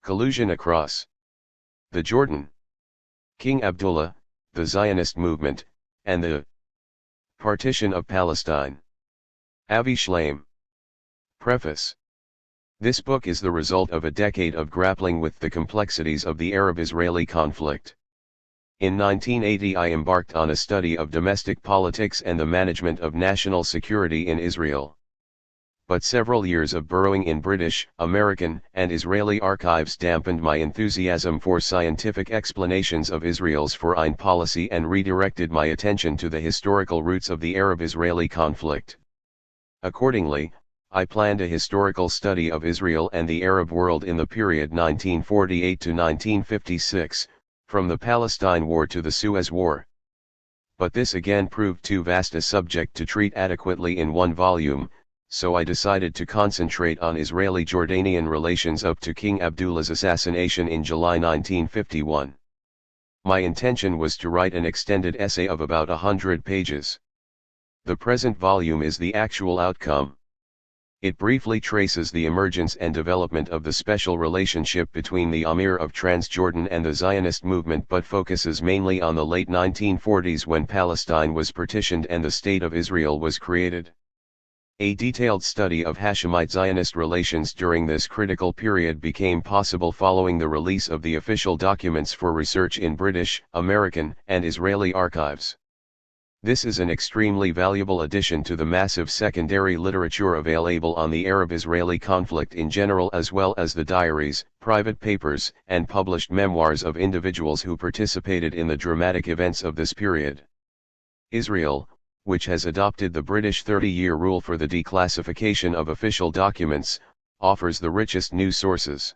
Collusion across the Jordan. King Abdullah, the Zionist movement, and the Partition of Palestine. Avi Shlaim. Preface. This book is the result of a decade of grappling with the complexities of the Arab-Israeli conflict. In 1980 I embarked on a study of domestic politics and the management of national security in Israel. But several years of burrowing in British, American, and Israeli archives dampened my enthusiasm for scientific explanations of Israel's foreign policy and redirected my attention to the historical roots of the Arab-Israeli conflict. Accordingly, I planned a historical study of Israel and the Arab world in the period 1948 to 1956, from the Palestine War to the Suez War. But this again proved too vast a subject to treat adequately in one volume, so I decided to concentrate on Israeli-Jordanian relations up to King Abdullah's assassination in July 1951. My intention was to write an extended essay of about 100 pages. The present volume is the actual outcome. It briefly traces the emergence and development of the special relationship between the Emir of Transjordan and the Zionist movement, but focuses mainly on the late 1940s when Palestine was partitioned and the State of Israel was created. A detailed study of Hashemite Zionist relations during this critical period became possible following the release of the official documents for research in British, American, and Israeli archives. This is an extremely valuable addition to the massive secondary literature available on the Arab-Israeli conflict in general, as well as the diaries, private papers, and published memoirs of individuals who participated in the dramatic events of this period. Israel, which has adopted the British 30-year rule for the declassification of official documents, offers the richest news sources.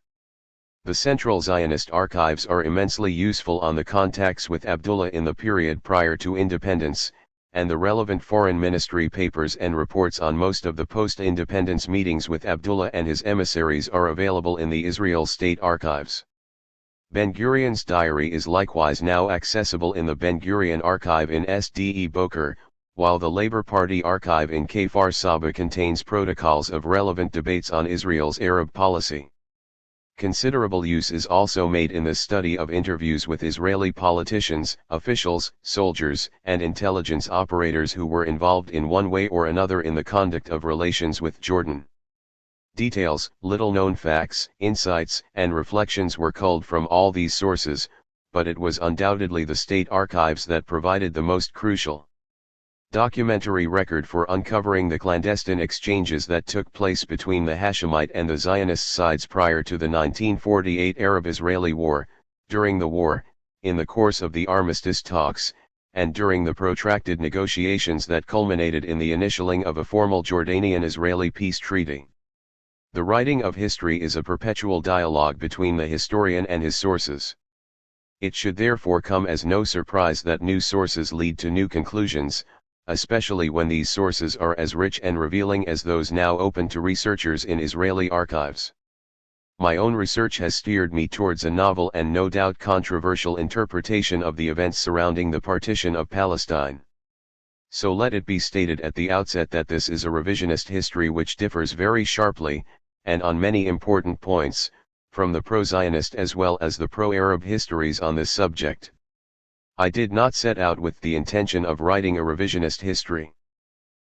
The Central Zionist archives are immensely useful on the contacts with Abdullah in the period prior to independence, and the relevant foreign ministry papers and reports on most of the post-independence meetings with Abdullah and his emissaries are available in the Israel State Archives. Ben-Gurion's diary is likewise now accessible in the Ben-Gurion archive in Sde Boker, while the Labour Party archive in Kfar Saba contains protocols of relevant debates on Israel's Arab policy. Considerable use is also made in the study of interviews with Israeli politicians, officials, soldiers, and intelligence operators who were involved in one way or another in the conduct of relations with Jordan. Details, little-known facts, insights, and reflections were culled from all these sources, but it was undoubtedly the state archives that provided the most crucial documentary record for uncovering the clandestine exchanges that took place between the Hashemite and the Zionist sides prior to the 1948 Arab-Israeli War, during the war, in the course of the armistice talks, and during the protracted negotiations that culminated in the initialing of a formal Jordanian-Israeli peace treaty. The writing of history is a perpetual dialogue between the historian and his sources. It should therefore come as no surprise that new sources lead to new conclusions, especially when these sources are as rich and revealing as those now open to researchers in Israeli archives. My own research has steered me towards a novel and no doubt controversial interpretation of the events surrounding the partition of Palestine. So let it be stated at the outset that this is a revisionist history which differs very sharply, and on many important points, from the pro-Zionist as well as the pro-Arab histories on this subject. I did not set out with the intention of writing a revisionist history.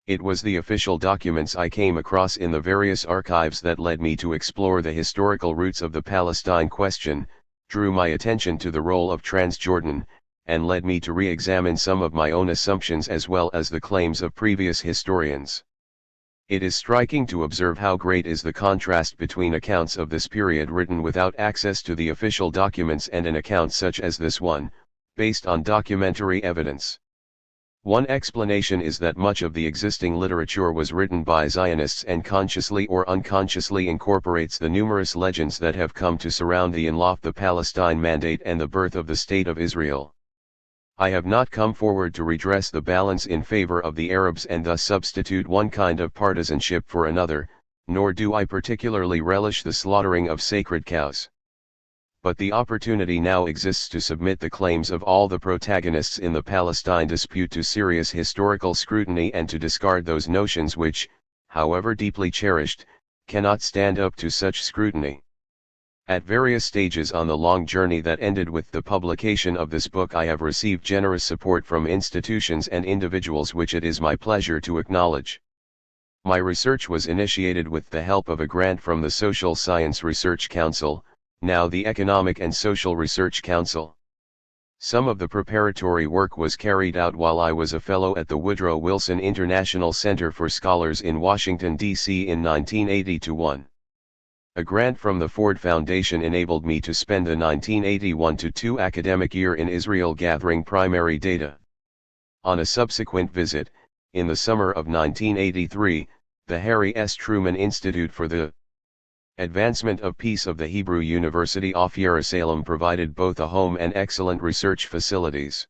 It was the official documents I came across in the various archives that led me to explore the historical roots of the Palestine question, drew my attention to the role of Transjordan, and led me to re-examine some of my own assumptions as well as the claims of previous historians. It is striking to observe how great is the contrast between accounts of this period written without access to the official documents and an account such as this one, based on documentary evidence. One explanation is that much of the existing literature was written by Zionists and consciously or unconsciously incorporates the numerous legends that have come to surround the Palestine Mandate and the birth of the State of Israel. I have not come forward to redress the balance in favor of the Arabs and thus substitute one kind of partisanship for another, nor do I particularly relish the slaughtering of sacred cows. But the opportunity now exists to submit the claims of all the protagonists in the Palestine dispute to serious historical scrutiny and to discard those notions which, however deeply cherished, cannot stand up to such scrutiny. At various stages on the long journey that ended with the publication of this book, I have received generous support from institutions and individuals which it is my pleasure to acknowledge. My research was initiated with the help of a grant from the Social Science Research Council, now the Economic and Social Research Council. Some of the preparatory work was carried out while I was a fellow at the Woodrow Wilson International Center for Scholars in Washington, D.C. in 1980-1. A grant from the Ford Foundation enabled me to spend the 1981-2 academic year in Israel gathering primary data. On a subsequent visit, in the summer of 1983, the Harry S. Truman Institute for the Advancement of Peace of the Hebrew University of Jerusalem provided both a home and excellent research facilities.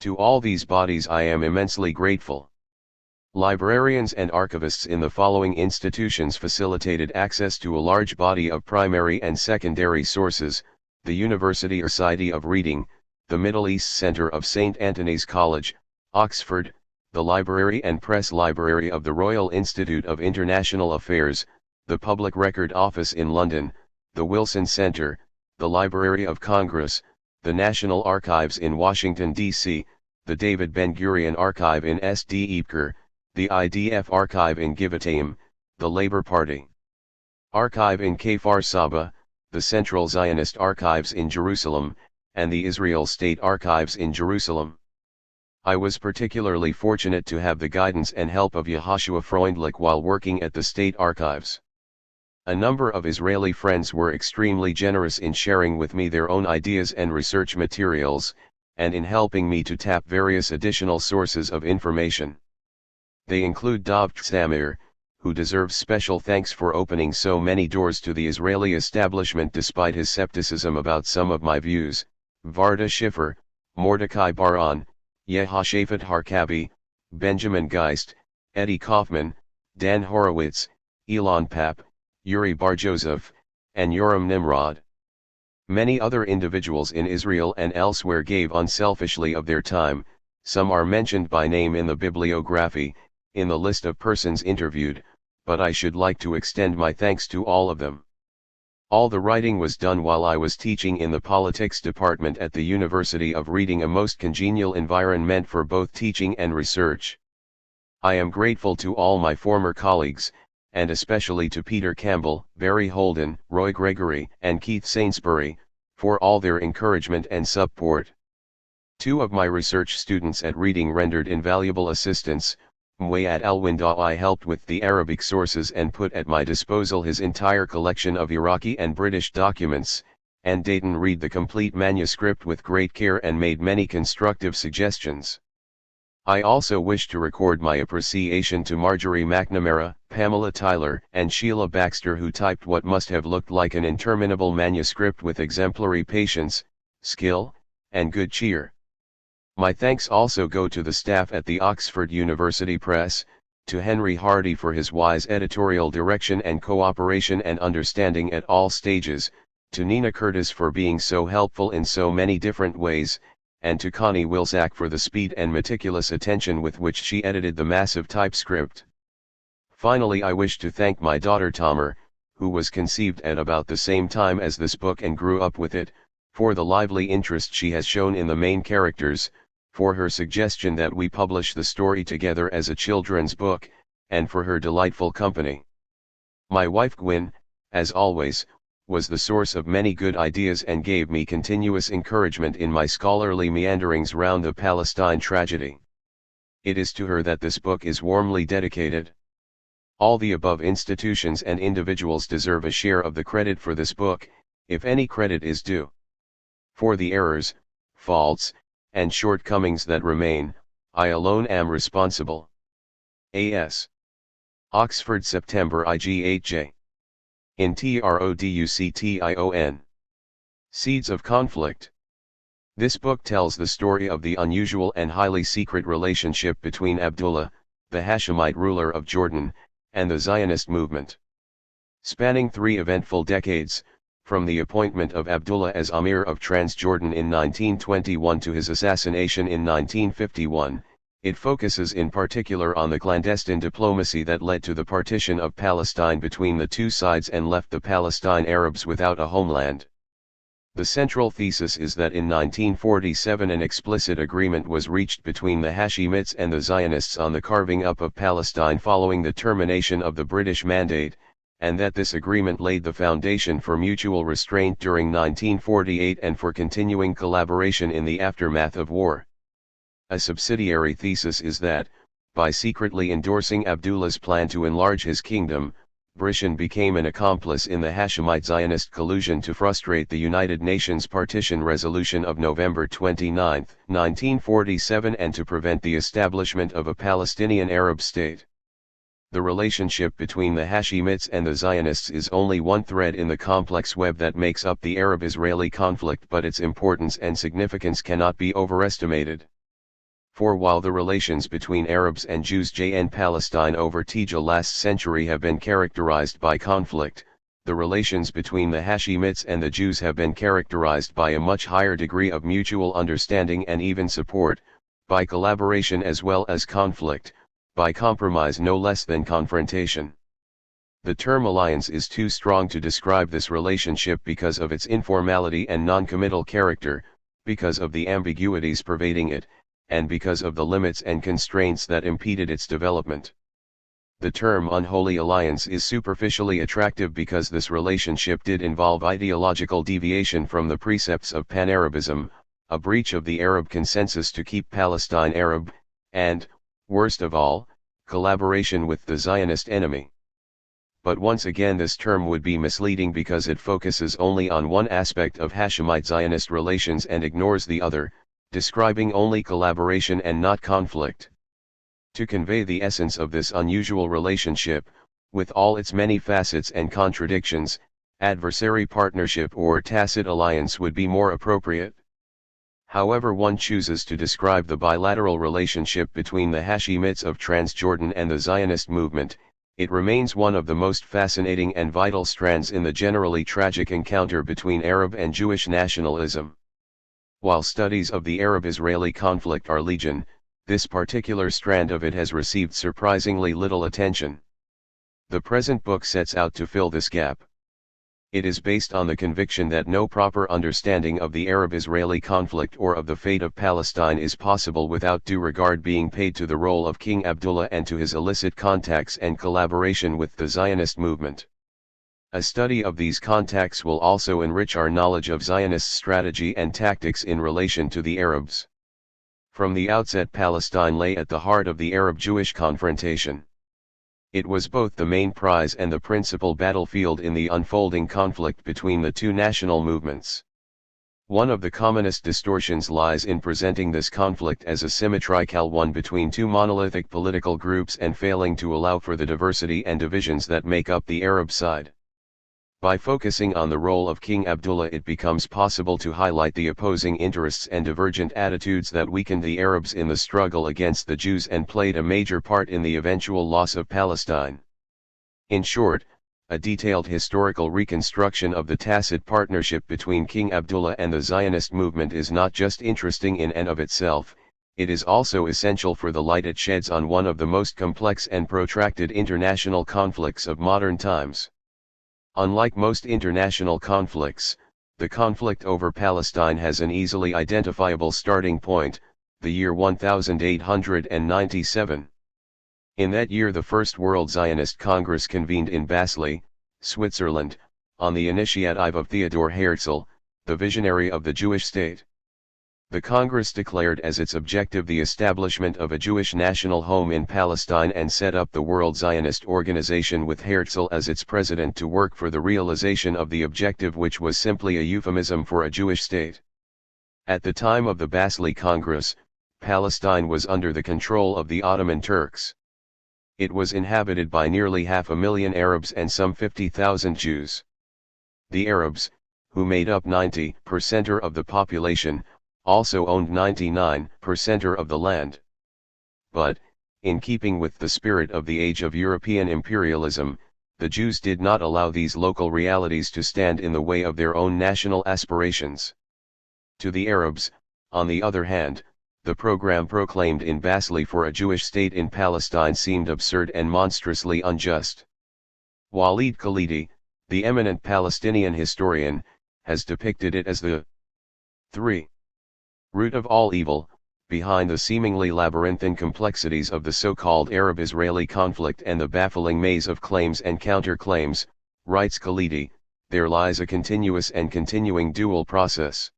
To all these bodies I am immensely grateful. Librarians and archivists in the following institutions facilitated access to a large body of primary and secondary sources: the University Society of Reading, the Middle East Center of St. Antony's College, Oxford, the Library and Press Library of the Royal Institute of International Affairs, the Public Record Office in London, the Wilson Center, the Library of Congress, the National Archives in Washington, D.C., the David Ben-Gurion Archive in Sde Ypres, the IDF Archive in Givatayim, the Labour Party Archive in Kfar Saba, the Central Zionist Archives in Jerusalem, and the Israel State Archives in Jerusalem. I was particularly fortunate to have the guidance and help of Yehoshua Freundlich while working at the State Archives. A number of Israeli friends were extremely generous in sharing with me their own ideas and research materials, and in helping me to tap various additional sources of information. They include Dov Samir, who deserves special thanks for opening so many doors to the Israeli establishment despite his skepticism about some of my views, Varda Schiffer, Mordecai Baran, Yehoshaphat Harkabi, Benjamin Geist, Eddie Kaufman, Dan Horowitz, Elon Papp, Yuri Bar-Joseph, and Yoram Nimrod. Many other individuals in Israel and elsewhere gave unselfishly of their time. Some are mentioned by name in the bibliography, in the list of persons interviewed, but I should like to extend my thanks to all of them. All the writing was done while I was teaching in the politics department at the University of Reading, a most congenial environment for both teaching and research. I am grateful to all my former colleagues, and especially to Peter Campbell, Barry Holden, Roy Gregory, and Keith Sainsbury, for all their encouragement and support. Two of my research students at Reading rendered invaluable assistance. Muayad Al-Winda'i helped with the Arabic sources and put at my disposal his entire collection of Iraqi and British documents, and Dayton read the complete manuscript with great care and made many constructive suggestions. I also wish to record my appreciation to Marjorie McNamara, Pamela Tyler, and Sheila Baxter, who typed what must have looked like an interminable manuscript with exemplary patience, skill, and good cheer. My thanks also go to the staff at the Oxford University Press, to Henry Hardy for his wise editorial direction and cooperation and understanding at all stages, to Nina Curtis for being so helpful in so many different ways, and to Connie Wilczak for the speed and meticulous attention with which she edited the massive typescript. Finally, I wish to thank my daughter Tamer, who was conceived at about the same time as this book and grew up with it, for the lively interest she has shown in the main characters, for her suggestion that we publish the story together as a children's book, and for her delightful company. My wife Gwyn, as always, was the source of many good ideas and gave me continuous encouragement in my scholarly meanderings round the Palestine tragedy. It is to her that this book is warmly dedicated. All the above institutions and individuals deserve a share of the credit for this book, if any credit is due. For the errors, faults, and shortcomings that remain, I alone am responsible. A.S. Oxford, September IG8J. In TRODUCTION. Seeds of Conflict. This book tells the story of the unusual and highly secret relationship between Abdullah, the Hashemite ruler of Jordan, and the Zionist movement. Spanning 3 eventful decades, from the appointment of Abdullah as Amir of Transjordan in 1921 to his assassination in 1951, It focuses in particular on the clandestine diplomacy that led to the partition of Palestine between the two sides and left the Palestine Arabs without a homeland. The central thesis is that in 1947 an explicit agreement was reached between the Hashemites and the Zionists on the carving up of Palestine following the termination of the British Mandate, and that this agreement laid the foundation for mutual restraint during 1948 and for continuing collaboration in the aftermath of war. A subsidiary thesis is that, by secretly endorsing Abdullah's plan to enlarge his kingdom, Britain became an accomplice in the Hashemite Zionist collusion to frustrate the United Nations Partition Resolution of November 29, 1947 and to prevent the establishment of a Palestinian Arab state. The relationship between the Hashemites and the Zionists is only one thread in the complex web that makes up the Arab-Israeli conflict, but its importance and significance cannot be overestimated. For while the relations between Arabs and Jews in Palestine over the last century have been characterized by conflict, the relations between the Hashemites and the Jews have been characterized by a much higher degree of mutual understanding and even support, by collaboration as well as conflict, by compromise no less than confrontation. The term alliance is too strong to describe this relationship because of its informality and non-committal character, because of the ambiguities pervading it, and because of the limits and constraints that impeded its development. The term unholy alliance is superficially attractive because this relationship did involve ideological deviation from the precepts of Pan-Arabism, a breach of the Arab consensus to keep Palestine Arab, and, worst of all, collaboration with the Zionist enemy. But once again this term would be misleading because it focuses only on one aspect of Hashemite-Zionist relations and ignores the other, describing only collaboration and not conflict. To convey the essence of this unusual relationship, with all its many facets and contradictions, adversary partnership or tacit alliance would be more appropriate. However one chooses to describe the bilateral relationship between the Hashemites of Transjordan and the Zionist movement, it remains one of the most fascinating and vital strands in the generally tragic encounter between Arab and Jewish nationalism. While studies of the Arab-Israeli conflict are legion, this particular strand of it has received surprisingly little attention. The present book sets out to fill this gap. It is based on the conviction that no proper understanding of the Arab-Israeli conflict or of the fate of Palestine is possible without due regard being paid to the role of King Abdullah and to his illicit contacts and collaboration with the Zionist movement. A study of these contacts will also enrich our knowledge of Zionist strategy and tactics in relation to the Arabs. From the outset, Palestine lay at the heart of the Arab-Jewish confrontation. It was both the main prize and the principal battlefield in the unfolding conflict between the two national movements. One of the commonest distortions lies in presenting this conflict as a symmetrical one between two monolithic political groups and failing to allow for the diversity and divisions that make up the Arab side. By focusing on the role of King Abdullah, it becomes possible to highlight the opposing interests and divergent attitudes that weakened the Arabs in the struggle against the Jews and played a major part in the eventual loss of Palestine. In short, a detailed historical reconstruction of the tacit partnership between King Abdullah and the Zionist movement is not just interesting in and of itself, it is also essential for the light it sheds on one of the most complex and protracted international conflicts of modern times. Unlike most international conflicts, the conflict over Palestine has an easily identifiable starting point, the year 1897. In that year the First World Zionist Congress convened in Basel, Switzerland, on the initiative of Theodor Herzl, the visionary of the Jewish state. The Congress declared as its objective the establishment of a Jewish national home in Palestine and set up the World Zionist Organization with Herzl as its president to work for the realization of the objective, which was simply a euphemism for a Jewish state. At the time of the Basel Congress, Palestine was under the control of the Ottoman Turks. It was inhabited by nearly 500,000 Arabs and some 50,000 Jews. The Arabs, who made up 90% of the population, also owned 99% of the land. But, in keeping with the spirit of the age of European imperialism, the Jews did not allow these local realities to stand in the way of their own national aspirations. To the Arabs, on the other hand, the program proclaimed in Basli for a Jewish state in Palestine seemed absurd and monstrously unjust. Walid Khalidi, the eminent Palestinian historian, has depicted it as the 3. root of all evil, behind the seemingly labyrinthine complexities of the so-called Arab-Israeli conflict and the baffling maze of claims and counterclaims, writes Khalidi, there lies a continuous and continuing dual process.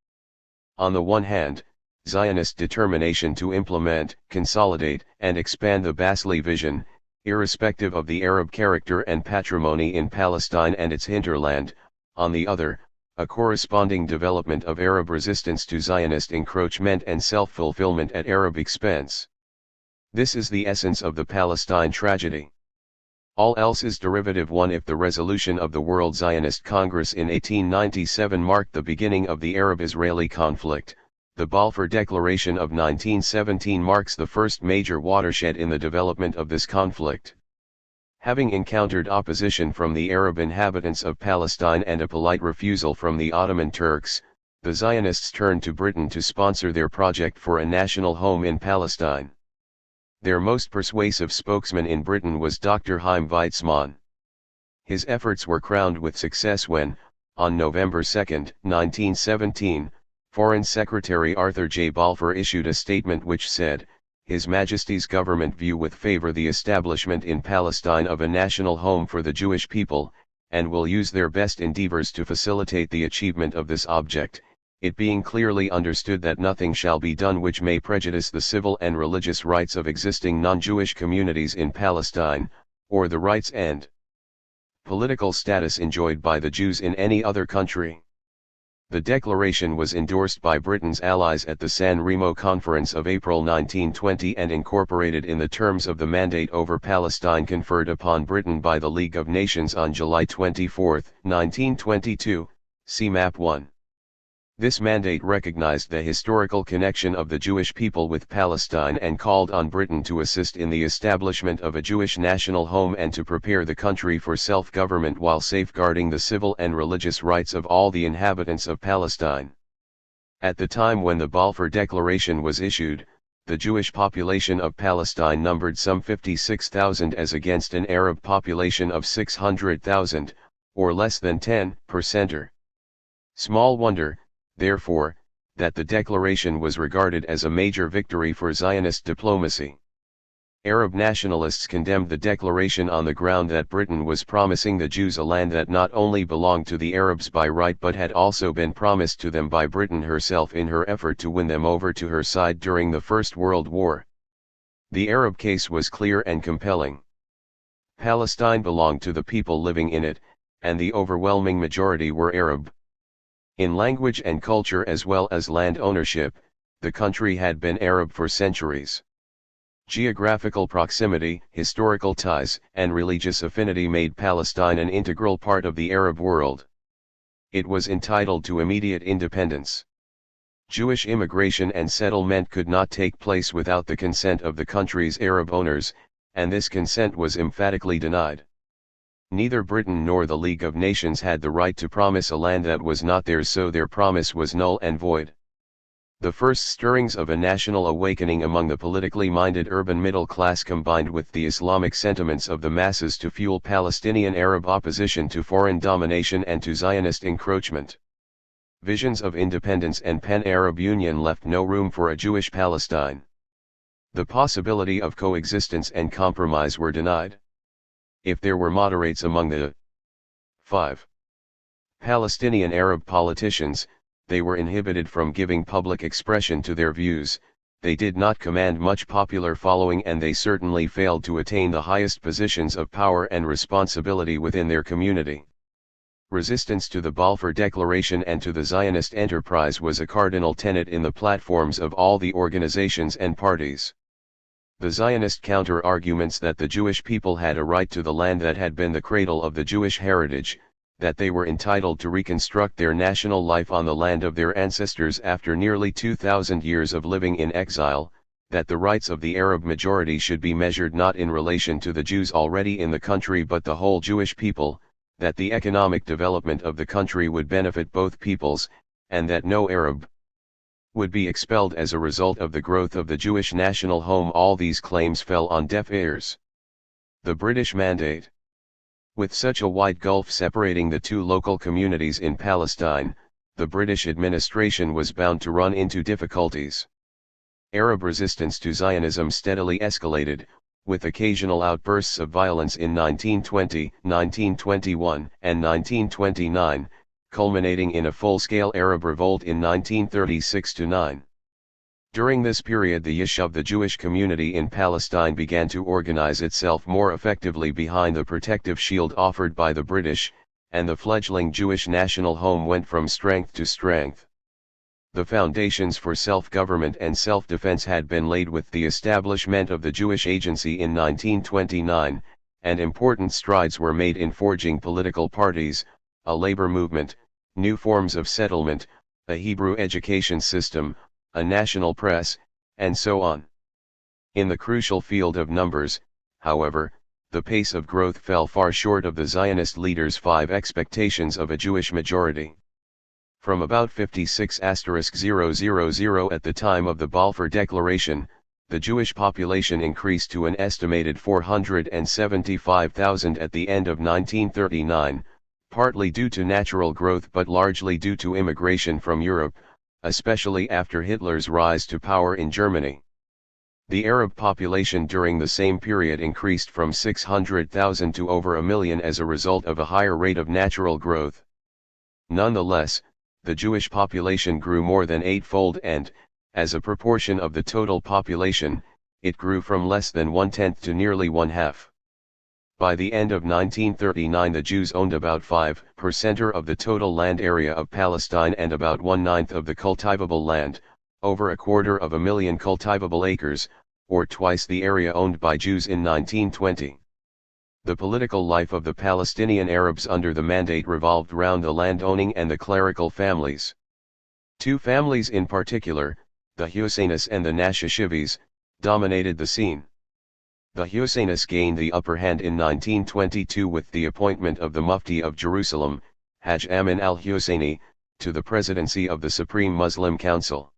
On the one hand, Zionist determination to implement, consolidate, and expand the Basli vision, irrespective of the Arab character and patrimony in Palestine and its hinterland; on the other, a corresponding development of Arab resistance to Zionist encroachment and self-fulfillment at Arab expense. This is the essence of the Palestine tragedy. All else is derivative. 1. If the resolution of the World Zionist Congress in 1897 marked the beginning of the Arab-Israeli conflict, the Balfour Declaration of 1917 marks the first major watershed in the development of this conflict. Having encountered opposition from the Arab inhabitants of Palestine and a polite refusal from the Ottoman Turks, the Zionists turned to Britain to sponsor their project for a national home in Palestine. Their most persuasive spokesman in Britain was Dr. Chaim Weizmann. His efforts were crowned with success when, on November 2, 1917, Foreign Secretary Arthur J. Balfour issued a statement which said, "His Majesty's government view with favor the establishment in Palestine of a national home for the Jewish people, and will use their best endeavors to facilitate the achievement of this object, it being clearly understood that nothing shall be done which may prejudice the civil and religious rights of existing non-Jewish communities in Palestine, or the rights and political status enjoyed by the Jews in any other country." The declaration was endorsed by Britain's allies at the San Remo Conference of April 1920 and incorporated in the terms of the mandate over Palestine conferred upon Britain by the League of Nations on July 24, 1922, see Map 1. This mandate recognized the historical connection of the Jewish people with Palestine and called on Britain to assist in the establishment of a Jewish national home and to prepare the country for self-government while safeguarding the civil and religious rights of all the inhabitants of Palestine. At the time when the Balfour Declaration was issued, the Jewish population of Palestine numbered some 56,000 as against an Arab population of 600,000, or less than 10%. Small wonder, therefore, that the declaration was regarded as a major victory for Zionist diplomacy. Arab nationalists condemned the declaration on the ground that Britain was promising the Jews a land that not only belonged to the Arabs by right but had also been promised to them by Britain herself in her effort to win them over to her side during the First World War. The Arab case was clear and compelling. Palestine belonged to the people living in it, and the overwhelming majority were Arab. In language and culture as well as land ownership, the country had been Arab for centuries. Geographical proximity, historical ties, and religious affinity made Palestine an integral part of the Arab world. It was entitled to immediate independence. Jewish immigration and settlement could not take place without the consent of the country's Arab owners, and this consent was emphatically denied. Neither Britain nor the League of Nations had the right to promise a land that was not theirs, so their promise was null and void. The first stirrings of a national awakening among the politically minded urban middle class combined with the Islamic sentiments of the masses to fuel Palestinian Arab opposition to foreign domination and to Zionist encroachment. Visions of independence and pan-Arab union left no room for a Jewish Palestine. The possibility of coexistence and compromise were denied. If there were moderates among the 5. Palestinian Arab politicians, they were inhibited from giving public expression to their views, they did not command much popular following, and they certainly failed to attain the highest positions of power and responsibility within their community. Resistance to the Balfour Declaration and to the Zionist enterprise was a cardinal tenet in the platforms of all the organizations and parties. The Zionist counter-arguments that the Jewish people had a right to the land that had been the cradle of the Jewish heritage, that they were entitled to reconstruct their national life on the land of their ancestors after nearly 2,000 years of living in exile, that the rights of the Arab majority should be measured not in relation to the Jews already in the country but the whole Jewish people, that the economic development of the country would benefit both peoples, and that no Arab would be expelled as a result of the growth of the Jewish national home. All these claims fell on deaf ears. The British Mandate. With such a wide gulf separating the two local communities in Palestine, the British administration was bound to run into difficulties. Arab resistance to Zionism steadily escalated, with occasional outbursts of violence in 1920, 1921, and 1929, culminating in a full-scale Arab revolt in 1936-9. During this period, the Yishuv, the Jewish community in Palestine, began to organize itself more effectively behind the protective shield offered by the British, and the fledgling Jewish national home went from strength to strength. The foundations for self-government and self-defense had been laid with the establishment of the Jewish Agency in 1929, and important strides were made in forging political parties, a labor movement, new forms of settlement, a Hebrew education system, a national press, and so on. In the crucial field of numbers, however, the pace of growth fell far short of the Zionist leaders' 5 expectations of a Jewish majority. From about 56,000 at the time of the Balfour Declaration, the Jewish population increased to an estimated 475,000 at the end of 1939, partly due to natural growth but largely due to immigration from Europe, especially after Hitler's rise to power in Germany. The Arab population during the same period increased from 600,000 to over 1 million as a result of a higher rate of natural growth. Nonetheless, the Jewish population grew more than 8-fold and, as a proportion of the total population, it grew from less than 1/10 to nearly 1/2. By the end of 1939, the Jews owned about 5% of the total land area of Palestine and about 1/9 of the cultivable land, over 250,000 cultivable acres, or twice the area owned by Jews in 1920. The political life of the Palestinian Arabs under the Mandate revolved round the landowning and the clerical families. 2 families in particular, the Husseinis and the Nashashivis, dominated the scene. The Husseinis gained the upper hand in 1922 with the appointment of the Mufti of Jerusalem, Hajj Amin al-Husseini, to the presidency of the Supreme Muslim Council.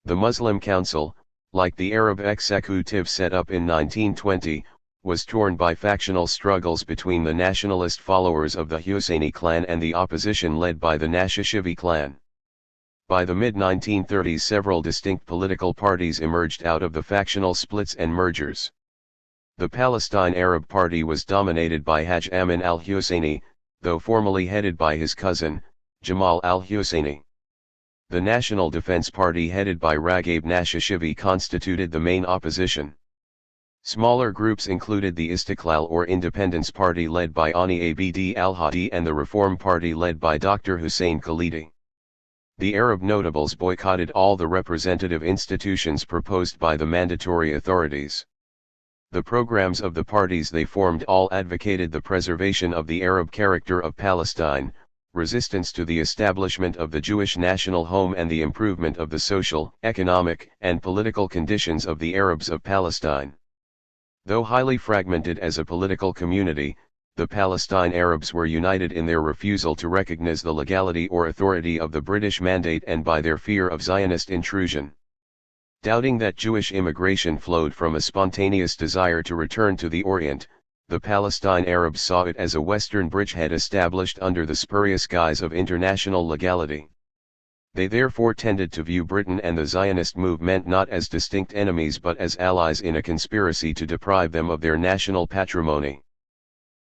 The Muslim Council, like the Arab executive set up in 1920, was torn by factional struggles between the nationalist followers of the Husseini clan and the opposition led by the Nashashivi clan. By the mid-1930s, several distinct political parties emerged out of the factional splits and mergers. The Palestine Arab Party was dominated by Hajj Amin al-Husseini, though formally headed by his cousin, Jamal al-Husseini. The National Defense Party headed by Raghaib Nashashivi constituted the main opposition. Smaller groups included the Istiqlal or Independence Party led by Ani Abd al-Hadi and the Reform Party led by Dr. Hussein Khalidi. The Arab notables boycotted all the representative institutions proposed by the mandatory authorities. The programs of the parties they formed all advocated the preservation of the Arab character of Palestine, resistance to the establishment of the Jewish national home, and the improvement of the social, economic, and political conditions of the Arabs of Palestine. Though highly fragmented as a political community, the Palestine Arabs were united in their refusal to recognize the legality or authority of the British Mandate and by their fear of Zionist intrusion. Doubting that Jewish immigration flowed from a spontaneous desire to return to the Orient, the Palestine Arabs saw it as a Western bridgehead established under the spurious guise of international legality. They therefore tended to view Britain and the Zionist movement not as distinct enemies but as allies in a conspiracy to deprive them of their national patrimony.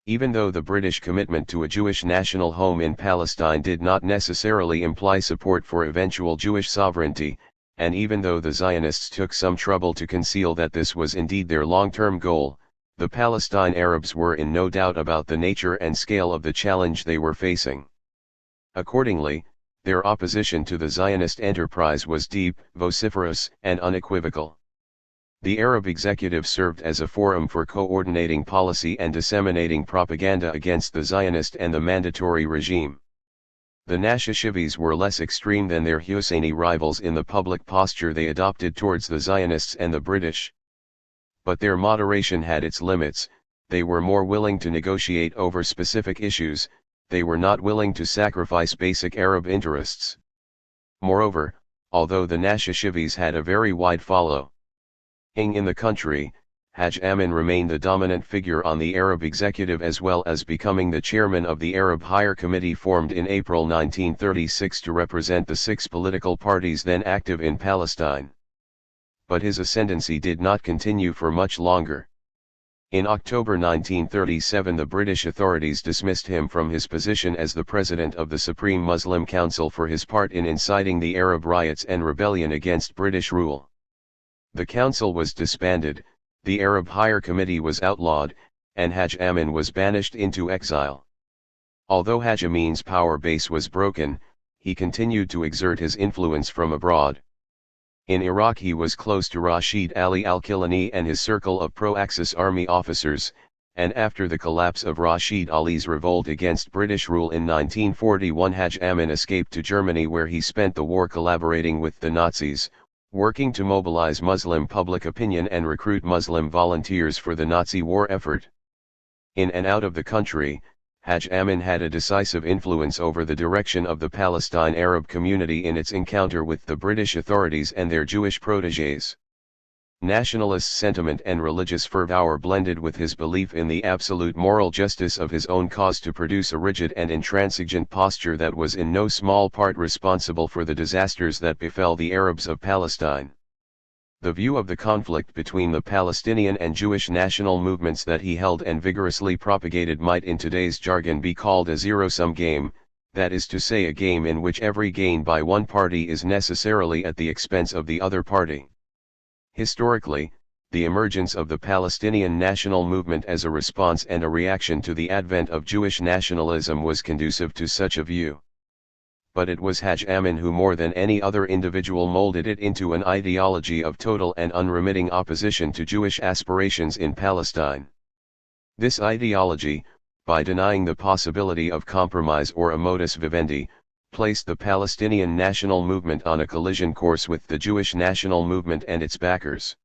Even though the British commitment to a Jewish national home in Palestine did not necessarily imply support for eventual Jewish sovereignty, and even though the Zionists took some trouble to conceal that this was indeed their long-term goal, the Palestine Arabs were in no doubt about the nature and scale of the challenge they were facing. Accordingly, their opposition to the Zionist enterprise was deep, vociferous, and unequivocal. The Arab executive served as a forum for coordinating policy and disseminating propaganda against the Zionist and the mandatory regime. The Nashashivis were less extreme than their Husseini rivals in the public posture they adopted towards the Zionists and the British. But their moderation had its limits. They were more willing to negotiate over specific issues, they were not willing to sacrifice basic Arab interests. Moreover, although the Nashashivis had a very wide following in the country. Haj Amin remained the dominant figure on the Arab executive, as well as becoming the chairman of the Arab Higher Committee formed in April 1936 to represent the 6 political parties then active in Palestine. But his ascendancy did not continue for much longer. In October 1937 the British authorities dismissed him from his position as the President of the Supreme Muslim Council for his part in inciting the Arab riots and rebellion against British rule. The council was disbanded, the Arab Higher Committee was outlawed, and Haj Amin was banished into exile. Although Haj Amin's power base was broken, he continued to exert his influence from abroad. In Iraq he was close to Rashid Ali al-Kilani and his circle of pro-Axis army officers, and after the collapse of Rashid Ali's revolt against British rule in 1941 Haj Amin escaped to Germany, where he spent the war collaborating with the Nazis, working to mobilize Muslim public opinion and recruit Muslim volunteers for the Nazi war effort. In and out of the country, Haj Amin had a decisive influence over the direction of the Palestine Arab community in its encounter with the British authorities and their Jewish protégés. Nationalist sentiment and religious fervor blended with his belief in the absolute moral justice of his own cause to produce a rigid and intransigent posture that was in no small part responsible for the disasters that befell the Arabs of Palestine. The view of the conflict between the Palestinian and Jewish national movements that he held and vigorously propagated might in today's jargon be called a zero-sum game, that is to say, a game in which every gain by one party is necessarily at the expense of the other party. Historically, the emergence of the Palestinian national movement as a response and a reaction to the advent of Jewish nationalism was conducive to such a view. But it was Haj Amin who more than any other individual molded it into an ideology of total and unremitting opposition to Jewish aspirations in Palestine. This ideology, by denying the possibility of compromise or a modus vivendi, placed the Palestinian national movement on a collision course with the Jewish national movement and its backers.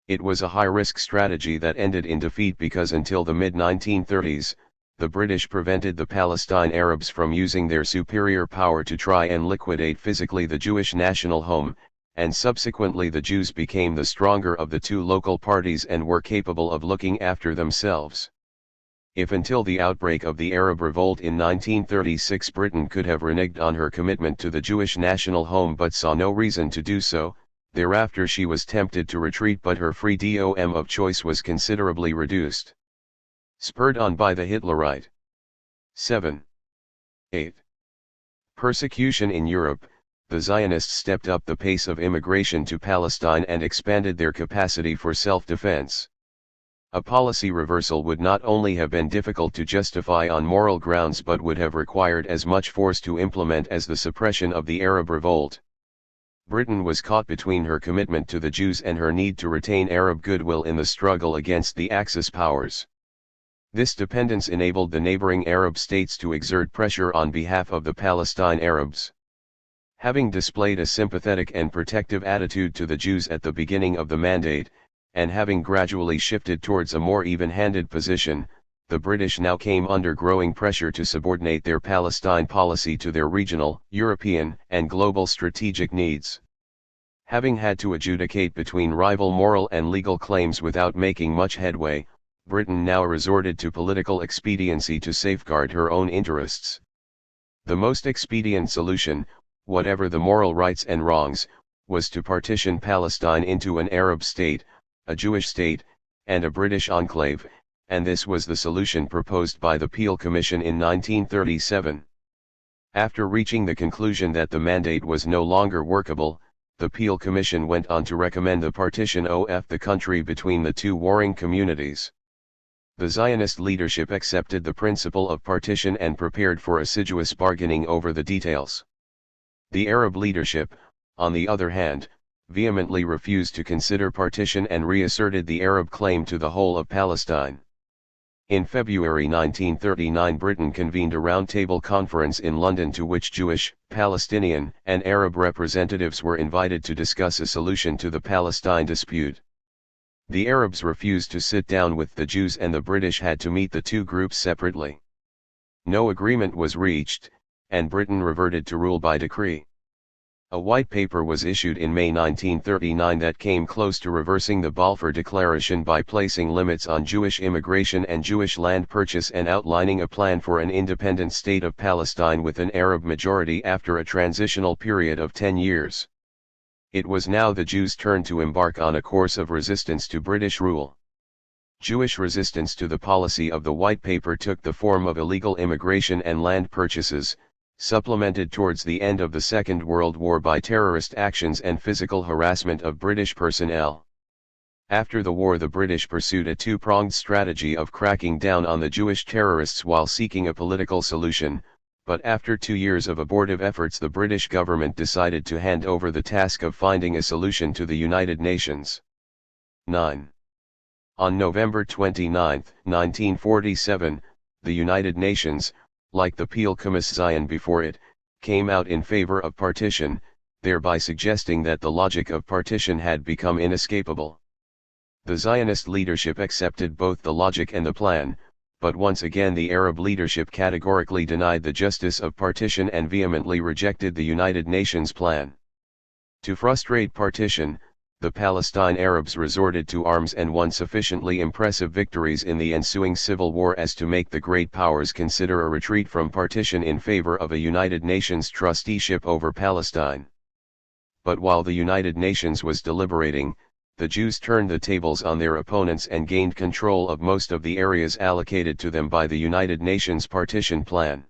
It was a high-risk strategy that ended in defeat because until the mid-1930s, the British prevented the Palestine Arabs from using their superior power to try and liquidate physically the Jewish national home, and subsequently the Jews became the stronger of the two local parties and were capable of looking after themselves. If until the outbreak of the Arab Revolt in 1936 Britain could have reneged on her commitment to the Jewish national home but saw no reason to do so, thereafter she was tempted to retreat, but her freedom of choice was considerably reduced. Spurred on by the Hitlerite. 7. 8. Persecution in Europe, the Zionists stepped up the pace of immigration to Palestine and expanded their capacity for self-defense. A policy reversal would not only have been difficult to justify on moral grounds but would have required as much force to implement as the suppression of the Arab Revolt. Britain was caught between her commitment to the Jews and her need to retain Arab goodwill in the struggle against the Axis powers. This dependence enabled the neighboring Arab states to exert pressure on behalf of the Palestine Arabs. Having displayed a sympathetic and protective attitude to the Jews at the beginning of the Mandate, and having gradually shifted towards a more even-handed position, the British now came under growing pressure to subordinate their Palestine policy to their regional, European, and global strategic needs. Having had to adjudicate between rival moral and legal claims without making much headway, Britain now resorted to political expediency to safeguard her own interests. The most expedient solution, whatever the moral rights and wrongs, was to partition Palestine into an Arab state, a Jewish state, and a British enclave, and this was the solution proposed by the Peel Commission in 1937. After reaching the conclusion that the mandate was no longer workable, the Peel Commission went on to recommend the partition of the country between the two warring communities. The Zionist leadership accepted the principle of partition and prepared for assiduous bargaining over the details. The Arab leadership, on the other hand, vehemently refused to consider partition and reasserted the Arab claim to the whole of Palestine. In February 1939 Britain convened a roundtable conference in London to which Jewish, Palestinian, and Arab representatives were invited to discuss a solution to the Palestine dispute. The Arabs refused to sit down with the Jews and the British had to meet the two groups separately. No agreement was reached, and Britain reverted to rule by decree. A white paper was issued in May 1939 that came close to reversing the Balfour Declaration by placing limits on Jewish immigration and Jewish land purchase and outlining a plan for an independent state of Palestine with an Arab majority after a transitional period of 10 years. It was now the Jews' turn to embark on a course of resistance to British rule. Jewish resistance to the policy of the White Paper took the form of illegal immigration and land purchases, supplemented towards the end of the Second World War by terrorist actions and physical harassment of British personnel. After the war, the British pursued a two-pronged strategy of cracking down on the Jewish terrorists while seeking a political solution, but after 2 years of abortive efforts, the British government decided to hand over the task of finding a solution to the United Nations. 9. On November 29, 1947, the United Nations, like the Peel Commission before it, came out in favor of partition, thereby suggesting that the logic of partition had become inescapable. The Zionist leadership accepted both the logic and the plan, but once again the Arab leadership categorically denied the justice of partition and vehemently rejected the United Nations plan. To frustrate partition, the Palestine Arabs resorted to arms and won sufficiently impressive victories in the ensuing civil war as to make the great powers consider a retreat from partition in favor of a United Nations trusteeship over Palestine. But while the United Nations was deliberating, the Jews turned the tables on their opponents and gained control of most of the areas allocated to them by the United Nations partition plan.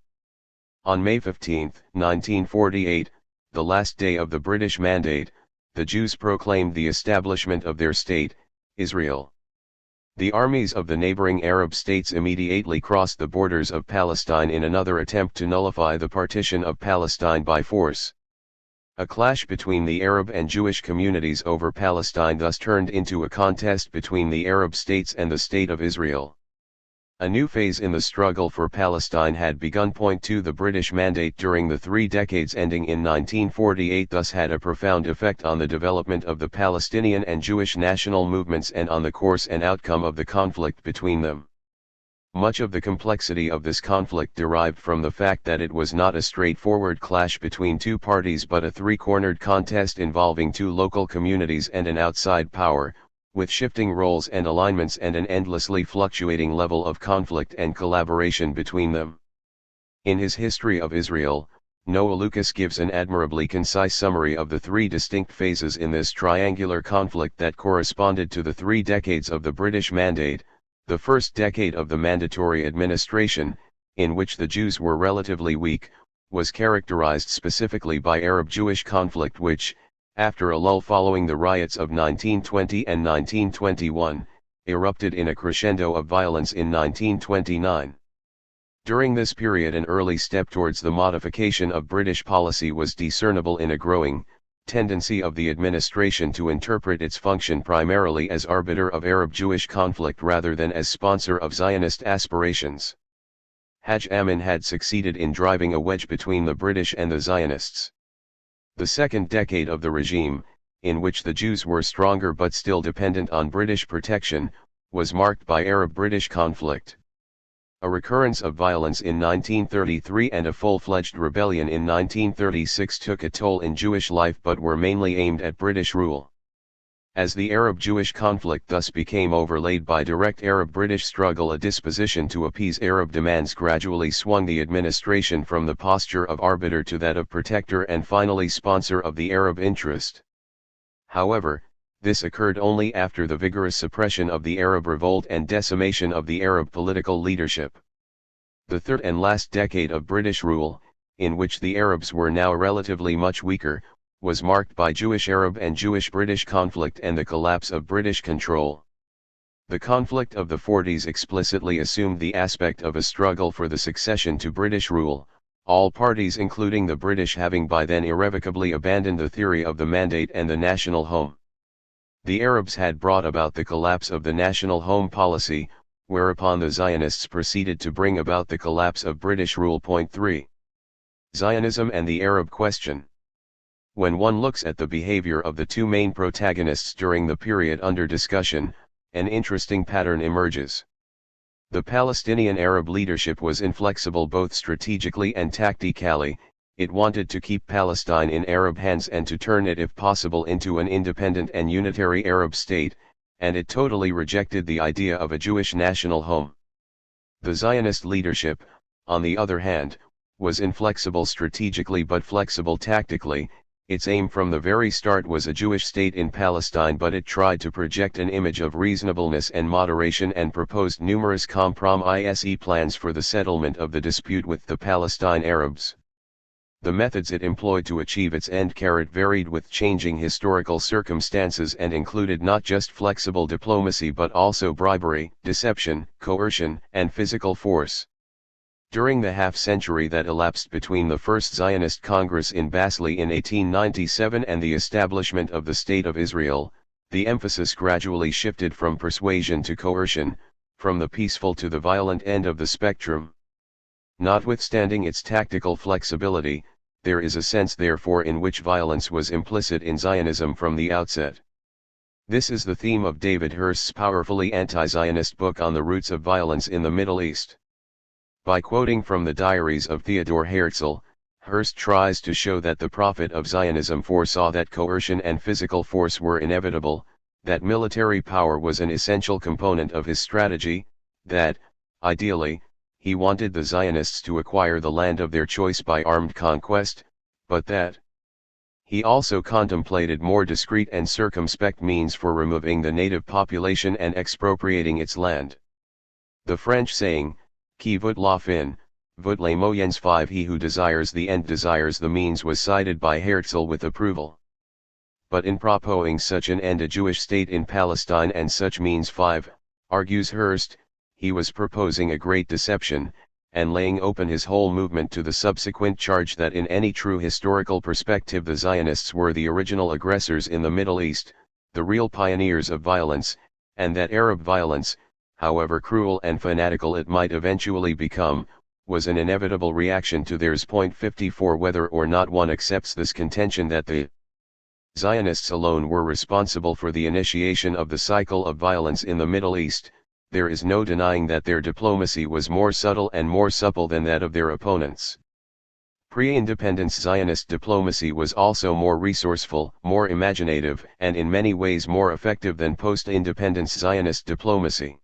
On May 15, 1948, the last day of the British Mandate, the Jews proclaimed the establishment of their state, Israel. The armies of the neighboring Arab states immediately crossed the borders of Palestine in another attempt to nullify the partition of Palestine by force. A clash between the Arab and Jewish communities over Palestine thus turned into a contest between the Arab states and the State of Israel. A new phase in the struggle for Palestine had begun. The British Mandate during the 3 decades ending in 1948 thus had a profound effect on the development of the Palestinian and Jewish national movements and on the course and outcome of the conflict between them. Much of the complexity of this conflict derived from the fact that it was not a straightforward clash between two parties but a three-cornered contest involving two local communities and an outside power, with shifting roles and alignments and an endlessly fluctuating level of conflict and collaboration between them. In his History of Israel, Noah Lucas gives an admirably concise summary of the 3 distinct phases in this triangular conflict that corresponded to the 3 decades of the British Mandate. The first decade of the Mandatory Administration, in which the Jews were relatively weak, was characterized specifically by Arab-Jewish conflict which, after a lull following the riots of 1920 and 1921, erupted in a crescendo of violence in 1929. During this period an early step towards the modification of British policy was discernible in a growing tendency of the administration to interpret its function primarily as arbiter of Arab-Jewish conflict rather than as sponsor of Zionist aspirations. Haj Amin had succeeded in driving a wedge between the British and the Zionists. The second decade of the regime, in which the Jews were stronger but still dependent on British protection, was marked by Arab-British conflict. A recurrence of violence in 1933 and a full-fledged rebellion in 1936 took a toll in Jewish life but were mainly aimed at British rule. As the Arab-Jewish conflict thus became overlaid by direct Arab-British struggle, a disposition to appease Arab demands gradually swung the administration from the posture of arbiter to that of protector and finally sponsor of the Arab interest. However, this occurred only after the vigorous suppression of the Arab revolt and decimation of the Arab political leadership. The third and last decade of British rule, in which the Arabs were now relatively much weaker, was marked by Jewish-Arab and Jewish-British conflict and the collapse of British control. The conflict of the 40s explicitly assumed the aspect of a struggle for the succession to British rule, all parties including the British having by then irrevocably abandoned the theory of the Mandate and the national home. The Arabs had brought about the collapse of the national home policy, whereupon the Zionists proceeded to bring about the collapse of British rule. 3. Zionism and the Arab question. When one looks at the behavior of the two main protagonists during the period under discussion, an interesting pattern emerges. The Palestinian Arab leadership was inflexible both strategically and tactically, it wanted to keep Palestine in Arab hands and to turn it if possible into an independent and unitary Arab state, and it totally rejected the idea of a Jewish national home. The Zionist leadership, on the other hand, was inflexible strategically but flexible tactically. Its aim from the very start was a Jewish state in Palestine, but it tried to project an image of reasonableness and moderation and proposed numerous compromise plans for the settlement of the dispute with the Palestine Arabs. The methods it employed to achieve its end varied with changing historical circumstances and included not just flexible diplomacy but also bribery, deception, coercion, and physical force. During the half-century that elapsed between the First Zionist Congress in Basel in 1897 and the establishment of the State of Israel, the emphasis gradually shifted from persuasion to coercion, from the peaceful to the violent end of the spectrum. Notwithstanding its tactical flexibility, there is a sense therefore in which violence was implicit in Zionism from the outset. This is the theme of David Hirst's powerfully anti-Zionist book On the Roots of Violence in the Middle East. By quoting from the diaries of Theodor Herzl, Hirst tries to show that the prophet of Zionism foresaw that coercion and physical force were inevitable, that military power was an essential component of his strategy, that, ideally, he wanted the Zionists to acquire the land of their choice by armed conquest, but that he also contemplated more discreet and circumspect means for removing the native population and expropriating its land. The French saying, Qui veut la fin, veut les moyens 5. He who desires the end desires the means was cited by Herzl with approval. But in proposing such an end, a Jewish state in Palestine, and such means 5, argues Hirst, he was proposing a great deception, and laying open his whole movement to the subsequent charge that in any true historical perspective the Zionists were the original aggressors in the Middle East, the real pioneers of violence, and that Arab violence, however cruel and fanatical it might eventually become, was an inevitable reaction to theirs. 54 Whether or not one accepts this contention that the Zionists alone were responsible for the initiation of the cycle of violence in the Middle East, there is no denying that their diplomacy was more subtle and more supple than that of their opponents. Pre-independence Zionist diplomacy was also more resourceful, more imaginative, and in many ways more effective than post-independence Zionist diplomacy.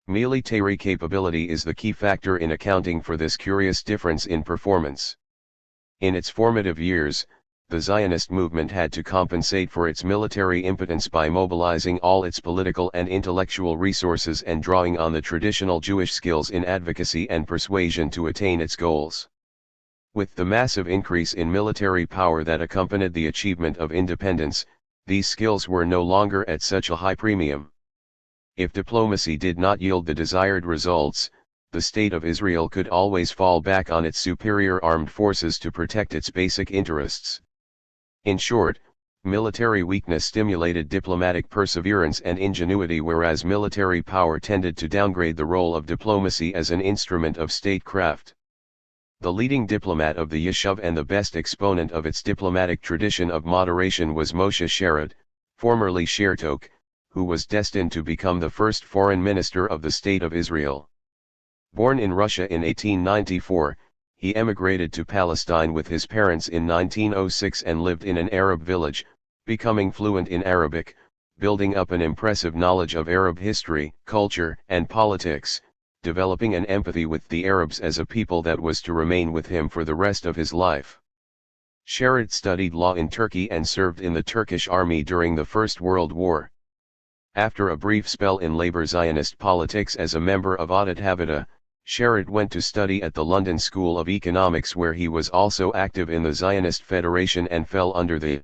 Military capability is the key factor in accounting for this curious difference in performance. In its formative years, the Zionist movement had to compensate for its military impotence by mobilizing all its political and intellectual resources and drawing on the traditional Jewish skills in advocacy and persuasion to attain its goals. With the massive increase in military power that accompanied the achievement of independence, these skills were no longer at such a high premium. If diplomacy did not yield the desired results, the State of Israel could always fall back on its superior armed forces to protect its basic interests. In short, military weakness stimulated diplomatic perseverance and ingenuity, whereas military power tended to downgrade the role of diplomacy as an instrument of statecraft. The leading diplomat of the Yishuv and the best exponent of its diplomatic tradition of moderation was Moshe Sharett, formerly Shertok, who was destined to become the first foreign minister of the State of Israel. Born in Russia in 1894, he emigrated to Palestine with his parents in 1906 and lived in an Arab village, becoming fluent in Arabic, building up an impressive knowledge of Arab history, culture, and politics, developing an empathy with the Arabs as a people that was to remain with him for the rest of his life. Sharett studied law in Turkey and served in the Turkish army during the First World War. After a brief spell in labor Zionist politics as a member of Adat Havada, Sharett went to study at the London School of Economics, where he was also active in the Zionist Federation and fell under the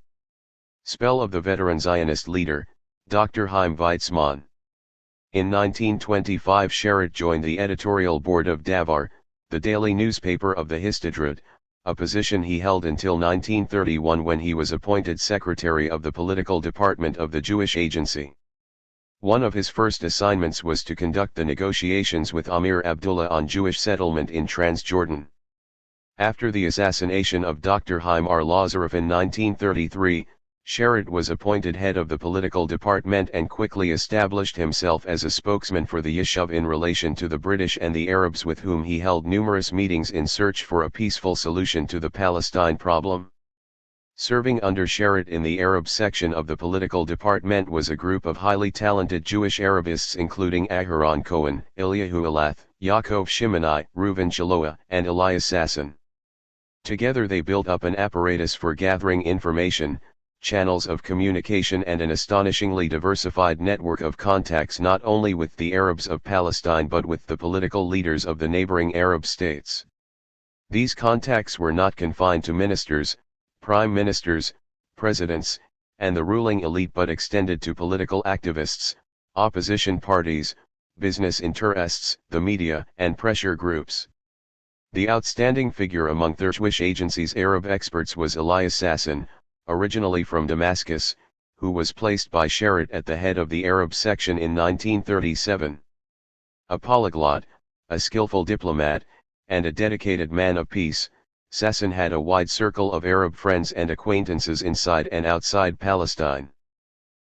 spell of the veteran Zionist leader, Dr. Chaim Weizmann. In 1925 Sharett joined the editorial board of Davar, the daily newspaper of the Histadrut, a position he held until 1931 when he was appointed secretary of the political department of the Jewish Agency. One of his first assignments was to conduct the negotiations with Amir Abdullah on Jewish settlement in Transjordan. After the assassination of Dr. Haim Ar-Lazarev in 1933, Sharett was appointed head of the political department and quickly established himself as a spokesman for the Yishuv in relation to the British and the Arabs, with whom he held numerous meetings in search for a peaceful solution to the Palestine problem. Serving under Sharett in the Arab section of the political department was a group of highly talented Jewish Arabists including Aharon Cohen, Eliyahu Elath, Yaakov Shimoni, Reuven Shiloah, and Elias Sasson. Together they built up an apparatus for gathering information, channels of communication, and an astonishingly diversified network of contacts not only with the Arabs of Palestine but with the political leaders of the neighboring Arab states. These contacts were not confined to ministers, prime ministers, presidents, and the ruling elite but extended to political activists, opposition parties, business interests, the media, and pressure groups. The outstanding figure among THIRD-WORLDISM agency's Arab experts was Elias Sasson, originally from Damascus, who was placed by Sharett at the head of the Arab section in 1937. A polyglot, a skillful diplomat, and a dedicated man of peace, Sasson had a wide circle of Arab friends and acquaintances inside and outside Palestine.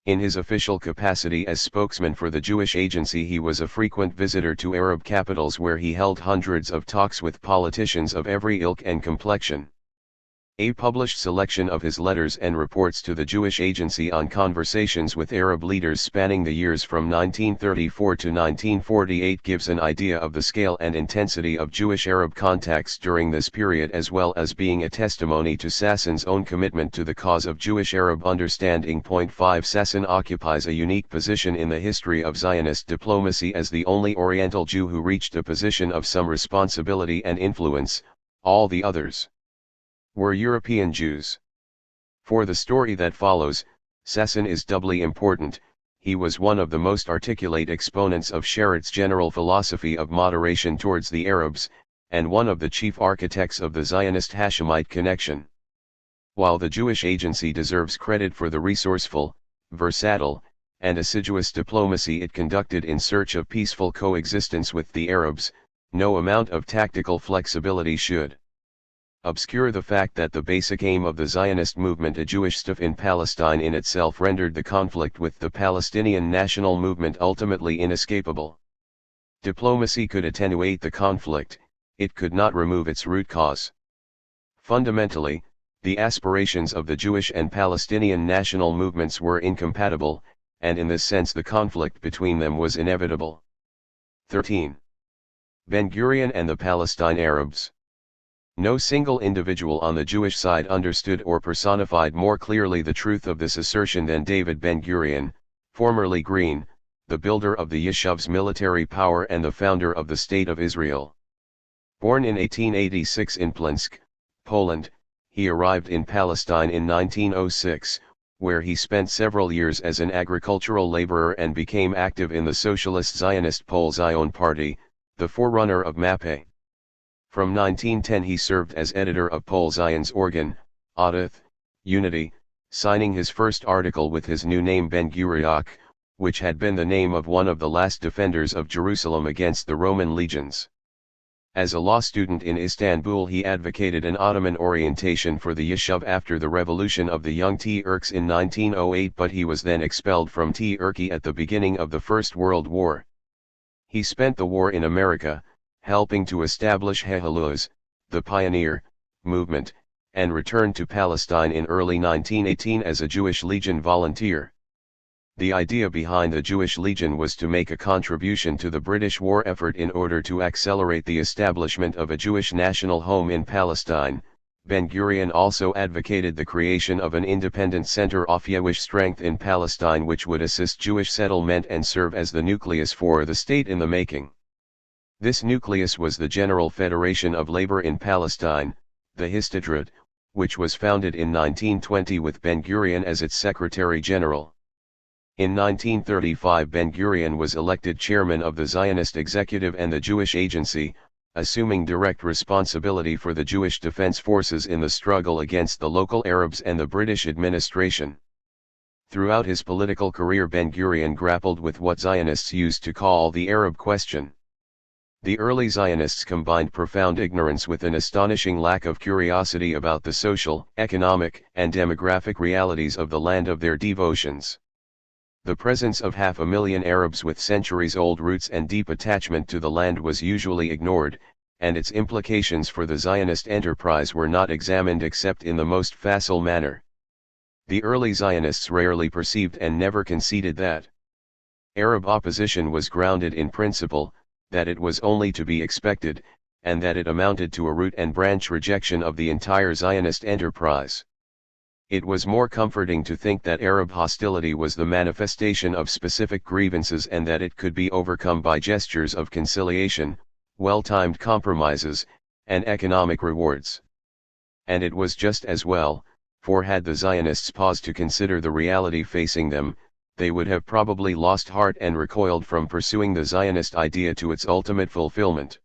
In his official capacity as spokesman for the Jewish Agency, he was a frequent visitor to Arab capitals where he held hundreds of talks with politicians of every ilk and complexion. A published selection of his letters and reports to the Jewish Agency on conversations with Arab leaders spanning the years from 1934 to 1948 gives an idea of the scale and intensity of Jewish-Arab contacts during this period, as well as being a testimony to Sasson's own commitment to the cause of Jewish-Arab understanding. 5 Sasson occupies a unique position in the history of Zionist diplomacy as the only Oriental Jew who reached a position of some responsibility and influence. All the others were European Jews. For the story that follows, Sasson is doubly important. He was one of the most articulate exponents of Sharett's general philosophy of moderation towards the Arabs, and one of the chief architects of the Zionist Hashemite connection. While the Jewish Agency deserves credit for the resourceful, versatile, and assiduous diplomacy it conducted in search of peaceful coexistence with the Arabs, no amount of tactical flexibility should obscure the fact that the basic aim of the Zionist movement, a Jewish state in Palestine, in itself rendered the conflict with the Palestinian national movement ultimately inescapable. Diplomacy could attenuate the conflict, it could not remove its root cause. Fundamentally, the aspirations of the Jewish and Palestinian national movements were incompatible, and in this sense the conflict between them was inevitable. 13. Ben-Gurion and the Palestine Arabs. No single individual on the Jewish side understood or personified more clearly the truth of this assertion than David Ben-Gurion, formerly Green, the builder of the Yishuv's military power and the founder of the State of Israel. Born in 1886 in Plońsk, Poland, he arrived in Palestine in 1906, where he spent several years as an agricultural laborer and became active in the socialist Zionist Pole Zion Party, the forerunner of MAPE. From 1910 he served as editor of Pole Zion's organ, Aduth, Unity, signing his first article with his new name Ben-Gurion, which had been the name of one of the last defenders of Jerusalem against the Roman legions. As a law student in Istanbul, he advocated an Ottoman orientation for the Yishuv after the revolution of the Young Turks in 1908, but he was then expelled from Turkey at the beginning of the First World War. He spent the war in America, helping to establish Haluz, the pioneer, movement, and returned to Palestine in early 1918 as a Jewish Legion volunteer. The idea behind the Jewish Legion was to make a contribution to the British war effort in order to accelerate the establishment of a Jewish national home in Palestine. Ben-Gurion also advocated the creation of an independent center of Jewish strength in Palestine which would assist Jewish settlement and serve as the nucleus for the state in the making. This nucleus was the General Federation of Labor in Palestine, the Histadrut, which was founded in 1920 with Ben-Gurion as its Secretary General. In 1935 Ben-Gurion was elected chairman of the Zionist Executive and the Jewish Agency, assuming direct responsibility for the Jewish Defense Forces in the struggle against the local Arabs and the British administration. Throughout his political career Ben-Gurion grappled with what Zionists used to call the Arab question. The early Zionists combined profound ignorance with an astonishing lack of curiosity about the social, economic, and demographic realities of the land of their devotions. The presence of 500,000 Arabs with centuries-old roots and deep attachment to the land was usually ignored, and its implications for the Zionist enterprise were not examined except in the most facile manner. The early Zionists rarely perceived and never conceded that Arab opposition was grounded in principle, that it was only to be expected, and that it amounted to a root and branch rejection of the entire Zionist enterprise. It was more comforting to think that Arab hostility was the manifestation of specific grievances and that it could be overcome by gestures of conciliation, well-timed compromises, and economic rewards. And it was just as well, for had the Zionists paused to consider the reality facing them, they would have probably lost heart and recoiled from pursuing the Zionist idea to its ultimate fulfillment.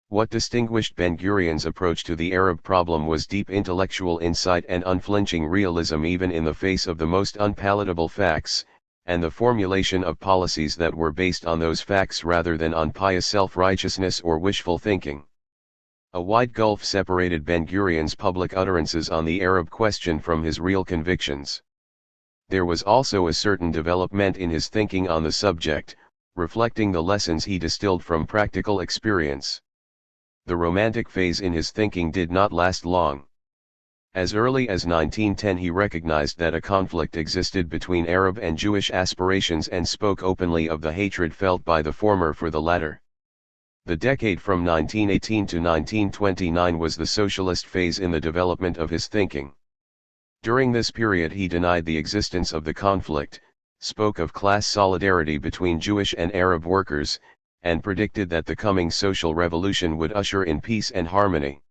What distinguished Ben-Gurion's approach to the Arab problem was deep intellectual insight and unflinching realism even in the face of the most unpalatable facts, and the formulation of policies that were based on those facts rather than on pious self-righteousness or wishful thinking. A wide gulf separated Ben-Gurion's public utterances on the Arab question from his real convictions. There was also a certain development in his thinking on the subject, reflecting the lessons he distilled from practical experience. The romantic phase in his thinking did not last long. As early as 1910 he recognized that a conflict existed between Arab and Jewish aspirations and spoke openly of the hatred felt by the former for the latter. The decade from 1918 to 1929 was the socialist phase in the development of his thinking. During this period he denied the existence of the conflict, spoke of class solidarity between Jewish and Arab workers, and predicted that the coming social revolution would usher in peace and harmony.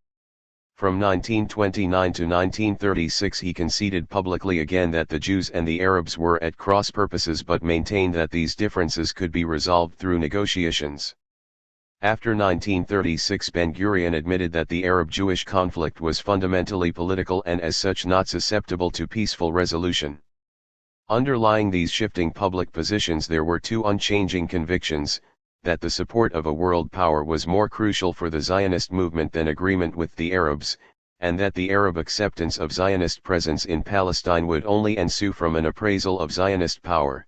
From 1929 to 1936 he conceded publicly again that the Jews and the Arabs were at cross purposes but maintained that these differences could be resolved through negotiations. After 1936 Ben-Gurion admitted that the Arab-Jewish conflict was fundamentally political and as such not susceptible to peaceful resolution. Underlying these shifting public positions there were two unchanging convictions, that the support of a world power was more crucial for the Zionist movement than agreement with the Arabs, and that the Arab acceptance of Zionist presence in Palestine would only ensue from an appraisal of Zionist power.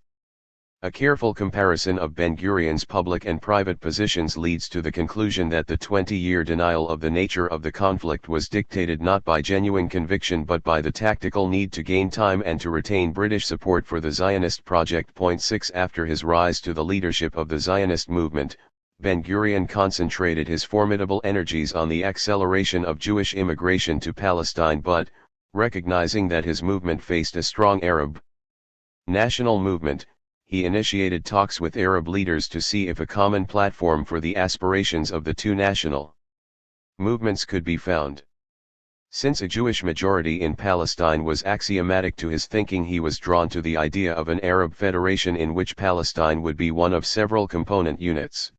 A careful comparison of Ben-Gurion's public and private positions leads to the conclusion that the 20-year denial of the nature of the conflict was dictated not by genuine conviction but by the tactical need to gain time and to retain British support for the Zionist project. 6 After his rise to the leadership of the Zionist movement, Ben-Gurion concentrated his formidable energies on the acceleration of Jewish immigration to Palestine but, recognizing that his movement faced a strong Arab national movement, he initiated talks with Arab leaders to see if a common platform for the aspirations of the two national movements could be found. Since a Jewish majority in Palestine was axiomatic to his thinking, he was drawn to the idea of an Arab federation in which Palestine would be one of several component units.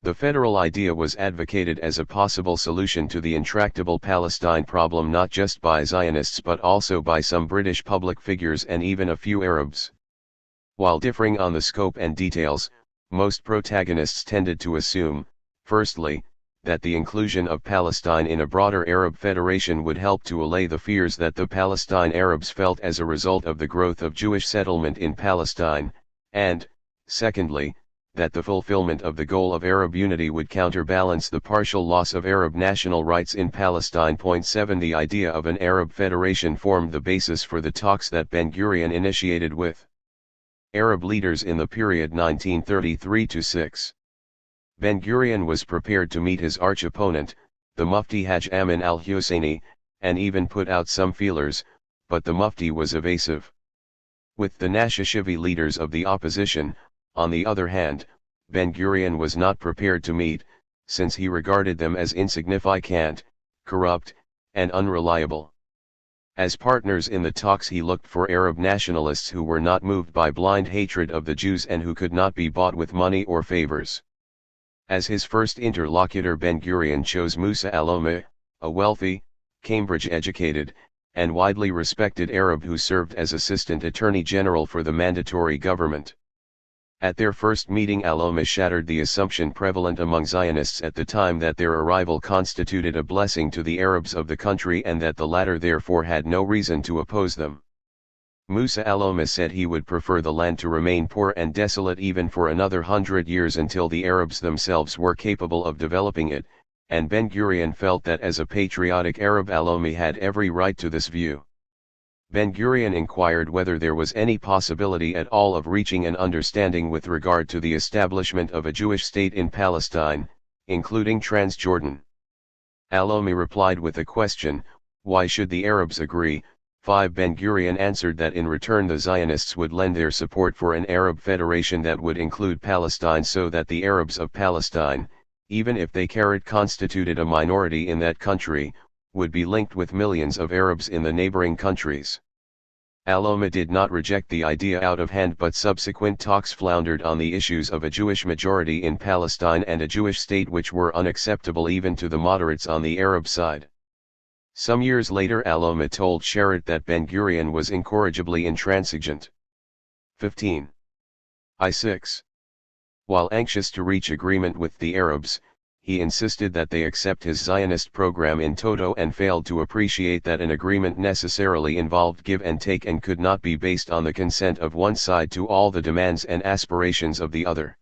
The federal idea was advocated as a possible solution to the intractable Palestine problem not just by Zionists but also by some British public figures and even a few Arabs. While differing on the scope and details, most protagonists tended to assume, firstly, that the inclusion of Palestine in a broader Arab federation would help to allay the fears that the Palestine Arabs felt as a result of the growth of Jewish settlement in Palestine, and, secondly, that the fulfillment of the goal of Arab unity would counterbalance the partial loss of Arab national rights in Palestine. 7 The idea of an Arab federation formed the basis for the talks that Ben-Gurion initiated with Arab leaders in the period 1933-6. Ben-Gurion was prepared to meet his arch-opponent, the Mufti Haj Amin al-Husseini, and even put out some feelers, but the Mufti was evasive. With the Nashashivi leaders of the opposition, on the other hand, Ben-Gurion was not prepared to meet, since he regarded them as insignificant, corrupt, and unreliable. As partners in the talks he looked for Arab nationalists who were not moved by blind hatred of the Jews and who could not be bought with money or favors. As his first interlocutor Ben-Gurion chose Musa al-Umma, a wealthy, Cambridge-educated, and widely respected Arab who served as Assistant Attorney General for the Mandatory Government. At their first meeting, Aloma shattered the assumption prevalent among Zionists at the time that their arrival constituted a blessing to the Arabs of the country and that the latter therefore had no reason to oppose them. Musa Aloma said he would prefer the land to remain poor and desolate even for another 100 years until the Arabs themselves were capable of developing it, and Ben-Gurion felt that as a patriotic Arab Aloma had every right to this view. Ben-Gurion inquired whether there was any possibility at all of reaching an understanding with regard to the establishment of a Jewish state in Palestine, including Transjordan. Aloma replied with a question, why should the Arabs agree? 5. Ben-Gurion answered that in return the Zionists would lend their support for an Arab federation that would include Palestine so that the Arabs of Palestine, even if they constituted a minority in that country, would be linked with millions of Arabs in the neighboring countries. Aloma did not reject the idea out of hand, but subsequent talks floundered on the issues of a Jewish majority in Palestine and a Jewish state which were unacceptable even to the moderates on the Arab side. Some years later Aloma told Sherratt that Ben-Gurion was incorrigibly intransigent. 15. I-6. While anxious to reach agreement with the Arabs, he insisted that they accept his Zionist program in toto and failed to appreciate that an agreement necessarily involved give and take and could not be based on the consent of one side to all the demands and aspirations of the other.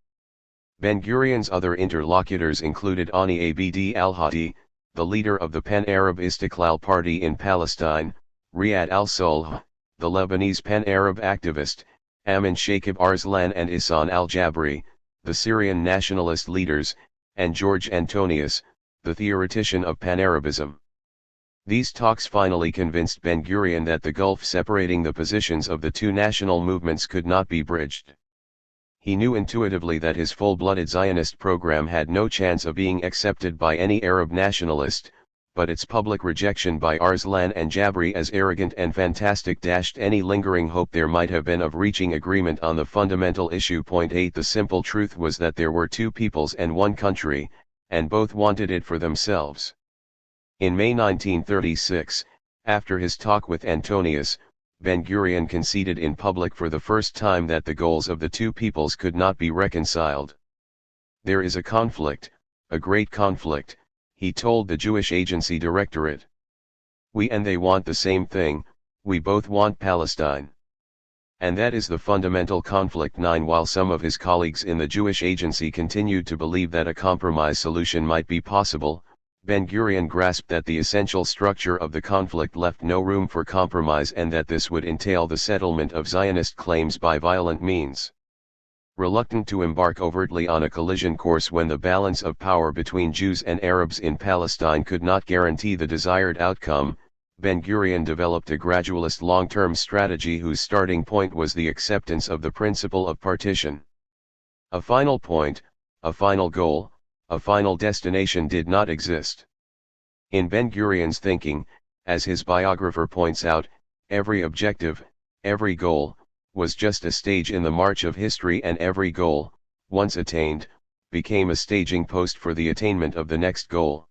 Ben-Gurion's other interlocutors included Ani Abd al-Hadi, the leader of the Pan-Arab Istiqlal Party in Palestine, Riyad al-Sulh, the Lebanese Pan-Arab activist, Amin Shakib Arslan and Ihsan al-Jabri, the Syrian nationalist leaders, and George Antonius, the theoretician of Pan-Arabism. These talks finally convinced Ben-Gurion that the gulf separating the positions of the two national movements could not be bridged. He knew intuitively that his full-blooded Zionist program had no chance of being accepted by any Arab nationalist, but its public rejection by Arslan and Jabri as arrogant and fantastic dashed any lingering hope there might have been of reaching agreement on the fundamental issue. 8. The simple truth was that there were two peoples and one country, and both wanted it for themselves. In May 1936, after his talk with Antonius, Ben-Gurion conceded in public for the first time that the goals of the two peoples could not be reconciled. There is a conflict, a great conflict, he told the Jewish Agency Directorate. We and they want the same thing, we both want Palestine. And that is the fundamental conflict. 9. While some of his colleagues in the Jewish Agency continued to believe that a compromise solution might be possible, Ben-Gurion grasped that the essential structure of the conflict left no room for compromise and that this would entail the settlement of Zionist claims by violent means. Reluctant to embark overtly on a collision course when the balance of power between Jews and Arabs in Palestine could not guarantee the desired outcome, Ben-Gurion developed a gradualist long-term strategy whose starting point was the acceptance of the principle of partition. A final point, a final goal, a final destination did not exist. In Ben-Gurion's thinking, as his biographer points out, every objective, every goal, was just a stage in the march of history, and every goal, once attained, became a staging post for the attainment of the next goal.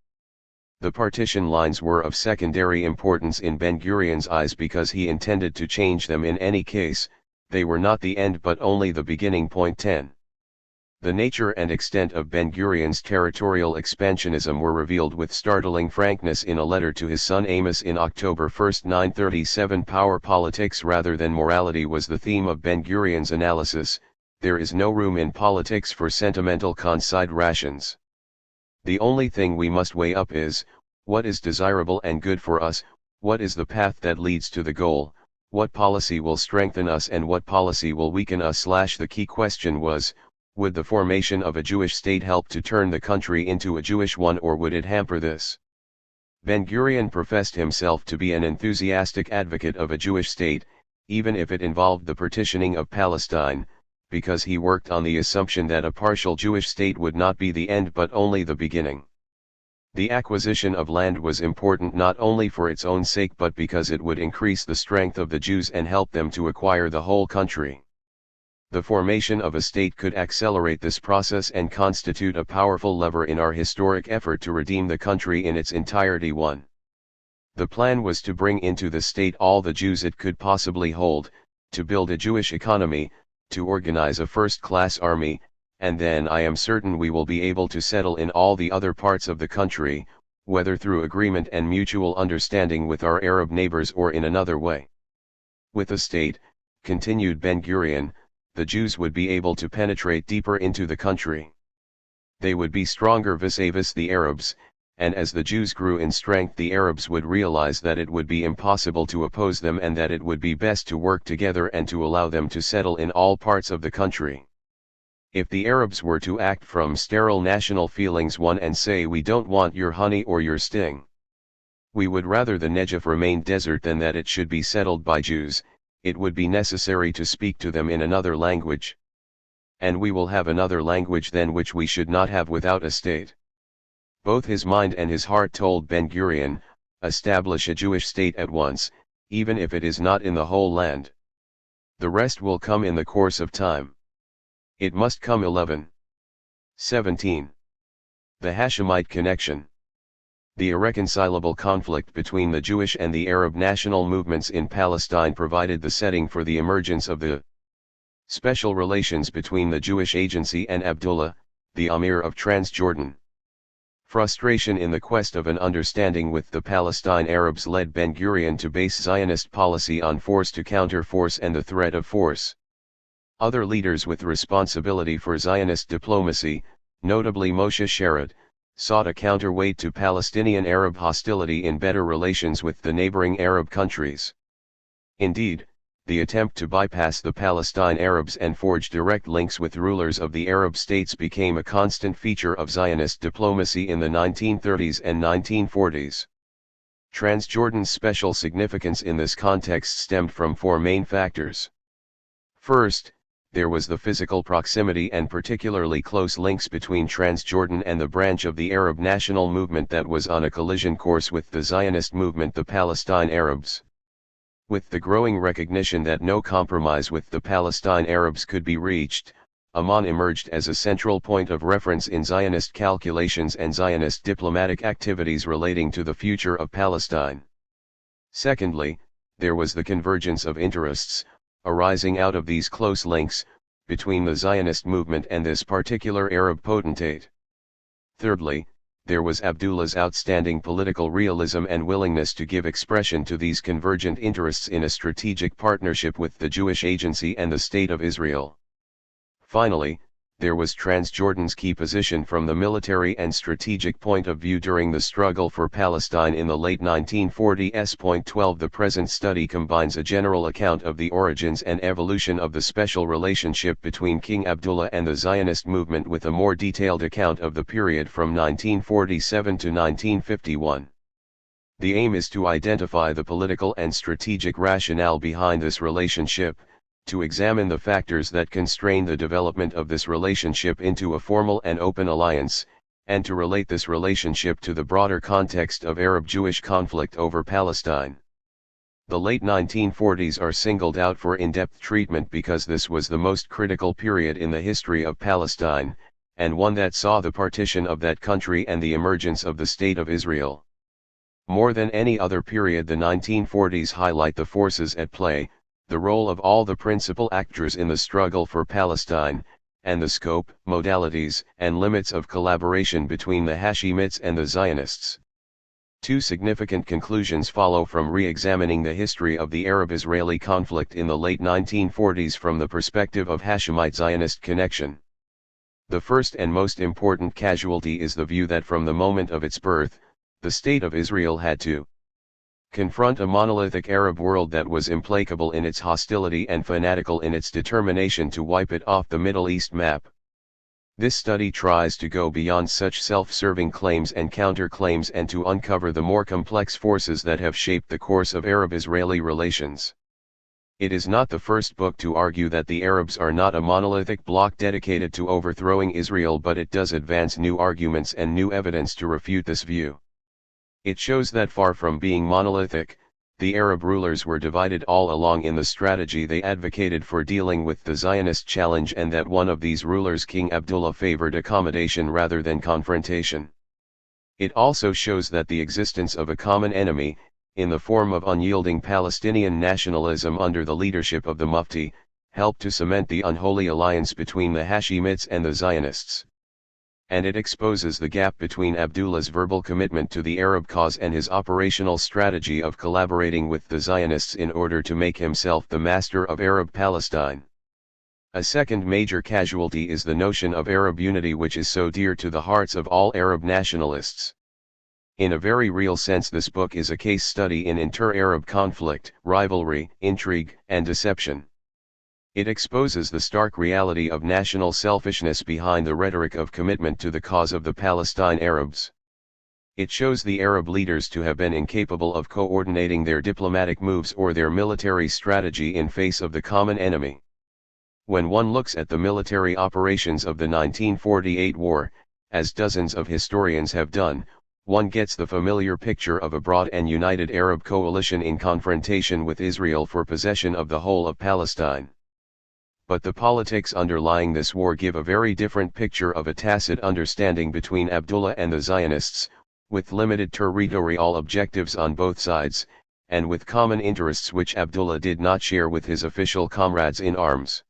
The partition lines were of secondary importance in Ben-Gurion's eyes because he intended to change them in any case, they were not the end but only the beginning. 10. The nature and extent of Ben-Gurion's territorial expansionism were revealed with startling frankness in a letter to his son Amos in October 1, 937. Power politics rather than morality was the theme of Ben-Gurion's analysis. There is no room in politics for sentimental considerations. The only thing we must weigh up is, what is desirable and good for us, what is the path that leads to the goal, what policy will strengthen us and what policy will weaken us. The key question was, would the formation of a Jewish state help to turn the country into a Jewish one, or would it hamper this? Ben-Gurion professed himself to be an enthusiastic advocate of a Jewish state, even if it involved the partitioning of Palestine, because he worked on the assumption that a partial Jewish state would not be the end but only the beginning. The acquisition of land was important not only for its own sake but because it would increase the strength of the Jews and help them to acquire the whole country. The formation of a state could accelerate this process and constitute a powerful lever in our historic effort to redeem the country in its entirety. 1. The plan was to bring into the state all the Jews it could possibly hold, to build a Jewish economy, to organize a first-class army, and then I am certain we will be able to settle in all the other parts of the country, whether through agreement and mutual understanding with our Arab neighbors or in another way. With a state, continued Ben-Gurion, the Jews would be able to penetrate deeper into the country. They would be stronger vis-a-vis the Arabs, and as the Jews grew in strength the Arabs would realize that it would be impossible to oppose them and that it would be best to work together and to allow them to settle in all parts of the country. If the Arabs were to act from sterile national feelings and say we don't want your honey or your sting. We would rather the Negev remain desert than that it should be settled by Jews, it would be necessary to speak to them in another language. And we will have another language then which we should not have without a state. Both his mind and his heart told Ben-Gurion, establish a Jewish state at once, even if it is not in the whole land. The rest will come in the course of time. It must come. 17. The Hashemite connection. The irreconcilable conflict between the Jewish and the Arab national movements in Palestine provided the setting for the emergence of the special relations between the Jewish agency and Abdullah, the Emir of Transjordan. Frustration in the quest of an understanding with the Palestine Arabs led Ben-Gurion to base Zionist policy on force to counter force and the threat of force. Other leaders with responsibility for Zionist diplomacy, notably Moshe Sharad, sought a counterweight to Palestinian Arab hostility in better relations with the neighboring Arab countries. Indeed, the attempt to bypass the Palestine Arabs and forge direct links with rulers of the Arab states became a constant feature of Zionist diplomacy in the 1930s and 1940s. Transjordan's special significance in this context stemmed from four main factors. First, there was the physical proximity and particularly close links between Transjordan and the branch of the Arab national movement that was on a collision course with the Zionist movement, the Palestine Arabs. With the growing recognition that no compromise with the Palestine Arabs could be reached, Amman emerged as a central point of reference in Zionist calculations and Zionist diplomatic activities relating to the future of Palestine. Secondly, there was the convergence of interests, arising out of these close links, between the Zionist movement and this particular Arab potentate. Thirdly, there was Abdullah's outstanding political realism and willingness to give expression to these convergent interests in a strategic partnership with the Jewish agency and the State of Israel. Finally, there was Transjordan's key position from the military and strategic point of view during the struggle for Palestine in the late 1940s. 12 The present study combines a general account of the origins and evolution of the special relationship between King Abdullah and the Zionist movement with a more detailed account of the period from 1947 to 1951. The aim is to identify the political and strategic rationale behind this relationship, to examine the factors that constrain the development of this relationship into a formal and open alliance, and to relate this relationship to the broader context of Arab-Jewish conflict over Palestine. The late 1940s are singled out for in-depth treatment because this was the most critical period in the history of Palestine, and one that saw the partition of that country and the emergence of the State of Israel. More than any other period, the 1940s highlight the forces at play, the role of all the principal actors in the struggle for Palestine, and the scope, modalities, and limits of collaboration between the Hashemites and the Zionists. Two significant conclusions follow from re-examining the history of the Arab-Israeli conflict in the late 1940s from the perspective of Hashemite-Zionist connection. The first and most important casualty is the view that from the moment of its birth, the State of Israel had to confront a monolithic Arab world that was implacable in its hostility and fanatical in its determination to wipe it off the Middle East map. This study tries to go beyond such self-serving claims and counter-claims and to uncover the more complex forces that have shaped the course of Arab-Israeli relations. It is not the first book to argue that the Arabs are not a monolithic bloc dedicated to overthrowing Israel, but it does advance new arguments and new evidence to refute this view. It shows that far from being monolithic, the Arab rulers were divided all along in the strategy they advocated for dealing with the Zionist challenge, and that one of these rulers, King Abdullah, favored accommodation rather than confrontation. It also shows that the existence of a common enemy, in the form of unyielding Palestinian nationalism under the leadership of the Mufti, helped to cement the unholy alliance between the Hashemites and the Zionists. And it exposes the gap between Abdullah's verbal commitment to the Arab cause and his operational strategy of collaborating with the Zionists in order to make himself the master of Arab Palestine. A second major casualty is the notion of Arab unity, which is so dear to the hearts of all Arab nationalists. In a very real sense, this book is a case study in inter-Arab conflict, rivalry, intrigue, and deception. It exposes the stark reality of national selfishness behind the rhetoric of commitment to the cause of the Palestine Arabs. It shows the Arab leaders to have been incapable of coordinating their diplomatic moves or their military strategy in face of the common enemy. When one looks at the military operations of the 1948 war, as dozens of historians have done, one gets the familiar picture of a broad and united Arab coalition in confrontation with Israel for possession of the whole of Palestine. But the politics underlying this war give a very different picture of a tacit understanding between Abdullah and the Zionists, with limited territorial objectives on both sides, and with common interests which Abdullah did not share with his official comrades in arms.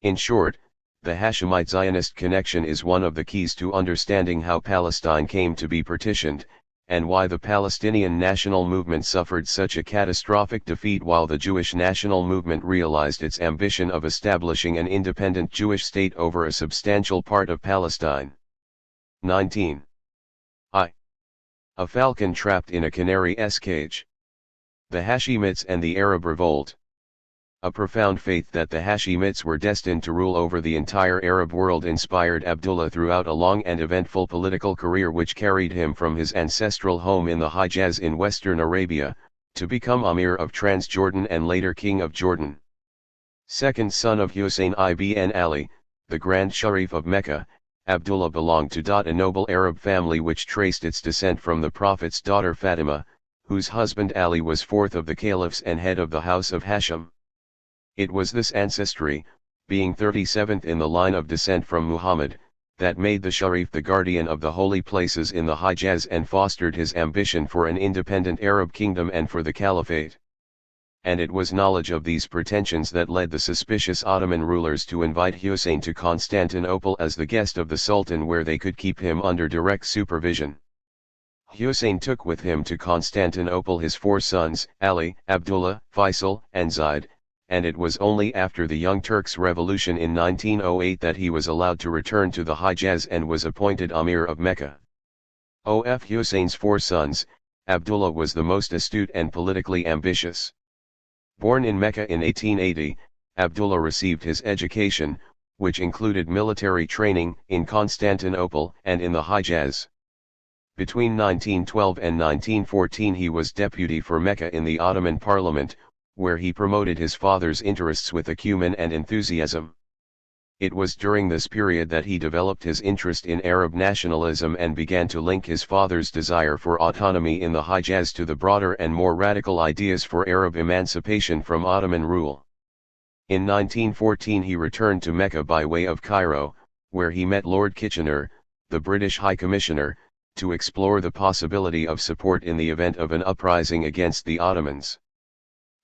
In short, the Hashemite Zionist connection is one of the keys to understanding how Palestine came to be partitioned, and why the Palestinian national movement suffered such a catastrophic defeat while the Jewish national movement realized its ambition of establishing an independent Jewish state over a substantial part of Palestine. 19. A falcon trapped in a canary's cage. The Hashemites and the Arab Revolt. A profound faith that the Hashemites were destined to rule over the entire Arab world inspired Abdullah throughout a long and eventful political career which carried him from his ancestral home in the Hijaz in western Arabia, to become Amir of Transjordan and later King of Jordan. Second son of Hussein ibn Ali, the Grand Sharif of Mecca, Abdullah belonged to a noble Arab family which traced its descent from the Prophet's daughter Fatima, whose husband Ali was fourth of the caliphs and head of the house of Hashim. It was this ancestry, being 37th in the line of descent from Muhammad, that made the Sharif the guardian of the holy places in the Hijaz and fostered his ambition for an independent Arab kingdom and for the caliphate. And it was knowledge of these pretensions that led the suspicious Ottoman rulers to invite Hussein to Constantinople as the guest of the Sultan, where they could keep him under direct supervision. Hussein took with him to Constantinople his 4 sons, Ali, Abdullah, Faisal, and Zaid, and it was only after the Young Turks' revolution in 1908 that he was allowed to return to the Hijaz and was appointed Amir of Mecca. Of Hussein's 4 sons, Abdullah was the most astute and politically ambitious. Born in Mecca in 1880, Abdullah received his education, which included military training, in Constantinople and in the Hijaz. Between 1912 and 1914 he was deputy for Mecca in the Ottoman Parliament, where he promoted his father's interests with acumen and enthusiasm. It was during this period that he developed his interest in Arab nationalism and began to link his father's desire for autonomy in the Hijaz to the broader and more radical ideas for Arab emancipation from Ottoman rule. In 1914 he returned to Mecca by way of Cairo, where he met Lord Kitchener, the British High Commissioner, to explore the possibility of support in the event of an uprising against the Ottomans.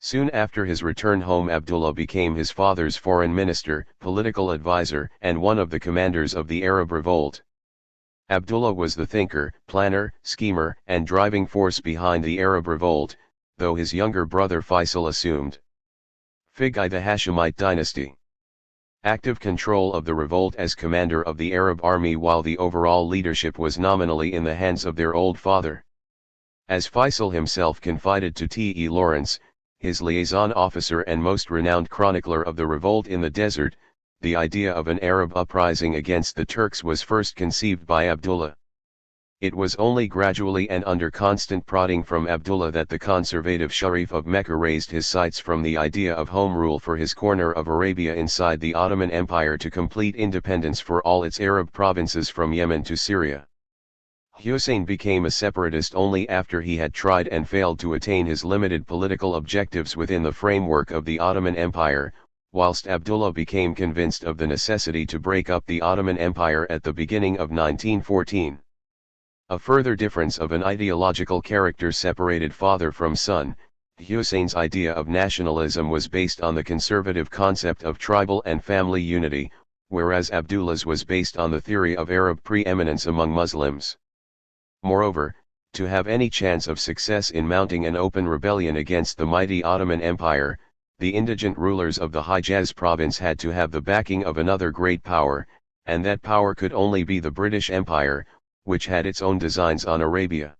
Soon after his return home, Abdullah became his father's foreign minister, political advisor, and one of the commanders of the Arab Revolt. Abdullah was the thinker, planner, schemer, and driving force behind the Arab Revolt, though his younger brother Faisal assumed the Hashemite dynasty. Active control of the revolt as commander of the Arab army, while the overall leadership was nominally in the hands of their old father. As Faisal himself confided to T. E. Lawrence, his liaison officer and most renowned chronicler of the revolt in the desert, the idea of an Arab uprising against the Turks was first conceived by Abdullah. It was only gradually and under constant prodding from Abdullah that the conservative Sharif of Mecca raised his sights from the idea of home rule for his corner of Arabia inside the Ottoman Empire to complete independence for all its Arab provinces from Yemen to Syria. Hussein became a separatist only after he had tried and failed to attain his limited political objectives within the framework of the Ottoman Empire, whilst Abdullah became convinced of the necessity to break up the Ottoman Empire at the beginning of 1914. A further difference of an ideological character separated father from son. Hussein's idea of nationalism was based on the conservative concept of tribal and family unity, whereas Abdullah's was based on the theory of Arab preeminence among Muslims. Moreover, to have any chance of success in mounting an open rebellion against the mighty Ottoman Empire, the indigent rulers of the Hijaz province had to have the backing of another great power, and that power could only be the British Empire, which had its own designs on Arabia.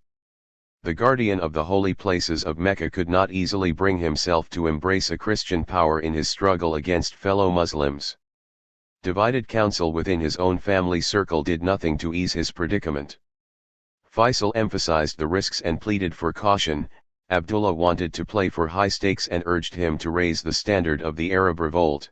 The guardian of the holy places of Mecca could not easily bring himself to embrace a Christian power in his struggle against fellow Muslims. Divided counsel within his own family circle did nothing to ease his predicament. Faisal emphasized the risks and pleaded for caution. Abdullah wanted to play for high stakes and urged him to raise the standard of the Arab revolt.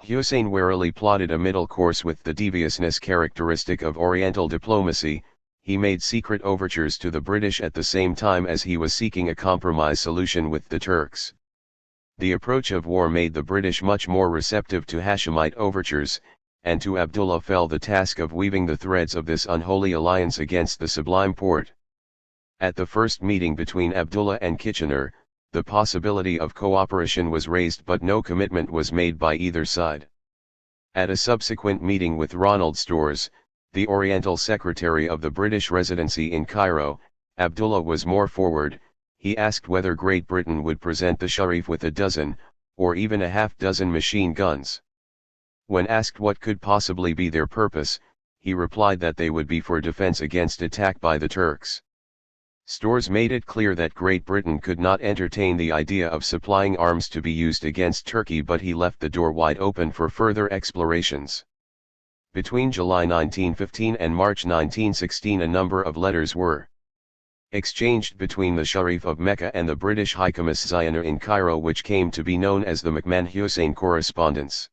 Hussein warily plotted a middle course with the deviousness characteristic of Oriental diplomacy. He made secret overtures to the British at the same time as he was seeking a compromise solution with the Turks. The approach of war made the British much more receptive to Hashemite overtures, and to Abdullah fell the task of weaving the threads of this unholy alliance against the Sublime Porte. At the first meeting between Abdullah and Kitchener, the possibility of cooperation was raised but no commitment was made by either side. At a subsequent meeting with Ronald Storrs, the Oriental Secretary of the British Residency in Cairo, Abdullah was more forward. He asked whether Great Britain would present the Sharif with a dozen, or even a half-dozen machine guns. When asked what could possibly be their purpose, he replied that they would be for defense against attack by the Turks. Storrs made it clear that Great Britain could not entertain the idea of supplying arms to be used against Turkey, but he left the door wide open for further explorations. Between July 1915 and March 1916 a number of letters were exchanged between the Sharif of Mecca and the British High Commissioner in Cairo, which came to be known as the McMahon-Hussein correspondence.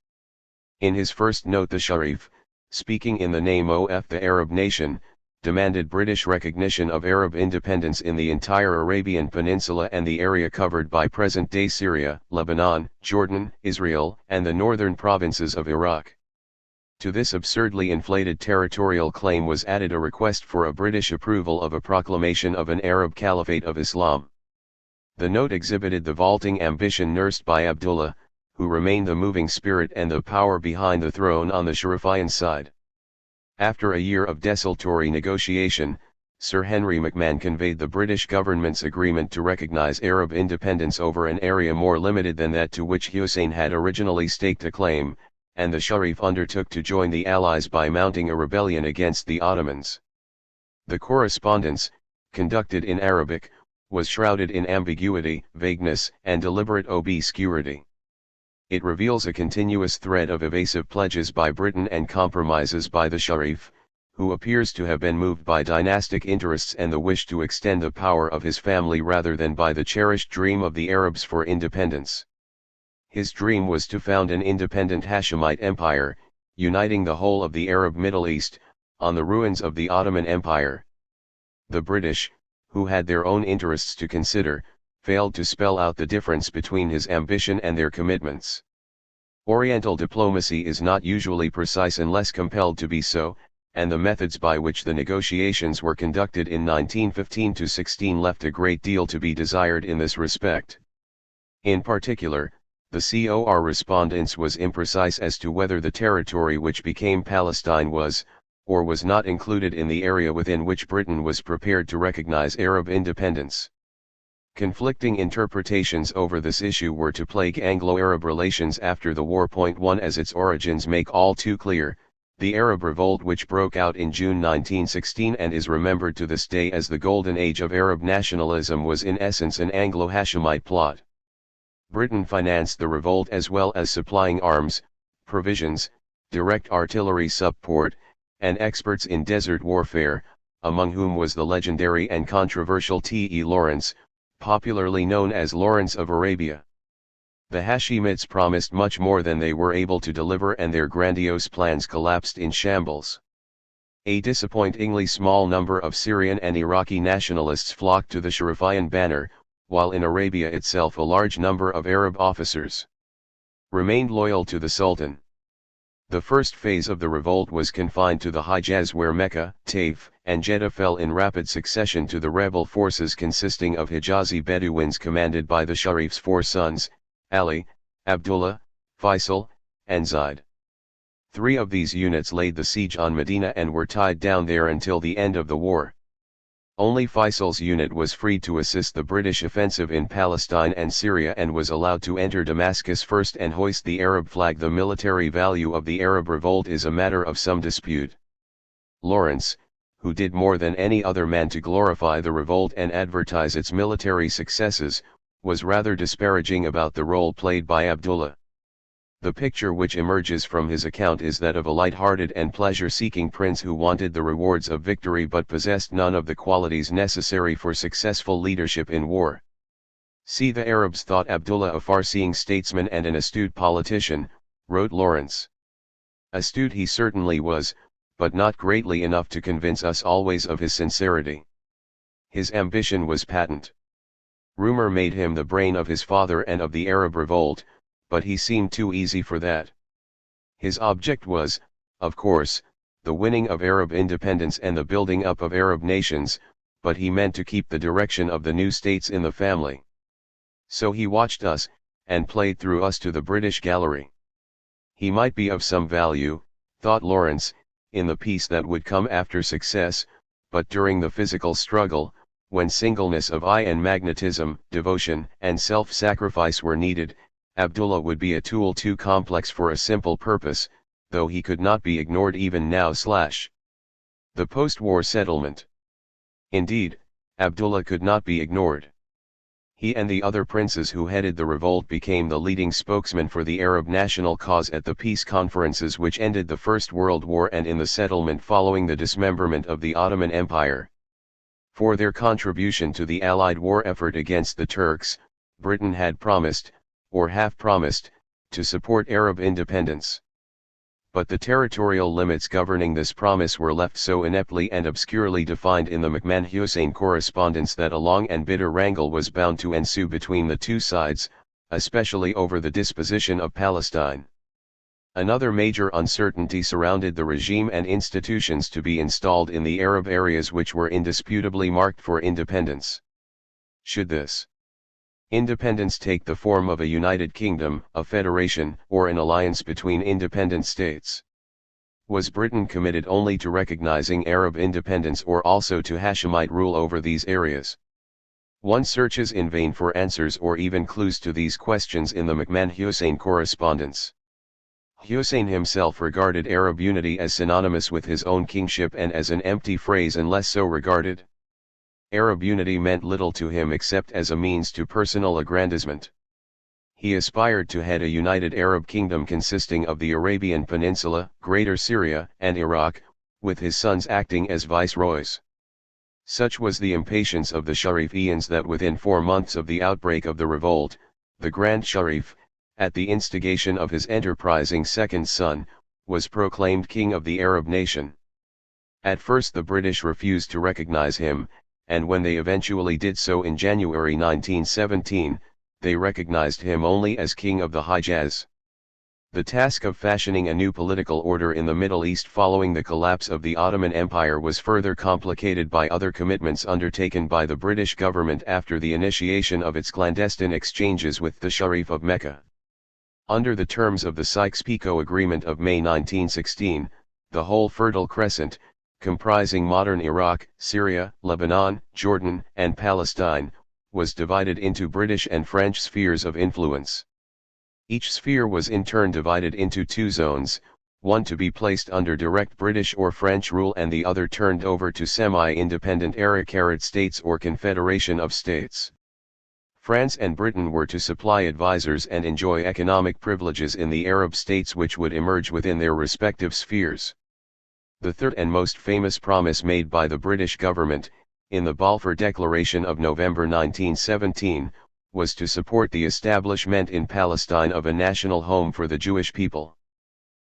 In his first note the Sharif, speaking in the name of the Arab nation, demanded British recognition of Arab independence in the entire Arabian Peninsula and the area covered by present-day Syria, Lebanon, Jordan, Israel, and the northern provinces of Iraq. To this absurdly inflated territorial claim was added a request for a British approval of a proclamation of an Arab Caliphate of Islam. The note exhibited the vaulting ambition nursed by Abdullah, who remained the moving spirit and the power behind the throne on the Sharifian side. After a year of desultory negotiation, Sir Henry McMahon conveyed the British government's agreement to recognise Arab independence over an area more limited than that to which Hussein had originally staked a claim, and the Sharif undertook to join the Allies by mounting a rebellion against the Ottomans. The correspondence, conducted in Arabic, was shrouded in ambiguity, vagueness, and deliberate obscurity. It reveals a continuous thread of evasive pledges by Britain and compromises by the Sharif, who appears to have been moved by dynastic interests and the wish to extend the power of his family rather than by the cherished dream of the Arabs for independence. His dream was to found an independent Hashemite empire, uniting the whole of the Arab Middle East, on the ruins of the Ottoman Empire. The British, who had their own interests to consider, failed to spell out the difference between his ambition and their commitments. Oriental diplomacy is not usually precise unless compelled to be so, and the methods by which the negotiations were conducted in 1915-16 left a great deal to be desired in this respect. In particular, the COR respondents was imprecise as to whether the territory which became Palestine was, or was not included in the area within which Britain was prepared to recognize Arab independence. Conflicting interpretations over this issue were to plague Anglo-Arab relations after the war. 1 As its origins make all too clear, the Arab Revolt which broke out in June 1916 and is remembered to this day as the golden age of Arab nationalism was in essence an Anglo-Hashemite plot. Britain financed the revolt as well as supplying arms, provisions, direct artillery support, and experts in desert warfare, among whom was the legendary and controversial T.E. Lawrence, popularly known as Lawrence of Arabia. The Hashemites promised much more than they were able to deliver, and their grandiose plans collapsed in shambles. A disappointingly small number of Syrian and Iraqi nationalists flocked to the Sharifian banner, while in Arabia itself a large number of Arab officers remained loyal to the Sultan. The first phase of the revolt was confined to the Hijaz, where Mecca, Taif, and Jeddah fell in rapid succession to the rebel forces consisting of Hijazi Bedouins commanded by the Sharif's four sons, Ali, Abdullah, Faisal, and Zaid. 3 of these units laid the siege on Medina and were tied down there until the end of the war. Only Faisal's unit was freed to assist the British offensive in Palestine and Syria and was allowed to enter Damascus first and hoist the Arab flag. The military value of the Arab revolt is a matter of some dispute. Lawrence, who did more than any other man to glorify the revolt and advertise its military successes, was rather disparaging about the role played by Abdullah. The picture which emerges from his account is that of a light-hearted and pleasure-seeking prince who wanted the rewards of victory but possessed none of the qualities necessary for successful leadership in war. See, the Arabs thought Abdullah a far-seeing statesman and an astute politician, wrote Lawrence. Astute he certainly was, but not greatly enough to convince us always of his sincerity. His ambition was patent. Rumor made him the brain of his father and of the Arab revolt, but he seemed too easy for that. His object was, of course, the winning of Arab independence and the building up of Arab nations, but he meant to keep the direction of the new states in the family. So he watched us, and played through us to the British gallery. He might be of some value, thought Lawrence, in the peace that would come after success, but during the physical struggle, when singleness of eye and magnetism, devotion and self-sacrifice were needed, Abdullah would be a tool too complex for a simple purpose, though he could not be ignored even now. The post-war settlement. Indeed, Abdullah could not be ignored. He and the other princes who headed the revolt became the leading spokesmen for the Arab national cause at the peace conferences which ended the First World War and in the settlement following the dismemberment of the Ottoman Empire. For their contribution to the Allied war effort against the Turks, Britain had promised, or half-promised, to support Arab independence. But the territorial limits governing this promise were left so ineptly and obscurely defined in the McMahon-Hussein correspondence that a long and bitter wrangle was bound to ensue between the two sides, especially over the disposition of Palestine. Another major uncertainty surrounded the regime and institutions to be installed in the Arab areas which were indisputably marked for independence. Should this independence take the form of a united kingdom, a federation, or an alliance between independent states? Was Britain committed only to recognizing Arab independence or also to Hashemite rule over these areas? One searches in vain for answers or even clues to these questions in the McMahon-Hussein correspondence. Hussein himself regarded Arab unity as synonymous with his own kingship and as an empty phrase unless so regarded. Arab unity meant little to him except as a means to personal aggrandizement. He aspired to head a united Arab kingdom consisting of the Arabian Peninsula, Greater Syria, and Iraq, with his sons acting as viceroys. Such was the impatience of the Sharifians that within 4 months of the outbreak of the revolt, the Grand Sharif, at the instigation of his enterprising second son, was proclaimed king of the Arab nation. At first the British refused to recognize him, and when they eventually did so in January 1917, they recognized him only as king of the Hijaz. The task of fashioning a new political order in the Middle East following the collapse of the Ottoman Empire was further complicated by other commitments undertaken by the British government after the initiation of its clandestine exchanges with the Sharif of Mecca. Under the terms of the Sykes-Picot Agreement of May 1916, the whole Fertile Crescent, comprising modern Iraq, Syria, Lebanon, Jordan, and Palestine, was divided into British and French spheres of influence. Each sphere was in turn divided into 2 zones, one to be placed under direct British or French rule and the other turned over to semi-independent Arab states or confederation of states. France and Britain were to supply advisors and enjoy economic privileges in the Arab states which would emerge within their respective spheres. The third and most famous promise made by the British government, in the Balfour Declaration of November 1917, was to support the establishment in Palestine of a national home for the Jewish people.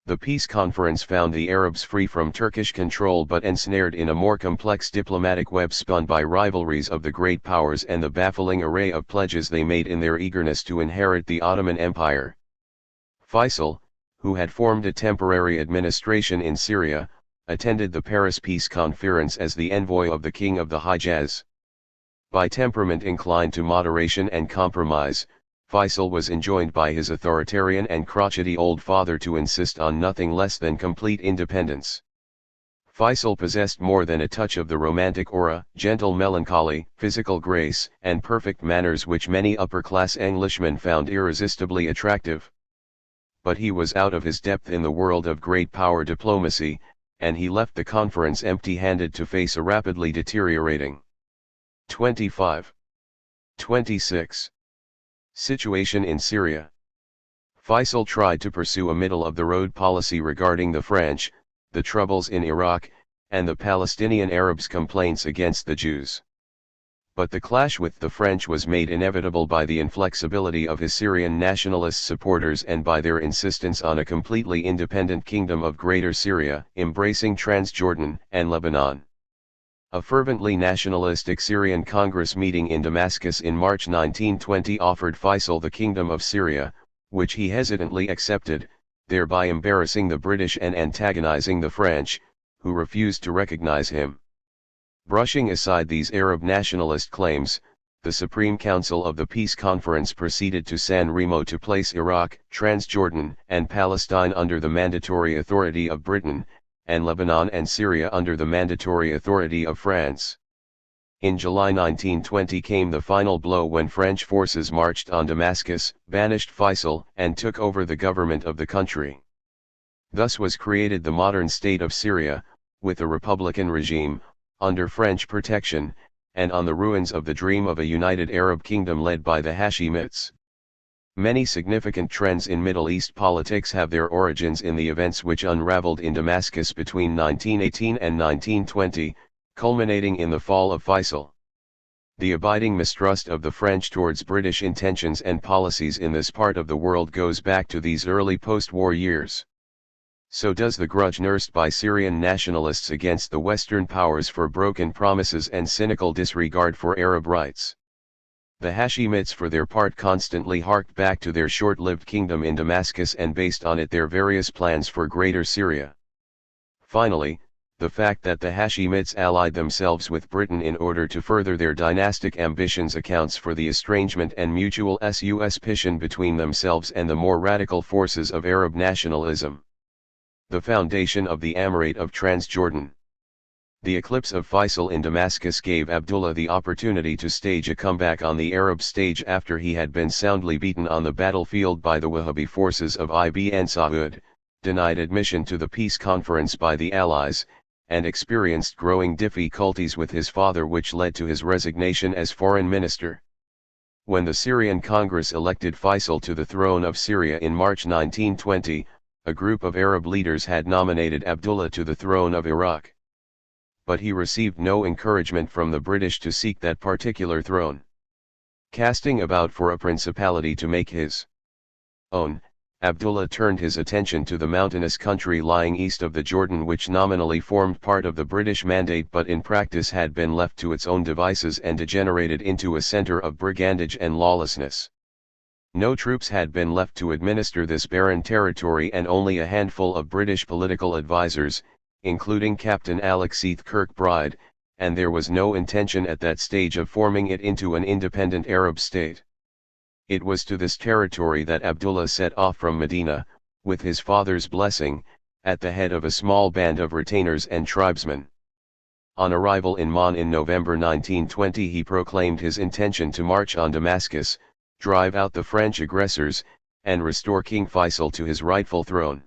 The peace conference found the Arabs free from Turkish control but ensnared in a more complex diplomatic web spun by rivalries of the great powers and the baffling array of pledges they made in their eagerness to inherit the Ottoman Empire. Faisal, who had formed a temporary administration in Syria, attended the Paris Peace Conference as the envoy of the King of the Hijaz. By temperament inclined to moderation and compromise, Faisal was enjoined by his authoritarian and crotchety old father to insist on nothing less than complete independence. Faisal possessed more than a touch of the romantic aura, gentle melancholy, physical grace, and perfect manners which many upper-class Englishmen found irresistibly attractive. But he was out of his depth in the world of great power diplomacy, and he left the conference empty-handed to face a rapidly deteriorating 25. 26. Situation in Syria. Faisal tried to pursue a middle-of-the-road policy regarding the French, the troubles in Iraq, and the Palestinian Arabs' complaints against the Jews. But the clash with the French was made inevitable by the inflexibility of his Syrian nationalist supporters and by their insistence on a completely independent kingdom of Greater Syria, embracing Transjordan and Lebanon. A fervently nationalistic Syrian Congress meeting in Damascus in March 1920 offered Faisal the Kingdom of Syria, which he hesitantly accepted, thereby embarrassing the British and antagonizing the French, who refused to recognize him. Brushing aside these Arab nationalist claims, the Supreme Council of the Peace Conference proceeded to San Remo to place Iraq, Transjordan, and Palestine under the mandatory authority of Britain, and Lebanon and Syria under the mandatory authority of France. In July 1920 came the final blow when French forces marched on Damascus, banished Faisal, and took over the government of the country. Thus was created the modern state of Syria, with a republican regime, under French protection, and on the ruins of the dream of a united Arab kingdom led by the Hashemites. Many significant trends in Middle East politics have their origins in the events which unraveled in Damascus between 1918 and 1920, culminating in the fall of Faisal. The abiding mistrust of the French towards British intentions and policies in this part of the world goes back to these early post-war years. So does the grudge nursed by Syrian nationalists against the Western powers for broken promises and cynical disregard for Arab rights. The Hashemites for their part constantly harked back to their short-lived kingdom in Damascus and based on it their various plans for Greater Syria. Finally, the fact that the Hashemites allied themselves with Britain in order to further their dynastic ambitions accounts for the estrangement and mutual suspicion between themselves and the more radical forces of Arab nationalism. The foundation of the Emirate of Transjordan. The eclipse of Faisal in Damascus gave Abdullah the opportunity to stage a comeback on the Arab stage after he had been soundly beaten on the battlefield by the Wahhabi forces of Ibn Saud, denied admission to the peace conference by the Allies, and experienced growing difficulties with his father which led to his resignation as foreign minister. When the Syrian Congress elected Faisal to the throne of Syria in March 1920, a group of Arab leaders had nominated Abdullah to the throne of Iraq. But he received no encouragement from the British to seek that particular throne. Casting about for a principality to make his own, Abdullah turned his attention to the mountainous country lying east of the Jordan which nominally formed part of the British mandate but in practice had been left to its own devices and degenerated into a center of brigandage and lawlessness. No troops had been left to administer this barren territory and only a handful of British political advisers, including Captain Alexis Kirkbride, and there was no intention at that stage of forming it into an independent Arab state. It was to this territory that Abdullah set off from Medina, with his father's blessing, at the head of a small band of retainers and tribesmen. On arrival in Mon in November 1920 he proclaimed his intention to march on Damascus, drive out the French aggressors, and restore King Faisal to his rightful throne.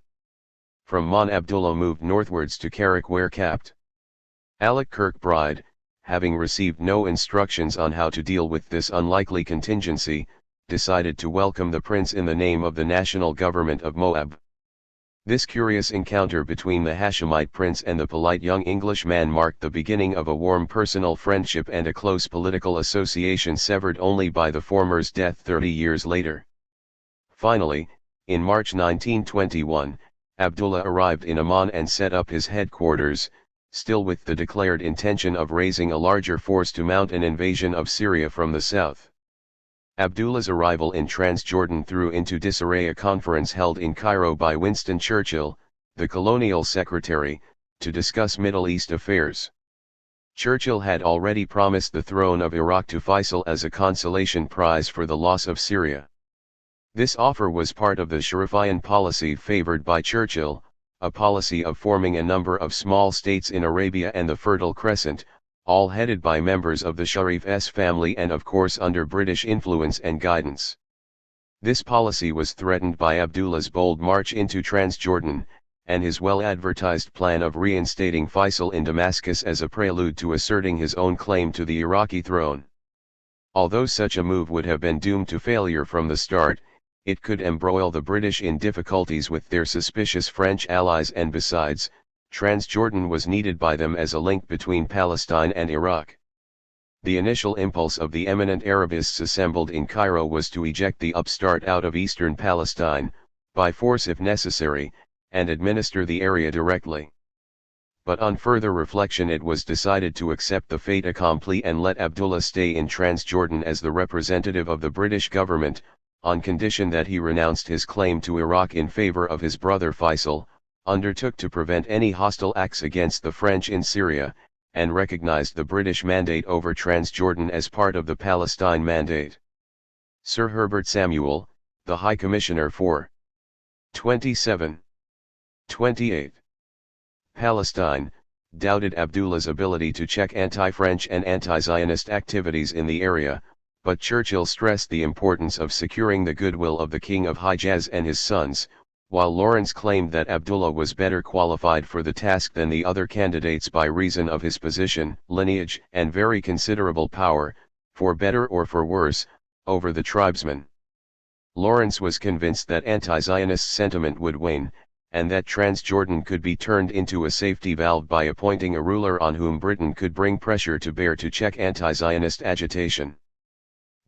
From Mon Abdullah moved northwards to Carrick where Capt. Alec Kirkbride, having received no instructions on how to deal with this unlikely contingency, decided to welcome the prince in the name of the national government of Moab. This curious encounter between the Hashemite prince and the polite young Englishman marked the beginning of a warm personal friendship and a close political association severed only by the former's death 30 years later. Finally, in March 1921, Abdullah arrived in Amman and set up his headquarters, still with the declared intention of raising a larger force to mount an invasion of Syria from the south. Abdullah's arrival in Transjordan threw into disarray a conference held in Cairo by Winston Churchill, the colonial secretary, to discuss Middle East affairs. Churchill had already promised the throne of Iraq to Faisal as a consolation prize for the loss of Syria. This offer was part of the Sharifian policy favored by Churchill, a policy of forming a number of small states in Arabia and the Fertile Crescent, all headed by members of the Sharif's family and of course under British influence and guidance. This policy was threatened by Abdullah's bold march into Transjordan, and his well-advertised plan of reinstating Faisal in Damascus as a prelude to asserting his own claim to the Iraqi throne. Although such a move would have been doomed to failure from the start, it could embroil the British in difficulties with their suspicious French allies, and besides, Transjordan was needed by them as a link between Palestine and Iraq. The initial impulse of the eminent Arabists assembled in Cairo was to eject the upstart out of eastern Palestine, by force if necessary, and administer the area directly. But on further reflection it was decided to accept the fait accompli and let Abdullah stay in Transjordan as the representative of the British government, on condition that he renounced his claim to Iraq in favor of his brother Faisal, undertook to prevent any hostile acts against the French in Syria, and recognized the British mandate over Transjordan as part of the Palestine Mandate. Sir Herbert Samuel, the High Commissioner for 27-28 Palestine, doubted Abdullah's ability to check anti-French and anti-Zionist activities in the area, but Churchill stressed the importance of securing the goodwill of the King of Hijaz and his sons, while Lawrence claimed that Abdullah was better qualified for the task than the other candidates by reason of his position, lineage, and very considerable power, for better or for worse, over the tribesmen. Lawrence was convinced that anti-Zionist sentiment would wane, and that Transjordan could be turned into a safety valve by appointing a ruler on whom Britain could bring pressure to bear to check anti-Zionist agitation.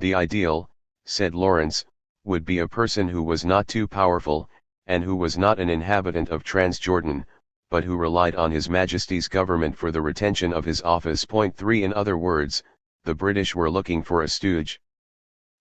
The ideal, said Lawrence, would be a person who was not too powerful, and who was not an inhabitant of Transjordan, but who relied on His Majesty's government for the retention of his office. Point 3 In other words, the British were looking for a stooge.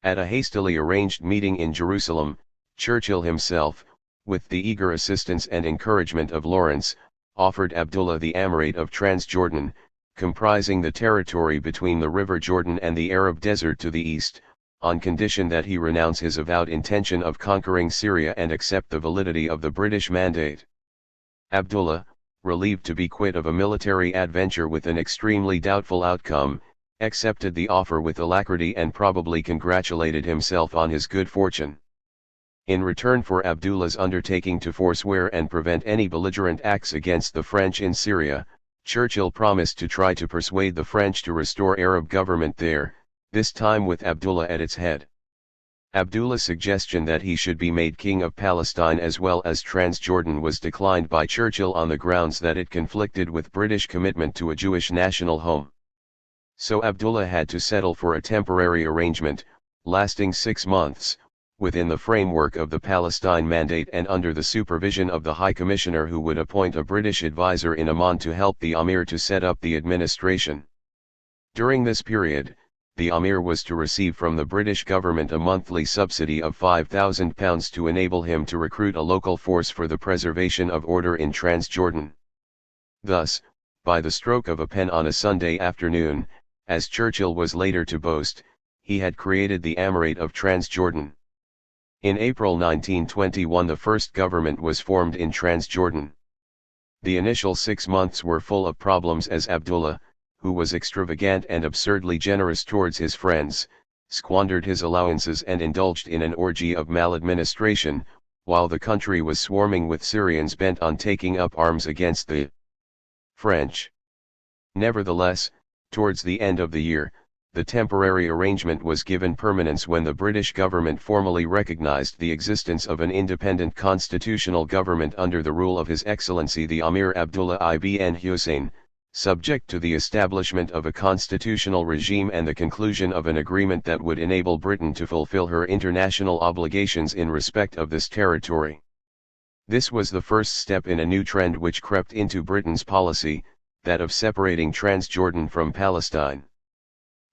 At a hastily arranged meeting in Jerusalem, Churchill himself, with the eager assistance and encouragement of Lawrence, offered Abdullah the Emirate of Transjordan, comprising the territory between the River Jordan and the Arab Desert to the east, on condition that he renounce his avowed intention of conquering Syria and accept the validity of the British mandate. Abdullah, relieved to be quit of a military adventure with an extremely doubtful outcome, accepted the offer with alacrity and probably congratulated himself on his good fortune. In return for Abdullah's undertaking to forswear and prevent any belligerent acts against the French in Syria, Churchill promised to try to persuade the French to restore Arab government there, this time with Abdullah at its head. Abdullah's suggestion that he should be made king of Palestine as well as Transjordan was declined by Churchill on the grounds that it conflicted with British commitment to a Jewish national home. So Abdullah had to settle for a temporary arrangement, lasting 6 months, within the framework of the Palestine Mandate and under the supervision of the High Commissioner, who would appoint a British advisor in Amman to help the Amir to set up the administration. During this period, the Amir was to receive from the British government a monthly subsidy of £5,000 to enable him to recruit a local force for the preservation of order in Transjordan. Thus, by the stroke of a pen on a Sunday afternoon, as Churchill was later to boast, he had created the Emirate of Transjordan. In April 1921 the first government was formed in Transjordan. The initial 6 months were full of problems as Abdullah, who was extravagant and absurdly generous towards his friends, squandered his allowances and indulged in an orgy of maladministration, while the country was swarming with Syrians bent on taking up arms against the French. Nevertheless, towards the end of the year, the temporary arrangement was given permanence when the British government formally recognized the existence of an independent constitutional government under the rule of His Excellency the Amir Abdullah ibn Hussein, subject to the establishment of a constitutional regime and the conclusion of an agreement that would enable Britain to fulfill her international obligations in respect of this territory. This was the first step in a new trend which crept into Britain's policy, that of separating Transjordan from Palestine.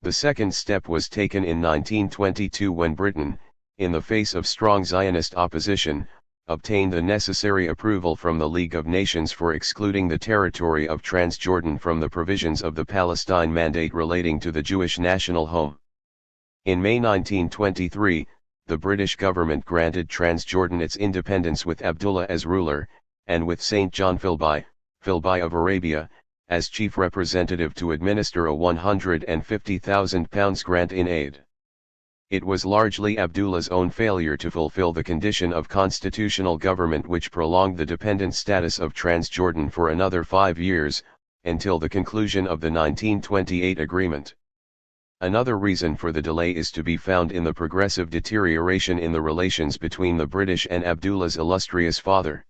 The second step was taken in 1922 when Britain, in the face of strong Zionist opposition, obtained the necessary approval from the League of Nations for excluding the territory of Transjordan from the provisions of the Palestine Mandate relating to the Jewish national home. In May 1923, the British government granted Transjordan its independence with Abdullah as ruler, and with St. John Philby of Arabia, as chief representative to administer a £150,000 grant in aid. It was largely Abdullah's own failure to fulfill the condition of constitutional government which prolonged the dependent status of Transjordan for another 5 years, until the conclusion of the 1928 agreement. Another reason for the delay is to be found in the progressive deterioration in the relations between the British and Abdullah's illustrious father.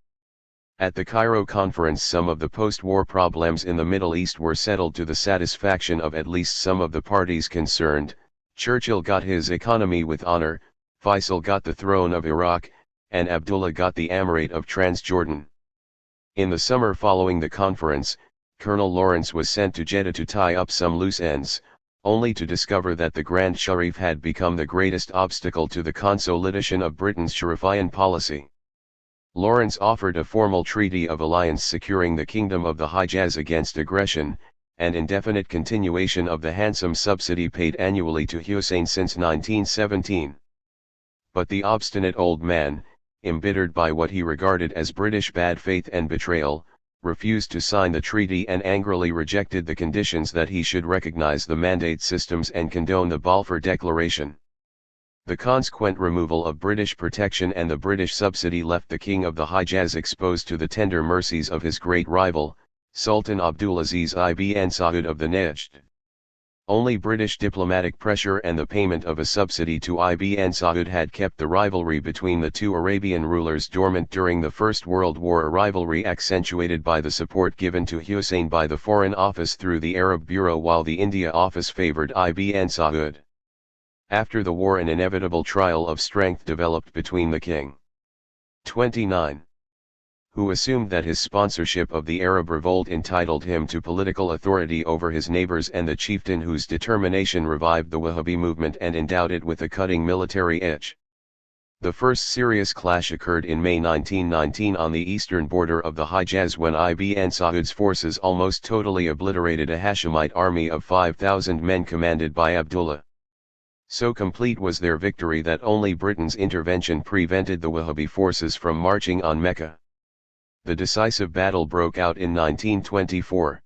At the Cairo conference, some of the post-war problems in the Middle East were settled to the satisfaction of at least some of the parties concerned. Churchill got his economy with honor, Faisal got the throne of Iraq, and Abdullah got the Emirate of Transjordan. In the summer following the conference, Colonel Lawrence was sent to Jeddah to tie up some loose ends, only to discover that the Grand Sharif had become the greatest obstacle to the consolidation of Britain's Sharifian policy. Lawrence offered a formal treaty of alliance securing the Kingdom of the Hijaz against aggression, and indefinite continuation of the handsome subsidy paid annually to Hussein since 1917. But the obstinate old man, embittered by what he regarded as British bad faith and betrayal, refused to sign the treaty and angrily rejected the conditions that he should recognize the mandate systems and condone the Balfour Declaration. The consequent removal of British protection and the British subsidy left the King of the Hijaz exposed to the tender mercies of his great rival, Sultan Abdulaziz ibn Saud of the Najd. Only British diplomatic pressure and the payment of a subsidy to Ibn Saud had kept the rivalry between the two Arabian rulers dormant during the First World War, a rivalry accentuated by the support given to Hussein by the Foreign Office through the Arab Bureau while the India Office favoured Ibn Saud. After the war, an inevitable trial of strength developed between the king, 29, who assumed that his sponsorship of the Arab revolt entitled him to political authority over his neighbors, and the chieftain whose determination revived the Wahhabi movement and endowed it with a cutting military edge. The first serious clash occurred in May 1919 on the eastern border of the Hijaz when Ibn Saud's forces almost totally obliterated a Hashemite army of 5,000 men commanded by Abdullah. So complete was their victory that only Britain's intervention prevented the Wahhabi forces from marching on Mecca. The decisive battle broke out in 1924.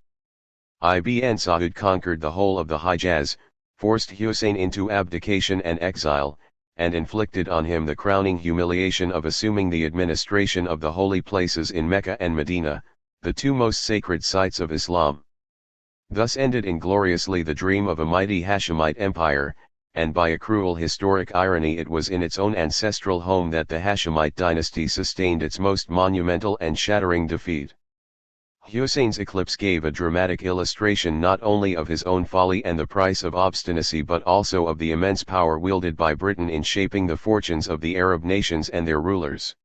Ibn Saud conquered the whole of the Hijaz, forced Hussein into abdication and exile, and inflicted on him the crowning humiliation of assuming the administration of the holy places in Mecca and Medina, the two most sacred sites of Islam. Thus ended ingloriously the dream of a mighty Hashemite empire, and by a cruel historic irony it was in its own ancestral home that the Hashemite dynasty sustained its most monumental and shattering defeat. Hussein's eclipse gave a dramatic illustration not only of his own folly and the price of obstinacy but also of the immense power wielded by Britain in shaping the fortunes of the Arab nations and their rulers.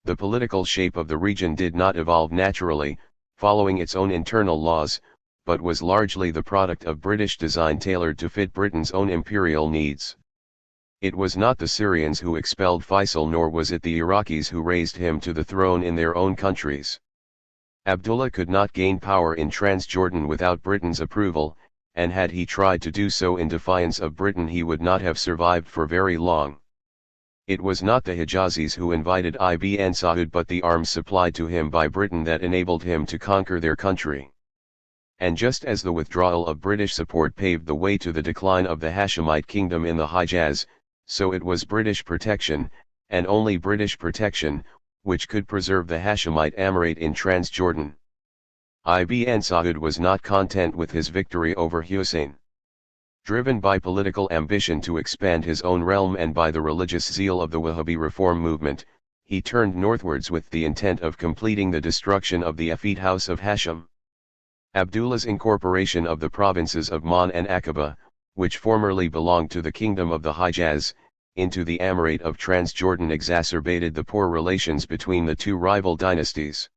The political shape of the region did not evolve naturally, following its own internal laws, but was largely the product of British design tailored to fit Britain's own imperial needs. It was not the Syrians who expelled Faisal, nor was it the Iraqis who raised him to the throne in their own countries. Abdullah could not gain power in Transjordan without Britain's approval, and had he tried to do so in defiance of Britain he would not have survived for very long. It was not the Hijazis who invited Ibn Saud but the arms supplied to him by Britain that enabled him to conquer their country. And just as the withdrawal of British support paved the way to the decline of the Hashemite kingdom in the Hijaz, so it was British protection, and only British protection, which could preserve the Hashemite Emirate in Transjordan. Ibn Saud was not content with his victory over Hussein. Driven by political ambition to expand his own realm and by the religious zeal of the Wahhabi reform movement, he turned northwards with the intent of completing the destruction of the effete house of Hashem. Abdullah's incorporation of the provinces of Man and Aqaba, which formerly belonged to the Kingdom of the Hijaz, into the Emirate of Transjordan exacerbated the poor relations between the two rival dynasties.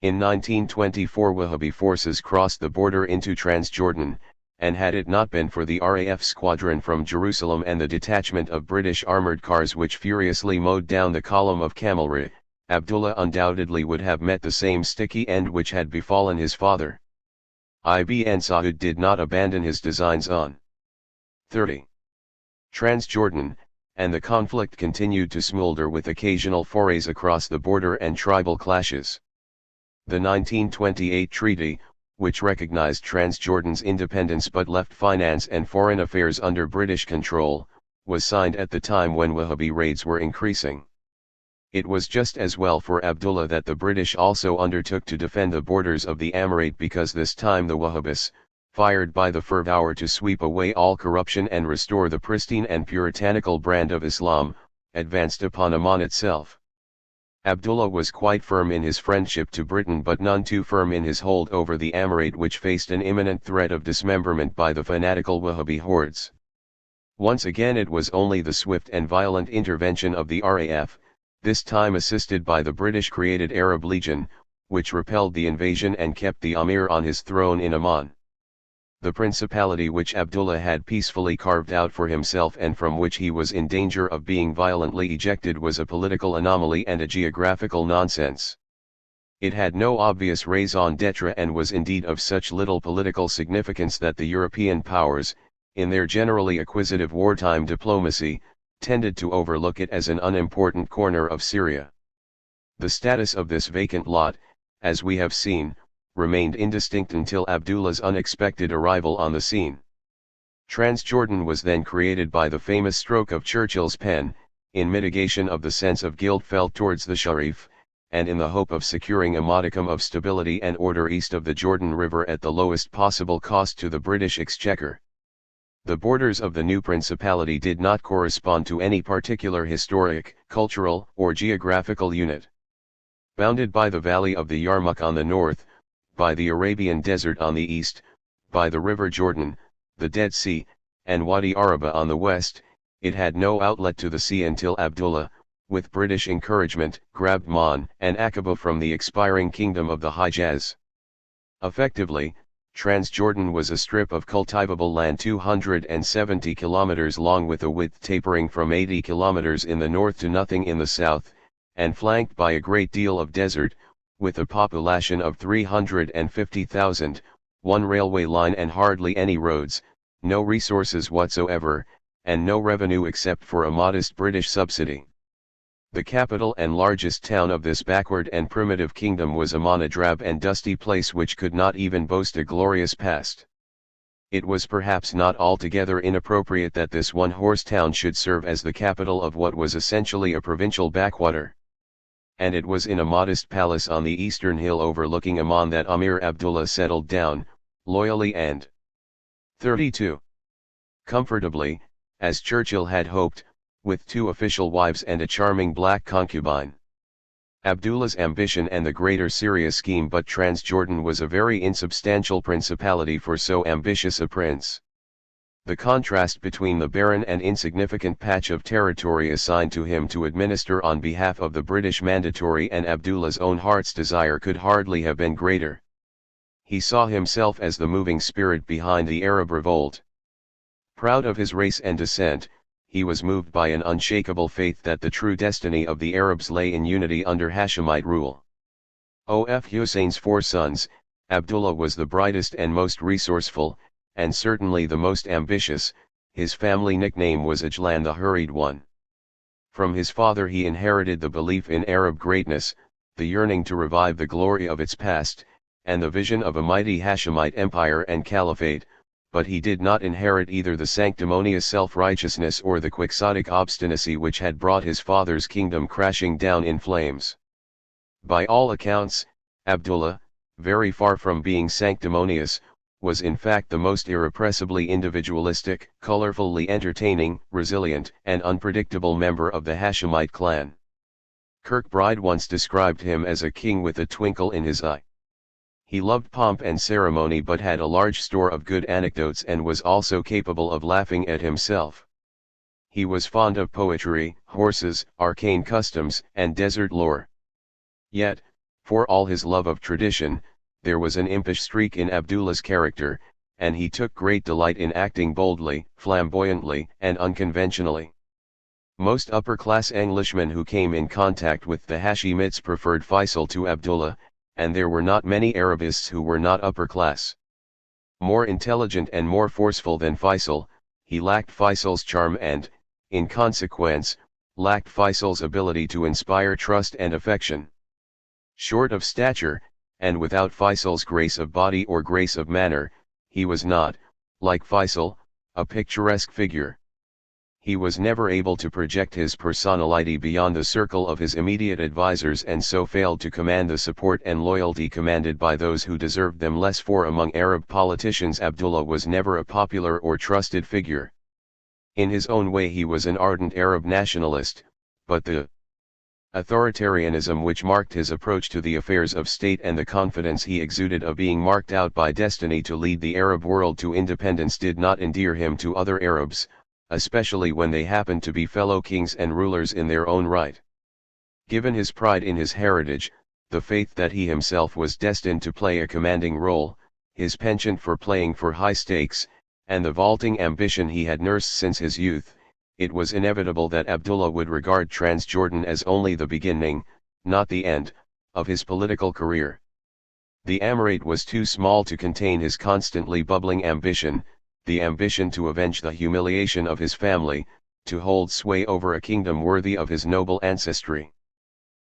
In 1924 Wahhabi forces crossed the border into Transjordan, and had it not been for the RAF squadron from Jerusalem and the detachment of British armoured cars which furiously mowed down the column of camelry, Abdullah undoubtedly would have met the same sticky end which had befallen his father. Ibn Saud did not abandon his designs on 30. Transjordan, and the conflict continued to smolder with occasional forays across the border and tribal clashes. The 1928 treaty, which recognized Transjordan's independence but left finance and foreign affairs under British control, was signed at the time when Wahhabi raids were increasing. It was just as well for Abdullah that the British also undertook to defend the borders of the Emirate, because this time the Wahhabis, fired by the fervour to sweep away all corruption and restore the pristine and puritanical brand of Islam, advanced upon Amman itself. Abdullah was quite firm in his friendship to Britain, but none too firm in his hold over the Emirate, which faced an imminent threat of dismemberment by the fanatical Wahhabi hordes. Once again it was only the swift and violent intervention of the RAF, this time assisted by the British-created Arab Legion, which repelled the invasion and kept the Amir on his throne in Amman. The principality which Abdullah had peacefully carved out for himself and from which he was in danger of being violently ejected was a political anomaly and a geographical nonsense. It had no obvious raison d'etre and was indeed of such little political significance that the European powers, in their generally acquisitive wartime diplomacy, tended to overlook it as an unimportant corner of Syria. The status of this vacant lot, as we have seen, remained indistinct until Abdullah's unexpected arrival on the scene. Transjordan was then created by the famous stroke of Churchill's pen, in mitigation of the sense of guilt felt towards the Sharif, and in the hope of securing a modicum of stability and order east of the Jordan River at the lowest possible cost to the British exchequer. The borders of the new principality did not correspond to any particular historic, cultural, or geographical unit. Bounded by the valley of the Yarmouk on the north, by the Arabian Desert on the east, by the River Jordan, the Dead Sea, and Wadi Araba on the west, it had no outlet to the sea until Abdullah, with British encouragement, grabbed Man and Aqaba from the expiring kingdom of the Hijaz. Effectively, Transjordan was a strip of cultivable land 270 kilometers long with a width tapering from 80 kilometers in the north to nothing in the south, and flanked by a great deal of desert, with a population of 350,000, one railway line and hardly any roads, no resources whatsoever, and no revenue except for a modest British subsidy. The capital and largest town of this backward and primitive kingdom was Amman, a drab and dusty place which could not even boast a glorious past. It was perhaps not altogether inappropriate that this one-horse town should serve as the capital of what was essentially a provincial backwater. And it was in a modest palace on the eastern hill overlooking Amman that Amir Abdullah settled down, loyally and 32. Comfortably, as Churchill had hoped, with 2 official wives and a charming black concubine. Abdullah's ambition and the greater Syria scheme, but Transjordan was a very insubstantial principality for so ambitious a prince. The contrast between the barren and insignificant patch of territory assigned to him to administer on behalf of the British Mandatory and Abdullah's own heart's desire could hardly have been greater. He saw himself as the moving spirit behind the Arab revolt. Proud of his race and descent, he was moved by an unshakable faith that the true destiny of the Arabs lay in unity under Hashemite rule. Of Hussein's 4 sons, Abdullah was the brightest and most resourceful, and certainly the most ambitious. His family nickname was Ajlan, the Hurried One. From his father he inherited the belief in Arab greatness, the yearning to revive the glory of its past, and the vision of a mighty Hashemite empire and caliphate, but he did not inherit either the sanctimonious self-righteousness or the quixotic obstinacy which had brought his father's kingdom crashing down in flames. By all accounts, Abdullah, very far from being sanctimonious, was in fact the most irrepressibly individualistic, colorfully entertaining, resilient, and unpredictable member of the Hashemite clan. Kirkbride once described him as a king with a twinkle in his eye. He loved pomp and ceremony but had a large store of good anecdotes and was also capable of laughing at himself. He was fond of poetry, horses, arcane customs, and desert lore. Yet, for all his love of tradition, there was an impish streak in Abdullah's character, and he took great delight in acting boldly, flamboyantly, and unconventionally. Most upper-class Englishmen who came in contact with the Hashemites preferred Faisal to Abdullah, and there were not many Arabists who were not upper-class. More intelligent and more forceful than Faisal, he lacked Faisal's charm and, in consequence, lacked Faisal's ability to inspire trust and affection. Short of stature, and without Faisal's grace of body or grace of manner, he was not, like Faisal, a picturesque figure. He was never able to project his personality beyond the circle of his immediate advisors and so failed to command the support and loyalty commanded by those who deserved them less, for among Arab politicians Abdullah was never a popular or trusted figure. In his own way he was an ardent Arab nationalist, but the authoritarianism which marked his approach to the affairs of state and the confidence he exuded of being marked out by destiny to lead the Arab world to independence did not endear him to other Arabs, especially when they happened to be fellow kings and rulers in their own right. Given his pride in his heritage, the faith that he himself was destined to play a commanding role, his penchant for playing for high stakes, and the vaulting ambition he had nursed since his youth, it was inevitable that Abdullah would regard Transjordan as only the beginning, not the end, of his political career. The Emirate was too small to contain his constantly bubbling ambition, the ambition to avenge the humiliation of his family, to hold sway over a kingdom worthy of his noble ancestry.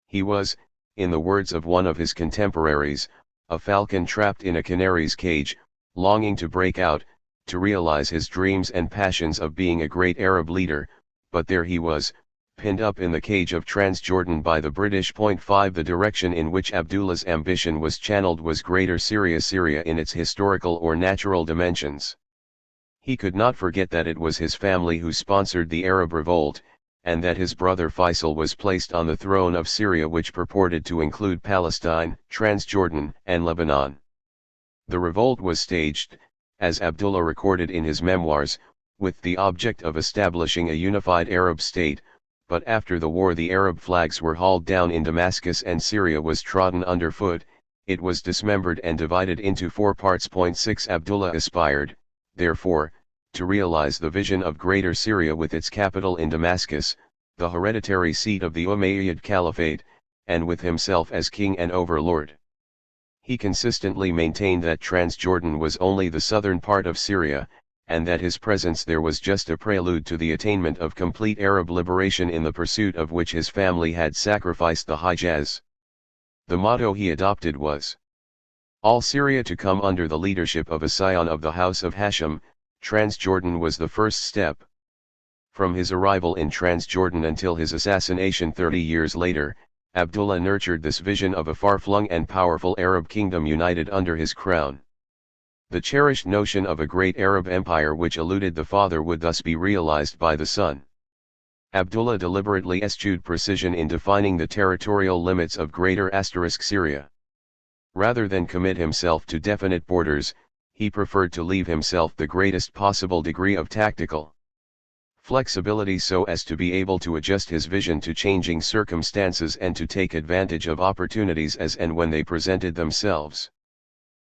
He was, in the words of one of his contemporaries, a falcon trapped in a canary's cage, longing to break out, to realize his dreams and passions of being a great Arab leader, but there he was, pinned up in the cage of Transjordan by the British. 5 The direction in which Abdullah's ambition was channeled was Greater Syria in its historical or natural dimensions. He could not forget that it was his family who sponsored the Arab revolt, and that his brother Faisal was placed on the throne of Syria, which purported to include Palestine, Transjordan, and Lebanon. The revolt was staged, as Abdullah recorded in his memoirs, with the object of establishing a unified Arab state, but after the war the Arab flags were hauled down in Damascus and Syria was trodden underfoot, it was dismembered and divided into 4 parts. 6 Abdullah aspired, therefore, to realize the vision of Greater Syria with its capital in Damascus, the hereditary seat of the Umayyad Caliphate, and with himself as king and overlord. He consistently maintained that Transjordan was only the southern part of Syria, and that his presence there was just a prelude to the attainment of complete Arab liberation, in the pursuit of which his family had sacrificed the Hijaz. The motto he adopted was, "All Syria to come under the leadership of a scion of the House of Hashem." Transjordan was the first step. From his arrival in Transjordan until his assassination 30 years later, Abdullah nurtured this vision of a far-flung and powerful Arab kingdom united under his crown. The cherished notion of a great Arab empire which eluded the father would thus be realized by the son. Abdullah deliberately eschewed precision in defining the territorial limits of Greater Syria. Rather than commit himself to definite borders, he preferred to leave himself the greatest possible degree of tactical flexibility so as to be able to adjust his vision to changing circumstances and to take advantage of opportunities as and when they presented themselves.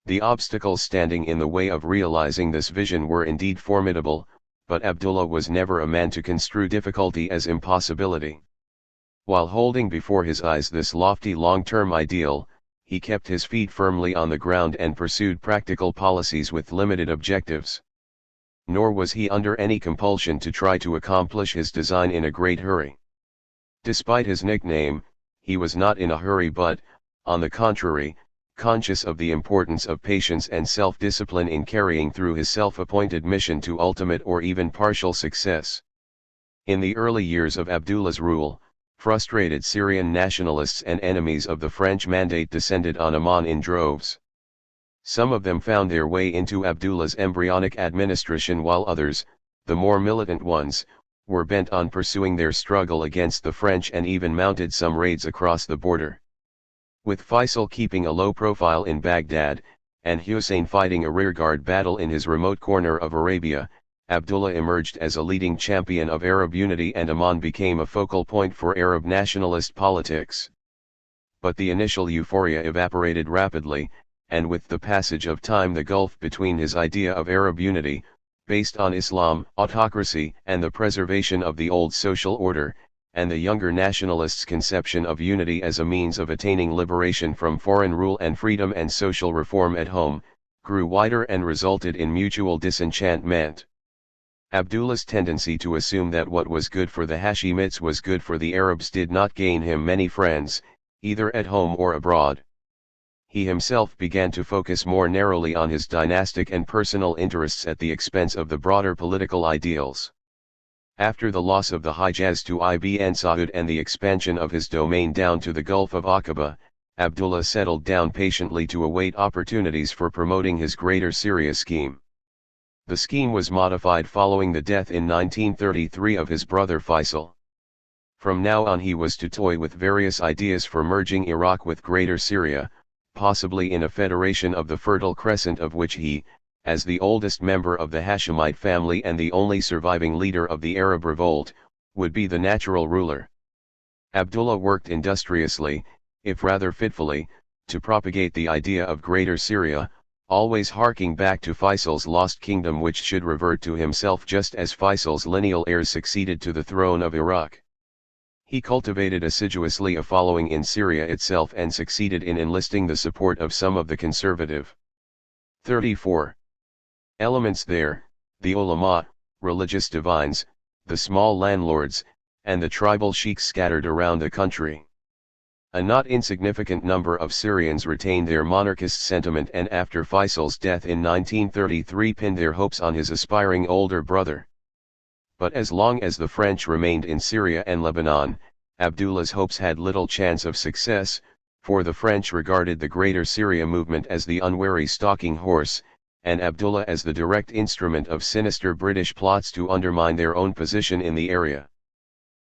The obstacles standing in the way of realizing this vision were indeed formidable, but Abdullah was never a man to construe difficulty as impossibility. While holding before his eyes this lofty long-term ideal, he kept his feet firmly on the ground and pursued practical policies with limited objectives. Nor was he under any compulsion to try to accomplish his design in a great hurry. Despite his nickname, he was not in a hurry but, on the contrary, conscious of the importance of patience and self-discipline in carrying through his self-appointed mission to ultimate or even partial success. In the early years of Abdullah's rule, frustrated Syrian nationalists and enemies of the French mandate descended on Amman in droves. Some of them found their way into Abdullah's embryonic administration, while others, the more militant ones, were bent on pursuing their struggle against the French and even mounted some raids across the border. With Faisal keeping a low profile in Baghdad, and Hussein fighting a rearguard battle in his remote corner of Arabia, Abdullah emerged as a leading champion of Arab unity and Amman became a focal point for Arab nationalist politics. But the initial euphoria evaporated rapidly, and with the passage of time the gulf between his idea of Arab unity, based on Islam, autocracy, and the preservation of the old social order, and the younger nationalists' conception of unity as a means of attaining liberation from foreign rule and freedom and social reform at home, grew wider and resulted in mutual disenchantment. Abdullah's tendency to assume that what was good for the Hashemites was good for the Arabs did not gain him many friends, either at home or abroad. He himself began to focus more narrowly on his dynastic and personal interests at the expense of the broader political ideals. After the loss of the Hijaz to Ibn Saud and the expansion of his domain down to the Gulf of Aqaba, Abdullah settled down patiently to await opportunities for promoting his Greater Syria scheme. The scheme was modified following the death in 1933 of his brother Faisal. From now on he was to toy with various ideas for merging Iraq with Greater Syria, possibly in a federation of the Fertile Crescent of which he, as the oldest member of the Hashemite family and the only surviving leader of the Arab revolt, would be the natural ruler. Abdullah worked industriously, if rather fitfully, to propagate the idea of Greater Syria, always harking back to Faisal's lost kingdom which should revert to himself just as Faisal's lineal heirs succeeded to the throne of Iraq. He cultivated assiduously a following in Syria itself and succeeded in enlisting the support of some of the conservative 34 elements there, the ulama, religious divines, the small landlords, and the tribal sheikhs scattered around the country. A not insignificant number of Syrians retained their monarchist sentiment and after Faisal's death in 1933 pinned their hopes on his aspiring older brother. But as long as the French remained in Syria and Lebanon, Abdullah's hopes had little chance of success, for the French regarded the Greater Syria movement as the unwary stalking horse, and Abdullah as the direct instrument of sinister British plots to undermine their own position in the area.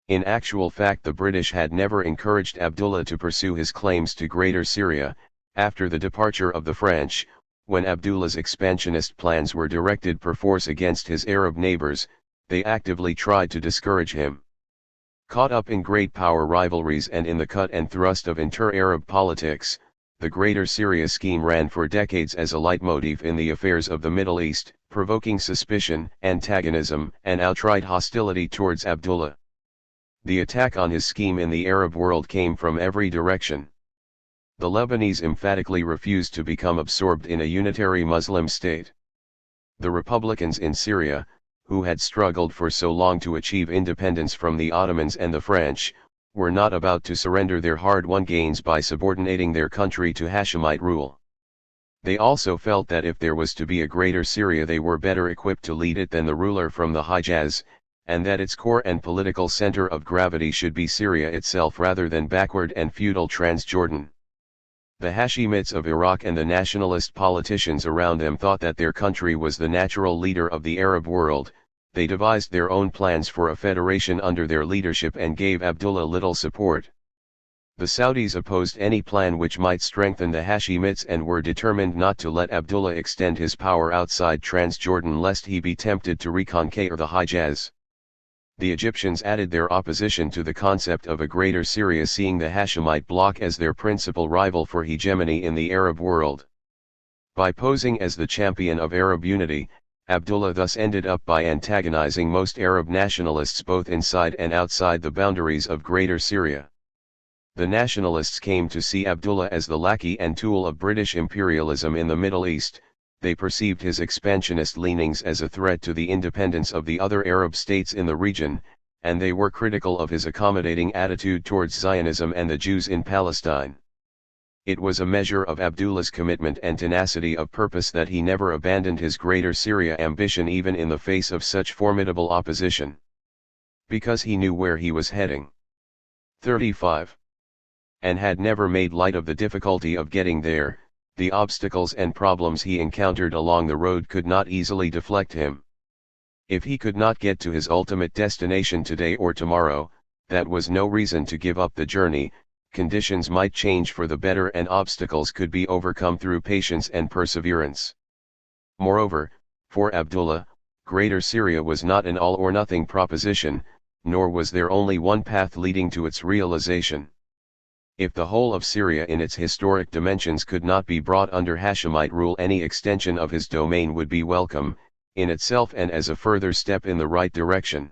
In actual fact the British had never encouraged Abdullah to pursue his claims to Greater Syria. After the departure of the French, when Abdullah's expansionist plans were directed perforce against his Arab neighbors, they actively tried to discourage him. Caught up in great power rivalries and in the cut and thrust of inter-Arab politics, the Greater Syria scheme ran for decades as a leitmotif in the affairs of the Middle East, provoking suspicion, antagonism, and outright hostility towards Abdullah. The attack on his scheme in the Arab world came from every direction. The Lebanese emphatically refused to become absorbed in a unitary Muslim state. The Republicans in Syria, who had struggled for so long to achieve independence from the Ottomans and the French, were not about to surrender their hard-won gains by subordinating their country to Hashemite rule. They also felt that if there was to be a Greater Syria they were better equipped to lead it than the ruler from the Hijaz, and that its core and political center of gravity should be Syria itself rather than backward and feudal Transjordan. The Hashemites of Iraq and the nationalist politicians around them thought that their country was the natural leader of the Arab world. They devised their own plans for a federation under their leadership and gave Abdullah little support. The Saudis opposed any plan which might strengthen the Hashemites and were determined not to let Abdullah extend his power outside Transjordan lest he be tempted to reconquer the Hijaz. The Egyptians added their opposition to the concept of a Greater Syria, seeing the Hashemite bloc as their principal rival for hegemony in the Arab world. By posing as the champion of Arab unity, Abdullah thus ended up by antagonizing most Arab nationalists both inside and outside the boundaries of Greater Syria. The nationalists came to see Abdullah as the lackey and tool of British imperialism in the Middle East. They perceived his expansionist leanings as a threat to the independence of the other Arab states in the region, and they were critical of his accommodating attitude towards Zionism and the Jews in Palestine. It was a measure of Abdullah's commitment and tenacity of purpose that he never abandoned his Greater Syria ambition even in the face of such formidable opposition. Because he knew where he was heading. 35. And had never made light of the difficulty of getting there. The obstacles and problems he encountered along the road could not easily deflect him. If he could not get to his ultimate destination today or tomorrow, that was no reason to give up the journey. Conditions might change for the better and obstacles could be overcome through patience and perseverance. Moreover, for Abdullah, Greater Syria was not an all-or-nothing proposition, nor was there only one path leading to its realization. If the whole of Syria in its historic dimensions could not be brought under Hashemite rule, any extension of his domain would be welcome, in itself and as a further step in the right direction.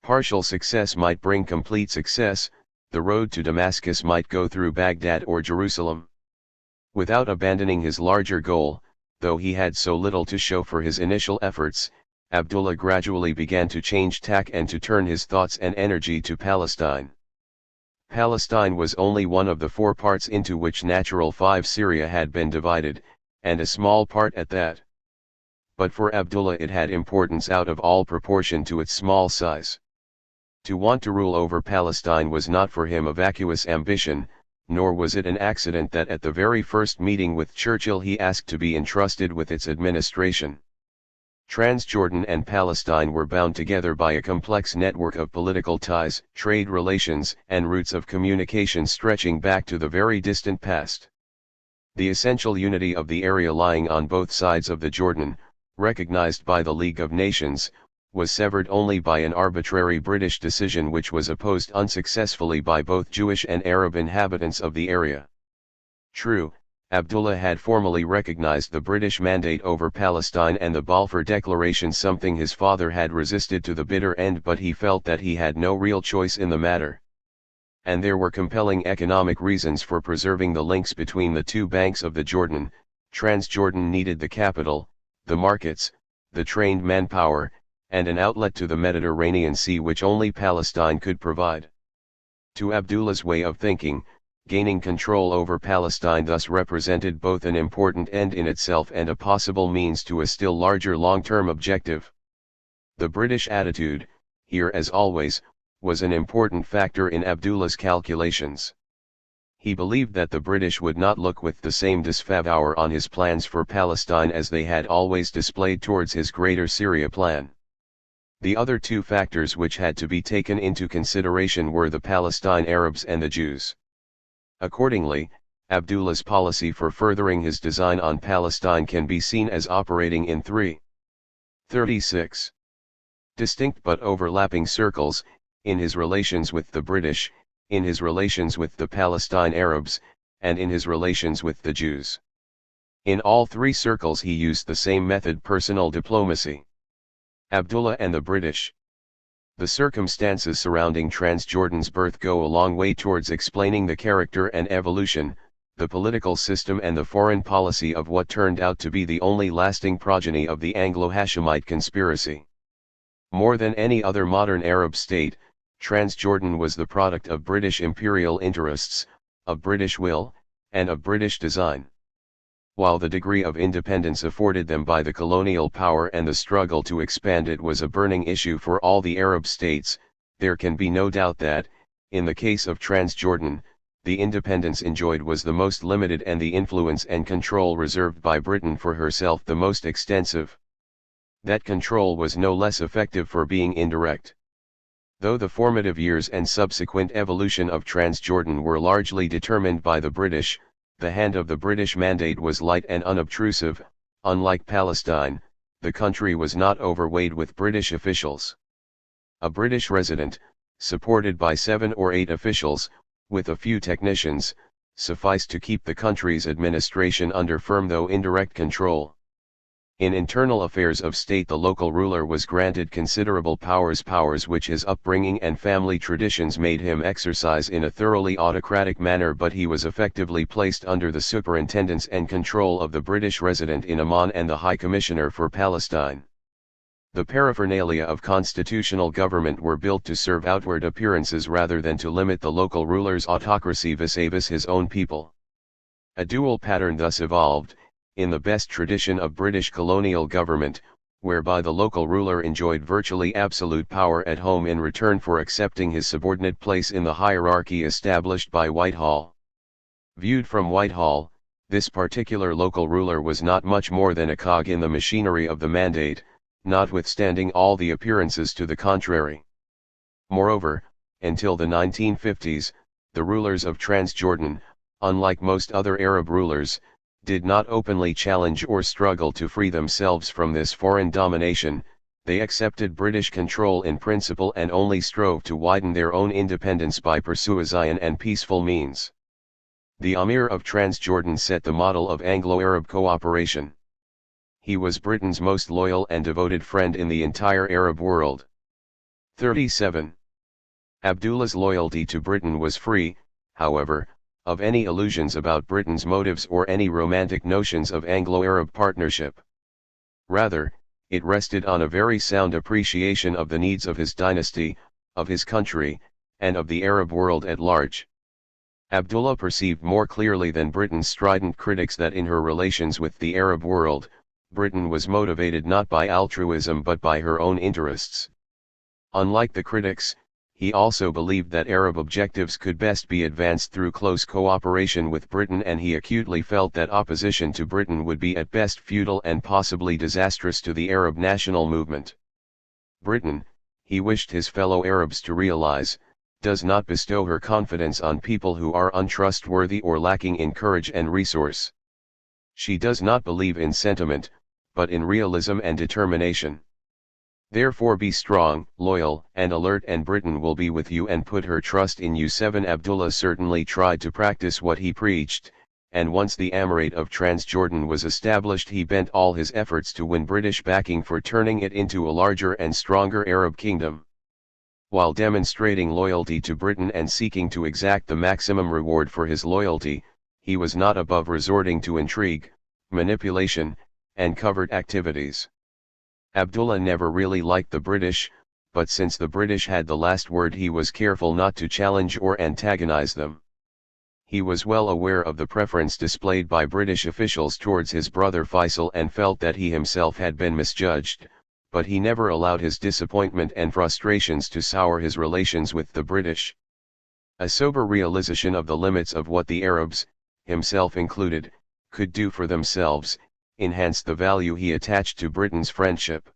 Partial success might bring complete success, the road to Damascus might go through Baghdad or Jerusalem. Without abandoning his larger goal, though he had so little to show for his initial efforts, Abdullah gradually began to change tack and to turn his thoughts and energy to Palestine. Palestine was only one of the 4 parts into which natural 5 Syria had been divided, and a small part at that. But for Abdullah it had importance out of all proportion to its small size. To want to rule over Palestine was not for him a vacuous ambition, nor was it an accident that at the very first meeting with Churchill he asked to be entrusted with its administration. Transjordan and Palestine were bound together by a complex network of political ties, trade relations, and routes of communication stretching back to the very distant past. The essential unity of the area lying on both sides of the Jordan, recognized by the League of Nations, was severed only by an arbitrary British decision which was opposed unsuccessfully by both Jewish and Arab inhabitants of the area. True, Abdullah had formally recognized the British mandate over Palestine and the Balfour Declaration, something his father had resisted to the bitter end, but he felt that he had no real choice in the matter. And there were compelling economic reasons for preserving the links between the 2 banks of the Jordan. Transjordan needed the capital, the markets, the trained manpower, and an outlet to the Mediterranean Sea which only Palestine could provide. To Abdullah's way of thinking, gaining control over Palestine thus represented both an important end in itself and a possible means to a still larger long-term objective. The British attitude, here as always, was an important factor in Abdullah's calculations. He believed that the British would not look with the same disfavor on his plans for Palestine as they had always displayed towards his Greater Syria plan. The other 2 factors which had to be taken into consideration were the Palestine Arabs and the Jews. Accordingly, Abdullah's policy for furthering his design on Palestine can be seen as operating in 36 distinct but overlapping circles: in his relations with the British, in his relations with the Palestine Arabs, and in his relations with the Jews. In all 3 circles he used the same method: personal diplomacy. Abdullah and the British. The circumstances surrounding Transjordan's birth go a long way towards explaining the character and evolution, the political system and the foreign policy of what turned out to be the only lasting progeny of the Anglo-Hashemite conspiracy. More than any other modern Arab state, Transjordan was the product of British imperial interests, of British will, and of British design. While the degree of independence afforded them by the colonial power and the struggle to expand it was a burning issue for all the Arab states, there can be no doubt that, in the case of Transjordan, the independence enjoyed was the most limited and the influence and control reserved by Britain for herself the most extensive. That control was no less effective for being indirect. Though the formative years and subsequent evolution of Transjordan were largely determined by the British, the hand of the British mandate was light and unobtrusive. Unlike Palestine, the country was not overweighted with British officials. A British resident, supported by 7 or 8 officials, with a few technicians, sufficed to keep the country's administration under firm though indirect control. In internal affairs of state the local ruler was granted considerable powers which his upbringing and family traditions made him exercise in a thoroughly autocratic manner, but he was effectively placed under the superintendence and control of the British resident in Amman and the High Commissioner for Palestine. The paraphernalia of constitutional government were built to serve outward appearances rather than to limit the local ruler's autocracy vis-a-vis his own people. A dual pattern thus evolved, in the best tradition of British colonial government, whereby the local ruler enjoyed virtually absolute power at home in return for accepting his subordinate place in the hierarchy established by Whitehall. Viewed from Whitehall, this particular local ruler was not much more than a cog in the machinery of the mandate, notwithstanding all the appearances to the contrary. Moreover, until the 1950s, the rulers of Transjordan, unlike most other Arab rulers, did not openly challenge or struggle to free themselves from this foreign domination. They accepted British control in principle and only strove to widen their own independence by persuasion and peaceful means. The Amir of Transjordan set the model of Anglo-Arab cooperation. He was Britain's most loyal and devoted friend in the entire Arab world. 37. Abdullah's loyalty to Britain was free, however, of any illusions about Britain's motives or any romantic notions of Anglo-Arab partnership. Rather, it rested on a very sound appreciation of the needs of his dynasty, of his country, and of the Arab world at large. Abdullah perceived more clearly than Britain's strident critics that in her relations with the Arab world, Britain was motivated not by altruism but by her own interests. Unlike the critics, he also believed that Arab objectives could best be advanced through close cooperation with Britain, and he acutely felt that opposition to Britain would be at best futile and possibly disastrous to the Arab national movement. Britain, he wished his fellow Arabs to realize, does not bestow her confidence on people who are untrustworthy or lacking in courage and resource. She does not believe in sentiment, but in realism and determination. Therefore be strong, loyal, and alert, and Britain will be with you and put her trust in you. 7. Abdullah certainly tried to practice what he preached, and once the Emirate of Transjordan was established he bent all his efforts to win British backing for turning it into a larger and stronger Arab kingdom. While demonstrating loyalty to Britain and seeking to exact the maximum reward for his loyalty, he was not above resorting to intrigue, manipulation, and covert activities. Abdullah never really liked the British, but since the British had the last word he was careful not to challenge or antagonize them. He was well aware of the preference displayed by British officials towards his brother Faisal and felt that he himself had been misjudged, but he never allowed his disappointment and frustrations to sour his relations with the British. A sober realization of the limits of what the Arabs, himself included, could do for themselves, enhanced the value he attached to Britain's friendship.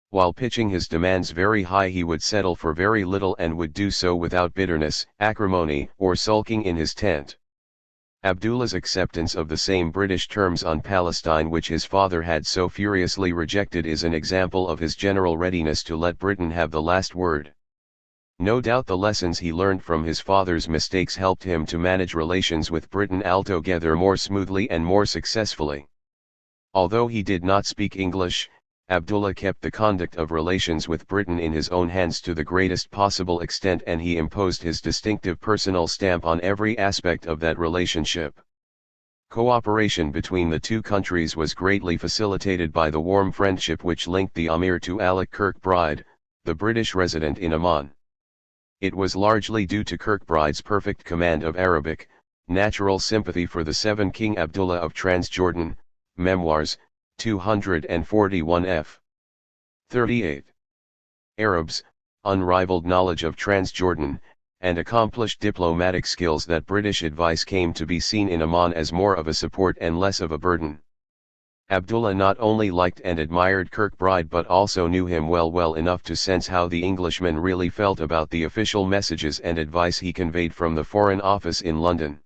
While pitching his demands very high he would settle for very little and would do so without bitterness, acrimony, or sulking in his tent. Abdullah's acceptance of the same British terms on Palestine which his father had so furiously rejected is an example of his general readiness to let Britain have the last word. No doubt the lessons he learned from his father's mistakes helped him to manage relations with Britain altogether more smoothly and more successfully. Although he did not speak English, Abdullah kept the conduct of relations with Britain in his own hands to the greatest possible extent, and he imposed his distinctive personal stamp on every aspect of that relationship. Cooperation between the two countries was greatly facilitated by the warm friendship which linked the Amir to Alec Kirkbride, the British resident in Amman. It was largely due to Kirkbride's perfect command of Arabic, natural sympathy for the seventh King Abdullah of Transjordan, Memoirs, 241 f. 38. Arabs, unrivaled knowledge of Transjordan, and accomplished diplomatic skills that British advice came to be seen in Amman as more of a support and less of a burden. Abdullah not only liked and admired Kirkbride but also knew him well enough to sense how the Englishman really felt about the official messages and advice he conveyed from the Foreign Office in London.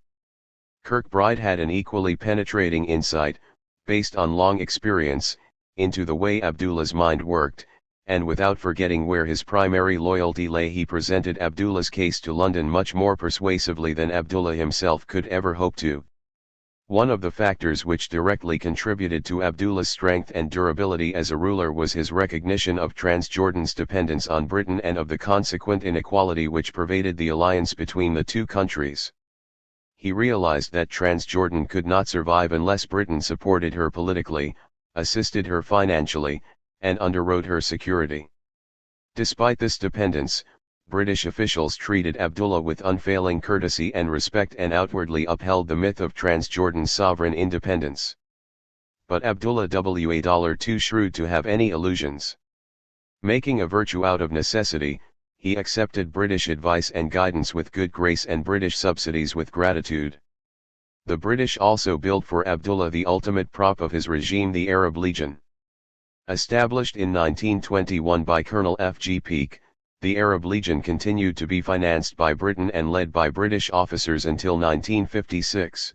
Kirkbride had an equally penetrating insight, based on long experience, into the way Abdullah's mind worked, and without forgetting where his primary loyalty lay he presented Abdullah's case to London much more persuasively than Abdullah himself could ever hope to. One of the factors which directly contributed to Abdullah's strength and durability as a ruler was his recognition of Transjordan's dependence on Britain and of the consequent inequality which pervaded the alliance between the two countries. He realized that Transjordan could not survive unless Britain supported her politically, assisted her financially, and underwrote her security. Despite this dependence, British officials treated Abdullah with unfailing courtesy and respect and outwardly upheld the myth of Transjordan's sovereign independence. But Abdullah was too shrewd to have any illusions. Making a virtue out of necessity, he accepted British advice and guidance with good grace and British subsidies with gratitude. The British also built for Abdullah the ultimate prop of his regime, the Arab Legion. Established in 1921 by Colonel F. G. Peake, the Arab Legion continued to be financed by Britain and led by British officers until 1956.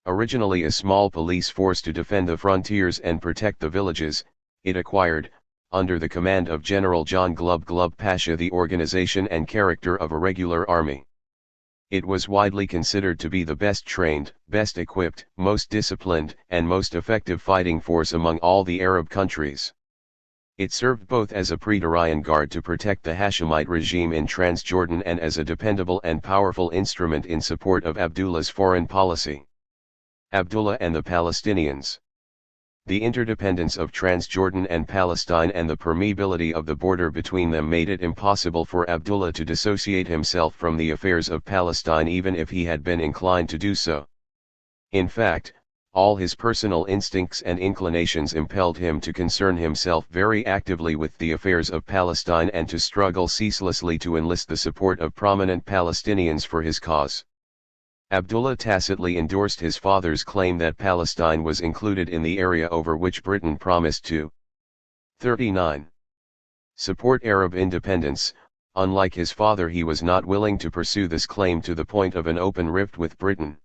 Originally a small police force to defend the frontiers and protect the villages, it acquired, under the command of General John Glub Pasha, the organization and character of a regular army. It was widely considered to be the best trained, best equipped, most disciplined, and most effective fighting force among all the Arab countries. It served both as a Praetorian guard to protect the Hashemite regime in Transjordan and as a dependable and powerful instrument in support of Abdullah's foreign policy. Abdullah and the Palestinians. The interdependence of Transjordan and Palestine and the permeability of the border between them made it impossible for Abdullah to dissociate himself from the affairs of Palestine even if he had been inclined to do so. In fact, all his personal instincts and inclinations impelled him to concern himself very actively with the affairs of Palestine and to struggle ceaselessly to enlist the support of prominent Palestinians for his cause. Abdullah tacitly endorsed his father's claim that Palestine was included in the area over which Britain promised to 39. Support Arab independence. Unlike his father, he was not willing to pursue this claim to the point of an open rift with Britain.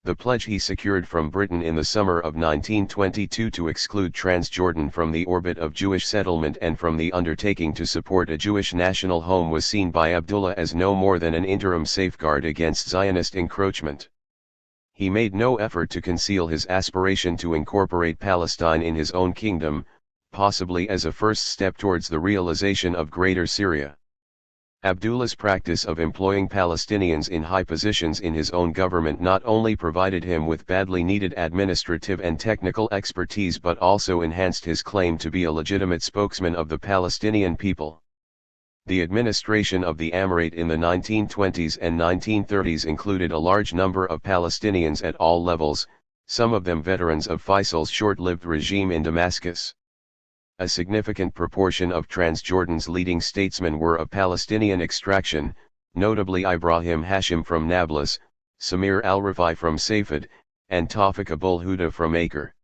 The pledge he secured from Britain in the summer of 1922 to exclude Transjordan from the orbit of Jewish settlement and from the undertaking to support a Jewish national home was seen by Abdullah as no more than an interim safeguard against Zionist encroachment. He made no effort to conceal his aspiration to incorporate Palestine in his own kingdom, possibly as a first step towards the realization of Greater Syria. Abdullah's practice of employing Palestinians in high positions in his own government not only provided him with badly needed administrative and technical expertise but also enhanced his claim to be a legitimate spokesman of the Palestinian people. The administration of the Emirate in the 1920s and 1930s included a large number of Palestinians at all levels, some of them veterans of Faisal's short-lived regime in Damascus. A significant proportion of Transjordan's leading statesmen were of Palestinian extraction, notably Ibrahim Hashim from Nablus, Samir al-Rifai from Safed, and Tawfiq Abul Huda from Acre.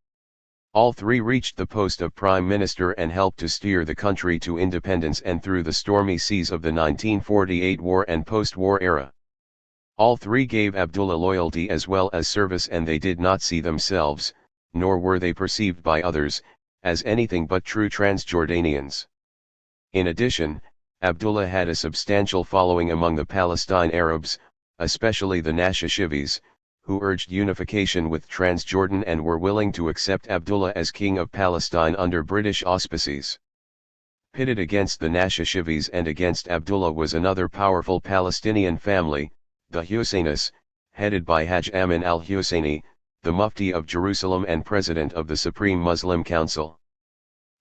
All three reached the post of prime minister and helped to steer the country to independence and through the stormy seas of the 1948 war and post-war era. All three gave Abdullah loyalty as well as service, and they did not see themselves, nor were they perceived by others, as anything but true Transjordanians. In addition, Abdullah had a substantial following among the Palestine Arabs, especially the Nashashivis, who urged unification with Transjordan and were willing to accept Abdullah as king of Palestine under British auspices. Pitted against the Nashashivis and against Abdullah was another powerful Palestinian family, the Husseinis, headed by Hajj Amin al-Husseini, the Mufti of Jerusalem and president of the Supreme Muslim Council.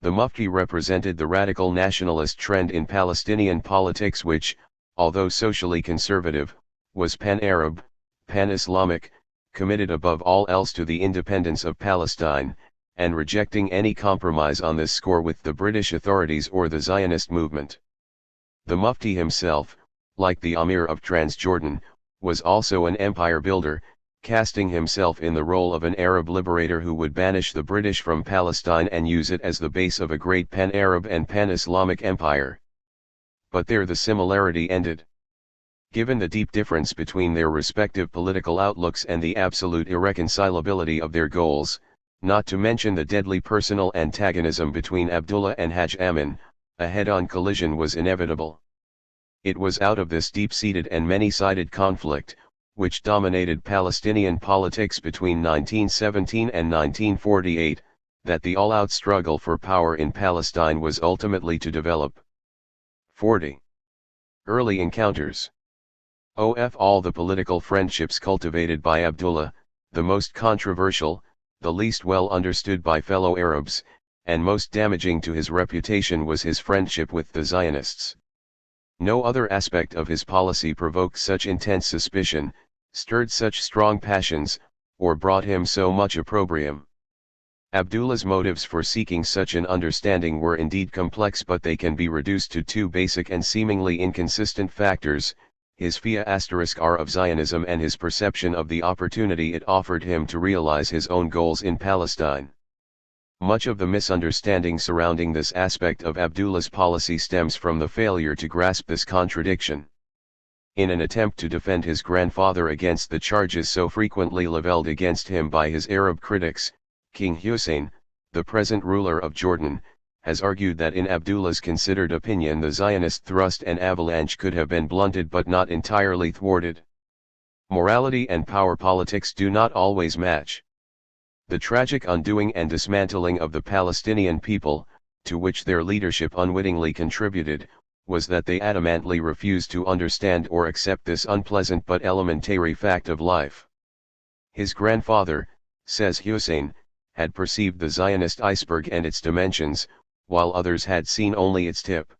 The Mufti represented the radical nationalist trend in Palestinian politics which, although socially conservative, was pan-Arab, pan-Islamic, committed above all else to the independence of Palestine, and rejecting any compromise on this score with the British authorities or the Zionist movement. The Mufti himself, like the Amir of Transjordan, was also an empire builder, casting himself in the role of an Arab liberator who would banish the British from Palestine and use it as the base of a great pan-Arab and pan-Islamic empire. But there the similarity ended. Given the deep difference between their respective political outlooks and the absolute irreconcilability of their goals, not to mention the deadly personal antagonism between Abdullah and Hajj Amin, a head-on collision was inevitable. It was out of this deep-seated and many-sided conflict, which dominated Palestinian politics between 1917 and 1948, that the all-out struggle for power in Palestine was ultimately to develop. 40. Early encounters. All the political friendships cultivated by Abdullah, the most controversial, the least well understood by fellow Arabs, and most damaging to his reputation was his friendship with the Zionists. No other aspect of his policy provoked such intense suspicion, stirred such strong passions, or brought him so much opprobrium. Abdullah's motives for seeking such an understanding were indeed complex, but they can be reduced to two basic and seemingly inconsistent factors: his fear*r of Zionism and his perception of the opportunity it offered him to realize his own goals in Palestine. Much of the misunderstanding surrounding this aspect of Abdullah's policy stems from the failure to grasp this contradiction. In an attempt to defend his grandfather against the charges so frequently leveled against him by his Arab critics, King Hussein, the present ruler of Jordan, has argued that in Abdullah's considered opinion the Zionist thrust and avalanche could have been blunted but not entirely thwarted. Morality and power politics do not always match. The tragic undoing and dismantling of the Palestinian people, to which their leadership unwittingly contributed, was that they adamantly refused to understand or accept this unpleasant but elementary fact of life. His grandfather, says Hussein, had perceived the Zionist iceberg and its dimensions, while others had seen only its tip.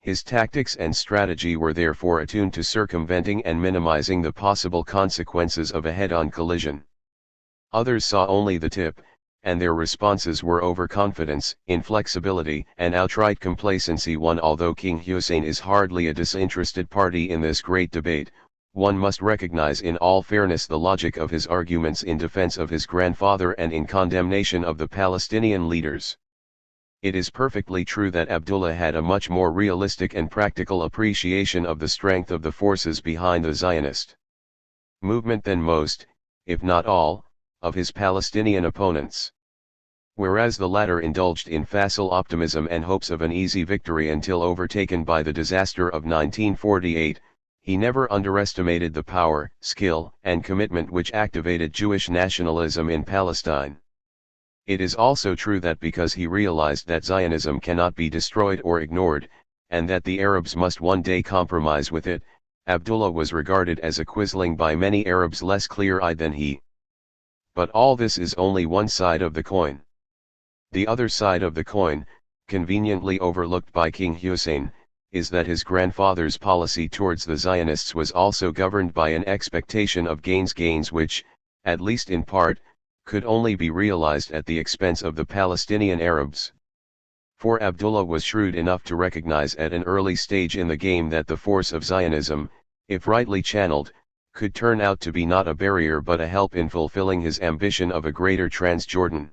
His tactics and strategy were therefore attuned to circumventing and minimizing the possible consequences of a head-on collision. Others saw only the tip, and their responses were overconfidence, inflexibility, and outright complacency. Although King Hussein is hardly a disinterested party in this great debate, one must recognize in all fairness the logic of his arguments in defense of his grandfather and in condemnation of the Palestinian leaders. It is perfectly true that Abdullah had a much more realistic and practical appreciation of the strength of the forces behind the Zionist movement than most, if not all, of his Palestinian opponents. Whereas the latter indulged in facile optimism and hopes of an easy victory until overtaken by the disaster of 1948, he never underestimated the power, skill, and commitment which activated Jewish nationalism in Palestine. It is also true that because he realized that Zionism cannot be destroyed or ignored, and that the Arabs must one day compromise with it, Abdullah was regarded as a quisling by many Arabs less clear-eyed than he. But all this is only one side of the coin. The other side of the coin, conveniently overlooked by King Hussein, is that his grandfather's policy towards the Zionists was also governed by an expectation of gains which, at least in part, could only be realized at the expense of the Palestinian Arabs. For Abdullah was shrewd enough to recognize at an early stage in the game that the force of Zionism, if rightly channeled, could turn out to be not a barrier but a help in fulfilling his ambition of a greater Transjordan.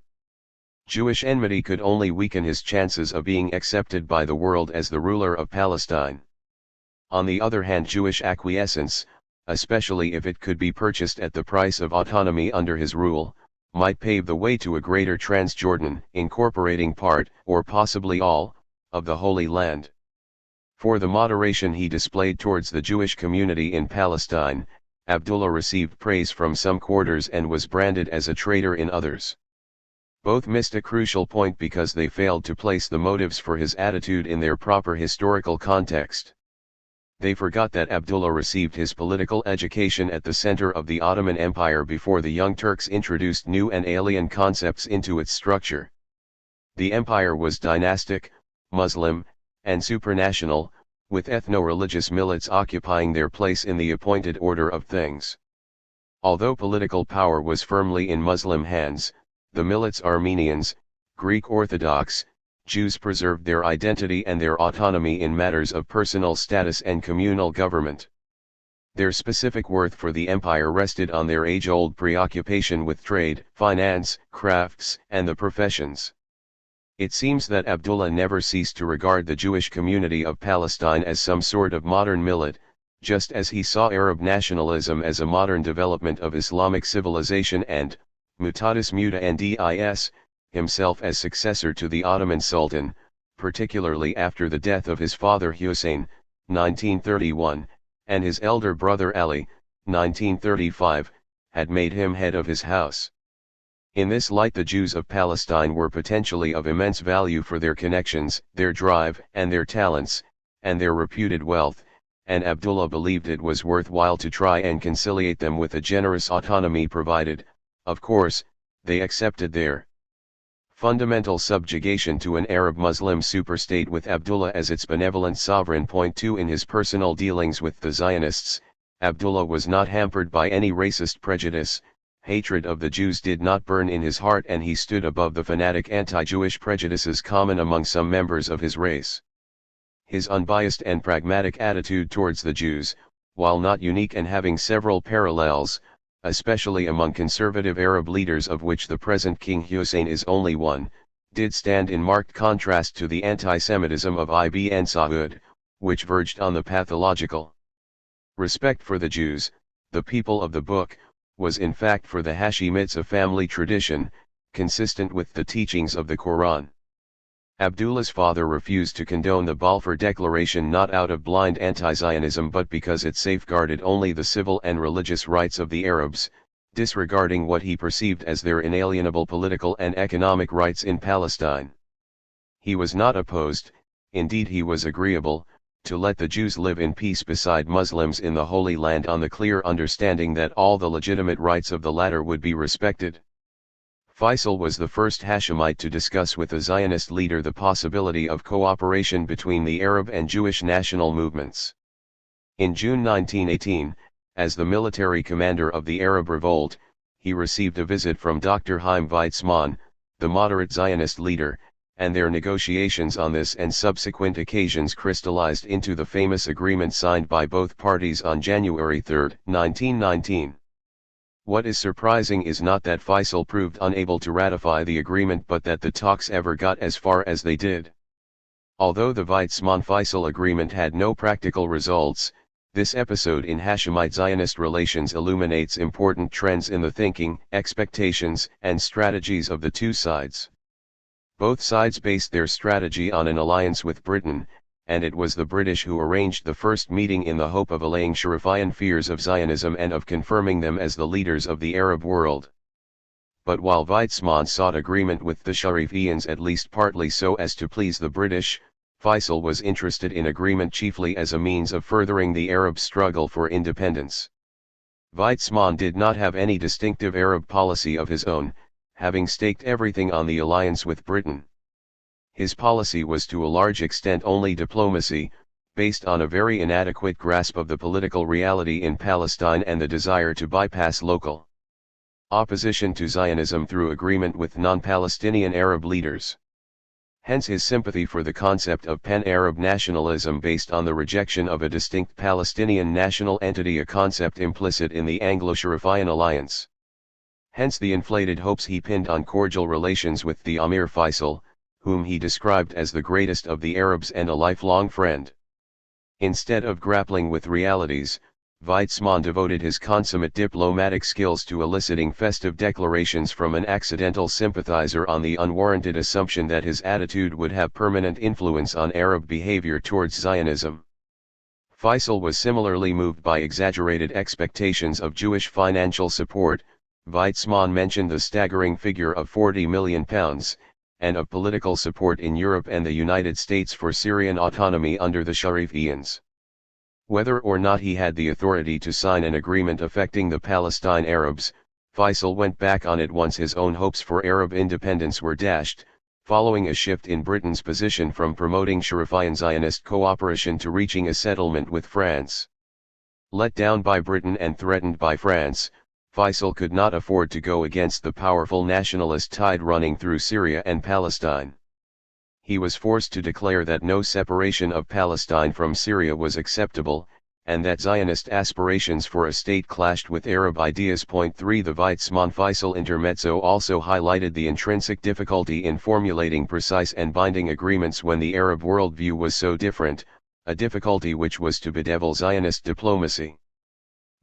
Jewish enmity could only weaken his chances of being accepted by the world as the ruler of Palestine. On the other hand, Jewish acquiescence, especially if it could be purchased at the price of autonomy under his rule, might pave the way to a greater Transjordan, incorporating part, or possibly all, of the Holy Land. For the moderation he displayed towards the Jewish community in Palestine, Abdullah received praise from some quarters and was branded as a traitor in others. Both missed a crucial point because they failed to place the motives for his attitude in their proper historical context. They forgot that Abdullah received his political education at the center of the Ottoman Empire before the Young Turks introduced new and alien concepts into its structure. The empire was dynastic, Muslim, and supranational, with ethno-religious millets occupying their place in the appointed order of things. Although political power was firmly in Muslim hands, the millets Armenians, Greek Orthodox, Jews preserved their identity and their autonomy in matters of personal status and communal government. Their specific worth for the empire rested on their age-old preoccupation with trade, finance, crafts, and the professions. It seems that Abdullah never ceased to regard the Jewish community of Palestine as some sort of modern millet, just as he saw Arab nationalism as a modern development of Islamic civilization and, mutatis mutandis, himself as successor to the Ottoman Sultan, particularly after the death of his father Hussein, 1931, and his elder brother Ali, 1935, had made him head of his house. In this light, the Jews of Palestine were potentially of immense value for their connections, their drive, and their talents, and their reputed wealth, and Abdullah believed it was worthwhile to try and conciliate them with a generous autonomy provided, of course, they accepted their fundamental subjugation to an Arab-Muslim superstate with Abdullah as its benevolent sovereign. Point 2. In his personal dealings with the Zionists, Abdullah was not hampered by any racist prejudice. Hatred of the Jews did not burn in his heart, and he stood above the fanatic anti-Jewish prejudices common among some members of his race. His unbiased and pragmatic attitude towards the Jews, while not unique and having several parallels, especially among conservative Arab leaders of which the present King Hussein is only one, did stand in marked contrast to the anti-Semitism of Ibn Saud, which verged on the pathological. Respect for the Jews, the people of the book, was in fact for the Hashemites a family tradition, consistent with the teachings of the Quran. Abdullah's father refused to condone the Balfour Declaration not out of blind anti-Zionism but because it safeguarded only the civil and religious rights of the Arabs, disregarding what he perceived as their inalienable political and economic rights in Palestine. He was not opposed, indeed he was agreeable, to let the Jews live in peace beside Muslims in the Holy Land on the clear understanding that all the legitimate rights of the latter would be respected. Faisal was the first Hashemite to discuss with a Zionist leader the possibility of cooperation between the Arab and Jewish national movements. In June 1918, as the military commander of the Arab Revolt, he received a visit from Dr. Chaim Weizmann, the moderate Zionist leader, and their negotiations on this and subsequent occasions crystallized into the famous agreement signed by both parties on January 3, 1919. What is surprising is not that Faisal proved unable to ratify the agreement but that the talks ever got as far as they did. Although the Weizmann-Faisal agreement had no practical results, this episode in Hashemite Zionist relations illuminates important trends in the thinking, expectations, and strategies of the two sides. Both sides based their strategy on an alliance with Britain, and it was the British who arranged the first meeting in the hope of allaying Sharifian fears of Zionism and of confirming them as the leaders of the Arab world. But while Weizmann sought agreement with the Sharifians at least partly so as to please the British, Faisal was interested in agreement chiefly as a means of furthering the Arab struggle for independence. Weizmann did not have any distinctive Arab policy of his own, having staked everything on the alliance with Britain. His policy was to a large extent only diplomacy, based on a very inadequate grasp of the political reality in Palestine and the desire to bypass local opposition to Zionism through agreement with non-Palestinian Arab leaders. Hence his sympathy for the concept of pan-Arab nationalism based on the rejection of a distinct Palestinian national entity, a concept implicit in the Anglo-Sharifian alliance. Hence the inflated hopes he pinned on cordial relations with the Amir Faisal, whom he described as the greatest of the Arabs and a lifelong friend. Instead of grappling with realities, Weizmann devoted his consummate diplomatic skills to eliciting festive declarations from an accidental sympathizer on the unwarranted assumption that his attitude would have permanent influence on Arab behavior towards Zionism. Faisal was similarly moved by exaggerated expectations of Jewish financial support. Weizmann mentioned the staggering figure of £40 million, and of political support in Europe and the United States for Syrian autonomy under the Sharifians. Whether or not he had the authority to sign an agreement affecting the Palestine Arabs, Faisal went back on it once his own hopes for Arab independence were dashed, following a shift in Britain's position from promoting Sharifian Zionist cooperation to reaching a settlement with France. Let down by Britain and threatened by France, Faisal could not afford to go against the powerful nationalist tide running through Syria and Palestine. He was forced to declare that no separation of Palestine from Syria was acceptable, and that Zionist aspirations for a state clashed with Arab ideas. 3 The Weizmann-Faisal intermezzo also highlighted the intrinsic difficulty in formulating precise and binding agreements when the Arab worldview was so different, a difficulty which was to bedevil Zionist diplomacy.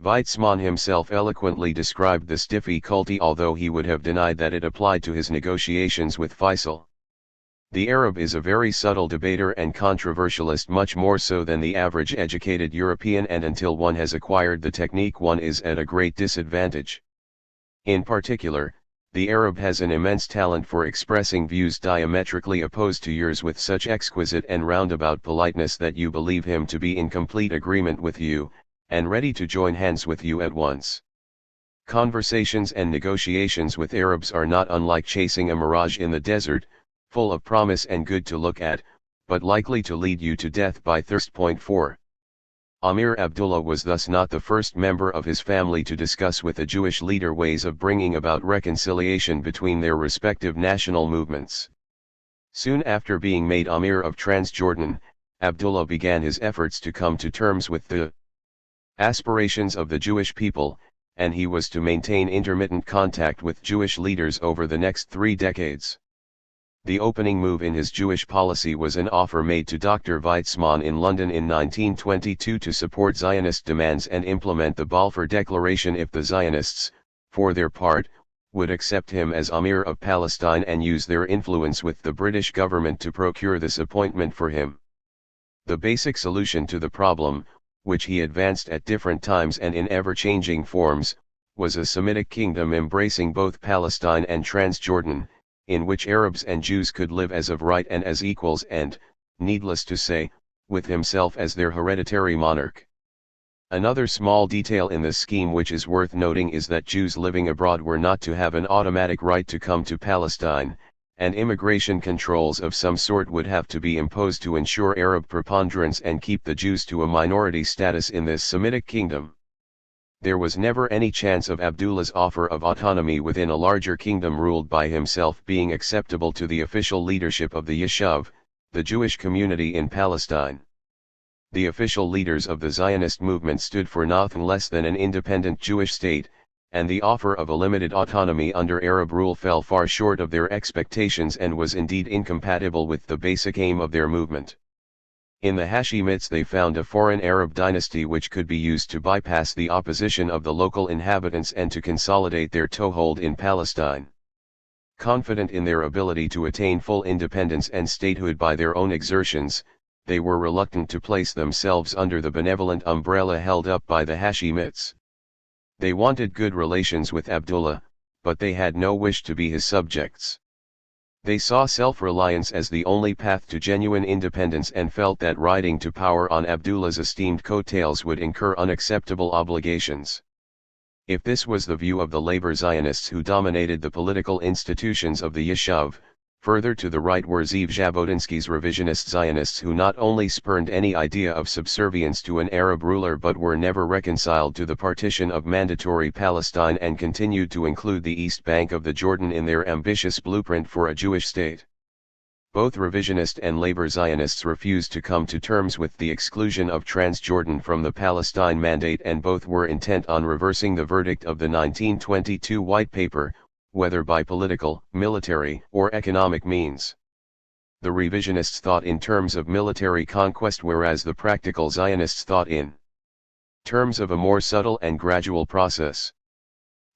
Weizmann himself eloquently described this difficulty, although he would have denied that it applied to his negotiations with Faisal. The Arab is a very subtle debater and controversialist, much more so than the average educated European, and until one has acquired the technique one is at a great disadvantage. In particular, the Arab has an immense talent for expressing views diametrically opposed to yours with such exquisite and roundabout politeness that you believe him to be in complete agreement with you, and ready to join hands with you at once. Conversations and negotiations with Arabs are not unlike chasing a mirage in the desert, full of promise and good to look at, but likely to lead you to death by thirst. 4. Amir Abdullah was thus not the first member of his family to discuss with a Jewish leader ways of bringing about reconciliation between their respective national movements. Soon after being made Amir of Transjordan, Abdullah began his efforts to come to terms with the aspirations of the Jewish people, and he was to maintain intermittent contact with Jewish leaders over the next 3 decades. The opening move in his Jewish policy was an offer made to Dr. Weizmann in London in 1922 to support Zionist demands and implement the Balfour Declaration if the Zionists, for their part, would accept him as Amir of Palestine and use their influence with the British government to procure this appointment for him. The basic solution to the problem, which he advanced at different times and in ever-changing forms, was a Semitic kingdom embracing both Palestine and Transjordan, in which Arabs and Jews could live as of right and as equals and, needless to say, with himself as their hereditary monarch. Another small detail in this scheme which is worth noting is that Jews living abroad were not to have an automatic right to come to Palestine, and immigration controls of some sort would have to be imposed to ensure Arab preponderance and keep the Jews to a minority status in this Semitic kingdom. There was never any chance of Abdullah's offer of autonomy within a larger kingdom ruled by himself being acceptable to the official leadership of the Yishuv, the Jewish community in Palestine. The official leaders of the Zionist movement stood for nothing less than an independent Jewish state, and the offer of a limited autonomy under Arab rule fell far short of their expectations and was indeed incompatible with the basic aim of their movement. In the Hashemites they found a foreign Arab dynasty which could be used to bypass the opposition of the local inhabitants and to consolidate their toehold in Palestine. Confident in their ability to attain full independence and statehood by their own exertions, they were reluctant to place themselves under the benevolent umbrella held up by the Hashemites. They wanted good relations with Abdullah, but they had no wish to be his subjects. They saw self-reliance as the only path to genuine independence and felt that riding to power on Abdullah's esteemed coattails would incur unacceptable obligations. If this was the view of the labor Zionists who dominated the political institutions of the Yishuv, further to the right were Zeev Jabotinsky's revisionist Zionists who not only spurned any idea of subservience to an Arab ruler but were never reconciled to the partition of mandatory Palestine and continued to include the east bank of the Jordan in their ambitious blueprint for a Jewish state. Both revisionist and labor Zionists refused to come to terms with the exclusion of Transjordan from the Palestine Mandate, and both were intent on reversing the verdict of the 1922 White Paper, whether by political, military, or economic means. The revisionists thought in terms of military conquest, whereas the practical Zionists thought in terms of a more subtle and gradual process.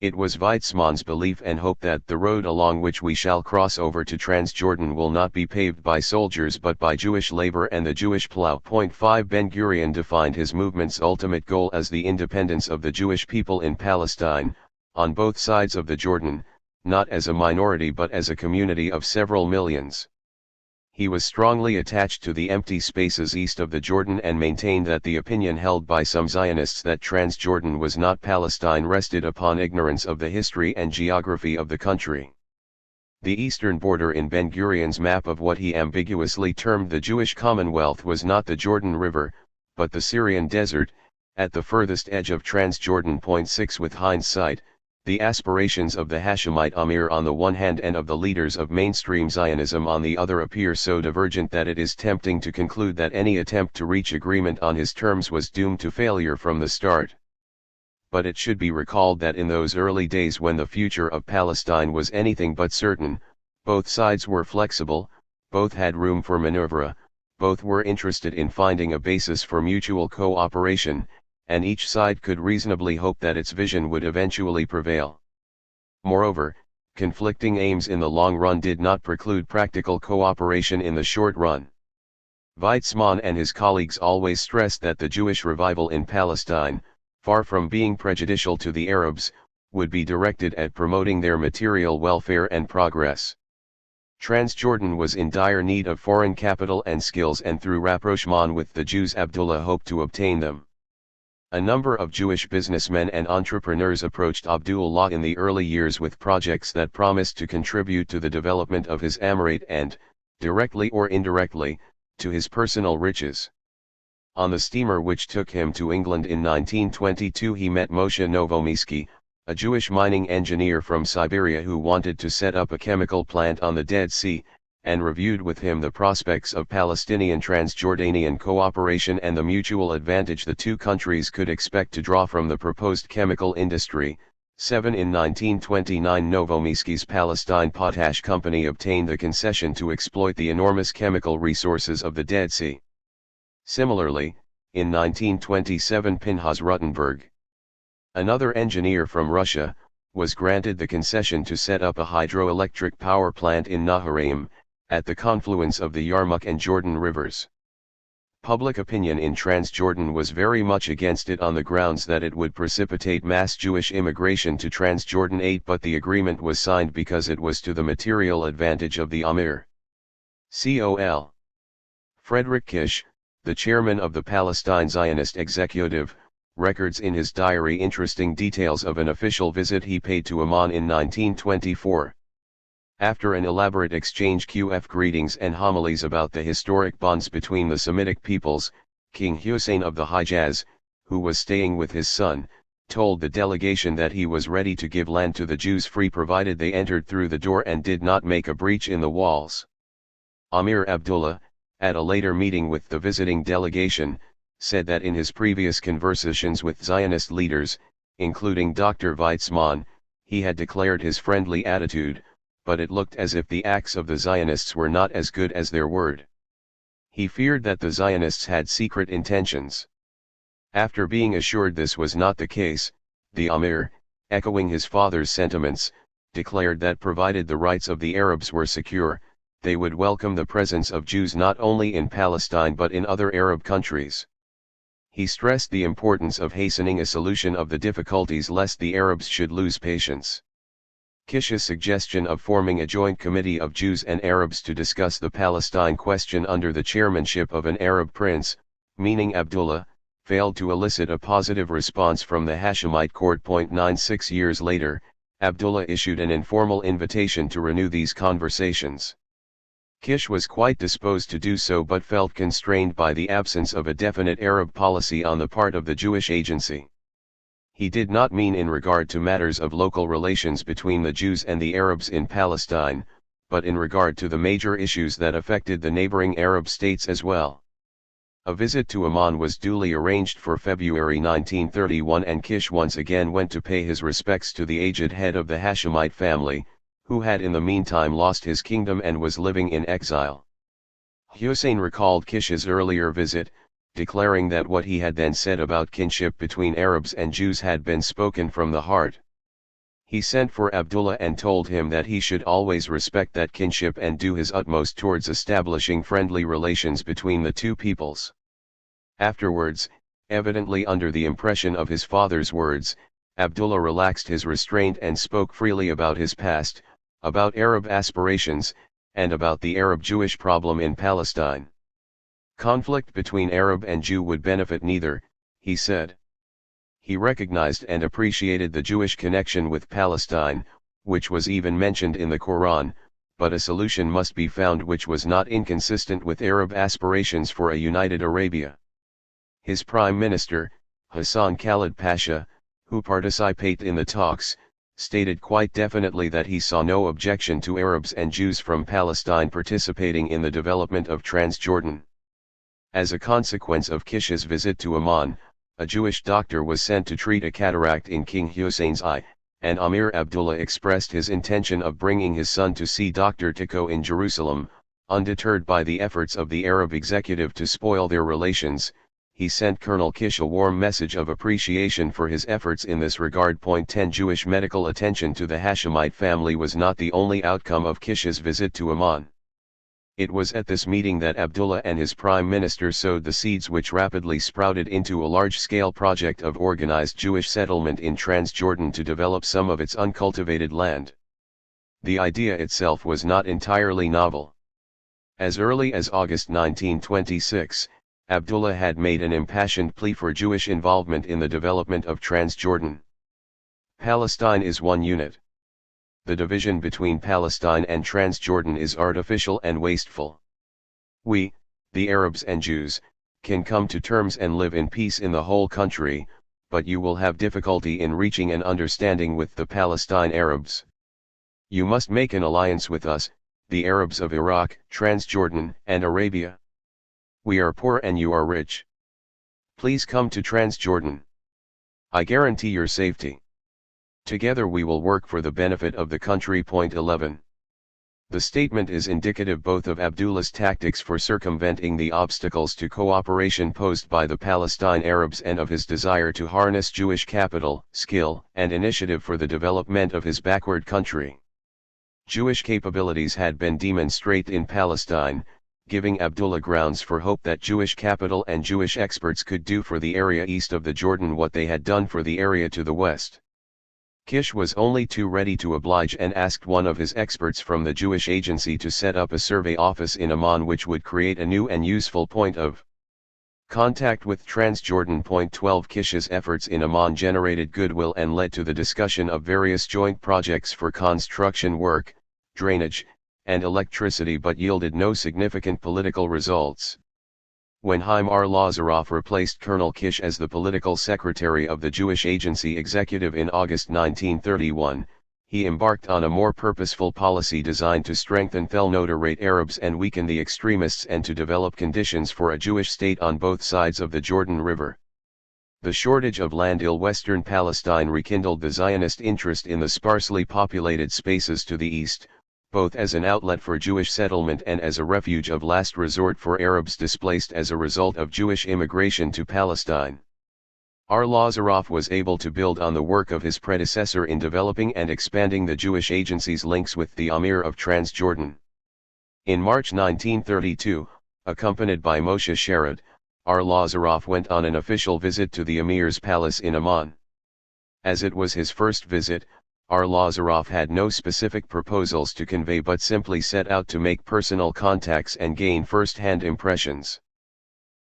It was Weizmann's belief and hope that the road along which we shall cross over to Transjordan will not be paved by soldiers but by Jewish labor and the Jewish plow. 5 Ben-Gurion defined his movement's ultimate goal as the independence of the Jewish people in Palestine, on both sides of the Jordan, not as a minority but as a community of several millions. He was strongly attached to the empty spaces east of the Jordan and maintained that the opinion held by some Zionists that Transjordan was not Palestine rested upon ignorance of the history and geography of the country. The eastern border in Ben-Gurion's map of what he ambiguously termed the Jewish Commonwealth was not the Jordan River, but the Syrian desert, at the furthest edge of Transjordan. 6 With hindsight, the aspirations of the Hashemite Amir on the one hand and of the leaders of mainstream Zionism on the other appear so divergent that it is tempting to conclude that any attempt to reach agreement on his terms was doomed to failure from the start. But it should be recalled that in those early days when the future of Palestine was anything but certain, both sides were flexible, both had room for maneuver, both were interested in finding a basis for mutual cooperation, and each side could reasonably hope that its vision would eventually prevail. Moreover, conflicting aims in the long run did not preclude practical cooperation in the short run. Weizmann and his colleagues always stressed that the Jewish revival in Palestine, far from being prejudicial to the Arabs, would be directed at promoting their material welfare and progress. Transjordan was in dire need of foreign capital and skills, and through rapprochement with the Jews Abdullah hoped to obtain them. A number of Jewish businessmen and entrepreneurs approached Abdullah in the early years with projects that promised to contribute to the development of his emirate and, directly or indirectly, to his personal riches. On the steamer which took him to England in 1922 he met Moshe Novomysky, a Jewish mining engineer from Siberia who wanted to set up a chemical plant on the Dead Sea, and reviewed with him the prospects of Palestinian-Transjordanian cooperation and the mutual advantage the two countries could expect to draw from the proposed chemical industry. 7 In 1929 Novomysky's Palestine Potash Company obtained the concession to exploit the enormous chemical resources of the Dead Sea. Similarly, in 1927 Pinchas Rutenberg, another engineer from Russia, was granted the concession to set up a hydroelectric power plant in Naharaim, at the confluence of the Yarmouk and Jordan rivers. Public opinion in Transjordan was very much against it on the grounds that it would precipitate mass Jewish immigration to Transjordan, but the agreement was signed because it was to the material advantage of the Amir. Col. Frederick Kish, the chairman of the Palestine Zionist Executive, records in his diary interesting details of an official visit he paid to Amman in 1924. After an elaborate exchange of greetings and homilies about the historic bonds between the Semitic peoples, King Hussein of the Hijaz, who was staying with his son, told the delegation that he was ready to give land to the Jews free provided they entered through the door and did not make a breach in the walls. Amir Abdullah, at a later meeting with the visiting delegation, said that in his previous conversations with Zionist leaders, including Dr. Weizmann, he had declared his friendly attitude, but it looked as if the acts of the Zionists were not as good as their word. He feared that the Zionists had secret intentions. After being assured this was not the case, the Amir, echoing his father's sentiments, declared that provided the rights of the Arabs were secure, they would welcome the presence of Jews not only in Palestine but in other Arab countries. He stressed the importance of hastening a solution of the difficulties lest the Arabs should lose patience. Kish's suggestion of forming a joint committee of Jews and Arabs to discuss the Palestine question under the chairmanship of an Arab prince, meaning Abdullah, failed to elicit a positive response from the Hashemite court. 96 years later, Abdullah issued an informal invitation to renew these conversations. Kish was quite disposed to do so but felt constrained by the absence of a definite Arab policy on the part of the Jewish agency. He did not mean in regard to matters of local relations between the Jews and the Arabs in Palestine, but in regard to the major issues that affected the neighboring Arab states as well. A visit to Amman was duly arranged for February 1931 and Kish once again went to pay his respects to the aged head of the Hashemite family, who had in the meantime lost his kingdom and was living in exile. Hussein recalled Kish's earlier visit, declaring that what he had then said about kinship between Arabs and Jews had been spoken from the heart. He sent for Abdullah and told him that he should always respect that kinship and do his utmost towards establishing friendly relations between the two peoples. Afterwards, evidently under the impression of his father's words, Abdullah relaxed his restraint and spoke freely about his past, about Arab aspirations, and about the Arab-Jewish problem in Palestine. Conflict between Arab and Jew would benefit neither, he said. He recognized and appreciated the Jewish connection with Palestine, which was even mentioned in the Quran, but a solution must be found which was not inconsistent with Arab aspirations for a united Arabia. His Prime Minister, Hassan Khalid Pasha, who participated in the talks, stated quite definitely that he saw no objection to Arabs and Jews from Palestine participating in the development of Transjordan. As a consequence of Kish's visit to Amman, a Jewish doctor was sent to treat a cataract in King Hussein's eye, and Amir Abdullah expressed his intention of bringing his son to see Dr. Tycho in Jerusalem. Undeterred by the efforts of the Arab executive to spoil their relations, he sent Colonel Kish a warm message of appreciation for his efforts in this regard. 10 Jewish medical attention to the Hashemite family was not the only outcome of Kish's visit to Amman. It was at this meeting that Abdullah and his prime minister sowed the seeds which rapidly sprouted into a large-scale project of organized Jewish settlement in Transjordan to develop some of its uncultivated land. The idea itself was not entirely novel. As early as August 1926, Abdullah had made an impassioned plea for Jewish involvement in the development of Transjordan. Palestine is one unit. The division between Palestine and Transjordan is artificial and wasteful. We, the Arabs and Jews, can come to terms and live in peace in the whole country, but you will have difficulty in reaching an understanding with the Palestine Arabs. You must make an alliance with us, the Arabs of Iraq, Transjordan, and Arabia. We are poor and you are rich. Please come to Transjordan. I guarantee your safety. Together we will work for the benefit of the country. 11. The statement is indicative both of Abdullah's tactics for circumventing the obstacles to cooperation posed by the Palestine Arabs and of his desire to harness Jewish capital, skill, and initiative for the development of his backward country. Jewish capabilities had been demonstrated in Palestine, giving Abdullah grounds for hope that Jewish capital and Jewish experts could do for the area east of the Jordan what they had done for the area to the west. Kish was only too ready to oblige and asked one of his experts from the Jewish agency to set up a survey office in Amman which would create a new and useful point of contact with Transjordan. 12 Kish's efforts in Amman generated goodwill and led to the discussion of various joint projects for construction work, drainage, and electricity but yielded no significant political results. When Haim Arlazarov replaced Colonel Kish as the political secretary of the Jewish Agency Executive in August 1931, he embarked on a more purposeful policy designed to strengthen Thelnoderate Arabs and weaken the extremists and to develop conditions for a Jewish state on both sides of the Jordan River. The shortage of land in western Palestine rekindled the Zionist interest in the sparsely populated spaces to the east, both as an outlet for Jewish settlement and as a refuge of last resort for Arabs displaced as a result of Jewish immigration to Palestine. Arlazarov was able to build on the work of his predecessor in developing and expanding the Jewish agency's links with the Emir of Transjordan. In March 1932, accompanied by Moshe Sherrod, Arlazarov went on an official visit to the Emir's palace in Amman. As it was his first visit, Arlazarov had no specific proposals to convey but simply set out to make personal contacts and gain first-hand impressions.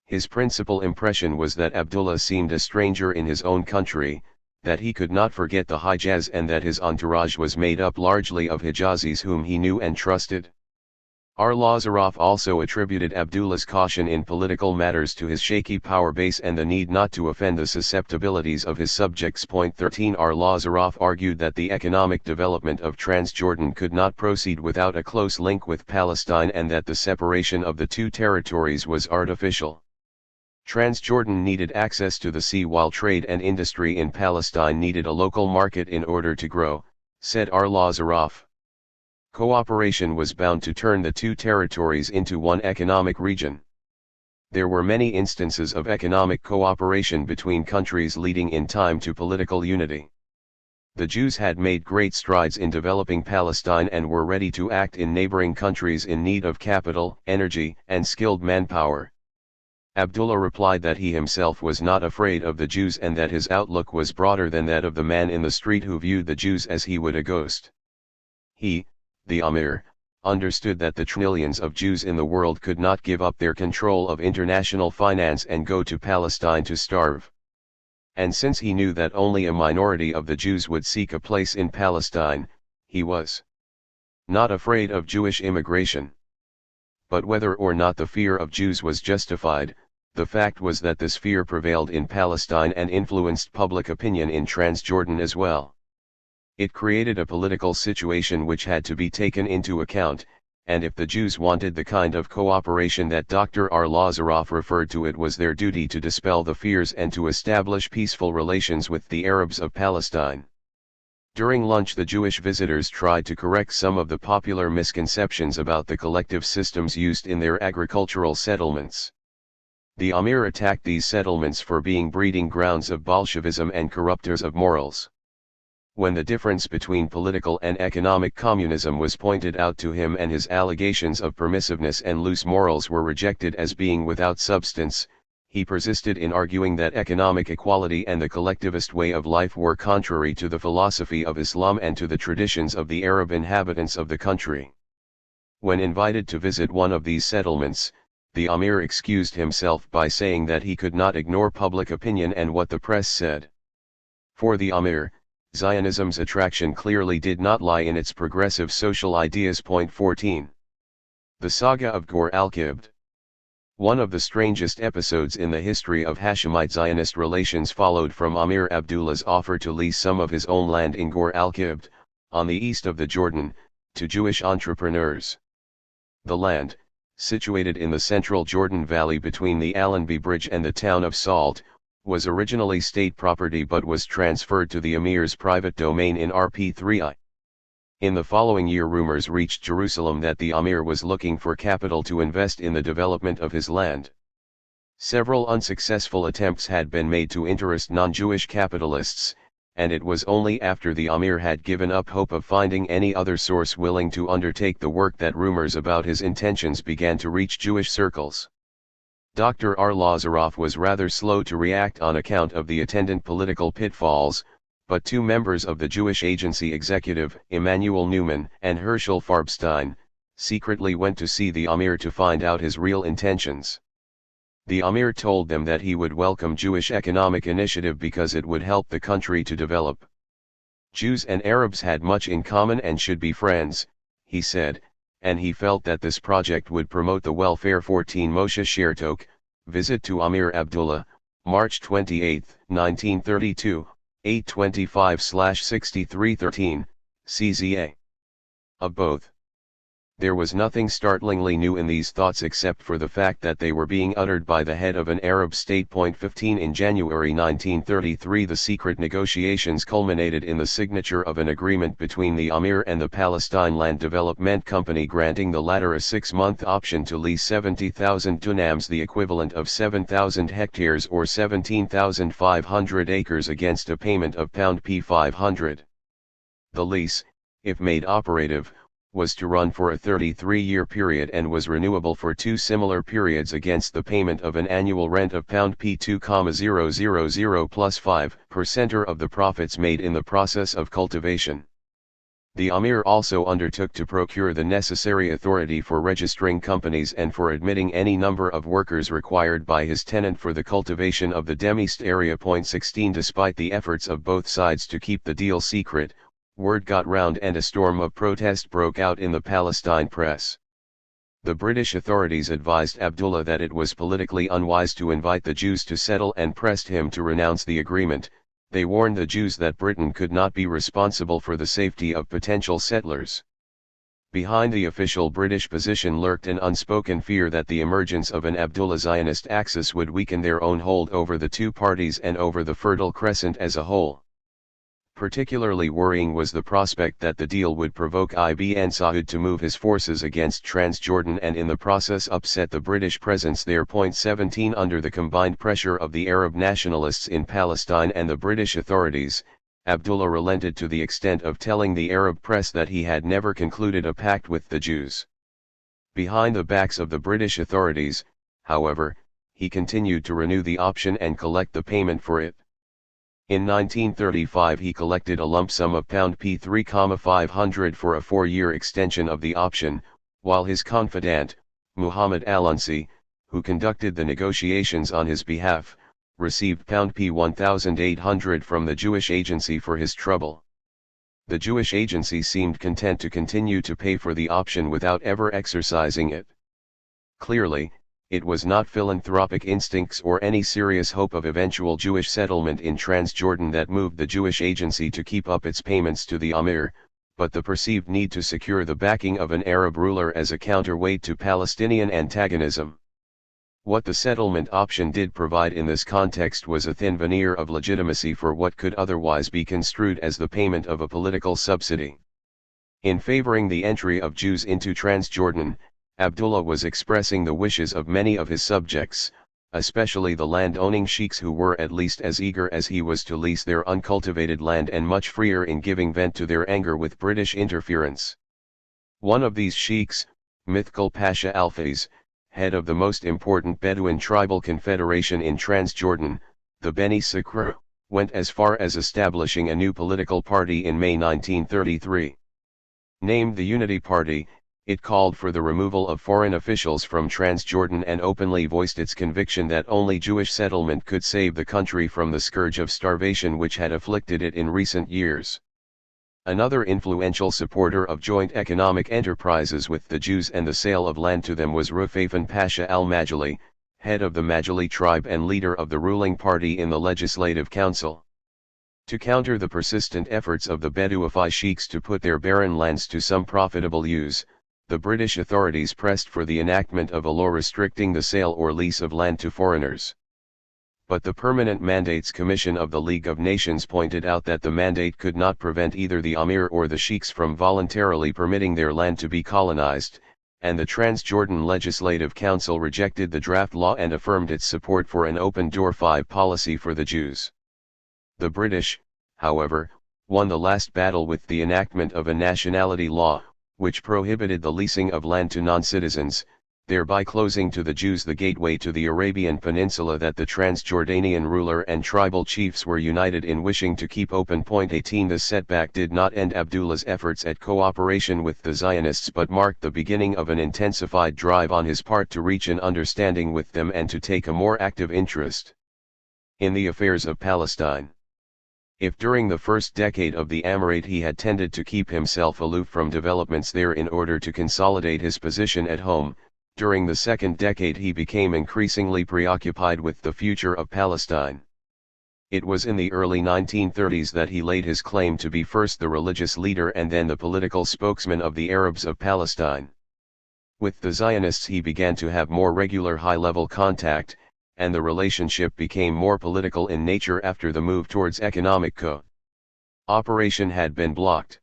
His principal impression was that Abdullah seemed a stranger in his own country, that he could not forget the Hijaz and that his entourage was made up largely of Hijazis whom he knew and trusted. Arlazarov also attributed Abdullah's caution in political matters to his shaky power base and the need not to offend the susceptibilities of his subjects. 13 Arlazarov argued that the economic development of Transjordan could not proceed without a close link with Palestine and that the separation of the two territories was artificial. Transjordan needed access to the sea while trade and industry in Palestine needed a local market in order to grow, said Arlazarov. Cooperation was bound to turn the two territories into one economic region. There were many instances of economic cooperation between countries leading in time to political unity. The Jews had made great strides in developing Palestine and were ready to act in neighboring countries in need of capital, energy, and skilled manpower. Abdullah replied that he himself was not afraid of the Jews and that his outlook was broader than that of the man in the street who viewed the Jews as he would a ghost. He, the Emir, understood that the trillions of Jews in the world could not give up their control of international finance and go to Palestine to starve. And since he knew that only a minority of the Jews would seek a place in Palestine, he was not afraid of Jewish immigration. But whether or not the fear of Jews was justified, the fact was that this fear prevailed in Palestine and influenced public opinion in Transjordan as well. It created a political situation which had to be taken into account, and if the Jews wanted the kind of cooperation that Dr. Arlazarov referred to, it was their duty to dispel the fears and to establish peaceful relations with the Arabs of Palestine. During lunch, the Jewish visitors tried to correct some of the popular misconceptions about the collective systems used in their agricultural settlements. The Emir attacked these settlements for being breeding grounds of Bolshevism and corruptors of morals. When the difference between political and economic communism was pointed out to him and his allegations of permissiveness and loose morals were rejected as being without substance, he persisted in arguing that economic equality and the collectivist way of life were contrary to the philosophy of Islam and to the traditions of the Arab inhabitants of the country. When invited to visit one of these settlements, the Emir excused himself by saying that he could not ignore public opinion and what the press said. For the Emir, Zionism's attraction clearly did not lie in its progressive social ideas. 14. The Saga of Gur al-Kibd. One of the strangest episodes in the history of Hashemite-Zionist relations followed from Emir Abdullah's offer to lease some of his own land in Gur al-Kibd, on the east of the Jordan, to Jewish entrepreneurs. The land, situated in the central Jordan Valley between the Allenby Bridge and the town of Salt, was originally state property but was transferred to the Emir's private domain in RP3I. In the following year rumors reached Jerusalem that the Amir was looking for capital to invest in the development of his land. Several unsuccessful attempts had been made to interest non-Jewish capitalists, and it was only after the Amir had given up hope of finding any other source willing to undertake the work that rumors about his intentions began to reach Jewish circles. Dr. Arlozaroff was rather slow to react on account of the attendant political pitfalls, but two members of the Jewish Agency executive, Emanuel Newman and Herschel Farbstein, secretly went to see the Amir to find out his real intentions. The Amir told them that he would welcome Jewish economic initiative because it would help the country to develop. Jews and Arabs had much in common and should be friends, he said, and he felt that this project would promote the welfare. 14 Moshe Shertok, Visit to Amir Abdullah, March 28, 1932, 825/6313, CZA. Of both. There was nothing startlingly new in these thoughts except for the fact that they were being uttered by the head of an Arab state. 15 In January 1933 the secret negotiations culminated in the signature of an agreement between the Amir and the Palestine Land Development Company granting the latter a 6-month option to lease 70,000 dunams, the equivalent of 7,000 hectares or 17,500 acres, against a payment of £500. The lease, if made operative, was to run for a 33-year period and was renewable for 2 similar periods against the payment of an annual rent of £2,000 plus 5% of the profits made in the process of cultivation. The Amir also undertook to procure the necessary authority for registering companies and for admitting any number of workers required by his tenant for the cultivation of the Demist area. 16 Despite the efforts of both sides to keep the deal secret, word got round and a storm of protest broke out in the Palestine press. The British authorities advised Abdullah that it was politically unwise to invite the Jews to settle and pressed him to renounce the agreement. They warned the Jews that Britain could not be responsible for the safety of potential settlers. Behind the official British position lurked an unspoken fear that the emergence of an Abdullah Zionist axis would weaken their own hold over the two parties and over the Fertile Crescent as a whole. Particularly worrying was the prospect that the deal would provoke Ibn Saud to move his forces against Transjordan and in the process upset the British presence there. 17 Under the combined pressure of the Arab nationalists in Palestine and the British authorities, Abdullah relented to the extent of telling the Arab press that he had never concluded a pact with the Jews. Behind the backs of the British authorities, however, he continued to renew the option and collect the payment for it. In 1935 he collected a lump sum of £3,500 for a 4-year extension of the option, while his confidant, Muhammad Al-Unsi, who conducted the negotiations on his behalf, received £1,800 from the Jewish Agency for his trouble. The Jewish Agency seemed content to continue to pay for the option without ever exercising it. Clearly, it was not philanthropic instincts or any serious hope of eventual Jewish settlement in Transjordan that moved the Jewish Agency to keep up its payments to the Amir, but the perceived need to secure the backing of an Arab ruler as a counterweight to Palestinian antagonism. What the settlement option did provide in this context was a thin veneer of legitimacy for what could otherwise be construed as the payment of a political subsidy. In favoring the entry of Jews into Transjordan, Abdullah was expressing the wishes of many of his subjects, especially the land-owning sheiks who were at least as eager as he was to lease their uncultivated land and much freer in giving vent to their anger with British interference. One of these sheiks, Mithqal Pasha Al-Faiz, head of the most important Bedouin tribal confederation in Transjordan, the Beni Sakr, went as far as establishing a new political party in May 1933. Named the Unity Party, it called for the removal of foreign officials from Transjordan and openly voiced its conviction that only Jewish settlement could save the country from the scourge of starvation which had afflicted it in recent years. Another influential supporter of joint economic enterprises with the Jews and the sale of land to them was Rufayfan Pasha al-Majali, head of the Majali tribe and leader of the ruling party in the Legislative Council. To counter the persistent efforts of the Bedouifi sheiks to put their barren lands to some profitable use, the British authorities pressed for the enactment of a law restricting the sale or lease of land to foreigners. but the Permanent Mandates Commission of the League of Nations pointed out that the mandate could not prevent either the Amir or the sheikhs from voluntarily permitting their land to be colonized, and the Transjordan Legislative Council rejected the draft law and affirmed its support for an open-door policy for the Jews. The British, however, won the last battle with the enactment of a nationality law, which prohibited the leasing of land to non-citizens, thereby closing to the Jews the gateway to the Arabian Peninsula that the Transjordanian ruler and tribal chiefs were united in wishing to keep open. 18 This setback did not end Abdullah's efforts at cooperation with the Zionists but marked the beginning of an intensified drive on his part to reach an understanding with them and to take a more active interest in the affairs of Palestine. If during the first decade of the Emirate he had tended to keep himself aloof from developments there in order to consolidate his position at home, during the second decade he became increasingly preoccupied with the future of Palestine. It was in the early 1930s that he laid his claim to be first the religious leader and then the political spokesman of the Arabs of Palestine. With the Zionists he began to have more regular high-level contact, and the relationship became more political in nature after the move towards economic cooperation had been blocked.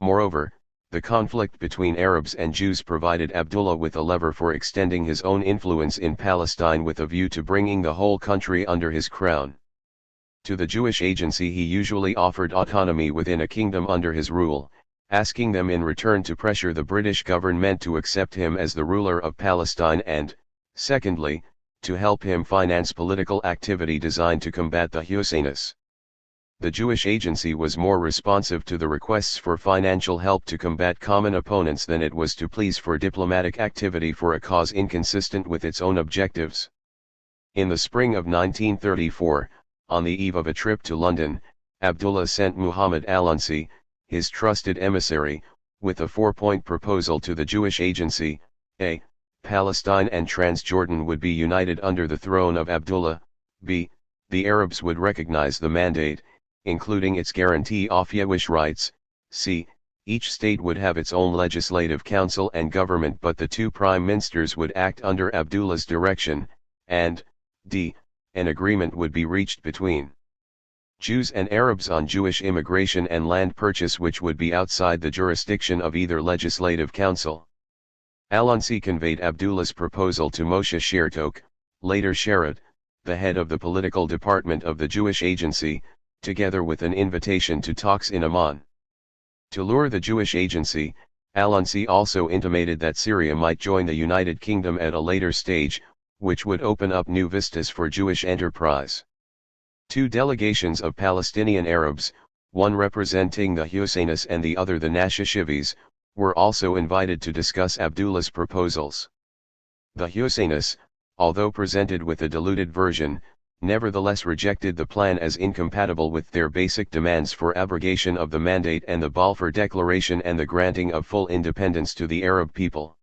Moreover, the conflict between Arabs and Jews provided Abdullah with a lever for extending his own influence in Palestine with a view to bringing the whole country under his crown. To the Jewish agency he usually offered autonomy within a kingdom under his rule, asking them in return to pressure the British government to accept him as the ruler of Palestine and, secondly, to help him finance political activity designed to combat the Husainists. The Jewish agency was more responsive to the requests for financial help to combat common opponents than it was to pleas for diplomatic activity for a cause inconsistent with its own objectives. In the spring of 1934, on the eve of a trip to London, Abdullah sent Muhammad Al-Unsi, his trusted emissary, with a 4-point proposal to the Jewish agency. A. Palestine and Transjordan would be united under the throne of Abdullah. B. The Arabs would recognize the mandate, including its guarantee of Jewish rights. C. Each state would have its own legislative council and government but the two prime ministers would act under Abdullah's direction, and D. An agreement would be reached between Jews and Arabs on Jewish immigration and land purchase which would be outside the jurisdiction of either legislative council. Al-Unsi conveyed Abdullah's proposal to Moshe Shertok, later Sherrod, the head of the political department of the Jewish agency, together with an invitation to talks in Amman. To lure the Jewish agency, Al-Unsi also intimated that Syria might join the United Kingdom at a later stage, which would open up new vistas for Jewish enterprise. Two delegations of Palestinian Arabs, one representing the Husseinis and the other the Nashashivis, were also invited to discuss Abdullah's proposals. The Husseinis, although presented with a diluted version, nevertheless rejected the plan as incompatible with their basic demands for abrogation of the mandate and the Balfour Declaration and the granting of full independence to the Arab people.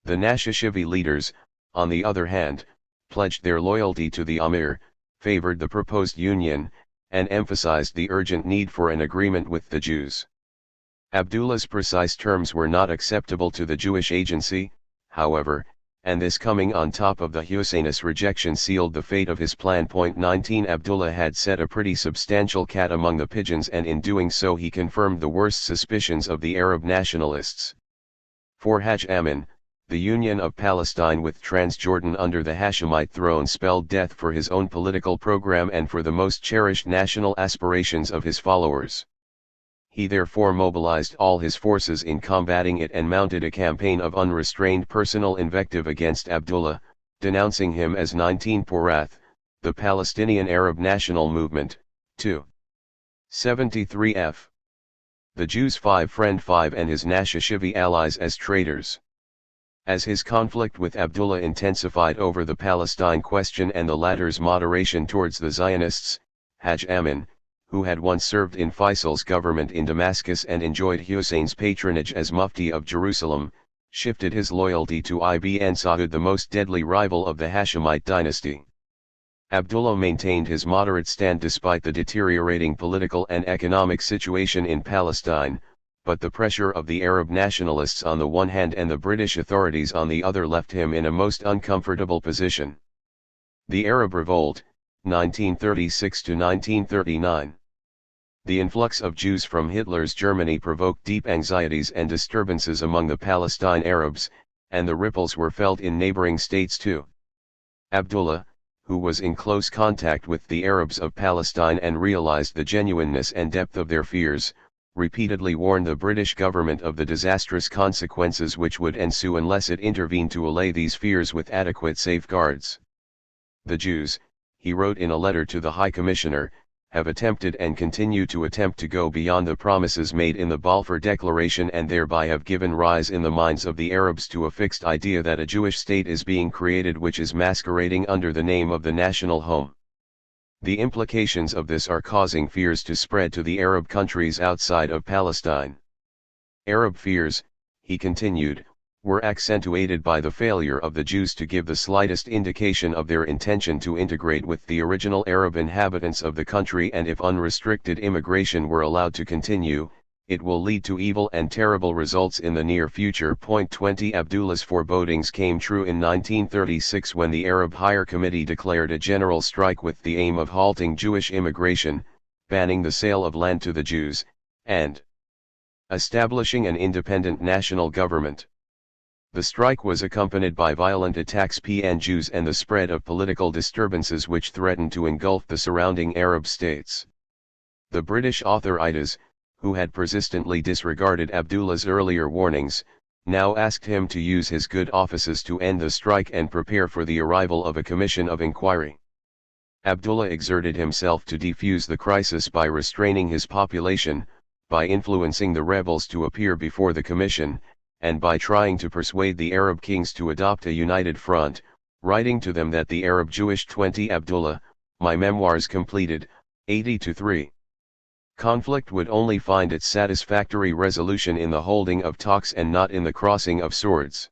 The Nashashivi leaders, on the other hand, pledged their loyalty to the Amir, favored the proposed union, and emphasized the urgent need for an agreement with the Jews. Abdullah's precise terms were not acceptable to the Jewish agency, however, and this coming on top of the Husseinis' rejection sealed the fate of his plan. 19 Abdullah had set a pretty substantial cat among the pigeons and in doing so he confirmed the worst suspicions of the Arab nationalists. For Hajj Amin, the union of Palestine with Transjordan under the Hashemite throne spelled death for his own political program and for the most cherished national aspirations of his followers. He therefore mobilized all his forces in combating it and mounted a campaign of unrestrained personal invective against Abdullah, denouncing him as 19 Porath, the Palestinian Arab National Movement, 2. 73 f. The Jews 5 Friend 5 and his Nashashivi allies as traitors. As his conflict with Abdullah intensified over the Palestine question and the latter's moderation towards the Zionists, Hajj Amin, who had once served in Faisal's government in Damascus and enjoyed Hussein's patronage as Mufti of Jerusalem, shifted his loyalty to Ibn Saud, the most deadly rival of the Hashemite dynasty. Abdullah maintained his moderate stand despite the deteriorating political and economic situation in Palestine, but the pressure of the Arab nationalists on the one hand and the British authorities on the other left him in a most uncomfortable position. The Arab revolt, 1936 to 1939. The influx of Jews from Hitler's Germany provoked deep anxieties and disturbances among the Palestine Arabs, and the ripples were felt in neighboring states too. Abdullah, who was in close contact with the Arabs of Palestine and realized the genuineness and depth of their fears, repeatedly warned the British government of the disastrous consequences which would ensue unless it intervened to allay these fears with adequate safeguards. The Jews, he wrote in a letter to the High Commissioner, have attempted and continue to attempt to go beyond the promises made in the Balfour Declaration and thereby have given rise in the minds of the Arabs to a fixed idea that a Jewish state is being created which is masquerading under the name of the national home. The implications of this are causing fears to spread to the Arab countries outside of Palestine. Arab fears, he continued, were accentuated by the failure of the Jews to give the slightest indication of their intention to integrate with the original Arab inhabitants of the country, and if unrestricted immigration were allowed to continue, it will lead to evil and terrible results in the near future. 20 Abdullah's forebodings came true in 1936 when the Arab Higher Committee declared a general strike with the aim of halting Jewish immigration, banning the sale of land to the Jews, and establishing an independent national government. The strike was accompanied by violent attacks on Jews and the spread of political disturbances which threatened to engulf the surrounding Arab states. The British authorities, who had persistently disregarded Abdullah's earlier warnings, now asked him to use his good offices to end the strike and prepare for the arrival of a commission of inquiry. Abdullah exerted himself to defuse the crisis by restraining his population, by influencing the rebels to appear before the commission, and by trying to persuade the Arab kings to adopt a united front, writing to them that the Arab-Jewish 20 Abdullah, my memoirs completed, 80-3. Conflict would only find its satisfactory resolution in the holding of talks and not in the crossing of swords.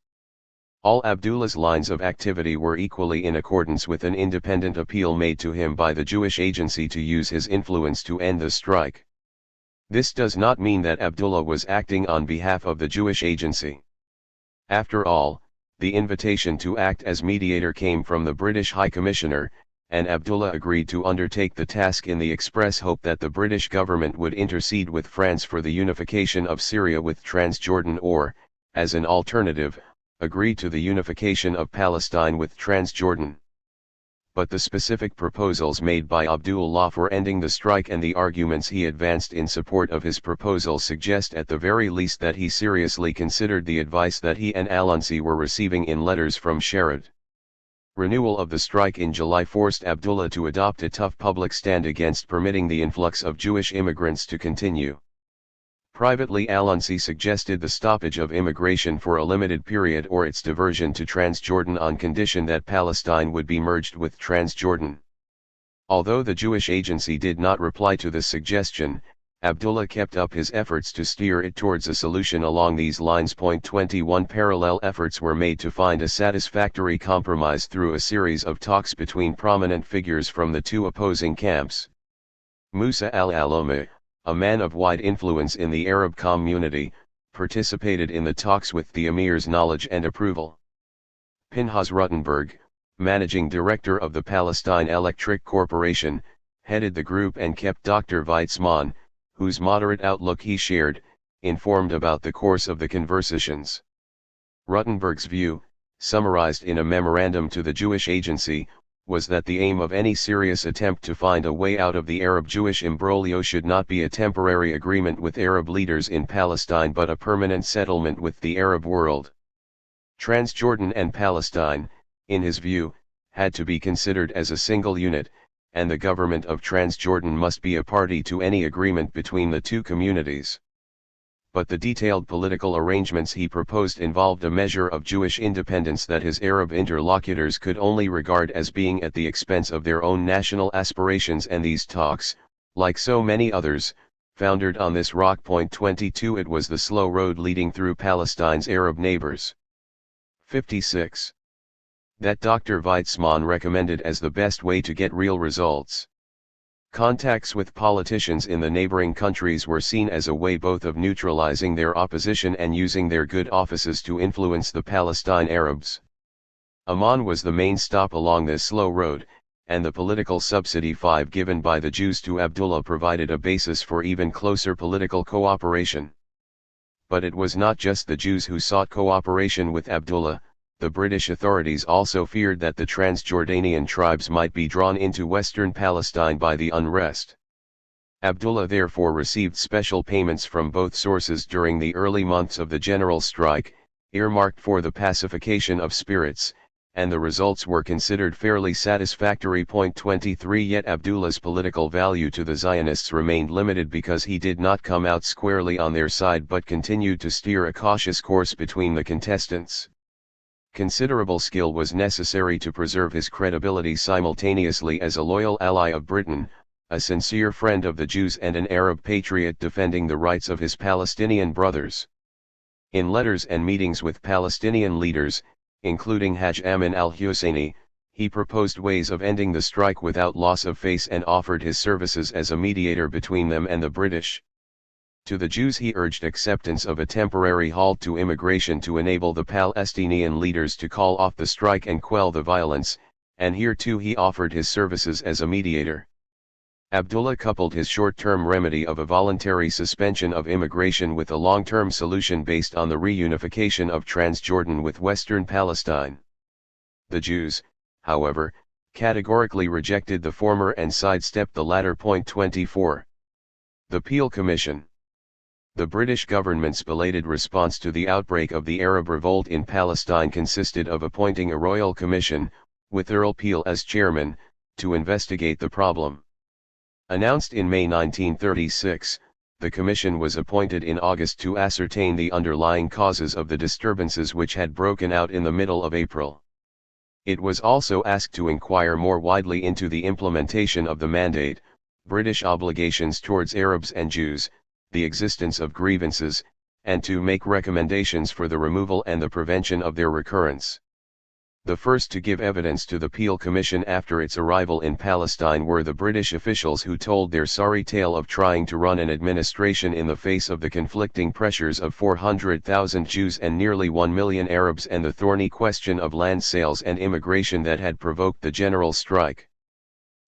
All Abdullah's lines of activity were equally in accordance with an independent appeal made to him by the Jewish Agency to use his influence to end the strike. This does not mean that Abdullah was acting on behalf of the Jewish Agency. After all, the invitation to act as mediator came from the British High Commissioner, and Abdullah agreed to undertake the task in the express hope that the British government would intercede with France for the unification of Syria with Transjordan or, as an alternative, agree to the unification of Palestine with Transjordan. But the specific proposals made by Abdullah for ending the strike and the arguments he advanced in support of his proposal suggest at the very least that he seriously considered the advice that he and Al-Ansi were receiving in letters from Sharad. Renewal of the strike in July forced Abdullah to adopt a tough public stand against permitting the influx of Jewish immigrants to continue. Privately, Al-Ansi suggested the stoppage of immigration for a limited period or its diversion to Transjordan on condition that Palestine would be merged with Transjordan. Although the Jewish Agency did not reply to this suggestion, Abdullah kept up his efforts to steer it towards a solution along these lines. 21 Parallel efforts were made to find a satisfactory compromise through a series of talks between prominent figures from the two opposing camps. Musa al-Alami, a man of wide influence in the Arab community, participated in the talks with the emir's knowledge and approval. Pinhas Rutenberg, managing director of the Palestine Electric Corporation, headed the group and kept Dr. Weizmann, whose moderate outlook he shared, informed about the course of the conversations. Rutenberg's view, summarized in a memorandum to the Jewish Agency, was that the aim of any serious attempt to find a way out of the Arab-Jewish imbroglio should not be a temporary agreement with Arab leaders in Palestine but a permanent settlement with the Arab world. Transjordan and Palestine, in his view, had to be considered as a single unit, and the government of Transjordan must be a party to any agreement between the two communities. But the detailed political arrangements he proposed involved a measure of Jewish independence that his Arab interlocutors could only regard as being at the expense of their own national aspirations, and these talks, like so many others, foundered on this rock. 22 It was the slow road leading through Palestine's Arab neighbors. 56. That Dr. Weizmann recommended as the best way to get real results. Contacts with politicians in the neighboring countries were seen as a way both of neutralizing their opposition and using their good offices to influence the Palestine Arabs. Amman was the main stop along this slow road, and the political subsidy 5 given by the Jews to Abdullah provided a basis for even closer political cooperation. But it was not just the Jews who sought cooperation with Abdullah. The British authorities also feared that the Transjordanian tribes might be drawn into western Palestine by the unrest. Abdullah therefore received special payments from both sources during the early months of the general strike, earmarked for the pacification of spirits, and the results were considered fairly satisfactory. 23 Yet Abdullah's political value to the Zionists remained limited because he did not come out squarely on their side but continued to steer a cautious course between the contestants. Considerable skill was necessary to preserve his credibility simultaneously as a loyal ally of Britain, a sincere friend of the Jews and an Arab patriot defending the rights of his Palestinian brothers. In letters and meetings with Palestinian leaders, including Haj Amin al-Husseini, he proposed ways of ending the strike without loss of face and offered his services as a mediator between them and the British. To the Jews he urged acceptance of a temporary halt to immigration to enable the Palestinian leaders to call off the strike and quell the violence, and here too he offered his services as a mediator. Abdullah coupled his short-term remedy of a voluntary suspension of immigration with a long-term solution based on the reunification of Transjordan with Western Palestine. The Jews, however, categorically rejected the former and sidestepped the latter. 24. The Peel Commission. The British government's belated response to the outbreak of the Arab revolt in Palestine consisted of appointing a royal commission, with Earl Peel as chairman, to investigate the problem. Announced in May 1936, the commission was appointed in August to ascertain the underlying causes of the disturbances which had broken out in the middle of April. It was also asked to inquire more widely into the implementation of the mandate, British obligations towards Arabs and Jews, the existence of grievances, and to make recommendations for the removal and the prevention of their recurrence. The first to give evidence to the Peel Commission after its arrival in Palestine were the British officials who told their sorry tale of trying to run an administration in the face of the conflicting pressures of 400,000 Jews and nearly 1 million Arabs and the thorny question of land sales and immigration that had provoked the general strike.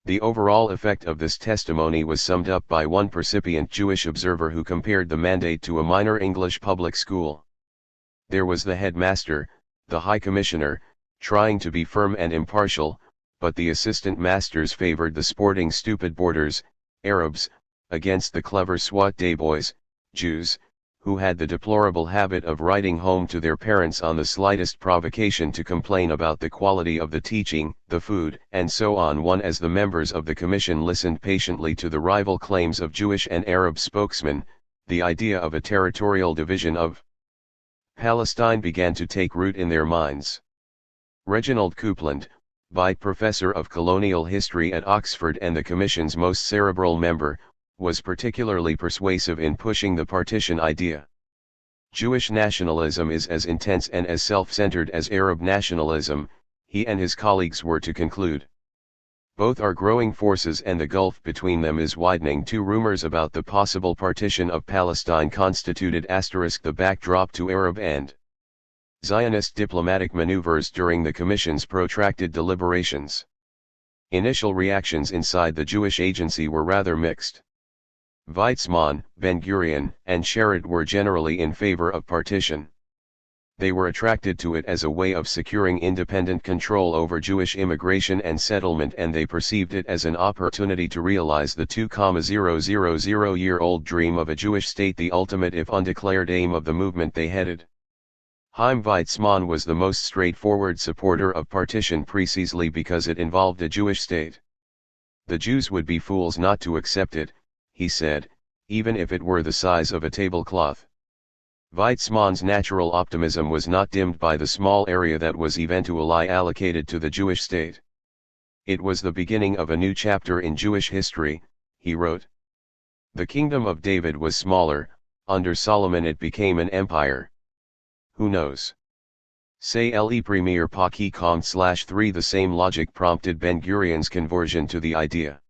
The overall effect of this testimony was summed up by one percipient Jewish observer who compared the mandate to a minor English public school. There was the headmaster, the High Commissioner, trying to be firm and impartial, but the assistant masters favored the sporting stupid boarders, Arabs, against the clever SWAT day boys, Jews, who had the deplorable habit of writing home to their parents on the slightest provocation to complain about the quality of the teaching, the food, and so on. As the members of the commission listened patiently to the rival claims of Jewish and Arab spokesmen, the idea of a territorial division of Palestine began to take root in their minds. Reginald Coupland, Veit Professor of Colonial History at Oxford and the Commission's most cerebral member, was particularly persuasive in pushing the partition idea. Jewish nationalism is as intense and as self-centered as Arab nationalism, he and his colleagues were to conclude. Both are growing forces and the gulf between them is widening. Two rumors about the possible partition of Palestine constituted the backdrop to Arab and Zionist diplomatic maneuvers during the Commission's protracted deliberations. Initial reactions inside the Jewish agency were rather mixed. Weizmann, Ben-Gurion, and Sharad were generally in favor of partition. They were attracted to it as a way of securing independent control over Jewish immigration and settlement, and they perceived it as an opportunity to realize the 2,000-year-old dream of a Jewish state, the ultimate if undeclared aim of the movement they headed. Chaim Weizmann was the most straightforward supporter of partition precisely because it involved a Jewish state. The Jews would be fools not to accept it, he said, even if it were the size of a tablecloth. Weizmann's natural optimism was not dimmed by the small area that was eventually allocated to the Jewish state. It was the beginning of a new chapter in Jewish history, he wrote. The kingdom of David was smaller, under Solomon it became an empire. Who knows? Say le premier pas qui compte/3. The same logic prompted Ben-Gurion's conversion to the idea.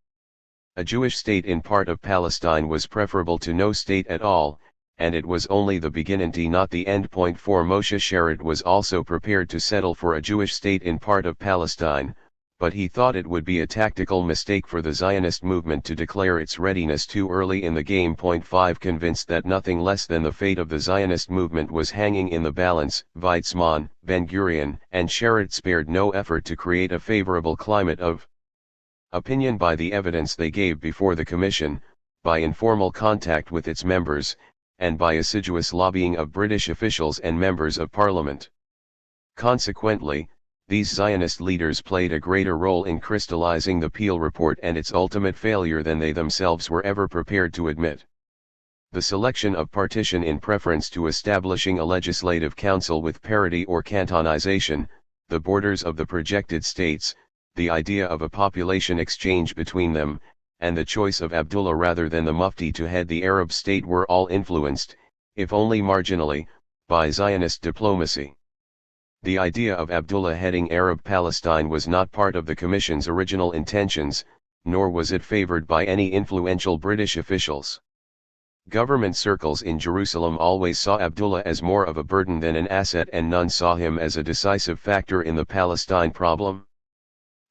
A Jewish state in part of Palestine was preferable to no state at all, and it was only the beginning, not the end point. For Moshe Sharad was also prepared to settle for a Jewish state in part of Palestine, but he thought it would be a tactical mistake for the Zionist movement to declare its readiness too early in the game. 5 Convinced that nothing less than the fate of the Zionist movement was hanging in the balance, Weizmann, Ben-Gurion, and Sherrod spared no effort to create a favorable climate of opinion by the evidence they gave before the Commission, by informal contact with its members, and by assiduous lobbying of British officials and members of Parliament. Consequently, these Zionist leaders played a greater role in crystallizing the Peel Report and its ultimate failure than they themselves were ever prepared to admit. The selection of partition in preference to establishing a legislative council with parity or cantonization, the borders of the projected states, the idea of a population exchange between them, and the choice of Abdullah rather than the Mufti to head the Arab state were all influenced, if only marginally, by Zionist diplomacy. The idea of Abdullah heading Arab Palestine was not part of the Commission's original intentions, nor was it favored by any influential British officials. Government circles in Jerusalem always saw Abdullah as more of a burden than an asset, and none saw him as a decisive factor in the Palestine problem.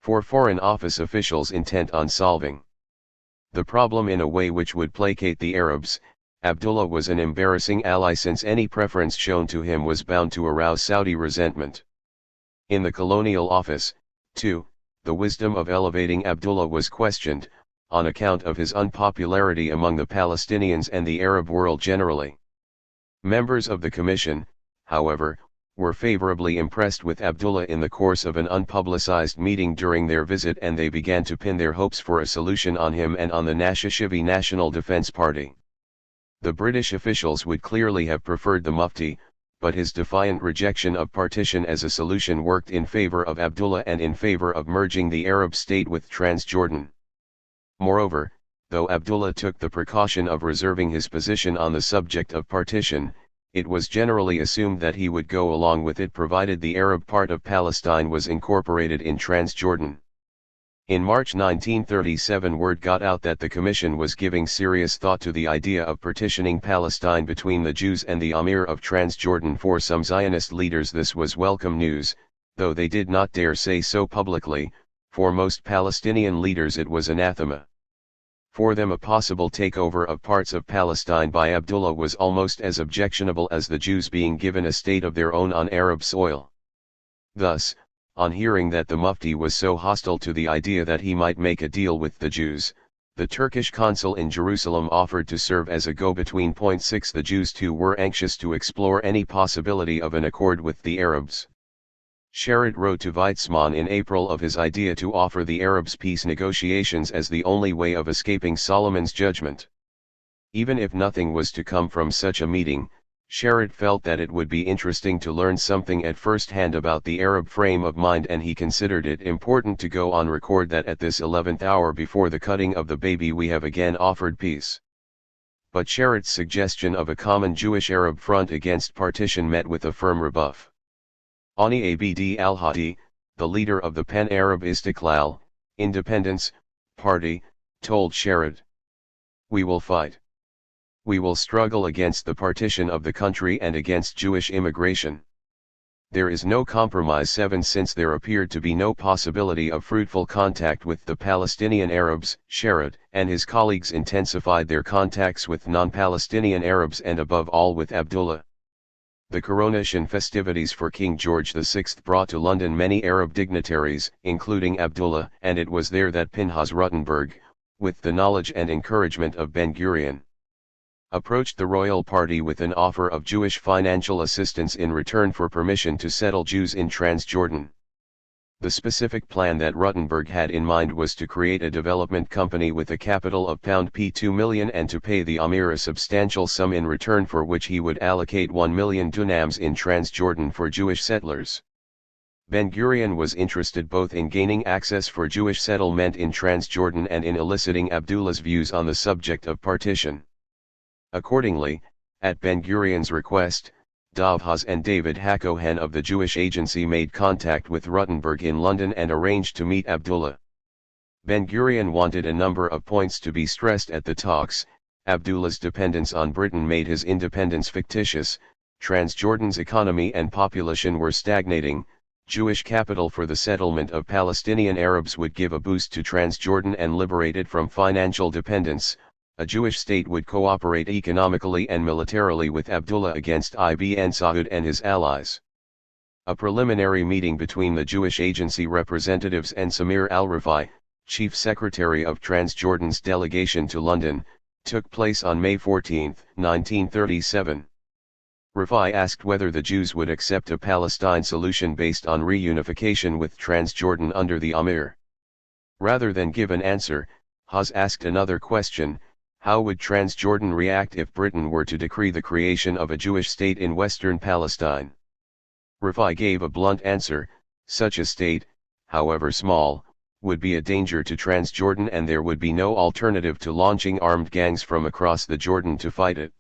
For Foreign Office officials intent on solving the problem in a way which would placate the Arabs, Abdullah was an embarrassing ally, since any preference shown to him was bound to arouse Saudi resentment. In the Colonial Office, too, the wisdom of elevating Abdullah was questioned, on account of his unpopularity among the Palestinians and the Arab world generally. Members of the Commission, however, were favorably impressed with Abdullah in the course of an unpublicized meeting during their visit, and they began to pin their hopes for a solution on him and on the Nashashivi National Defense Party. The British officials would clearly have preferred the Mufti, but his defiant rejection of partition as a solution worked in favor of Abdullah and in favor of merging the Arab state with Transjordan. Moreover, though Abdullah took the precaution of reserving his position on the subject of partition, it was generally assumed that he would go along with it provided the Arab part of Palestine was incorporated in Transjordan. In March 1937 word got out that the Commission was giving serious thought to the idea of partitioning Palestine between the Jews and the Emir of Transjordan. For some Zionist leaders this was welcome news, though they did not dare say so publicly. For most Palestinian leaders it was anathema. For them a possible takeover of parts of Palestine by Abdullah was almost as objectionable as the Jews being given a state of their own on Arab soil. Thus, on hearing that the Mufti was so hostile to the idea that he might make a deal with the Jews, the Turkish consul in Jerusalem offered to serve as a go-between. 6 The Jews too were anxious to explore any possibility of an accord with the Arabs. Sherrod wrote to Weizmann in April of his idea to offer the Arabs peace negotiations as the only way of escaping Solomon's judgment. Even if nothing was to come from such a meeting, Sherrod felt that it would be interesting to learn something at first hand about the Arab frame of mind, and he considered it important to go on record that at this 11th hour before the cutting of the baby we have again offered peace. But Sherrod's suggestion of a common Jewish-Arab front against partition met with a firm rebuff. Ani Abd al-Hadi, the leader of the Pan-Arab Istiqlal, Independence, Party, told Sherrod, "We will fight. We will struggle against the partition of the country and against Jewish immigration. There is no compromise." Since there appeared to be no possibility of fruitful contact with the Palestinian Arabs, Sherrod and his colleagues intensified their contacts with non-Palestinian Arabs and above all with Abdullah. The coronation festivities for King George VI brought to London many Arab dignitaries, including Abdullah, and it was there that Pinhas Ruttenberg, with the knowledge and encouragement of Ben-Gurion, approached the royal party with an offer of Jewish financial assistance in return for permission to settle Jews in Transjordan. The specific plan that Ruttenberg had in mind was to create a development company with a capital of £2 million and to pay the Emir a substantial sum in return, for which he would allocate 1 million dunams in Transjordan for Jewish settlers. Ben-Gurion was interested both in gaining access for Jewish settlement in Transjordan and in eliciting Abdullah's views on the subject of partition. Accordingly, at Ben-Gurion's request, Dov Haas and David Hakohen of the Jewish Agency made contact with Ruttenberg in London and arranged to meet Abdullah. Ben-Gurion wanted a number of points to be stressed at the talks. Abdullah's dependence on Britain made his independence fictitious, Transjordan's economy and population were stagnating, Jewish capital for the settlement of Palestinian Arabs would give a boost to Transjordan and liberate it from financial dependence. A Jewish state would cooperate economically and militarily with Abdullah against Ibn Saud and his allies. A preliminary meeting between the Jewish agency representatives and Samir al-Rifai, chief secretary of Transjordan's delegation to London, took place on May 14, 1937. Rifai asked whether the Jews would accept a Palestine solution based on reunification with Transjordan under the Amir. Rather than give an answer, Haz asked another question: how would Transjordan react if Britain were to decree the creation of a Jewish state in western Palestine? Rifai gave a blunt answer: such a state, however small, would be a danger to Transjordan and there would be no alternative to launching armed gangs from across the Jordan to fight it.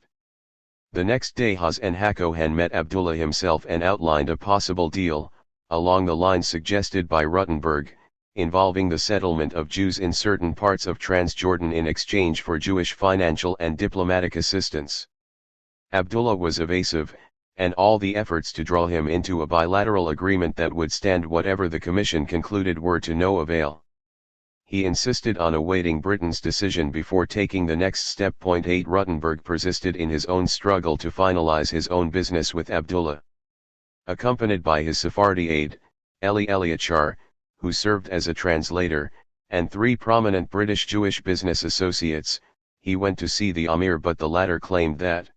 The next day Haz and Hakohen met Abdullah himself and outlined a possible deal, along the lines suggested by Rutenberg, involving the settlement of Jews in certain parts of Transjordan in exchange for Jewish financial and diplomatic assistance. Abdullah was evasive, and all the efforts to draw him into a bilateral agreement that would stand whatever the Commission concluded were to no avail. He insisted on awaiting Britain's decision before taking the next step. 8 Rutenberg persisted in his own struggle to finalize his own business with Abdullah. Accompanied by his Sephardi aide, Eli Eliachar, who served as a translator, and 3 prominent British Jewish business associates, he went to see the Amir, but the latter claimed that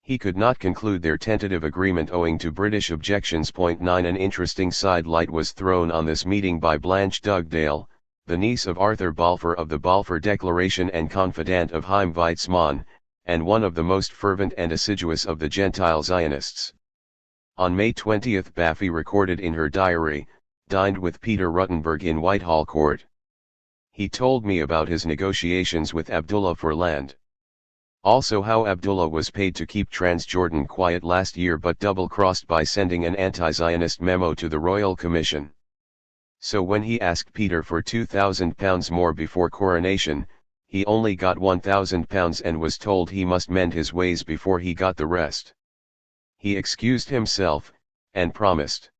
he could not conclude their tentative agreement owing to British objections. 9 An interesting side light was thrown on this meeting by Blanche Dugdale, the niece of Arthur Balfour of the Balfour Declaration and confidant of Chaim Weizmann, and one of the most fervent and assiduous of the Gentile Zionists. On May 20 Baffy recorded in her diary, dined with Peter Rutenberg in Whitehall Court. He told me about his negotiations with Abdullah for land. Also how Abdullah was paid to keep Transjordan quiet last year but double-crossed by sending an anti-Zionist memo to the Royal Commission. So when he asked Peter for £2,000 more before coronation, he only got £1,000 and was told he must mend his ways before he got the rest. He excused himself, and promised.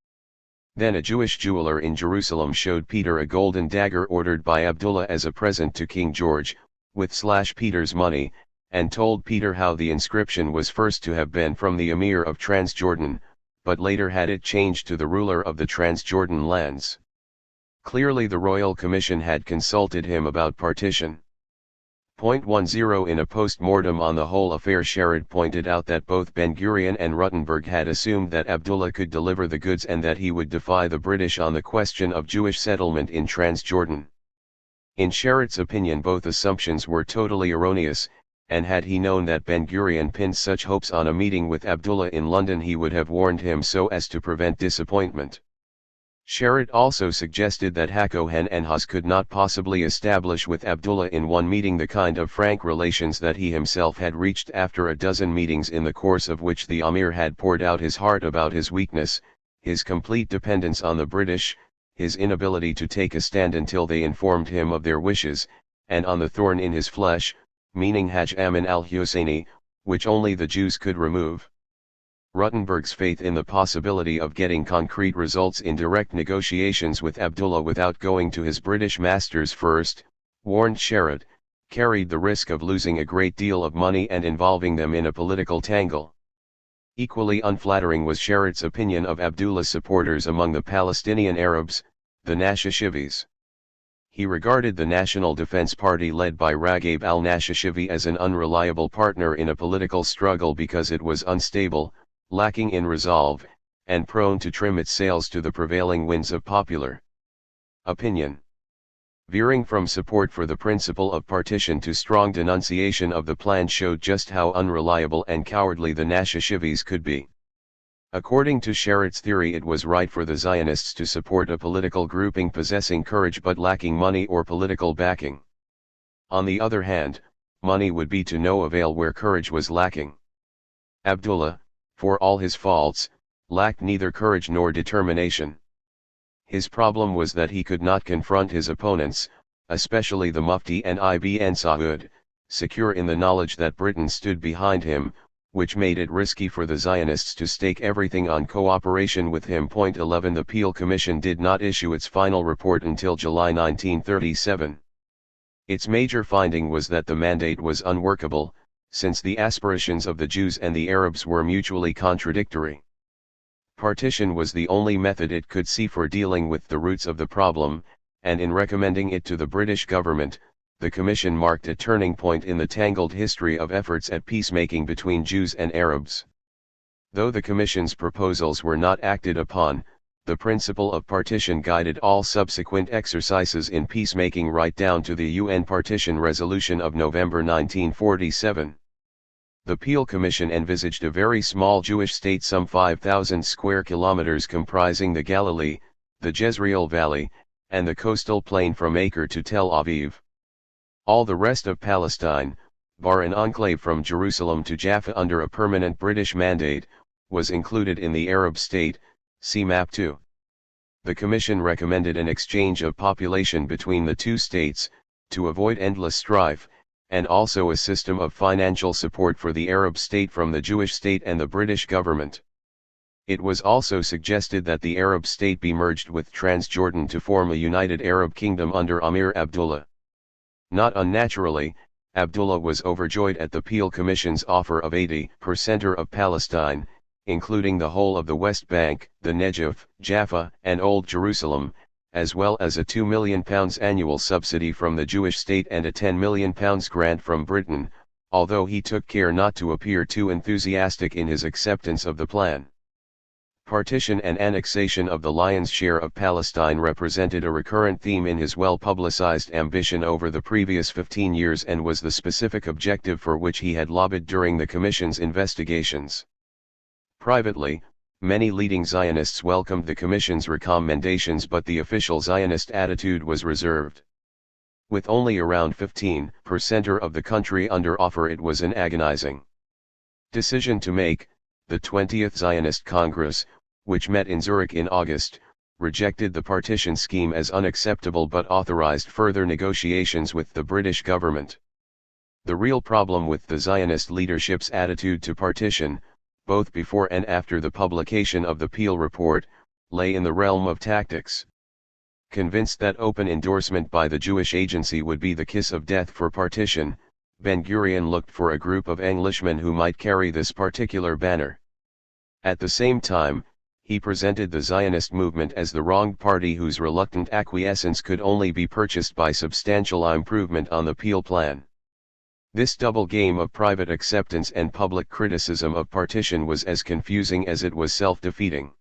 Then a Jewish jeweler in Jerusalem showed Peter a golden dagger ordered by Abdullah as a present to King George, with Peter's money, and told Peter how the inscription was first to have been from the Emir of Transjordan, but later had it changed to the ruler of the Transjordan lands. Clearly the Royal Commission had consulted him about partition. 10 In a post-mortem on the whole affair, Sherrod pointed out that both Ben-Gurion and Rutenberg had assumed that Abdullah could deliver the goods and that he would defy the British on the question of Jewish settlement in Transjordan. In Sherrod's opinion both assumptions were totally erroneous, and had he known that Ben-Gurion pinned such hopes on a meeting with Abdullah in London he would have warned him so as to prevent disappointment. Sherrod also suggested that Hakohen and Haz could not possibly establish with Abdullah in one meeting the kind of frank relations that he himself had reached after a dozen meetings in the course of which the Amir had poured out his heart about his weakness, his complete dependence on the British, his inability to take a stand until they informed him of their wishes, and on the thorn in his flesh, meaning Hajj Amin al-Husseini, which only the Jews could remove. Rutenberg's faith in the possibility of getting concrete results in direct negotiations with Abdullah without going to his British masters first, warned Sherrod, carried the risk of losing a great deal of money and involving them in a political tangle. Equally unflattering was Sherrod's opinion of Abdullah's supporters among the Palestinian Arabs, the Nashashivis. He regarded the National Defense Party led by Ragab al-Nashashivi as an unreliable partner in a political struggle because it was unstable, lacking in resolve, and prone to trim its sails to the prevailing winds of popular opinion. Veering from support for the principle of partition to strong denunciation of the plan showed just how unreliable and cowardly the Nashashivis could be. According to Sherrod's theory, it was right for the Zionists to support a political grouping possessing courage but lacking money or political backing. On the other hand, money would be to no avail where courage was lacking. Abdullah, for all his faults, lacked neither courage nor determination. His problem was that he could not confront his opponents, especially the Mufti and Ibn Saud, secure in the knowledge that Britain stood behind him, which made it risky for the Zionists to stake everything on cooperation with him. 11 The Peel Commission did not issue its final report until July 1937. Its major finding was that the mandate was unworkable, since the aspirations of the Jews and the Arabs were mutually contradictory. Partition was the only method it could see for dealing with the roots of the problem, and in recommending it to the British government, the Commission marked a turning point in the tangled history of efforts at peacemaking between Jews and Arabs. Though the Commission's proposals were not acted upon, the principle of partition guided all subsequent exercises in peacemaking right down to the UN Partition Resolution of November 1947. The Peel Commission envisaged a very small Jewish state some 5,000 square kilometers comprising the Galilee, the Jezreel Valley, and the coastal plain from Acre to Tel Aviv. All the rest of Palestine, bar an enclave from Jerusalem to Jaffa under a permanent British mandate, was included in the Arab state, see Map 2. The Commission recommended an exchange of population between the two states, to avoid endless strife, and also a system of financial support for the Arab state from the Jewish state and the British government. It was also suggested that the Arab state be merged with Transjordan to form a united Arab kingdom under Amir Abdullah. Not unnaturally, Abdullah was overjoyed at the Peel Commission's offer of 80% of Palestine, including the whole of the West Bank, the Negev, Jaffa, and Old Jerusalem, as well as a £2 million annual subsidy from the Jewish state and a £10 million grant from Britain, although he took care not to appear too enthusiastic in his acceptance of the plan. Partition and annexation of the lion's share of Palestine represented a recurrent theme in his well-publicized ambition over the previous 15 years and was the specific objective for which he had lobbied during the Commission's investigations. Privately, many leading Zionists welcomed the Commission's recommendations, but the official Zionist attitude was reserved. With only around 15% of the country under offer, it was an agonizing decision to make. The 20th Zionist Congress, which met in Zurich in August, rejected the partition scheme as unacceptable but authorized further negotiations with the British government. The real problem with the Zionist leadership's attitude to partition, both before and after the publication of the Peel Report, lay in the realm of tactics. Convinced that open endorsement by the Jewish Agency would be the kiss of death for partition, Ben-Gurion looked for a group of Englishmen who might carry this particular banner. At the same time, he presented the Zionist movement as the wronged party whose reluctant acquiescence could only be purchased by substantial improvement on the Peel plan. This double game of private acceptance and public criticism of partition was as confusing as it was self-defeating.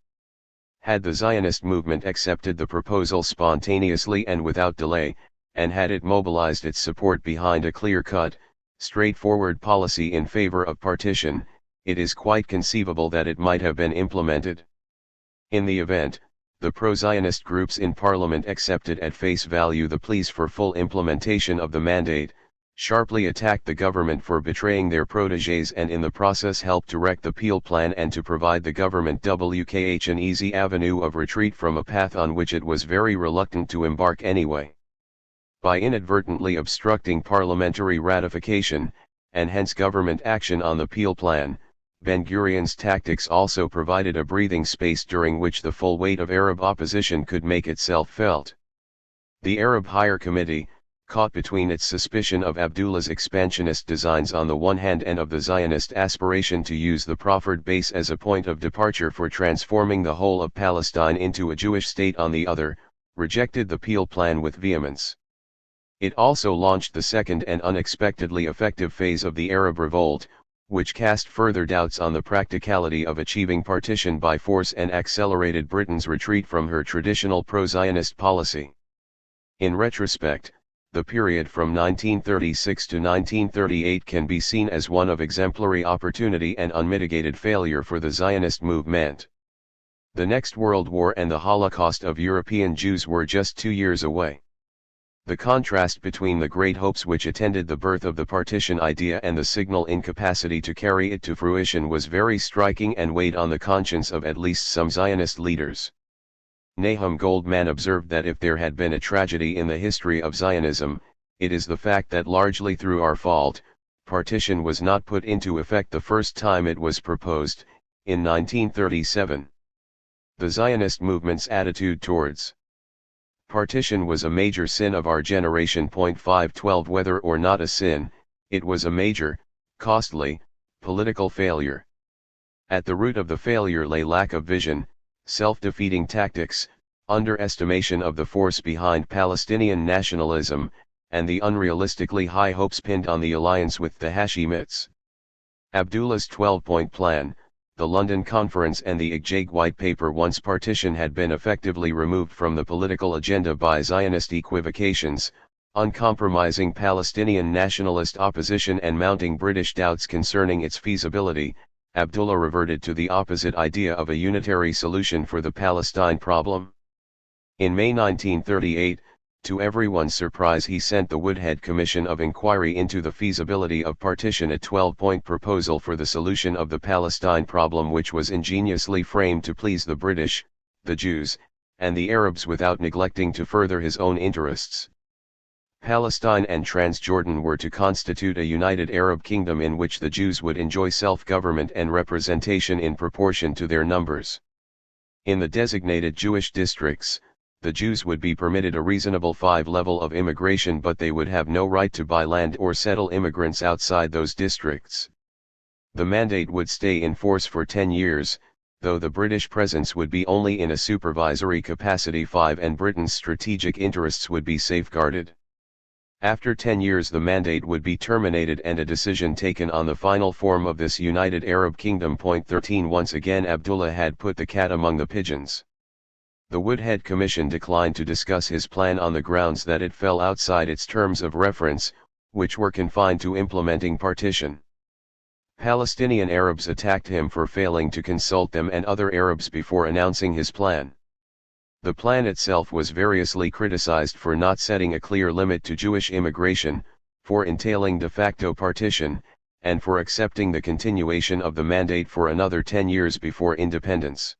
Had the Zionist movement accepted the proposal spontaneously and without delay, and had it mobilized its support behind a clear-cut, straightforward policy in favor of partition, it is quite conceivable that it might have been implemented. In the event, the pro-Zionist groups in Parliament accepted at face value the pleas for full implementation of the mandate, sharply attacked the government for betraying their protégés, and in the process helped to wreck the Peel plan and to provide the government an easy avenue of retreat from a path on which it was very reluctant to embark anyway. By inadvertently obstructing parliamentary ratification, and hence government action on the Peel plan, Ben-Gurion's tactics also provided a breathing space during which the full weight of Arab opposition could make itself felt. The Arab Higher Committee, caught between its suspicion of Abdullah's expansionist designs on the one hand and of the Zionist aspiration to use the proffered base as a point of departure for transforming the whole of Palestine into a Jewish state on the other, rejected the Peel plan with vehemence. It also launched the second and unexpectedly effective phase of the Arab Revolt, which cast further doubts on the practicality of achieving partition by force and accelerated Britain's retreat from her traditional pro-Zionist policy. In retrospect, the period from 1936 to 1938 can be seen as one of exemplary opportunity and unmitigated failure for the Zionist movement. The next World War and the Holocaust of European Jews were just 2 years away. The contrast between the great hopes which attended the birth of the partition idea and the signal incapacity to carry it to fruition was very striking and weighed on the conscience of at least some Zionist leaders. Nahum Goldman observed that if there had been a tragedy in the history of Zionism, it is the fact that largely through our fault, partition was not put into effect the first time it was proposed, in 1937. The Zionist movement's attitude towards partition was a major sin of our generation. 512 Whether or not a sin, it was a major, costly, political failure. At the root of the failure lay lack of vision, self-defeating tactics, underestimation of the force behind Palestinian nationalism, and the unrealistically high hopes pinned on the alliance with the Hashemites. Abdullah's 12-point plan, the London Conference and the Ijag White Paper. Once partition had been effectively removed from the political agenda by Zionist equivocations, uncompromising Palestinian nationalist opposition and mounting British doubts concerning its feasibility, Abdullah reverted to the opposite idea of a unitary solution for the Palestine problem. In May 1938, to everyone's surprise, he sent the Woodhead Commission of Inquiry into the feasibility of partition, a 12-point proposal for the solution of the Palestine problem, which was ingeniously framed to please the British, the Jews, and the Arabs without neglecting to further his own interests. Palestine and Transjordan were to constitute a united Arab kingdom in which the Jews would enjoy self-government and representation in proportion to their numbers. In the designated Jewish districts, the Jews would be permitted a reasonable 5 level of immigration, but they would have no right to buy land or settle immigrants outside those districts. The mandate would stay in force for 10 years, though the British presence would be only in a supervisory capacity. 5 And Britain's strategic interests would be safeguarded. After 10 years the mandate would be terminated and a decision taken on the final form of this united Arab kingdom. 13 Once again Abdullah had put the cat among the pigeons. The Woodhead Commission declined to discuss his plan on the grounds that it fell outside its terms of reference, which were confined to implementing partition. Palestinian Arabs attacked him for failing to consult them and other Arabs before announcing his plan. The plan itself was variously criticized for not setting a clear limit to Jewish immigration, for entailing de facto partition, and for accepting the continuation of the mandate for another 10 years before independence.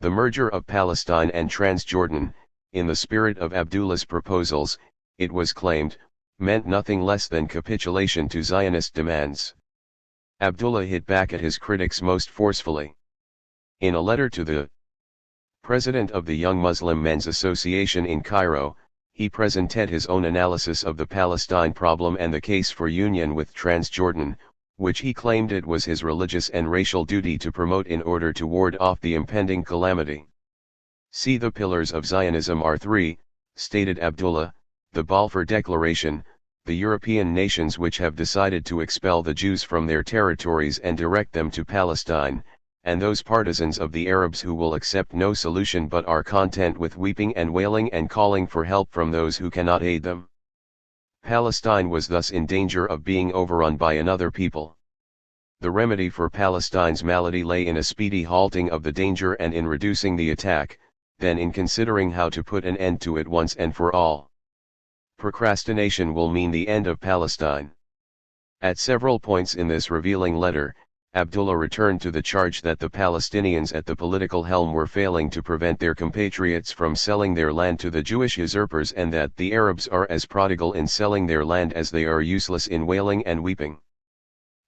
The merger of Palestine and Transjordan, in the spirit of Abdullah's proposals, it was claimed, meant nothing less than capitulation to Zionist demands. Abdullah hit back at his critics most forcefully. In a letter to the president of the Young Muslim Men's Association in Cairo, he presented his own analysis of the Palestine problem and the case for union with Transjordan, which he claimed it was his religious and racial duty to promote in order to ward off the impending calamity. See, the pillars of Zionism are 3, stated Abdullah: the Balfour Declaration, the European nations which have decided to expel the Jews from their territories and direct them to Palestine, and those partisans of the Arabs who will accept no solution but are content with weeping and wailing and calling for help from those who cannot aid them. Palestine was thus in danger of being overrun by another people. The remedy for Palestine's malady lay in a speedy halting of the danger and in reducing the attack, then in considering how to put an end to it once and for all. Procrastination will mean the end of Palestine. At several points in this revealing letter, Abdullah returned to the charge that the Palestinians at the political helm were failing to prevent their compatriots from selling their land to the Jewish usurpers, and that the Arabs are as prodigal in selling their land as they are useless in wailing and weeping.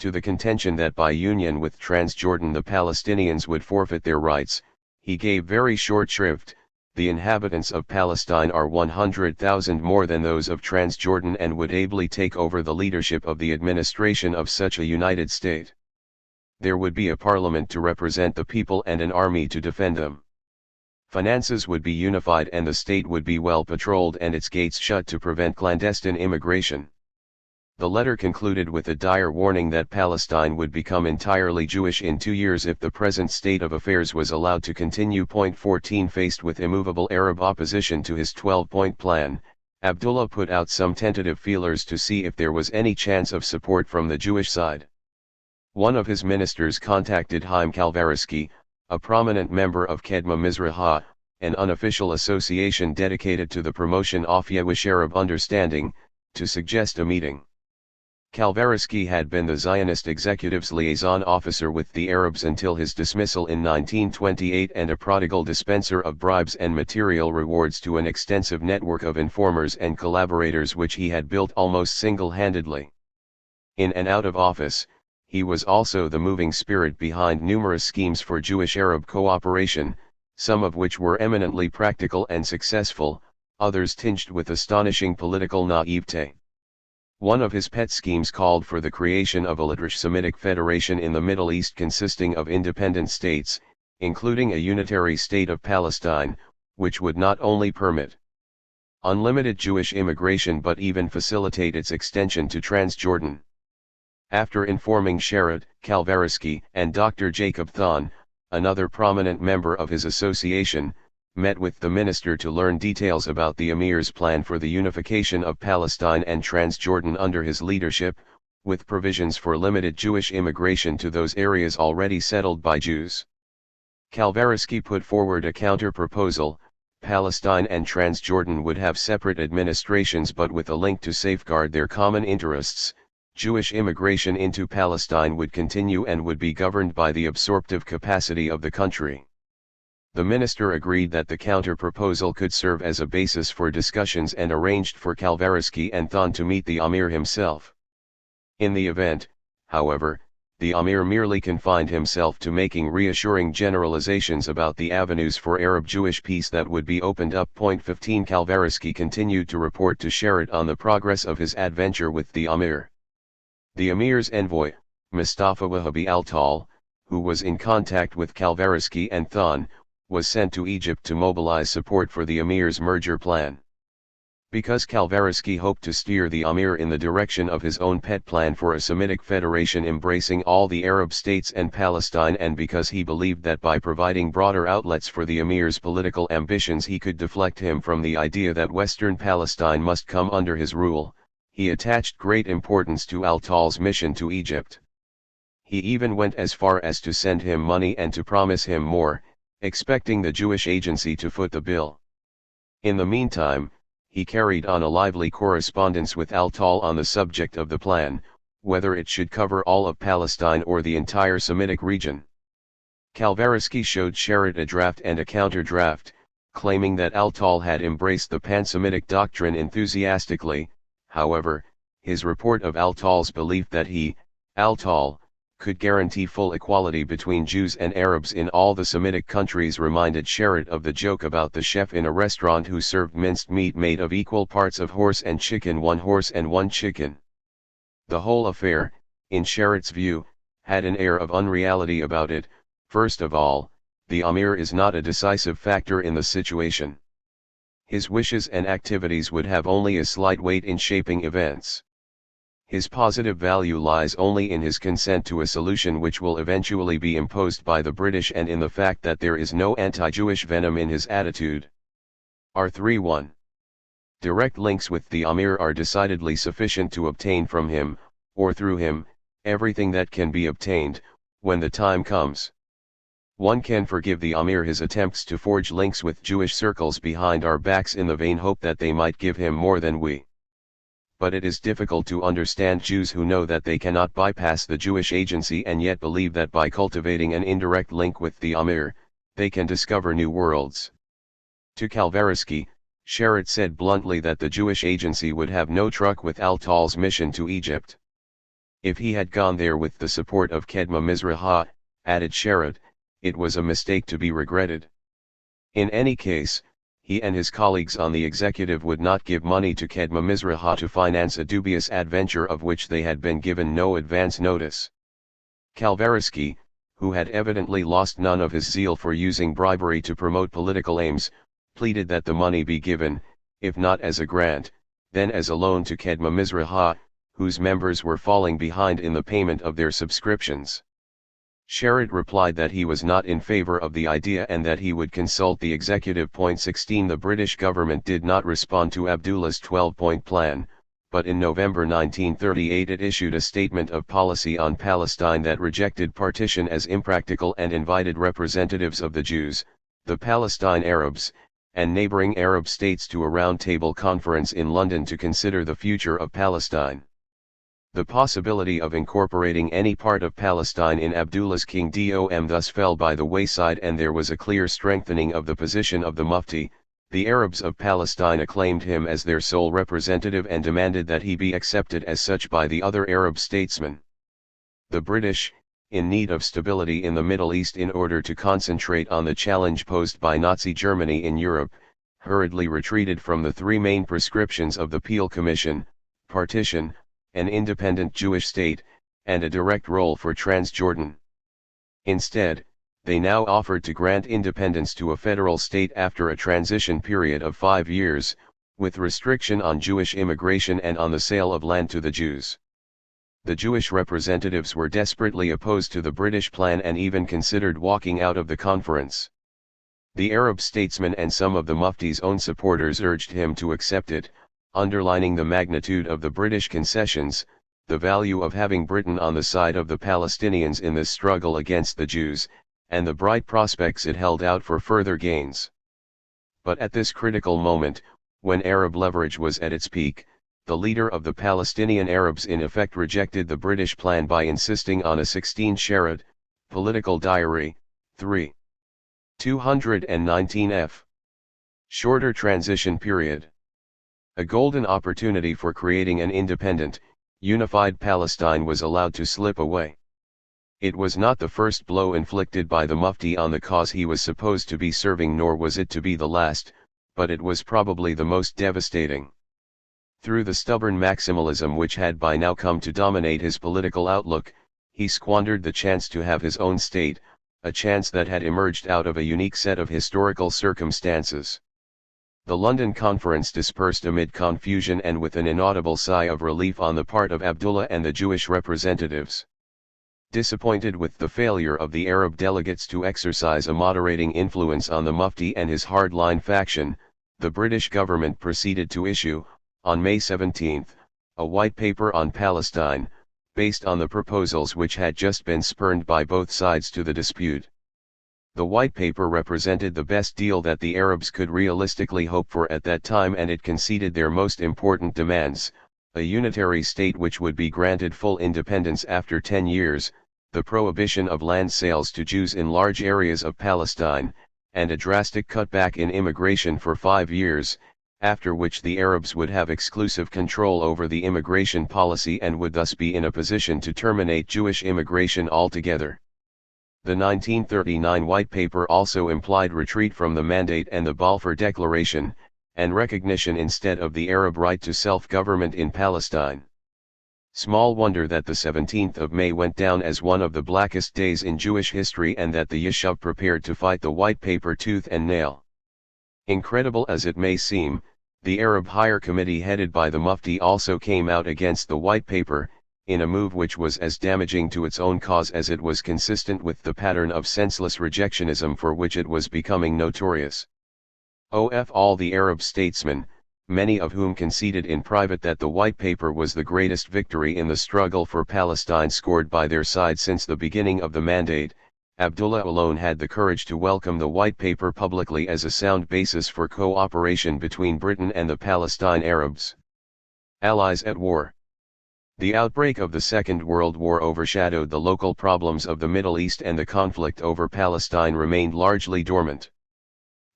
To the contention that by union with Transjordan the Palestinians would forfeit their rights, he gave very short shrift: the inhabitants of Palestine are 100,000 more than those of Transjordan and would ably take over the leadership of the administration of such a united state. There would be a parliament to represent the people and an army to defend them. Finances would be unified and the state would be well patrolled and its gates shut to prevent clandestine immigration. The letter concluded with a dire warning that Palestine would become entirely Jewish in 2 years if the present state of affairs was allowed to continue. 14 Faced with immovable Arab opposition to his 12-point plan, Abdullah put out some tentative feelers to see if there was any chance of support from the Jewish side. One of his ministers contacted Haim Kalvarisky, a prominent member of Kedma Mizraha, an unofficial association dedicated to the promotion of Jewish Arab understanding, to suggest a meeting. Kalvarisky had been the Zionist executive's liaison officer with the Arabs until his dismissal in 1928 and a prodigal dispenser of bribes and material rewards to an extensive network of informers and collaborators which he had built almost single-handedly. In and out of office, he was also the moving spirit behind numerous schemes for Jewish-Arab cooperation, some of which were eminently practical and successful, others tinged with astonishing political naivete. One of his pet schemes called for the creation of a literal Semitic federation in the Middle East consisting of independent states, including a unitary state of Palestine, which would not only permit unlimited Jewish immigration but even facilitate its extension to Transjordan. After informing Sherrod, Kalvarisky, and Dr. Jacob Thon, another prominent member of his association, met with the minister to learn details about the emir's plan for the unification of Palestine and Transjordan under his leadership, with provisions for limited Jewish immigration to those areas already settled by Jews. Kalvarisky put forward a counter-proposal: Palestine and Transjordan would have separate administrations but with a link to safeguard their common interests. Jewish immigration into Palestine would continue and would be governed by the absorptive capacity of the country. The minister agreed that the counter-proposal could serve as a basis for discussions and arranged for Kalvarisky and Thon to meet the Amir himself. In the event, however, the Amir merely confined himself to making reassuring generalizations about the avenues for Arab-Jewish peace that would be opened up. 15 Kalvarisky continued to report to Sherrod on the progress of his adventure with the Amir. The Amir's envoy, Mustafa Wahhabi al-Tal, who was in contact with Kalvarisky and Thon, was sent to Egypt to mobilize support for the Amir's merger plan. Because Kalvarisky hoped to steer the Amir in the direction of his own pet plan for a Semitic federation embracing all the Arab states and Palestine, and because he believed that by providing broader outlets for the Amir's political ambitions he could deflect him from the idea that Western Palestine must come under his rule, he attached great importance to al-Tal's mission to Egypt. He even went as far as to send him money and to promise him more, expecting the Jewish agency to foot the bill. In the meantime, he carried on a lively correspondence with al-Tal on the subject of the plan, whether it should cover all of Palestine or the entire Semitic region. Kalvarisky showed Sherrod a draft and a counter-draft, claiming that al-Tal had embraced the pan-Semitic doctrine enthusiastically. However, his report of al-Tal's belief that he, al-Tal, could guarantee full equality between Jews and Arabs in all the Semitic countries reminded Sherrod of the joke about the chef in a restaurant who served minced meat made of equal parts of horse and chicken, one horse and one chicken. The whole affair, in Sherrod's view, had an air of unreality about it. First of all, the Amir is not a decisive factor in the situation. His wishes and activities would have only a slight weight in shaping events. His positive value lies only in his consent to a solution which will eventually be imposed by the British and in the fact that there is no anti-Jewish venom in his attitude. R31. Direct links with the Amir are decidedly sufficient to obtain from him, or through him, everything that can be obtained, when the time comes. One can forgive the Amir his attempts to forge links with Jewish circles behind our backs in the vain hope that they might give him more than we. But it is difficult to understand Jews who know that they cannot bypass the Jewish agency and yet believe that by cultivating an indirect link with the Amir, they can discover new worlds. To Kalvarisky, Sherrod said bluntly that the Jewish agency would have no truck with al-Tal's mission to Egypt. If he had gone there with the support of Kedma Mizraha, added Sherrod, it was a mistake to be regretted. In any case, he and his colleagues on the executive would not give money to Kedma Mizraha to finance a dubious adventure of which they had been given no advance notice. Kalvarisky, who had evidently lost none of his zeal for using bribery to promote political aims, pleaded that the money be given, if not as a grant, then as a loan to Kedma Mizraha, whose members were falling behind in the payment of their subscriptions. Sherrod replied that he was not in favor of the idea and that he would consult the executive. 16 The British government did not respond to Abdullah's 12-point plan, but in November 1938 it issued a statement of policy on Palestine that rejected partition as impractical and invited representatives of the Jews, the Palestine Arabs, and neighboring Arab states to a roundtable conference in London to consider the future of Palestine. The possibility of incorporating any part of Palestine in Abdullah's kingdom thus fell by the wayside, and there was a clear strengthening of the position of the Mufti, The Arabs of Palestine acclaimed him as their sole representative and demanded that he be accepted as such by the other Arab statesmen. The British, in need of stability in the Middle East in order to concentrate on the challenge posed by Nazi Germany in Europe, hurriedly retreated from the three main prescriptions of the Peel Commission: partition, an independent Jewish state, and a direct role for Transjordan. Instead, they now offered to grant independence to a federal state after a transition period of 5 years, with restriction on Jewish immigration and on the sale of land to the Jews. The Jewish representatives were desperately opposed to the British plan and even considered walking out of the conference. The Arab statesmen and some of the Mufti's own supporters urged him to accept it, underlining the magnitude of the British concessions, the value of having Britain on the side of the Palestinians in this struggle against the Jews, and the bright prospects it held out for further gains. But at this critical moment, when Arab leverage was at its peak, the leader of the Palestinian Arabs in effect rejected the British plan by insisting on a 16-sharat, political diary, 3. 219f. Shorter transition period. A golden opportunity for creating an independent, unified Palestine was allowed to slip away. It was not the first blow inflicted by the Mufti on the cause he was supposed to be serving, nor was it to be the last, but it was probably the most devastating. Through the stubborn maximalism which had by now come to dominate his political outlook, he squandered the chance to have his own state, a chance that had emerged out of a unique set of historical circumstances. The London conference dispersed amid confusion and with an inaudible sigh of relief on the part of Abdullah and the Jewish representatives. Disappointed with the failure of the Arab delegates to exercise a moderating influence on the Mufti and his hardline faction, the British government proceeded to issue, on May 17, a white paper on Palestine, based on the proposals which had just been spurned by both sides to the dispute. The white paper represented the best deal that the Arabs could realistically hope for at that time, and it conceded their most important demands: a unitary state which would be granted full independence after 10 years, the prohibition of land sales to Jews in large areas of Palestine, and a drastic cutback in immigration for 5 years, after which the Arabs would have exclusive control over the immigration policy and would thus be in a position to terminate Jewish immigration altogether. The 1939 White Paper also implied retreat from the Mandate and the Balfour Declaration, and recognition instead of the Arab right to self-government in Palestine. Small wonder that the 17th of May went down as one of the blackest days in Jewish history, and that the Yishuv prepared to fight the White Paper tooth and nail. Incredible as it may seem, the Arab Higher Committee headed by the Mufti also came out against the White Paper, in a move which was as damaging to its own cause as it was consistent with the pattern of senseless rejectionism for which it was becoming notorious. All the Arab statesmen, many of whom conceded in private that the White Paper was the greatest victory in the struggle for Palestine scored by their side since the beginning of the Mandate, Abdullah alone had the courage to welcome the White Paper publicly as a sound basis for cooperation between Britain and the Palestine Arabs. Allies at war. The outbreak of the Second World War overshadowed the local problems of the Middle East, and the conflict over Palestine remained largely dormant.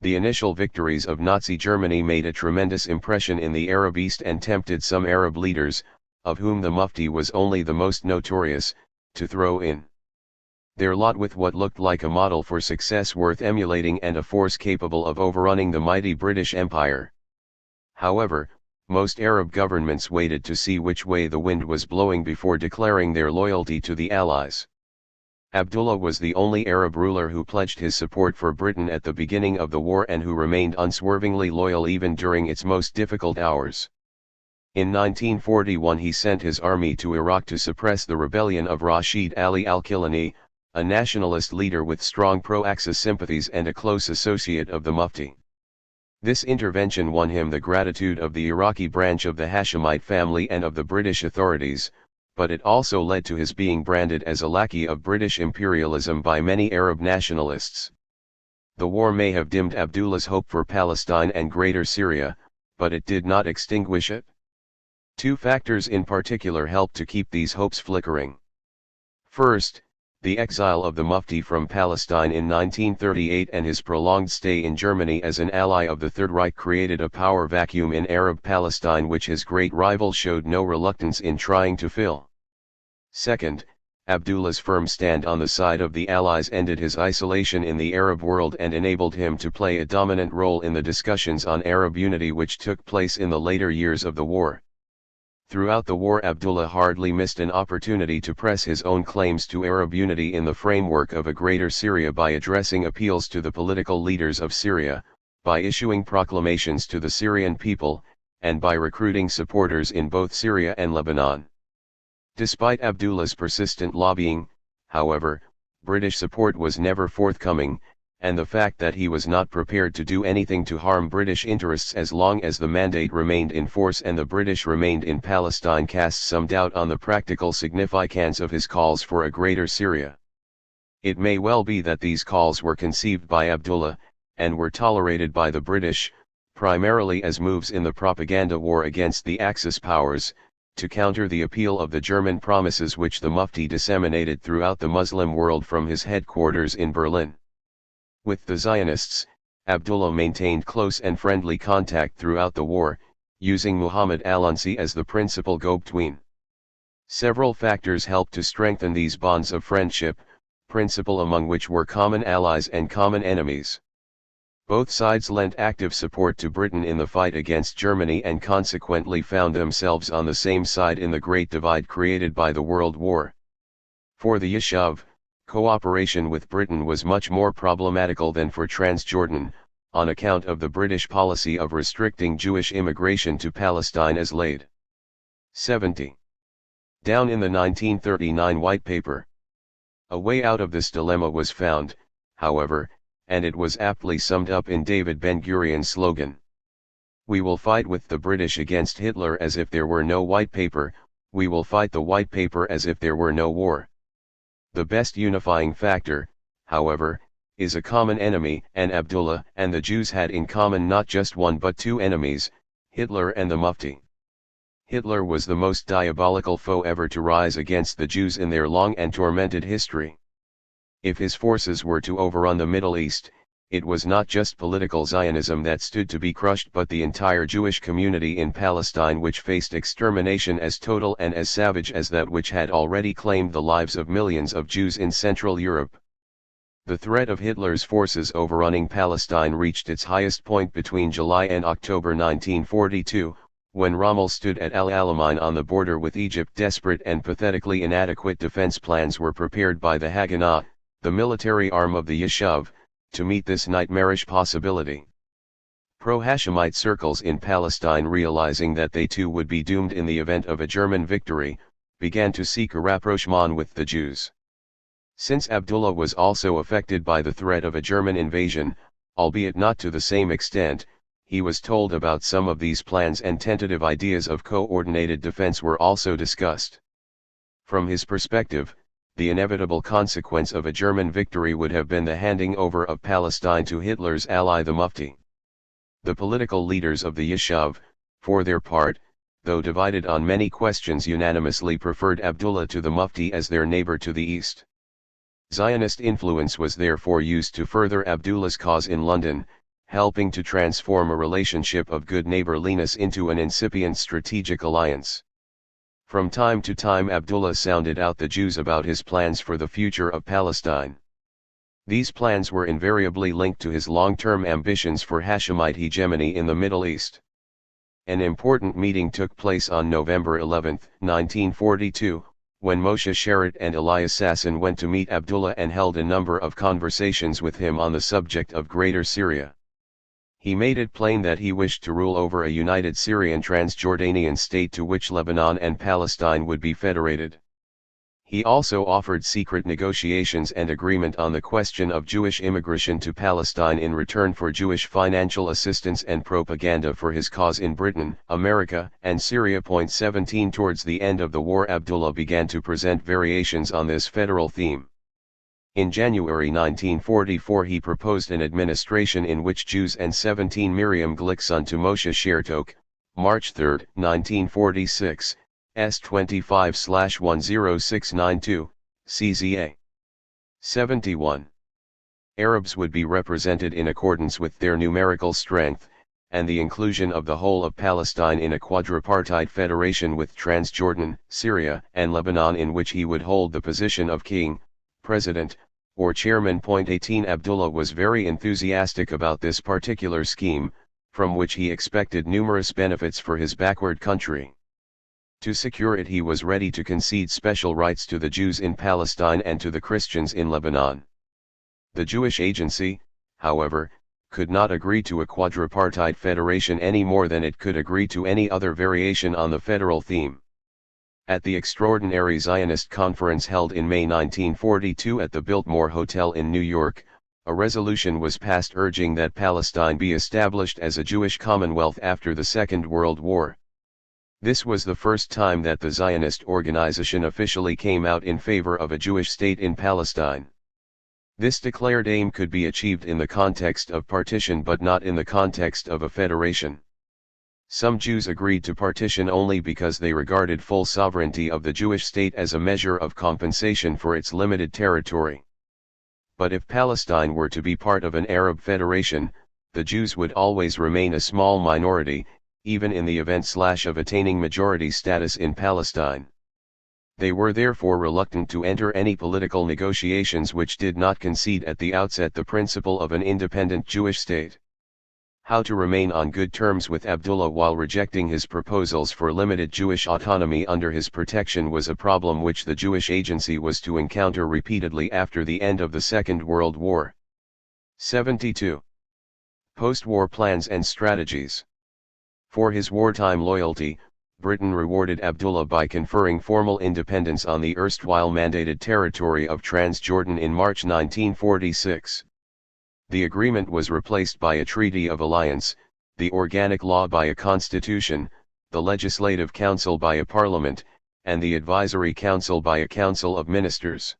The initial victories of Nazi Germany made a tremendous impression in the Arab East and tempted some Arab leaders, of whom the Mufti was only the most notorious, to throw in their lot with what looked like a model for success worth emulating and a force capable of overrunning the mighty British Empire. However, most Arab governments waited to see which way the wind was blowing before declaring their loyalty to the Allies. Abdullah was the only Arab ruler who pledged his support for Britain at the beginning of the war and who remained unswervingly loyal even during its most difficult hours. In 1941 he sent his army to Iraq to suppress the rebellion of Rashid Ali al-Kilani, a nationalist leader with strong pro-Axis sympathies and a close associate of the Mufti. This intervention won him the gratitude of the Iraqi branch of the Hashemite family and of the British authorities, but it also led to his being branded as a lackey of British imperialism by many Arab nationalists. The war may have dimmed Abdullah's hope for Palestine and Greater Syria, but it did not extinguish it. Two factors in particular helped to keep these hopes flickering. First, The exile of the Mufti from Palestine in 1938 and his prolonged stay in Germany as an ally of the Third Reich created a power vacuum in Arab Palestine which his great rival showed no reluctance in trying to fill. Second, Abdullah's firm stand on the side of the Allies ended his isolation in the Arab world and enabled him to play a dominant role in the discussions on Arab unity which took place in the later years of the war. Throughout the war, Abdullah hardly missed an opportunity to press his own claims to Arab unity in the framework of a greater Syria by addressing appeals to the political leaders of Syria, by issuing proclamations to the Syrian people, and by recruiting supporters in both Syria and Lebanon. Despite Abdullah's persistent lobbying, however, British support was never forthcoming, and the fact that he was not prepared to do anything to harm British interests as long as the mandate remained in force and the British remained in Palestine casts some doubt on the practical significance of his calls for a greater Syria. It may well be that these calls were conceived by Abdullah, and were tolerated by the British, primarily as moves in the propaganda war against the Axis powers, to counter the appeal of the German promises which the Mufti disseminated throughout the Muslim world from his headquarters in Berlin. With the Zionists, Abdullah maintained close and friendly contact throughout the war, using Muhammad al-Unsi as the principal go-between. Several factors helped to strengthen these bonds of friendship, principal among which were common allies and common enemies. Both sides lent active support to Britain in the fight against Germany and consequently found themselves on the same side in the great divide created by the World War. For the Yishuv, cooperation with Britain was much more problematical than for Transjordan, on account of the British policy of restricting Jewish immigration to Palestine as laid 70 down in the 1939 White Paper. A way out of this dilemma was found, however, and it was aptly summed up in David Ben-Gurion's slogan: "We will fight with the British against Hitler as if there were no White Paper, we will fight the White Paper as if there were no war." The best unifying factor, however, is a common enemy, and Abdullah and the Jews had in common not just one but two enemies, Hitler and the Mufti. Hitler was the most diabolical foe ever to rise against the Jews in their long and tormented history. If his forces were to overrun the Middle East, it was not just political Zionism that stood to be crushed but the entire Jewish community in Palestine, which faced extermination as total and as savage as that which had already claimed the lives of millions of Jews in Central Europe. The threat of Hitler's forces overrunning Palestine reached its highest point between July and October 1942, when Rommel stood at Al Alamein on the border with Egypt. Desperate and pathetically inadequate defense plans were prepared by the Haganah, the military arm of the Yishuv, to meet this nightmarish possibility. Pro-Hashemite circles in Palestine, realizing that they too would be doomed in the event of a German victory, began to seek a rapprochement with the Jews. Since Abdullah was also affected by the threat of a German invasion, albeit not to the same extent, he was told about some of these plans and tentative ideas of coordinated defense were also discussed. From his perspective, the inevitable consequence of a German victory would have been the handing over of Palestine to Hitler's ally the Mufti. The political leaders of the Yishuv, for their part, though divided on many questions, unanimously preferred Abdullah to the Mufti as their neighbor to the east. Zionist influence was therefore used to further Abdullah's cause in London, helping to transform a relationship of good neighborliness into an incipient strategic alliance. From time to time Abdullah sounded out the Jews about his plans for the future of Palestine. These plans were invariably linked to his long-term ambitions for Hashemite hegemony in the Middle East. An important meeting took place on November 11, 1942, when Moshe Sharett and Elias Sasson went to meet Abdullah and held a number of conversations with him on the subject of Greater Syria. He made it plain that he wished to rule over a united Syrian Transjordanian state to which Lebanon and Palestine would be federated. He also offered secret negotiations and agreement on the question of Jewish immigration to Palestine in return for Jewish financial assistance and propaganda for his cause in Britain, America, and Syria. 17 Towards the end of the war, Abdullah began to present variations on this federal theme. In January 1944 he proposed an administration in which Jews and 17 Miriam Glickson to Moshe Shartok, March 3, 1946, S 25/10692, CZA. 71. Arabs would be represented in accordance with their numerical strength, and the inclusion of the whole of Palestine in a quadripartite federation with Transjordan, Syria, and Lebanon, in which he would hold the position of king, president, or chairman. 18 Abdullah was very enthusiastic about this particular scheme, from which he expected numerous benefits for his backward country. To secure it, he was ready to concede special rights to the Jews in Palestine and to the Christians in Lebanon. The Jewish Agency, however, could not agree to a quadripartite federation any more than it could agree to any other variation on the federal theme. At the extraordinary Zionist conference held in May 1942 at the Biltmore Hotel in New York, a resolution was passed urging that Palestine be established as a Jewish commonwealth after the Second World War. This was the first time that the Zionist organization officially came out in favor of a Jewish state in Palestine. This declared aim could be achieved in the context of partition but not in the context of a federation. Some Jews agreed to partition only because they regarded full sovereignty of the Jewish state as a measure of compensation for its limited territory. But if Palestine were to be part of an Arab federation, the Jews would always remain a small minority, even in the event of attaining majority status in Palestine. They were therefore reluctant to enter any political negotiations which did not concede at the outset the principle of an independent Jewish state. How to remain on good terms with Abdullah while rejecting his proposals for limited Jewish autonomy under his protection was a problem which the Jewish Agency was to encounter repeatedly after the end of the Second World War. 72. Post-war plans and strategies. For his wartime loyalty, Britain rewarded Abdullah by conferring formal independence on the erstwhile mandated territory of Transjordan in March 1946. The agreement was replaced by a treaty of alliance, the organic law by a constitution, the legislative council by a parliament, and the advisory council by a council of ministers.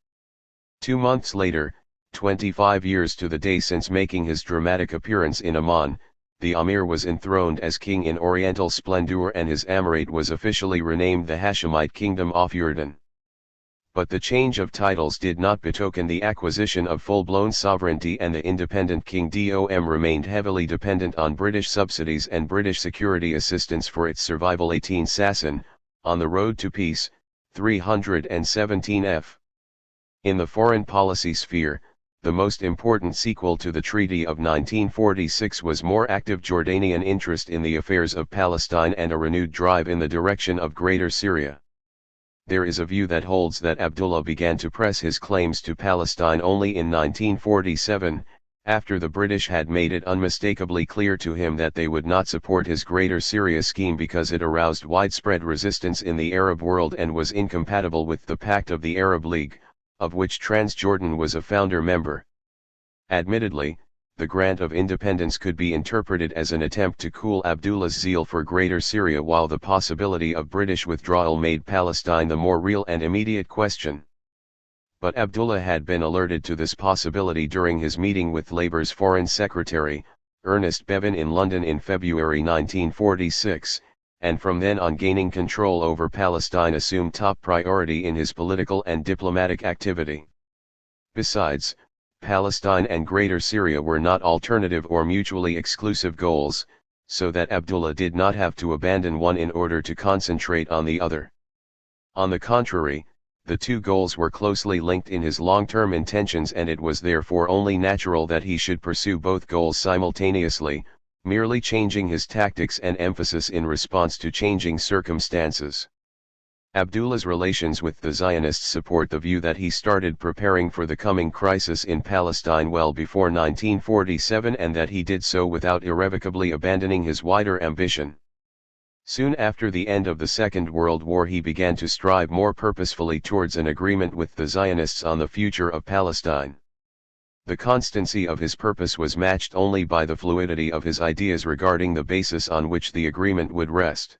2 months later, 25 years to the day since making his dramatic appearance in Amman, the Amir was enthroned as king in oriental splendor and his emirate was officially renamed the Hashemite Kingdom of Jordan. But the change of titles did not betoken the acquisition of full-blown sovereignty, and the independent King Dom remained heavily dependent on British subsidies and British security assistance for its survival. 18 Sasson, On the Road to Peace, 317 f. In the foreign policy sphere, the most important sequel to the Treaty of 1946 was more active Jordanian interest in the affairs of Palestine and a renewed drive in the direction of Greater Syria. There is a view that holds that Abdullah began to press his claims to Palestine only in 1947, after the British had made it unmistakably clear to him that they would not support his Greater Syria scheme because it aroused widespread resistance in the Arab world and was incompatible with the Pact of the Arab League, of which Transjordan was a founder member. Admittedly, the grant of independence could be interpreted as an attempt to cool Abdullah's zeal for Greater Syria, while the possibility of British withdrawal made Palestine the more real and immediate question. But Abdullah had been alerted to this possibility during his meeting with Labour's Foreign Secretary, Ernest Bevin, in London in February 1946, and from then on gaining control over Palestine assumed top priority in his political and diplomatic activity. Besides, Palestine and Greater Syria were not alternative or mutually exclusive goals, so that Abdullah did not have to abandon one in order to concentrate on the other. On the contrary, the two goals were closely linked in his long-term intentions, and it was therefore only natural that he should pursue both goals simultaneously, merely changing his tactics and emphasis in response to changing circumstances. Abdullah's relations with the Zionists support the view that he started preparing for the coming crisis in Palestine well before 1947, and that he did so without irrevocably abandoning his wider ambition. Soon after the end of the Second World War, he began to strive more purposefully towards an agreement with the Zionists on the future of Palestine. The constancy of his purpose was matched only by the fluidity of his ideas regarding the basis on which the agreement would rest.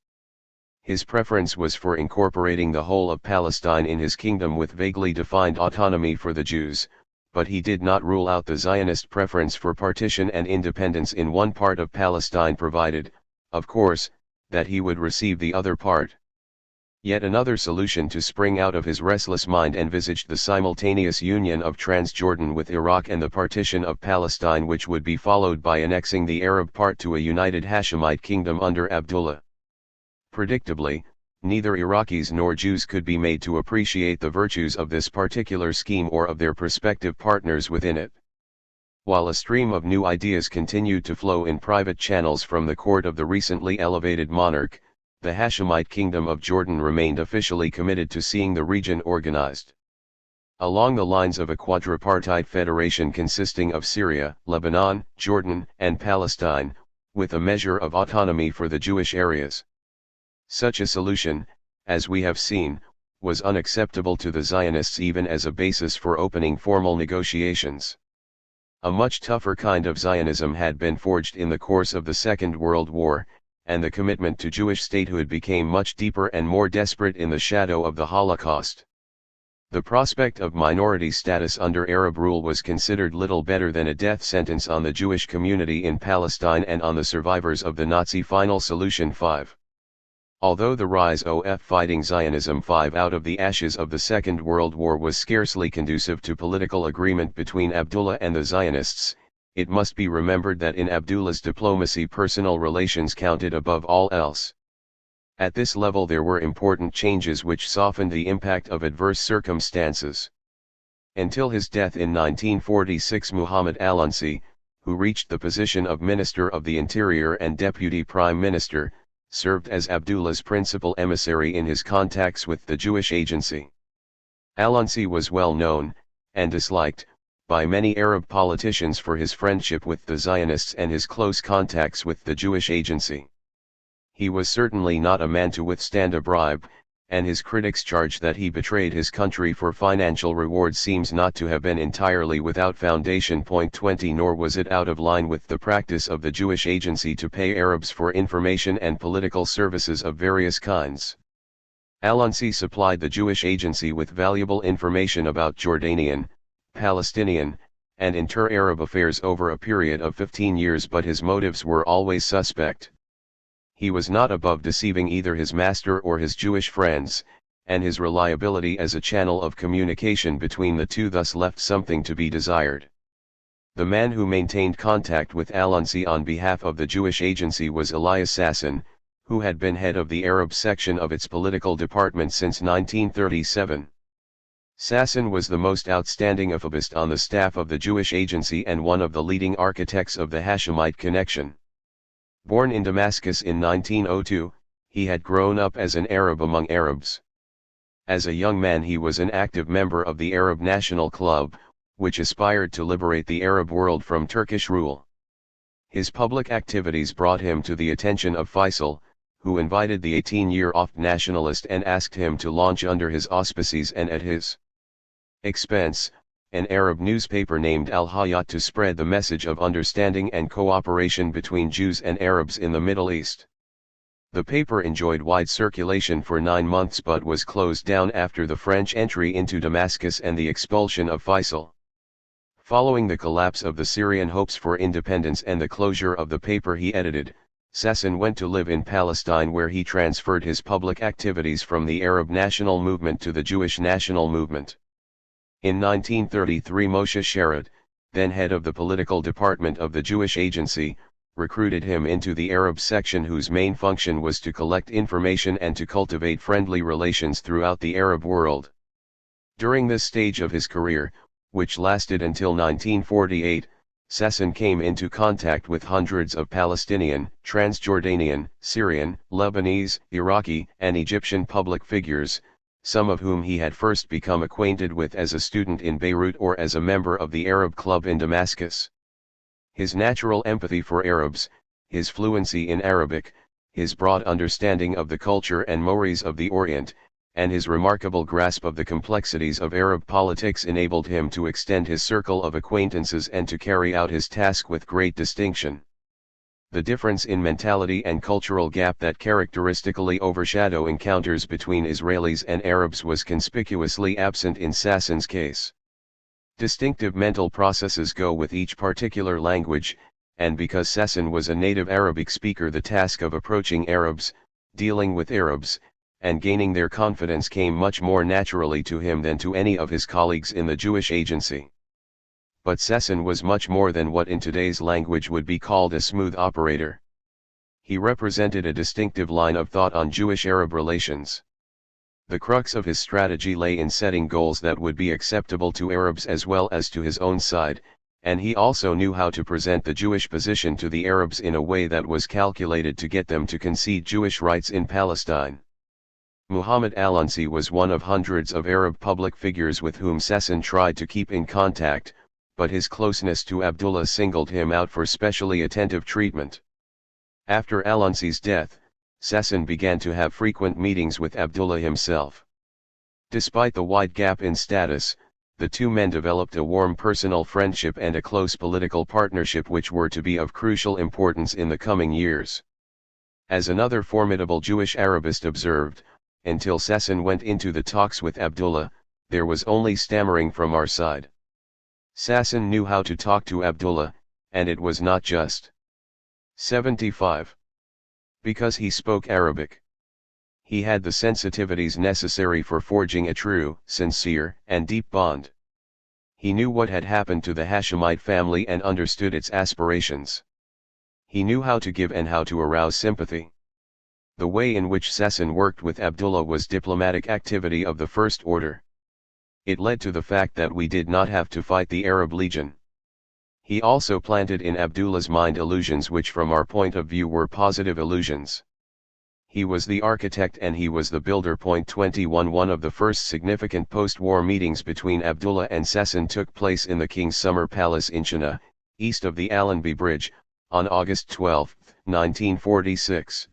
His preference was for incorporating the whole of Palestine in his kingdom with vaguely defined autonomy for the Jews, but he did not rule out the Zionist preference for partition and independence in one part of Palestine, provided, of course, that he would receive the other part. Yet another solution to spring out of his restless mind envisaged the simultaneous union of Transjordan with Iraq and the partition of Palestine, which would be followed by annexing the Arab part to a united Hashemite kingdom under Abdullah. Predictably, neither Iraqis nor Jews could be made to appreciate the virtues of this particular scheme or of their prospective partners within it. While a stream of new ideas continued to flow in private channels from the court of the recently elevated monarch, the Hashemite Kingdom of Jordan remained officially committed to seeing the region organized along the lines of a quadripartite federation consisting of Syria, Lebanon, Jordan, and Palestine, with a measure of autonomy for the Jewish areas. Such a solution, as we have seen, was unacceptable to the Zionists even as a basis for opening formal negotiations. A much tougher kind of Zionism had been forged in the course of the Second World War, and the commitment to Jewish statehood became much deeper and more desperate in the shadow of the Holocaust. The prospect of minority status under Arab rule was considered little better than a death sentence on the Jewish community in Palestine and on the survivors of the Nazi Final Solution 5. Although the rise of fighting Zionism 5 out of the ashes of the Second World War was scarcely conducive to political agreement between Abdullah and the Zionists, it must be remembered that in Abdullah's diplomacy personal relations counted above all else. At this level there were important changes which softened the impact of adverse circumstances. Until his death in 1946, Muhammad Al-Unsi, who reached the position of Minister of the Interior and Deputy Prime Minister, served as Abdullah's principal emissary in his contacts with the Jewish Agency. Al-Unsi was well known, and disliked, by many Arab politicians for his friendship with the Zionists and his close contacts with the Jewish Agency. He was certainly not a man to withstand a bribe, and his critics charge that he betrayed his country for financial reward seems not to have been entirely without foundation. 20 Nor was it out of line with the practice of the Jewish Agency to pay Arabs for information and political services of various kinds. Al-Unsi supplied the Jewish Agency with valuable information about Jordanian, Palestinian, and inter-Arab affairs over a period of 15 years, but his motives were always suspect. He was not above deceiving either his master or his Jewish friends, and his reliability as a channel of communication between the two thus left something to be desired. The man who maintained contact with Al-Unsi on behalf of the Jewish Agency was Elias Sasson, who had been head of the Arab section of its political department since 1937. Sasson was the most outstanding Arabist on the staff of the Jewish Agency and one of the leading architects of the Hashemite connection. Born in Damascus in 1902, he had grown up as an Arab among Arabs. As a young man he was an active member of the Arab National Club, which aspired to liberate the Arab world from Turkish rule. His public activities brought him to the attention of Faisal, who invited the 18-year-old nationalist and asked him to launch under his auspices and at his expense, an Arab newspaper named Al-Hayat to spread the message of understanding and cooperation between Jews and Arabs in the Middle East. The paper enjoyed wide circulation for 9 months but was closed down after the French entry into Damascus and the expulsion of Faisal. Following the collapse of the Syrian hopes for independence and the closure of the paper he edited, Sasson went to live in Palestine, where he transferred his public activities from the Arab national movement to the Jewish national movement. In 1933 Moshe Sharad, then head of the political department of the Jewish Agency, recruited him into the Arab section, whose main function was to collect information and to cultivate friendly relations throughout the Arab world. During this stage of his career, which lasted until 1948, Sasson came into contact with hundreds of Palestinian, Transjordanian, Syrian, Lebanese, Iraqi, and Egyptian public figures, some of whom he had first become acquainted with as a student in Beirut or as a member of the Arab Club in Damascus. His natural empathy for Arabs, his fluency in Arabic, his broad understanding of the culture and mores of the Orient, and his remarkable grasp of the complexities of Arab politics enabled him to extend his circle of acquaintances and to carry out his task with great distinction. The difference in mentality and cultural gap that characteristically overshadow encounters between Israelis and Arabs was conspicuously absent in Sasson's case. Distinctive mental processes go with each particular language, and because Sasson was a native Arabic speaker, the task of approaching Arabs, dealing with Arabs, and gaining their confidence came much more naturally to him than to any of his colleagues in the Jewish agency. But Sasson was much more than what in today's language would be called a smooth operator. He represented a distinctive line of thought on Jewish-Arab relations. The crux of his strategy lay in setting goals that would be acceptable to Arabs as well as to his own side, and he also knew how to present the Jewish position to the Arabs in a way that was calculated to get them to concede Jewish rights in Palestine. Muhammad al-Unsi was one of hundreds of Arab public figures with whom Sasson tried to keep in contact, but his closeness to Abdullah singled him out for specially attentive treatment. After al-Unsi's death, Sasson began to have frequent meetings with Abdullah himself. Despite the wide gap in status, the two men developed a warm personal friendship and a close political partnership which were to be of crucial importance in the coming years. As another formidable Jewish Arabist observed, until Sasson went into the talks with Abdullah, there was only stammering from our side. Sasson knew how to talk to Abdullah, and it was not just 75. Because he spoke Arabic. He had the sensitivities necessary for forging a true, sincere, and deep bond. He knew what had happened to the Hashemite family and understood its aspirations. He knew how to give and how to arouse sympathy. The way in which Sasson worked with Abdullah was diplomatic activity of the first order. It led to the fact that we did not have to fight the Arab Legion. He also planted in Abdullah's mind illusions which from our point of view were positive illusions. He was the architect and he was the builder. 21 One of the first significant post-war meetings between Abdullah and Sasson took place in the King's Summer Palace in China, east of the Allenby Bridge, on August 12, 1946.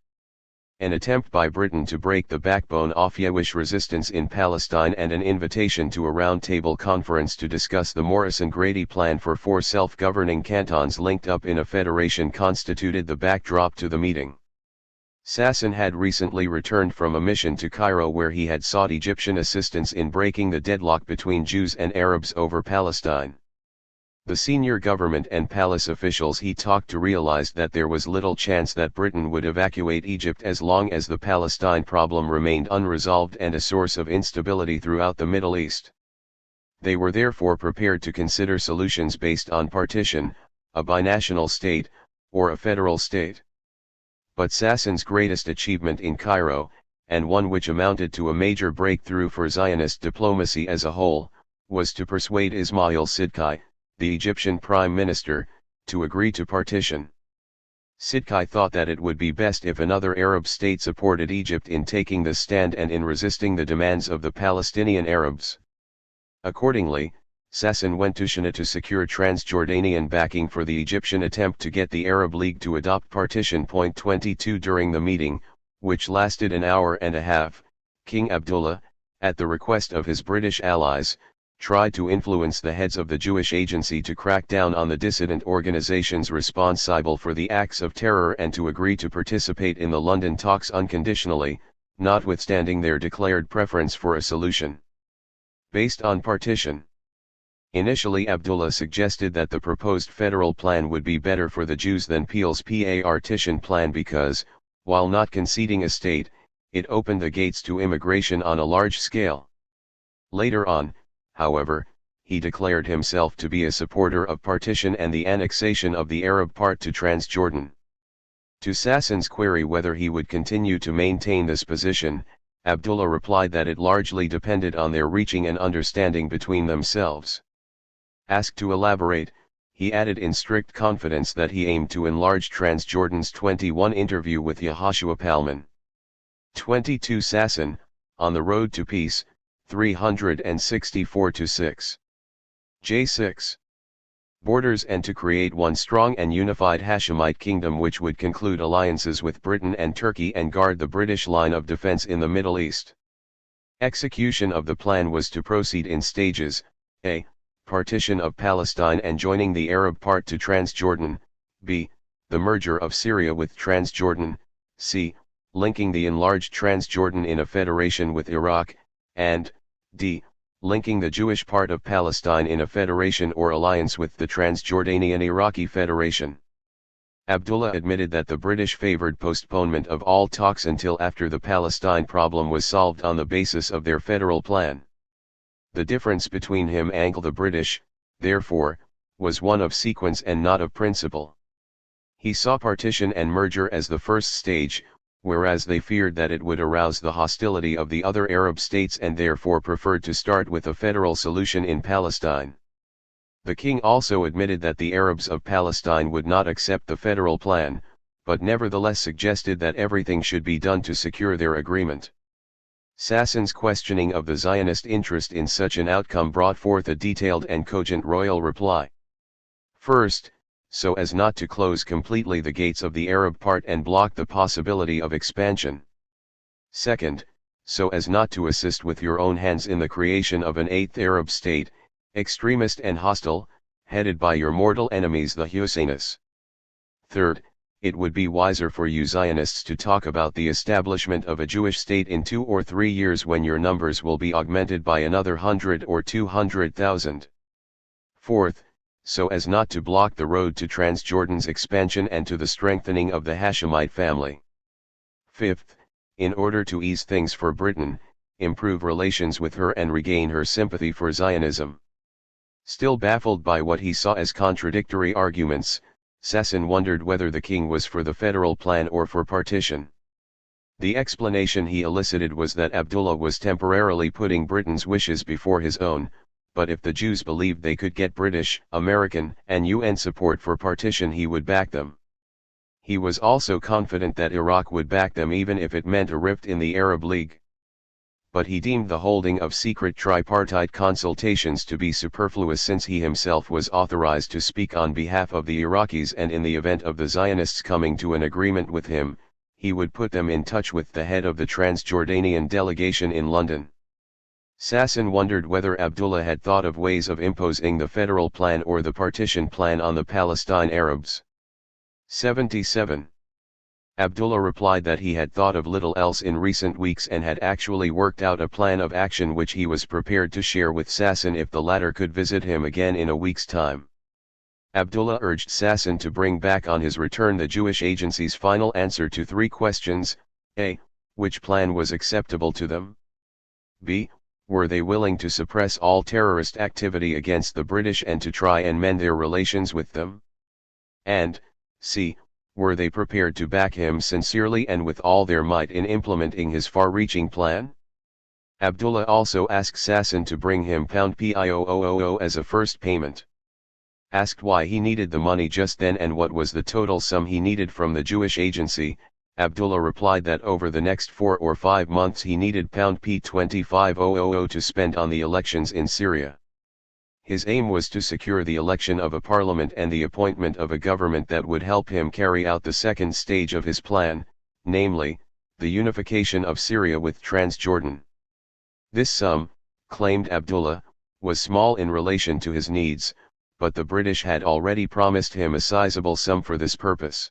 An attempt by Britain to break the backbone of Jewish resistance in Palestine and an invitation to a round-table conference to discuss the Morrison-Grady plan for 4 self-governing cantons linked up in a federation constituted the backdrop to the meeting. Sasson had recently returned from a mission to Cairo where he had sought Egyptian assistance in breaking the deadlock between Jews and Arabs over Palestine. The senior government and palace officials he talked to realized that there was little chance that Britain would evacuate Egypt as long as the Palestine problem remained unresolved and a source of instability throughout the Middle East. They were therefore prepared to consider solutions based on partition, a binational state, or a federal state. But Sasson's greatest achievement in Cairo, and one which amounted to a major breakthrough for Zionist diplomacy as a whole, was to persuade Ismail Sidqi, the Egyptian prime minister, to agree to partition. Sidqi thought that it would be best if another Arab state supported Egypt in taking this stand and in resisting the demands of the Palestinian Arabs. Accordingly, Sasson went to China to secure Transjordanian backing for the Egyptian attempt to get the Arab League to adopt partition. 22 During the meeting, which lasted an hour and a half, King Abdullah, at the request of his British allies, tried to influence the heads of the Jewish agency to crack down on the dissident organizations responsible for the acts of terror and to agree to participate in the London talks unconditionally, notwithstanding their declared preference for a solution based on partition. Initially Abdullah suggested that the proposed federal plan would be better for the Jews than Peel's partition plan because, while not conceding a state, it opened the gates to immigration on a large scale. Later on, however, he declared himself to be a supporter of partition and the annexation of the Arab part to Transjordan. To Sasson's query whether he would continue to maintain this position, Abdullah replied that it largely depended on their reaching an understanding between themselves. Asked to elaborate, he added in strict confidence that he aimed to enlarge Transjordan's 21 interview with Yehoshua Palman. 22 Sasson, On the Road to Peace, 364-6. J6. Borders and to create one strong and unified Hashemite kingdom which would conclude alliances with Britain and Turkey and guard the British line of defense in the Middle East. Execution of the plan was to proceed in stages: a. Partition of Palestine and joining the Arab part to Transjordan, b. The merger of Syria with Transjordan, c. Linking the enlarged Transjordan in a federation with Iraq, and d. Linking the Jewish part of Palestine in a federation or alliance with the Transjordanian Iraqi Federation. Abdullah admitted that the British favored postponement of all talks until after the Palestine problem was solved on the basis of their federal plan. The difference between him and the British, therefore, was one of sequence and not of principle. He saw partition and merger as the first stage, whereas they feared that it would arouse the hostility of the other Arab states and therefore preferred to start with a federal solution in Palestine. The king also admitted that the Arabs of Palestine would not accept the federal plan, but nevertheless suggested that everything should be done to secure their agreement. Sassoon's questioning of the Zionist interest in such an outcome brought forth a detailed and cogent royal reply. First, so as not to close completely the gates of the Arab part and block the possibility of expansion. Second, so as not to assist with your own hands in the creation of an eighth Arab state, extremist and hostile, headed by your mortal enemies the Husainists. Third, it would be wiser for you Zionists to talk about the establishment of a Jewish state in 2 or 3 years when your numbers will be augmented by another 100 or 200,000. Fourth, so as not to block the road to Transjordan's expansion and to the strengthening of the Hashemite family. Fifth, in order to ease things for Britain, improve relations with her and regain her sympathy for Zionism. Still baffled by what he saw as contradictory arguments, Sassoon wondered whether the king was for the federal plan or for partition. The explanation he elicited was that Abdullah was temporarily putting Britain's wishes before his own, but if the Jews believed they could get British, American, and UN support for partition he would back them. He was also confident that Iraq would back them even if it meant a rift in the Arab League. But he deemed the holding of secret tripartite consultations to be superfluous since he himself was authorized to speak on behalf of the Iraqis, and in the event of the Zionists coming to an agreement with him, he would put them in touch with the head of the Transjordanian delegation in London. Sassoon wondered whether Abdullah had thought of ways of imposing the federal plan or the partition plan on the Palestine Arabs. 77. Abdullah replied that he had thought of little else in recent weeks and had actually worked out a plan of action which he was prepared to share with Sassoon if the latter could visit him again in a week's time. Abdullah urged Sassoon to bring back on his return the Jewish Agency's final answer to 3 questions: A. Which plan was acceptable to them? B. Were they willing to suppress all terrorist activity against the British and to try and mend their relations with them? And, C. Were they prepared to back him sincerely and with all their might in implementing his far-reaching plan? Abdullah also asked Sassoon to bring him £P.I.O.000 as a first payment. Asked why he needed the money just then and what was the total sum he needed from the Jewish Agency, Abdullah replied that over the next 4 or 5 months he needed £25,000 to spend on the elections in Syria. His aim was to secure the election of a parliament and the appointment of a government that would help him carry out the second stage of his plan, namely, the unification of Syria with Transjordan. This sum, claimed Abdullah, was small in relation to his needs, but the British had already promised him a sizable sum for this purpose.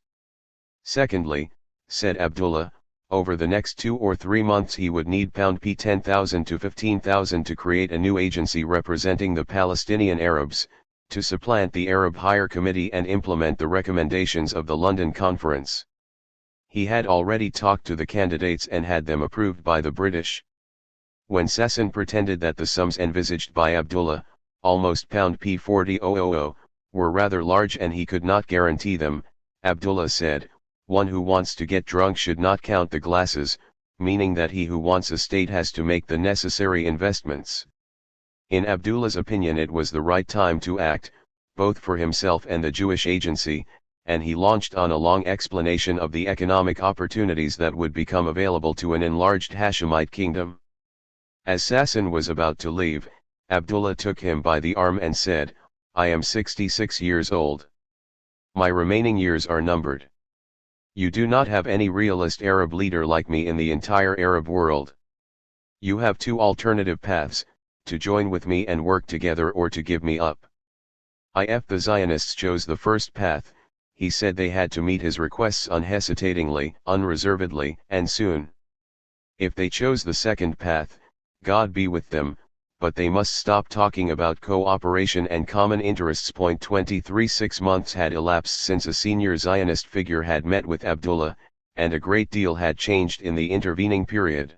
Secondly, said Abdullah, over the next 2 or 3 months he would need £10,000 to 15,000 to create a new agency representing the Palestinian Arabs, to supplant the Arab Higher Committee and implement the recommendations of the London Conference. He had already talked to the candidates and had them approved by the British. When Sassoon pretended that the sums envisaged by Abdullah, almost £40,000, were rather large and he could not guarantee them, Abdullah said, "One who wants to get drunk should not count the glasses," meaning that he who wants a state has to make the necessary investments. In Abdullah's opinion it was the right time to act, both for himself and the Jewish Agency, and he launched on a long explanation of the economic opportunities that would become available to an enlarged Hashemite kingdom. As Sassoon was about to leave, Abdullah took him by the arm and said, "I am 66 years old. My remaining years are numbered. You do not have any realist Arab leader like me in the entire Arab world. You have 2 alternative paths, to join with me and work together or to give me up." If the Zionists chose the first path, he said they had to meet his requests unhesitatingly, unreservedly, and soon. If they chose the second path, God be with them, but they must stop talking about cooperation and common interests. 23 6 months had elapsed since a senior Zionist figure had met with Abdullah, and a great deal had changed in the intervening period.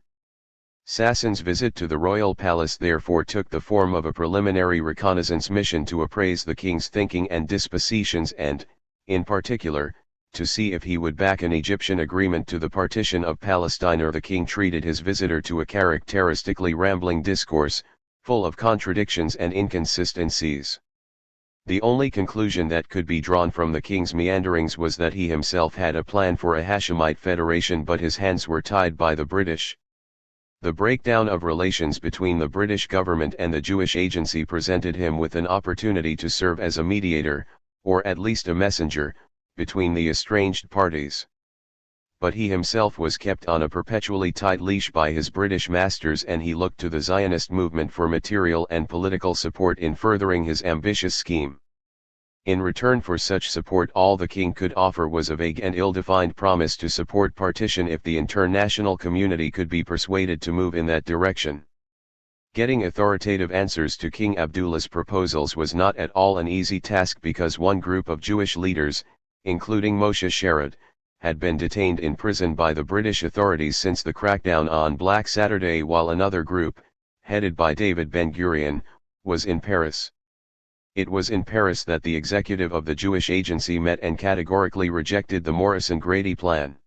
Sassoon's visit to the royal palace therefore took the form of a preliminary reconnaissance mission to appraise the king's thinking and dispositions and, in particular, to see if he would back an Egyptian agreement to the partition of Palestine, or the king treated his visitor to a characteristically rambling discourse, full of contradictions and inconsistencies. The only conclusion that could be drawn from the king's meanderings was that he himself had a plan for a Hashemite federation, but his hands were tied by the British. The breakdown of relations between the British government and the Jewish agency presented him with an opportunity to serve as a mediator, or at least a messenger, between the estranged parties. But he himself was kept on a perpetually tight leash by his British masters, and he looked to the Zionist movement for material and political support in furthering his ambitious scheme. In return for such support, all the king could offer was a vague and ill-defined promise to support partition if the international community could be persuaded to move in that direction. Getting authoritative answers to King Abdullah's proposals was not at all an easy task, because one group of Jewish leaders, including Moshe Sharad, had been detained in prison by the British authorities since the crackdown on Black Saturday, while another group, headed by David Ben-Gurion, was in Paris. It was in Paris that the executive of the Jewish agency met and categorically rejected the Morrison-Grady plan.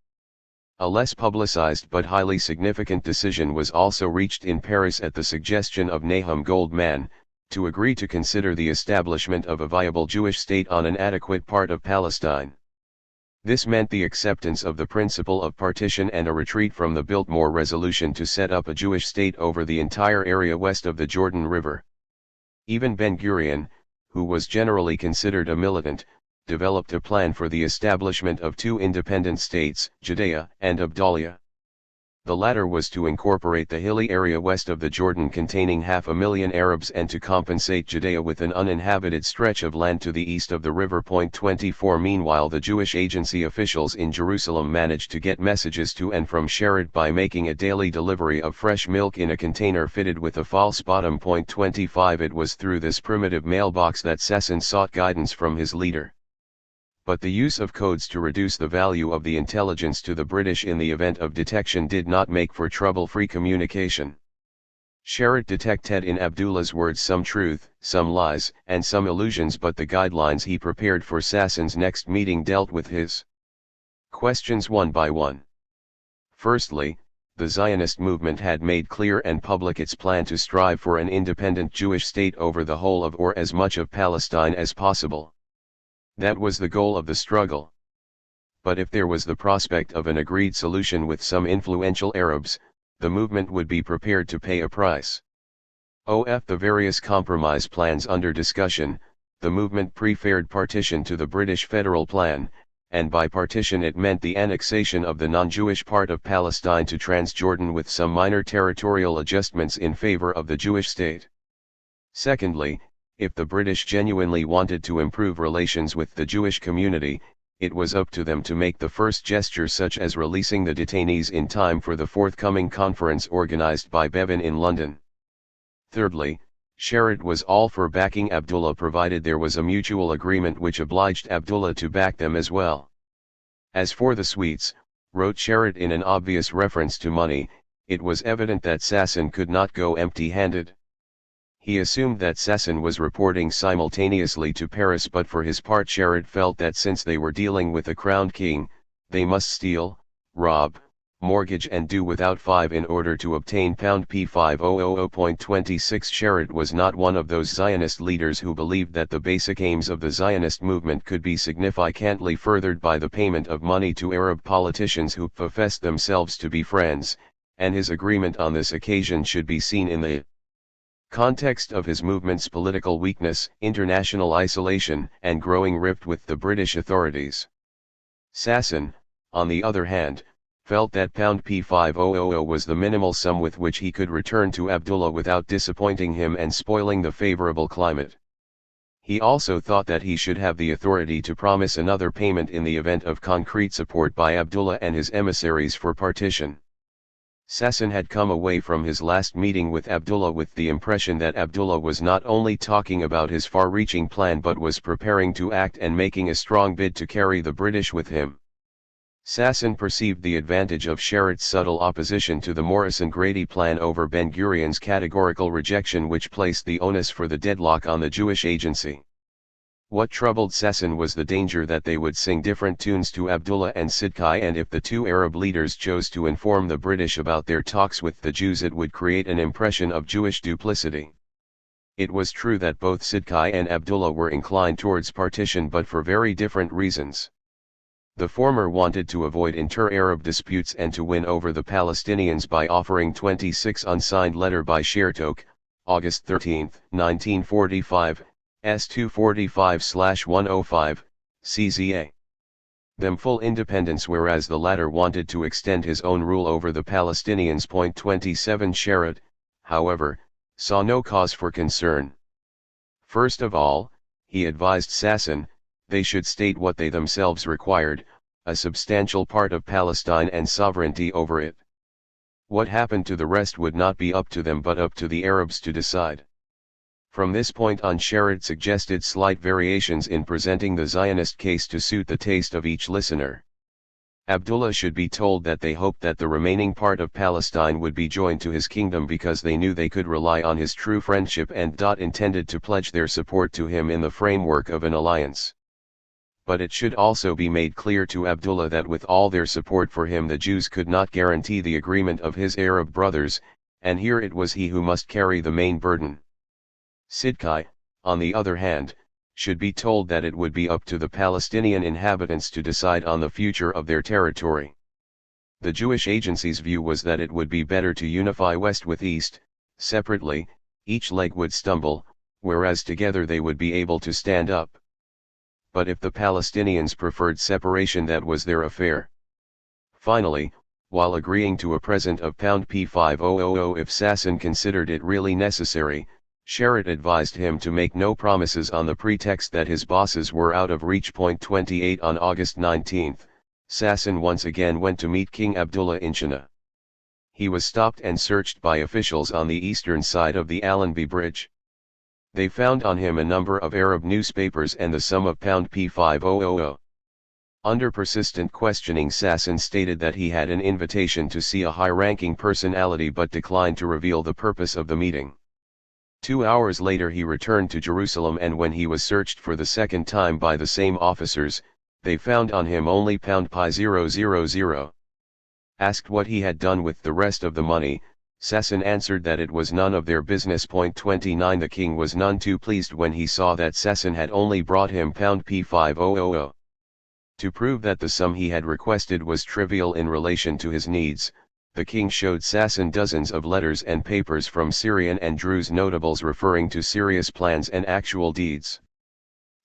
A less publicized but highly significant decision was also reached in Paris at the suggestion of Nahum Goldman, to agree to consider the establishment of a viable Jewish state on an adequate part of Palestine. This meant the acceptance of the principle of partition and a retreat from the Biltmore resolution to set up a Jewish state over the entire area west of the Jordan River. Even Ben-Gurion, who was generally considered a militant, developed a plan for the establishment of two independent states, Judea and Abdullah. The latter was to incorporate the hilly area west of the Jordan containing 500,000 Arabs, and to compensate Judea with an uninhabited stretch of land to the east of the river. 24 Meanwhile, the Jewish agency officials in Jerusalem managed to get messages to and from Sharad by making a daily delivery of fresh milk in a container fitted with a false bottom. 25 It was through this primitive mailbox that Sassoon sought guidance from his leader. But the use of codes to reduce the value of the intelligence to the British in the event of detection did not make for trouble-free communication. Sharad detected in Abdullah's words some truth, some lies, and some illusions, but the guidelines he prepared for Sassoon's next meeting dealt with his questions one by one. Firstly, the Zionist movement had made clear and public its plan to strive for an independent Jewish state over the whole of or as much of Palestine as possible. That was the goal of the struggle. But if there was the prospect of an agreed solution with some influential Arabs, the movement would be prepared to pay a price. Of the various compromise plans under discussion, the movement preferred partition to the British federal plan, and by partition it meant the annexation of the non-Jewish part of Palestine to Transjordan with some minor territorial adjustments in favor of the Jewish state. Secondly, if the British genuinely wanted to improve relations with the Jewish community, it was up to them to make the first gesture, such as releasing the detainees in time for the forthcoming conference organized by Bevin in London. Thirdly, Sharad was all for backing Abdullah provided there was a mutual agreement which obliged Abdullah to back them as well. As for the sweets, wrote Sharad in an obvious reference to money, it was evident that Sassoon could not go empty-handed. He assumed that Sassoon was reporting simultaneously to Paris, but for his part Sharad felt that since they were dealing with a crowned king, they must steal, rob, mortgage and do without five in order to obtain £5000.26. Sharad was not one of those Zionist leaders who believed that the basic aims of the Zionist movement could be significantly furthered by the payment of money to Arab politicians who professed themselves to be friends, and his agreement on this occasion should be seen in the context of his movement's political weakness, international isolation, and growing rift with the British authorities. Sassoon, on the other hand, felt that £5000 was the minimal sum with which he could return to Abdullah without disappointing him and spoiling the favorable climate. He also thought that he should have the authority to promise another payment in the event of concrete support by Abdullah and his emissaries for partition. Sasson had come away from his last meeting with Abdullah with the impression that Abdullah was not only talking about his far-reaching plan but was preparing to act and making a strong bid to carry the British with him. Sasson perceived the advantage of Sharrat's subtle opposition to the Morrison-Grady plan over Ben-Gurion's categorical rejection, which placed the onus for the deadlock on the Jewish agency. What troubled Sasson was the danger that they would sing different tunes to Abdullah and Sidkai, and if the two Arab leaders chose to inform the British about their talks with the Jews, it would create an impression of Jewish duplicity. It was true that both Sidkai and Abdullah were inclined towards partition, but for very different reasons. The former wanted to avoid inter-Arab disputes and to win over the Palestinians by offering 26 unsigned letter by Shertok, August 13, 1945, S245/105, CZA. Them full independence, whereas the latter wanted to extend his own rule over the Palestinians. 27 Sharrat, however, saw no cause for concern. First of all, he advised Sasson, they should state what they themselves required, a substantial part of Palestine and sovereignty over it. What happened to the rest would not be up to them but up to the Arabs to decide. From this point on, Sharrat suggested slight variations in presenting the Zionist case to suit the taste of each listener. Abdullah should be told that they hoped that the remaining part of Palestine would be joined to his kingdom because they knew they could rely on his true friendship and intended to pledge their support to him in the framework of an alliance. But it should also be made clear to Abdullah that with all their support for him, the Jews could not guarantee the agreement of his Arab brothers, and here it was he who must carry the main burden. Sidkai, on the other hand, should be told that it would be up to the Palestinian inhabitants to decide on the future of their territory. The Jewish agency's view was that it would be better to unify West with East. Separately, each leg would stumble, whereas together they would be able to stand up. But if the Palestinians preferred separation, that was their affair. Finally, while agreeing to a present of £5,000 if Sasson considered it really necessary, Sharrat advised him to make no promises on the pretext that his bosses were out of reach. 28 On August 19, Sasson once again went to meet King Abdullah in China. He was stopped and searched by officials on the eastern side of the Allenby Bridge. They found on him a number of Arab newspapers and the sum of £5,000. Under persistent questioning, Sasson stated that he had an invitation to see a high-ranking personality but declined to reveal the purpose of the meeting. 2 hours later he returned to Jerusalem, and when he was searched for the second time by the same officers, they found on him only £000. Asked what he had done with the rest of the money, Sasson answered that it was none of their business. 29 The king was none too pleased when he saw that Sasson had only brought him £5,000. To prove that the sum he had requested was trivial in relation to his needs, the king showed Sasson dozens of letters and papers from Syrian and Druze notables referring to serious plans and actual deeds.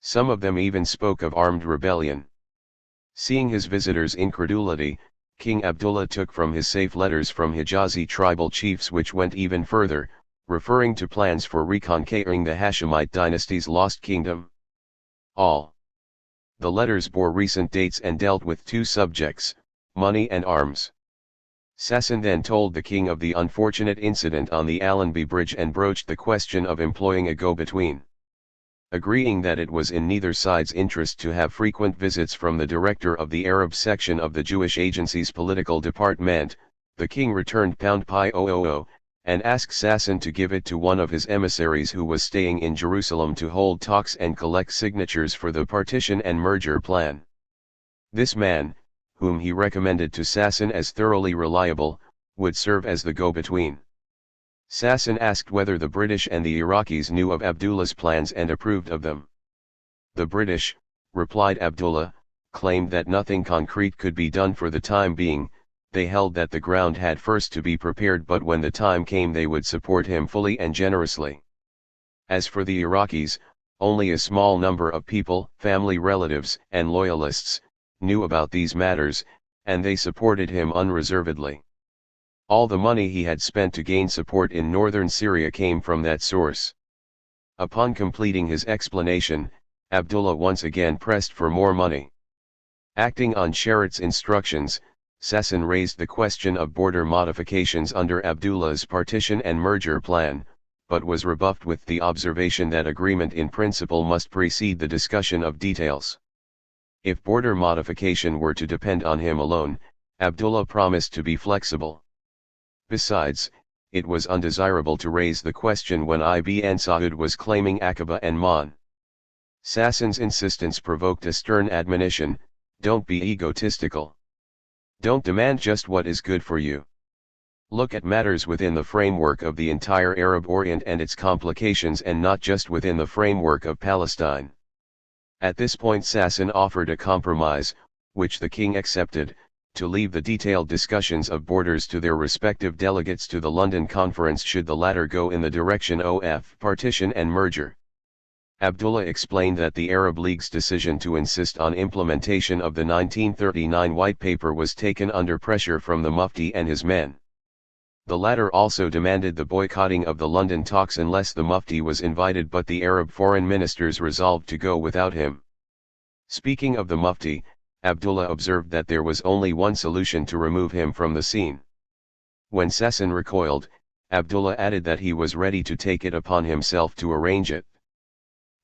Some of them even spoke of armed rebellion. Seeing his visitor's incredulity, King Abdullah took from his safe letters from Hijazi tribal chiefs which went even further, referring to plans for reconquering the Hashemite dynasty's lost kingdom. All the letters bore recent dates and dealt with two subjects, money and arms. Sasson then told the king of the unfortunate incident on the Allenby Bridge and broached the question of employing a go-between. Agreeing that it was in neither side's interest to have frequent visits from the director of the Arab section of the Jewish agency's political department, the king returned £5,000, and asked Sasson to give it to one of his emissaries who was staying in Jerusalem to hold talks and collect signatures for the partition and merger plan. This man, whom he recommended to Sasson as thoroughly reliable, would serve as the go-between. Sasson asked whether the British and the Iraqis knew of Abdullah's plans and approved of them. The British, replied Abdullah, claimed that nothing concrete could be done for the time being. They held that the ground had first to be prepared, but when the time came they would support him fully and generously. As for the Iraqis, only a small number of people, family relatives and loyalists, knew about these matters, and they supported him unreservedly. All the money he had spent to gain support in northern Syria came from that source. Upon completing his explanation, Abdullah once again pressed for more money. Acting on Sharrat's instructions, Sasson raised the question of border modifications under Abdullah's partition and merger plan, but was rebuffed with the observation that agreement in principle must precede the discussion of details. If border modification were to depend on him alone, Abdullah promised to be flexible. Besides, it was undesirable to raise the question when Ibn Saud was claiming Aqaba and Man. Sasson's insistence provoked a stern admonition: don't be egotistical. Don't demand just what is good for you. Look at matters within the framework of the entire Arab Orient and its complications, and not just within the framework of Palestine. At this point Sasson offered a compromise, which the king accepted, to leave the detailed discussions of borders to their respective delegates to the London Conference should the latter go in the direction of partition and merger. Abdullah explained that the Arab League's decision to insist on implementation of the 1939 White Paper was taken under pressure from the Mufti and his men. The latter also demanded the boycotting of the London talks unless the Mufti was invited, but the Arab foreign ministers resolved to go without him. Speaking of the Mufti, Abdullah observed that there was only one solution to remove him from the scene. When Sasson recoiled, Abdullah added that he was ready to take it upon himself to arrange it.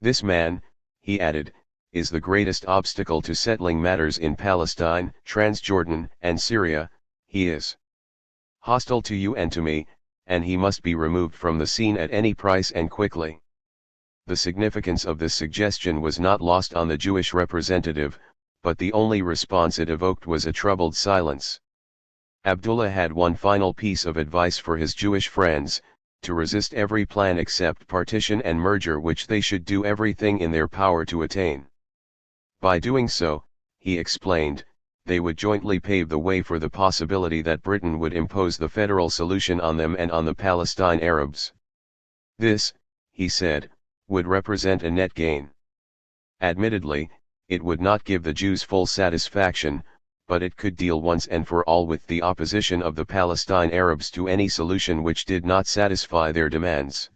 This man, he added, is the greatest obstacle to settling matters in Palestine, Transjordan, and Syria. He is hostile to you and to me, and he must be removed from the scene at any price and quickly. The significance of this suggestion was not lost on the Jewish representative, but the only response it evoked was a troubled silence. Abdullah had one final piece of advice for his Jewish friends: to resist every plan except partition and merger, which they should do everything in their power to attain. By doing so, he explained, they would jointly pave the way for the possibility that Britain would impose the federal solution on them and on the Palestine Arabs. This, he said, would represent a net gain. Admittedly, it would not give the Jews full satisfaction, but it could deal once and for all with the opposition of the Palestine Arabs to any solution which did not satisfy their demands.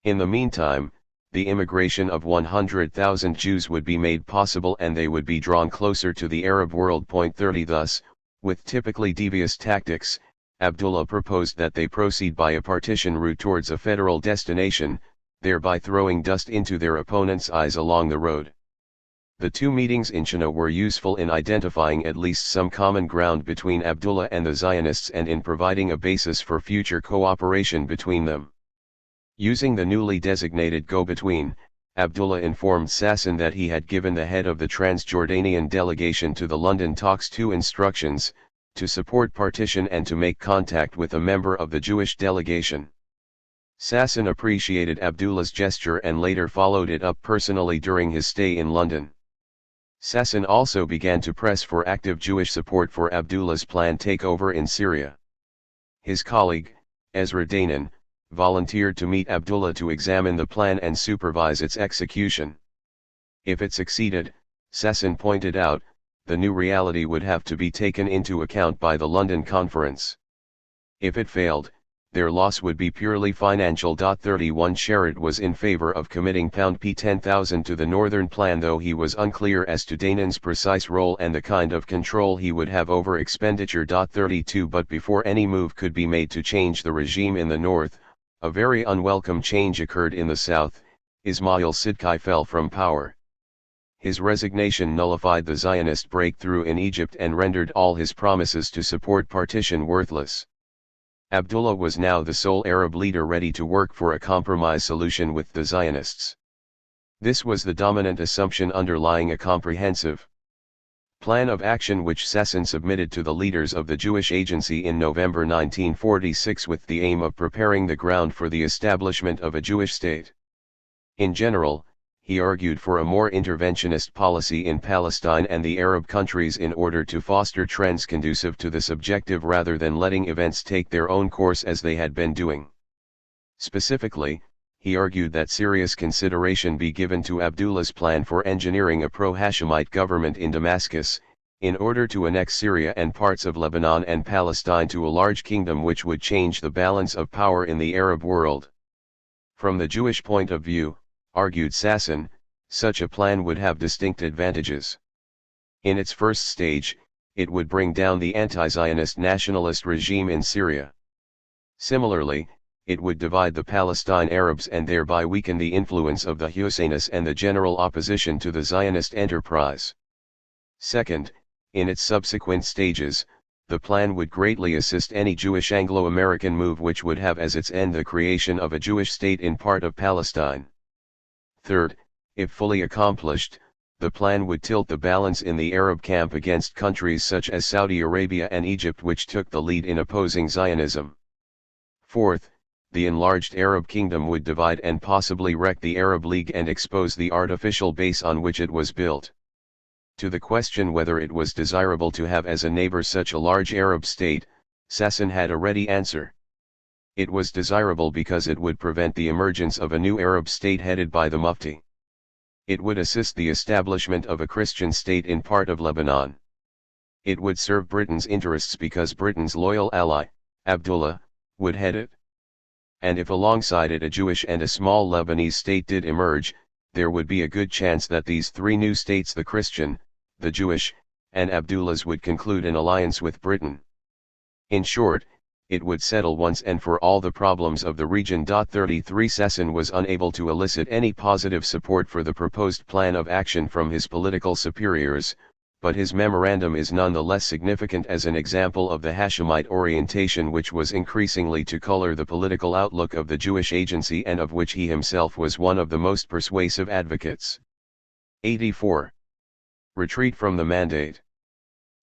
In the meantime, the immigration of 100,000 Jews would be made possible and they would be drawn closer to the Arab world. 30 Thus, with typically devious tactics, Abdullah proposed that they proceed by a partition route towards a federal destination, thereby throwing dust into their opponents' eyes along the road. The two meetings in China were useful in identifying at least some common ground between Abdullah and the Zionists and in providing a basis for future cooperation between them. Using the newly designated go-between, Abdullah informed Sasson that he had given the head of the Transjordanian delegation to the London talks two instructions: to support partition and to make contact with a member of the Jewish delegation. Sasson appreciated Abdullah's gesture and later followed it up personally during his stay in London. Sasson also began to press for active Jewish support for Abdullah's planned takeover in Syria. His colleague, Ezra Danan, volunteered to meet Abdullah to examine the plan and supervise its execution. If it succeeded, Sasson pointed out, the new reality would have to be taken into account by the London Conference. If it failed, their loss would be purely financial. 31 Sherrod was in favor of committing £10,000 to the Northern Plan, though he was unclear as to Danan's precise role and the kind of control he would have over expenditure. 32 But before any move could be made to change the regime in the north, a very unwelcome change occurred in the south. Ismail Sidqi fell from power. His resignation nullified the Zionist breakthrough in Egypt and rendered all his promises to support partition worthless. Abdullah was now the sole Arab leader ready to work for a compromise solution with the Zionists. This was the dominant assumption underlying a comprehensive plan of action which Sasson submitted to the leaders of the Jewish Agency in November 1946 with the aim of preparing the ground for the establishment of a Jewish state. In general, he argued for a more interventionist policy in Palestine and the Arab countries in order to foster trends conducive to this objective rather than letting events take their own course as they had been doing. Specifically, he argued that serious consideration be given to Abdullah's plan for engineering a pro-Hashemite government in Damascus, in order to annex Syria and parts of Lebanon and Palestine to a large kingdom which would change the balance of power in the Arab world. From the Jewish point of view, argued Sasson, such a plan would have distinct advantages. In its first stage, it would bring down the anti-Zionist nationalist regime in Syria. Similarly, it would divide the Palestine Arabs and thereby weaken the influence of the Husainists and the general opposition to the Zionist enterprise. Second, in its subsequent stages, the plan would greatly assist any Jewish Anglo-American move which would have as its end the creation of a Jewish state in part of Palestine. Third, if fully accomplished, the plan would tilt the balance in the Arab camp against countries such as Saudi Arabia and Egypt, which took the lead in opposing Zionism. Fourth, the enlarged Arab kingdom would divide and possibly wreck the Arab League and expose the artificial base on which it was built. To the question whether it was desirable to have as a neighbor such a large Arab state, Sasson had a ready answer. It was desirable because it would prevent the emergence of a new Arab state headed by the Mufti. It would assist the establishment of a Christian state in part of Lebanon. It would serve Britain's interests because Britain's loyal ally, Abdullah, would head it. And if alongside it a Jewish and a small Lebanese state did emerge, there would be a good chance that these three new states, the Christian, the Jewish, and Abdullah's, would conclude an alliance with Britain. In short, it would settle once and for all the problems of the region. 33 Sasson was unable to elicit any positive support for the proposed plan of action from his political superiors, but his memorandum is nonetheless significant as an example of the Hashemite orientation which was increasingly to color the political outlook of the Jewish agency and of which he himself was one of the most persuasive advocates. 84. Retreat from the mandate.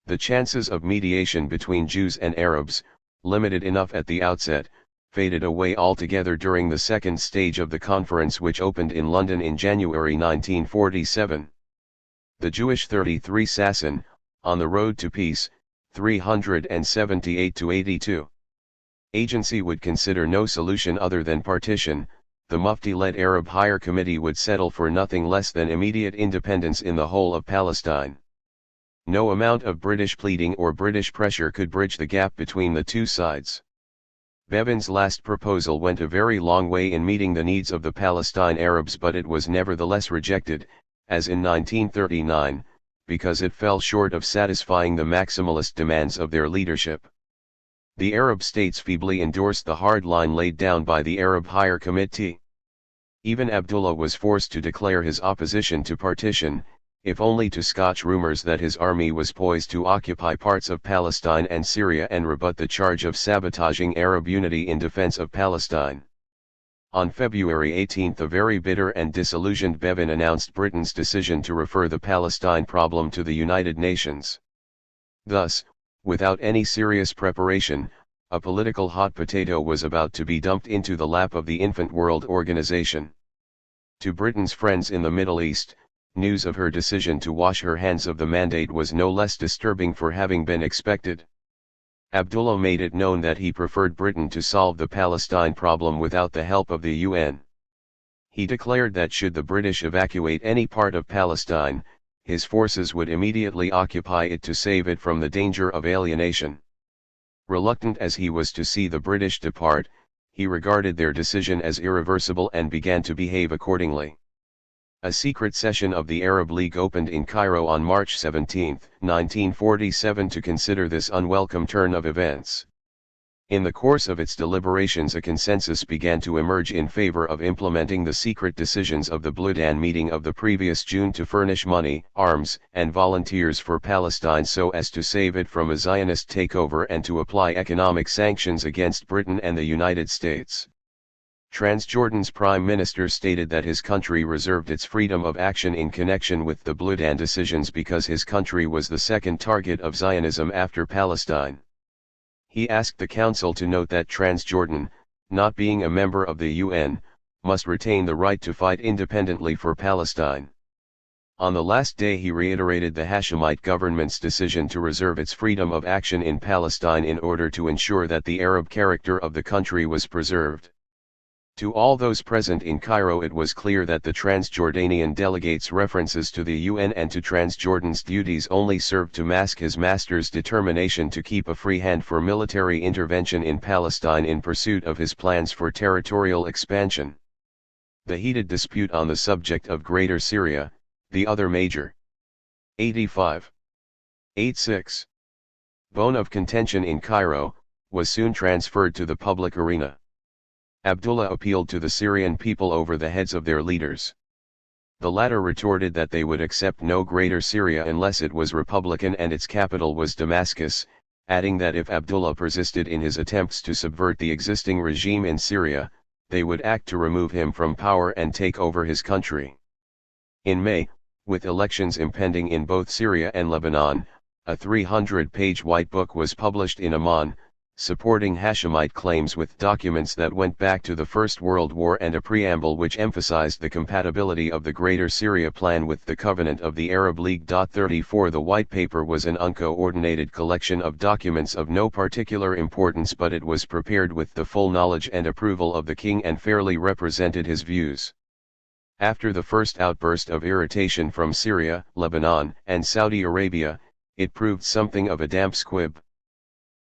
The chances of mediation between Jews and Arabs, limited enough at the outset, faded away altogether during the second stage of the conference which opened in London in January 1947. The Jewish 33 Sasson, On the Road to Peace, 378-82. Agency would consider no solution other than partition. The Mufti-led Arab Higher Committee would settle for nothing less than immediate independence in the whole of Palestine. No amount of British pleading or British pressure could bridge the gap between the two sides. Bevin's last proposal went a very long way in meeting the needs of the Palestine Arabs, but it was nevertheless rejected, as in 1939, because it fell short of satisfying the maximalist demands of their leadership. The Arab states feebly endorsed the hard line laid down by the Arab Higher Committee. Even Abdullah was forced to declare his opposition to partition, if only to scotch rumors that his army was poised to occupy parts of Palestine and Syria and rebut the charge of sabotaging Arab unity in defense of Palestine. On February 18 a very bitter and disillusioned Bevin announced Britain's decision to refer the Palestine problem to the United Nations. Thus, without any serious preparation, a political hot potato was about to be dumped into the lap of the infant World Organization. To Britain's friends in the Middle East, news of her decision to wash her hands of the mandate was no less disturbing for having been expected. Abdullah made it known that he preferred Britain to solve the Palestine problem without the help of the UN. He declared that should the British evacuate any part of Palestine, his forces would immediately occupy it to save it from the danger of alienation. Reluctant as he was to see the British depart, he regarded their decision as irreversible and began to behave accordingly. A secret session of the Arab League opened in Cairo on March 17, 1947 to consider this unwelcome turn of events. In the course of its deliberations a consensus began to emerge in favor of implementing the secret decisions of the Bludan meeting of the previous June to furnish money, arms, and volunteers for Palestine so as to save it from a Zionist takeover and to apply economic sanctions against Britain and the United States. Transjordan's Prime Minister stated that his country reserved its freedom of action in connection with the Bludan decisions because his country was the second target of Zionism after Palestine. He asked the Council to note that Transjordan, not being a member of the UN, must retain the right to fight independently for Palestine. On the last day he reiterated the Hashemite government's decision to reserve its freedom of action in Palestine in order to ensure that the Arab character of the country was preserved. To all those present in Cairo it was clear that the Transjordanian delegate's references to the UN and to Transjordan's duties only served to mask his master's determination to keep a free hand for military intervention in Palestine in pursuit of his plans for territorial expansion. The heated dispute on the subject of Greater Syria, the other major. 85. 86. bone of contention in Cairo, was soon transferred to the public arena. Abdullah appealed to the Syrian people over the heads of their leaders. The latter retorted that they would accept no Greater Syria unless it was republican and its capital was Damascus, adding that if Abdullah persisted in his attempts to subvert the existing regime in Syria, they would act to remove him from power and take over his country. In May, with elections impending in both Syria and Lebanon, a 300-page white book was published in Amman, supporting Hashemite claims with documents that went back to the First World War and a preamble which emphasized the compatibility of the Greater Syria plan with the Covenant of the Arab League. 34 The white paper was an uncoordinated collection of documents of no particular importance, but it was prepared with the full knowledge and approval of the king and fairly represented his views. After the first outburst of irritation from Syria, Lebanon, and Saudi Arabia, it proved something of a damp squib.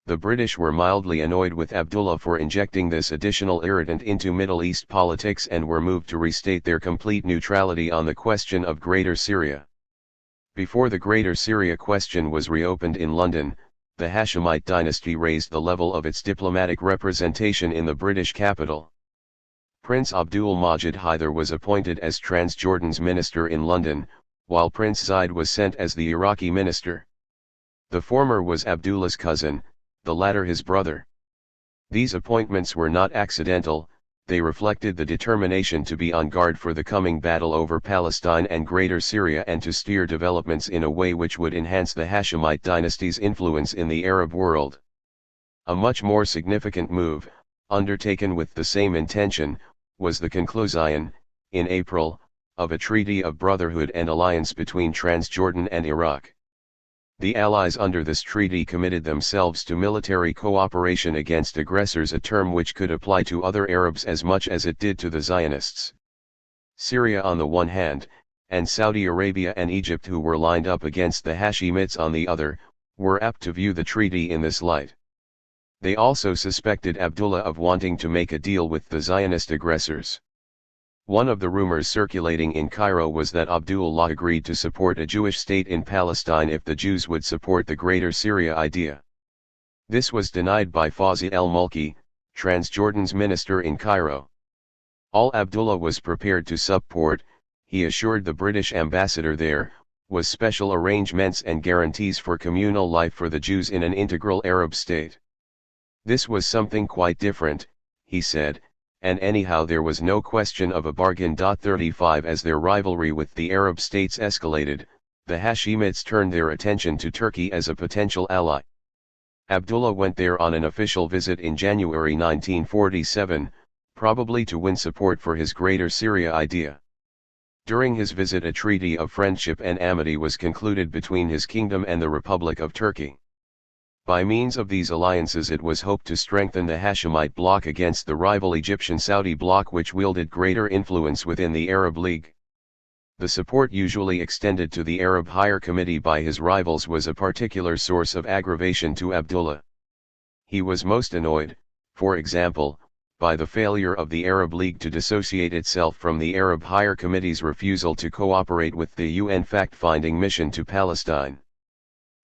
The British were mildly annoyed with Abdullah for injecting this additional irritant into Middle East politics and were moved to restate their complete neutrality on the question of Greater Syria. Before the Greater Syria question was reopened in London, the Hashemite dynasty raised the level of its diplomatic representation in the British capital. Prince Abdul Majid Hyder was appointed as Transjordan's minister in London, while Prince Zayed was sent as the Iraqi minister. The former was Abdullah's cousin, the latter his brother. These appointments were not accidental, they reflected the determination to be on guard for the coming battle over Palestine and Greater Syria and to steer developments in a way which would enhance the Hashemite dynasty's influence in the Arab world. A much more significant move, undertaken with the same intention, was the conclusion, in April, of a treaty of brotherhood and alliance between Transjordan and Iraq. The allies under this treaty committed themselves to military cooperation against aggressors, a term which could apply to other Arabs as much as it did to the Zionists. Syria on the one hand, and Saudi Arabia and Egypt, who were lined up against the Hashemites on the other, were apt to view the treaty in this light. They also suspected Abdullah of wanting to make a deal with the Zionist aggressors. One of the rumors circulating in Cairo was that Abdullah agreed to support a Jewish state in Palestine if the Jews would support the Greater Syria idea. This was denied by Fawzi el-Mulki, Transjordan's minister in Cairo. All Abdullah was prepared to support, he assured the British ambassador there, was special arrangements and guarantees for communal life for the Jews in an integral Arab state. This was something quite different, he said, and anyhow there was no question of a bargain. 35 As their rivalry with the Arab states escalated, the Hashemites turned their attention to Turkey as a potential ally. Abdullah went there on an official visit in January 1947, probably to win support for his Greater Syria idea. During his visit, a treaty of friendship and amity was concluded between his kingdom and the Republic of Turkey. By means of these alliances it was hoped to strengthen the Hashemite bloc against the rival Egyptian-Saudi bloc, which wielded greater influence within the Arab League. The support usually extended to the Arab Higher Committee by his rivals was a particular source of aggravation to Abdullah. He was most annoyed, for example, by the failure of the Arab League to dissociate itself from the Arab Higher Committee's refusal to cooperate with the UN fact-finding mission to Palestine.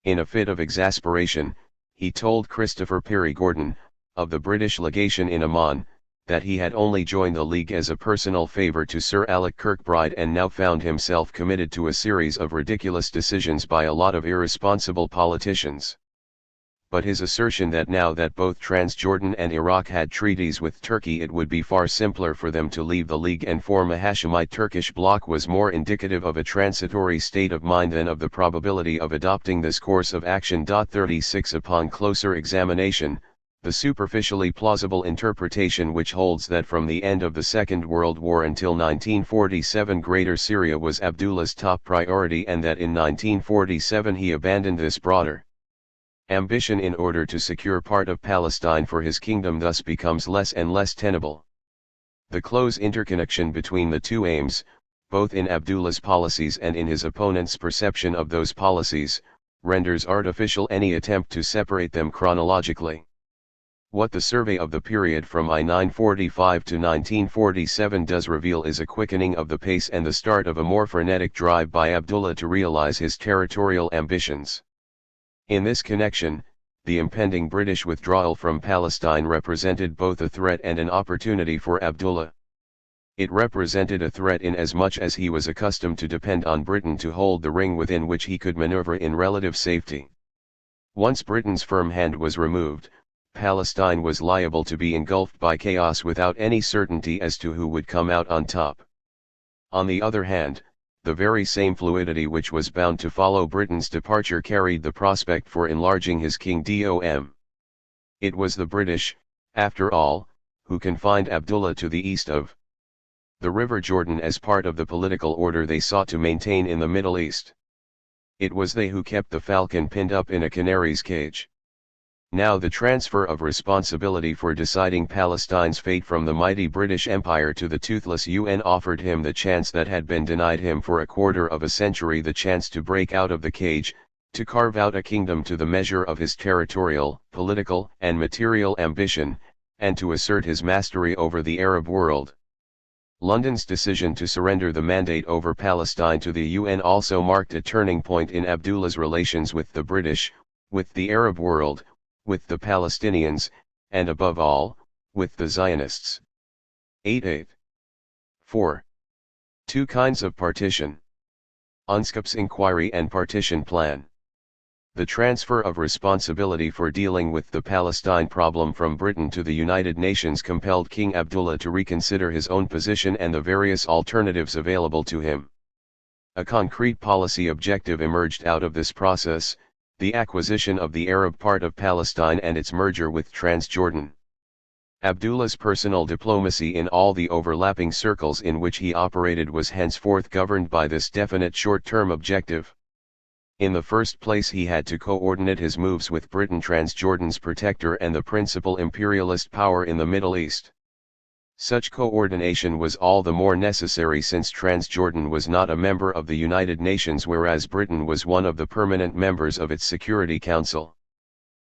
In a fit of exasperation, he told Christopher Perry Gordon, of the British legation in Amman, that he had only joined the League as a personal favour to Sir Alec Kirkbride and now found himself committed to a series of ridiculous decisions by a lot of irresponsible politicians. But his assertion that now that both Transjordan and Iraq had treaties with Turkey it would be far simpler for them to leave the League and form a Hashemite Turkish bloc was more indicative of a transitory state of mind than of the probability of adopting this course of action. 36 Upon closer examination, the superficially plausible interpretation which holds that from the end of the Second World War until 1947 Greater Syria was Abdullah's top priority and that in 1947 he abandoned this broader ambition in order to secure part of Palestine for his kingdom thus becomes less and less tenable. The close interconnection between the two aims, both in Abdullah's policies and in his opponent's perception of those policies, renders artificial any attempt to separate them chronologically. What the survey of the period from I-945 to 1947 does reveal is a quickening of the pace and the start of a more frenetic drive by Abdullah to realize his territorial ambitions. In this connection, the impending British withdrawal from Palestine represented both a threat and an opportunity for Abdullah. It represented a threat in as much as he was accustomed to depend on Britain to hold the ring within which he could maneuver in relative safety. Once Britain's firm hand was removed, Palestine was liable to be engulfed by chaos without any certainty as to who would come out on top. On the other hand, the very same fluidity which was bound to follow Britain's departure carried the prospect for enlarging his kingdom. It was the British, after all, who confined Abdullah to the east of the River Jordan as part of the political order they sought to maintain in the Middle East. It was they who kept the falcon pinned up in a canary's cage. Now the transfer of responsibility for deciding Palestine's fate from the mighty British Empire to the toothless UN offered him the chance that had been denied him for a quarter of a century, the chance to break out of the cage, to carve out a kingdom to the measure of his territorial, political, and material ambition, and to assert his mastery over the Arab world. London's decision to surrender the mandate over Palestine to the UN also marked a turning point in Abdullah's relations with the British, with the Arab world, with the Palestinians, and above all, with the Zionists. 8.8. 4. Two kinds of partition. UNSCOP's inquiry and partition plan. The transfer of responsibility for dealing with the Palestine problem from Britain to the United Nations compelled King Abdullah to reconsider his own position and the various alternatives available to him. A concrete policy objective emerged out of this process: the acquisition of the Arab part of Palestine and its merger with Transjordan. Abdullah's personal diplomacy in all the overlapping circles in which he operated was henceforth governed by this definite short-term objective. In the first place, he had to coordinate his moves with Britain, Transjordan's protector and the principal imperialist power in the Middle East. Such coordination was all the more necessary since Transjordan was not a member of the United Nations, whereas Britain was one of the permanent members of its Security Council.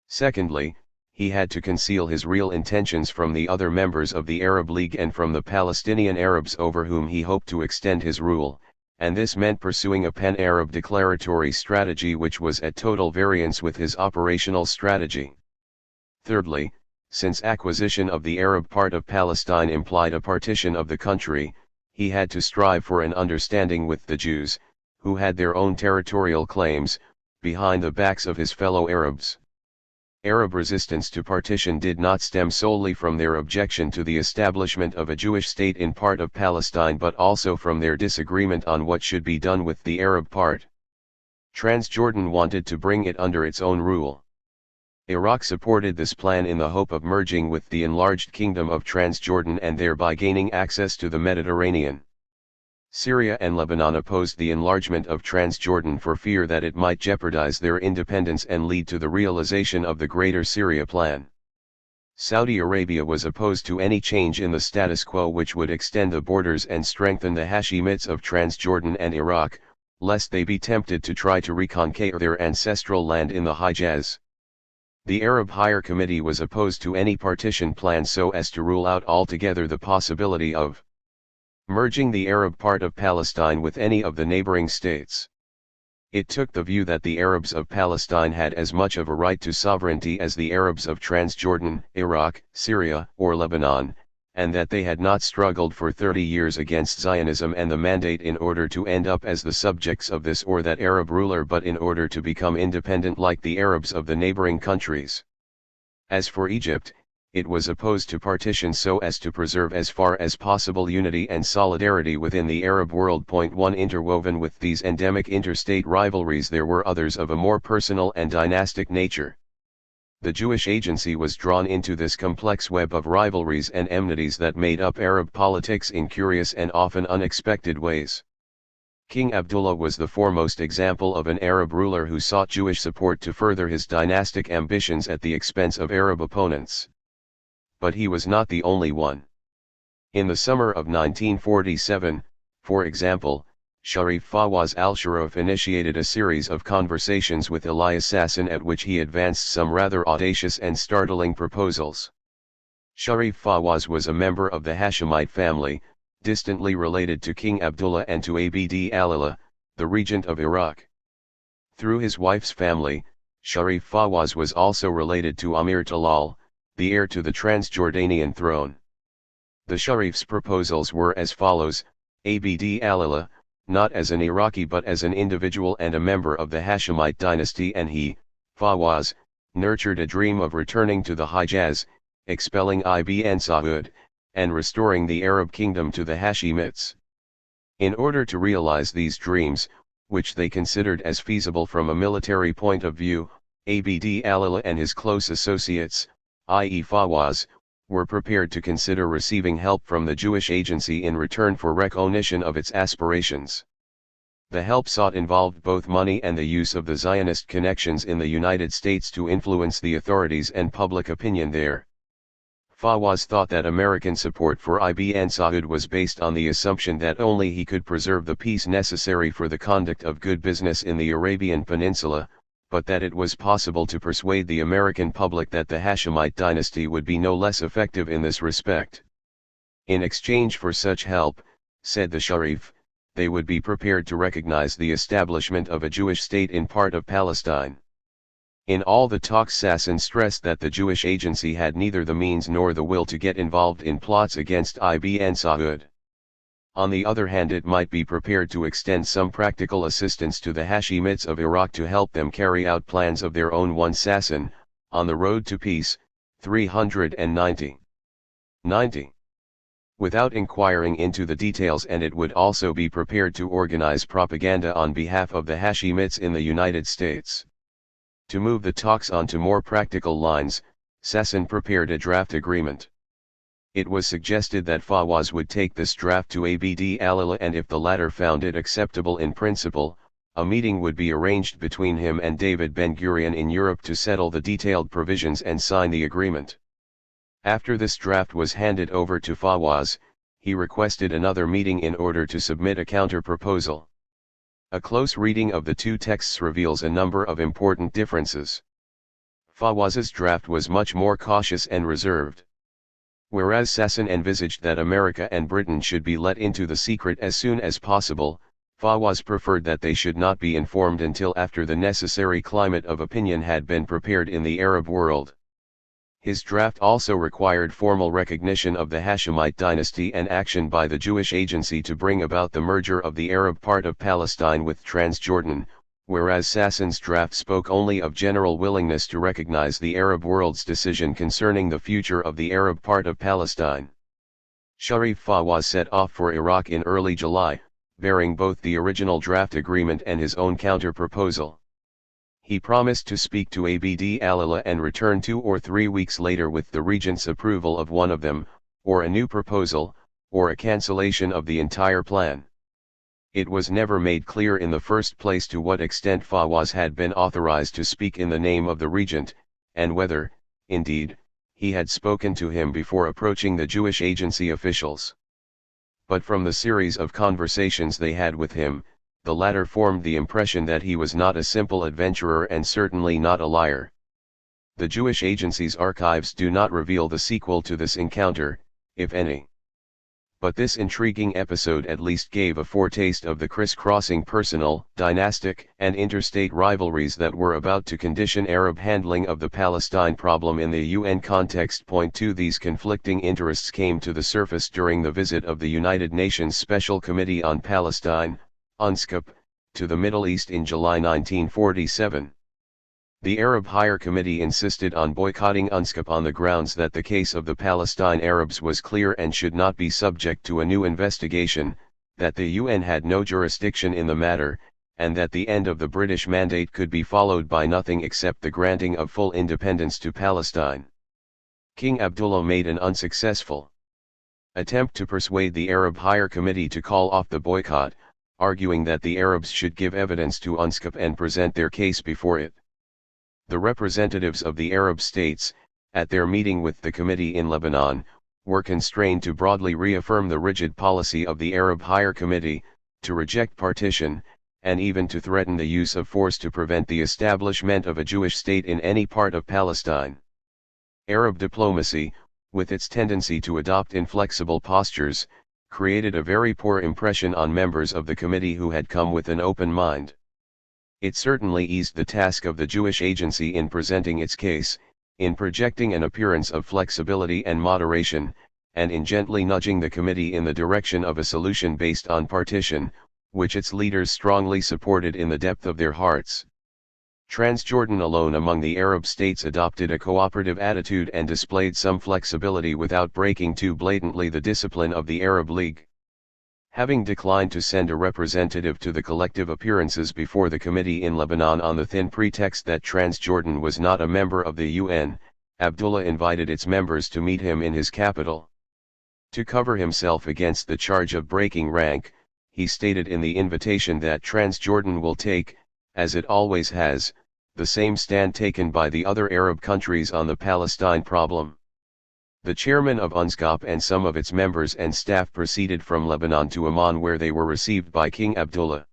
Secondly, he had to conceal his real intentions from the other members of the Arab League and from the Palestinian Arabs over whom he hoped to extend his rule, and this meant pursuing a pan-Arab declaratory strategy which was at total variance with his operational strategy. Thirdly, since acquisition of the Arab part of Palestine implied a partition of the country, he had to strive for an understanding with the Jews, who had their own territorial claims, behind the backs of his fellow Arabs. Arab resistance to partition did not stem solely from their objection to the establishment of a Jewish state in part of Palestine, but also from their disagreement on what should be done with the Arab part. Transjordan wanted to bring it under its own rule. Iraq supported this plan in the hope of merging with the enlarged kingdom of Transjordan and thereby gaining access to the Mediterranean. Syria and Lebanon opposed the enlargement of Transjordan for fear that it might jeopardize their independence and lead to the realization of the Greater Syria Plan. Saudi Arabia was opposed to any change in the status quo which would extend the borders and strengthen the Hashemites of Transjordan and Iraq, lest they be tempted to try to reconquer their ancestral land in the Hijaz. The Arab Higher Committee was opposed to any partition plan so as to rule out altogether the possibility of merging the Arab part of Palestine with any of the neighboring states. It took the view that the Arabs of Palestine had as much of a right to sovereignty as the Arabs of Transjordan, Iraq, Syria, or Lebanon, and that they had not struggled for 30 years against Zionism and the Mandate in order to end up as the subjects of this or that Arab ruler, but in order to become independent like the Arabs of the neighboring countries. As for Egypt, it was opposed to partition so as to preserve as far as possible unity and solidarity within the Arab world. 1 Interwoven with these endemic interstate rivalries there were others of a more personal and dynastic nature. The Jewish agency was drawn into this complex web of rivalries and enmities that made up Arab politics in curious and often unexpected ways. King Abdullah was the foremost example of an Arab ruler who sought Jewish support to further his dynastic ambitions at the expense of Arab opponents. But he was not the only one. In the summer of 1947, for example, Sharif Fawaz al-Sharif initiated a series of conversations with Elias Sasson at which he advanced some rather audacious and startling proposals. Sharif Fawaz was a member of the Hashemite family, distantly related to King Abdullah and to Abd Allah, the regent of Iraq. Through his wife's family, Sharif Fawaz was also related to Amir Talal, the heir to the Transjordanian throne. The Sharif's proposals were as follows: Abd Allah, not as an Iraqi but as an individual and a member of the Hashemite dynasty, and he, Fawaz, nurtured a dream of returning to the Hijaz, expelling Ibn Saud, and restoring the Arab kingdom to the Hashemites. In order to realize these dreams, which they considered as feasible from a military point of view, Abd Allah and his close associates, i.e. Fawaz, were prepared to consider receiving help from the Jewish Agency in return for recognition of its aspirations. The help sought involved both money and the use of the Zionist connections in the United States to influence the authorities and public opinion there. Fawaz thought that American support for Ibn Saud was based on the assumption that only he could preserve the peace necessary for the conduct of good business in the Arabian Peninsula, but that it was possible to persuade the American public that the Hashemite dynasty would be no less effective in this respect. In exchange for such help, said the Sharif, they would be prepared to recognize the establishment of a Jewish state in part of Palestine. In all the talks, Sasson stressed that the Jewish Agency had neither the means nor the will to get involved in plots against Ibn Saud. On the other hand, it might be prepared to extend some practical assistance to the Hashemites of Iraq to help them carry out plans of their own. 1 Sasson, On the Road to Peace, 390. Without inquiring into the details, and it would also be prepared to organize propaganda on behalf of the Hashemites in the United States. To move the talks onto more practical lines, Sasson prepared a draft agreement. It was suggested that Fawaz would take this draft to Abd Allah, and if the latter found it acceptable in principle, a meeting would be arranged between him and David Ben-Gurion in Europe to settle the detailed provisions and sign the agreement. After this draft was handed over to Fawaz, he requested another meeting in order to submit a counter-proposal. A close reading of the two texts reveals a number of important differences. Fawaz's draft was much more cautious and reserved. Whereas Sasson envisaged that America and Britain should be let into the secret as soon as possible, Fawaz preferred that they should not be informed until after the necessary climate of opinion had been prepared in the Arab world. His draft also required formal recognition of the Hashemite dynasty and action by the Jewish Agency to bring about the merger of the Arab part of Palestine with Transjordan, whereas Sasson's draft spoke only of general willingness to recognize the Arab world's decision concerning the future of the Arab part of Palestine. Sharif Fawaz set off for Iraq in early July, bearing both the original draft agreement and his own counter-proposal. He promised to speak to Abd Allah and return 2 or 3 weeks later with the regent's approval of one of them, or a new proposal, or a cancellation of the entire plan. It was never made clear in the first place to what extent Fawaz had been authorized to speak in the name of the regent, and whether, indeed, he had spoken to him before approaching the Jewish Agency officials. But from the series of conversations they had with him, the latter formed the impression that he was not a simple adventurer and certainly not a liar. The Jewish Agency's archives do not reveal the sequel to this encounter, if any. But this intriguing episode at least gave a foretaste of the criss-crossing personal, dynastic, and interstate rivalries that were about to condition Arab handling of the Palestine problem in the UN context. 2 These conflicting interests came to the surface during the visit of the United Nations Special Committee on Palestine, UNSCOP, to the Middle East in July 1947. The Arab Higher Committee insisted on boycotting UNSCOP on the grounds that the case of the Palestine Arabs was clear and should not be subject to a new investigation, that the UN had no jurisdiction in the matter, and that the end of the British mandate could be followed by nothing except the granting of full independence to Palestine. King Abdullah made an unsuccessful attempt to persuade the Arab Higher Committee to call off the boycott, arguing that the Arabs should give evidence to UNSCOP and present their case before it. The representatives of the Arab states, at their meeting with the committee in Lebanon, were constrained to broadly reaffirm the rigid policy of the Arab Higher Committee, to reject partition, and even to threaten the use of force to prevent the establishment of a Jewish state in any part of Palestine. Arab diplomacy, with its tendency to adopt inflexible postures, created a very poor impression on members of the committee who had come with an open mind. It certainly eased the task of the Jewish Agency in presenting its case, in projecting an appearance of flexibility and moderation, and in gently nudging the committee in the direction of a solution based on partition, which its leaders strongly supported in the depth of their hearts. Transjordan alone among the Arab states adopted a cooperative attitude and displayed some flexibility without breaking too blatantly the discipline of the Arab League. Having declined to send a representative to the collective appearances before the committee in Lebanon on the thin pretext that Transjordan was not a member of the UN, Abdullah invited its members to meet him in his capital. To cover himself against the charge of breaking rank, he stated in the invitation that Transjordan will take, as it always has, the same stand taken by the other Arab countries on the Palestine problem. The chairman of UNSCOP and some of its members and staff proceeded from Lebanon to Amman, where they were received by King Abdullah.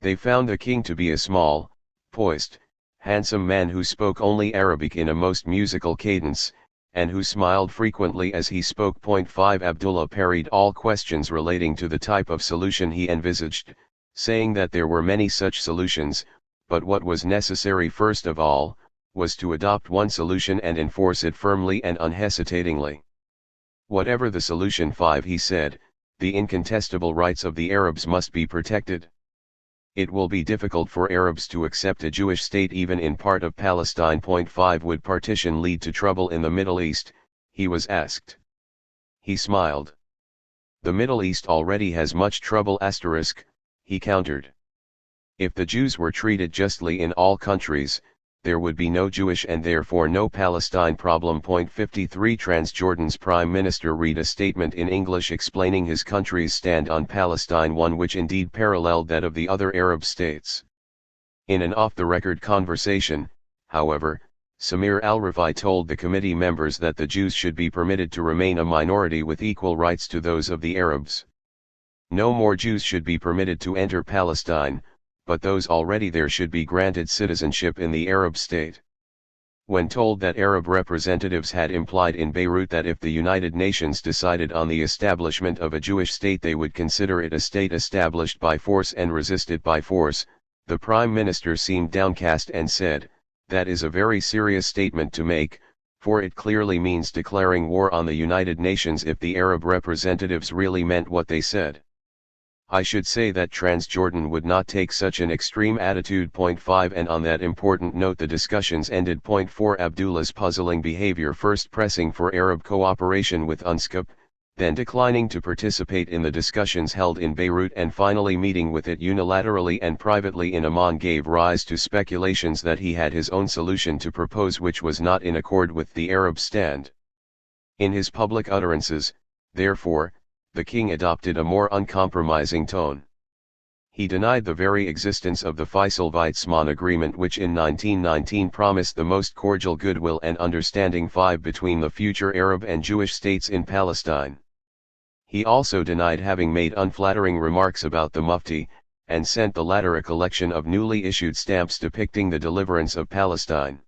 They found the king to be a small, poised, handsome man who spoke only Arabic in a most musical cadence, and who smiled frequently as he spoke. 5 Abdullah parried all questions relating to the type of solution he envisaged, saying that there were many such solutions, but what was necessary first of all, was to adopt one solution and enforce it firmly and unhesitatingly. Whatever the solution, 5 he said, the incontestable rights of the Arabs must be protected. It will be difficult for Arabs to accept a Jewish state even in part of Palestine. 5 Would partition lead to trouble in the Middle East, he was asked. He smiled. The Middle East already has much trouble *, he countered. If the Jews were treated justly in all countries, there would be no Jewish and therefore no Palestine problem. 53 Transjordan's Prime Minister read a statement in English explaining his country's stand on Palestine, one which indeed paralleled that of the other Arab states. In an off-the-record conversation, however, Samir al-Rifai told the committee members that the Jews should be permitted to remain a minority with equal rights to those of the Arabs. No more Jews should be permitted to enter Palestine, but those already there should be granted citizenship in the Arab state. When told that Arab representatives had implied in Beirut that if the United Nations decided on the establishment of a Jewish state they would consider it a state established by force and resist it by force, the Prime Minister seemed downcast and said, "That is a very serious statement to make, for it clearly means declaring war on the United Nations if the Arab representatives really meant what they said. I should say that Transjordan would not take such an extreme attitude." 5 And on that important note the discussions ended. 4 Abdullah's puzzling behavior, first pressing for Arab cooperation with UNSCOP, then declining to participate in the discussions held in Beirut and finally meeting with it unilaterally and privately in Amman, gave rise to speculations that he had his own solution to propose which was not in accord with the Arab stand. In his public utterances, therefore, the king adopted a more uncompromising tone. He denied the very existence of the Faisal-Weizmann agreement, which in 1919 promised the most cordial goodwill and understanding 5 between the future Arab and Jewish states in Palestine. He also denied having made unflattering remarks about the Mufti, and sent the latter a collection of newly issued stamps depicting the deliverance of Palestine.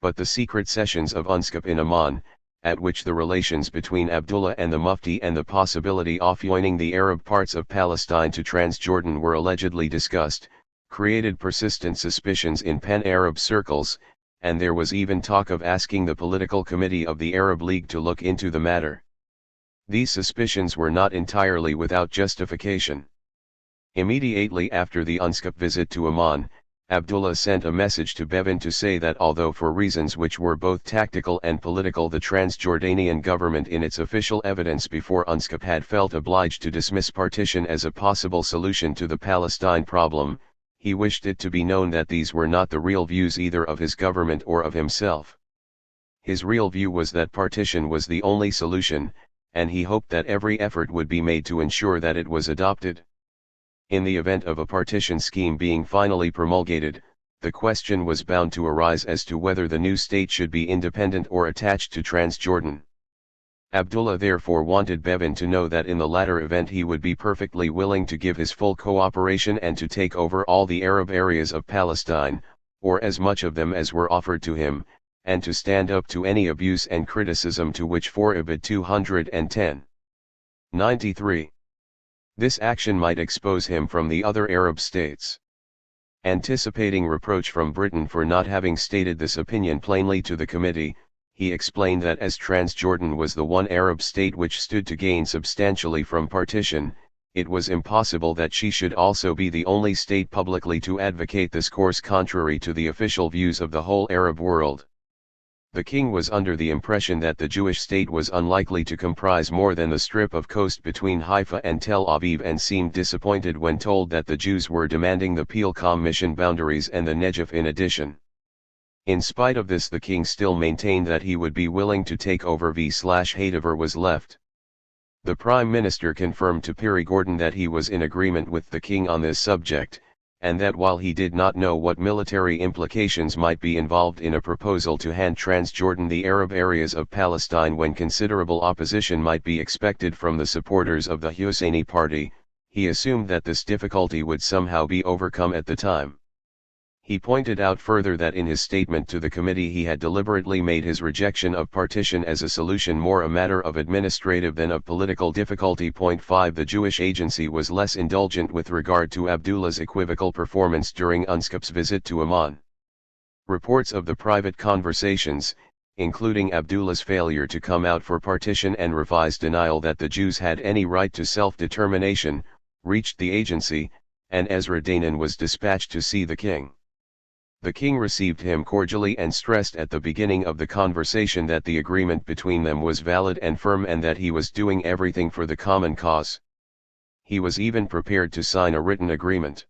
But the secret sessions of UNSCOP in Amman, at which the relations between Abdullah and the Mufti and the possibility of joining the Arab parts of Palestine to Transjordan were allegedly discussed, created persistent suspicions in pan-Arab circles, and there was even talk of asking the political committee of the Arab League to look into the matter. These suspicions were not entirely without justification. Immediately after the UNSCOP visit to Amman, Abdullah sent a message to Bevin to say that although for reasons which were both tactical and political the Transjordanian government in its official evidence before UNSCOP had felt obliged to dismiss partition as a possible solution to the Palestine problem, he wished it to be known that these were not the real views either of his government or of himself. His real view was that partition was the only solution, and he hoped that every effort would be made to ensure that it was adopted. In the event of a partition scheme being finally promulgated, the question was bound to arise as to whether the new state should be independent or attached to Transjordan. Abdullah therefore wanted Bevin to know that in the latter event he would be perfectly willing to give his full cooperation and to take over all the Arab areas of Palestine, or as much of them as were offered to him, and to stand up to any abuse and criticism to which 4 Ibid 210. 93. This action might expose him from the other Arab states. Anticipating reproach from Britain for not having stated this opinion plainly to the committee, he explained that as Transjordan was the one Arab state which stood to gain substantially from partition, it was impossible that she should also be the only state publicly to advocate this course contrary to the official views of the whole Arab world. The king was under the impression that the Jewish state was unlikely to comprise more than the strip of coast between Haifa and Tel Aviv, and seemed disappointed when told that the Jews were demanding the Pilcom mission boundaries and the Negev in addition. In spite of this, the king still maintained that he would be willing to take over whatever was left. The Prime Minister confirmed to Piri Gordon that he was in agreement with the king on this subject, and that while he did not know what military implications might be involved in a proposal to hand Transjordan the Arab areas of Palestine when considerable opposition might be expected from the supporters of the Husseini party, he assumed that this difficulty would somehow be overcome at the time. He pointed out further that in his statement to the committee he had deliberately made his rejection of partition as a solution more a matter of administrative than of political difficulty. 5 The Jewish Agency was less indulgent with regard to Abdullah's equivocal performance during UNSCOP's visit to Amman. Reports of the private conversations, including Abdullah's failure to come out for partition and revised denial that the Jews had any right to self-determination, reached the agency, and Ezra Danan was dispatched to see the king. The king received him cordially and stressed at the beginning of the conversation that the agreement between them was valid and firm and that he was doing everything for the common cause. He was even prepared to sign a written agreement.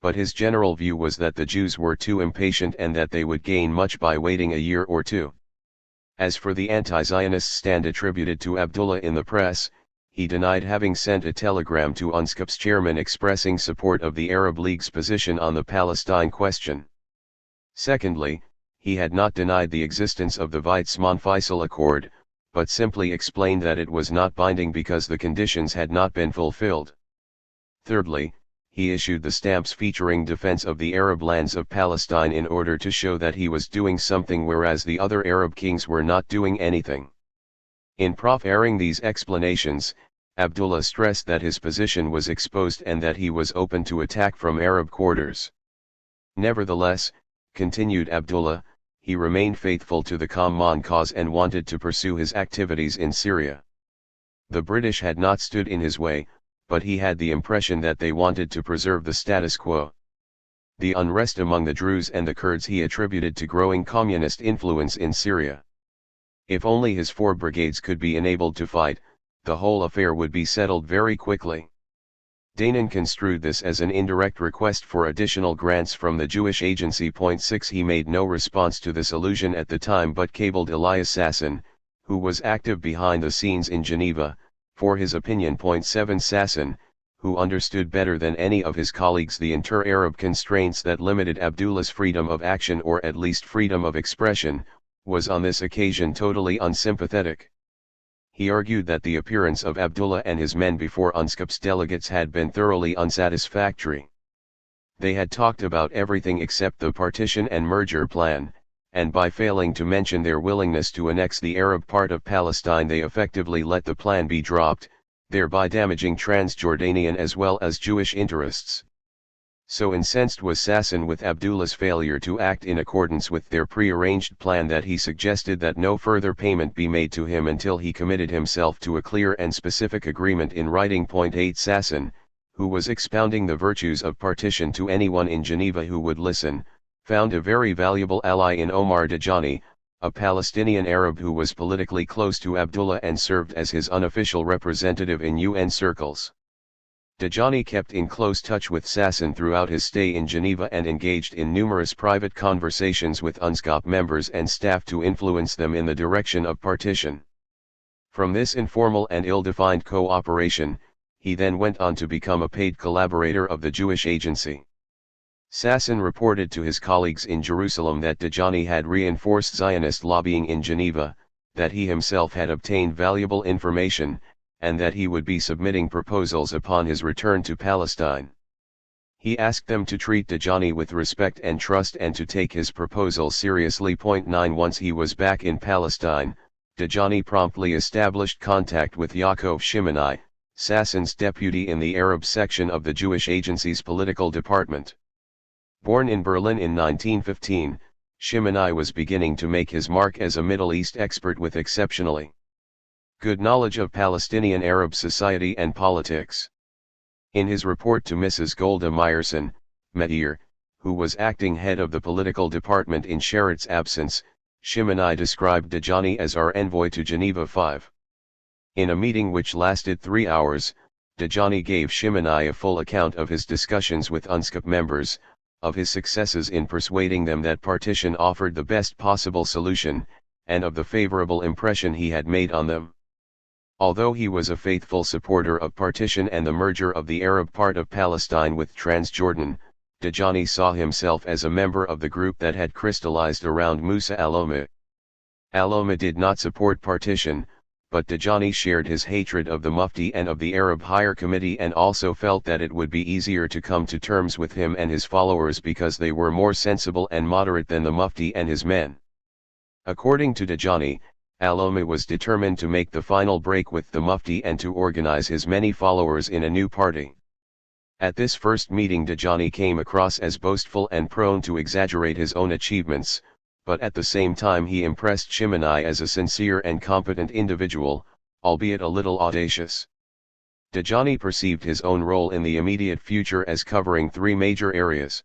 But his general view was that the Jews were too impatient and that they would gain much by waiting a year or two. As for the anti-Zionist stand attributed to Abdullah in the press, he denied having sent a telegram to UNSCOP's chairman expressing support of the Arab League's position on the Palestine question. Secondly, he had not denied the existence of the Weizmann-Faisal Accord, but simply explained that it was not binding because the conditions had not been fulfilled. Thirdly, he issued the stamps featuring defense of the Arab lands of Palestine in order to show that he was doing something whereas the other Arab kings were not doing anything. In proffering these explanations, Abdullah stressed that his position was exposed and that he was open to attack from Arab quarters. Nevertheless, continued Abdullah, he remained faithful to the common cause and wanted to pursue his activities in Syria. The British had not stood in his way, but he had the impression that they wanted to preserve the status quo. The unrest among the Druze and the Kurds he attributed to growing communist influence in Syria. If only his 4 brigades could be enabled to fight, the whole affair would be settled very quickly. Danan construed this as an indirect request for additional grants from the Jewish Agency. 6 He made no response to this allusion at the time but cabled Elias Sasson, who was active behind the scenes in Geneva, for his opinion. 7 Sasson, who understood better than any of his colleagues the inter-Arab constraints that limited Abdullah's freedom of action or at least freedom of expression, was on this occasion totally unsympathetic. He argued that the appearance of Abdullah and his men before UNSCOP's delegates had been thoroughly unsatisfactory. They had talked about everything except the partition and merger plan, and by failing to mention their willingness to annex the Arab part of Palestine they effectively let the plan be dropped, thereby damaging Transjordanian as well as Jewish interests. So incensed was Sasson with Abdullah's failure to act in accordance with their pre-arranged plan that he suggested that no further payment be made to him until he committed himself to a clear and specific agreement in writing. 8 Sasson, who was expounding the virtues of partition to anyone in Geneva who would listen, found a very valuable ally in Omar Dajani, a Palestinian Arab who was politically close to Abdullah and served as his unofficial representative in UN circles. Dajani kept in close touch with Sasson throughout his stay in Geneva and engaged in numerous private conversations with UNSCOP members and staff to influence them in the direction of partition. From this informal and ill-defined cooperation, he then went on to become a paid collaborator of the Jewish Agency. Sasson reported to his colleagues in Jerusalem that Dajani had reinforced Zionist lobbying in Geneva, that he himself had obtained valuable information, and that he would be submitting proposals upon his return to Palestine. He asked them to treat Dajani with respect and trust and to take his proposal seriously. 9 Once he was back in Palestine, Dajani promptly established contact with Yaakov Shimoni, Sasson's deputy in the Arab section of the Jewish Agency's political department. Born in Berlin in 1915, Shimoni was beginning to make his mark as a Middle East expert with exceptionally good knowledge of Palestinian Arab society and politics. In his report to Mrs. Golda Meyerson, Meir, who was acting head of the political department in Sharrat's absence, Shimoni described Dajani as our envoy to Geneva 5. In a meeting which lasted 3 hours, Dajani gave Shimoni a full account of his discussions with UNSCOP members, of his successes in persuading them that partition offered the best possible solution, and of the favorable impression he had made on them. Although he was a faithful supporter of partition and the merger of the Arab part of Palestine with Transjordan, Dajani saw himself as a member of the group that had crystallized around Musa al-Omma. Al-Omma did not support partition, but Dajani shared his hatred of the Mufti and of the Arab Higher Committee and also felt that it would be easier to come to terms with him and his followers because they were more sensible and moderate than the Mufti and his men. According to Dajani, Al-Omma was determined to make the final break with the Mufti and to organize his many followers in a new party. At this first meeting Dajani came across as boastful and prone to exaggerate his own achievements, but at the same time he impressed Shimoni as a sincere and competent individual, albeit a little audacious. Dajani perceived his own role in the immediate future as covering 3 major areas.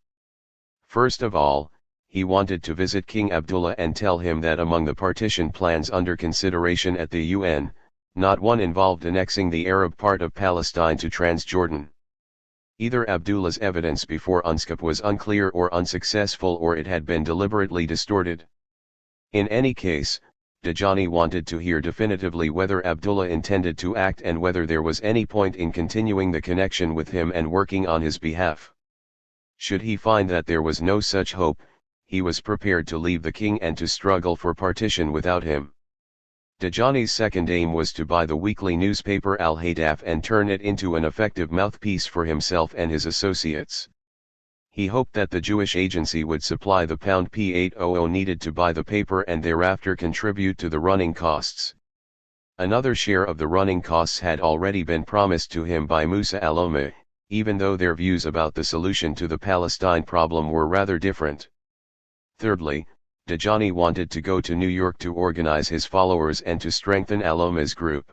First of all, he wanted to visit King Abdullah and tell him that among the partition plans under consideration at the UN, not one involved annexing the Arab part of Palestine to Transjordan. Either Abdullah's evidence before UNSCOP was unclear or unsuccessful or it had been deliberately distorted. In any case, Dajani wanted to hear definitively whether Abdullah intended to act and whether there was any point in continuing the connection with him and working on his behalf. Should he find that there was no such hope, he was prepared to leave the king and to struggle for partition without him. Dajani's second aim was to buy the weekly newspaper Al-Hadaf and turn it into an effective mouthpiece for himself and his associates. He hoped that the Jewish agency would supply the £800 needed to buy the paper and thereafter contribute to the running costs. Another share of the running costs had already been promised to him by Musa al-Omma, even though their views about the solution to the Palestine problem were rather different. Thirdly, Dajani wanted to go to New York to organize his followers and to strengthen al-Omma's group.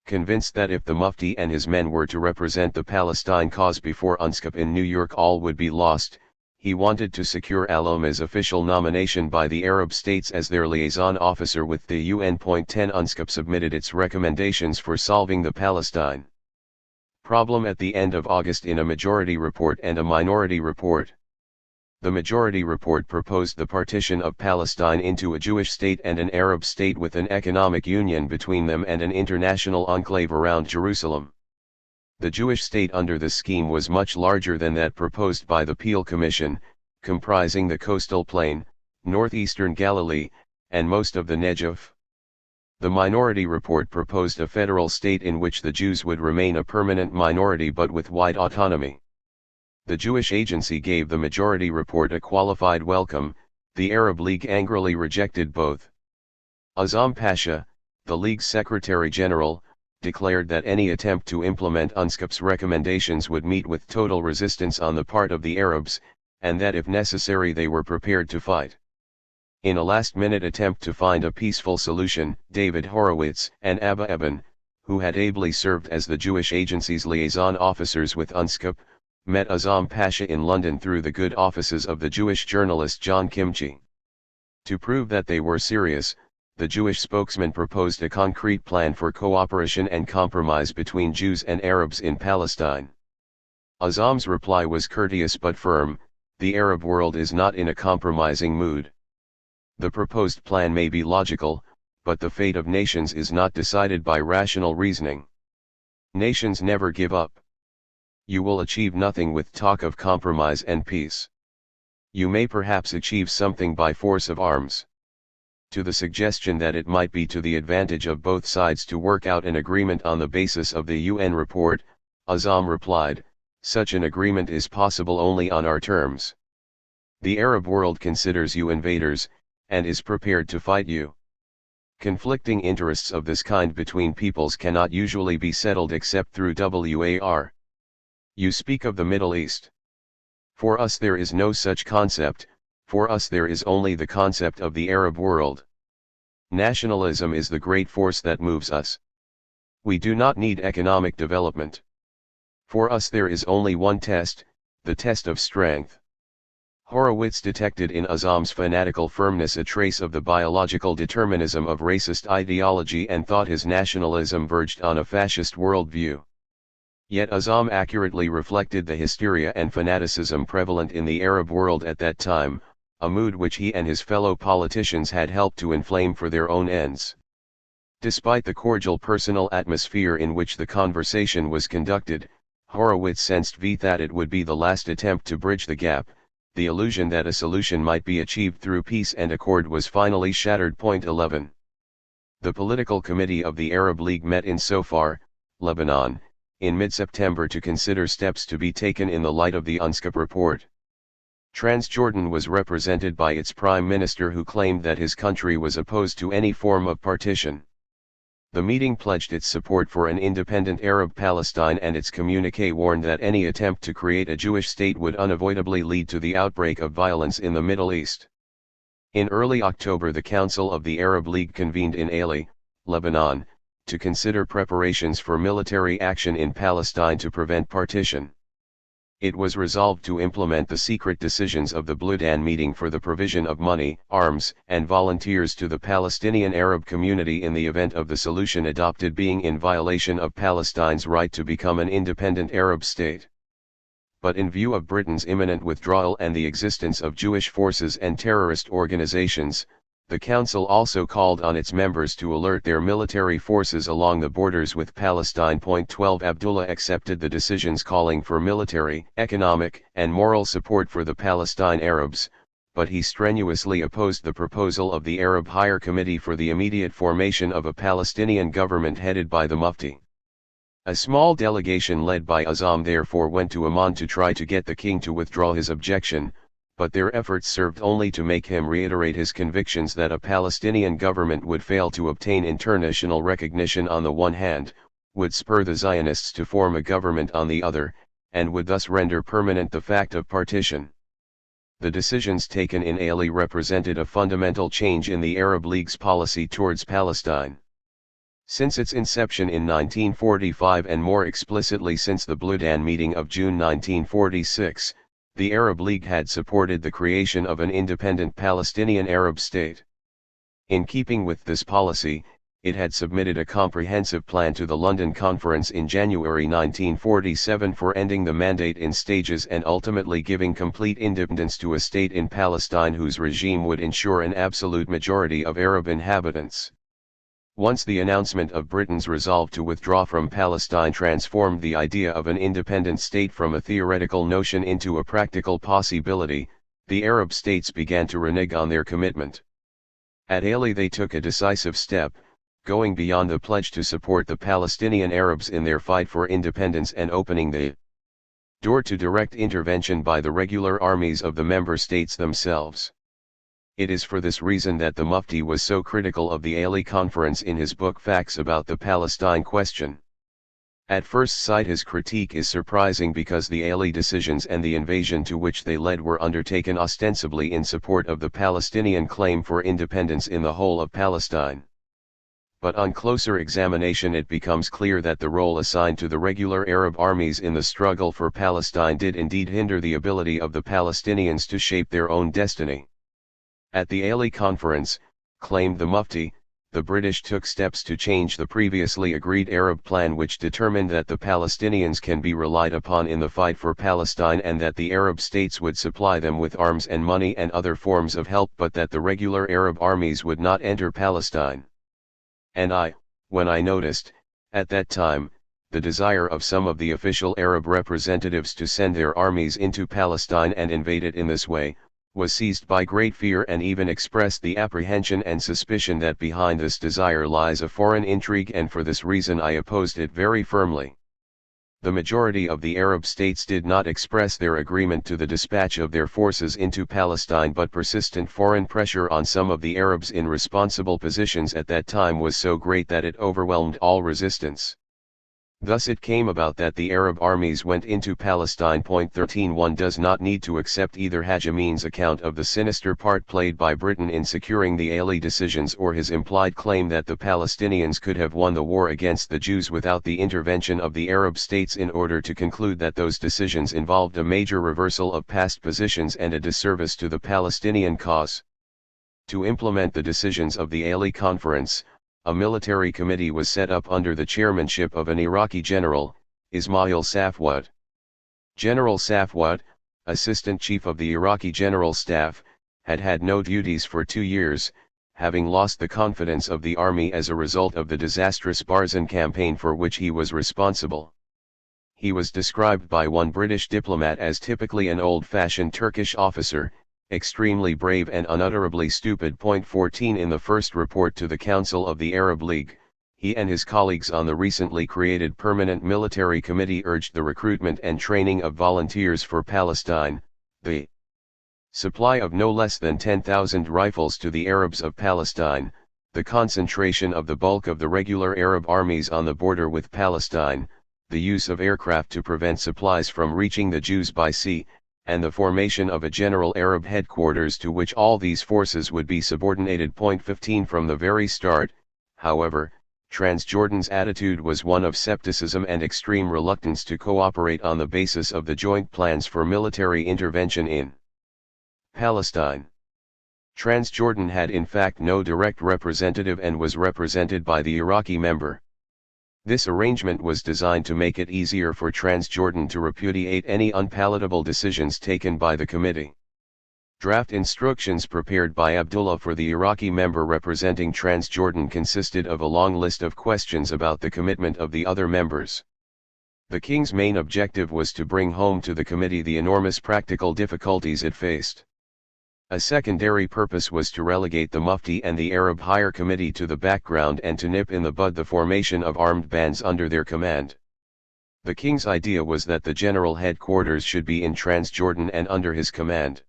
Convinced that if the Mufti and his men were to represent the Palestine cause before UNSCOP in New York all would be lost, he wanted to secure al-Omma's official nomination by the Arab states as their liaison officer with the UN. 10 UNSCOP submitted its recommendations for solving the Palestine problem at the end of August in a majority report and a minority report. The majority report proposed the partition of Palestine into a Jewish state and an Arab state with an economic union between them and an international enclave around Jerusalem. The Jewish state under the scheme was much larger than that proposed by the Peel Commission, comprising the coastal plain, northeastern Galilee, and most of the Negev. The minority report proposed a federal state in which the Jews would remain a permanent minority but with wide autonomy. The Jewish agency gave the majority report a qualified welcome. The Arab League angrily rejected both. Azam Pasha, the League's Secretary General, declared that any attempt to implement UNSCOP's recommendations would meet with total resistance on the part of the Arabs, and that if necessary they were prepared to fight. In a last-minute attempt to find a peaceful solution, David Horowitz and Abba Eban, who had ably served as the Jewish agency's liaison officers with UNSCOP, met Azam Pasha in London through the good offices of the Jewish journalist John Kimchi. To prove that they were serious, the Jewish spokesman proposed a concrete plan for cooperation and compromise between Jews and Arabs in Palestine. Azam's reply was courteous but firm: the Arab world is not in a compromising mood. The proposed plan may be logical, but the fate of nations is not decided by rational reasoning. Nations never give up. You will achieve nothing with talk of compromise and peace. You may perhaps achieve something by force of arms. To the suggestion that it might be to the advantage of both sides to work out an agreement on the basis of the UN report, Azam replied, such an agreement is possible only on our terms. The Arab world considers you invaders, and is prepared to fight you. Conflicting interests of this kind between peoples cannot usually be settled except through war. You speak of the Middle East. For us there is no such concept, for us there is only the concept of the Arab world. Nationalism is the great force that moves us. We do not need economic development. For us there is only one test, the test of strength. Horowitz detected in Azam's fanatical firmness a trace of the biological determinism of racist ideology and thought his nationalism verged on a fascist worldview. Yet Azam accurately reflected the hysteria and fanaticism prevalent in the Arab world at that time, a mood which he and his fellow politicians had helped to inflame for their own ends. Despite the cordial personal atmosphere in which the conversation was conducted, Horowitz sensed that it would be the last attempt to bridge the gap. The illusion that a solution might be achieved through peace and accord was finally shattered. 11. The Political Committee of the Arab League met in Sofar, Lebanon, in mid-September to consider steps to be taken in the light of the UNSCOP report. Transjordan was represented by its prime minister, who claimed that his country was opposed to any form of partition. The meeting pledged its support for an independent Arab Palestine, and its communiqué warned that any attempt to create a Jewish state would unavoidably lead to the outbreak of violence in the Middle East. In early October, the Council of the Arab League convened in Aili, Lebanon, to consider preparations for military action in Palestine to prevent partition. It was resolved to implement the secret decisions of the Bludan meeting for the provision of money, arms, and volunteers to the Palestinian Arab community in the event of the solution adopted being in violation of Palestine's right to become an independent Arab state. But in view of Britain's imminent withdrawal and the existence of Jewish forces and terrorist organizations, the Council also called on its members to alert their military forces along the borders with Palestine. 12 Abdullah accepted the decisions calling for military, economic, and moral support for the Palestine Arabs, but he strenuously opposed the proposal of the Arab Higher Committee for the immediate formation of a Palestinian government headed by the Mufti. A small delegation led by Azam therefore went to Amman to try to get the king to withdraw his objection, but their efforts served only to make him reiterate his convictions that a Palestinian government would fail to obtain international recognition on the one hand, would spur the Zionists to form a government on the other, and would thus render permanent the fact of partition. The decisions taken in Aili represented a fundamental change in the Arab League's policy towards Palestine. Since its inception in 1945, and more explicitly since the Bludan meeting of June 1946, the Arab League had supported the creation of an independent Palestinian Arab state. In keeping with this policy, it had submitted a comprehensive plan to the London Conference in January 1947 for ending the Mandate in stages and ultimately giving complete independence to a state in Palestine whose regime would ensure an absolute majority of Arab inhabitants. Once the announcement of Britain's resolve to withdraw from Palestine transformed the idea of an independent state from a theoretical notion into a practical possibility, the Arab states began to renege on their commitment. At Aili they took a decisive step, going beyond the pledge to support the Palestinian Arabs in their fight for independence and opening the door to direct intervention by the regular armies of the member states themselves. It is for this reason that the Mufti was so critical of the Aili conference in his book Facts About the Palestine Question. At first sight his critique is surprising because the Aili decisions and the invasion to which they led were undertaken ostensibly in support of the Palestinian claim for independence in the whole of Palestine. But on closer examination it becomes clear that the role assigned to the regular Arab armies in the struggle for Palestine did indeed hinder the ability of the Palestinians to shape their own destiny. At the Aili conference, claimed the Mufti, the British took steps to change the previously agreed Arab plan, which determined that the Palestinians can be relied upon in the fight for Palestine and that the Arab states would supply them with arms and money and other forms of help, but that the regular Arab armies would not enter Palestine. And when I noticed, at that time, the desire of some of the official Arab representatives to send their armies into Palestine and invade it in this way, was seized by great fear and even expressed the apprehension and suspicion that behind this desire lies a foreign intrigue, and for this reason I opposed it very firmly. The majority of the Arab states did not express their agreement to the dispatch of their forces into Palestine, but persistent foreign pressure on some of the Arabs in responsible positions at that time was so great that it overwhelmed all resistance. Thus it came about that the Arab armies went into Palestine. 13. One does not need to accept either Hajjamine's account of the sinister part played by Britain in securing the Ali decisions or his implied claim that the Palestinians could have won the war against the Jews without the intervention of the Arab states in order to conclude that those decisions involved a major reversal of past positions and a disservice to the Palestinian cause. To implement the decisions of the Ali Conference, a military committee was set up under the chairmanship of an Iraqi general, Ismail Safwat. General Safwat, assistant chief of the Iraqi General Staff, had had no duties for 2 years, having lost the confidence of the army as a result of the disastrous Barzan campaign for which he was responsible. He was described by one British diplomat as typically an old-fashioned Turkish officer, extremely brave and unutterably stupid. 14. In the first report to the Council of the Arab League, he and his colleagues on the recently created Permanent Military Committee urged the recruitment and training of volunteers for Palestine, the supply of no less than 10,000 rifles to the Arabs of Palestine, the concentration of the bulk of the regular Arab armies on the border with Palestine, the use of aircraft to prevent supplies from reaching the Jews by sea, and the formation of a general Arab headquarters to which all these forces would be subordinated. 15. From the very start, however, Transjordan's attitude was one of skepticism and extreme reluctance to cooperate on the basis of the joint plans for military intervention in Palestine. Transjordan had in fact no direct representative and was represented by the Iraqi member. This arrangement was designed to make it easier for Transjordan to repudiate any unpalatable decisions taken by the committee. Draft instructions prepared by Abdullah for the Iraqi member representing Transjordan consisted of a long list of questions about the commitment of the other members. The king's main objective was to bring home to the committee the enormous practical difficulties it faced. A secondary purpose was to relegate the Mufti and the Arab Higher Committee to the background and to nip in the bud the formation of armed bands under their command. The king's idea was that the general headquarters should be in Transjordan and under his command.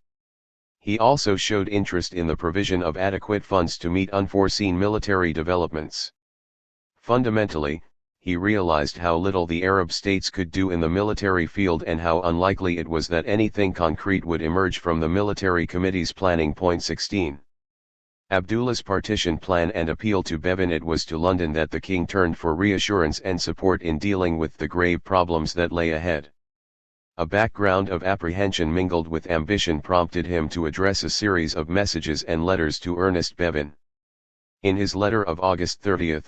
He also showed interest in the provision of adequate funds to meet unforeseen military developments. Fundamentally, he realized how little the Arab states could do in the military field and how unlikely it was that anything concrete would emerge from the military committee's planning. 16. Abdullah's partition plan and appeal to Bevan. It was to London that the king turned for reassurance and support in dealing with the grave problems that lay ahead. A background of apprehension mingled with ambition prompted him to address a series of messages and letters to Ernest Bevan. In his letter of August 30,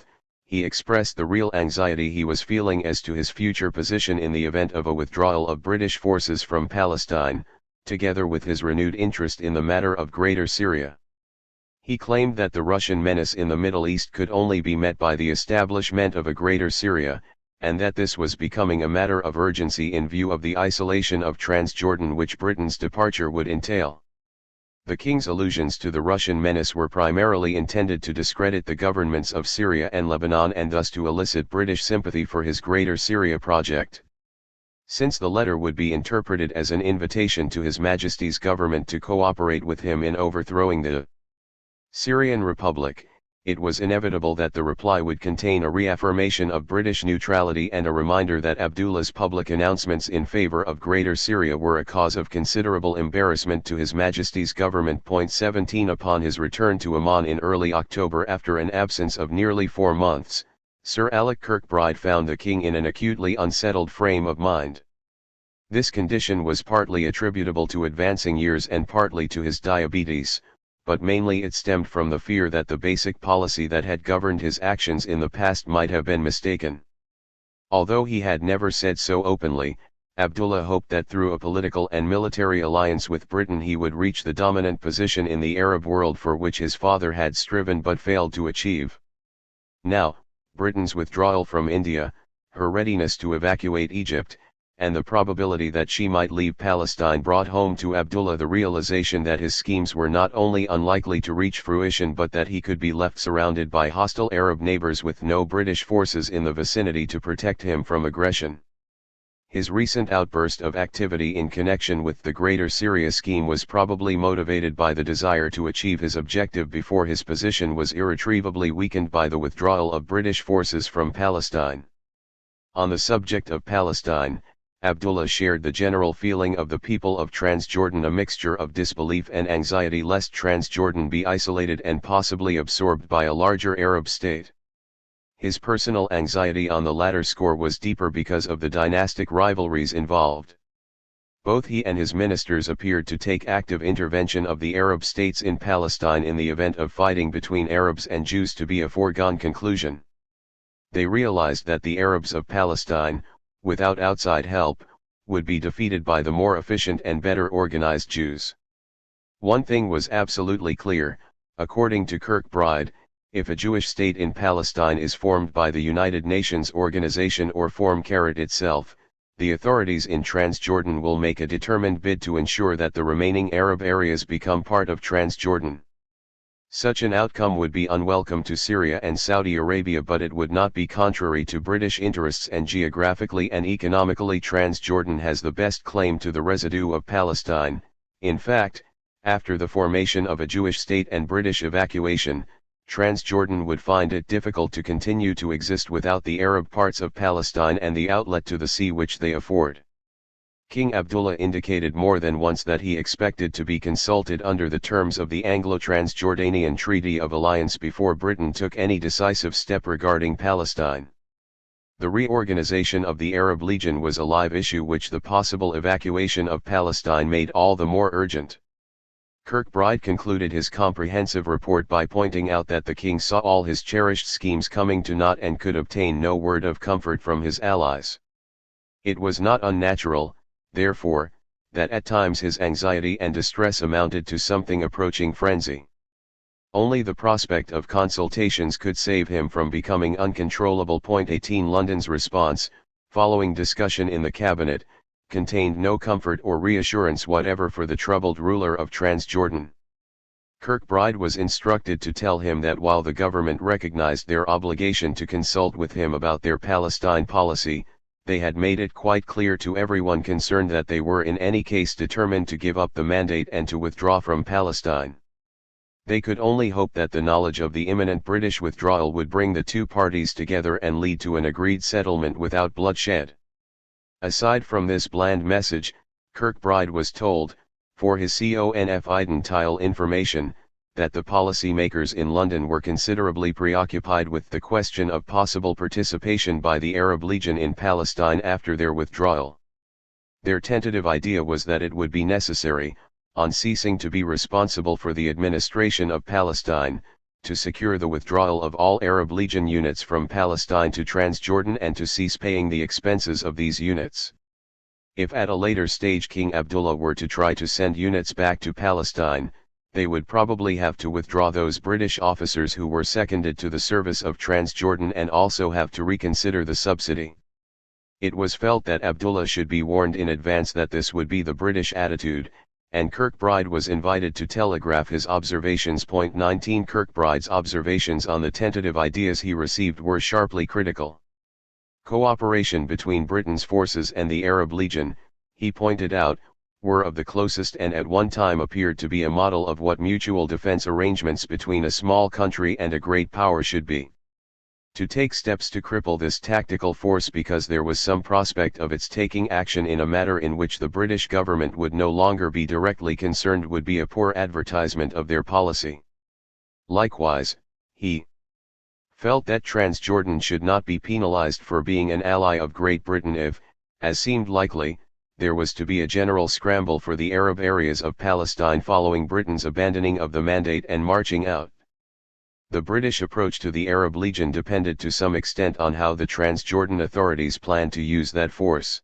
he expressed the real anxiety he was feeling as to his future position in the event of a withdrawal of British forces from Palestine, together with his renewed interest in the matter of Greater Syria. He claimed that the Russian menace in the Middle East could only be met by the establishment of a Greater Syria, and that this was becoming a matter of urgency in view of the isolation of Transjordan which Britain's departure would entail. The king's allusions to the Russian menace were primarily intended to discredit the governments of Syria and Lebanon and thus to elicit British sympathy for his Greater Syria project. Since the letter would be interpreted as an invitation to His Majesty's government to cooperate with him in overthrowing the Syrian Republic, it was inevitable that the reply would contain a reaffirmation of British neutrality and a reminder that Abdullah's public announcements in favour of Greater Syria were a cause of considerable embarrassment to His Majesty's government. 17. Upon his return to Amman in early October after an absence of nearly 4 months, Sir Alec Kirkbride found the king in an acutely unsettled frame of mind. This condition was partly attributable to advancing years and partly to his diabetes, but mainly it stemmed from the fear that the basic policy that had governed his actions in the past might have been mistaken. Although he had never said so openly, Abdullah hoped that through a political and military alliance with Britain he would reach the dominant position in the Arab world for which his father had striven but failed to achieve. Now, Britain's withdrawal from India, her readiness to evacuate Egypt, and the probability that she might leave Palestine brought home to Abdullah the realization that his schemes were not only unlikely to reach fruition but that he could be left surrounded by hostile Arab neighbors with no British forces in the vicinity to protect him from aggression. His recent outburst of activity in connection with the Greater Syria scheme was probably motivated by the desire to achieve his objective before his position was irretrievably weakened by the withdrawal of British forces from Palestine. On the subject of Palestine, Abdullah shared the general feeling of the people of Transjordan, a mixture of disbelief and anxiety lest Transjordan be isolated and possibly absorbed by a larger Arab state. His personal anxiety on the latter score was deeper because of the dynastic rivalries involved. Both he and his ministers appeared to take active intervention of the Arab states in Palestine in the event of fighting between Arabs and Jews to be a foregone conclusion. They realized that the Arabs of Palestine, without outside help, would be defeated by the more efficient and better organized Jews. One thing was absolutely clear, according to Kirkbride: if a Jewish state in Palestine is formed by the United Nations Organization or Form itself, the authorities in Transjordan will make a determined bid to ensure that the remaining Arab areas become part of Transjordan. Such an outcome would be unwelcome to Syria and Saudi Arabia, but it would not be contrary to British interests, and geographically and economically Transjordan has the best claim to the residue of Palestine. In fact, after the formation of a Jewish state and British evacuation, Transjordan would find it difficult to continue to exist without the Arab parts of Palestine and the outlet to the sea which they afford. King Abdullah indicated more than once that he expected to be consulted under the terms of the Anglo-Transjordanian Treaty of Alliance before Britain took any decisive step regarding Palestine. The reorganization of the Arab Legion was a live issue which the possible evacuation of Palestine made all the more urgent. Kirkbride concluded his comprehensive report by pointing out that the king saw all his cherished schemes coming to naught and could obtain no word of comfort from his allies. It was not unnatural, therefore, that at times his anxiety and distress amounted to something approaching frenzy. Only the prospect of consultations could save him from becoming uncontrollable. 18 London's response, following discussion in the cabinet, contained no comfort or reassurance whatever for the troubled ruler of Transjordan. Kirkbride was instructed to tell him that while the government recognized their obligation to consult with him about their Palestine policy, they had made it quite clear to everyone concerned that they were in any case determined to give up the mandate and to withdraw from Palestine. They could only hope that the knowledge of the imminent British withdrawal would bring the two parties together and lead to an agreed settlement without bloodshed. Aside from this bland message, Kirkbride was told, for his confidential information, that the policy-makers in London were considerably preoccupied with the question of possible participation by the Arab Legion in Palestine after their withdrawal. Their tentative idea was that it would be necessary, on ceasing to be responsible for the administration of Palestine, to secure the withdrawal of all Arab Legion units from Palestine to Transjordan and to cease paying the expenses of these units. If at a later stage King Abdullah were to try to send units back to Palestine, they would probably have to withdraw those British officers who were seconded to the service of Transjordan and also have to reconsider the subsidy. It was felt that Abdullah should be warned in advance that this would be the British attitude, and Kirkbride was invited to telegraph his observations. 19 Kirkbride's observations on the tentative ideas he received were sharply critical. Cooperation between Britain's forces and the Arab Legion, he pointed out, were of the closest and at one time appeared to be a model of what mutual defense arrangements between a small country and a great power should be. To take steps to cripple this tactical force because there was some prospect of its taking action in a matter in which the British government would no longer be directly concerned would be a poor advertisement of their policy. Likewise, he felt that Transjordan should not be penalized for being an ally of Great Britain if, as seemed likely, there was to be a general scramble for the Arab areas of Palestine following Britain's abandoning of the mandate and marching out. The British approach to the Arab Legion depended to some extent on how the Transjordan authorities planned to use that force.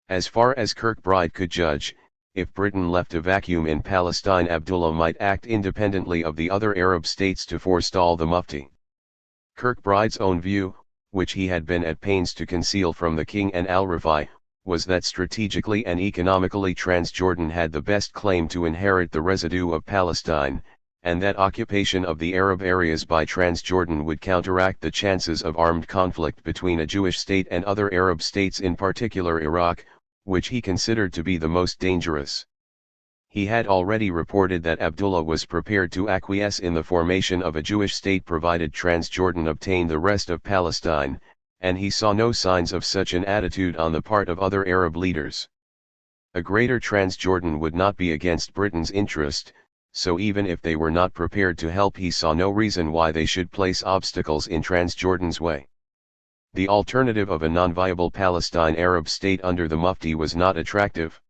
As far as Kirkbride could judge, if Britain left a vacuum in Palestine, Abdullah might act independently of the other Arab states to forestall the Mufti. Kirkbride's own view, which he had been at pains to conceal from the king and al-Rifai, was that strategically and economically Transjordan had the best claim to inherit the residue of Palestine, and that occupation of the Arab areas by Transjordan would counteract the chances of armed conflict between a Jewish state and other Arab states, in particular Iraq, which he considered to be the most dangerous. He had already reported that Abdullah was prepared to acquiesce in the formation of a Jewish state provided Transjordan obtained the rest of Palestine, and he saw no signs of such an attitude on the part of other Arab leaders. A greater Transjordan would not be against Britain's interest, so even if they were not prepared to help, he saw no reason why they should place obstacles in Transjordan's way. The alternative of a non-viable Palestine Arab state under the Mufti was not attractive.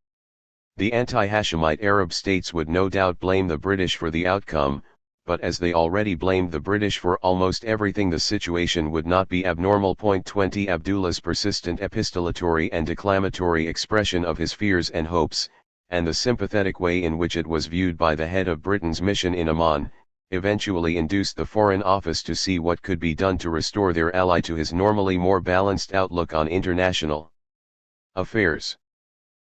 The anti-Hashemite Arab states would no doubt blame the British for the outcome, but as they already blamed the British for almost everything, the situation would not be abnormal. 20 Abdullah's persistent epistolatory and declamatory expression of his fears and hopes, and the sympathetic way in which it was viewed by the head of Britain's mission in Amman, eventually induced the Foreign Office to see what could be done to restore their ally to his normally more balanced outlook on international affairs.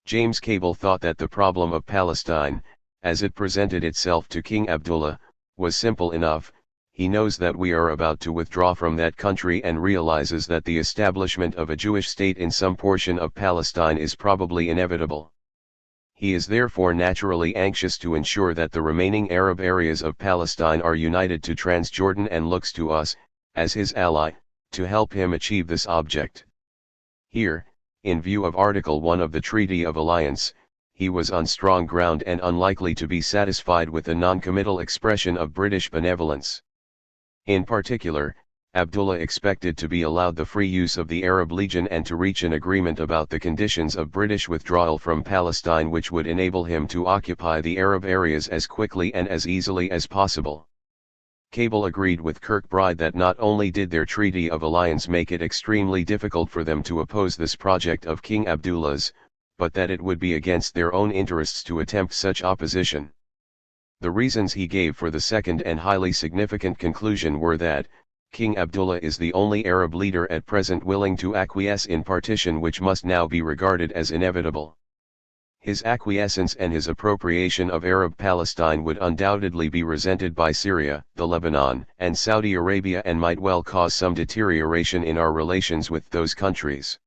James Cable thought that the problem of Palestine, as it presented itself to King Abdullah, was simple enough. He knows that we are about to withdraw from that country and realizes that the establishment of a Jewish state in some portion of Palestine is probably inevitable. He is therefore naturally anxious to ensure that the remaining Arab areas of Palestine are united to Transjordan, and looks to us, as his ally, to help him achieve this object. Here, in view of Article 1 of the Treaty of Alliance, he was on strong ground and unlikely to be satisfied with a non-committal expression of British benevolence. In particular, Abdullah expected to be allowed the free use of the Arab Legion and to reach an agreement about the conditions of British withdrawal from Palestine, which would enable him to occupy the Arab areas as quickly and as easily as possible. Cable agreed with Kirkbride that not only did their Treaty of Alliance make it extremely difficult for them to oppose this project of King Abdullah's, but that it would be against their own interests to attempt such opposition. The reasons he gave for the second and highly significant conclusion were that, King Abdullah is the only Arab leader at present willing to acquiesce in partition, which must now be regarded as inevitable. His acquiescence and his appropriation of Arab Palestine would undoubtedly be resented by Syria, the Lebanon, and Saudi Arabia, and might well cause some deterioration in our relations with those countries.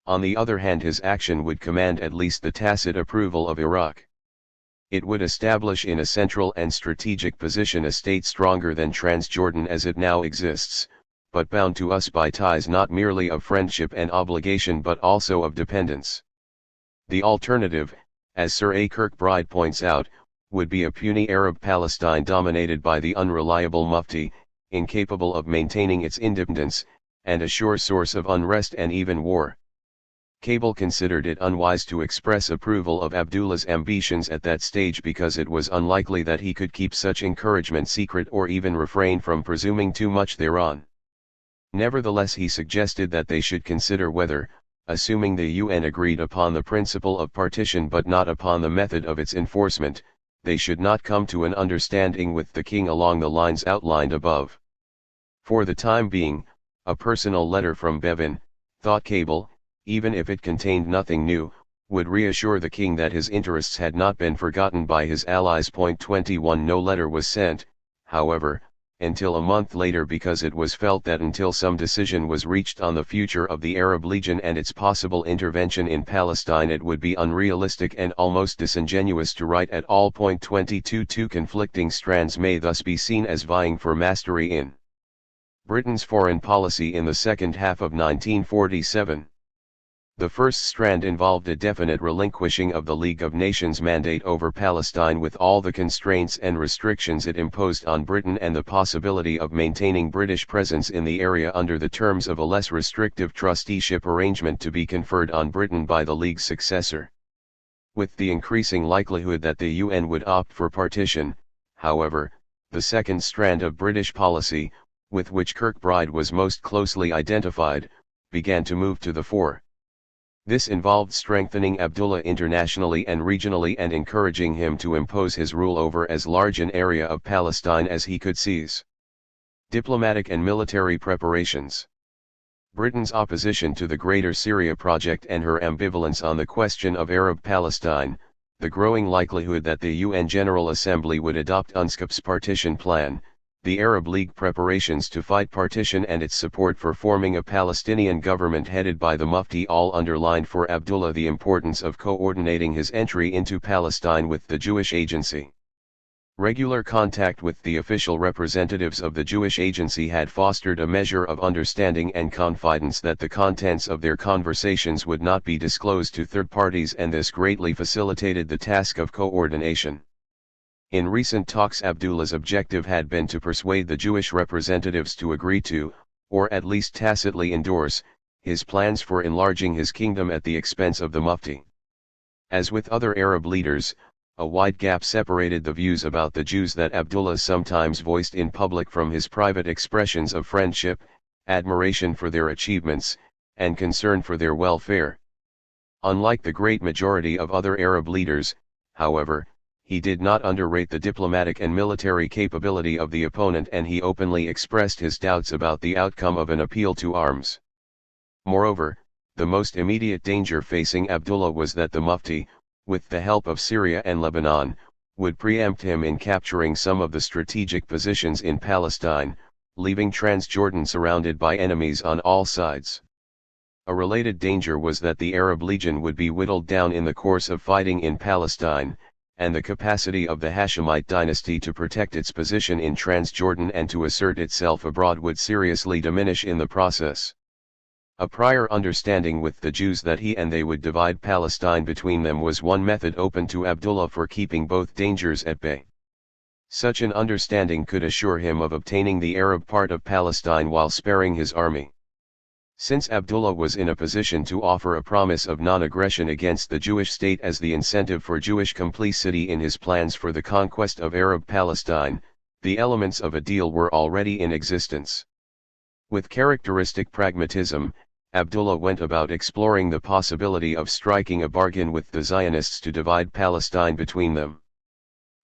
On the other hand, his action would command at least the tacit approval of Iraq. It would establish in a central and strategic position a state stronger than Transjordan as it now exists, but bound to us by ties not merely of friendship and obligation but also of dependence. The alternative, as Sir A. Kirkbride points out, would be a puny Arab Palestine dominated by the unreliable Mufti, incapable of maintaining its independence, and a sure source of unrest and even war. Cable considered it unwise to express approval of Abdullah's ambitions at that stage because it was unlikely that he could keep such encouragement secret or even refrain from presuming too much thereon. Nevertheless, he suggested that they should consider whether, assuming the UN agreed upon the principle of partition but not upon the method of its enforcement, they should not come to an understanding with the king along the lines outlined above. For the time being, a personal letter from Bevin, thought Cable, even if it contained nothing new, would reassure the king that his interests had not been forgotten by his allies. 21 No letter was sent, however, until a month later, because it was felt that until some decision was reached on the future of the Arab Legion and its possible intervention in Palestine, it would be unrealistic and almost disingenuous to write at all. 22 Two conflicting strands may thus be seen as vying for mastery in Britain's foreign policy in the second half of 1947. The first strand involved a definite relinquishing of the League of Nations mandate over Palestine with all the constraints and restrictions it imposed on Britain, and the possibility of maintaining British presence in the area under the terms of a less restrictive trusteeship arrangement to be conferred on Britain by the League's successor. With the increasing likelihood that the UN would opt for partition, however, the second strand of British policy, with which Kirkbride was most closely identified, began to move to the fore. This involved strengthening Abdullah internationally and regionally and encouraging him to impose his rule over as large an area of Palestine as he could seize. Diplomatic and military preparations. Britain's opposition to the Greater Syria Project and her ambivalence on the question of Arab Palestine, the growing likelihood that the UN General Assembly would adopt UNSCOP's partition plan, the Arab League preparations to fight partition, and its support for forming a Palestinian government headed by the Mufti all underlined for Abdullah the importance of coordinating his entry into Palestine with the Jewish Agency. Regular contact with the official representatives of the Jewish Agency had fostered a measure of understanding and confidence that the contents of their conversations would not be disclosed to third parties, and this greatly facilitated the task of coordination. In recent talks, Abdullah's objective had been to persuade the Jewish representatives to agree to, or at least tacitly endorse, his plans for enlarging his kingdom at the expense of the Mufti. As with other Arab leaders, a wide gap separated the views about the Jews that Abdullah sometimes voiced in public from his private expressions of friendship, admiration for their achievements, and concern for their welfare. Unlike the great majority of other Arab leaders, however, he did not underrate the diplomatic and military capability of the opponent, and he openly expressed his doubts about the outcome of an appeal to arms. Moreover, the most immediate danger facing Abdullah was that the Mufti, with the help of Syria and Lebanon, would preempt him in capturing some of the strategic positions in Palestine, leaving Transjordan surrounded by enemies on all sides. A related danger was that the Arab Legion would be whittled down in the course of fighting in Palestine, and the capacity of the Hashemite dynasty to protect its position in Transjordan and to assert itself abroad would seriously diminish in the process. A prior understanding with the Jews that he and they would divide Palestine between them was one method open to Abdullah for keeping both dangers at bay. Such an understanding could assure him of obtaining the Arab part of Palestine while sparing his army. Since Abdullah was in a position to offer a promise of non-aggression against the Jewish state as the incentive for Jewish complicity in his plans for the conquest of Arab Palestine, the elements of a deal were already in existence. With characteristic pragmatism, Abdullah went about exploring the possibility of striking a bargain with the Zionists to divide Palestine between them.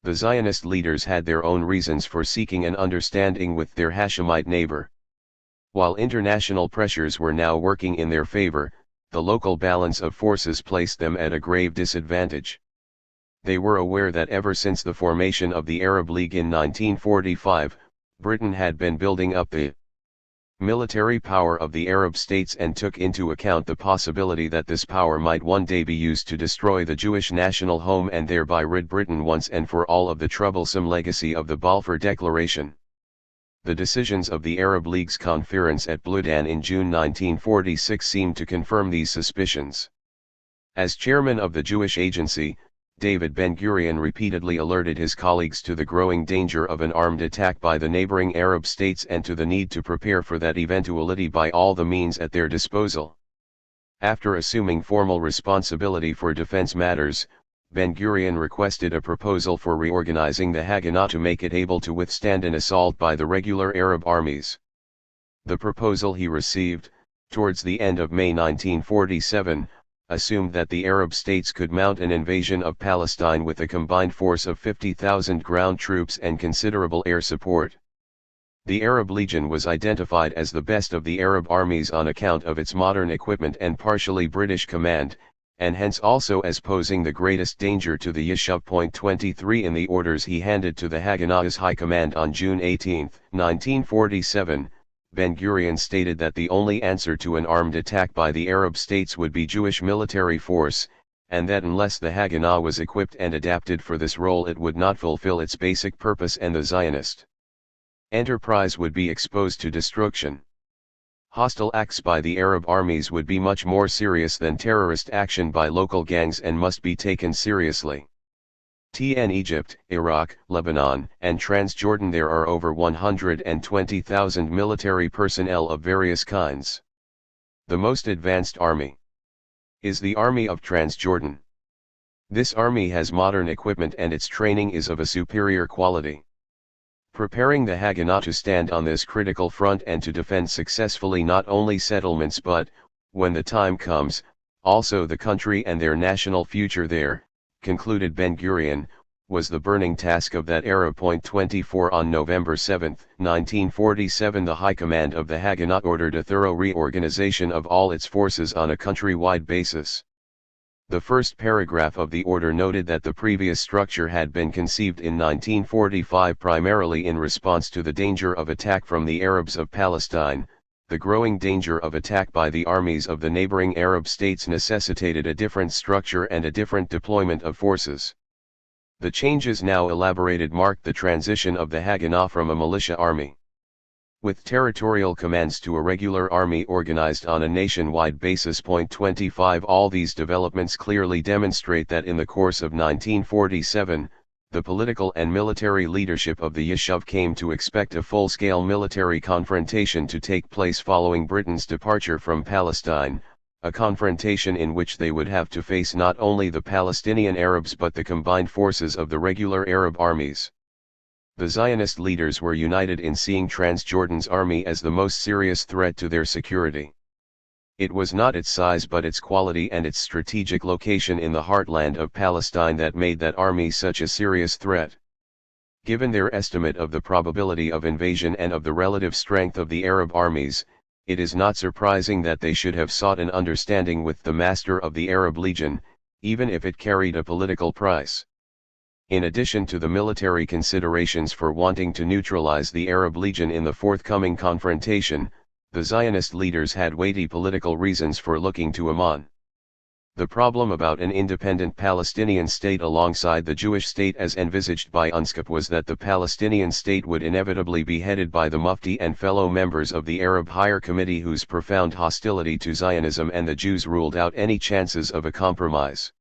The Zionist leaders had their own reasons for seeking an understanding with their Hashemite neighbor. While international pressures were now working in their favor, the local balance of forces placed them at a grave disadvantage. They were aware that ever since the formation of the Arab League in 1945, Britain had been building up the military power of the Arab states and took into account the possibility that this power might one day be used to destroy the Jewish national home and thereby rid Britain once and for all of the troublesome legacy of the Balfour Declaration. The decisions of the Arab League's conference at Bludan in June 1946 seemed to confirm these suspicions. As chairman of the Jewish Agency, David Ben-Gurion repeatedly alerted his colleagues to the growing danger of an armed attack by the neighboring Arab states and to the need to prepare for that eventuality by all the means at their disposal. After assuming formal responsibility for defense matters, Ben-Gurion requested a proposal for reorganizing the Haganah to make it able to withstand an assault by the regular Arab armies. The proposal he received, towards the end of May 1947, assumed that the Arab states could mount an invasion of Palestine with a combined force of 50,000 ground troops and considerable air support. The Arab Legion was identified as the best of the Arab armies on account of its modern equipment and partially British command, and hence also as posing the greatest danger to the Yishuv. 23 In the orders he handed to the Haganah's High Command on June 18, 1947, Ben-Gurion stated that the only answer to an armed attack by the Arab states would be Jewish military force, and that unless the Haganah was equipped and adapted for this role it would not fulfill its basic purpose and the Zionist enterprise would be exposed to destruction. Hostile acts by the Arab armies would be much more serious than terrorist action by local gangs and must be taken seriously. In Egypt, Iraq, Lebanon, and Transjordan there are over 120,000 military personnel of various kinds. The most advanced army is the Army of Transjordan. This army has modern equipment and its training is of a superior quality. Preparing the Haganah to stand on this critical front and to defend successfully not only settlements but, when the time comes, also the country and their national future there, concluded Ben-Gurion, was the burning task of that era. 24 On November 7, 1947 the High Command of the Haganah ordered a thorough reorganization of all its forces on a country-wide basis. The first paragraph of the order noted that the previous structure had been conceived in 1945 primarily in response to the danger of attack from the Arabs of Palestine. The growing danger of attack by the armies of the neighboring Arab states necessitated a different structure and a different deployment of forces. The changes now elaborated marked the transition of the Haganah from a militia army with territorial commands to a regular army organized on a nationwide basis. 25 All these developments clearly demonstrate that in the course of 1947, the political and military leadership of the Yishuv came to expect a full-scale military confrontation to take place following Britain's departure from Palestine, a confrontation in which they would have to face not only the Palestinian Arabs but the combined forces of the regular Arab armies. The Zionist leaders were united in seeing Transjordan's army as the most serious threat to their security. It was not its size but its quality and its strategic location in the heartland of Palestine that made that army such a serious threat. Given their estimate of the probability of invasion and of the relative strength of the Arab armies, it is not surprising that they should have sought an understanding with the master of the Arab Legion, even if it carried a political price. In addition to the military considerations for wanting to neutralize the Arab Legion in the forthcoming confrontation, the Zionist leaders had weighty political reasons for looking to Amman. The problem about an independent Palestinian state alongside the Jewish state as envisaged by UNSCOP was that the Palestinian state would inevitably be headed by the Mufti and fellow members of the Arab Higher Committee whose profound hostility to Zionism and the Jews ruled out any chances of a compromise.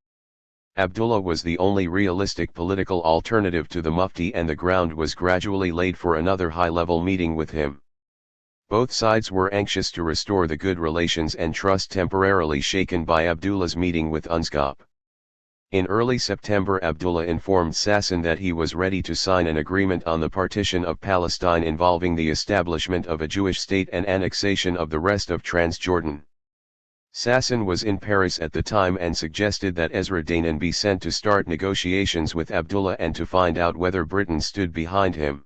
Abdullah was the only realistic political alternative to the Mufti, and the ground was gradually laid for another high-level meeting with him. Both sides were anxious to restore the good relations and trust temporarily shaken by Abdullah's meeting with UNSCOP. In early September, Abdullah informed Sasson that he was ready to sign an agreement on the partition of Palestine involving the establishment of a Jewish state and annexation of the rest of Transjordan. Sasson was in Paris at the time and suggested that Ezra Danan be sent to start negotiations with Abdullah and to find out whether Britain stood behind him.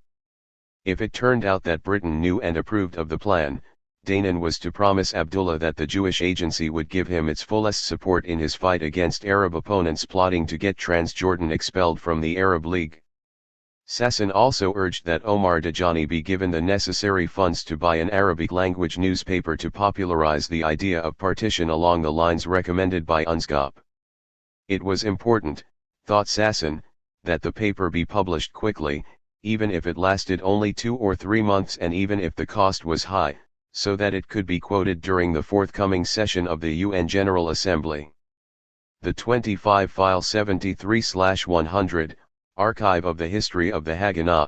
If it turned out that Britain knew and approved of the plan, Danan was to promise Abdullah that the Jewish Agency would give him its fullest support in his fight against Arab opponents plotting to get Transjordan expelled from the Arab League. Sasson also urged that Omar Dajani be given the necessary funds to buy an Arabic-language newspaper to popularize the idea of partition along the lines recommended by UNSCOP. It was important, thought Sasson, that the paper be published quickly, even if it lasted only 2 or 3 months and even if the cost was high, so that it could be quoted during the forthcoming session of the UN General Assembly. The 25 File 73/100, Archive of the History of the Haganah.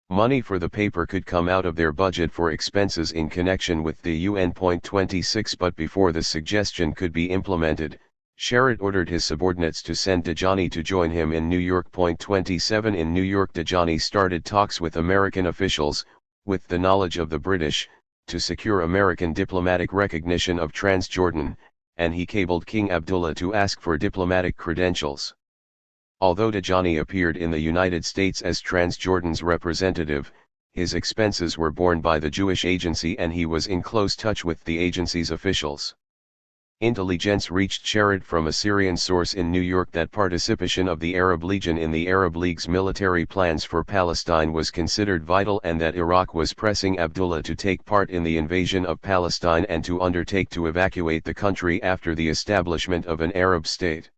Money for the paper could come out of their budget for expenses in connection with the UN. 26 But before the suggestion could be implemented, Sherritt ordered his subordinates to send Dajani to join him in New York. 27 In New York, Dajani started talks with American officials, with the knowledge of the British, to secure American diplomatic recognition of Transjordan, and he cabled King Abdullah to ask for diplomatic credentials. Although Dajani appeared in the United States as Transjordan's representative, his expenses were borne by the Jewish Agency and he was in close touch with the agency's officials. Intelligence reached Sherritt from a Syrian source in New York that participation of the Arab Legion in the Arab League's military plans for Palestine was considered vital and that Iraq was pressing Abdullah to take part in the invasion of Palestine and to undertake to evacuate the country after the establishment of an Arab state.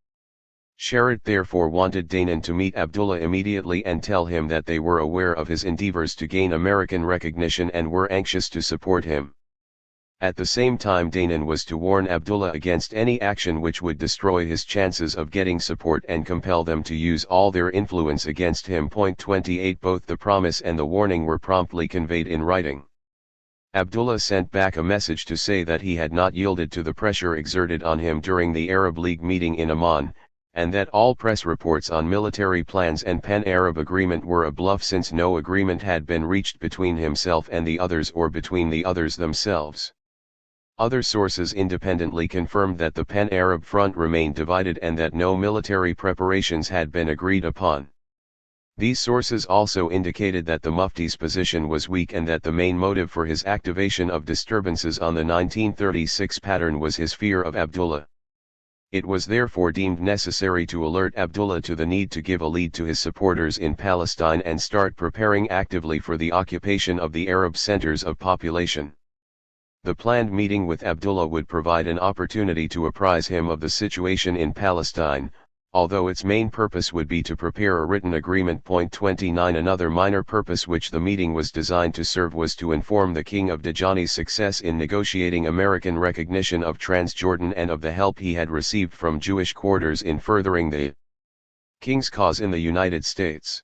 Sherritt therefore wanted Danan to meet Abdullah immediately and tell him that they were aware of his endeavors to gain American recognition and were anxious to support him. At the same time, Danan was to warn Abdullah against any action which would destroy his chances of getting support and compel them to use all their influence against him. 28 Both the promise and the warning were promptly conveyed in writing. Abdullah sent back a message to say that he had not yielded to the pressure exerted on him during the Arab League meeting in Amman, and that all press reports on military plans and pan-Arab agreement were a bluff since no agreement had been reached between himself and the others or between the others themselves. Other sources independently confirmed that the pan-Arab front remained divided and that no military preparations had been agreed upon. These sources also indicated that the Mufti's position was weak and that the main motive for his activation of disturbances on the 1936 pattern was his fear of Abdullah. It was therefore deemed necessary to alert Abdullah to the need to give a lead to his supporters in Palestine and start preparing actively for the occupation of the Arab centers of population. The planned meeting with Abdullah would provide an opportunity to apprise him of the situation in Palestine, although its main purpose would be to prepare a written agreement. 29 Another minor purpose which the meeting was designed to serve was to inform the King of Dajani's success in negotiating American recognition of Transjordan and of the help he had received from Jewish quarters in furthering the King's cause in the United States.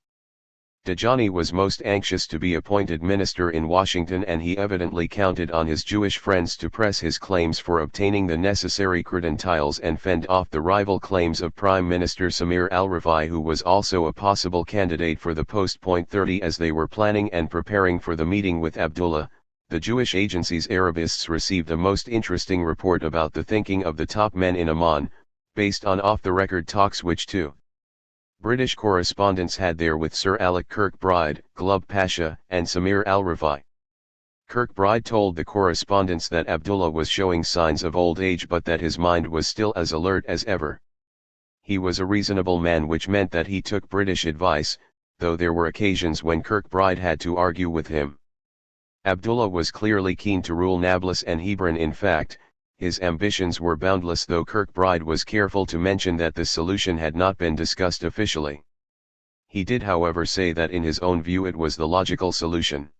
Dajani was most anxious to be appointed minister in Washington, and he evidently counted on his Jewish friends to press his claims for obtaining the necessary credentials and fend off the rival claims of Prime Minister Samir al-Rifai, who was also a possible candidate for the post. 30 As they were planning and preparing for the meeting with Abdullah, the Jewish agency's Arabists received a most interesting report about the thinking of the top men in Amman, based on off-the-record talks which two British correspondents had there with Sir Alec Kirkbride, Glubb Pasha, and Samir al-Rifai. Kirkbride told the correspondents that Abdullah was showing signs of old age, but that his mind was still as alert as ever. He was a reasonable man, which meant that he took British advice, though there were occasions when Kirkbride had to argue with him. Abdullah was clearly keen to rule Nablus and Hebron. In fact, his ambitions were boundless, though Kirkbride was careful to mention that this solution had not been discussed officially. He did, however, say that in his own view it was the logical solution.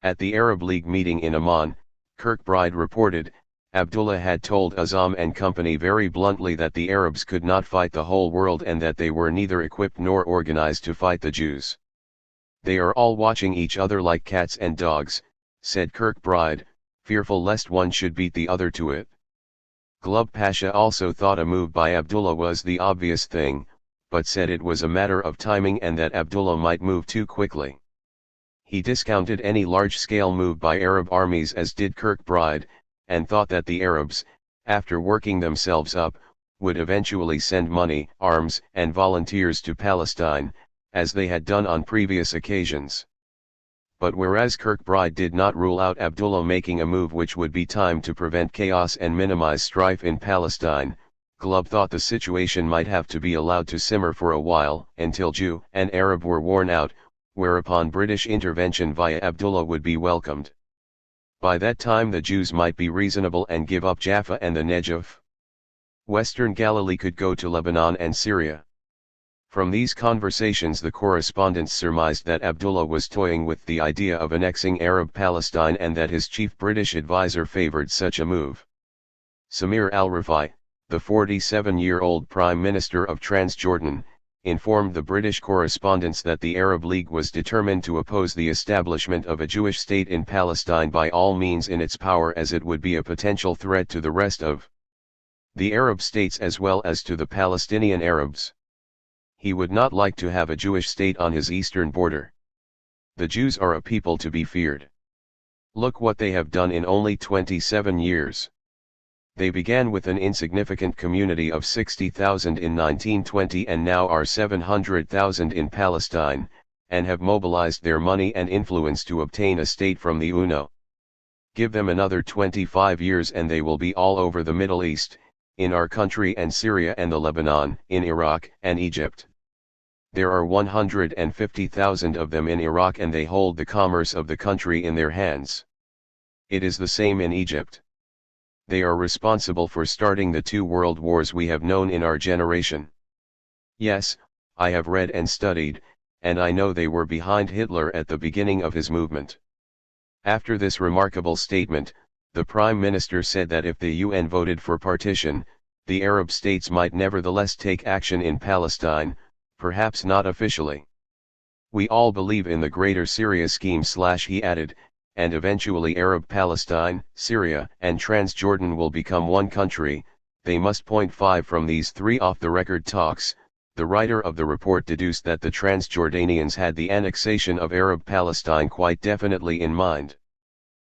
At the Arab League meeting in Amman, Kirkbride reported, Abdullah had told Azam and company very bluntly that the Arabs could not fight the whole world and that they were neither equipped nor organized to fight the Jews. They are all watching each other like cats and dogs, said Kirkbride, fearful lest one should beat the other to it. Glubb Pasha also thought a move by Abdullah was the obvious thing, but said it was a matter of timing and that Abdullah might move too quickly. He discounted any large-scale move by Arab armies, as did Kirkbride, and thought that the Arabs, after working themselves up, would eventually send money, arms, and volunteers to Palestine, as they had done on previous occasions. But whereas Kirkbride did not rule out Abdullah making a move which would be timed to prevent chaos and minimize strife in Palestine, Glubb thought the situation might have to be allowed to simmer for a while, until Jew and Arab were worn out, whereupon British intervention via Abdullah would be welcomed. By that time the Jews might be reasonable and give up Jaffa and the Negev. Western Galilee could go to Lebanon and Syria. From these conversations the correspondents surmised that Abdullah was toying with the idea of annexing Arab Palestine and that his chief British advisor favored such a move. Samir al-Rifai, the 47-year-old Prime Minister of Transjordan, informed the British correspondents that the Arab League was determined to oppose the establishment of a Jewish state in Palestine by all means in its power, as it would be a potential threat to the rest of the Arab states as well as to the Palestinian Arabs. He would not like to have a Jewish state on his eastern border. The Jews are a people to be feared. Look what they have done in only 27 years. They began with an insignificant community of 60,000 in 1920 and now are 700,000 in Palestine, and have mobilized their money and influence to obtain a state from the UNO. Give them another 25 years and they will be all over the Middle East, in our country and Syria and the Lebanon, in Iraq and Egypt. There are 150,000 of them in Iraq and they hold the commerce of the country in their hands. It is the same in Egypt. They are responsible for starting the 2 world wars we have known in our generation. Yes, I have read and studied, and I know they were behind Hitler at the beginning of his movement. After this remarkable statement, the Prime Minister said that if the UN voted for partition, the Arab states might nevertheless take action in Palestine, perhaps not officially. We all believe in the greater Syria scheme, he added, and eventually Arab Palestine, Syria, and Transjordan will become one country. They must. 5 From these 3 off-the-record talks, the writer of the report deduced that the Transjordanians had the annexation of Arab Palestine quite definitely in mind.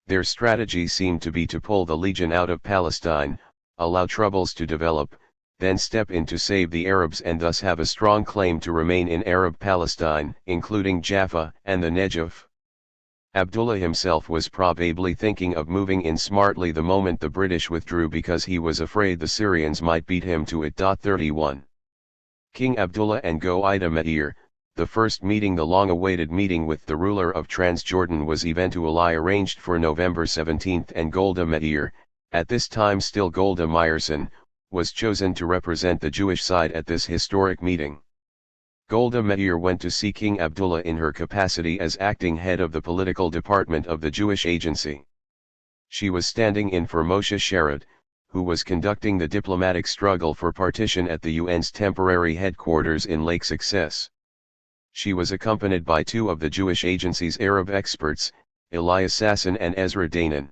Their strategy seemed to be to pull the Legion out of Palestine, allow troubles to develop, then step in to save the Arabs and thus have a strong claim to remain in Arab Palestine, including Jaffa and the Negev. Abdullah himself was probably thinking of moving in smartly the moment the British withdrew because he was afraid the Syrians might beat him to it. 31 King Abdullah and Golda Meir, the first meeting. The long-awaited meeting with the ruler of Transjordan was eventually arranged for November 17 and Golda Meir, at this time still Golda Meirson, was chosen to represent the Jewish side at this historic meeting. Golda Meir went to see King Abdullah in her capacity as acting head of the political department of the Jewish Agency. She was standing in for Moshe Sharad, who was conducting the diplomatic struggle for partition at the UN's temporary headquarters in Lake Success. She was accompanied by two of the Jewish Agency's Arab experts, Elias Sasson and Ezra Danan.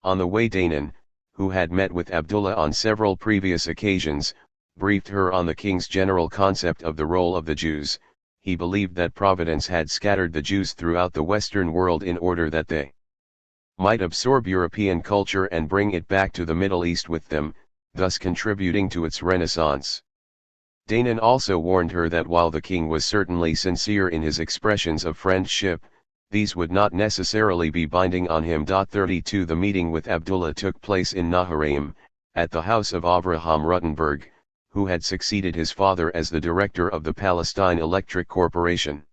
On the way, Danan, who had met with Abdullah on several previous occasions, briefed her on the king's general concept of the role of the Jews. He believed that Providence had scattered the Jews throughout the Western world in order that they might absorb European culture and bring it back to the Middle East with them, thus contributing to its renaissance. Danan also warned her that while the king was certainly sincere in his expressions of friendship, these would not necessarily be binding on him. 32 The meeting with Abdullah took place in Naharaim, at the house of Avraham Rutenberg, who had succeeded his father as the director of the Palestine Electric Corporation.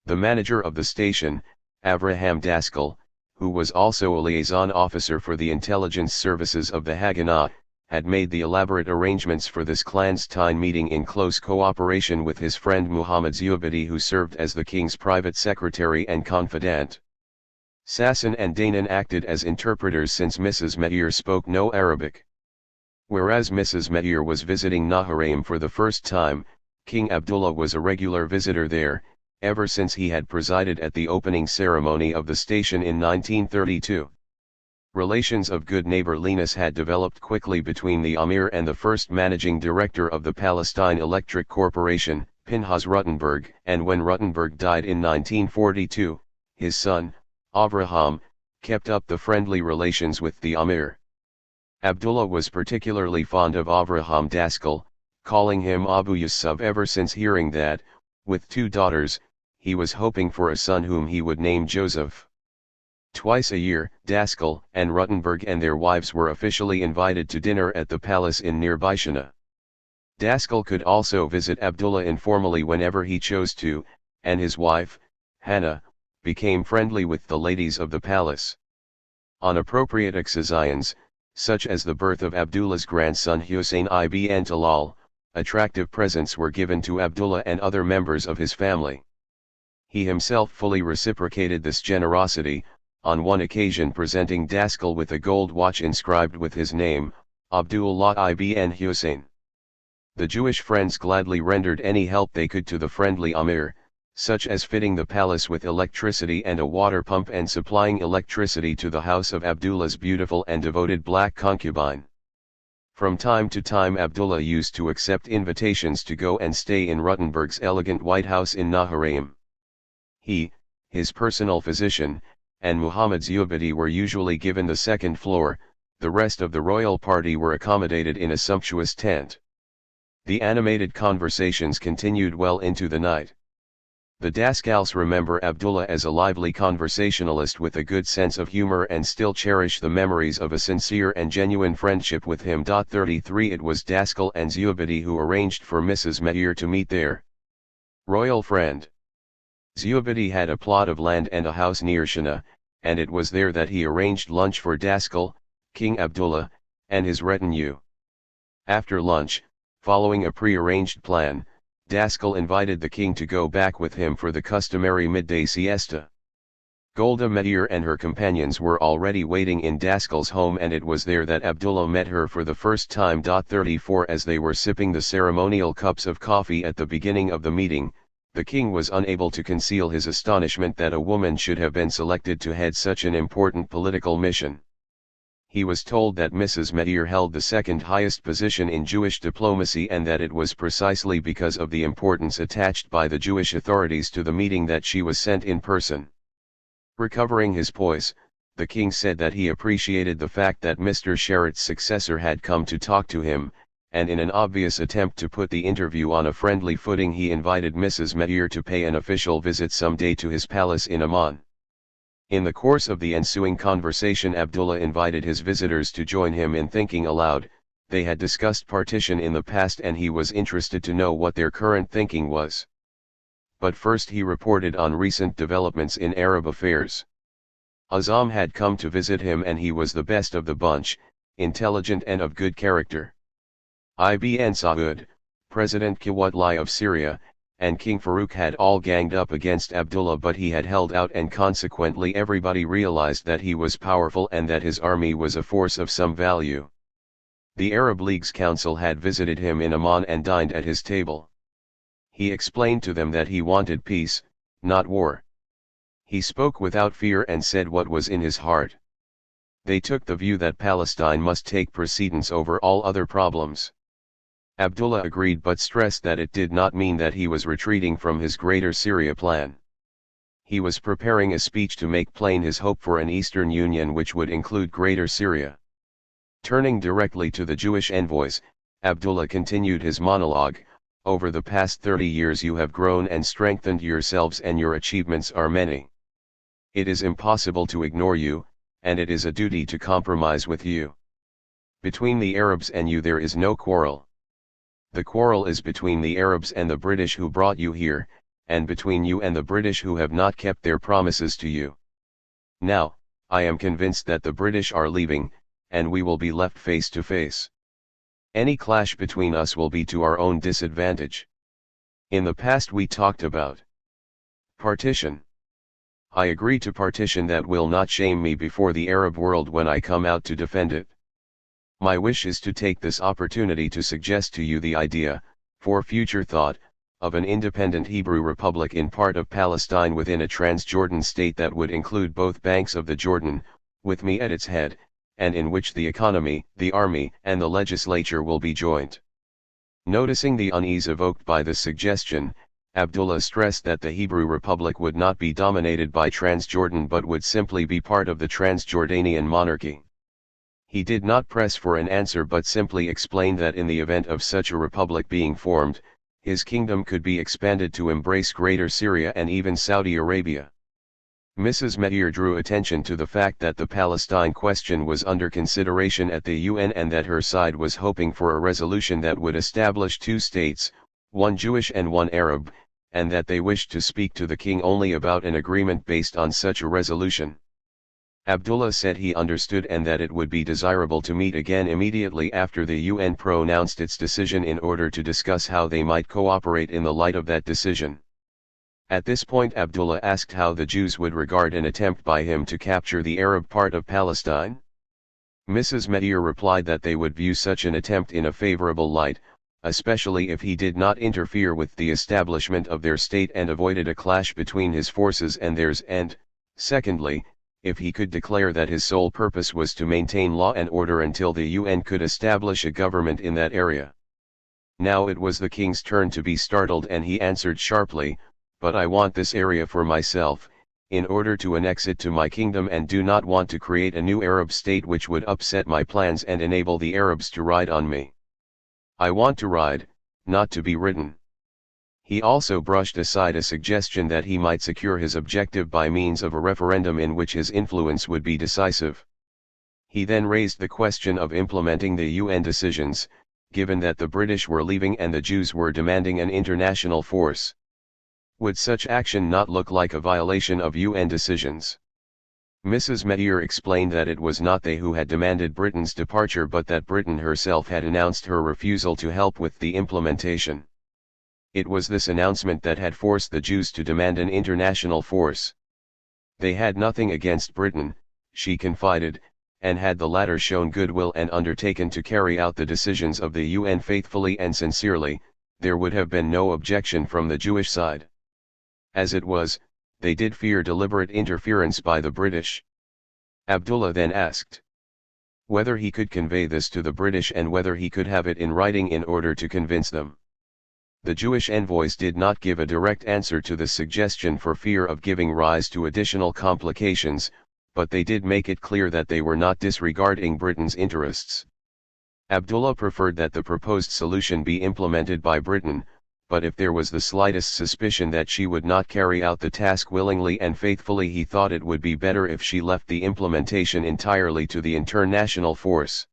The manager of the station, Avraham Daskal, who was also a liaison officer for the intelligence services of the Haganah, had made the elaborate arrangements for this clandestine meeting in close cooperation with his friend Muhammad Zubaydi, who served as the king's private secretary and confidant. Sasson and Danan acted as interpreters since Mrs. Meir spoke no Arabic. Whereas Mrs. Meir was visiting Naharaim for the first time, King Abdullah was a regular visitor there, ever since he had presided at the opening ceremony of the station in 1932. Relations of good neighborliness had developed quickly between the Amir and the first managing director of the Palestine Electric Corporation, Pinhas Rutenberg, and when Rutenberg died in 1942, his son, Avraham, kept up the friendly relations with the Amir. Abdullah was particularly fond of Avraham Daskal, calling him Abu Yusuf ever since hearing that, with two daughters, he was hoping for a son whom he would name Joseph. Twice a year, Daskal and Rutenberg and their wives were officially invited to dinner at the palace in nearby Shana. Daskal could also visit Abdullah informally whenever he chose to, and his wife, Hannah, became friendly with the ladies of the palace. On appropriate occasions, such as the birth of Abdullah's grandson Hussein ibn Talal, attractive presents were given to Abdullah and other members of his family. He himself fully reciprocated this generosity, on one occasion presenting Daskal with a gold watch inscribed with his name, Abdullah ibn Hussein. The Jewish friends gladly rendered any help they could to the friendly Amir, such as fitting the palace with electricity and a water pump and supplying electricity to the house of Abdullah's beautiful and devoted black concubine. From time to time Abdullah used to accept invitations to go and stay in Rutenberg's elegant White House in Naharaim. He, his personal physician, and Muhammad Zubaydi were usually given the second floor, the rest of the royal party were accommodated in a sumptuous tent. The animated conversations continued well into the night. The Daskals remember Abdullah as a lively conversationalist with a good sense of humor and still cherish the memories of a sincere and genuine friendship with him. 33 It was Daskal and Zubaydi who arranged for Mrs. Meir to meet their royal friend. Zubaydi had a plot of land and a house near Shana, and it was there that he arranged lunch for Daskal, King Abdullah, and his retinue. After lunch, following a pre-arranged plan, Daskal invited the king to go back with him for the customary midday siesta. Golda Meir and her companions were already waiting in Daskal's home, and it was there that Abdullah met her for the first time. 34 As they were sipping the ceremonial cups of coffee at the beginning of the meeting, the king was unable to conceal his astonishment that a woman should have been selected to head such an important political mission. He was told that Mrs. Meir held the second highest position in Jewish diplomacy, and that it was precisely because of the importance attached by the Jewish authorities to the meeting that she was sent in person. Recovering his poise, the king said that he appreciated the fact that Mr. Sharrat's successor had come to talk to him, and in an obvious attempt to put the interview on a friendly footing he invited Mrs. Meir to pay an official visit someday to his palace in Amman. In the course of the ensuing conversation, Abdullah invited his visitors to join him in thinking aloud. They had discussed partition in the past and he was interested to know what their current thinking was. But first he reported on recent developments in Arab affairs. Azam had come to visit him and he was the best of the bunch, intelligent and of good character. Ibn Saud, President Qawatli of Syria, and King Farouk had all ganged up against Abdullah, but he had held out, and consequently everybody realized that he was powerful and that his army was a force of some value. The Arab League's council had visited him in Amman and dined at his table. He explained to them that he wanted peace, not war. He spoke without fear and said what was in his heart. They took the view that Palestine must take precedence over all other problems. Abdullah agreed, but stressed that it did not mean that he was retreating from his Greater Syria plan. He was preparing a speech to make plain his hope for an Eastern Union which would include Greater Syria. Turning directly to the Jewish envoys, Abdullah continued his monologue. Over the past 30 years you have grown and strengthened yourselves, and your achievements are many. It is impossible to ignore you, and it is a duty to compromise with you. Between the Arabs and you there is no quarrel. The quarrel is between the Arabs and the British who brought you here, and between you and the British who have not kept their promises to you. Now, I am convinced that the British are leaving, and we will be left face to face. Any clash between us will be to our own disadvantage. In the past we talked about partition. I agree to partition. That will not shame me before the Arab world when I come out to defend it. My wish is to take this opportunity to suggest to you the idea, for future thought, of an independent Hebrew Republic in part of Palestine within a Transjordan state that would include both banks of the Jordan, with me at its head, and in which the economy, the army, and the legislature will be joint. Noticing the unease evoked by this suggestion, Abdullah stressed that the Hebrew Republic would not be dominated by Transjordan but would simply be part of the Transjordanian monarchy. He did not press for an answer but simply explained that in the event of such a republic being formed, his kingdom could be expanded to embrace Greater Syria and even Saudi Arabia. Mrs. Meir drew attention to the fact that the Palestine question was under consideration at the UN and that her side was hoping for a resolution that would establish two states, one Jewish and one Arab, and that they wished to speak to the king only about an agreement based on such a resolution. Abdullah said he understood and that it would be desirable to meet again immediately after the UN pronounced its decision in order to discuss how they might cooperate in the light of that decision. At this point Abdullah asked how the Jews would regard an attempt by him to capture the Arab part of Palestine. Mrs. Meir replied that they would view such an attempt in a favorable light, especially if he did not interfere with the establishment of their state and avoided a clash between his forces and theirs, and, secondly, if he could declare that his sole purpose was to maintain law and order until the UN could establish a government in that area. Now it was the king's turn to be startled and he answered sharply, "But I want this area for myself, in order to annex it to my kingdom, and do not want to create a new Arab state which would upset my plans and enable the Arabs to ride on me. I want to ride, not to be ridden." He also brushed aside a suggestion that he might secure his objective by means of a referendum in which his influence would be decisive. He then raised the question of implementing the UN decisions, given that the British were leaving and the Jews were demanding an international force. Would such action not look like a violation of UN decisions? Mrs. Meir explained that it was not they who had demanded Britain's departure but that Britain herself had announced her refusal to help with the implementation. It was this announcement that had forced the Jews to demand an international force. They had nothing against Britain, she confided, and had the latter shown goodwill and undertaken to carry out the decisions of the UN faithfully and sincerely, there would have been no objection from the Jewish side. As it was, they did fear deliberate interference by the British. Abdullah then asked whether he could convey this to the British and whether he could have it in writing in order to convince them. The Jewish envoys did not give a direct answer to this suggestion for fear of giving rise to additional complications, but they did make it clear that they were not disregarding Britain's interests. Abdullah preferred that the proposed solution be implemented by Britain, but if there was the slightest suspicion that she would not carry out the task willingly and faithfully, he thought it would be better if she left the implementation entirely to the international force.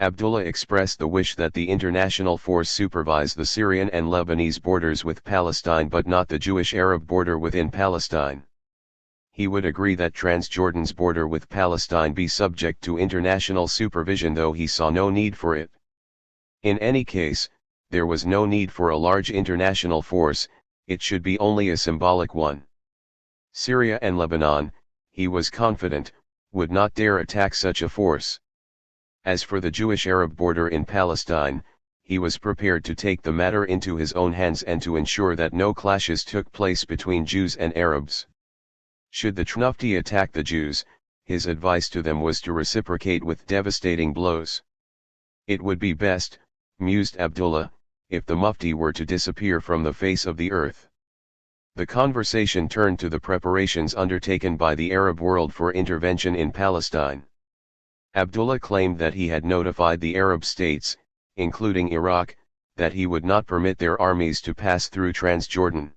Abdullah expressed the wish that the international force supervise the Syrian and Lebanese borders with Palestine but not the Jewish-Arab border within Palestine. He would agree that Transjordan's border with Palestine be subject to international supervision, though he saw no need for it. In any case, there was no need for a large international force, it should be only a symbolic one. Syria and Lebanon, he was confident, would not dare attack such a force. As for the Jewish-Arab border in Palestine, he was prepared to take the matter into his own hands and to ensure that no clashes took place between Jews and Arabs. Should the Mufti attack the Jews, his advice to them was to reciprocate with devastating blows. It would be best, mused Abdullah, if the Mufti were to disappear from the face of the earth. The conversation turned to the preparations undertaken by the Arab world for intervention in Palestine. Abdullah claimed that he had notified the Arab states, including Iraq, that he would not permit their armies to pass through Transjordan.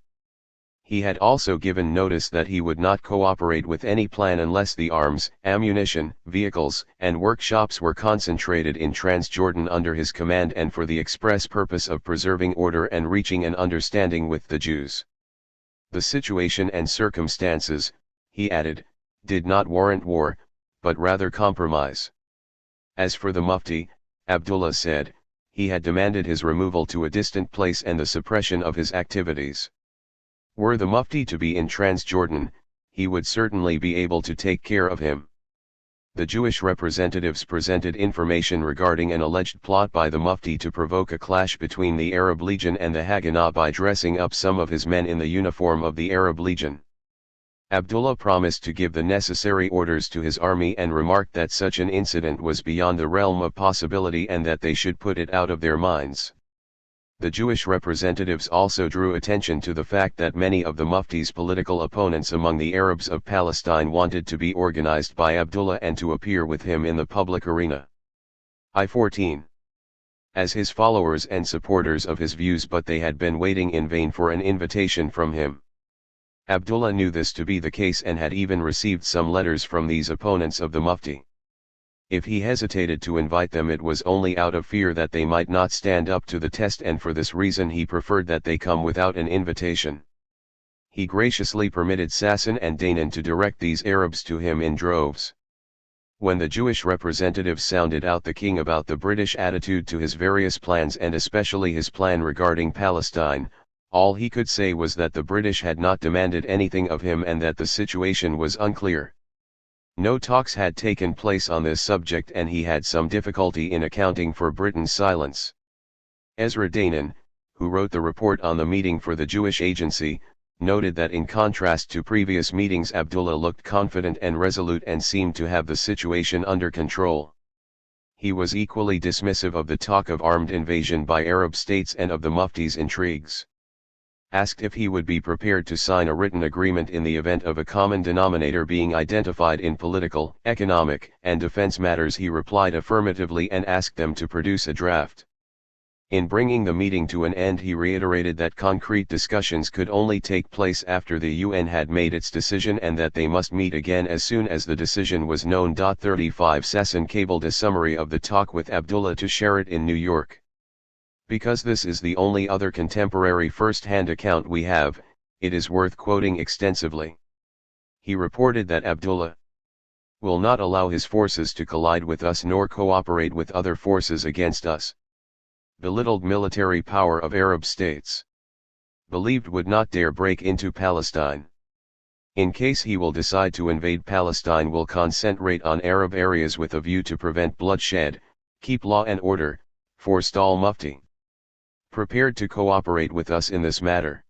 He had also given notice that he would not cooperate with any plan unless the arms, ammunition, vehicles, and workshops were concentrated in Transjordan under his command and for the express purpose of preserving order and reaching an understanding with the Jews. The situation and circumstances, he added, did not warrant war, but rather compromise. As for the Mufti, Abdullah said, he had demanded his removal to a distant place and the suppression of his activities. Were the Mufti to be in Transjordan, he would certainly be able to take care of him. The Jewish representatives presented information regarding an alleged plot by the Mufti to provoke a clash between the Arab Legion and the Haganah by dressing up some of his men in the uniform of the Arab Legion. Abdullah promised to give the necessary orders to his army and remarked that such an incident was beyond the realm of possibility and that they should put it out of their minds. The Jewish representatives also drew attention to the fact that many of the Mufti's political opponents among the Arabs of Palestine wanted to be organized by Abdullah and to appear with him in the public arena. I-14. As his followers and supporters of his views, but they had been waiting in vain for an invitation from him. Abdullah knew this to be the case and had even received some letters from these opponents of the Mufti. If he hesitated to invite them, it was only out of fear that they might not stand up to the test, and for this reason he preferred that they come without an invitation. He graciously permitted Sassan and Danan to direct these Arabs to him in droves. When the Jewish representatives sounded out the king about the British attitude to his various plans and especially his plan regarding Palestine, all he could say was that the British had not demanded anything of him and that the situation was unclear. No talks had taken place on this subject and he had some difficulty in accounting for Britain's silence. Ezra Danan, who wrote the report on the meeting for the Jewish Agency, noted that in contrast to previous meetings, Abdullah looked confident and resolute and seemed to have the situation under control. He was equally dismissive of the talk of armed invasion by Arab states and of the Mufti's intrigues. Asked if he would be prepared to sign a written agreement in the event of a common denominator being identified in political, economic, and defense matters, he replied affirmatively and asked them to produce a draft. In bringing the meeting to an end, he reiterated that concrete discussions could only take place after the UN had made its decision and that they must meet again as soon as the decision was known. 35 Sassan cabled a summary of the talk with Abdullah to share it in New York. Because this is the only other contemporary first-hand account we have, it is worth quoting extensively. He reported that Abdullah will not allow his forces to collide with us nor cooperate with other forces against us. Belittled military power of Arab states. Believed would not dare break into Palestine. In case he will decide to invade Palestine, will concentrate on Arab areas with a view to prevent bloodshed, keep law and order, forestall Mufti. Prepared to cooperate with us in this matter.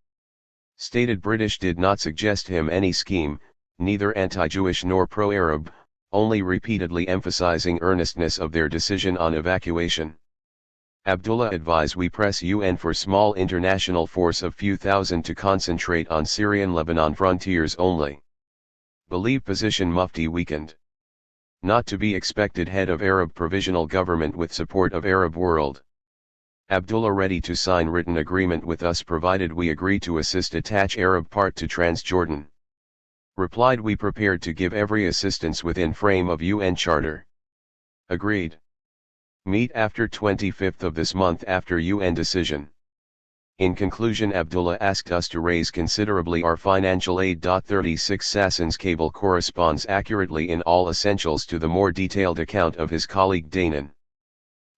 Stated British did not suggest him any scheme, neither anti-Jewish nor pro-Arab, only repeatedly emphasizing earnestness of their decision on evacuation. Abdullah advised we press UN for small international force of few thousand to concentrate on Syrian-Lebanon frontiers only. Believe position Mufti weakened. Not to be expected head of Arab provisional government with support of Arab world. Abdullah ready to sign written agreement with us provided we agree to assist attach Arab part to Transjordan. Replied we prepared to give every assistance within frame of UN Charter. Agreed. Meet after 25th of this month after UN decision. In conclusion, Abdullah asked us to raise considerably our financial aid. 36 Sassan's cable corresponds accurately in all essentials to the more detailed account of his colleague Danan.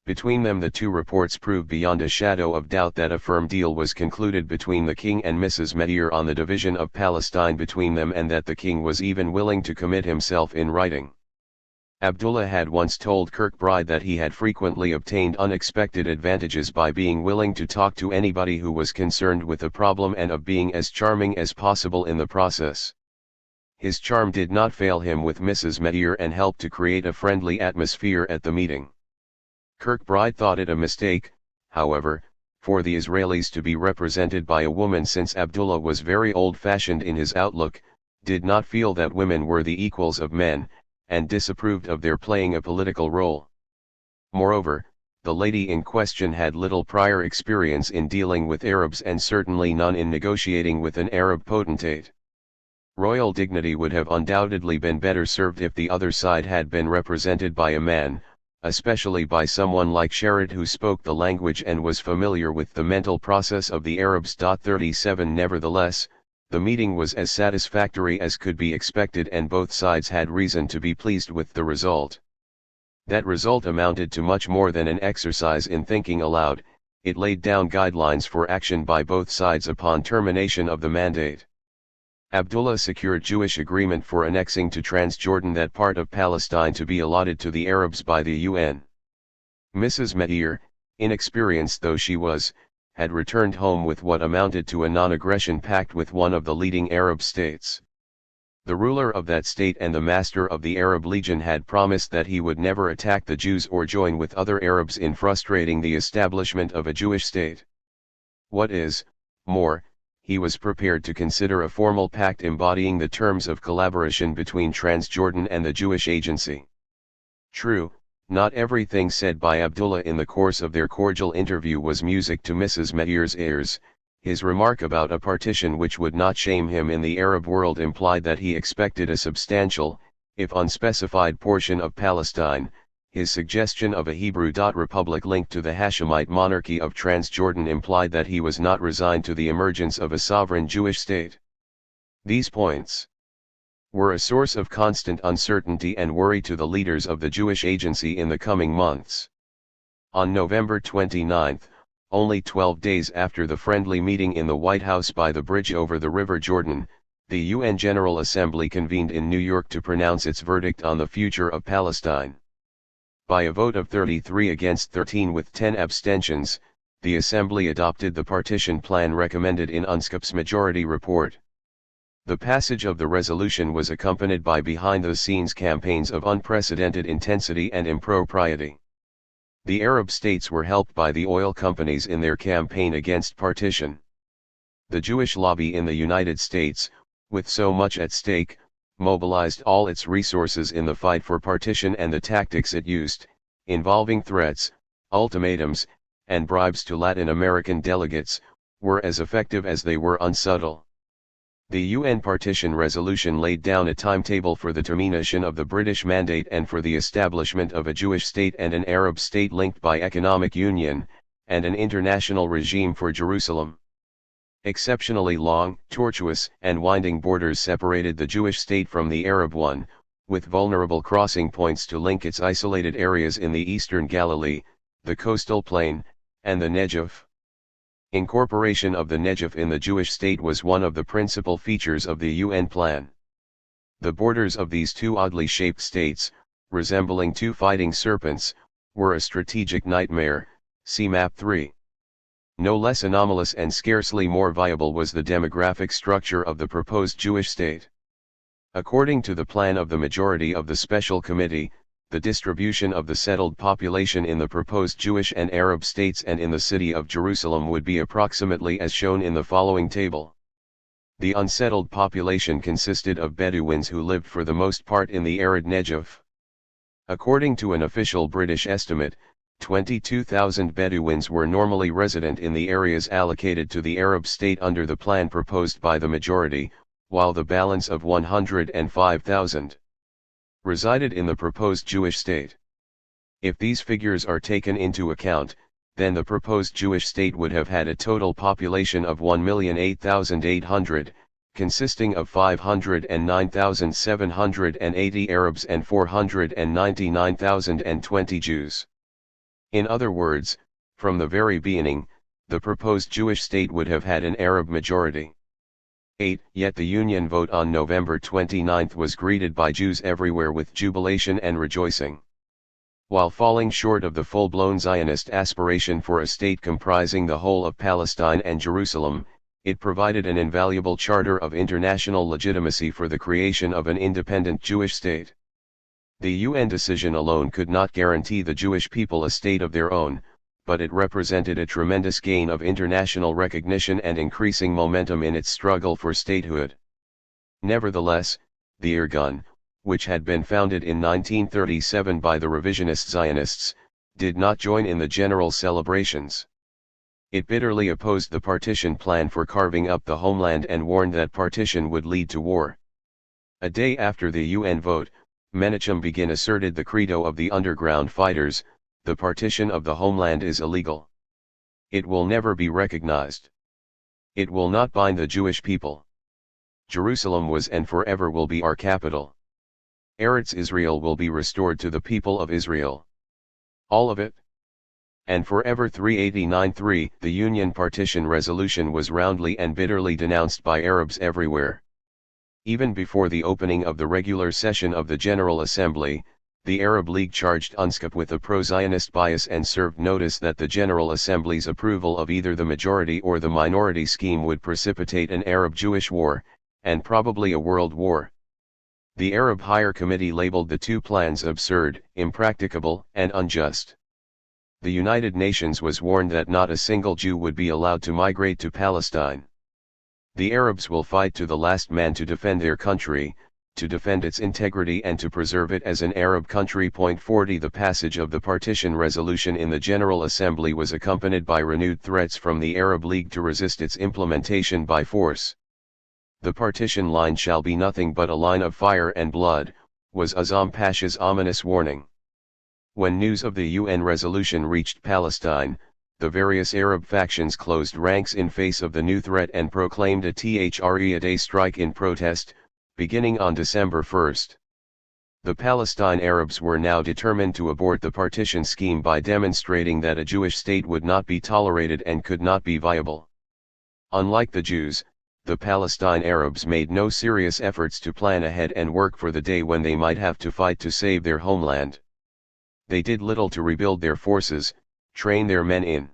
Between them the two reports prove beyond a shadow of doubt that a firm deal was concluded between the king and Mrs. Meir on the division of Palestine between them, and that the king was even willing to commit himself in writing. Abdullah had once told Kirkbride that he had frequently obtained unexpected advantages by being willing to talk to anybody who was concerned with the problem and of being as charming as possible in the process. His charm did not fail him with Mrs. Meir and helped to create a friendly atmosphere at the meeting. Kirkbride thought it a mistake, however, for the Israelis to be represented by a woman, since Abdullah was very old-fashioned in his outlook, did not feel that women were the equals of men, and disapproved of their playing a political role. Moreover, the lady in question had little prior experience in dealing with Arabs and certainly none in negotiating with an Arab potentate. Royal dignity would have undoubtedly been better served if the other side had been represented by a man, especially by someone like Sherrod, who spoke the language and was familiar with the mental process of the Arabs. 37 Nevertheless, the meeting was as satisfactory as could be expected, and both sides had reason to be pleased with the result. That result amounted to much more than an exercise in thinking aloud. It laid down guidelines for action by both sides upon termination of the mandate. Abdullah secured Jewish agreement for annexing to Transjordan that part of Palestine to be allotted to the Arabs by the UN. Mrs. Meir, inexperienced though she was, had returned home with what amounted to a non-aggression pact with one of the leading Arab states. The ruler of that state and the master of the Arab Legion had promised that he would never attack the Jews or join with other Arabs in frustrating the establishment of a Jewish state. What is more, he was prepared to consider a formal pact embodying the terms of collaboration between Transjordan and the Jewish Agency. True, not everything said by Abdullah in the course of their cordial interview was music to Mrs. Meir's ears. His remark about a partition which would not shame him in the Arab world implied that he expected a substantial, if unspecified, portion of Palestine. His suggestion of a Hebrew republic linked to the Hashemite monarchy of Transjordan implied that he was not resigned to the emergence of a sovereign Jewish state. These points were a source of constant uncertainty and worry to the leaders of the Jewish Agency in the coming months. On November 29, only 12 days after the friendly meeting in the White House by the bridge over the River Jordan, the UN General Assembly convened in New York to pronounce its verdict on the future of Palestine. By a vote of 33 against 13 with 10 abstentions, the Assembly adopted the partition plan recommended in UNSCOP's majority report. The passage of the resolution was accompanied by behind-the-scenes campaigns of unprecedented intensity and impropriety. The Arab states were helped by the oil companies in their campaign against partition. The Jewish lobby in the United States, with so much at stake, mobilized all its resources in the fight for partition, and the tactics it used, involving threats, ultimatums, and bribes to Latin American delegates, were as effective as they were unsubtle. The UN partition resolution laid down a timetable for the termination of the British mandate and for the establishment of a Jewish state and an Arab state linked by economic union, and an international regime for Jerusalem. Exceptionally long, tortuous, and winding borders separated the Jewish state from the Arab one, with vulnerable crossing points to link its isolated areas in the eastern Galilee, the coastal plain, and the Negev. Incorporation of the Negev in the Jewish state was one of the principal features of the UN plan. The borders of these two oddly shaped states, resembling two fighting serpents, were a strategic nightmare. See Map 3. No less anomalous and scarcely more viable was the demographic structure of the proposed Jewish state. According to the plan of the majority of the Special Committee, the distribution of the settled population in the proposed Jewish and Arab states and in the city of Jerusalem would be approximately as shown in the following table. The unsettled population consisted of Bedouins who lived for the most part in the arid Negev. According to an official British estimate, 22,000 Bedouins were normally resident in the areas allocated to the Arab state under the plan proposed by the majority, while the balance of 105,000 resided in the proposed Jewish state. If these figures are taken into account, then the proposed Jewish state would have had a total population of 1,008,800, consisting of 509,780 Arabs and 499,020 Jews. In other words, from the very beginning, the proposed Jewish state would have had an Arab majority. 8. Yet the Union vote on November 29 was greeted by Jews everywhere with jubilation and rejoicing. While falling short of the full-blown Zionist aspiration for a state comprising the whole of Palestine and Jerusalem, it provided an invaluable charter of international legitimacy for the creation of an independent Jewish state. The UN decision alone could not guarantee the Jewish people a state of their own, but it represented a tremendous gain of international recognition and increasing momentum in its struggle for statehood. Nevertheless, the Irgun, which had been founded in 1937 by the revisionist Zionists, did not join in the general celebrations. It bitterly opposed the partition plan for carving up the homeland and warned that partition would lead to war. A day after the UN vote, Menachem Begin asserted the credo of the underground fighters: the partition of the homeland is illegal. It will never be recognized. It will not bind the Jewish people. Jerusalem was and forever will be our capital. Eretz Israel will be restored to the people of Israel. All of it. And forever. 389-3 The Union Partition Resolution was roundly and bitterly denounced by Arabs everywhere. Even before the opening of the regular session of the General Assembly, the Arab League charged UNSCOP with a pro-Zionist bias and served notice that the General Assembly's approval of either the majority or the minority scheme would precipitate an Arab-Jewish war, and probably a world war. The Arab Higher Committee labeled the two plans absurd, impracticable, and unjust. The United Nations was warned that not a single Jew would be allowed to migrate to Palestine. The Arabs will fight to the last man to defend their country, to defend its integrity and to preserve it as an Arab country. 40 The passage of the partition resolution in the General Assembly was accompanied by renewed threats from the Arab League to resist its implementation by force. The partition line shall be nothing but a line of fire and blood, was Azam Pasha's ominous warning. When news of the UN resolution reached Palestine, the various Arab factions closed ranks in face of the new threat and proclaimed a THRE-a-day strike in protest, beginning on December 1. The Palestine Arabs were now determined to abort the partition scheme by demonstrating that a Jewish state would not be tolerated and could not be viable. Unlike the Jews, the Palestine Arabs made no serious efforts to plan ahead and work for the day when they might have to fight to save their homeland. They did little to rebuild their forces, train their men in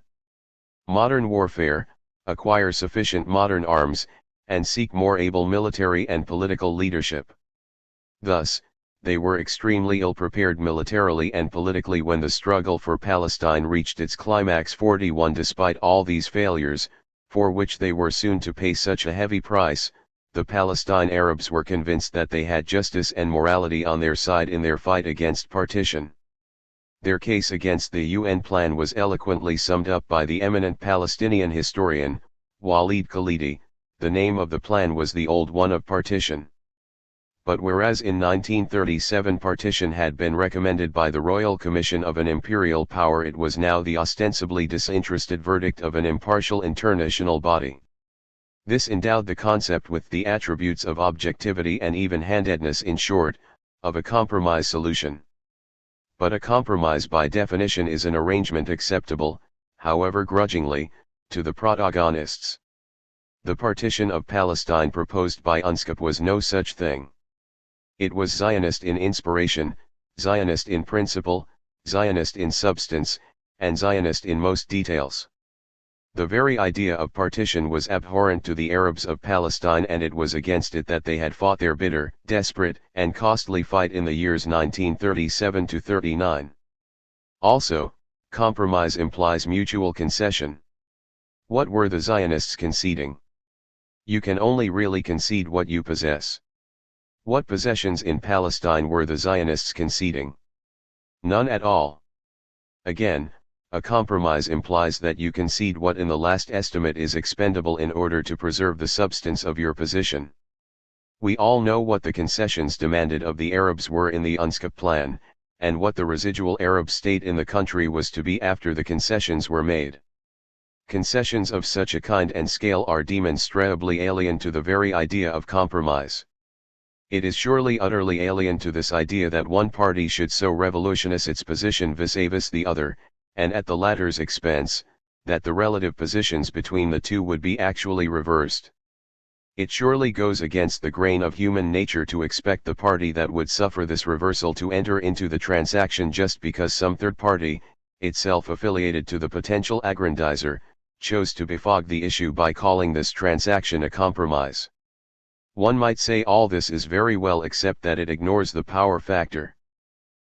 modern warfare, acquire sufficient modern arms, and seek more able military and political leadership. Thus, they were extremely ill-prepared militarily and politically when the struggle for Palestine reached its climax. 41 Despite all these failures, for which they were soon to pay such a heavy price, the Palestine Arabs were convinced that they had justice and morality on their side in their fight against partition. Their case against the UN plan was eloquently summed up by the eminent Palestinian historian, Walid Khalidi. The name of the plan was the old one of partition. But whereas in 1937 partition had been recommended by the Royal Commission of an imperial power, it was now the ostensibly disinterested verdict of an impartial international body. This endowed the concept with the attributes of objectivity and even-handedness, in short, of a compromise solution. But a compromise by definition is an arrangement acceptable, however grudgingly, to the protagonists. The partition of Palestine proposed by UNSCOP was no such thing. It was Zionist in inspiration, Zionist in principle, Zionist in substance, and Zionist in most details. The very idea of partition was abhorrent to the Arabs of Palestine, and it was against it that they had fought their bitter, desperate, and costly fight in the years 1937 to 39. Also, compromise implies mutual concession. What were the Zionists conceding? You can only really concede what you possess. What possessions in Palestine were the Zionists conceding? None at all. Again, a compromise implies that you concede what in the last estimate is expendable in order to preserve the substance of your position. We all know what the concessions demanded of the Arabs were in the UNSCOP plan, and what the residual Arab state in the country was to be after the concessions were made. Concessions of such a kind and scale are demonstrably alien to the very idea of compromise. It is surely utterly alien to this idea that one party should so revolutionize its position vis-a-vis the other, and at the latter's expense, that the relative positions between the two would be actually reversed. It surely goes against the grain of human nature to expect the party that would suffer this reversal to enter into the transaction just because some third party, itself affiliated to the potential aggrandizer, chose to befog the issue by calling this transaction a compromise. One might say all this is very well except that it ignores the power factor.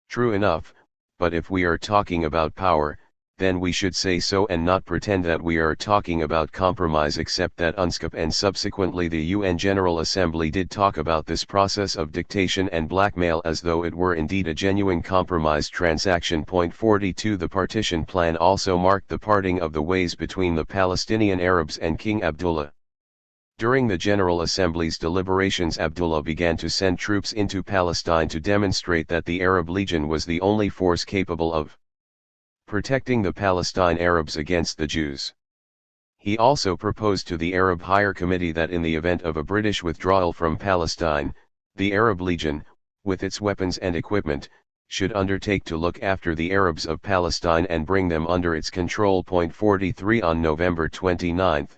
True enough, but if we are talking about power, then we should say so and not pretend that we are talking about compromise, except that UNSCOP and subsequently the UN General Assembly did talk about this process of dictation and blackmail as though it were indeed a genuine compromise transaction. Point 42. The partition plan also marked the parting of the ways between the Palestinian Arabs and King Abdullah. During the General Assembly's deliberations, Abdullah began to send troops into Palestine to demonstrate that the Arab Legion was the only force capable of protecting the Palestine Arabs against the Jews. He also proposed to the Arab Higher Committee that in the event of a British withdrawal from Palestine, the Arab Legion, with its weapons and equipment, should undertake to look after the Arabs of Palestine and bring them under its control. Point 43. On November 29,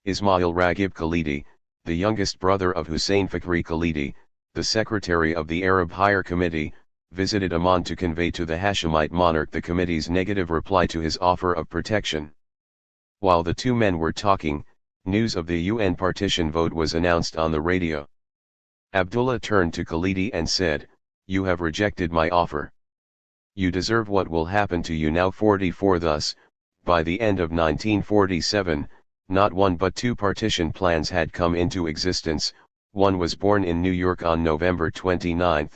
Ismail Raghib Khalidi, the youngest brother of Hussein Fakhri Khalidi, the secretary of the Arab Higher Committee, visited Amman to convey to the Hashemite monarch the committee's negative reply to his offer of protection. While the two men were talking, news of the UN partition vote was announced on the radio. Abdullah turned to Khalidi and said, "You have rejected my offer. You deserve what will happen to you now." 44. Thus, by the end of 1947, not one but two partition plans had come into existence. One was born in New York on November 29,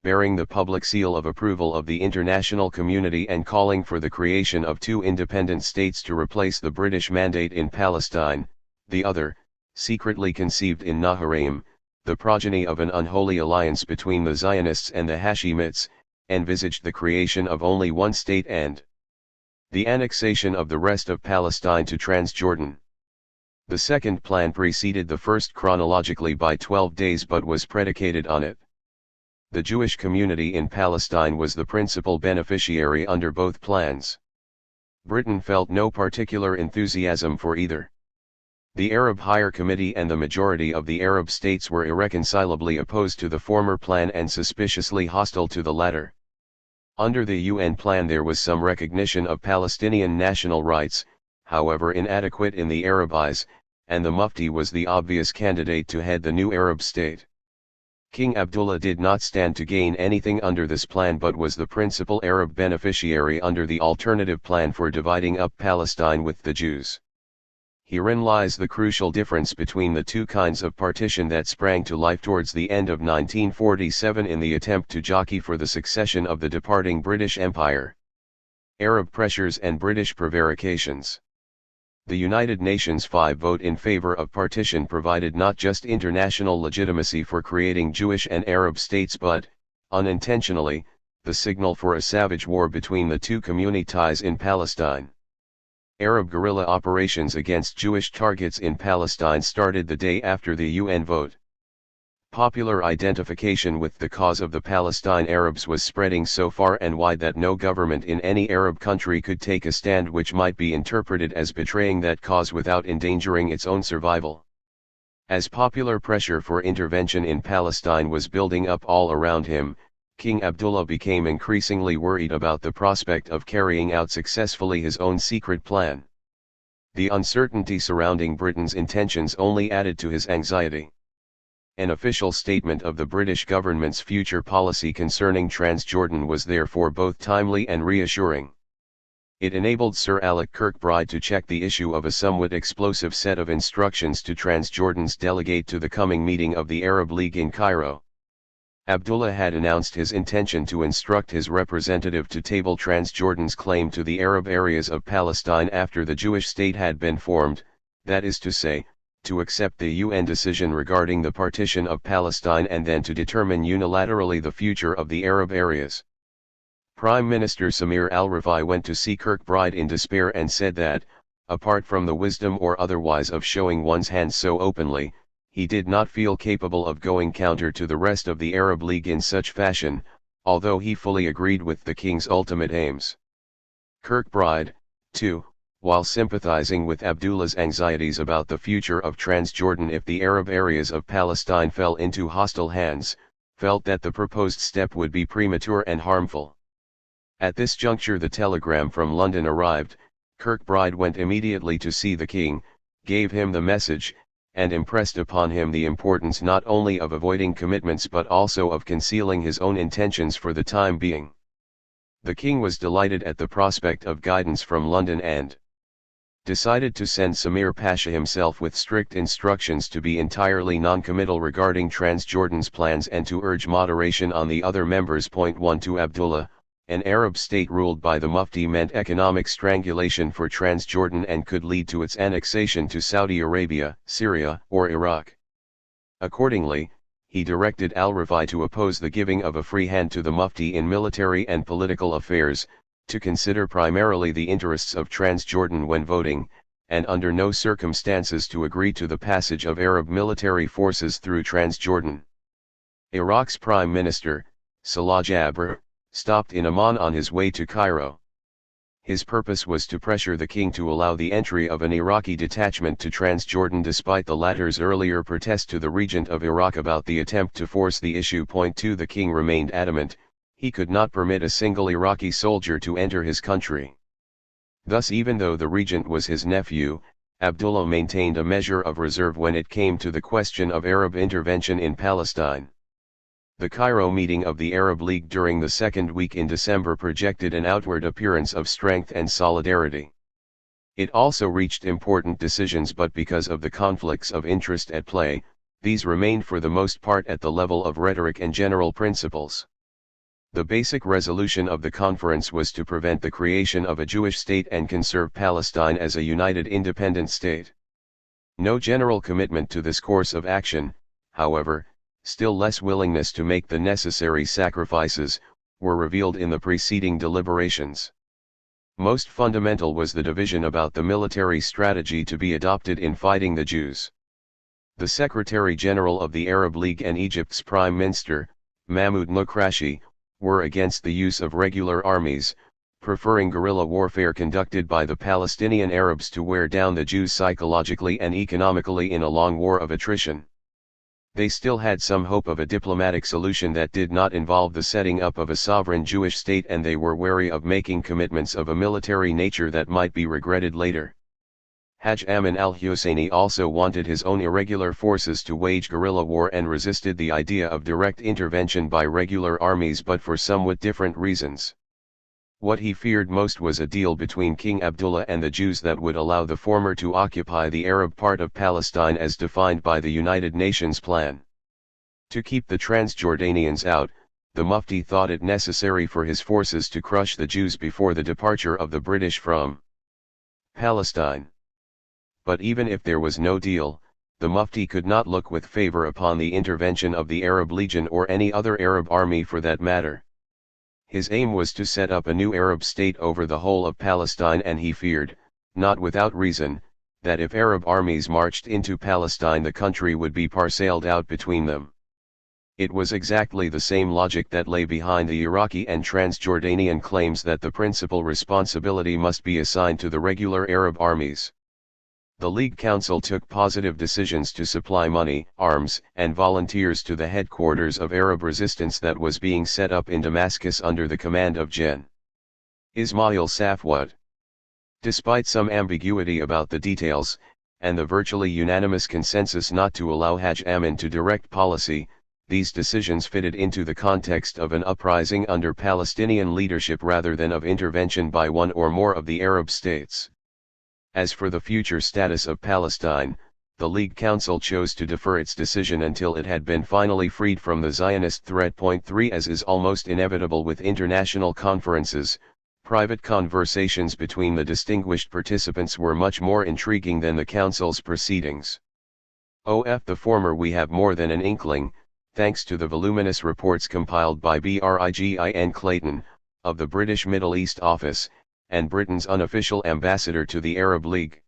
bearing the public seal of approval of the international community and calling for the creation of two independent states to replace the British mandate in Palestine. The other, secretly conceived in Naharaim, the progeny of an unholy alliance between the Zionists and the Hashemites, envisaged the creation of only one state and the annexation of the rest of Palestine to Transjordan. The second plan preceded the first chronologically by 12 days but was predicated on it. The Jewish community in Palestine was the principal beneficiary under both plans. Britain felt no particular enthusiasm for either. The Arab Higher Committee and the majority of the Arab states were irreconcilably opposed to the former plan and suspiciously hostile to the latter. Under the UN plan there was some recognition of Palestinian national rights, however inadequate in the Arab eyes, and the Mufti was the obvious candidate to head the new Arab state. King Abdullah did not stand to gain anything under this plan but was the principal Arab beneficiary under the alternative plan for dividing up Palestine with the Jews. Herein lies the crucial difference between the two kinds of partition that sprang to life towards the end of 1947 in the attempt to jockey for the succession of the departing British Empire. Arab pressures and British prevarications. The United Nations 5 vote in favor of partition provided not just international legitimacy for creating Jewish and Arab states but, unintentionally, the signal for a savage war between the two communities in Palestine. Arab guerrilla operations against Jewish targets in Palestine started the day after the UN vote. Popular identification with the cause of the Palestine Arabs was spreading so far and wide that no government in any Arab country could take a stand which might be interpreted as betraying that cause without endangering its own survival. As popular pressure for intervention in Palestine was building up all around him, King Abdullah became increasingly worried about the prospect of carrying out successfully his own secret plan. The uncertainty surrounding Britain's intentions only added to his anxiety. An official statement of the British government's future policy concerning Transjordan was therefore both timely and reassuring. It enabled Sir Alec Kirkbride to check the issue of a somewhat explosive set of instructions to Transjordan's delegate to the coming meeting of the Arab League in Cairo. Abdullah had announced his intention to instruct his representative to table Transjordan's claim to the Arab areas of Palestine after the Jewish state had been formed, that is to say, to accept the UN decision regarding the partition of Palestine and then to determine unilaterally the future of the Arab areas. Prime Minister Samir al-Rifai went to see Kirkbride in despair and said that, apart from the wisdom or otherwise of showing one's hand so openly, he did not feel capable of going counter to the rest of the Arab League in such fashion, although he fully agreed with the king's ultimate aims. Kirkbride, too, while sympathizing with Abdullah's anxieties about the future of Transjordan if the Arab areas of Palestine fell into hostile hands, felt that the proposed step would be premature and harmful. At this juncture the telegram from London arrived. Kirkbride went immediately to see the king, gave him the message, and impressed upon him the importance not only of avoiding commitments but also of concealing his own intentions for the time being. The king was delighted at the prospect of guidance from London and decided to send Samir Pasha himself with strict instructions to be entirely non-committal regarding Transjordan's plans and to urge moderation on the other members. 1 To Abdullah, an Arab state ruled by the Mufti meant economic strangulation for Transjordan and could lead to its annexation to Saudi Arabia, Syria, or Iraq. Accordingly, he directed al-Rafi to oppose the giving of a free hand to the Mufti in military and political affairs, to consider primarily the interests of Transjordan when voting, and under no circumstances to agree to the passage of Arab military forces through Transjordan. Iraq's Prime Minister, Salah Jabr, stopped in Amman on his way to Cairo. His purpose was to pressure the king to allow the entry of an Iraqi detachment to Transjordan despite the latter's earlier protest to the regent of Iraq about the attempt to force the issue. 2 The king remained adamant, he could not permit a single Iraqi soldier to enter his country. Thus even though the regent was his nephew, Abdullah maintained a measure of reserve when it came to the question of Arab intervention in Palestine. The Cairo meeting of the Arab League during the second week in December projected an outward appearance of strength and solidarity. It also reached important decisions, but because of the conflicts of interest at play, these remained for the most part at the level of rhetoric and general principles. The basic resolution of the conference was to prevent the creation of a Jewish state and conserve Palestine as a united independent state. No general commitment to this course of action, however, still less willingness to make the necessary sacrifices, were revealed in the preceding deliberations. Most fundamental was the division about the military strategy to be adopted in fighting the Jews. The Secretary-General of the Arab League and Egypt's Prime Minister, Mahmoud Nukrashi, were against the use of regular armies, preferring guerrilla warfare conducted by the Palestinian Arabs to wear down the Jews psychologically and economically in a long war of attrition. They still had some hope of a diplomatic solution that did not involve the setting up of a sovereign Jewish state, and they were wary of making commitments of a military nature that might be regretted later. Hajj Amin al-Husseini also wanted his own irregular forces to wage guerrilla war and resisted the idea of direct intervention by regular armies, but for somewhat different reasons. What he feared most was a deal between King Abdullah and the Jews that would allow the former to occupy the Arab part of Palestine as defined by the United Nations plan. To keep the Transjordanians out, the Mufti thought it necessary for his forces to crush the Jews before the departure of the British from Palestine. But even if there was no deal, the Mufti could not look with favor upon the intervention of the Arab Legion or any other Arab army for that matter. His aim was to set up a new Arab state over the whole of Palestine, and he feared, not without reason, that if Arab armies marched into Palestine the country would be parceled out between them. It was exactly the same logic that lay behind the Iraqi and Transjordanian claims that the principal responsibility must be assigned to the regular Arab armies. The League Council took positive decisions to supply money, arms, and volunteers to the headquarters of Arab resistance that was being set up in Damascus under the command of Gen. Ismail Safwat. Despite some ambiguity about the details, and the virtually unanimous consensus not to allow Hajj Amin to direct policy, these decisions fitted into the context of an uprising under Palestinian leadership rather than of intervention by one or more of the Arab states. As for the future status of Palestine, the League Council chose to defer its decision until it had been finally freed from the Zionist threat. 3 As is almost inevitable with international conferences, private conversations between the distinguished participants were much more intriguing than the Council's proceedings. The former we have more than an inkling, thanks to the voluminous reports compiled by Brigin Clayton, of the British Middle East Office, and Britain's unofficial ambassador to the Arab League.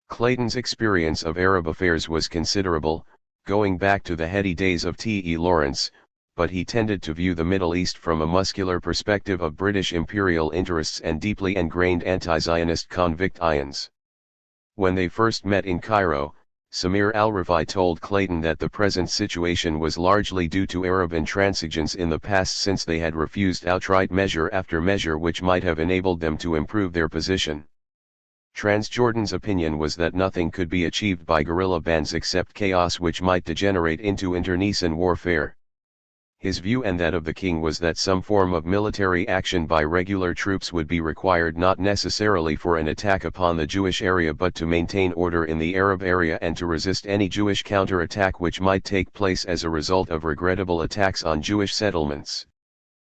Clayton's experience of Arab affairs was considerable, going back to the heady days of T. E. Lawrence, but he tended to view the Middle East from a muscular perspective of British imperial interests and deeply ingrained anti-Zionist convictions. When they first met in Cairo, Samir al-Rafi told Clayton that the present situation was largely due to Arab intransigence in the past, since they had refused outright measure after measure which might have enabled them to improve their position. Transjordan's opinion was that nothing could be achieved by guerrilla bands except chaos which might degenerate into internecine warfare. His view and that of the king was that some form of military action by regular troops would be required, not necessarily for an attack upon the Jewish area but to maintain order in the Arab area and to resist any Jewish counter-attack which might take place as a result of regrettable attacks on Jewish settlements.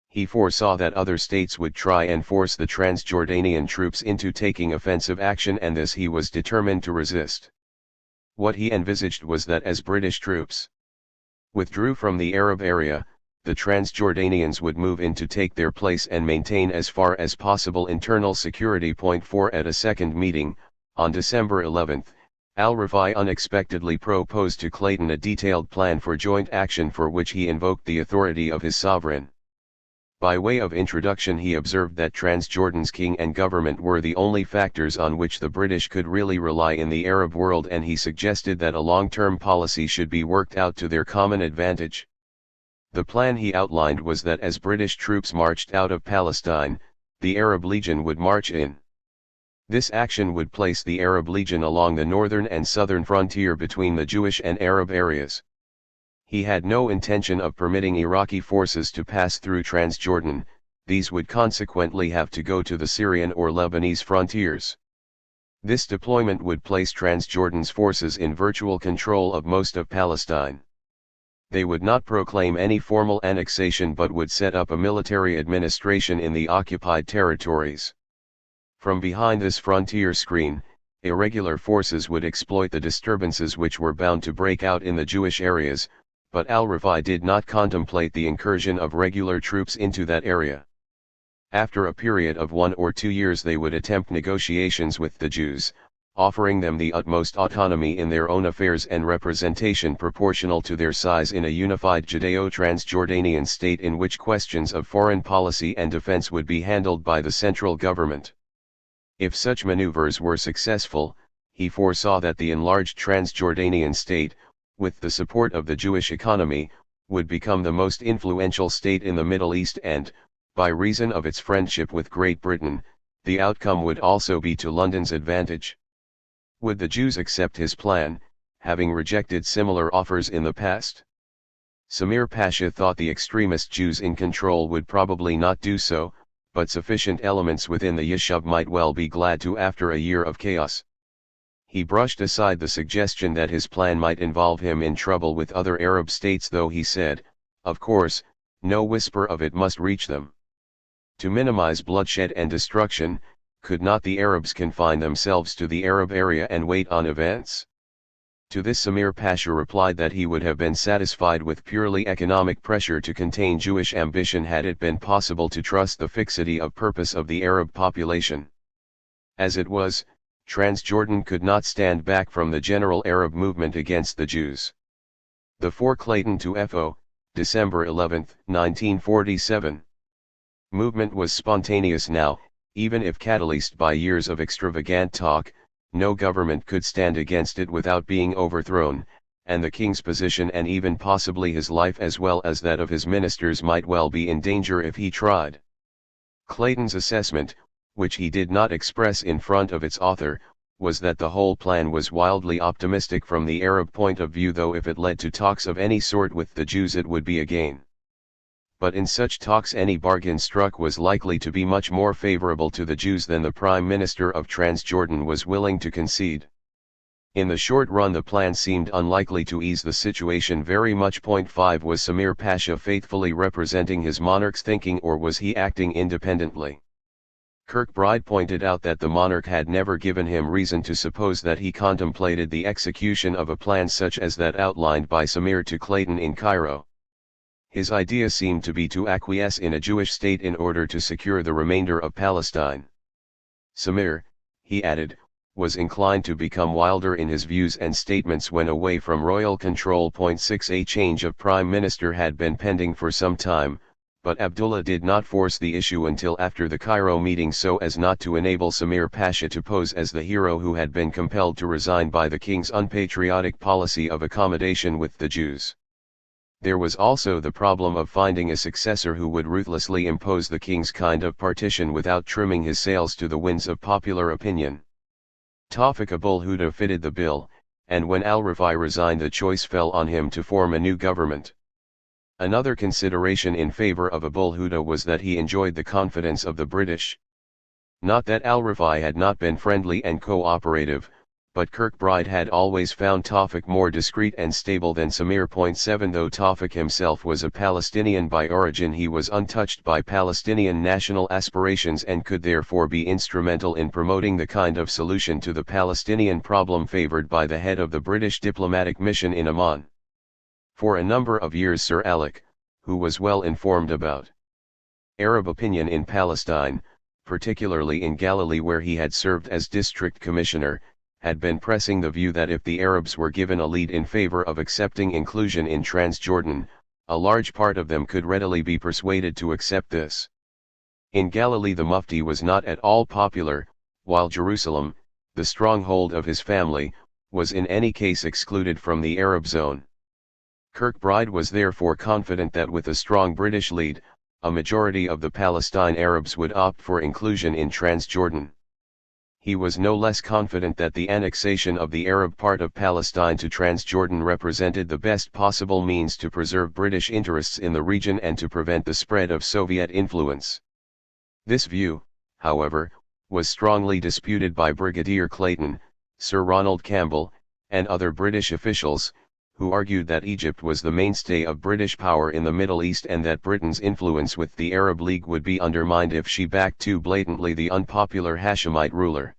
He foresaw that other states would try and force the Transjordanian troops into taking offensive action, and this he was determined to resist. What he envisaged was that as British troops withdrew from the Arab area, the Transjordanians would move in to take their place and maintain as far as possible internal security. 4 At a second meeting, on December 11, al-Rafi unexpectedly proposed to Clayton a detailed plan for joint action for which he invoked the authority of his sovereign. By way of introduction, he observed that Transjordan's king and government were the only factors on which the British could really rely in the Arab world, and he suggested that a long-term policy should be worked out to their common advantage. The plan he outlined was that as British troops marched out of Palestine, the Arab Legion would march in. This action would place the Arab Legion along the northern and southern frontier between the Jewish and Arab areas. He had no intention of permitting Iraqi forces to pass through Transjordan; these would consequently have to go to the Syrian or Lebanese frontiers. This deployment would place Transjordan's forces in virtual control of most of Palestine. They would not proclaim any formal annexation but would set up a military administration in the occupied territories. From behind this frontier screen, irregular forces would exploit the disturbances which were bound to break out in the Jewish areas, but al-Rafi did not contemplate the incursion of regular troops into that area. After a period of 1 or 2 years they would attempt negotiations with the Jews, offering them the utmost autonomy in their own affairs and representation proportional to their size in a unified Judeo-Transjordanian state in which questions of foreign policy and defense would be handled by the central government. If such maneuvers were successful, he foresaw that the enlarged Transjordanian state, with the support of the Jewish economy, would become the most influential state in the Middle East and, by reason of its friendship with Great Britain, the outcome would also be to London's advantage. Would the Jews accept his plan, having rejected similar offers in the past? Samir Pasha thought the extremist Jews in control would probably not do so, but sufficient elements within the Yishuv might well be glad to after a year of chaos. He brushed aside the suggestion that his plan might involve him in trouble with other Arab states, though he said, of course, no whisper of it must reach them. To minimize bloodshed and destruction, could not the Arabs confine themselves to the Arab area and wait on events? To this Samir Pasha replied that he would have been satisfied with purely economic pressure to contain Jewish ambition had it been possible to trust the fixity of purpose of the Arab population. As it was, Transjordan could not stand back from the general Arab movement against the Jews. The 4 Clayton to FO, December 11, 1947. Movement was spontaneous now, even if catalyzed by years of extravagant talk. No government could stand against it without being overthrown, and the king's position and even possibly his life as well as that of his ministers might well be in danger if he tried. Clayton's assessment, which he did not express in front of its author, was that the whole plan was wildly optimistic from the Arab point of view, though if it led to talks of any sort with the Jews it would be a gain. But in such talks any bargain struck was likely to be much more favorable to the Jews than the Prime Minister of Transjordan was willing to concede. In the short run the plan seemed unlikely to ease the situation very much. 5 Was Samir Pasha faithfully representing his monarch's thinking, or was he acting independently? Kirkbride pointed out that the monarch had never given him reason to suppose that he contemplated the execution of a plan such as that outlined by Samir to Clayton in Cairo. His idea seemed to be to acquiesce in a Jewish state in order to secure the remainder of Palestine. Samir, he added, was inclined to become wilder in his views and statements when away from royal control. 6 A change of prime minister had been pending for some time, but Abdullah did not force the issue until after the Cairo meeting so as not to enable Samir Pasha to pose as the hero who had been compelled to resign by the king's unpatriotic policy of accommodation with the Jews. There was also the problem of finding a successor who would ruthlessly impose the king's kind of partition without trimming his sails to the winds of popular opinion. Tawfiq Abul Huda fitted the bill, and when al-Rifai resigned the choice fell on him to form a new government. Another consideration in favor of Abul Huda was that he enjoyed the confidence of the British. Not that al-Rifai had not been friendly and cooperative, but Kirkbride had always found Tawfiq more discreet and stable than Samir. 7 Though Tawfiq himself was a Palestinian by origin, he was untouched by Palestinian national aspirations and could therefore be instrumental in promoting the kind of solution to the Palestinian problem favored by the head of the British diplomatic mission in Amman. For a number of years Sir Alec, who was well informed about Arab opinion in Palestine, particularly in Galilee where he had served as district commissioner, had been pressing the view that if the Arabs were given a lead in favor of accepting inclusion in Transjordan, a large part of them could readily be persuaded to accept this. In Galilee the Mufti was not at all popular, while Jerusalem, the stronghold of his family, was in any case excluded from the Arab zone. Kirkbride was therefore confident that with a strong British lead, a majority of the Palestine Arabs would opt for inclusion in Transjordan. He was no less confident that the annexation of the Arab part of Palestine to Transjordan represented the best possible means to preserve British interests in the region and to prevent the spread of Soviet influence. This view, however, was strongly disputed by Brigadier Clayton, Sir Ronald Campbell, and other British officials, who argued that Egypt was the mainstay of British power in the Middle East and that Britain's influence with the Arab League would be undermined if she backed too blatantly the unpopular Hashemite ruler.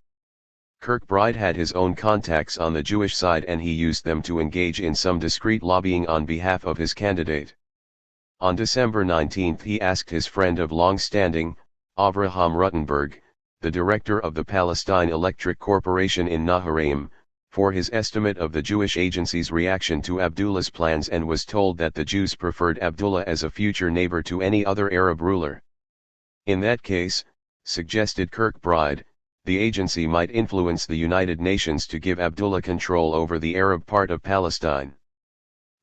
Kirkbride had his own contacts on the Jewish side and he used them to engage in some discreet lobbying on behalf of his candidate. On December 19 he asked his friend of long standing, Avraham Ruttenberg, the director of the Palestine Electric Corporation in Naharaim, for his estimate of the Jewish agency's reaction to Abdullah's plans and was told that the Jews preferred Abdullah as a future neighbor to any other Arab ruler. In that case, suggested Kirkbride, the agency might influence the United Nations to give Abdullah control over the Arab part of Palestine.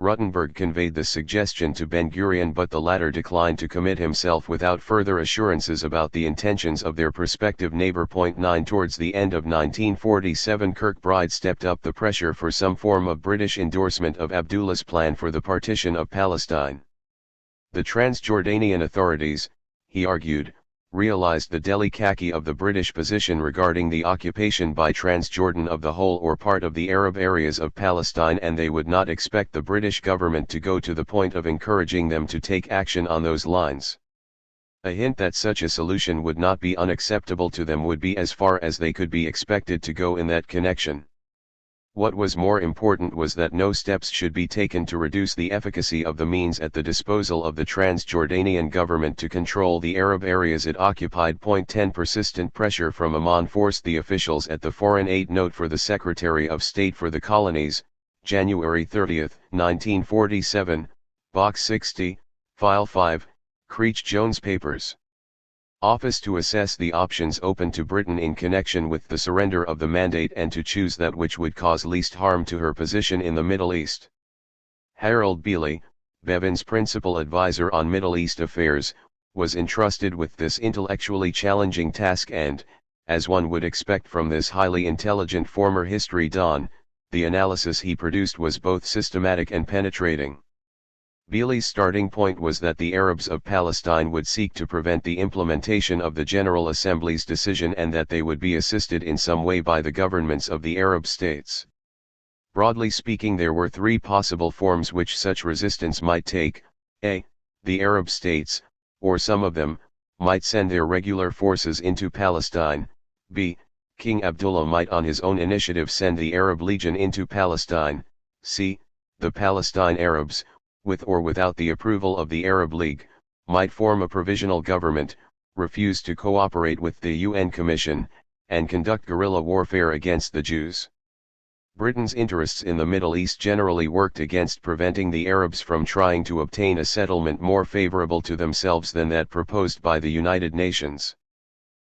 Ruttenberg conveyed the suggestion to Ben-Gurion, but the latter declined to commit himself without further assurances about the intentions of their prospective neighbor. 9 Towards the end of 1947 Kirkbride stepped up the pressure for some form of British endorsement of Abdullah's plan for the partition of Palestine. The Transjordanian authorities, he argued, realized the delicacy of the British position regarding the occupation by Transjordan of the whole or part of the Arab areas of Palestine, and they would not expect the British government to go to the point of encouraging them to take action on those lines. A hint that such a solution would not be unacceptable to them would be as far as they could be expected to go in that connection. What was more important was that no steps should be taken to reduce the efficacy of the means at the disposal of the Transjordanian government to control the Arab areas it occupied. 10 Persistent pressure from Amman forced the officials at the Foreign Aid Note for the Secretary of State for the Colonies, January 30, 1947, Box 60, File 5, Creech-Jones Papers. Office to assess the options open to Britain in connection with the surrender of the mandate and to choose that which would cause least harm to her position in the Middle East. Harold Beeley, Bevan's principal advisor on Middle East affairs, was entrusted with this intellectually challenging task and, as one would expect from this highly intelligent former history don, the analysis he produced was both systematic and penetrating. Beeley's starting point was that the Arabs of Palestine would seek to prevent the implementation of the General Assembly's decision and that they would be assisted in some way by the governments of the Arab states. Broadly speaking, there were three possible forms which such resistance might take: a. The Arab states, or some of them, might send their regular forces into Palestine; b. King Abdullah might on his own initiative send the Arab Legion into Palestine; c. The Palestine Arabs, with or without the approval of the Arab League, might form a provisional government, refuse to cooperate with the UN Commission, and conduct guerrilla warfare against the Jews. Britain's interests in the Middle East generally worked against preventing the Arabs from trying to obtain a settlement more favorable to themselves than that proposed by the United Nations.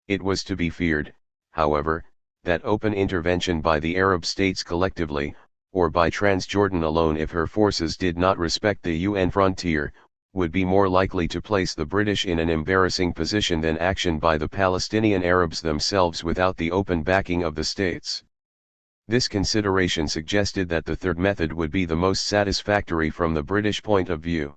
It was to be feared, however, that open intervention by the Arab states collectively, or by Transjordan alone if her forces did not respect the UN frontier, would be more likely to place the British in an embarrassing position than action by the Palestinian Arabs themselves without the open backing of the states. This consideration suggested that the third method would be the most satisfactory from the British point of view.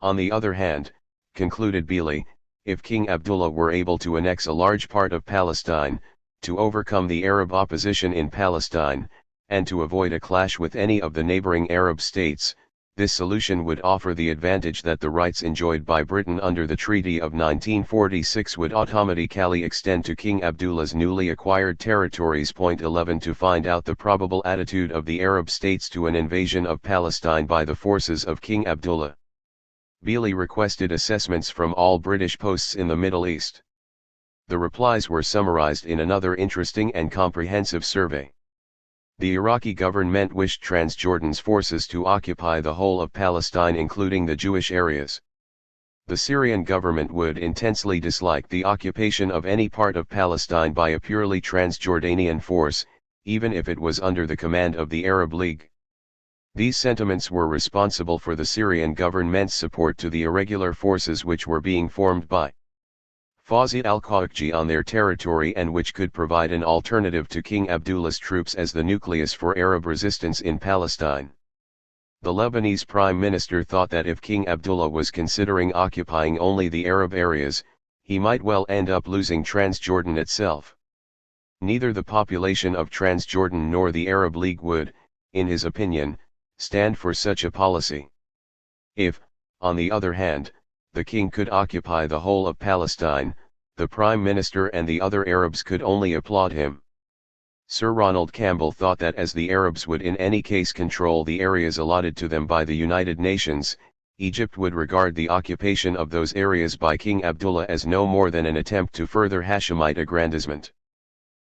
On the other hand, concluded Beeley, if King Abdullah were able to annex a large part of Palestine, to overcome the Arab opposition in Palestine, and to avoid a clash with any of the neighboring Arab states, this solution would offer the advantage that the rights enjoyed by Britain under the Treaty of 1946 would automatically extend to King Abdullah's newly acquired territories. 11 To find out the probable attitude of the Arab states to an invasion of Palestine by the forces of King Abdullah, Beeley requested assessments from all British posts in the Middle East. The replies were summarized in another interesting and comprehensive survey. The Iraqi government wished Transjordan's forces to occupy the whole of Palestine including the Jewish areas. The Syrian government would intensely dislike the occupation of any part of Palestine by a purely Transjordanian force, even if it was under the command of the Arab League. These sentiments were responsible for the Syrian government's support to the irregular forces which were being formed by Fawzi al-Khawqji on their territory and which could provide an alternative to King Abdullah's troops as the nucleus for Arab resistance in Palestine. The Lebanese Prime Minister thought that if King Abdullah was considering occupying only the Arab areas, he might well end up losing Transjordan itself. Neither the population of Transjordan nor the Arab League would, in his opinion, stand for such a policy. If, on the other hand, the king could occupy the whole of Palestine, the Prime Minister and the other Arabs could only applaud him. Sir Ronald Campbell thought that as the Arabs would in any case control the areas allotted to them by the United Nations, Egypt would regard the occupation of those areas by King Abdullah as no more than an attempt to further Hashemite aggrandizement.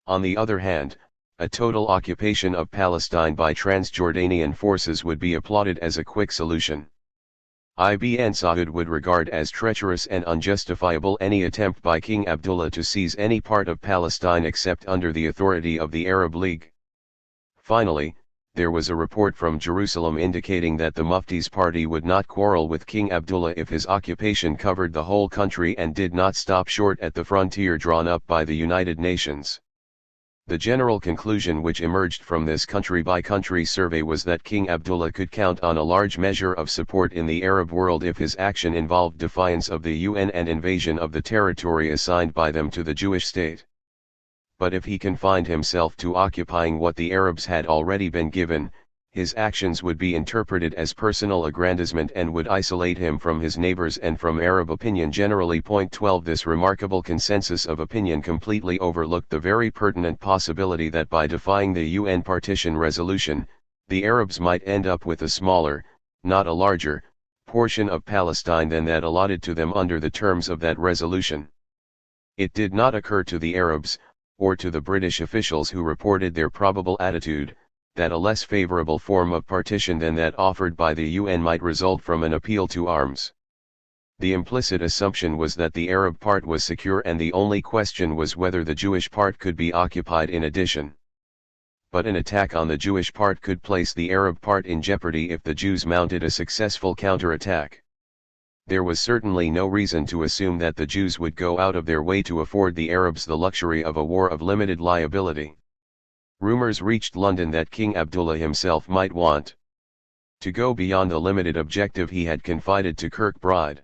On the other hand, a total occupation of Palestine by Transjordanian forces would be applauded as a quick solution. Ibn Saud would regard as treacherous and unjustifiable any attempt by King Abdullah to seize any part of Palestine except under the authority of the Arab League. Finally, there was a report from Jerusalem indicating that the Mufti's party would not quarrel with King Abdullah if his occupation covered the whole country and did not stop short at the frontier drawn up by the United Nations. The general conclusion which emerged from this country-by-country survey was that King Abdullah could count on a large measure of support in the Arab world if his action involved defiance of the UN and invasion of the territory assigned by them to the Jewish state. But if he confined himself to occupying what the Arabs had already been given, his actions would be interpreted as personal aggrandizement and would isolate him from his neighbors and from Arab opinion generally. 12 This remarkable consensus of opinion completely overlooked the very pertinent possibility that by defying the UN partition resolution, the Arabs might end up with a smaller, not a larger, portion of Palestine than that allotted to them under the terms of that resolution. It did not occur to the Arabs, or to the British officials who reported their probable attitude, that a less favorable form of partition than that offered by the UN might result from an appeal to arms. The implicit assumption was that the Arab part was secure and the only question was whether the Jewish part could be occupied in addition. But an attack on the Jewish part could place the Arab part in jeopardy if the Jews mounted a successful counterattack. There was certainly no reason to assume that the Jews would go out of their way to afford the Arabs the luxury of a war of limited liability. Rumors reached London that King Abdullah himself might want to go beyond the limited objective he had confided to Kirkbride.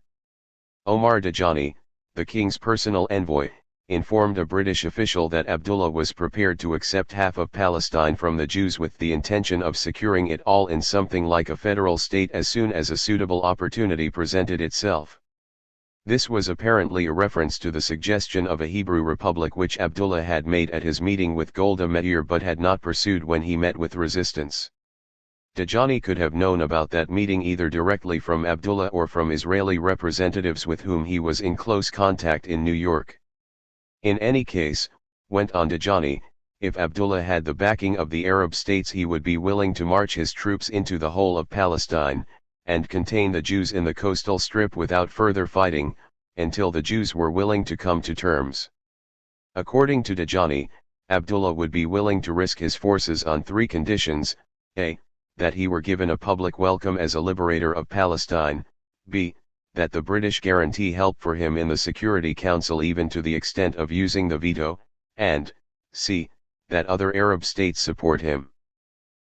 Omar Dajani, the king's personal envoy, informed a British official that Abdullah was prepared to accept half of Palestine from the Jews with the intention of securing it all in something like a federal state as soon as a suitable opportunity presented itself. This was apparently a reference to the suggestion of a Hebrew republic which Abdullah had made at his meeting with Golda Meir but had not pursued when he met with resistance. Dajani could have known about that meeting either directly from Abdullah or from Israeli representatives with whom he was in close contact in New York. In any case, Went on Dajani, if Abdullah had the backing of the Arab states he would be willing to march his troops into the whole of Palestine, and contain the Jews in the coastal strip without further fighting, until the Jews were willing to come to terms. According to Dajani, Abdullah would be willing to risk his forces on 3 conditions: a. That he were given a public welcome as a liberator of Palestine, b. That the British guarantee help for him in the Security Council even to the extent of using the veto, and c. That other Arab states support him.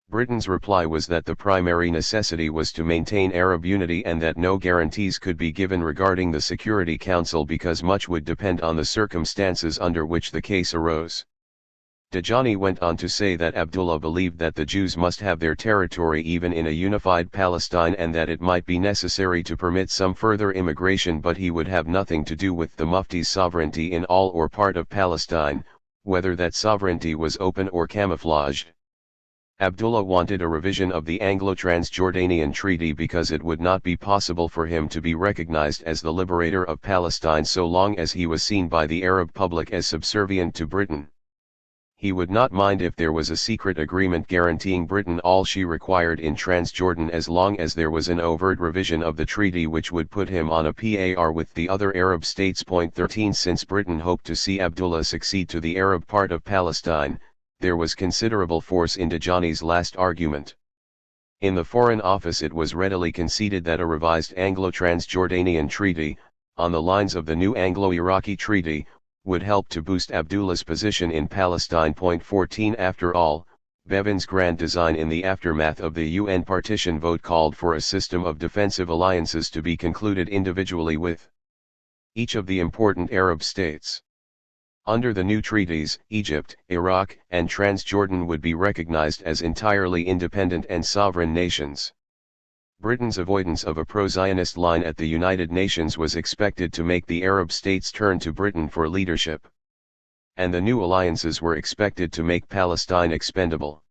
Britain's reply was that the primary necessity was to maintain Arab unity and that no guarantees could be given regarding the Security Council because much would depend on the circumstances under which the case arose. Dajani went on to say that Abdullah believed that the Jews must have their territory even in a unified Palestine and that it might be necessary to permit some further immigration, but he would have nothing to do with the Mufti's sovereignty in all or part of Palestine, whether that sovereignty was open or camouflaged. Abdullah wanted a revision of the Anglo-Transjordanian Treaty because it would not be possible for him to be recognized as the liberator of Palestine so long as he was seen by the Arab public as subservient to Britain. He would not mind if there was a secret agreement guaranteeing Britain all she required in Transjordan as long as there was an overt revision of the treaty which would put him on a par with the other Arab states. 13 Since Britain hoped to see Abdullah succeed to the Arab part of Palestine, there was considerable force in Dajani's last argument. In the Foreign Office it was readily conceded that a revised Anglo-Transjordanian treaty, on the lines of the new Anglo-Iraqi treaty, would help to boost Abdullah's position in Palestine. 14 After all, Bevin's grand design in the aftermath of the UN partition vote called for a system of defensive alliances to be concluded individually with each of the important Arab states. Under the new treaties, Egypt, Iraq, and Transjordan would be recognized as entirely independent and sovereign nations. Britain's avoidance of a pro-Zionist line at the United Nations was expected to make the Arab states turn to Britain for leadership. And the new alliances were expected to make Palestine expendable.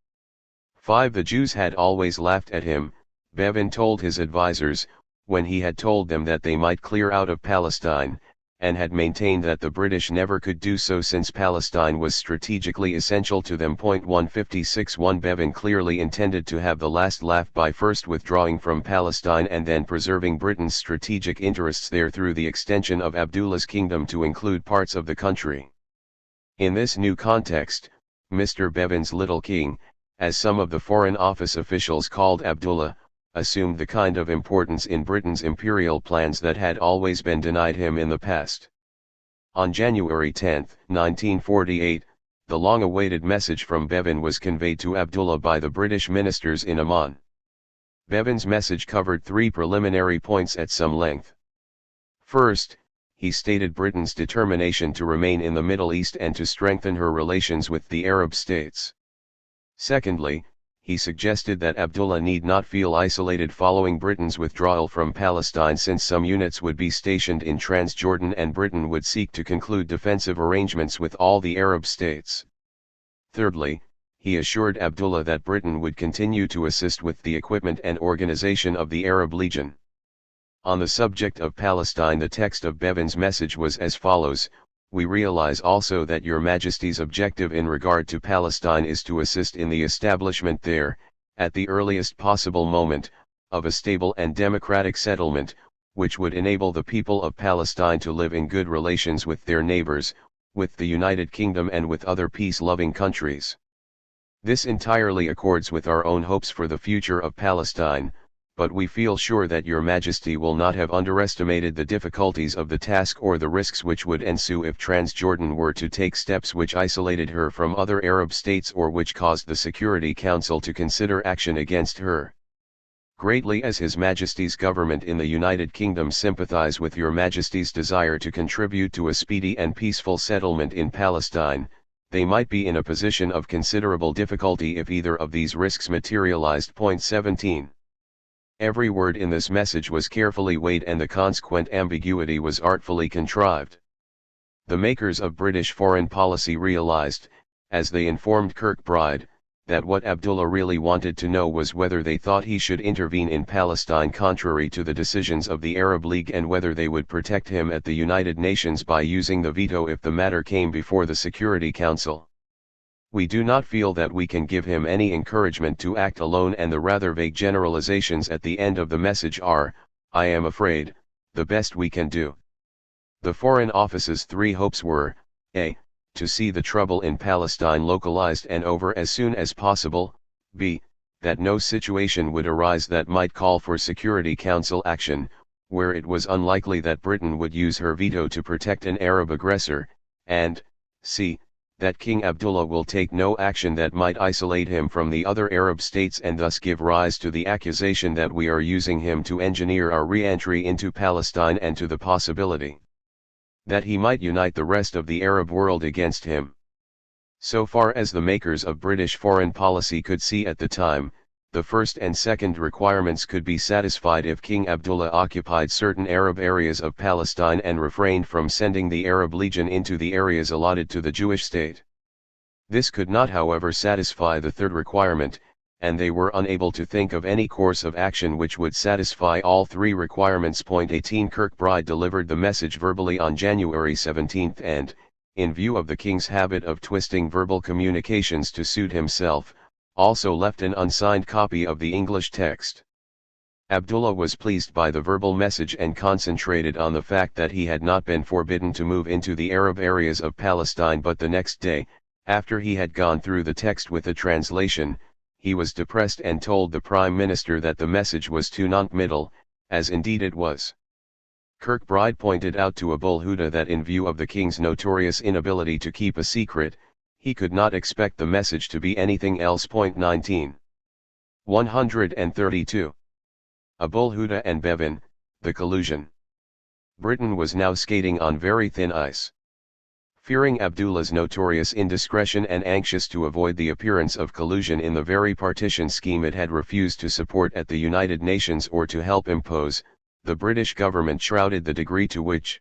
5 The Jews had always laughed at him, Bevin told his advisers, when he had told them that they might clear out of Palestine, and had maintained that the British never could do so since Palestine was strategically essential to them. 156 Bevin clearly intended to have the last laugh by first withdrawing from Palestine and then preserving Britain's strategic interests there through the extension of Abdullah's kingdom to include parts of the country. In this new context, Mr. Bevin's Little King, as some of the Foreign Office officials called Abdullah, assumed the kind of importance in Britain's imperial plans that had always been denied him in the past. On January 10, 1948, the long-awaited message from Bevin was conveyed to Abdullah by the British ministers in Amman. Bevin's message covered 3 preliminary points at some length. First, he stated Britain's determination to remain in the Middle East and to strengthen her relations with the Arab states. Secondly, he suggested that Abdullah need not feel isolated following Britain's withdrawal from Palestine since some units would be stationed in Transjordan and Britain would seek to conclude defensive arrangements with all the Arab states. Thirdly, he assured Abdullah that Britain would continue to assist with the equipment and organization of the Arab Legion. On the subject of Palestine, the text of Bevin's message was as follows: We realize also that Your Majesty's objective in regard to Palestine is to assist in the establishment there, at the earliest possible moment, of a stable and democratic settlement, which would enable the people of Palestine to live in good relations with their neighbors, with the United Kingdom and with other peace-loving countries. This entirely accords with our own hopes for the future of Palestine, but we feel sure that Your Majesty will not have underestimated the difficulties of the task or the risks which would ensue if Transjordan were to take steps which isolated her from other Arab states or which caused the Security Council to consider action against her. Greatly as His Majesty's government in the United Kingdom sympathize with Your Majesty's desire to contribute to a speedy and peaceful settlement in Palestine, they might be in a position of considerable difficulty if either of these risks materialized. 17. Every word in this message was carefully weighed and the consequent ambiguity was artfully contrived. The makers of British foreign policy realized, as they informed Kirkbride, that what Abdullah really wanted to know was whether they thought he should intervene in Palestine contrary to the decisions of the Arab League and whether they would protect him at the United Nations by using the veto if the matter came before the Security Council. We do not feel that we can give him any encouragement to act alone, and the rather vague generalizations at the end of the message are, I am afraid, the best we can do. The Foreign Office's three hopes were, a. to see the trouble in Palestine localized and over as soon as possible, b. that no situation would arise that might call for Security Council action, where it was unlikely that Britain would use her veto to protect an Arab aggressor, and c. that King Abdullah will take no action that might isolate him from the other Arab states and thus give rise to the accusation that we are using him to engineer our re-entry into Palestine, and to the possibility that he might unite the rest of the Arab world against him. So far as the makers of British foreign policy could see at the time, the first and second requirements could be satisfied if King Abdullah occupied certain Arab areas of Palestine and refrained from sending the Arab Legion into the areas allotted to the Jewish state. This could not, however, satisfy the third requirement, and they were unable to think of any course of action which would satisfy all three requirements. 18 Kirkbride delivered the message verbally on January 17 and, in view of the king's habit of twisting verbal communications to suit himself, also left an unsigned copy of the English text. Abdullah was pleased by the verbal message and concentrated on the fact that he had not been forbidden to move into the Arab areas of Palestine, but the next day, after he had gone through the text with a translation, he was depressed and told the Prime Minister that the message was too non-committal, as indeed it was. Kirkbride pointed out to Abul Huda that in view of the king's notorious inability to keep a secret, he could not expect the message to be anything else. 19. 132. Abul Huda and Bevan, the collusion. Britain was now skating on very thin ice. Fearing Abdullah's notorious indiscretion and anxious to avoid the appearance of collusion in the very partition scheme it had refused to support at the United Nations or to help impose, the British government shrouded the degree to which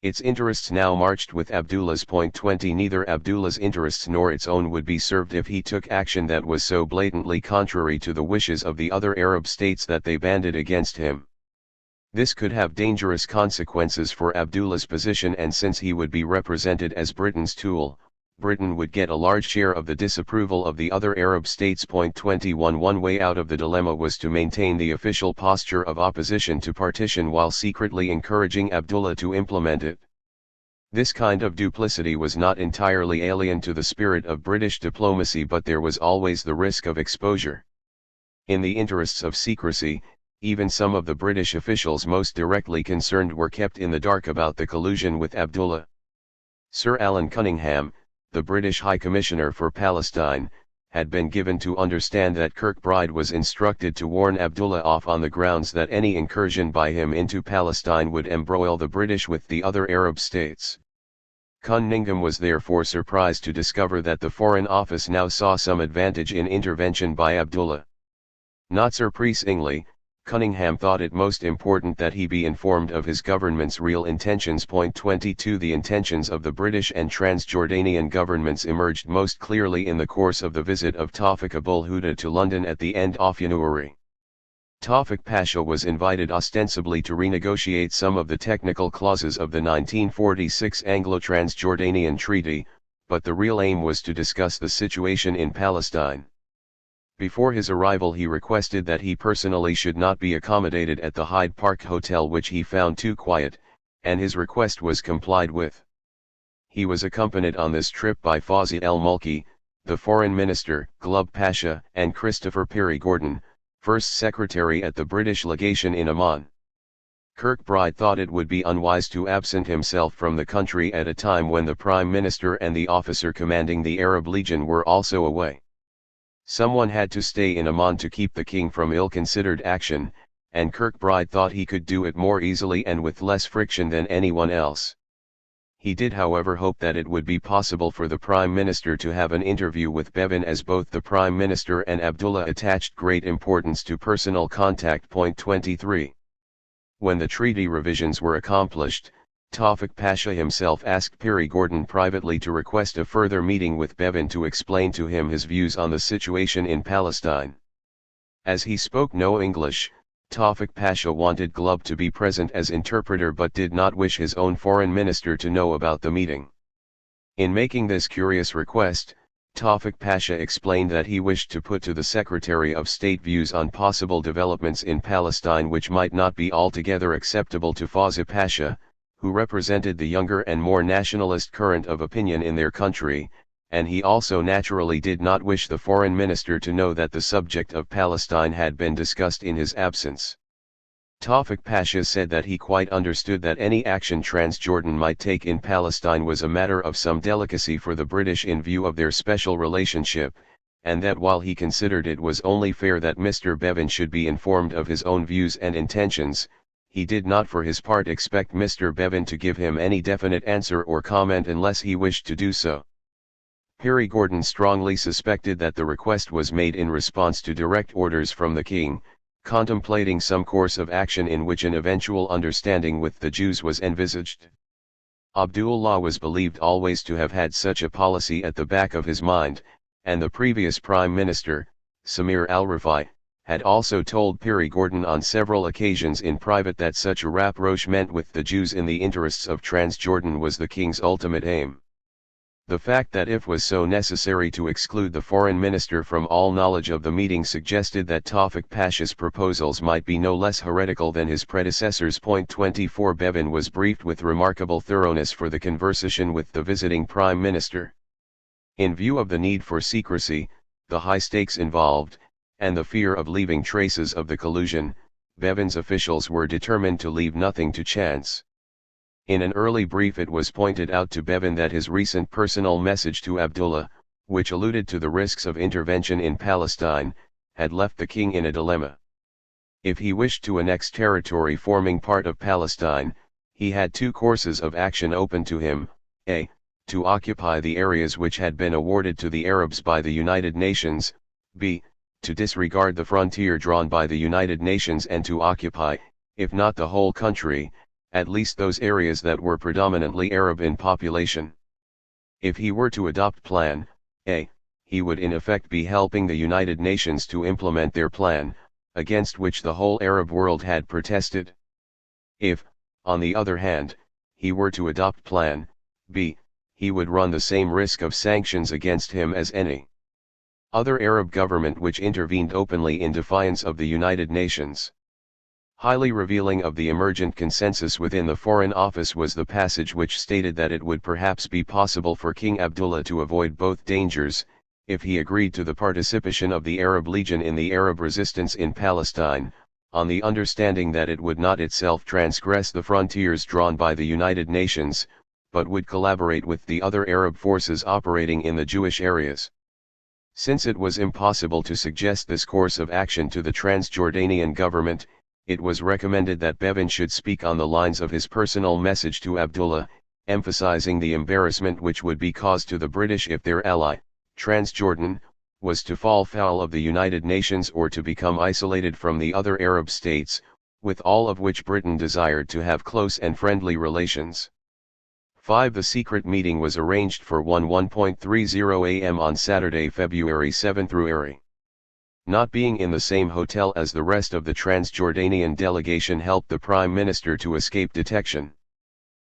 its interests now marched with Abdullah's. 20 Neither Abdullah's interests nor its own would be served if he took action that was so blatantly contrary to the wishes of the other Arab states that they banded against him. This could have dangerous consequences for Abdullah's position, and since he would be represented as Britain's tool, Britain would get a large share of the disapproval of the other Arab states. 21 One way out of the dilemma was to maintain the official posture of opposition to partition while secretly encouraging Abdullah to implement it. This kind of duplicity was not entirely alien to the spirit of British diplomacy, but there was always the risk of exposure. In the interests of secrecy, even some of the British officials most directly concerned were kept in the dark about the collusion with Abdullah. Sir Alan Cunningham, the British High Commissioner for Palestine, had been given to understand that Kirkbride was instructed to warn Abdullah off on the grounds that any incursion by him into Palestine would embroil the British with the other Arab states. Cunningham was therefore surprised to discover that the Foreign Office now saw some advantage in intervention by Abdullah. Not surprisingly, Cunningham thought it most important that he be informed of his government's real intentions. 22 The intentions of the British and Transjordanian governments emerged most clearly in the course of the visit of Tawfiq Abul Huda to London at the end of January. Tawfiq Pasha was invited ostensibly to renegotiate some of the technical clauses of the 1946 Anglo-Transjordanian Treaty, but the real aim was to discuss the situation in Palestine. Before his arrival he requested that he personally should not be accommodated at the Hyde Park Hotel, which he found too quiet, and his request was complied with. He was accompanied on this trip by Fawzi el-Mulki, the Foreign Minister, Glubb Pasha, and Christopher Perry Gordon, First Secretary at the British Legation in Amman. Kirkbride thought it would be unwise to absent himself from the country at a time when the Prime Minister and the officer commanding the Arab Legion were also away. Someone had to stay in Amman to keep the king from ill-considered action, and Kirkbride thought he could do it more easily and with less friction than anyone else. He did, however, hope that it would be possible for the Prime Minister to have an interview with Bevan, as both the Prime Minister and Abdullah attached great importance to personal contact. 23. When the treaty revisions were accomplished, Tawfik Pasha himself asked Piri Gordon privately to request a further meeting with Bevin to explain to him his views on the situation in Palestine. As he spoke no English, Tawfik Pasha wanted Glubb to be present as interpreter but did not wish his own foreign minister to know about the meeting. In making this curious request, Tawfik Pasha explained that he wished to put to the Secretary of State views on possible developments in Palestine which might not be altogether acceptable to Fawzi Pasha, who represented the younger and more nationalist current of opinion in their country, and he also naturally did not wish the foreign minister to know that the subject of Palestine had been discussed in his absence. Tawfik Pasha said that he quite understood that any action Transjordan might take in Palestine was a matter of some delicacy for the British in view of their special relationship, and that while he considered it was only fair that Mr. Bevin should be informed of his own views and intentions, he did not for his part expect Mr. Bevin to give him any definite answer or comment unless he wished to do so. Piri Gordon strongly suspected that the request was made in response to direct orders from the king, contemplating some course of action in which an eventual understanding with the Jews was envisaged. Abdullah was believed always to have had such a policy at the back of his mind, and the previous Prime Minister, Samir al-Rifai, had also told Piri Gordon on several occasions in private that such a rapprochement with the Jews in the interests of Transjordan was the king's ultimate aim. The fact that it was so necessary to exclude the foreign minister from all knowledge of the meeting suggested that Tawfik Pasha's proposals might be no less heretical than his predecessors. 24 Bevin was briefed with remarkable thoroughness for the conversation with the visiting prime minister. In view of the need for secrecy, the high stakes involved, and the fear of leaving traces of the collusion, Bevin's officials were determined to leave nothing to chance. In an early brief it was pointed out to Bevin that his recent personal message to Abdullah, which alluded to the risks of intervention in Palestine, had left the king in a dilemma. If he wished to annex territory forming part of Palestine, he had two courses of action open to him: a. to occupy the areas which had been awarded to the Arabs by the United Nations, b. to disregard the frontier drawn by the United Nations and to occupy, if not the whole country, at least those areas that were predominantly Arab in population. If he were to adopt Plan A, he would in effect be helping the United Nations to implement their plan, against which the whole Arab world had protested. If, on the other hand, he were to adopt Plan B, he would run the same risk of sanctions against him as any other Arab government which intervened openly in defiance of the United Nations. Highly revealing of the emergent consensus within the Foreign Office was the passage which stated that it would perhaps be possible for King Abdullah to avoid both dangers, if he agreed to the participation of the Arab Legion in the Arab resistance in Palestine, on the understanding that it would not itself transgress the frontiers drawn by the United Nations, but would collaborate with the other Arab forces operating in the Jewish areas. Since it was impossible to suggest this course of action to the Transjordanian government, it was recommended that Bevin should speak on the lines of his personal message to Abdullah, emphasizing the embarrassment which would be caused to the British if their ally, Transjordan, was to fall foul of the United Nations or to become isolated from the other Arab states, with all of which Britain desired to have close and friendly relations. 5. The secret meeting was arranged for 1:30 a.m. on Saturday, February 7. Not being in the same hotel as the rest of the Transjordanian delegation helped the Prime Minister to escape detection.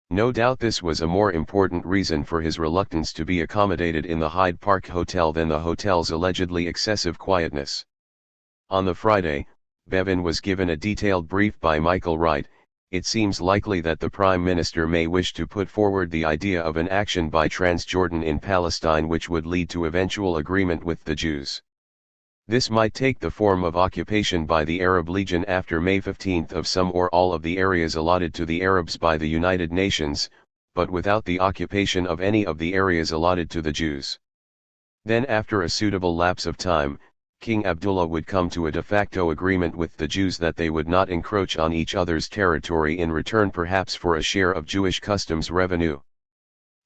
No doubt this was a more important reason for his reluctance to be accommodated in the Hyde Park Hotel than the hotel's allegedly excessive quietness. On the Friday, Bevin was given a detailed brief by Michael Wright. It seems likely that the Prime Minister may wish to put forward the idea of an action by Transjordan in Palestine which would lead to eventual agreement with the Jews. This might take the form of occupation by the Arab Legion after May 15 of some or all of the areas allotted to the Arabs by the United Nations, but without the occupation of any of the areas allotted to the Jews. Then after a suitable lapse of time, King Abdullah would come to a de facto agreement with the Jews that they would not encroach on each other's territory in return perhaps for a share of Jewish customs revenue.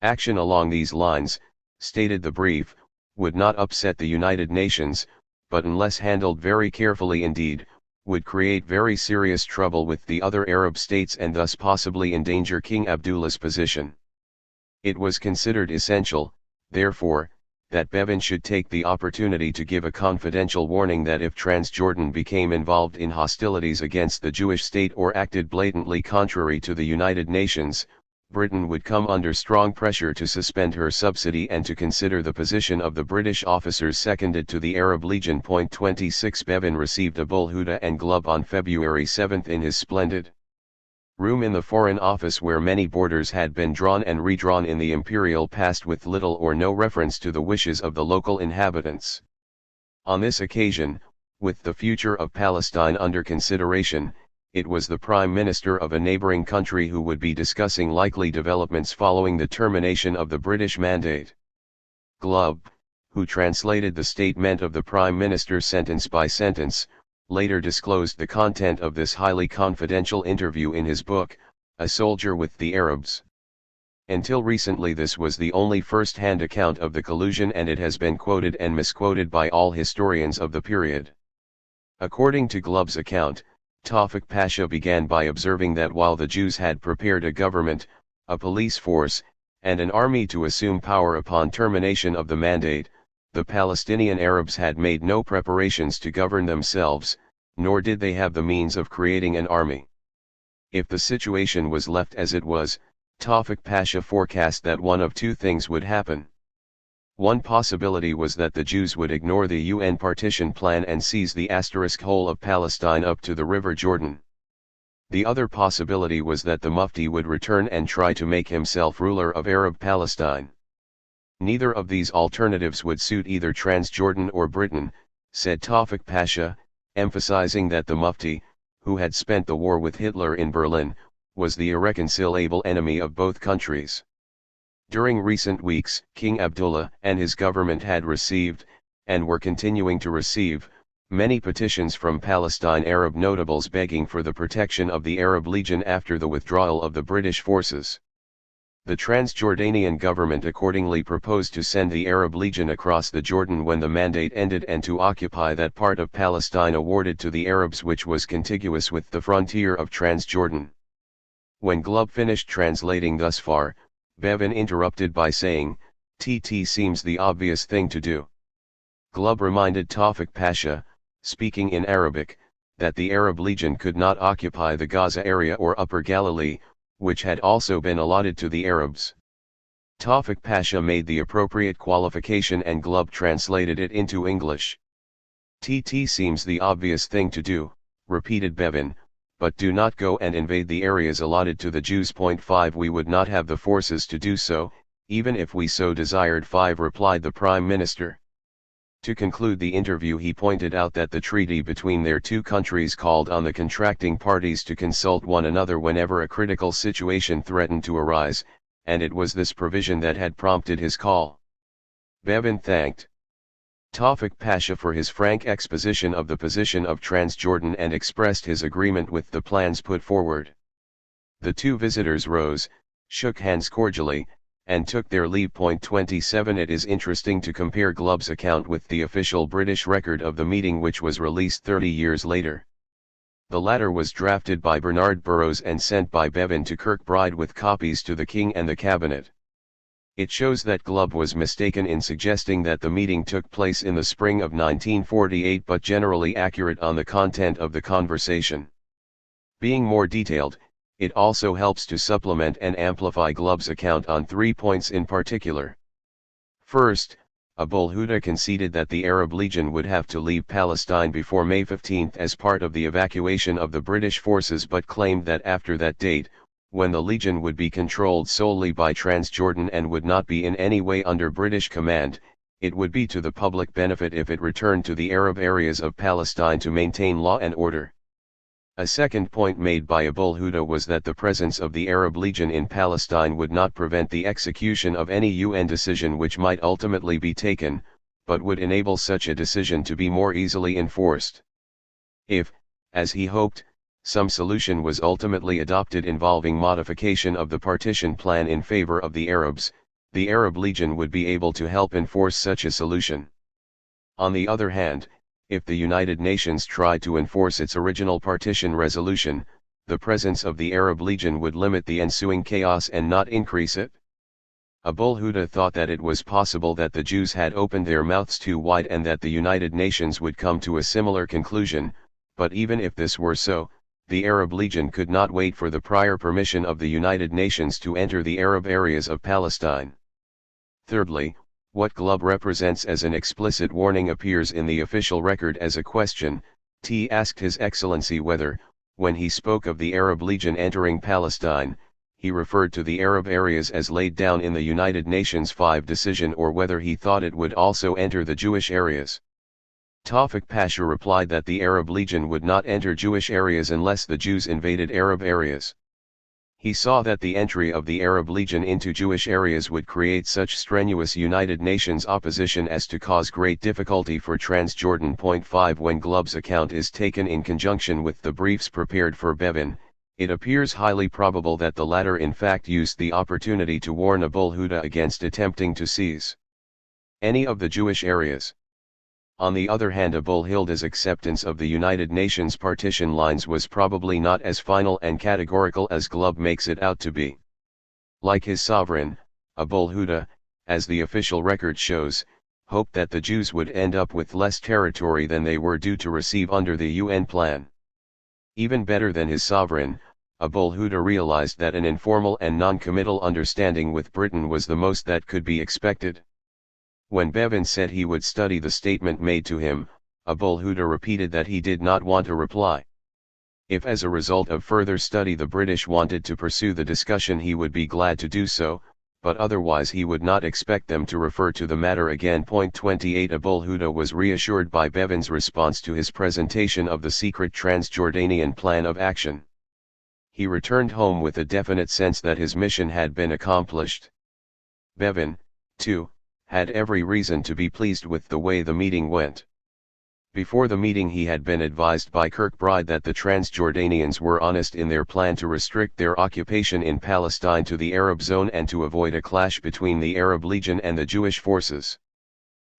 Action along these lines, stated the brief, would not upset the United Nations, but unless handled very carefully indeed, would create very serious trouble with the other Arab states and thus possibly endanger King Abdullah's position. It was considered essential, therefore, that Bevan should take the opportunity to give a confidential warning that if Transjordan became involved in hostilities against the Jewish state or acted blatantly contrary to the United Nations, Britain would come under strong pressure to suspend her subsidy and to consider the position of the British officers seconded to the Arab Legion. 26 Bevan received a bullhuda and glove on February 7 in his splendid room in the Foreign Office, where many borders had been drawn and redrawn in the imperial past with little or no reference to the wishes of the local inhabitants. On this occasion, with the future of Palestine under consideration, it was the Prime Minister of a neighboring country who would be discussing likely developments following the termination of the British Mandate. Glubb, who translated the statement of the Prime Minister sentence by sentence, later disclosed the content of this highly confidential interview in his book, A Soldier with the Arabs. Until recently this was the only first-hand account of the collusion, and it has been quoted and misquoted by all historians of the period. According to Glubb's account, Tawfik Pasha began by observing that while the Jews had prepared a government, a police force, and an army to assume power upon termination of the mandate, the Palestinian Arabs had made no preparations to govern themselves, nor did they have the means of creating an army. If the situation was left as it was, Tawfik Pasha forecast that one of two things would happen. One possibility was that the Jews would ignore the UN partition plan and seize the whole of Palestine up to the River Jordan. The other possibility was that the Mufti would return and try to make himself ruler of Arab Palestine. Neither of these alternatives would suit either Transjordan or Britain, said Tawfik Pasha, emphasizing that the Mufti, who had spent the war with Hitler in Berlin, was the irreconcilable enemy of both countries. During recent weeks, King Abdullah and his government had received, and were continuing to receive, many petitions from Palestine Arab notables begging for the protection of the Arab Legion after the withdrawal of the British forces. The Transjordanian government accordingly proposed to send the Arab Legion across the Jordan when the mandate ended and to occupy that part of Palestine awarded to the Arabs which was contiguous with the frontier of Transjordan. When Glubb finished translating thus far, Bevan interrupted by saying, "TT seems the obvious thing to do." Glubb reminded Tawfik Pasha, speaking in Arabic, that the Arab Legion could not occupy the Gaza area or Upper Galilee, which had also been allotted to the Arabs. Tawfik Pasha made the appropriate qualification and Glubb translated it into English. "TT seems the obvious thing to do," repeated Bevan, "but do not go and invade the areas allotted to the Jews. 5 We would not have the forces to do so, even if we so desired. 5 replied the Prime Minister. To conclude the interview, he pointed out that the treaty between their two countries called on the contracting parties to consult one another whenever a critical situation threatened to arise, and it was this provision that had prompted his call. Bevan thanked Tawfik Pasha for his frank exposition of the position of Transjordan and expressed his agreement with the plans put forward. The two visitors rose, shook hands cordially, and took their leave. 27 It is interesting to compare Glubb's account with the official British record of the meeting, which was released 30 years later. The latter was drafted by Bernard Burroughs and sent by Bevan to Kirkbride with copies to the King and the Cabinet. It shows that Glubb was mistaken in suggesting that the meeting took place in the spring of 1948, but generally accurate on the content of the conversation. Being more detailed, it also helps to supplement and amplify Glubb's account on 3 points in particular. First, Abul Huda conceded that the Arab Legion would have to leave Palestine before May 15 as part of the evacuation of the British forces, but claimed that after that date, when the Legion would be controlled solely by Transjordan and would not be in any way under British command, it would be to the public benefit if it returned to the Arab areas of Palestine to maintain law and order. A second point made by Abul Huda was that the presence of the Arab Legion in Palestine would not prevent the execution of any UN decision which might ultimately be taken, but would enable such a decision to be more easily enforced. If, as he hoped, some solution was ultimately adopted involving modification of the partition plan in favor of the Arabs, the Arab Legion would be able to help enforce such a solution. On the other hand, If the United Nations tried to enforce its original partition resolution, the presence of the Arab Legion would limit the ensuing chaos and not increase it. Abul Huda thought that it was possible that the Jews had opened their mouths too wide and that the United Nations would come to a similar conclusion, but even if this were so, the Arab Legion could not wait for the prior permission of the United Nations to enter the Arab areas of Palestine. Thirdly, what Glubb represents as an explicit warning appears in the official record as a question. T asked His Excellency whether, when he spoke of the Arab Legion entering Palestine, he referred to the Arab areas as laid down in the United Nations 5 decision or whether he thought it would also enter the Jewish areas. Tawfiq Pasha replied that the Arab Legion would not enter Jewish areas unless the Jews invaded Arab areas. He saw that the entry of the Arab Legion into Jewish areas would create such strenuous United Nations opposition as to cause great difficulty for Transjordan. 5 When Glubb's account is taken in conjunction with the briefs prepared for Bevin, it appears highly probable that the latter in fact used the opportunity to warn Abul Huda against attempting to seize any of the Jewish areas. On the other hand, Abul Hilda's acceptance of the United Nations partition lines was probably not as final and categorical as Glubb makes it out to be. Like his sovereign, Abul Huda, as the official record shows, hoped that the Jews would end up with less territory than they were due to receive under the UN plan. Even better than his sovereign, Abul Huda realized that an informal and non-committal understanding with Britain was the most that could be expected. When Bevin said he would study the statement made to him, Abul Huda repeated that he did not want a reply. If as a result of further study the British wanted to pursue the discussion, he would be glad to do so, but otherwise he would not expect them to refer to the matter again. 28 Abul Huda was reassured by Bevin's response to his presentation of the secret Transjordanian plan of action. He returned home with a definite sense that his mission had been accomplished. Bevin, too, had every reason to be pleased with the way the meeting went. Before the meeting he had been advised by Kirkbride that the Transjordanians were honest in their plan to restrict their occupation in Palestine to the Arab zone and to avoid a clash between the Arab Legion and the Jewish forces.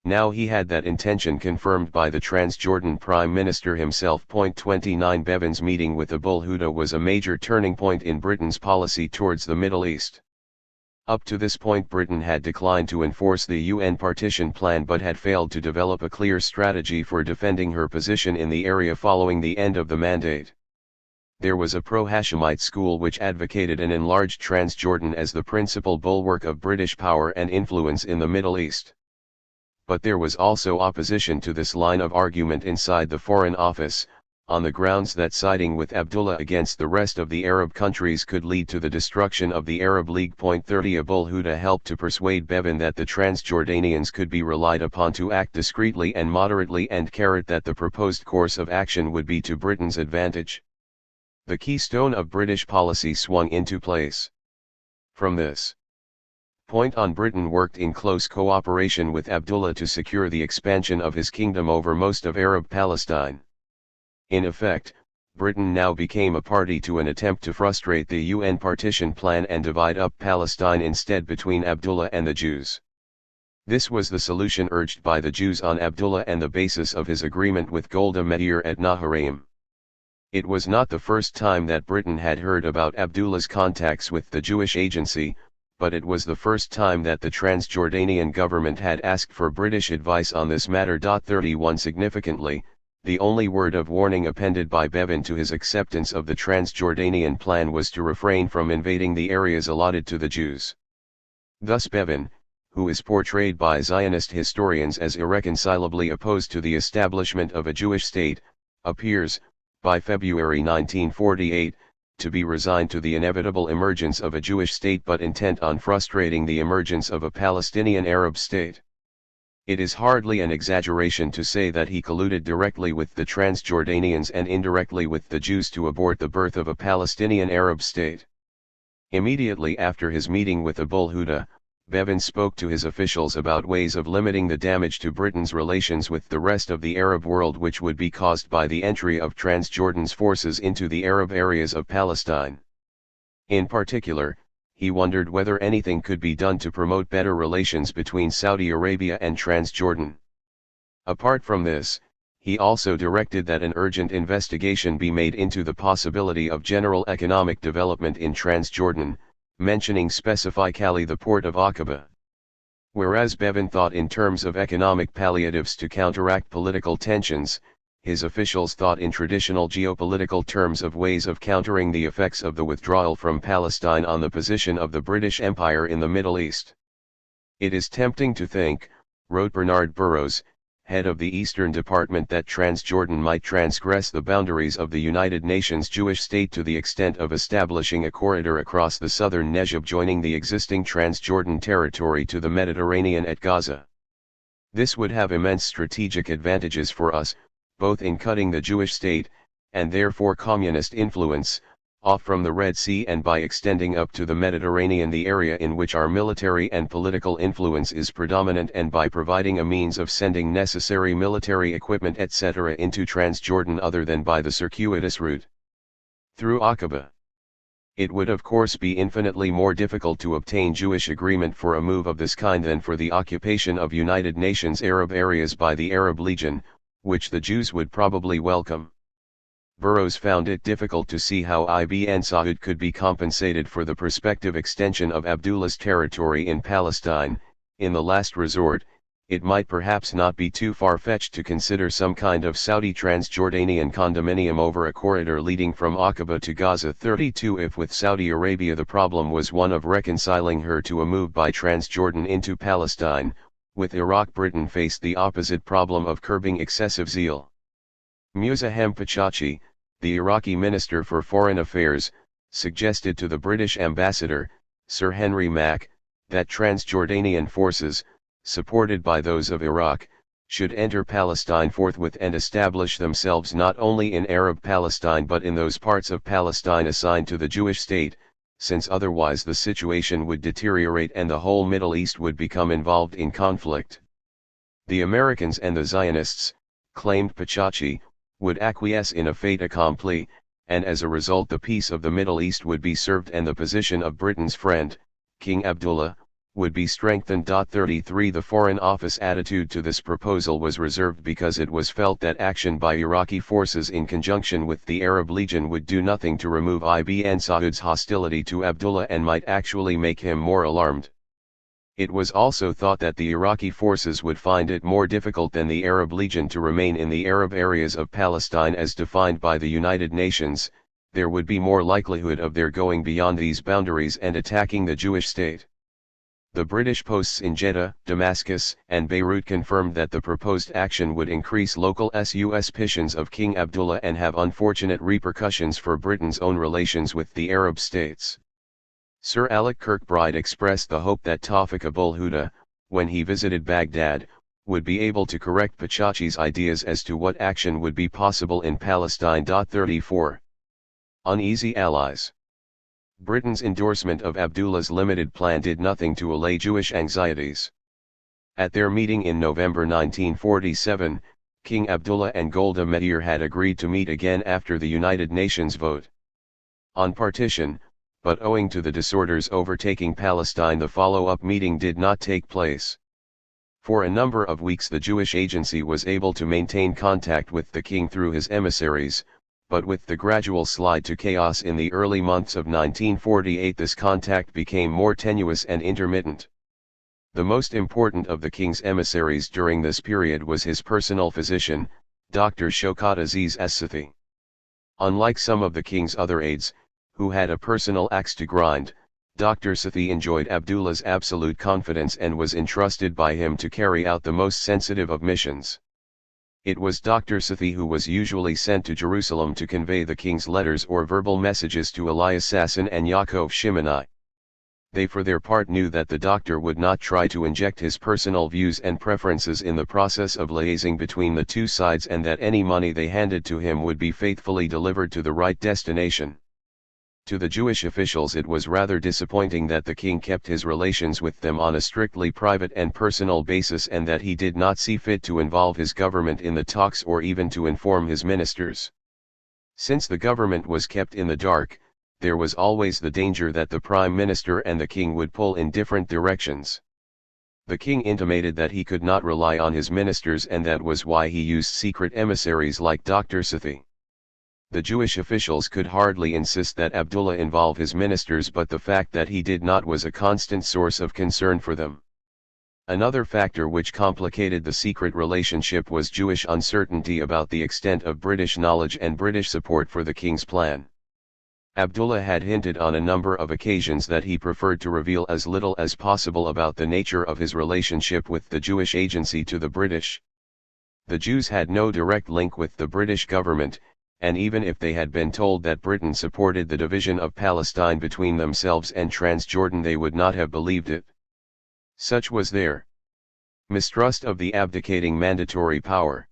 Now he had that intention confirmed by the Transjordan Prime Minister himself. 29 Bevin's meeting with Abul Huda was a major turning point in Britain's policy towards the Middle East. Up to this point Britain had declined to enforce the UN partition plan but had failed to develop a clear strategy for defending her position in the area following the end of the mandate. There was a pro-Hashemite school which advocated an enlarged Transjordan as the principal bulwark of British power and influence in the Middle East. But there was also opposition to this line of argument inside the Foreign Office, on the grounds that siding with Abdullah against the rest of the Arab countries could lead to the destruction of the Arab League. 30 Abul Huda helped to persuade Bevin that the Transjordanians could be relied upon to act discreetly and moderately, and that the proposed course of action would be to Britain's advantage. The keystone of British policy swung into place. From this point on, Britain worked in close cooperation with Abdullah to secure the expansion of his kingdom over most of Arab Palestine. In effect, Britain now became a party to an attempt to frustrate the UN partition plan and divide up Palestine instead between Abdullah and the Jews. This was the solution urged by the Jews on Abdullah and the basis of his agreement with Golda Meir at Naharaim. It was not the first time that Britain had heard about Abdullah's contacts with the Jewish Agency, but it was the first time that the Transjordanian government had asked for British advice on this matter. 31 Significantly, the only word of warning appended by Bevin to his acceptance of the Transjordanian plan was to refrain from invading the areas allotted to the Jews. Thus Bevin, who is portrayed by Zionist historians as irreconcilably opposed to the establishment of a Jewish state, appears, by February 1948, to be resigned to the inevitable emergence of a Jewish state but intent on frustrating the emergence of a Palestinian Arab state. It is hardly an exaggeration to say that he colluded directly with the Transjordanians and indirectly with the Jews to abort the birth of a Palestinian Arab state. Immediately after his meeting with Abul Huda, Bevin spoke to his officials about ways of limiting the damage to Britain's relations with the rest of the Arab world which would be caused by the entry of Transjordan's forces into the Arab areas of Palestine. In particular, he wondered whether anything could be done to promote better relations between Saudi Arabia and Transjordan. Apart from this, He also directed that an urgent investigation be made into the possibility of general economic development in Transjordan, mentioning specifically the port of Aqaba. Whereas Bevan thought in terms of economic palliatives to counteract political tensions, his officials thought in traditional geopolitical terms of ways of countering the effects of the withdrawal from Palestine on the position of the British Empire in the Middle East. It is tempting to think, wrote Bernard Burroughs, head of the Eastern Department, that Transjordan might transgress the boundaries of the United Nations Jewish state to the extent of establishing a corridor across the southern Negev joining the existing Transjordan territory to the Mediterranean at Gaza. This would have immense strategic advantages for us, both in cutting the Jewish state, and therefore communist influence, off from the Red Sea, and by extending up to the Mediterranean, the area in which our military and political influence is predominant, and by providing a means of sending necessary military equipment etc. into Transjordan other than by the circuitous route through Aqaba. It would of course be infinitely more difficult to obtain Jewish agreement for a move of this kind than for the occupation of United Nations Arab areas by the Arab Legion, which the Jews would probably welcome. Burroughs found it difficult to see how Ibn Saud could be compensated for the prospective extension of Abdullah's territory in Palestine. In the last resort, it might perhaps not be too far-fetched to consider some kind of Saudi Transjordanian condominium over a corridor leading from Aqaba to Gaza. 32 If with Saudi Arabia the problem was one of reconciling her to a move by Transjordan into Palestine, with Iraq Britain faced the opposite problem of curbing excessive zeal. Muzahem Pachachi, the Iraqi Minister for Foreign Affairs, suggested to the British ambassador, Sir Henry Mack, that Transjordanian forces, supported by those of Iraq, should enter Palestine forthwith and establish themselves not only in Arab Palestine but in those parts of Palestine assigned to the Jewish state, since otherwise the situation would deteriorate and the whole Middle East would become involved in conflict. The Americans and the Zionists, claimed Pachachi, would acquiesce in a fait accompli, and as a result the peace of the Middle East would be served and the position of Britain's friend, King Abdullah, would be strengthened. 33 The Foreign Office attitude to this proposal was reserved because it was felt that action by Iraqi forces in conjunction with the Arab Legion would do nothing to remove Ibn Saud's hostility to Abdullah and might actually make him more alarmed. It was also thought that the Iraqi forces would find it more difficult than the Arab Legion to remain in the Arab areas of Palestine as defined by the United Nations. There would be more likelihood of their going beyond these boundaries and attacking the Jewish state. The British posts in Jeddah, Damascus, and Beirut confirmed that the proposed action would increase local suspicions of King Abdullah and have unfortunate repercussions for Britain's own relations with the Arab states. Sir Alec Kirkbride expressed the hope that Tawfiq Abul-Huda, when he visited Baghdad, would be able to correct Pachachi's ideas as to what action would be possible in Palestine. 34 Uneasy allies. Britain's endorsement of Abdullah's limited plan did nothing to allay Jewish anxieties. At their meeting in November 1947, King Abdullah and Golda Meir had agreed to meet again after the United Nations vote on partition, but owing to the disorders overtaking Palestine the follow-up meeting did not take place. For a number of weeks the Jewish Agency was able to maintain contact with the king through his emissaries, but with the gradual slide to chaos in the early months of 1948 this contact became more tenuous and intermittent. The most important of the king's emissaries during this period was his personal physician, Dr. Shaukat Aziz as-Sathi. Unlike some of the king's other aides, who had a personal axe to grind, Dr. Sathi enjoyed Abdullah's absolute confidence and was entrusted by him to carry out the most sensitive of missions. It was Dr. Sathi who was usually sent to Jerusalem to convey the king's letters or verbal messages to Elias Sasson and Yaakov Shimoni. They for their part knew that the doctor would not try to inject his personal views and preferences in the process of liaising between the two sides and that any money they handed to him would be faithfully delivered to the right destination. To the Jewish officials it was rather disappointing that the king kept his relations with them on a strictly private and personal basis and that he did not see fit to involve his government in the talks or even to inform his ministers. Since the government was kept in the dark, there was always the danger that the prime minister and the king would pull in different directions. The king intimated that he could not rely on his ministers, and that was why he used secret emissaries like Dr. Sathi. The Jewish officials could hardly insist that Abdullah involve his ministers, but the fact that he did not was a constant source of concern for them. Another factor which complicated the secret relationship was Jewish uncertainty about the extent of British knowledge and British support for the king's plan. Abdullah had hinted on a number of occasions that he preferred to reveal as little as possible about the nature of his relationship with the Jewish agency to the British. The Jews had no direct link with the British government, and even if they had been told that Britain supported the division of Palestine between themselves and Transjordan, they would not have believed it. Such was their mistrust of the abdicating mandatory power.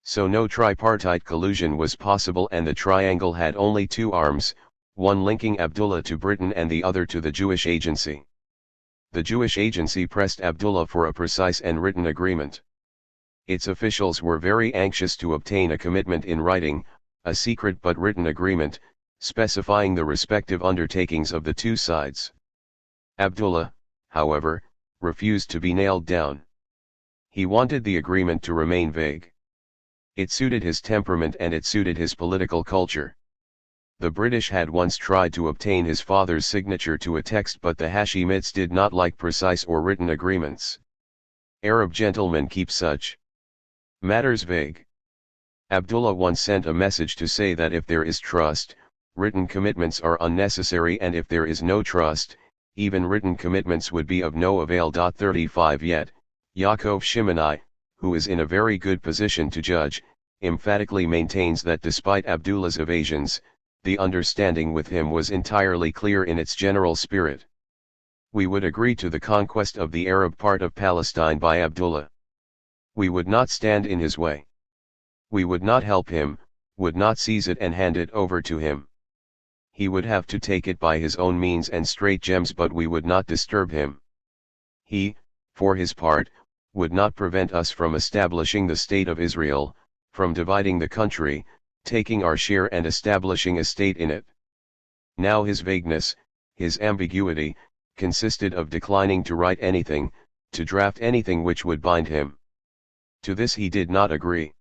So no tripartite collusion was possible, and the triangle had only two arms, one linking Abdullah to Britain and the other to the Jewish agency. The Jewish agency pressed Abdullah for a precise and written agreement. Its officials were very anxious to obtain a commitment in writing, a secret but written agreement, specifying the respective undertakings of the two sides. Abdullah, however, refused to be nailed down. He wanted the agreement to remain vague. It suited his temperament and it suited his political culture. The British had once tried to obtain his father's signature to a text, but the Hashemites did not like precise or written agreements. Arab gentlemen keep such matters vague. Abdullah once sent a message to say that if there is trust, written commitments are unnecessary, and if there is no trust, even written commitments would be of no avail. 35 Yet, Yaakov Shimoni, who is in a very good position to judge, emphatically maintains that despite Abdullah's evasions, the understanding with him was entirely clear in its general spirit. We would agree to the conquest of the Arab part of Palestine by Abdullah. We would not stand in his way. We would not help him, would not seize it and hand it over to him. He would have to take it by his own means and stratagems, but we would not disturb him. He, for his part, would not prevent us from establishing the State of Israel, from dividing the country, taking our share and establishing a state in it. Now his vagueness, his ambiguity, consisted of declining to write anything, to draft anything which would bind him. To this he did not agree.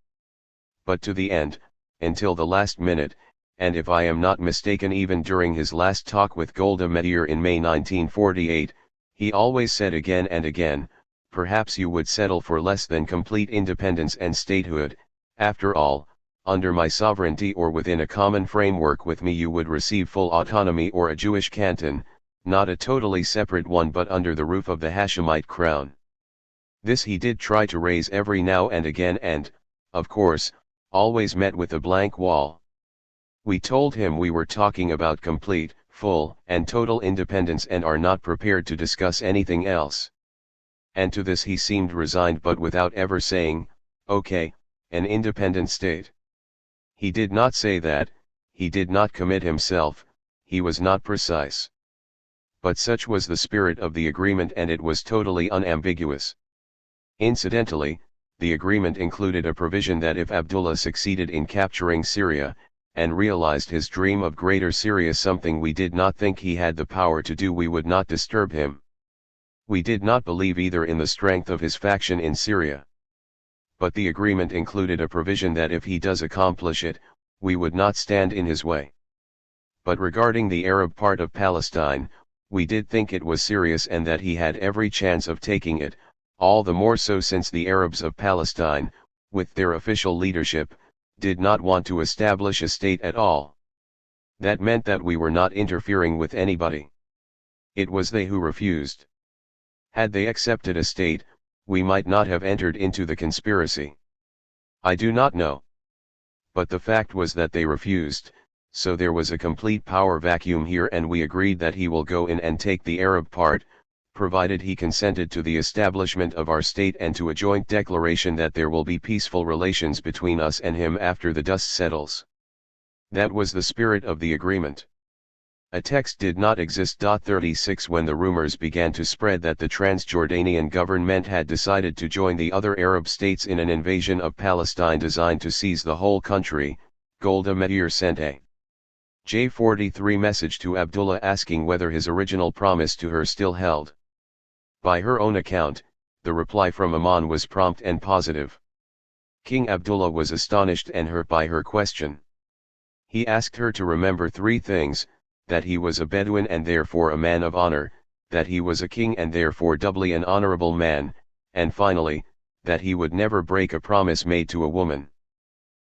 But to the end, until the last minute, and if I am not mistaken even during his last talk with Golda Meir in May 1948, he always said again and again, perhaps you would settle for less than complete independence and statehood. After all, under my sovereignty or within a common framework with me you would receive full autonomy, or a Jewish canton, not a totally separate one but under the roof of the Hashemite crown. This he did try to raise every now and again and, of course, always met with a blank wall. We told him we were talking about complete, full, and total independence and are not prepared to discuss anything else. And to this he seemed resigned, but without ever saying, okay, an independent state. He did not say that, he did not commit himself, he was not precise. But such was the spirit of the agreement, and it was totally unambiguous. Incidentally, the agreement included a provision that if Abdullah succeeded in capturing Syria, and realized his dream of Greater Syria, something we did not think he had the power to do, we would not disturb him. We did not believe either in the strength of his faction in Syria. But the agreement included a provision that if he does accomplish it, we would not stand in his way. But regarding the Arab part of Palestine, we did think it was serious and that he had every chance of taking it, all the more so since the Arabs of Palestine, with their official leadership, did not want to establish a state at all. That meant that we were not interfering with anybody. It was they who refused. Had they accepted a state, we might not have entered into the conspiracy. I do not know. But the fact was that they refused, so there was a complete power vacuum here, and we agreed that he will go in and take the Arab part, provided he consented to the establishment of our state and to a joint declaration that there will be peaceful relations between us and him after the dust settles. That was the spirit of the agreement. A text did not exist. 36 When the rumors began to spread that the Transjordanian government had decided to join the other Arab states in an invasion of Palestine designed to seize the whole country, Golda Meir sent a J43 message to Abdullah asking whether his original promise to her still held. By her own account, The reply from Amman was prompt and positive. King Abdullah was astonished and hurt by her question. He asked her to remember three things: that he was a Bedouin and therefore a man of honor, that he was a king and therefore doubly an honorable man, and finally, that he would never break a promise made to a woman.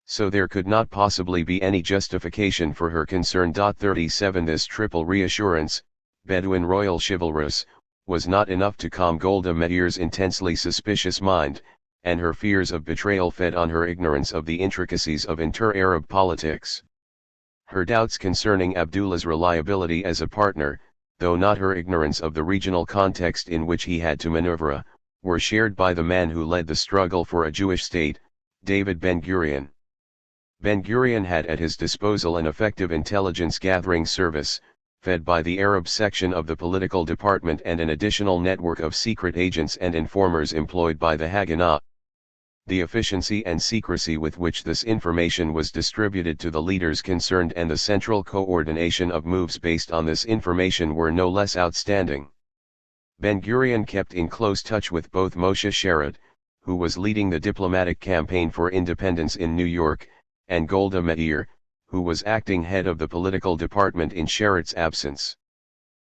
So there could not possibly be any justification for her concern. 37 This triple reassurance, Bedouin royal chivalrous, was not enough to calm Golda Meir's intensely suspicious mind, and her fears of betrayal fed on her ignorance of the intricacies of inter-Arab politics. Her doubts concerning Abdullah's reliability as a partner, though not her ignorance of the regional context in which he had to maneuver, were shared by the man who led the struggle for a Jewish state, David Ben-Gurion. Ben-Gurion had at his disposal an effective intelligence-gathering service, fed by the Arab section of the political department, and an additional network of secret agents and informers employed by the Haganah. The efficiency and secrecy with which this information was distributed to the leaders concerned and the central coordination of moves based on this information were no less outstanding. Ben-Gurion kept in close touch with both Moshe Sharett, who was leading the diplomatic campaign for independence in New York, and Golda Meir, who was acting head of the political department in Sharett's absence.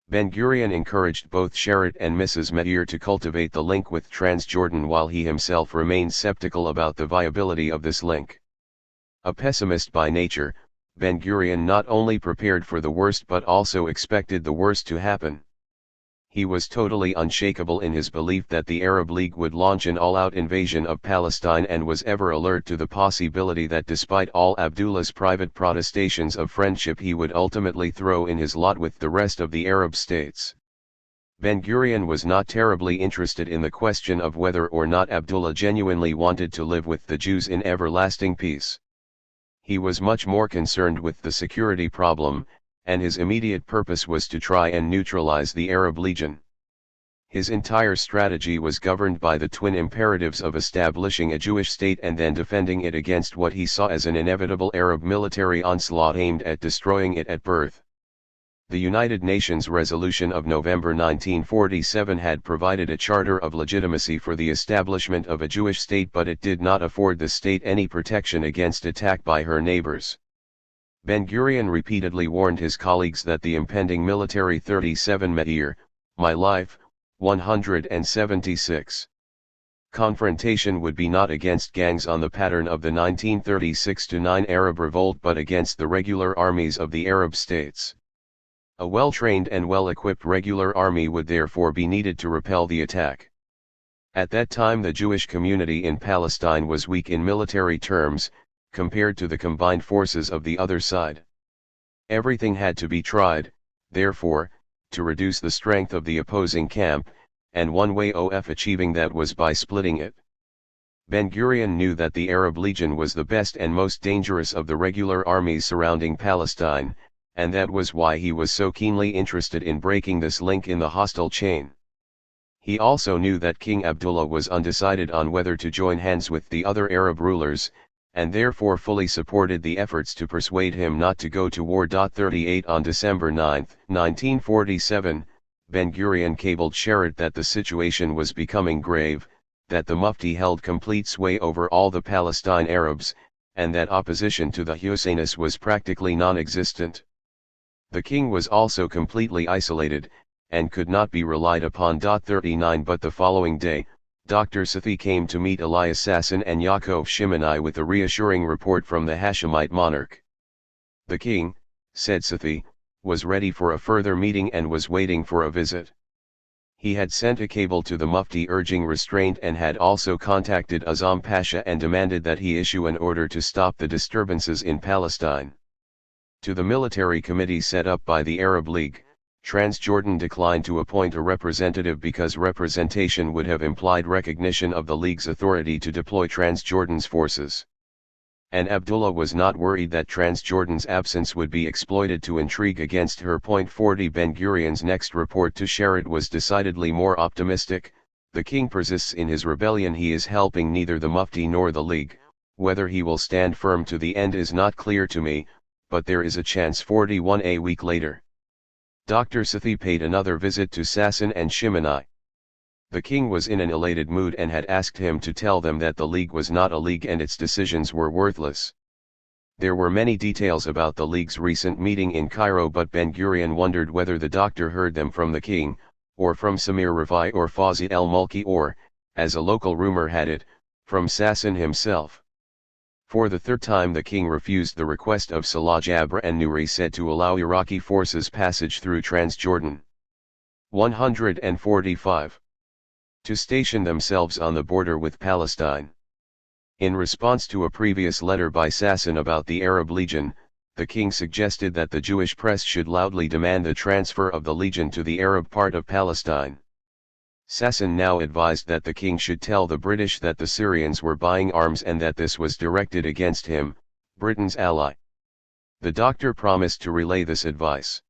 Ben-Gurion encouraged both Sharett and Mrs. Meir to cultivate the link with Transjordan, while he himself remained skeptical about the viability of this link. A pessimist by nature, Ben-Gurion not only prepared for the worst but also expected the worst to happen. He was totally unshakable in his belief that the Arab League would launch an all-out invasion of Palestine, and was ever alert to the possibility that despite all Abdullah's private protestations of friendship he would ultimately throw in his lot with the rest of the Arab states. Ben-Gurion was not terribly interested in the question of whether or not Abdullah genuinely wanted to live with the Jews in everlasting peace. He was much more concerned with the security problem, and his immediate purpose was to try and neutralize the Arab Legion. His entire strategy was governed by the twin imperatives of establishing a Jewish state and then defending it against what he saw as an inevitable Arab military onslaught aimed at destroying it at birth. The United Nations resolution of November 1947 had provided a charter of legitimacy for the establishment of a Jewish state, but it did not afford the state any protection against attack by her neighbors. Ben-Gurion repeatedly warned his colleagues that the impending military 37 Meir, My Life, 176. Confrontation would be not against gangs on the pattern of the 1936-9 Arab revolt but against the regular armies of the Arab states. A well-trained and well-equipped regular army would therefore be needed to repel the attack. At that time the Jewish community in Palestine was weak in military terms, compared to the combined forces of the other side. Everything had to be tried, therefore, to reduce the strength of the opposing camp, and one way of achieving that was by splitting it. Ben-Gurion knew that the Arab Legion was the best and most dangerous of the regular armies surrounding Palestine, and that was why he was so keenly interested in breaking this link in the hostile chain. He also knew that King Abdullah was undecided on whether to join hands with the other Arab rulers, and therefore fully supported the efforts to persuade him not to go to war. 38 On December 9, 1947, Ben-Gurion cabled Sharett that the situation was becoming grave, that the Mufti held complete sway over all the Palestine Arabs, and that opposition to the Husainists was practically non-existent. The king was also completely isolated, and could not be relied upon. 39 But the following day, Dr. Safi came to meet Elias Sasson and Yaakov Shimoni with a reassuring report from the Hashemite monarch. The king, said Safi, was ready for a further meeting and was waiting for a visit. He had sent a cable to the Mufti urging restraint and had also contacted Azam Pasha and demanded that he issue an order to stop the disturbances in Palestine. To the military committee set up by the Arab League, Transjordan declined to appoint a representative because representation would have implied recognition of the League's authority to deploy Transjordan's forces. And Abdullah was not worried that Transjordan's absence would be exploited to intrigue against her. 40 Ben-Gurion's next report to Sharett was decidedly more optimistic. The king persists in his rebellion. He is helping neither the Mufti nor the League. Whether he will stand firm to the end is not clear to me, but there is a chance. 41 A week later, Dr. Safi paid another visit to Sasson and Shimoni. The king was in an elated mood and had asked him to tell them that the league was not a league and its decisions were worthless. There were many details about the league's recent meeting in Cairo, but Ben-Gurion wondered whether the doctor heard them from the king, or from Samir Rafai or Fawzi el-Mulki, or, as a local rumor had it, from Sasson himself. For the third time the king refused the request of Salah Jabr and Nuri said to allow Iraqi forces passage through Transjordan. 145. To station themselves on the border with Palestine. In response to a previous letter by Sasson about the Arab Legion, the king suggested that the Jewish press should loudly demand the transfer of the legion to the Arab part of Palestine. Sasson now advised that the king should tell the British that the Syrians were buying arms and that this was directed against him, Britain's ally. The doctor promised to relay this advice.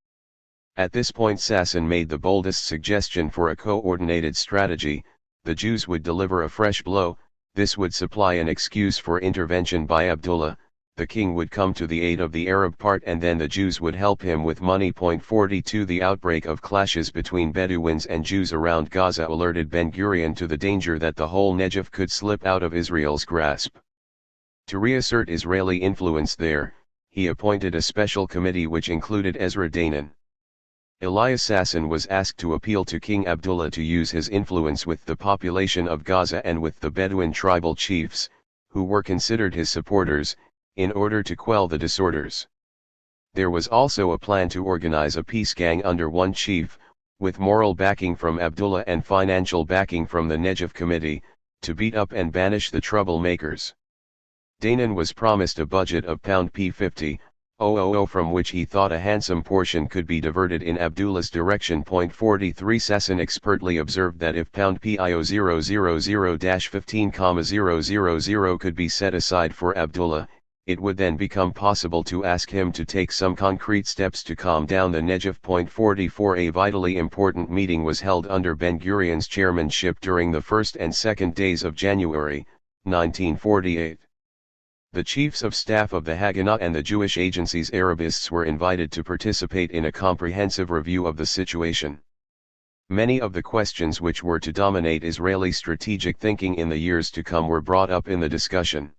At this point Sasson made the boldest suggestion for a coordinated strategy: the Jews would deliver a fresh blow, this would supply an excuse for intervention by Abdullah, the king would come to the aid of the Arab part and then the Jews would help him with money. 42 The outbreak of clashes between Bedouins and Jews around Gaza alerted Ben-Gurion to the danger that the whole Negev could slip out of Israel's grasp. To reassert Israeli influence there, he appointed a special committee which included Ezra Danan. Elias Sasson was asked to appeal to King Abdullah to use his influence with the population of Gaza and with the Bedouin tribal chiefs, who were considered his supporters, in order to quell the disorders. There was also a plan to organize a peace gang under one chief, with moral backing from Abdullah and financial backing from the Negev Committee, to beat up and banish the troublemakers. Danan was promised a budget of £50,000, from which he thought a handsome portion could be diverted in Abdullah's direction. 43 Sasson expertly observed that if £000-15,000 could be set aside for Abdullah, it would then become possible to ask him to take some concrete steps to calm down the Negev. 44 A vitally important meeting was held under Ben-Gurion's chairmanship during the 1st and 2nd days of January, 1948. The chiefs of staff of the Haganah and the Jewish agency's Arabists were invited to participate in a comprehensive review of the situation. Many of the questions which were to dominate Israeli strategic thinking in the years to come were brought up in the discussion.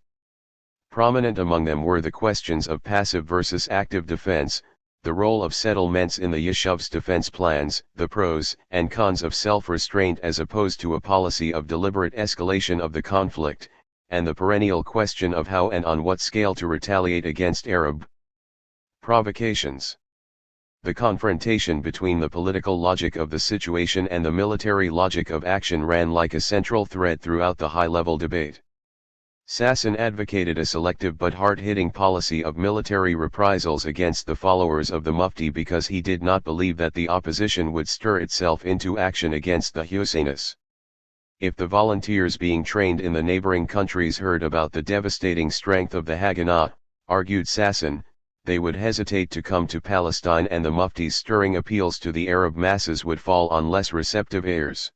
Prominent among them were the questions of passive versus active defense, the role of settlements in the Yeshuv's defense plans, the pros and cons of self-restraint as opposed to a policy of deliberate escalation of the conflict, and the perennial question of how and on what scale to retaliate against Arab provocations. The confrontation between the political logic of the situation and the military logic of action ran like a central thread throughout the high-level debate. Sasson advocated a selective but hard-hitting policy of military reprisals against the followers of the Mufti because he did not believe that the opposition would stir itself into action against the Husseinis. If the volunteers being trained in the neighboring countries heard about the devastating strength of the Haganah, argued Sasson, they would hesitate to come to Palestine and the Mufti's stirring appeals to the Arab masses would fall on less receptive ears.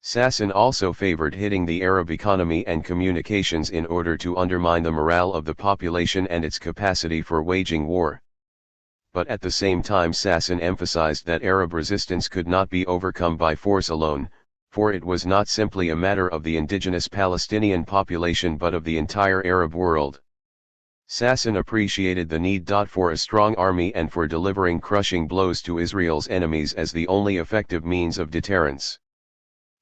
Sasson also favored hitting the Arab economy and communications in order to undermine the morale of the population and its capacity for waging war. But at the same time Sasson emphasized that Arab resistance could not be overcome by force alone, for it was not simply a matter of the indigenous Palestinian population but of the entire Arab world. Sasson appreciated the need for a strong army and for delivering crushing blows to Israel's enemies as the only effective means of deterrence.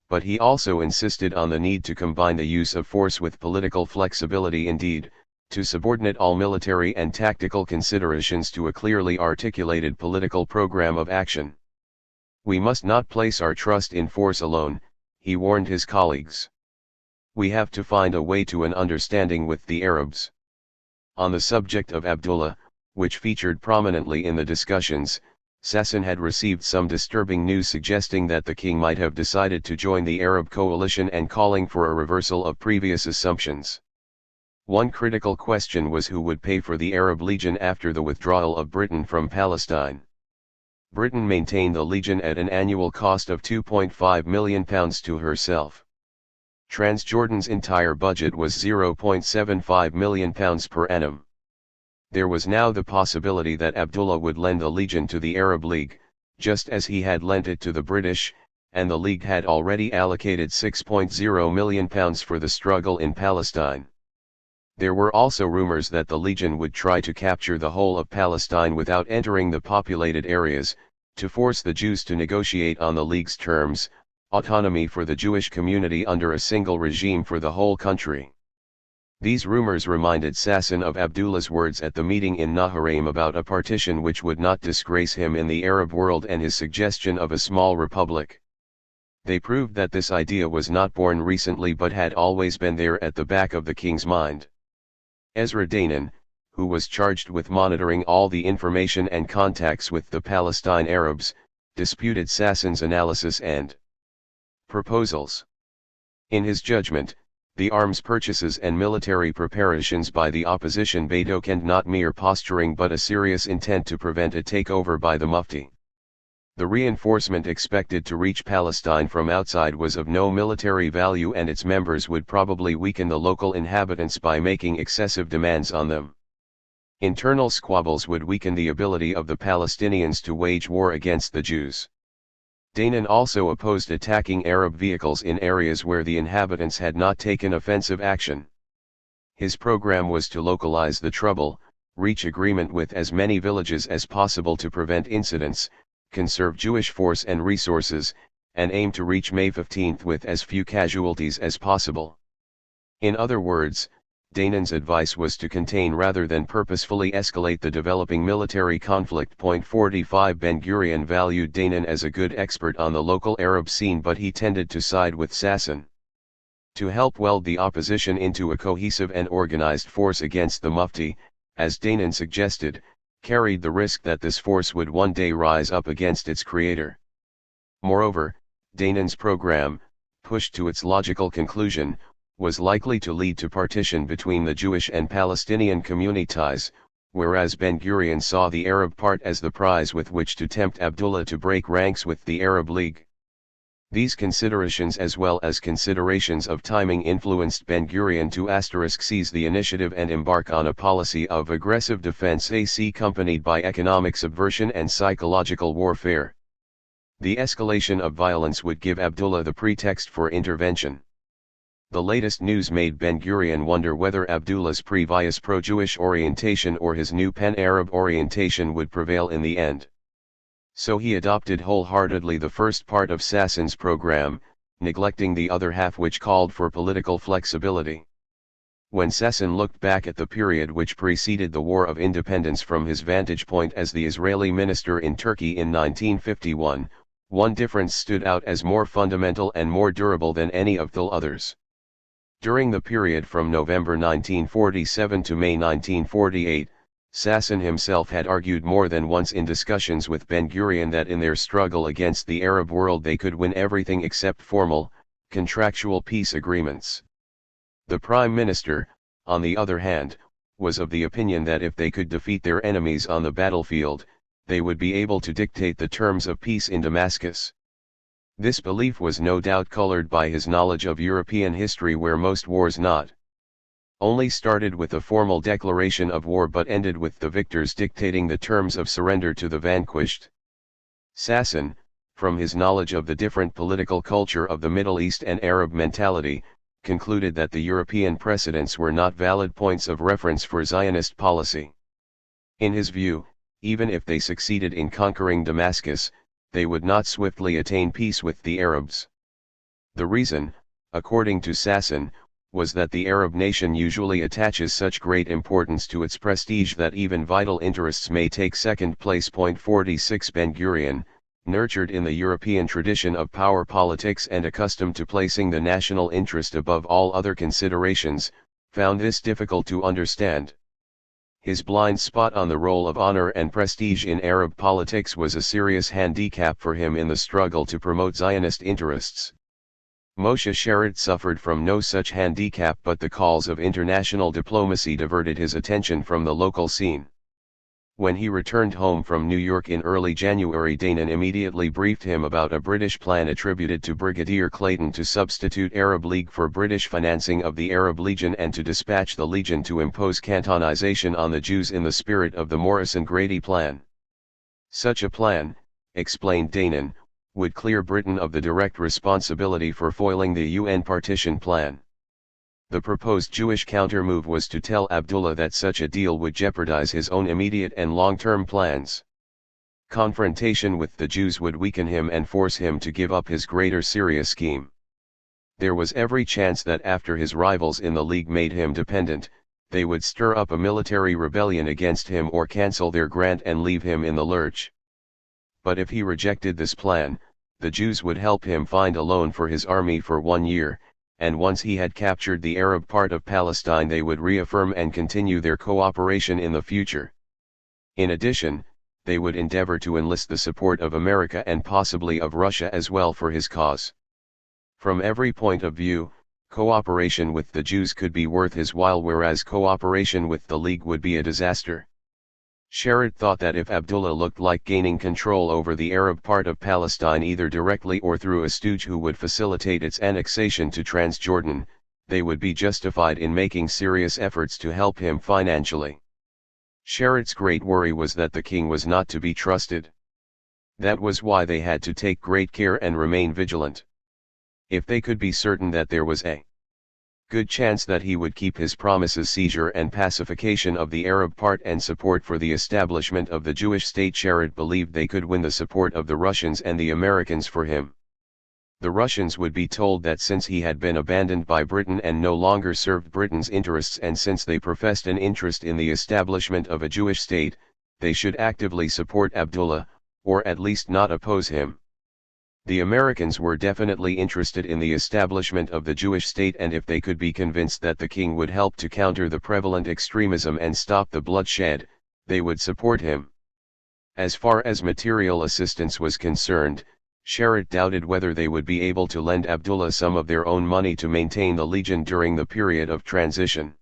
But he also insisted on the need to combine the use of force with political flexibility, indeed, to subordinate all military and tactical considerations to a clearly articulated political program of action. We must not place our trust in force alone, he warned his colleagues. We have to find a way to an understanding with the Arabs. On the subject of Abdullah, which featured prominently in the discussions, Sasson had received some disturbing news suggesting that the king might have decided to join the Arab coalition and calling for a reversal of previous assumptions. One critical question was who would pay for the Arab Legion after the withdrawal of Britain from Palestine. Britain maintained the Legion at an annual cost of £2.5 million to herself. Transjordan's entire budget was £0.75 million per annum. There was now the possibility that Abdullah would lend the Legion to the Arab League, just as he had lent it to the British, and the League had already allocated £6.0 million for the struggle in Palestine. There were also rumors that the Legion would try to capture the whole of Palestine without entering the populated areas, to force the Jews to negotiate on the League's terms, autonomy for the Jewish community under a single regime for the whole country. These rumors reminded Sasson of Abdullah's words at the meeting in Naharaim about a partition which would not disgrace him in the Arab world and his suggestion of a small republic. They proved that this idea was not born recently but had always been there at the back of the king's mind. Ezra Danon, who was charged with monitoring all the information and contacts with the Palestine Arabs, disputed Sasson's analysis and proposals. In his judgment, the arms purchases and military preparations by the opposition betokened not mere posturing but a serious intent to prevent a takeover by the Mufti. The reinforcement expected to reach Palestine from outside was of no military value and its members would probably weaken the local inhabitants by making excessive demands on them. Internal squabbles would weaken the ability of the Palestinians to wage war against the Jews. Danon also opposed attacking Arab vehicles in areas where the inhabitants had not taken offensive action. His program was to localize the trouble, reach agreement with as many villages as possible to prevent incidents, conserve Jewish force and resources, and aim to reach May 15 with as few casualties as possible. In other words, Danon's advice was to contain rather than purposefully escalate the developing military conflict. 45 Ben-Gurion valued Danon as a good expert on the local Arab scene, but he tended to side with Sasson. To help weld the opposition into a cohesive and organized force against the Mufti, as Danon suggested, carried the risk that this force would one day rise up against its creator. Moreover, Danon's program, pushed to its logical conclusion, was likely to lead to partition between the Jewish and Palestinian communities, whereas Ben-Gurion saw the Arab part as the prize with which to tempt Abdullah to break ranks with the Arab League. These considerations as well as considerations of timing influenced Ben-Gurion to seize the initiative and embark on a policy of aggressive defense accompanied by economic subversion and psychological warfare. The escalation of violence would give Abdullah the pretext for intervention. The latest news made Ben-Gurion wonder whether Abdullah's previous pro-Jewish orientation or his new pan-Arab orientation would prevail in the end. So he adopted wholeheartedly the first part of Sasson's program, neglecting the other half which called for political flexibility. When Sasson looked back at the period which preceded the War of Independence from his vantage point as the Israeli minister in Turkey in 1951, one difference stood out as more fundamental and more durable than any of the others. During the period from November 1947 to May 1948, Sasson himself had argued more than once in discussions with Ben-Gurion that in their struggle against the Arab world they could win everything except formal, contractual peace agreements. The Prime Minister, on the other hand, was of the opinion that if they could defeat their enemies on the battlefield, they would be able to dictate the terms of peace in Damascus. This belief was no doubt colored by his knowledge of European history, where most wars not only started with a formal declaration of war but ended with the victors dictating the terms of surrender to the vanquished. Sasson, from his knowledge of the different political culture of the Middle East and Arab mentality, concluded that the European precedents were not valid points of reference for Zionist policy. In his view, even if they succeeded in conquering Damascus, they would not swiftly attain peace with the Arabs. The reason, according to Sasson, was that the Arab nation usually attaches such great importance to its prestige that even vital interests may take second place. 46 Ben-Gurion, nurtured in the European tradition of power politics and accustomed to placing the national interest above all other considerations, found this difficult to understand. His blind spot on the role of honor and prestige in Arab politics was a serious handicap for him in the struggle to promote Zionist interests. Moshe Sharett suffered from no such handicap, but the calls of international diplomacy diverted his attention from the local scene. When he returned home from New York in early January, Danon immediately briefed him about a British plan attributed to Brigadier Clayton to substitute Arab League for British financing of the Arab Legion and to dispatch the Legion to impose cantonization on the Jews in the spirit of the Morrison-Grady plan. Such a plan, explained Danon, would clear Britain of the direct responsibility for foiling the UN partition plan. The proposed Jewish counter-move was to tell Abdullah that such a deal would jeopardize his own immediate and long-term plans. Confrontation with the Jews would weaken him and force him to give up his Greater Syria scheme. There was every chance that after his rivals in the League made him dependent, they would stir up a military rebellion against him or cancel their grant and leave him in the lurch. But if he rejected this plan, the Jews would help him find a loan for his army for 1 year, and once he had captured the Arab part of Palestine they would reaffirm and continue their cooperation in the future. In addition, they would endeavor to enlist the support of America and possibly of Russia as well for his cause. From every point of view, cooperation with the Jews could be worth his while, whereas cooperation with the League would be a disaster. Sherrod thought that if Abdullah looked like gaining control over the Arab part of Palestine either directly or through a stooge who would facilitate its annexation to Transjordan, they would be justified in making serious efforts to help him financially. Sherrod's great worry was that the king was not to be trusted. That was why they had to take great care and remain vigilant. If they could be certain that there was a good chance that he would keep his promises, seizure and pacification of the Arab part and support for the establishment of the Jewish state, Sherrod believed they could win the support of the Russians and the Americans for him. The Russians would be told that since he had been abandoned by Britain and no longer served Britain's interests, and since they professed an interest in the establishment of a Jewish state, they should actively support Abdullah, or at least not oppose him. The Americans were definitely interested in the establishment of the Jewish state, and if they could be convinced that the king would help to counter the prevalent extremism and stop the bloodshed, they would support him. As far as material assistance was concerned, Sherrod doubted whether they would be able to lend Abdullah some of their own money to maintain the legion during the period of transition.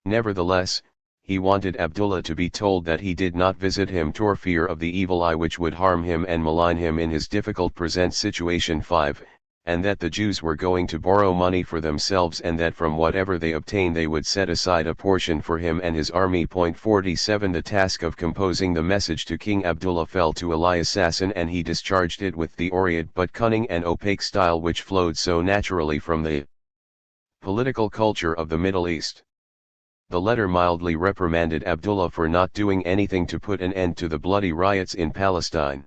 Nevertheless, he wanted Abdullah to be told that he did not visit him for fear of the evil eye which would harm him and malign him in his difficult present situation. 5, and that the Jews were going to borrow money for themselves, and that from whatever they obtained they would set aside a portion for him and his army. 47 The task of composing the message to King Abdullah fell to Elias Sasson, and he discharged it with the aureate but cunning and opaque style which flowed so naturally from the political culture of the Middle East. The letter mildly reprimanded Abdullah for not doing anything to put an end to the bloody riots in Palestine.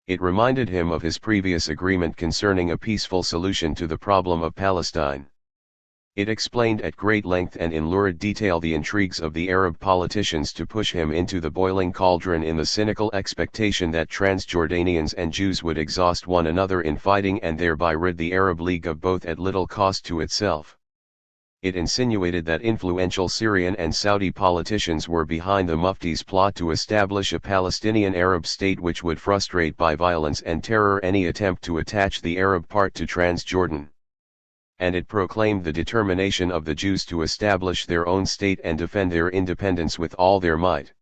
It reminded him of his previous agreement concerning a peaceful solution to the problem of Palestine. It explained at great length and in lurid detail the intrigues of the Arab politicians to push him into the boiling cauldron in the cynical expectation that Transjordanians and Jews would exhaust one another in fighting and thereby rid the Arab League of both at little cost to itself. It insinuated that influential Syrian and Saudi politicians were behind the Mufti's plot to establish a Palestinian Arab state which would frustrate by violence and terror any attempt to attach the Arab part to Transjordan. And it proclaimed the determination of the Jews to establish their own state and defend their independence with all their might.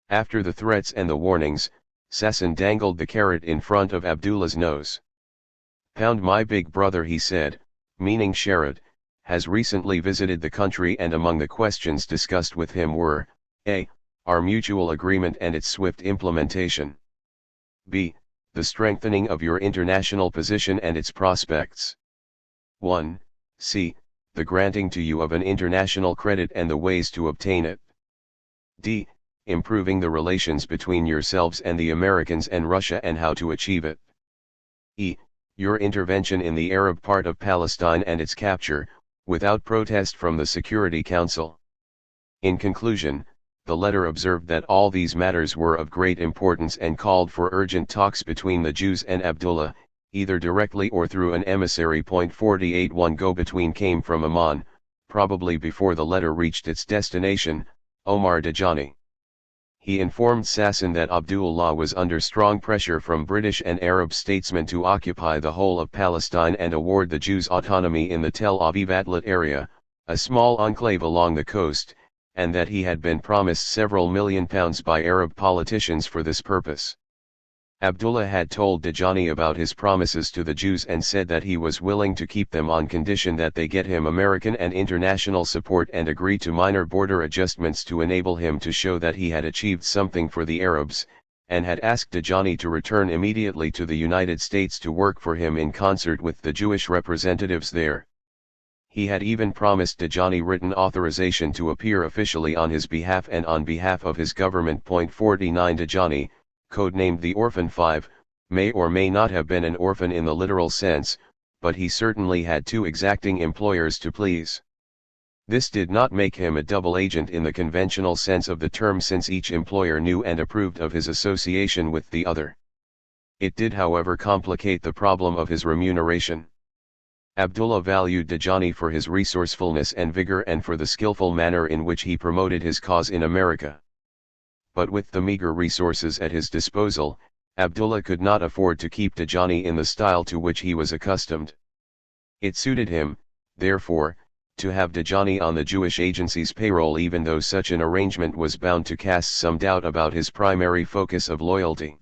After the threats and the warnings, Sasson dangled the carrot in front of Abdullah's nose. "Pound my big brother," he said, meaning Sherrod, has recently visited the country, and among the questions discussed with him were, a. our mutual agreement and its swift implementation, b. the strengthening of your international position and its prospects, 1. c. the granting to you of an international credit and the ways to obtain it, d. improving the relations between yourselves and the Americans and Russia and how to achieve it, e. your intervention in the Arab part of Palestine and its capture, without protest from the Security Council. In conclusion, the letter observed that all these matters were of great importance and called for urgent talks between the Jews and Abdullah, either directly or through an emissary. 48 One go-between came from Amman, probably before the letter reached its destination, Omar Dajani. He informed Sasson that Abdullah was under strong pressure from British and Arab statesmen to occupy the whole of Palestine and award the Jews autonomy in the Tel Aviv-Atlat area, a small enclave along the coast, and that he had been promised several £1 million by Arab politicians for this purpose. Abdullah had told Dajani about his promises to the Jews and said that he was willing to keep them on condition that they get him American and international support and agree to minor border adjustments to enable him to show that he had achieved something for the Arabs, and had asked Dajani to return immediately to the United States to work for him in concert with the Jewish representatives there. He had even promised Dajani written authorization to appear officially on his behalf and on behalf of his government. 49 Dajani, codenamed the Orphan 5, may or may not have been an orphan in the literal sense, but he certainly had two exacting employers to please. This did not make him a double agent in the conventional sense of the term, since each employer knew and approved of his association with the other. It did, however, complicate the problem of his remuneration. Abdullah valued Dajani for his resourcefulness and vigor and for the skillful manner in which he promoted his cause in America. But with the meager resources at his disposal, Abdullah could not afford to keep Dajani in the style to which he was accustomed. It suited him, therefore, to have Dajani on the Jewish agency's payroll, even though such an arrangement was bound to cast some doubt about his primary focus of loyalty.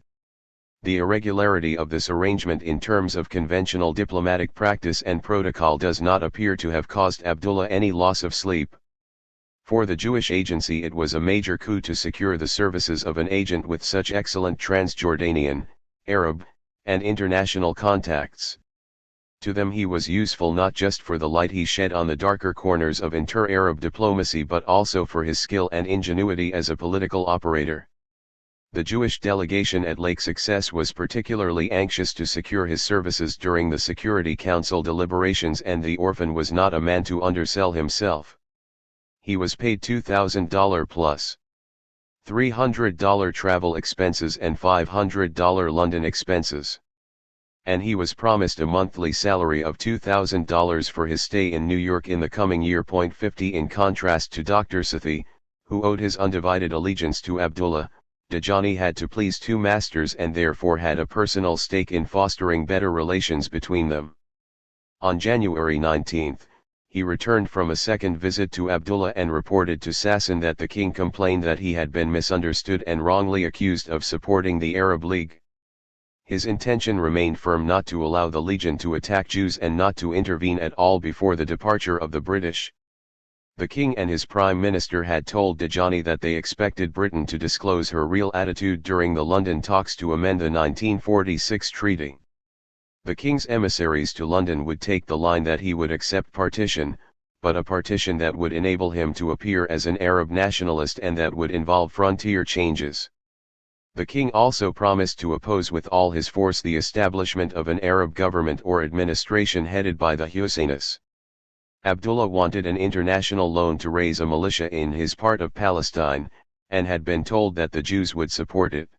The irregularity of this arrangement in terms of conventional diplomatic practice and protocol does not appear to have caused Abdullah any loss of sleep. For the Jewish agency it was a major coup to secure the services of an agent with such excellent Transjordanian, Arab, and international contacts. To them he was useful not just for the light he shed on the darker corners of inter-Arab diplomacy, but also for his skill and ingenuity as a political operator. The Jewish delegation at Lake Success was particularly anxious to secure his services during the Security Council deliberations, and the orphan was not a man to undersell himself. He was paid $2,000 plus $300 travel expenses and $500 London expenses. And he was promised a monthly salary of $2,000 for his stay in New York in the coming year. 50 In contrast to Dr. Sathi, who owed his undivided allegiance to Abdullah, Dajani had to please two masters and therefore had a personal stake in fostering better relations between them. On January 19, he returned from a second visit to Abdullah and reported to Sasson that the king complained that he had been misunderstood and wrongly accused of supporting the Arab League. His intention remained firm not to allow the Legion to attack Jews and not to intervene at all before the departure of the British. The king and his prime minister had told Dajani that they expected Britain to disclose her real attitude during the London talks to amend the 1946 treaty. The king's emissaries to London would take the line that he would accept partition, but a partition that would enable him to appear as an Arab nationalist and that would involve frontier changes. The king also promised to oppose with all his force the establishment of an Arab government or administration headed by the Husainists. Abdullah wanted an international loan to raise a militia in his part of Palestine, and had been told that the Jews would support it.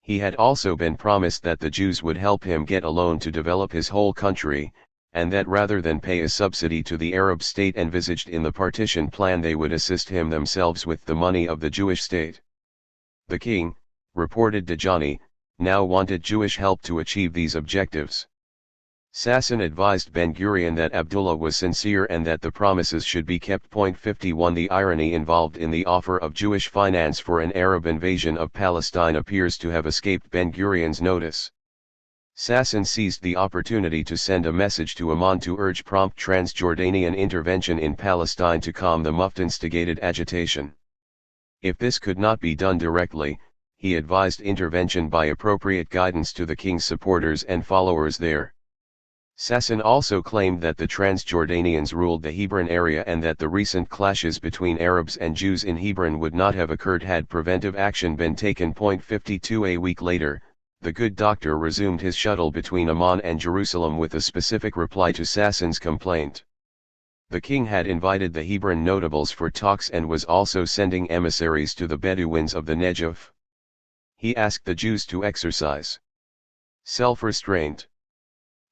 He had also been promised that the Jews would help him get a loan to develop his whole country, and that rather than pay a subsidy to the Arab state envisaged in the partition plan, they would assist him themselves with the money of the Jewish state. The king, reported Dajani, now wanted Jewish help to achieve these objectives. Sasson advised Ben-Gurion that Abdullah was sincere and that the promises should be kept. 51 The irony involved in the offer of Jewish finance for an Arab invasion of Palestine appears to have escaped Ben-Gurion's notice. Sasson seized the opportunity to send a message to Amman to urge prompt Transjordanian intervention in Palestine to calm the muft-instigated agitation. If this could not be done directly, he advised intervention by appropriate guidance to the king's supporters and followers there. Sasson also claimed that the Transjordanians ruled the Hebron area and that the recent clashes between Arabs and Jews in Hebron would not have occurred had preventive action been taken. 52 A week later, the good doctor resumed his shuttle between Amman and Jerusalem with a specific reply to Sasson's complaint. The king had invited the Hebron notables for talks and was also sending emissaries to the Bedouins of the Negev. He asked the Jews to exercise self-restraint.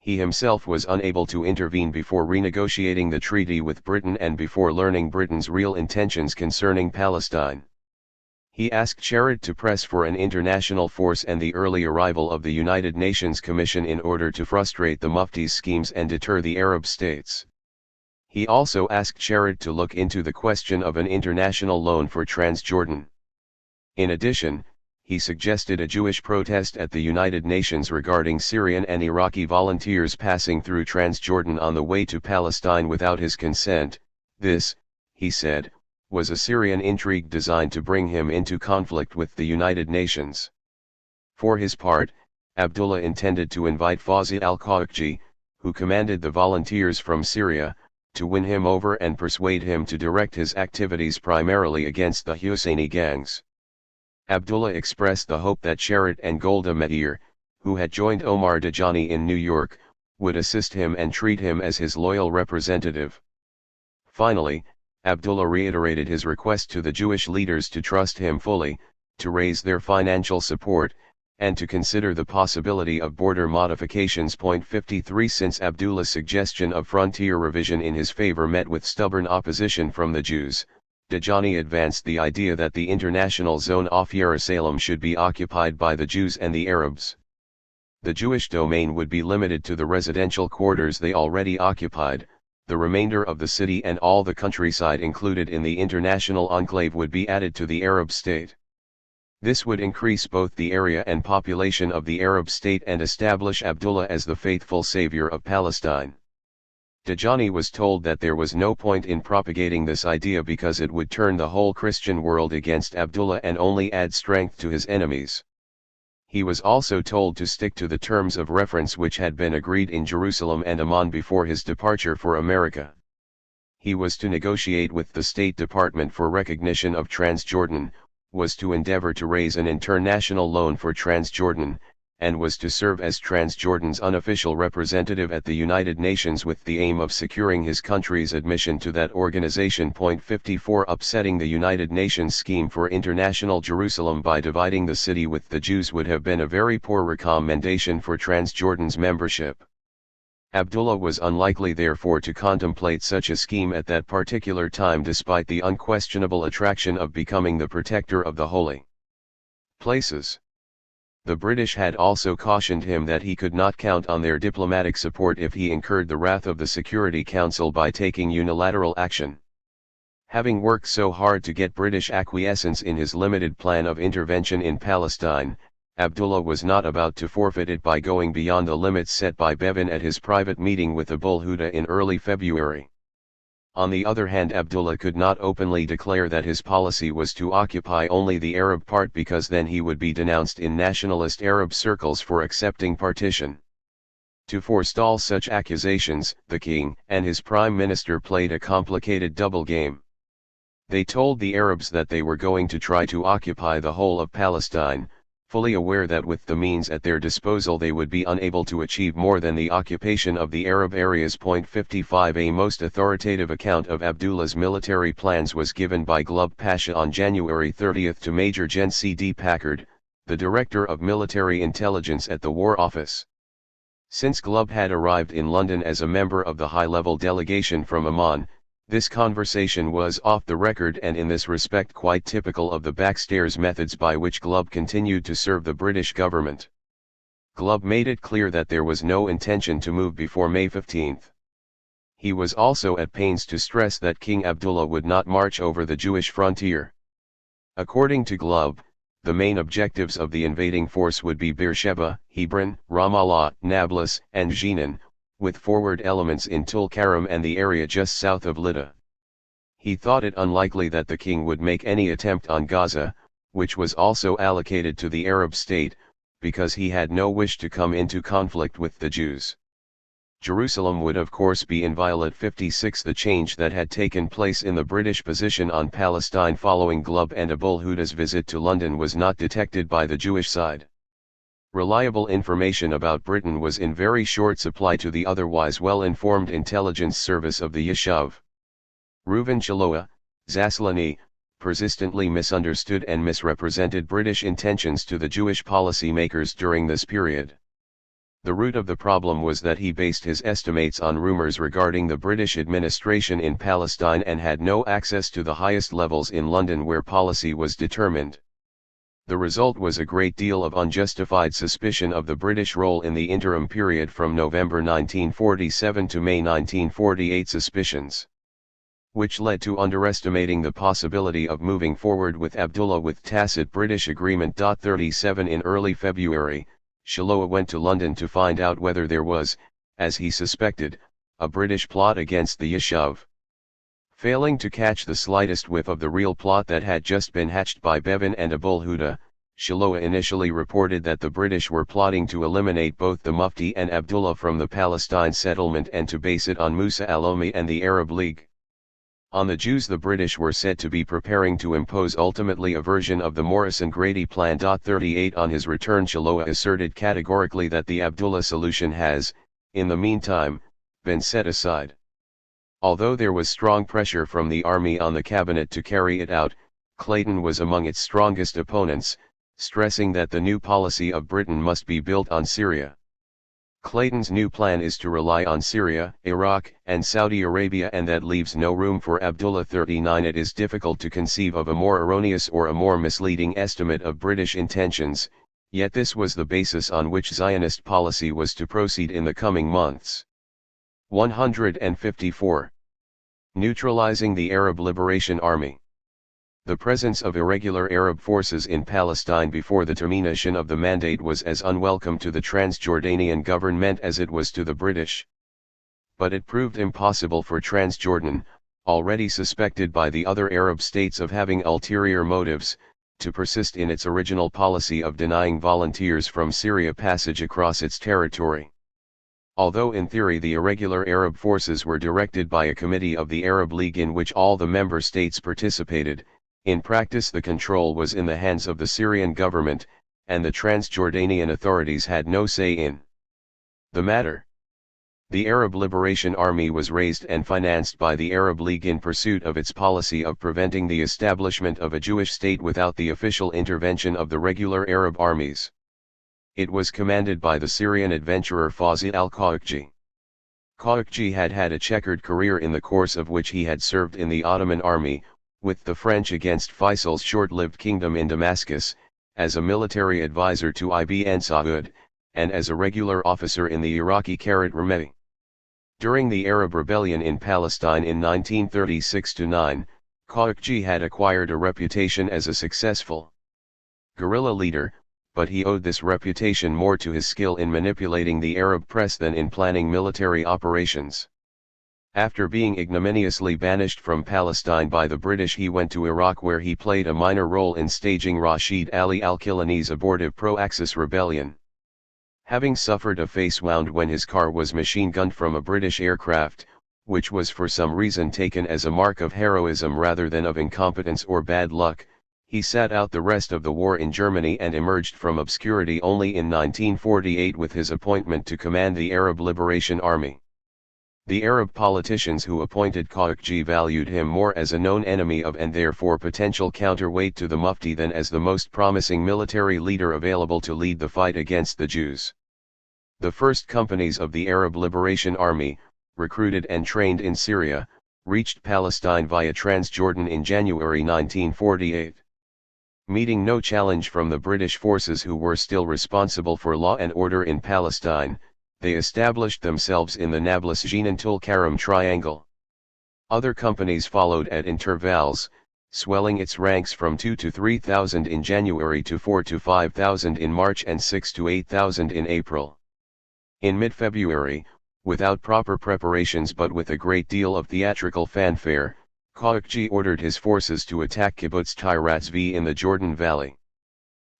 He himself was unable to intervene before renegotiating the treaty with Britain and before learning Britain's real intentions concerning Palestine. He asked Sherrod to press for an international force and the early arrival of the United Nations Commission in order to frustrate the Mufti's schemes and deter the Arab states. He also asked Sherrod to look into the question of an international loan for Transjordan. In addition, he suggested a Jewish protest at the United Nations regarding Syrian and Iraqi volunteers passing through Transjordan on the way to Palestine without his consent. This, he said, was a Syrian intrigue designed to bring him into conflict with the United Nations. For his part, Abdullah intended to invite Fawzi al-Khawqji, who commanded the volunteers from Syria, to win him over and persuade him to direct his activities primarily against the Husseini gangs. Abdullah expressed the hope that Sharrat and Golda Meir, who had joined Omar Dajani in New York, would assist him and treat him as his loyal representative. Finally, Abdullah reiterated his request to the Jewish leaders to trust him fully, to raise their financial support, and to consider the possibility of border modifications. 53 Since Abdullah's suggestion of frontier revision in his favor met with stubborn opposition from the Jews, Dajani advanced the idea that the international zone off Jerusalem should be occupied by the Jews and the Arabs. The Jewish domain would be limited to the residential quarters they already occupied, the remainder of the city and all the countryside included in the international enclave would be added to the Arab state. This would increase both the area and population of the Arab state and establish Abdullah as the faithful savior of Palestine. Dajani was told that there was no point in propagating this idea because it would turn the whole Christian world against Abdullah and only add strength to his enemies. He was also told to stick to the terms of reference which had been agreed in Jerusalem and Amman before his departure for America. He was to negotiate with the State Department for recognition of Transjordan, was to endeavor to raise an international loan for Transjordan, and was to serve as Transjordan's unofficial representative at the United Nations with the aim of securing his country's admission to that organization. 54 Upsetting the United Nations scheme for international Jerusalem by dividing the city with the Jews would have been a very poor recommendation for Transjordan's membership. Abdullah was unlikely therefore to contemplate such a scheme at that particular time despite the unquestionable attraction of becoming the protector of the holy places. The British had also cautioned him that he could not count on their diplomatic support if he incurred the wrath of the Security Council by taking unilateral action. Having worked so hard to get British acquiescence in his limited plan of intervention in Palestine, Abdullah was not about to forfeit it by going beyond the limits set by Bevin at his private meeting with Abul Huda in early February. On the other hand, Abdullah could not openly declare that his policy was to occupy only the Arab part because then he would be denounced in nationalist Arab circles for accepting partition. To forestall such accusations, the king and his prime minister played a complicated double game. They told the Arabs that they were going to try to occupy the whole of Palestine, fully aware that with the means at their disposal they would be unable to achieve more than the occupation of the Arab areas. 55 A most authoritative account of Abdullah's military plans was given by Glubb Pasha on January 30 to Major Gen C. D. Packard, the Director of Military Intelligence at the War Office. Since Glubb had arrived in London as a member of the high-level delegation from Amman, this conversation was off the record and in this respect quite typical of the backstairs methods by which Glubb continued to serve the British government. Glubb made it clear that there was no intention to move before May 15. He was also at pains to stress that King Abdullah would not march over the Jewish frontier. According to Glubb, the main objectives of the invading force would be Beersheba, Hebron, Ramallah, Nablus, and Jenin, with forward elements in Tulkarem and the area just south of Lydda. He thought it unlikely that the king would make any attempt on Gaza, which was also allocated to the Arab state, because he had no wish to come into conflict with the Jews. Jerusalem would of course be inviolate. 56 The change that had taken place in the British position on Palestine following Glubb and Abul Huda's visit to London was not detected by the Jewish side. Reliable information about Britain was in very short supply to the otherwise well-informed intelligence service of the Yishuv. Reuven Shiloah, Zaslani, persistently misunderstood and misrepresented British intentions to the Jewish policy-makers during this period. The root of the problem was that he based his estimates on rumors regarding the British administration in Palestine and had no access to the highest levels in London where policy was determined. The result was a great deal of unjustified suspicion of the British role in the interim period from November 1947 to May 1948, suspicions which led to underestimating the possibility of moving forward with Abdullah with tacit British agreement. 37 In early February, Shiloah went to London to find out whether there was, as he suspected, a British plot against the Yishuv. Failing to catch the slightest whiff of the real plot that had just been hatched by Bevin and Abul Huda, Shiloah initially reported that the British were plotting to eliminate both the Mufti and Abdullah from the Palestine settlement and to base it on Musa al-Omi and the Arab League. On the Jews, the British were said to be preparing to impose ultimately a version of the Morrison-Grady Plan. 38 On his return, Shiloah asserted categorically that the Abdullah solution has, in the meantime, been set aside. Although there was strong pressure from the army on the cabinet to carry it out, Clayton was among its strongest opponents, stressing that the new policy of Britain must be built on Syria. Clayton's new plan is to rely on Syria, Iraq, and Saudi Arabia, and that leaves no room for Abdullah. 39 It is difficult to conceive of a more erroneous or a more misleading estimate of British intentions, yet this was the basis on which Zionist policy was to proceed in the coming months. 154. Neutralizing the Arab Liberation Army. The presence of irregular Arab forces in Palestine before the termination of the mandate was as unwelcome to the Transjordanian government as it was to the British. But it proved impossible for Transjordan, already suspected by the other Arab states of having ulterior motives, to persist in its original policy of denying volunteers from Syria passage across its territory. Although in theory the irregular Arab forces were directed by a committee of the Arab League in which all the member states participated, in practice the control was in the hands of the Syrian government, and the Transjordanian authorities had no say in the matter. The Arab Liberation Army was raised and financed by the Arab League in pursuit of its policy of preventing the establishment of a Jewish state without the official intervention of the regular Arab armies. It was commanded by the Syrian adventurer Fawzi al-Qawqji. Qawqji had had a checkered career in the course of which he had served in the Ottoman army, with the French against Faisal's short-lived kingdom in Damascus, as a military advisor to Ibn Saud, and as a regular officer in the Iraqi Karat Rameh. During the Arab rebellion in Palestine in 1936-9, Qawqji had acquired a reputation as a successful guerrilla leader, but he owed this reputation more to his skill in manipulating the Arab press than in planning military operations. After being ignominiously banished from Palestine by the British, he went to Iraq, where he played a minor role in staging Rashid Ali al-Kilani's abortive pro-Axis rebellion. Having suffered a face wound when his car was machine-gunned from a British aircraft, which was for some reason taken as a mark of heroism rather than of incompetence or bad luck, he sat out the rest of the war in Germany and emerged from obscurity only in 1948 with his appointment to command the Arab Liberation Army. The Arab politicians who appointed Qawqji valued him more as a known enemy of and therefore potential counterweight to the Mufti than as the most promising military leader available to lead the fight against the Jews. The first companies of the Arab Liberation Army, recruited and trained in Syria, reached Palestine via Transjordan in January 1948. Meeting no challenge from the British forces, who were still responsible for law and order in Palestine, they established themselves in the Nablus-Jenin-Tul-Karam triangle. Other companies followed at intervals, swelling its ranks from 2 to 3,000 in January to 4 to 5,000 in March and 6 to 8,000 in April. In mid-February, without proper preparations but with a great deal of theatrical fanfare, Qawqji ordered his forces to attack Kibbutz Tirat-Zvi in the Jordan Valley.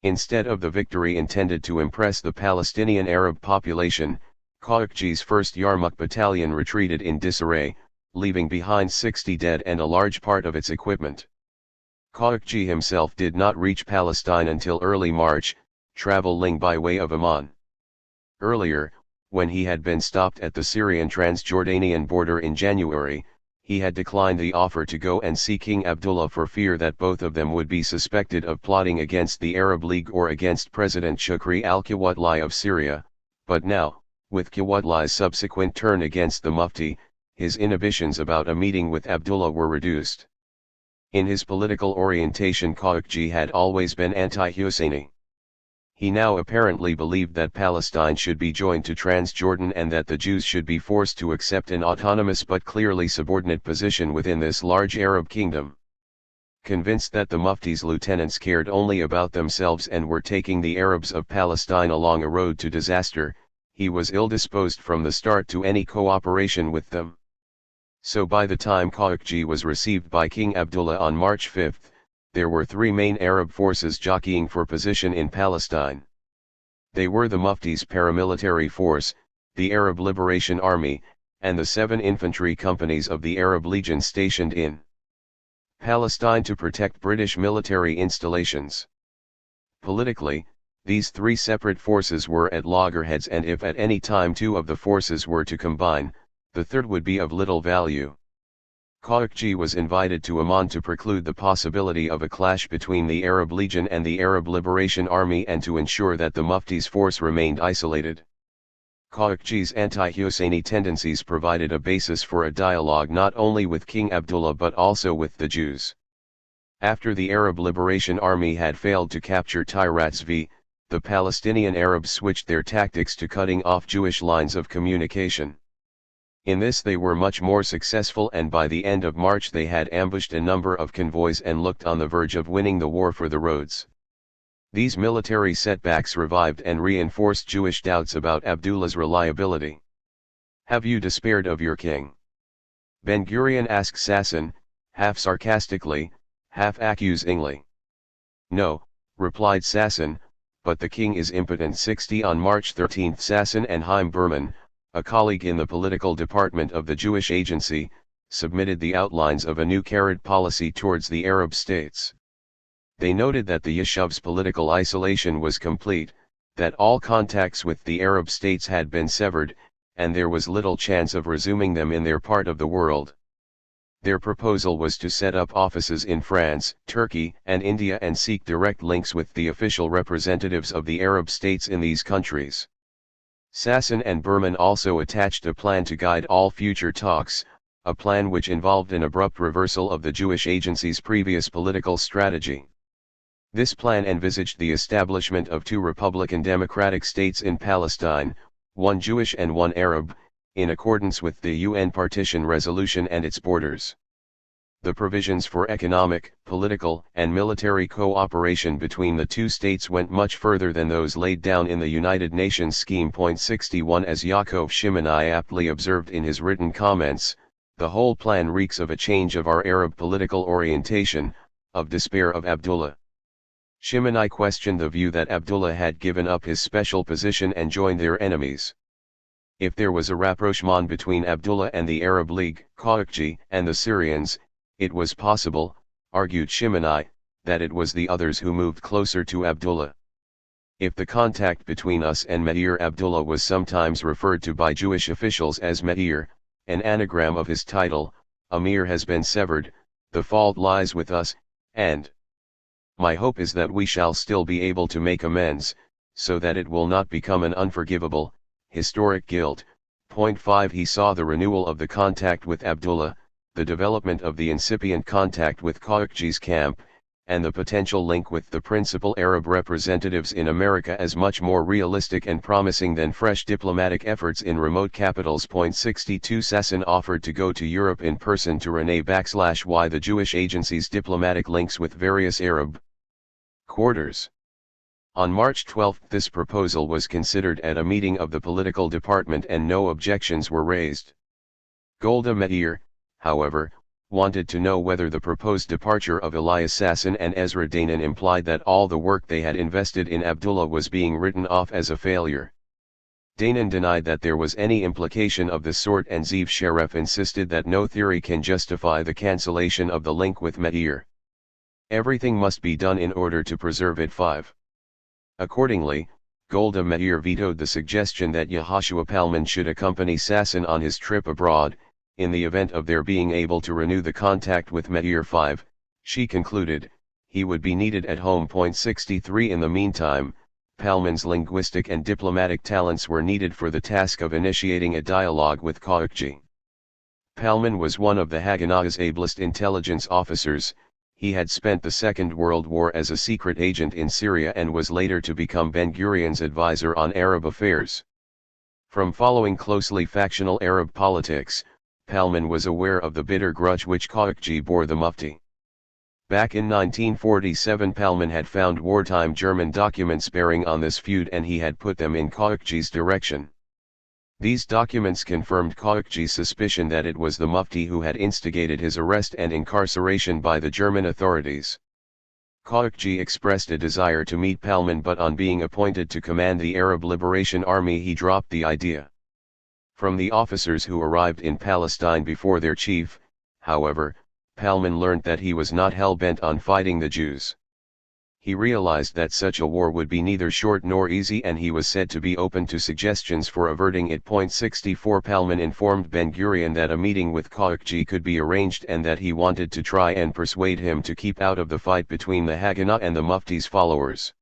Instead of the victory intended to impress the Palestinian Arab population, Qawqji's 1st Yarmouk Battalion retreated in disarray, leaving behind 60 dead and a large part of its equipment. Qawqji himself did not reach Palestine until early March, traveling by way of Amman. Earlier, when he had been stopped at the Syrian-Transjordanian border in January, he had declined the offer to go and see King Abdullah for fear that both of them would be suspected of plotting against the Arab League or against President Shukri al-Quwatli of Syria, but now, with Quwatli's subsequent turn against the Mufti, his inhibitions about a meeting with Abdullah were reduced. In his political orientation, Qawqji had always been anti-Husseini. He now apparently believed that Palestine should be joined to Transjordan and that the Jews should be forced to accept an autonomous but clearly subordinate position within this large Arab kingdom. Convinced that the Mufti's lieutenants cared only about themselves and were taking the Arabs of Palestine along a road to disaster, he was ill-disposed from the start to any cooperation with them. So by the time Qawqji was received by King Abdullah on March 5, there were three main Arab forces jockeying for position in Palestine. They were the Mufti's paramilitary force, the Arab Liberation Army, and the 7 infantry companies of the Arab Legion stationed in Palestine to protect British military installations. Politically, these three separate forces were at loggerheads, and if at any time two of the forces were to combine, the third would be of little value. Khashoggi was invited to Amman to preclude the possibility of a clash between the Arab Legion and the Arab Liberation Army and to ensure that the Mufti's force remained isolated. Khashoggi's anti-Husseini tendencies provided a basis for a dialogue not only with King Abdullah but also with the Jews. After the Arab Liberation Army had failed to capture THIRD-WORLDISM, the Palestinian Arabs switched their tactics to cutting off Jewish lines of communication. In this they were much more successful, and by the end of March they had ambushed a number of convoys and looked on the verge of winning the war for the roads. These military setbacks revived and reinforced Jewish doubts about Abdullah's reliability. "Have you despaired of your king?" Ben-Gurion asked Sasson, half sarcastically, half accusingly. "No," replied Sasson, "but the king is impotent." 60 On March 13 Sasson and Chaim Berman, a colleague in the political department of the Jewish Agency, submitted the outlines of a new carrot policy towards the Arab states. They noted that the Yeshuv's political isolation was complete, that all contacts with the Arab states had been severed, and there was little chance of resuming them in their part of the world. Their proposal was to set up offices in France, Turkey, and India and seek direct links with the official representatives of the Arab states in these countries. Sasson and Berman also attached a plan to guide all future talks, a plan which involved an abrupt reversal of the Jewish Agency's previous political strategy. This plan envisaged the establishment of two Republican democratic states in Palestine, one Jewish and one Arab, in accordance with the UN Partition resolution and its borders. The provisions for economic, political, and military cooperation between the two states went much further than those laid down in the United Nations Scheme. 61 As Yaakov Shimoni aptly observed in his written comments, the whole plan reeks of a change of our Arab political orientation, of despair of Abdullah. Shimoni questioned the view that Abdullah had given up his special position and joined their enemies. If there was a rapprochement between Abdullah and the Arab League, Khashoggi, and the Syrians, it was possible, argued Shimoni, that it was the others who moved closer to Abdullah. If the contact between us and Meir Abdullah was sometimes referred to by Jewish officials as Meir, an anagram of his title, Amir, has been severed, the fault lies with us, and my hope is that we shall still be able to make amends, so that it will not become an unforgivable, historic guilt. 5 He saw the renewal of the contact with Abdullah, the development of the incipient contact with Khashoggi's camp, and the potential link with the principal Arab representatives in America as much more realistic and promising than fresh diplomatic efforts in remote capitals. 62 Sasson offered to go to Europe in person to renee/why the Jewish Agency's diplomatic links with various Arab quarters. On March 12 this proposal was considered at a meeting of the political department and no objections were raised. Golda Meir, however, wanted to know whether the proposed departure of Elias Sasson and Ezra Danon implied that all the work they had invested in Abdullah was being written off as a failure. Danon denied that there was any implication of this sort, and Zeev Sharef insisted that no theory can justify the cancellation of the link with Meir. Everything must be done in order to preserve it. 5. Accordingly, Golda Meir vetoed the suggestion that Yehoshua Palman should accompany Sasson on his trip abroad. In the event of their being able to renew the contact with Meir. 5, she concluded, he would be needed at home. 63 In the meantime, Palman's linguistic and diplomatic talents were needed for the task of initiating a dialogue with Khashoggi. Palman was one of the Haganah's ablest intelligence officers. He had spent the Second World War as a secret agent in Syria and was later to become Ben-Gurion's advisor on Arab affairs. From following closely factional Arab politics, Palman was aware of the bitter grudge which Khashoggi bore the Mufti. Back in 1947 Palman had found wartime German documents bearing on this feud and he had put them in Khashoggi's direction. These documents confirmed Khashoggi's suspicion that it was the Mufti who had instigated his arrest and incarceration by the German authorities. Khashoggi expressed a desire to meet Palman, but on being appointed to command the Arab Liberation Army he dropped the idea. From the officers who arrived in Palestine before their chief, however, Palman learned that he was not hell-bent on fighting the Jews. He realized that such a war would be neither short nor easy, and he was said to be open to suggestions for averting it. 64 Palman informed Ben-Gurion that a meeting with Khashoggi could be arranged and that he wanted to try and persuade him to keep out of the fight between the Haganah and the Mufti's followers.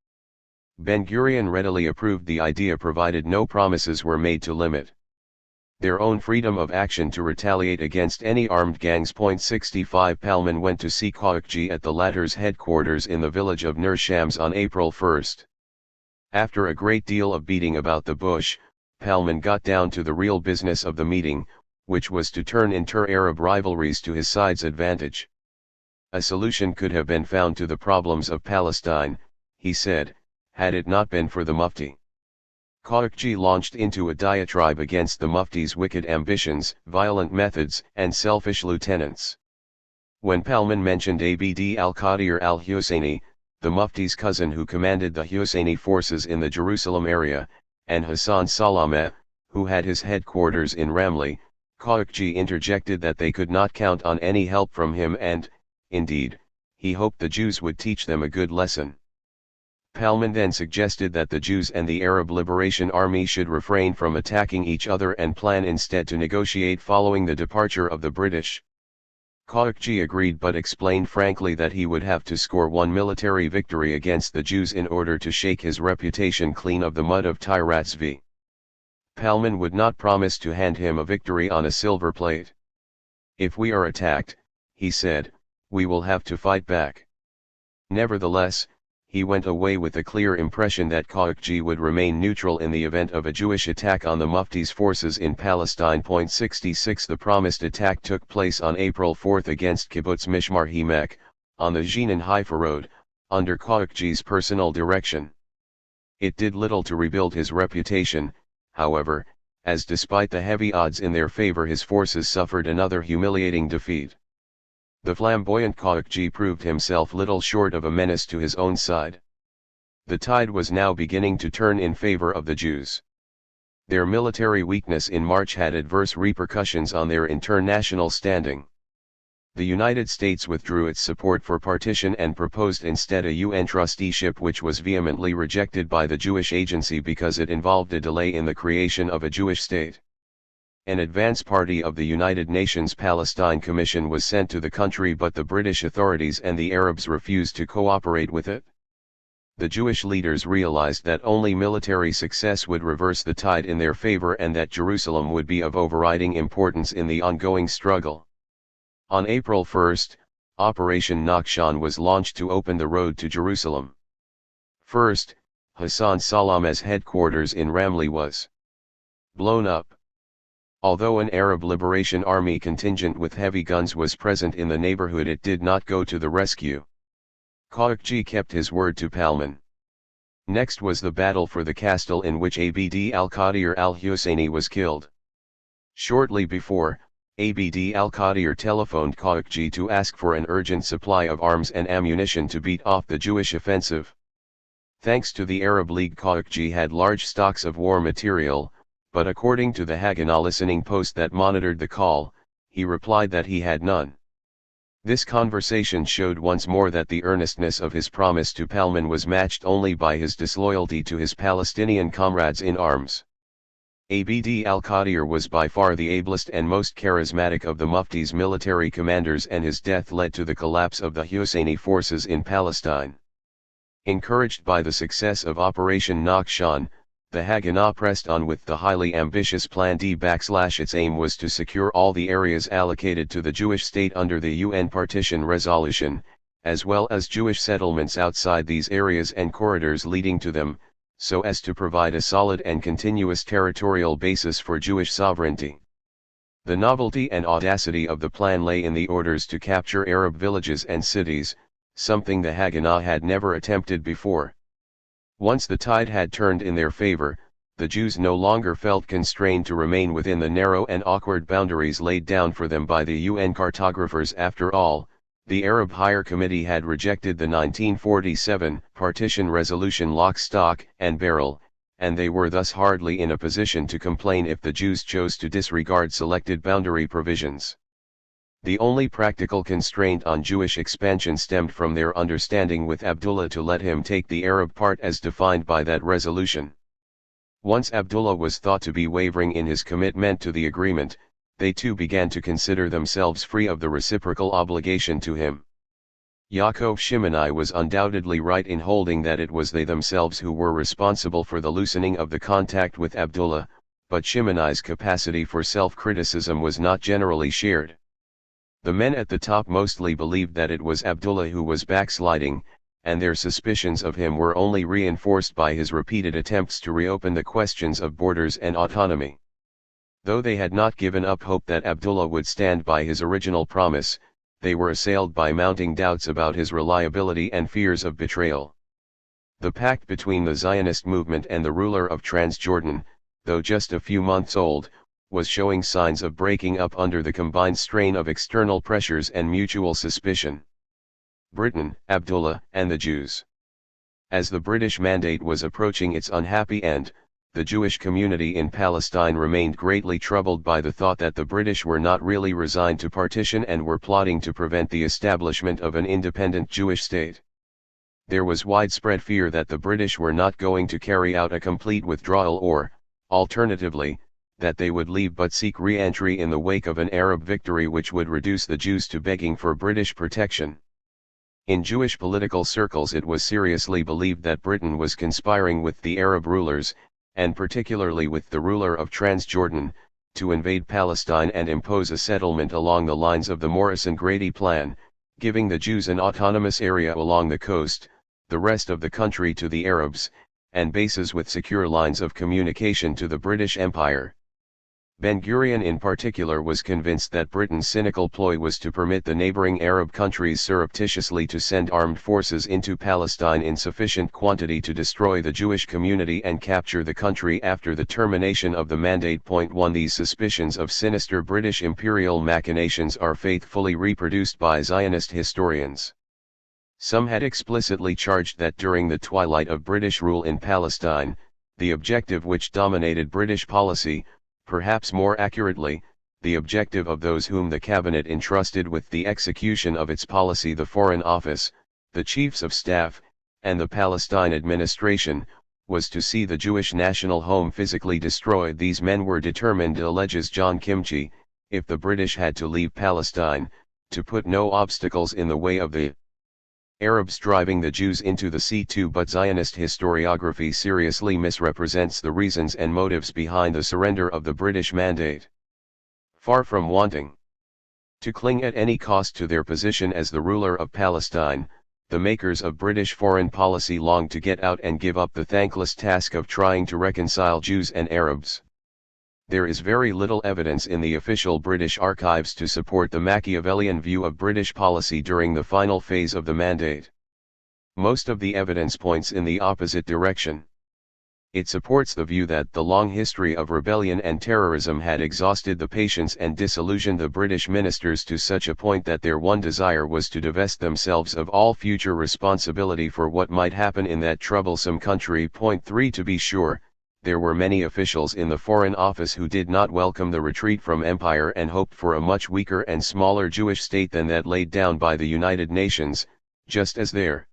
Ben-Gurion readily approved the idea provided no promises were made to limit their own freedom of action to retaliate against any armed gangs. 65 Palman went to see Khashoggi at the latter's headquarters in the village of Nur Shams on April 1. After a great deal of beating about the bush, Palman got down to the real business of the meeting, which was to turn inter-Arab rivalries to his side's advantage. A solution could have been found to the problems of Palestine, he said, had it not been for the Mufti. Khashoggi launched into a diatribe against the Mufti's wicked ambitions, violent methods, and selfish lieutenants. When Palman mentioned Abd al-Qadir al-Husseini, the Mufti's cousin who commanded the Husseini forces in the Jerusalem area, and Hassan Salameh, who had his headquarters in Ramleh, Khashoggi interjected that they could not count on any help from him and, indeed, he hoped the Jews would teach them a good lesson. Palman then suggested that the Jews and the Arab Liberation Army should refrain from attacking each other and plan instead to negotiate following the departure of the British. Khashoggi agreed, but explained frankly that he would have to score one military victory against the Jews in order to shake his reputation clean of the mud of Tyrat's. Palman would not promise to hand him a victory on a silver plate. "If we are attacked," he said, "we will have to fight back." Nevertheless, he went away with a clear impression that Khashoggi would remain neutral in the event of a Jewish attack on the Mufti's forces in Palestine. 66 The promised attack took place on April 4 against Kibbutz Mishmar Himek, on the Jenin Haifa road, under Khashoggi's personal direction. It did little to rebuild his reputation, however, as despite the heavy odds in their favor his forces suffered another humiliating defeat. The flamboyant Khashoggi proved himself little short of a menace to his own side. The tide was now beginning to turn in favor of the Jews. Their military weakness in March had adverse repercussions on their international standing. The United States withdrew its support for partition and proposed instead a UN trusteeship, which was vehemently rejected by the Jewish Agency because it involved a delay in the creation of a Jewish state. An advance party of the United Nations Palestine Commission was sent to the country, but the British authorities and the Arabs refused to cooperate with it. The Jewish leaders realized that only military success would reverse the tide in their favor and that Jerusalem would be of overriding importance in the ongoing struggle. On April 1, Operation Nakhshan was launched to open the road to Jerusalem. First, Hassan Salameh's headquarters in Ramleh was blown up. Although an Arab Liberation Army contingent with heavy guns was present in the neighborhood, it did not go to the rescue. Khashoggi kept his word to Palman. Next was the battle for the castle, in which Abd al-Qadir al-Husseini was killed. Shortly before, Abd al-Qadir telephoned Khashoggi to ask for an urgent supply of arms and ammunition to beat off the Jewish offensive. Thanks to the Arab League, Khashoggi had large stocks of war material, but according to the Haganah listening post that monitored the call, he replied that he had none. This conversation showed once more that the earnestness of his promise to Palman was matched only by his disloyalty to his Palestinian comrades in arms. Abd al-Qadir was by far the ablest and most charismatic of the Mufti's military commanders, and his death led to the collapse of the Husseini forces in Palestine. Encouraged by the success of Operation Nakhshan, the Haganah pressed on with the highly ambitious Plan D. Its aim was to secure all the areas allocated to the Jewish state under the UN Partition resolution, as well as Jewish settlements outside these areas and corridors leading to them, so as to provide a solid and continuous territorial basis for Jewish sovereignty. The novelty and audacity of the plan lay in the orders to capture Arab villages and cities, something the Haganah had never attempted before. Once the tide had turned in their favor, the Jews no longer felt constrained to remain within the narrow and awkward boundaries laid down for them by the UN cartographers. After all, The Arab Higher Committee had rejected the 1947 Partition resolution lock, stock, and barrel, and they were thus hardly in a position to complain if the Jews chose to disregard selected boundary provisions. The only practical constraint on Jewish expansion stemmed from their understanding with Abdullah to let him take the Arab part as defined by that resolution. Once Abdullah was thought to be wavering in his commitment to the agreement, they too began to consider themselves free of the reciprocal obligation to him. Yaakov Shimoni was undoubtedly right in holding that it was they themselves who were responsible for the loosening of the contact with Abdullah, but Shimoni's capacity for self-criticism was not generally shared. The men at the top mostly believed that it was Abdullah who was backsliding, and their suspicions of him were only reinforced by his repeated attempts to reopen the questions of borders and autonomy. Though they had not given up hope that Abdullah would stand by his original promise, they were assailed by mounting doubts about his reliability and fears of betrayal. The pact between the Zionist movement and the ruler of Transjordan, though just a few months old, was showing signs of breaking up under the combined strain of external pressures and mutual suspicion. Britain, Abdullah, and the Jews. As the British Mandate was approaching its unhappy end, the Jewish community in Palestine remained greatly troubled by the thought that the British were not really resigned to partition and were plotting to prevent the establishment of an independent Jewish state. There was widespread fear that the British were not going to carry out a complete withdrawal or, alternatively, that they would leave but seek re-entry in the wake of an Arab victory which would reduce the Jews to begging for British protection. In Jewish political circles it was seriously believed that Britain was conspiring with the Arab rulers, and particularly with the ruler of Transjordan, to invade Palestine and impose a settlement along the lines of the Morrison-Grady Plan, giving the Jews an autonomous area along the coast, the rest of the country to the Arabs, and bases with secure lines of communication to the British Empire. Ben-Gurion in particular was convinced that Britain's cynical ploy was to permit the neighboring Arab countries surreptitiously to send armed forces into Palestine in sufficient quantity to destroy the Jewish community and capture the country after the termination of the Mandate. 1 These suspicions of sinister British imperial machinations are faithfully reproduced by Zionist historians. Some had explicitly charged that during the twilight of British rule in Palestine, the objective which dominated British policy, perhaps more accurately, the objective of those whom the cabinet entrusted with the execution of its policy, the Foreign Office, the Chiefs of Staff, and the Palestine administration, was to see the Jewish national home physically destroyed. These men were determined, alleges John Kimchi, if the British had to leave Palestine, to put no obstacles in the way of the Arabs driving the Jews into the sea too. But Zionist historiography seriously misrepresents the reasons and motives behind the surrender of the British Mandate. Far from wanting to cling at any cost to their position as the ruler of Palestine, the makers of British foreign policy longed to get out and give up the thankless task of trying to reconcile Jews and Arabs. There is very little evidence in the official British archives to support the Machiavellian view of British policy during the final phase of the Mandate. Most of the evidence points in the opposite direction. It supports the view that the long history of rebellion and terrorism had exhausted the patience and disillusioned the British ministers to such a point that their one desire was to divest themselves of all future responsibility for what might happen in that troublesome country. 3 To be sure, there were many officials in the Foreign Office who did not welcome the retreat from empire and hoped for a much weaker and smaller Jewish state than that laid down by the United Nations, just as there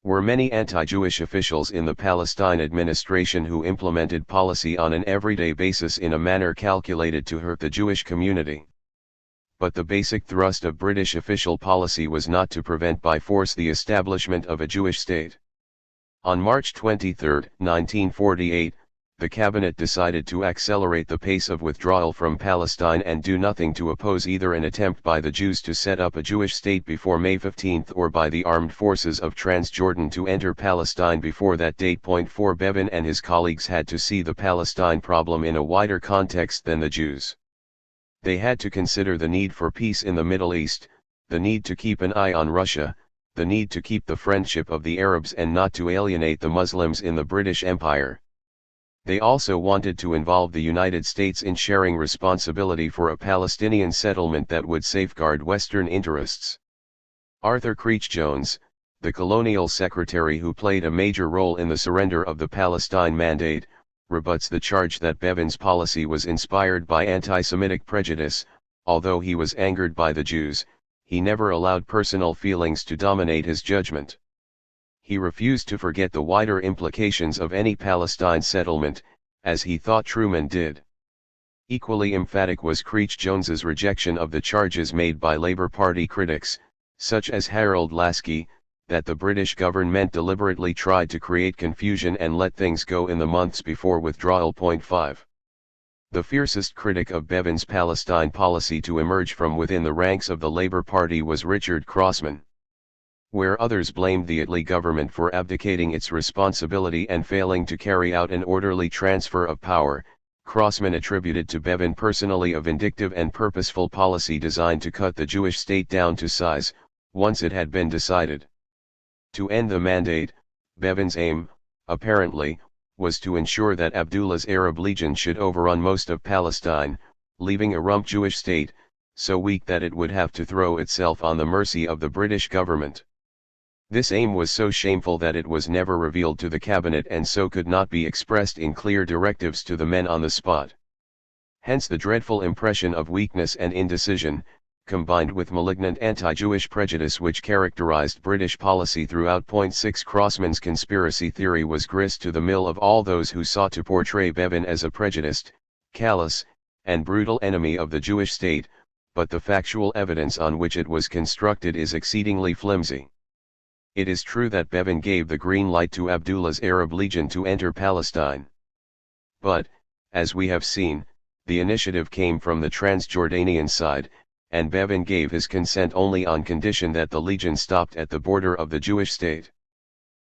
were many anti-Jewish officials in the Palestine administration who implemented policy on an everyday basis in a manner calculated to hurt the Jewish community. But the basic thrust of British official policy was not to prevent by force the establishment of a Jewish state. On March 23, 1948, the cabinet decided to accelerate the pace of withdrawal from Palestine and do nothing to oppose either an attempt by the Jews to set up a Jewish state before May 15 or by the armed forces of Transjordan to enter Palestine before that date. 4 Bevin and his colleagues had to see the Palestine problem in a wider context than the Jews. They had to consider the need for peace in the Middle East, the need to keep an eye on Russia, the need to keep the friendship of the Arabs and not to alienate the Muslims in the British Empire. They also wanted to involve the United States in sharing responsibility for a Palestinian settlement that would safeguard Western interests. Arthur Creech Jones, the colonial secretary who played a major role in the surrender of the Palestine Mandate, rebuts the charge that Bevin's policy was inspired by anti-Semitic prejudice. Although he was angered by the Jews, he never allowed personal feelings to dominate his judgment. He refused to forget the wider implications of any Palestine settlement, as he thought Truman did. Equally emphatic was Creech Jones's rejection of the charges made by Labour Party critics, such as Harold Laski, that the British government deliberately tried to create confusion and let things go in the months before withdrawal. 5. The fiercest critic of Bevin's Palestine policy to emerge from within the ranks of the Labour Party was Richard Crossman. Where others blamed the Attlee government for abdicating its responsibility and failing to carry out an orderly transfer of power, Crossman attributed to Bevin personally a vindictive and purposeful policy designed to cut the Jewish state down to size, once it had been decided. To end the mandate, Bevin's aim, apparently, was to ensure that Abdullah's Arab Legion should overrun most of Palestine, leaving a rump Jewish state, so weak that it would have to throw itself on the mercy of the British government. This aim was so shameful that it was never revealed to the cabinet and so could not be expressed in clear directives to the men on the spot. Hence the dreadful impression of weakness and indecision, combined with malignant anti-Jewish prejudice which characterized British policy throughout. 6 Crossman's conspiracy theory was grist to the mill of all those who sought to portray Bevin as a prejudiced, callous, and brutal enemy of the Jewish state, but the factual evidence on which it was constructed is exceedingly flimsy. It is true that Bevin gave the green light to Abdullah's Arab Legion to enter Palestine. But, as we have seen, the initiative came from the Transjordanian side, and Bevin gave his consent only on condition that the legion stopped at the border of the Jewish state.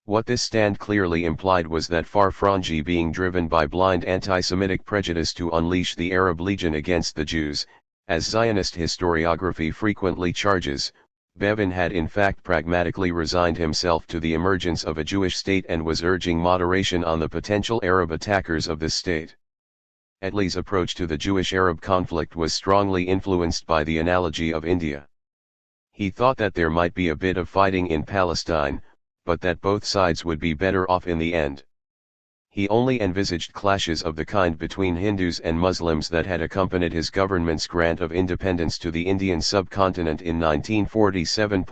What this stand clearly implied was that far from being driven by blind anti-Semitic prejudice to unleash the Arab Legion against the Jews, as Zionist historiography frequently charges, Bevin had in fact pragmatically resigned himself to the emergence of a Jewish state and was urging moderation on the potential Arab attackers of this state. Attlee's approach to the Jewish-Arab conflict was strongly influenced by the analogy of India. He thought that there might be a bit of fighting in Palestine, but that both sides would be better off in the end. He only envisaged clashes of the kind between Hindus and Muslims that had accompanied his government's grant of independence to the Indian subcontinent in 1947.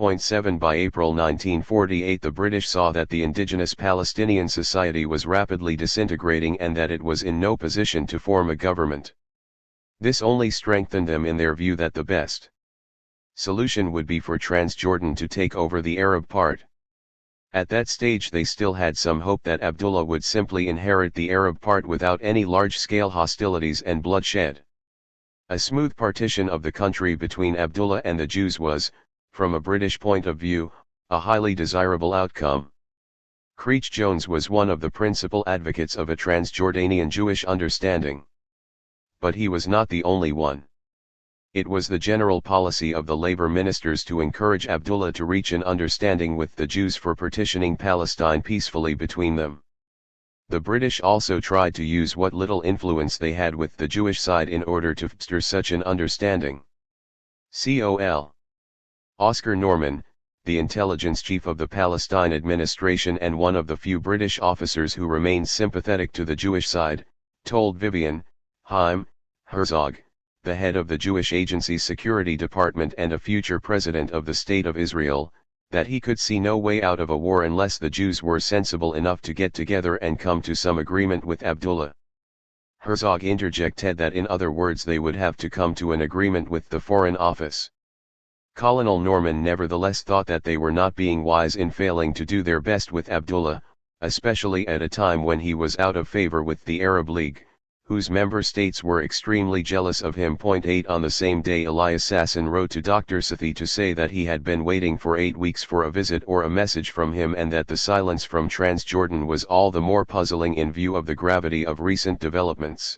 By April 1948 the British saw that the indigenous Palestinian society was rapidly disintegrating and that it was in no position to form a government. This only strengthened them in their view that the best solution would be for Transjordan to take over the Arab part. At that stage they still had some hope that Abdullah would simply inherit the Arab part without any large-scale hostilities and bloodshed. A smooth partition of the country between Abdullah and the Jews was, from a British point of view, a highly desirable outcome. Creech Jones was one of the principal advocates of a Transjordanian Jewish understanding. But he was not the only one. It was the general policy of the Labour ministers to encourage Abdullah to reach an understanding with the Jews for partitioning Palestine peacefully between them. The British also tried to use what little influence they had with the Jewish side in order to foster such an understanding. Col. Oscar Norman, the intelligence chief of the Palestine administration and one of the few British officers who remained sympathetic to the Jewish side, told Vivian Haim Herzog, the head of the Jewish Agency's Security Department and a future president of the State of Israel, that he could see no way out of a war unless the Jews were sensible enough to get together and come to some agreement with Abdullah. Herzog interjected that in other words they would have to come to an agreement with the Foreign Office. Colonel Norman nevertheless thought that they were not being wise in failing to do their best with Abdullah, especially at a time when he was out of favor with the Arab League, whose member states were extremely jealous of him. 8 On the same day Elias Sasson wrote to Dr. Sethi to say that he had been waiting for 8 weeks for a visit or a message from him and that the silence from Transjordan was all the more puzzling in view of the gravity of recent developments.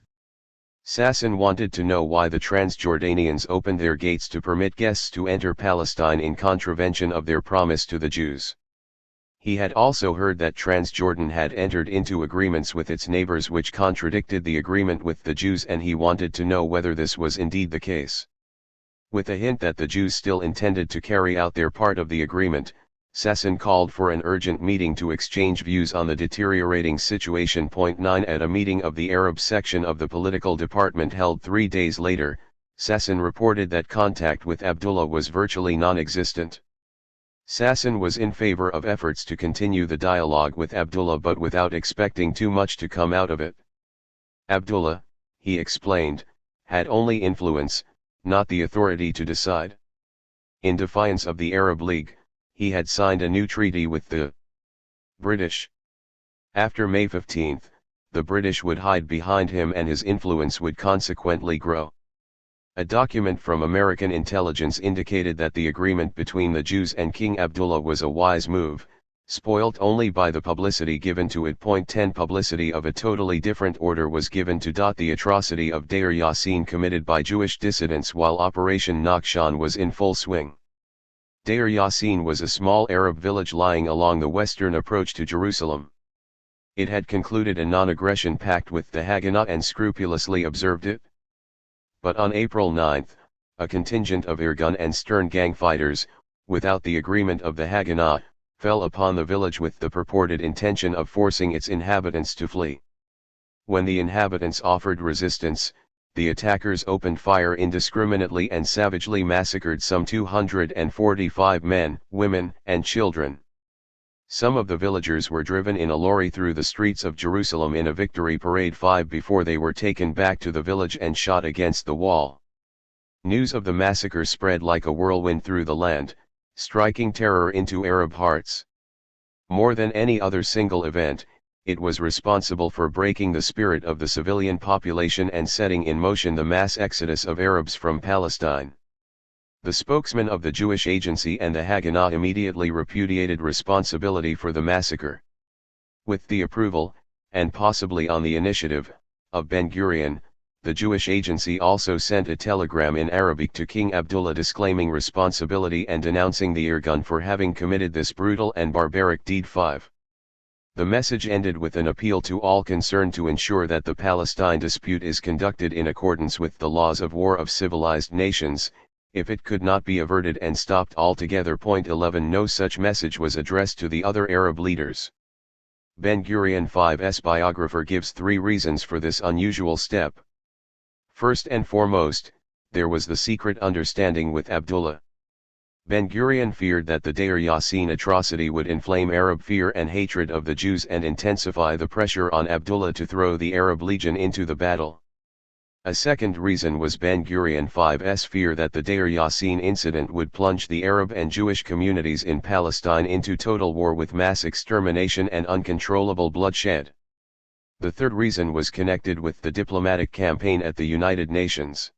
Sasson wanted to know why the Transjordanians opened their gates to permit guests to enter Palestine in contravention of their promise to the Jews. He had also heard that Transjordan had entered into agreements with its neighbors which contradicted the agreement with the Jews, and he wanted to know whether this was indeed the case. With a hint that the Jews still intended to carry out their part of the agreement, Sasson called for an urgent meeting to exchange views on the deteriorating situation. 9 At a meeting of the Arab section of the political department held 3 days later, Sasson reported that contact with Abdullah was virtually non-existent. Sasson was in favor of efforts to continue the dialogue with Abdullah but without expecting too much to come out of it. Abdullah, he explained, had only influence, not the authority to decide. In defiance of the Arab League, he had signed a new treaty with the British. After May 15, the British would hide behind him and his influence would consequently grow. A document from American intelligence indicated that the agreement between the Jews and King Abdullah was a wise move, spoilt only by the publicity given to it. 10 Publicity of a totally different order was given to the atrocity of Deir Yassin committed by Jewish dissidents while Operation Nakhshan was in full swing. Deir Yassin was a small Arab village lying along the western approach to Jerusalem. It had concluded a non-aggression pact with the Haganah and scrupulously observed it. But on April 9, a contingent of Irgun and Stern gang fighters, without the agreement of the Haganah, fell upon the village with the purported intention of forcing its inhabitants to flee. When the inhabitants offered resistance, the attackers opened fire indiscriminately and savagely massacred some 245 men, women, and children. Some of the villagers were driven in a lorry through the streets of Jerusalem in a victory parade before they were taken back to the village and shot against the wall. News of the massacre spread like a whirlwind through the land, striking terror into Arab hearts. More than any other single event, it was responsible for breaking the spirit of the civilian population and setting in motion the mass exodus of Arabs from Palestine. The spokesman of the Jewish Agency and the Haganah immediately repudiated responsibility for the massacre. With the approval, and possibly on the initiative, of Ben-Gurion, the Jewish Agency also sent a telegram in Arabic to King Abdullah disclaiming responsibility and denouncing the Irgun for having committed this brutal and barbaric deed. 5. The message ended with an appeal to all concerned to ensure that the Palestine dispute is conducted in accordance with the laws of war of civilized nations, if it could not be averted and stopped altogether. 11 No such message was addressed to the other Arab leaders. Ben-Gurion's biographer gives 3 reasons for this unusual step. First and foremost, there was the secret understanding with Abdullah. Ben-Gurion feared that the Deir Yassin atrocity would inflame Arab fear and hatred of the Jews and intensify the pressure on Abdullah to throw the Arab Legion into the battle. A second reason was Ben-Gurion's fear that the Deir Yassin incident would plunge the Arab and Jewish communities in Palestine into total war with mass extermination and uncontrollable bloodshed. The third reason was connected with the diplomatic campaign at the United Nations.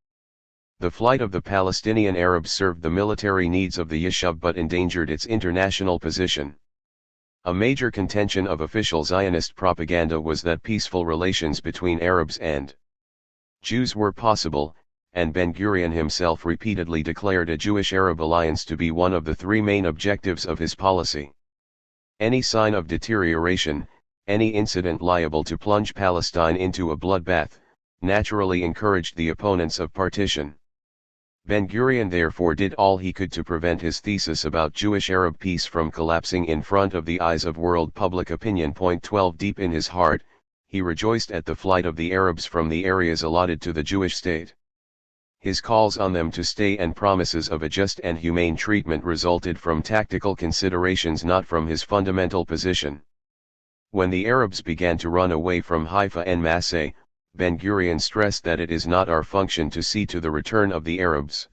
The flight of the Palestinian Arabs served the military needs of the Yishuv but endangered its international position. A major contention of official Zionist propaganda was that peaceful relations between Arabs and Jews were possible, and Ben-Gurion himself repeatedly declared a Jewish-Arab alliance to be one of the 3 main objectives of his policy. Any sign of deterioration, any incident liable to plunge Palestine into a bloodbath, naturally encouraged the opponents of partition. Ben-Gurion therefore did all he could to prevent his thesis about Jewish-Arab peace from collapsing in front of the eyes of world public opinion. 12 Deep in his heart, he rejoiced at the flight of the Arabs from the areas allotted to the Jewish state. His calls on them to stay and promises of a just and humane treatment resulted from tactical considerations, not from his fundamental position. When the Arabs began to run away from Haifa en masse, Ben-Gurion stressed that it is not our function to see to the return of the Arabs.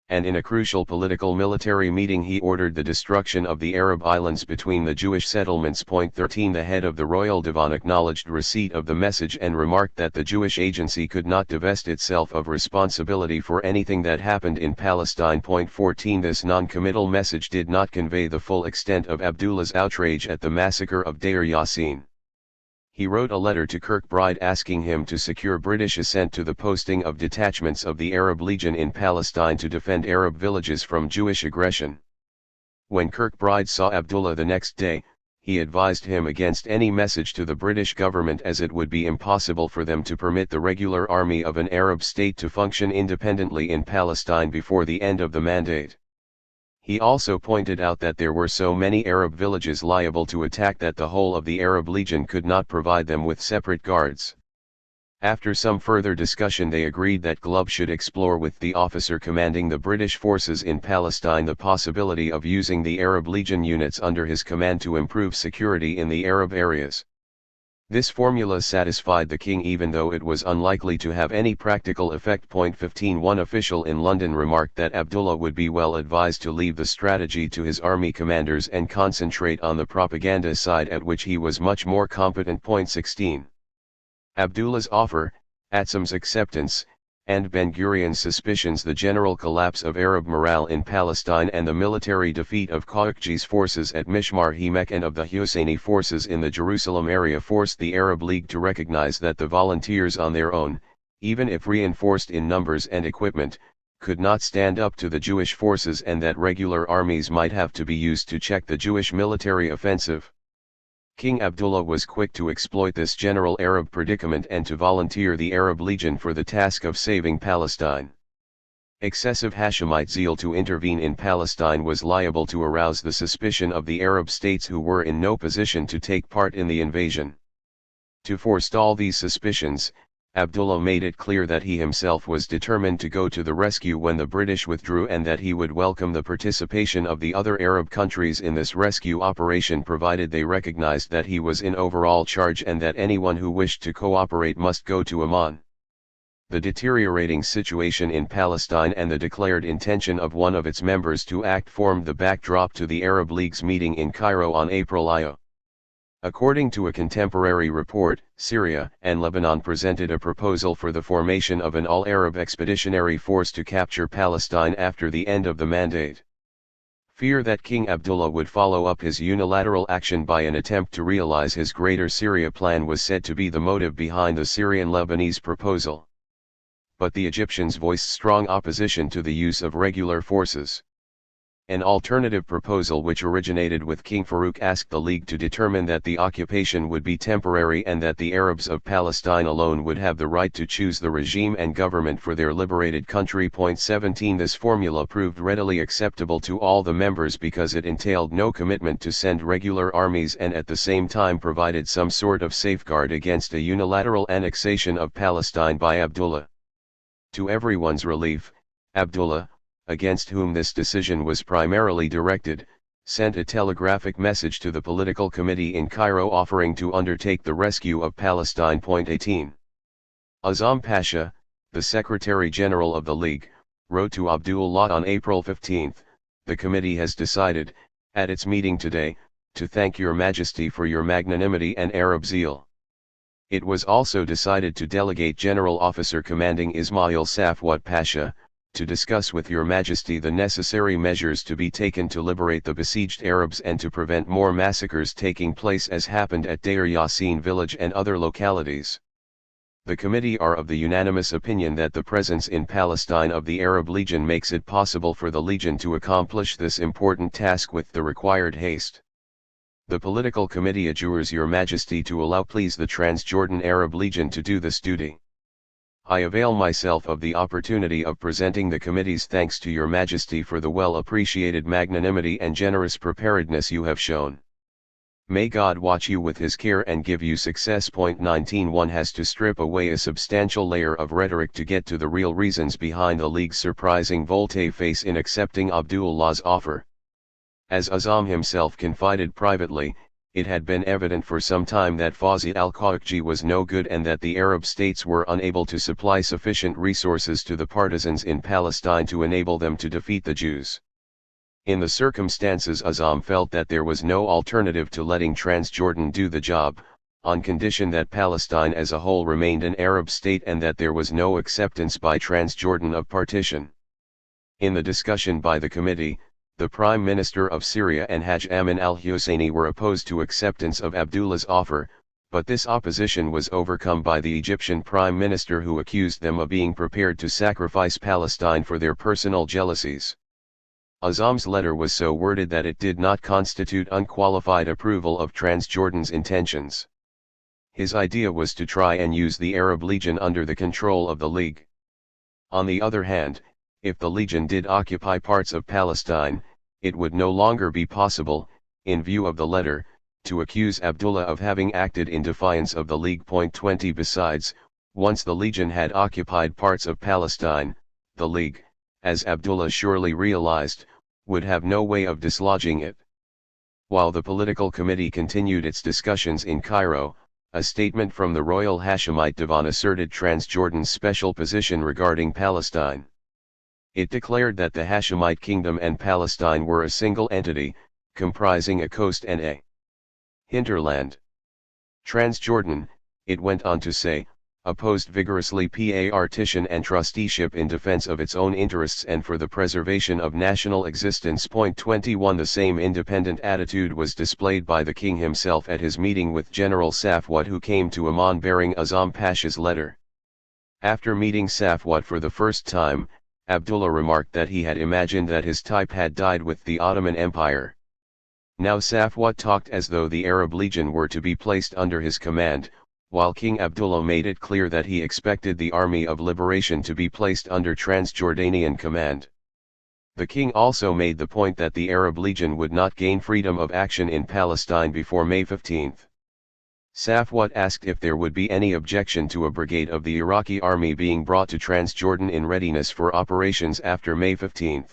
And in a crucial political military meeting he ordered the destruction of the Arab islands between the Jewish settlements. 13 The head of the royal divan acknowledged receipt of the message and remarked that the Jewish Agency could not divest itself of responsibility for anything that happened in Palestine. 14 This non-committal message did not convey the full extent of Abdullah's outrage at the massacre of Deir Yassin. He wrote a letter to Kirkbride asking him to secure British assent to the posting of detachments of the Arab Legion in Palestine to defend Arab villages from Jewish aggression. When Kirkbride saw Abdullah the next day, he advised him against any message to the British government, as it would be impossible for them to permit the regular army of an Arab state to function independently in Palestine before the end of the mandate. He also pointed out that there were so many Arab villages liable to attack that the whole of the Arab Legion could not provide them with separate guards. After some further discussion, they agreed that Glubb should explore with the officer commanding the British forces in Palestine the possibility of using the Arab Legion units under his command to improve security in the Arab areas. This formula satisfied the king even though it was unlikely to have any practical effect. 15. One official in London remarked that Abdullah would be well advised to leave the strategy to his army commanders and concentrate on the propaganda side, at which he was much more competent. 16. Abdullah's offer, Atsam's acceptance, and Ben-Gurion's suspicions. The general collapse of Arab morale in Palestine and the military defeat of Khashoggi's forces at Mishmar Hemek and of the Husseini forces in the Jerusalem area forced the Arab League to recognize that the volunteers on their own, even if reinforced in numbers and equipment, could not stand up to the Jewish forces, and that regular armies might have to be used to check the Jewish military offensive. King Abdullah was quick to exploit this general Arab predicament and to volunteer the Arab Legion for the task of saving Palestine. Excessive Hashemite zeal to intervene in Palestine was liable to arouse the suspicion of the Arab states who were in no position to take part in the invasion. To forestall these suspicions, Abdullah made it clear that he himself was determined to go to the rescue when the British withdrew, and that he would welcome the participation of the other Arab countries in this rescue operation provided they recognized that he was in overall charge and that anyone who wished to cooperate must go to Amman. The deteriorating situation in Palestine and the declared intention of one of its members to act formed the backdrop to the Arab League's meeting in Cairo on April. According to a contemporary report, Syria and Lebanon presented a proposal for the formation of an all-Arab expeditionary force to capture Palestine after the end of the mandate. Fear that King Abdullah would follow up his unilateral action by an attempt to realize his Greater Syria plan was said to be the motive behind the Syrian-Lebanese proposal. But the Egyptians voiced strong opposition to the use of regular forces. An alternative proposal which originated with King Farouk asked the League to determine that the occupation would be temporary and that the Arabs of Palestine alone would have the right to choose the regime and government for their liberated country. 17. This formula proved readily acceptable to all the members because it entailed no commitment to send regular armies and at the same time provided some sort of safeguard against a unilateral annexation of Palestine by Abdullah. To everyone's relief, Abdullah, against whom this decision was primarily directed, sent a telegraphic message to the political committee in Cairo offering to undertake the rescue of Palestine. 18. Azam Pasha, the Secretary-General of the League, wrote to Abdullah on April 15, "The committee has decided, at its meeting today, to thank Your Majesty for your magnanimity and Arab zeal. It was also decided to delegate General Officer Commanding Ismail Safwat Pasha, to discuss with Your Majesty the necessary measures to be taken to liberate the besieged Arabs and to prevent more massacres taking place as happened at Deir Yassin village and other localities. The committee are of the unanimous opinion that the presence in Palestine of the Arab Legion makes it possible for the Legion to accomplish this important task with the required haste. The political committee adjures Your Majesty to allow please the Transjordan Arab Legion to do this duty. I avail myself of the opportunity of presenting the committee's thanks to Your Majesty for the well-appreciated magnanimity and generous preparedness you have shown. May God watch you with his care and give you success." 19. One has to strip away a substantial layer of rhetoric to get to the real reasons behind the League's surprising volte-face in accepting Abdullah's offer. As Azam himself confided privately, it had been evident for some time that Fawzi al-Khashoggi was no good and that the Arab states were unable to supply sufficient resources to the partisans in Palestine to enable them to defeat the Jews. In the circumstances, Azam felt that there was no alternative to letting Transjordan do the job, on condition that Palestine as a whole remained an Arab state and that there was no acceptance by Transjordan of partition. In the discussion by the committee, the Prime Minister of Syria and Hajj Amin al-Husseini were opposed to acceptance of Abdullah's offer, but this opposition was overcome by the Egyptian Prime Minister, who accused them of being prepared to sacrifice Palestine for their personal jealousies. Azam's letter was so worded that it did not constitute unqualified approval of Transjordan's intentions. His idea was to try and use the Arab Legion under the control of the League. On the other hand, if the Legion did occupy parts of Palestine, it would no longer be possible, in view of the letter, to accuse Abdullah of having acted in defiance of the League. 20 Besides, once the Legion had occupied parts of Palestine, the League, as Abdullah surely realized, would have no way of dislodging it. While the political committee continued its discussions in Cairo, a statement from the Royal Hashemite Divan asserted Transjordan's special position regarding Palestine. It declared that the Hashemite kingdom and Palestine were a single entity, comprising a coast and a hinterland. Transjordan, it went on to say, opposed vigorously partition and trusteeship in defense of its own interests and for the preservation of national existence. 21 The same independent attitude was displayed by the king himself at his meeting with General Safwat, who came to Amman bearing Azam Pasha's letter. After meeting Safwat for the first time, Abdullah remarked that he had imagined that his type had died with the Ottoman Empire. Now Safwat talked as though the Arab Legion were to be placed under his command, while King Abdullah made it clear that he expected the Army of Liberation to be placed under Transjordanian command. The king also made the point that the Arab Legion would not gain freedom of action in Palestine before May 15. Safwat asked if there would be any objection to a brigade of the Iraqi army being brought to Transjordan in readiness for operations after May 15.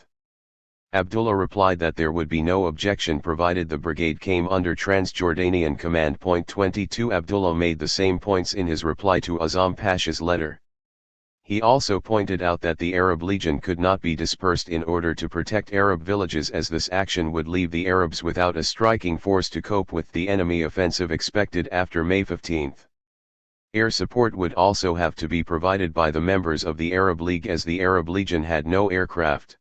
Abdullah replied that there would be no objection provided the brigade came under Transjordanian command. 22 Abdullah made the same points in his reply to Azam Pasha's letter. He also pointed out that the Arab Legion could not be dispersed in order to protect Arab villages, as this action would leave the Arabs without a striking force to cope with the enemy offensive expected after May 15. Air support would also have to be provided by the members of the Arab League, as the Arab Legion had no aircraft.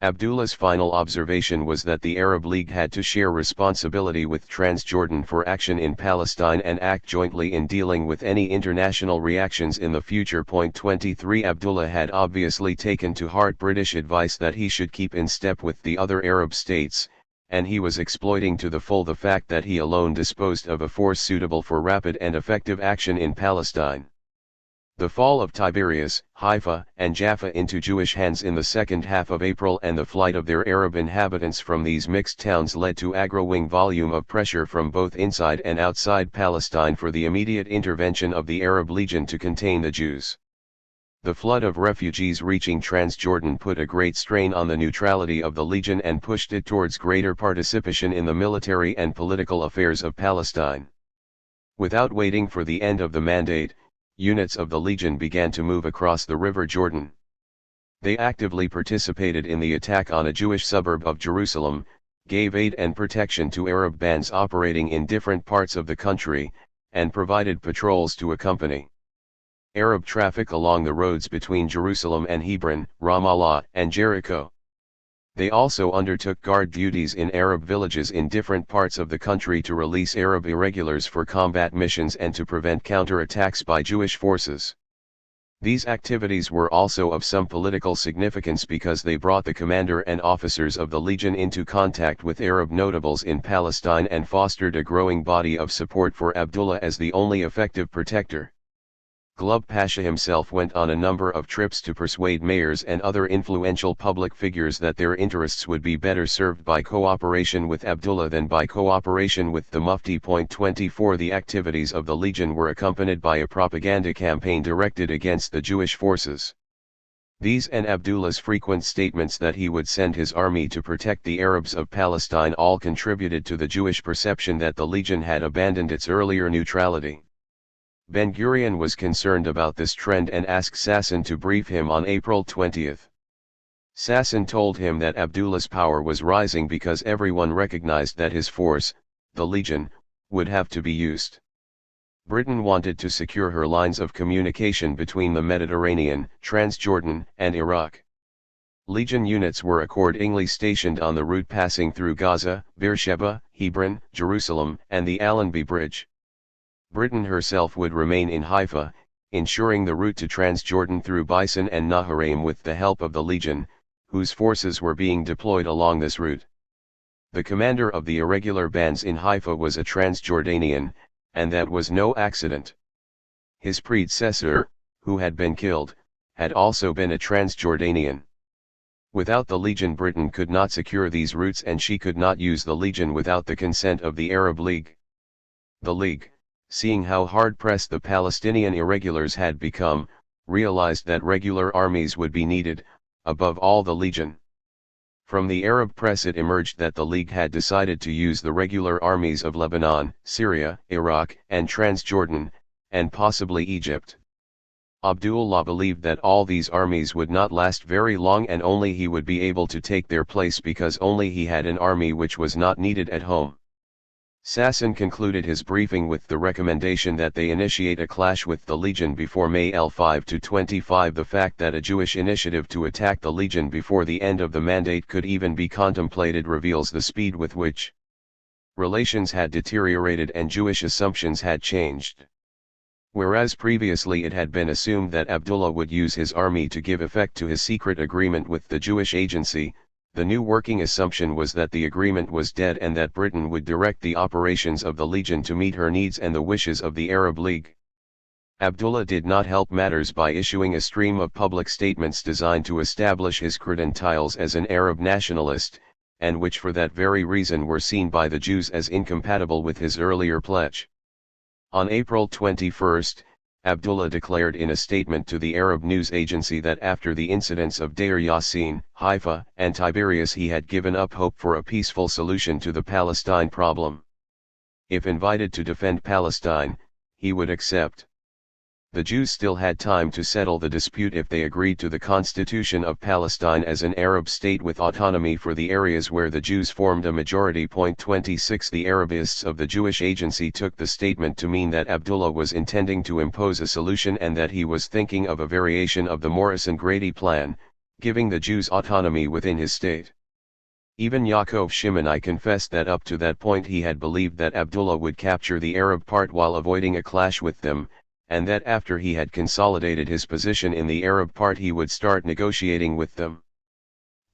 Abdullah's final observation was that the Arab League had to share responsibility with Transjordan for action in Palestine and act jointly in dealing with any international reactions in the future. 23 Abdullah had obviously taken to heart British advice that he should keep in step with the other Arab states, and he was exploiting to the full the fact that he alone disposed of a force suitable for rapid and effective action in Palestine. The fall of Tiberias, Haifa, and Jaffa into Jewish hands in the second half of April and the flight of their Arab inhabitants from these mixed towns led to a growing volume of pressure from both inside and outside Palestine for the immediate intervention of the Arab Legion to contain the Jews. The flood of refugees reaching Transjordan put a great strain on the neutrality of the Legion and pushed it towards greater participation in the military and political affairs of Palestine. Without waiting for the end of the mandate, units of the Legion began to move across the River Jordan. They actively participated in the attack on a Jewish suburb of Jerusalem, gave aid and protection to Arab bands operating in different parts of the country, and provided patrols to accompany Arab traffic along the roads between Jerusalem and Hebron, Ramallah, and Jericho. They also undertook guard duties in Arab villages in different parts of the country to release Arab irregulars for combat missions and to prevent counterattacks by Jewish forces. These activities were also of some political significance because they brought the commander and officers of the Legion into contact with Arab notables in Palestine and fostered a growing body of support for Abdullah as the only effective protector. Glubb Pasha himself went on a number of trips to persuade mayors and other influential public figures that their interests would be better served by cooperation with Abdullah than by cooperation with the Mufti. 24 The activities of the Legion were accompanied by a propaganda campaign directed against the Jewish forces. These and Abdullah's frequent statements that he would send his army to protect the Arabs of Palestine all contributed to the Jewish perception that the Legion had abandoned its earlier neutrality. Ben-Gurion was concerned about this trend and asked Sasson to brief him on April 20. Sasson told him that Abdullah's power was rising because everyone recognized that his force, the Legion, would have to be used. Britain wanted to secure her lines of communication between the Mediterranean, Transjordan, and Iraq. Legion units were accordingly stationed on the route passing through Gaza, Beersheba, Hebron, Jerusalem, and the Allenby Bridge. Britain herself would remain in Haifa, ensuring the route to Transjordan through Bison and Naharaim with the help of the Legion, whose forces were being deployed along this route. The commander of the irregular bands in Haifa was a Transjordanian, and that was no accident. His predecessor, who had been killed, had also been a Transjordanian. Without the Legion, Britain could not secure these routes, and she could not use the Legion without the consent of the Arab League. The League, seeing how hard-pressed the Palestinian irregulars had become, realized that regular armies would be needed, above all the Legion. From the Arab press it emerged that the League had decided to use the regular armies of Lebanon, Syria, Iraq, and Transjordan, and possibly Egypt. Abdullah believed that all these armies would not last very long, and only he would be able to take their place because only he had an army which was not needed at home. Sasson concluded his briefing with the recommendation that they initiate a clash with the Legion before May 5-25. The fact that a Jewish initiative to attack the Legion before the end of the mandate could even be contemplated reveals the speed with which relations had deteriorated and Jewish assumptions had changed. Whereas previously it had been assumed that Abdullah would use his army to give effect to his secret agreement with the Jewish agency, the new working assumption was that the agreement was dead and that Britain would direct the operations of the Legion to meet her needs and the wishes of the Arab League. Abdullah did not help matters by issuing a stream of public statements designed to establish his credentials as an Arab nationalist, and which for that very reason were seen by the Jews as incompatible with his earlier pledge. On April 21, Abdullah declared in a statement to the Arab news agency that after the incidents of Deir Yassin, Haifa, and Tiberias he had given up hope for a peaceful solution to the Palestine problem. If invited to defend Palestine, he would accept. The Jews still had time to settle the dispute if they agreed to the constitution of Palestine as an Arab state with autonomy for the areas where the Jews formed a majority. 26 The Arabists of the Jewish agency took the statement to mean that Abdullah was intending to impose a solution and that he was thinking of a variation of the Morrison-Grady plan, giving the Jews autonomy within his state. Even Yaakov Shimoni confessed that up to that point he had believed that Abdullah would capture the Arab part while avoiding a clash with them, and that after he had consolidated his position in the Arab part he would start negotiating with them.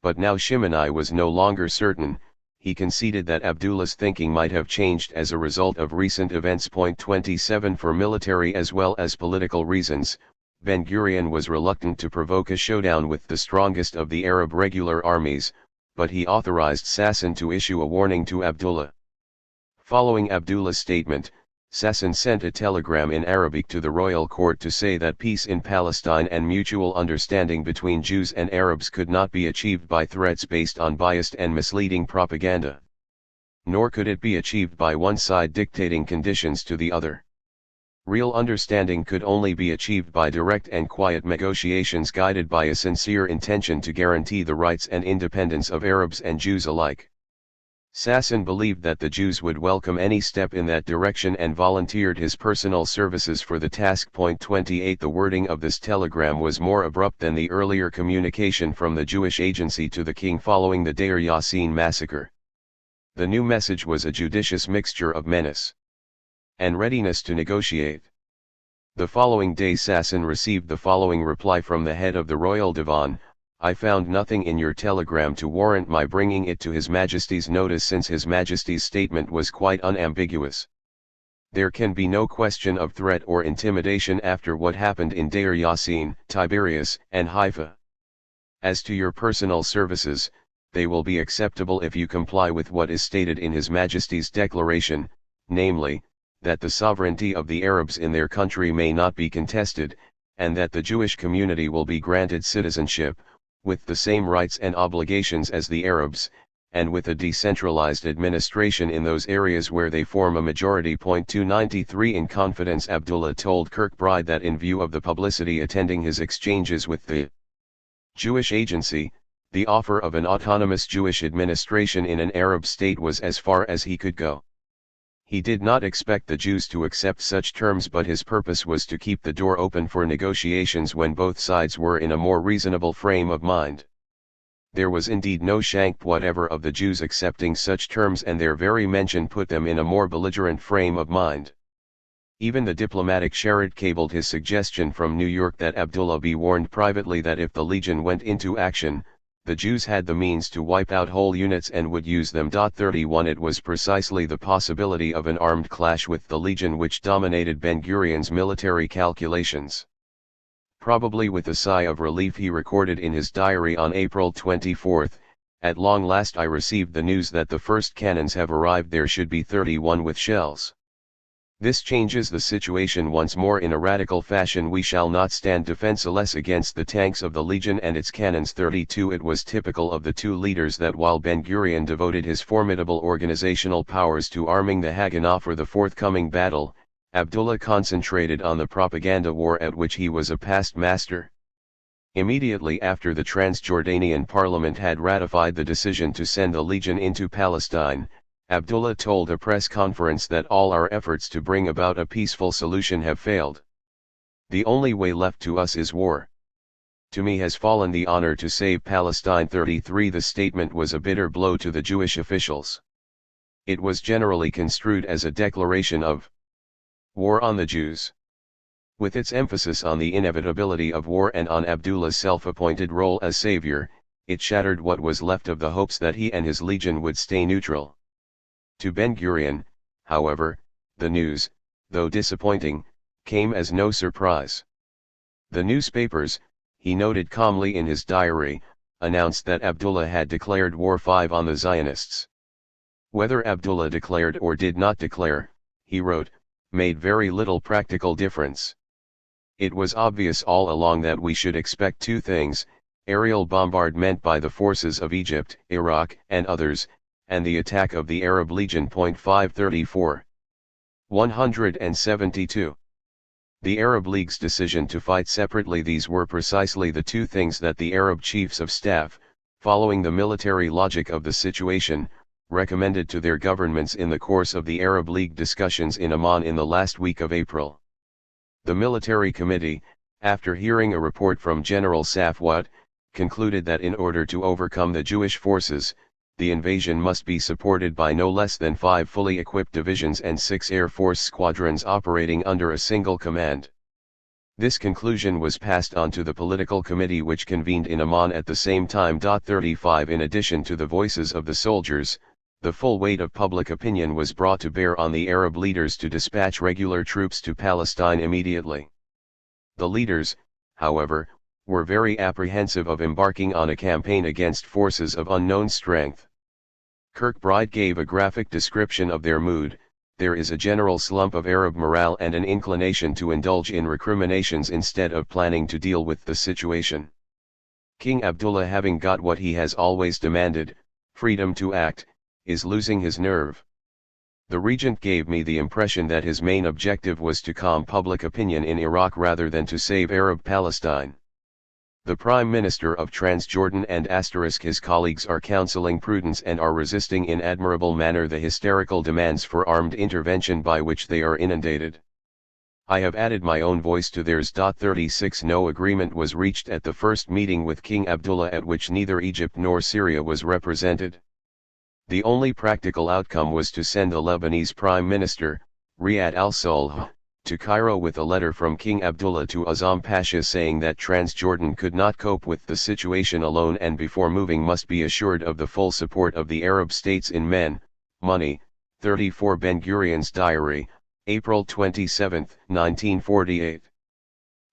But now Shimoni was no longer certain. He conceded that Abdullah's thinking might have changed as a result of recent events. 27 For military as well as political reasons, Ben-Gurion was reluctant to provoke a showdown with the strongest of the Arab regular armies, but he authorized Sasson to issue a warning to Abdullah. Following Abdullah's statement, Sasson sent a telegram in Arabic to the royal court to say that peace in Palestine and mutual understanding between Jews and Arabs could not be achieved by threats based on biased and misleading propaganda. Nor could it be achieved by one side dictating conditions to the other. Real understanding could only be achieved by direct and quiet negotiations guided by a sincere intention to guarantee the rights and independence of Arabs and Jews alike. Sasson believed that the Jews would welcome any step in that direction and volunteered his personal services for the task. 28 The wording of this telegram was more abrupt than the earlier communication from the Jewish agency to the king following the Deir Yassin massacre. The new message was a judicious mixture of menace and readiness to negotiate. The following day Sasson received the following reply from the head of the royal divan: I found nothing in your telegram to warrant my bringing it to His Majesty's notice, since His Majesty's statement was quite unambiguous. There can be no question of threat or intimidation after what happened in Deir Yassin, Tiberias, and Haifa. As to your personal services, they will be acceptable if you comply with what is stated in His Majesty's declaration, namely, that the sovereignty of the Arabs in their country may not be contested, and that the Jewish community will be granted citizenship, with the same rights and obligations as the Arabs, and with a decentralized administration in those areas where they form a majority. 293 In confidence Abdullah told Kirkbride that in view of the publicity attending his exchanges with the Jewish agency, the offer of an autonomous Jewish administration in an Arab state was as far as he could go. He did not expect the Jews to accept such terms, but his purpose was to keep the door open for negotiations when both sides were in a more reasonable frame of mind. There was indeed no shank whatever of the Jews accepting such terms, and their very mention put them in a more belligerent frame of mind. Even the diplomatic Sherrod cabled his suggestion from New York that Abdullah be warned privately that if the Legion went into action, the Jews had the means to wipe out whole units and would use them. 31 It was precisely the possibility of an armed clash with the Legion which dominated Ben-Gurion's military calculations. Probably with a sigh of relief he recorded in his diary on April 24, "At long last I received the news that the first cannons have arrived. There should be 31 with shells. This changes the situation once more in a radical fashion. We shall not stand defenseless against the tanks of the Legion and its cannons." 32 It was typical of the two leaders that while Ben-Gurion devoted his formidable organizational powers to arming the Haganah for the forthcoming battle, Abdullah concentrated on the propaganda war at which he was a past master. Immediately after the Transjordanian parliament had ratified the decision to send the Legion into Palestine, Abdullah told a press conference that all our efforts to bring about a peaceful solution have failed. "The only way left to us is war. To me has fallen the honor to save Palestine." 33 The statement was a bitter blow to the Jewish officials. It was generally construed as a declaration of war on the Jews. With its emphasis on the inevitability of war and on Abdullah's self-appointed role as savior, it shattered what was left of the hopes that he and his legion would stay neutral. To Ben-Gurion, however, the news, though disappointing, came as no surprise. The newspapers, he noted calmly in his diary, announced that Abdullah had declared war 5 on the Zionists. Whether Abdullah declared or did not declare, he wrote, made very little practical difference. It was obvious all along that we should expect two things: aerial bombardment by the forces of Egypt, Iraq, and others, and the attack of the Arab Legion. 534. 172. The Arab League's decision to fight separately. These were precisely the two things that the Arab chiefs of staff, following the military logic of the situation, recommended to their governments in the course of the Arab League discussions in Amman in the last week of April. The military committee, after hearing a report from General Safwat, concluded that in order to overcome the Jewish forces, the invasion must be supported by no less than 5 fully equipped divisions and 6 Air Force squadrons operating under a single command. This conclusion was passed on to the political committee which convened in Amman at the same time. 35 In addition to the voices of the soldiers, the full weight of public opinion was brought to bear on the Arab leaders to dispatch regular troops to Palestine immediately. The leaders, however, were very apprehensive of embarking on a campaign against forces of unknown strength. Kirkbride gave a graphic description of their mood: "There is a general slump of Arab morale and an inclination to indulge in recriminations instead of planning to deal with the situation. King Abdullah, having got what he has always demanded, freedom to act, is losing his nerve. The regent gave me the impression that his main objective was to calm public opinion in Iraq rather than to save Arab Palestine. The Prime Minister of Transjordan and his colleagues are counseling prudence and are resisting in admirable manner the hysterical demands for armed intervention by which they are inundated. I have added my own voice to theirs." 36 No agreement was reached at the first meeting with King Abdullah, at which neither Egypt nor Syria was represented. The only practical outcome was to send the Lebanese Prime Minister, Riyad al-Sulh, to Cairo with a letter from King Abdullah to Azam Pasha saying that Transjordan could not cope with the situation alone and before moving must be assured of the full support of the Arab states in men, money. 34 Ben-Gurion's diary, April 27, 1948.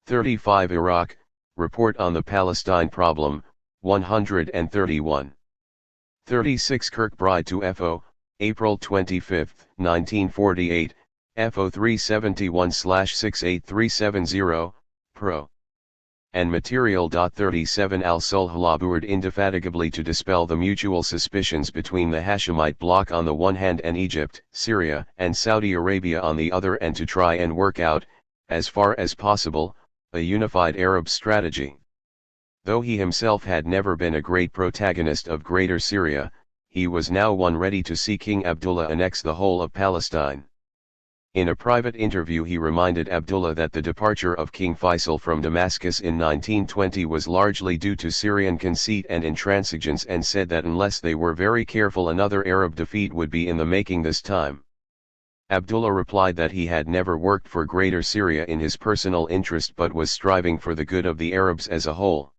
35 Iraq, Report on the Palestine Problem, 131. 36 Kirkbride to FO, April 25, 1948. FO 371/68370, Pro. And material. 37 Al-Sulh labored indefatigably to dispel the mutual suspicions between the Hashemite bloc on the one hand and Egypt, Syria, and Saudi Arabia on the other, and to try and work out, as far as possible, a unified Arab strategy. Though he himself had never been a great protagonist of Greater Syria, he was now one ready to see King Abdullah annex the whole of Palestine. In a private interview he reminded Abdullah that the departure of King Faisal from Damascus in 1920 was largely due to Syrian conceit and intransigence, and said that unless they were very careful another Arab defeat would be in the making this time. Abdullah replied that he had never worked for Greater Syria in his personal interest but was striving for the good of the Arabs as a whole.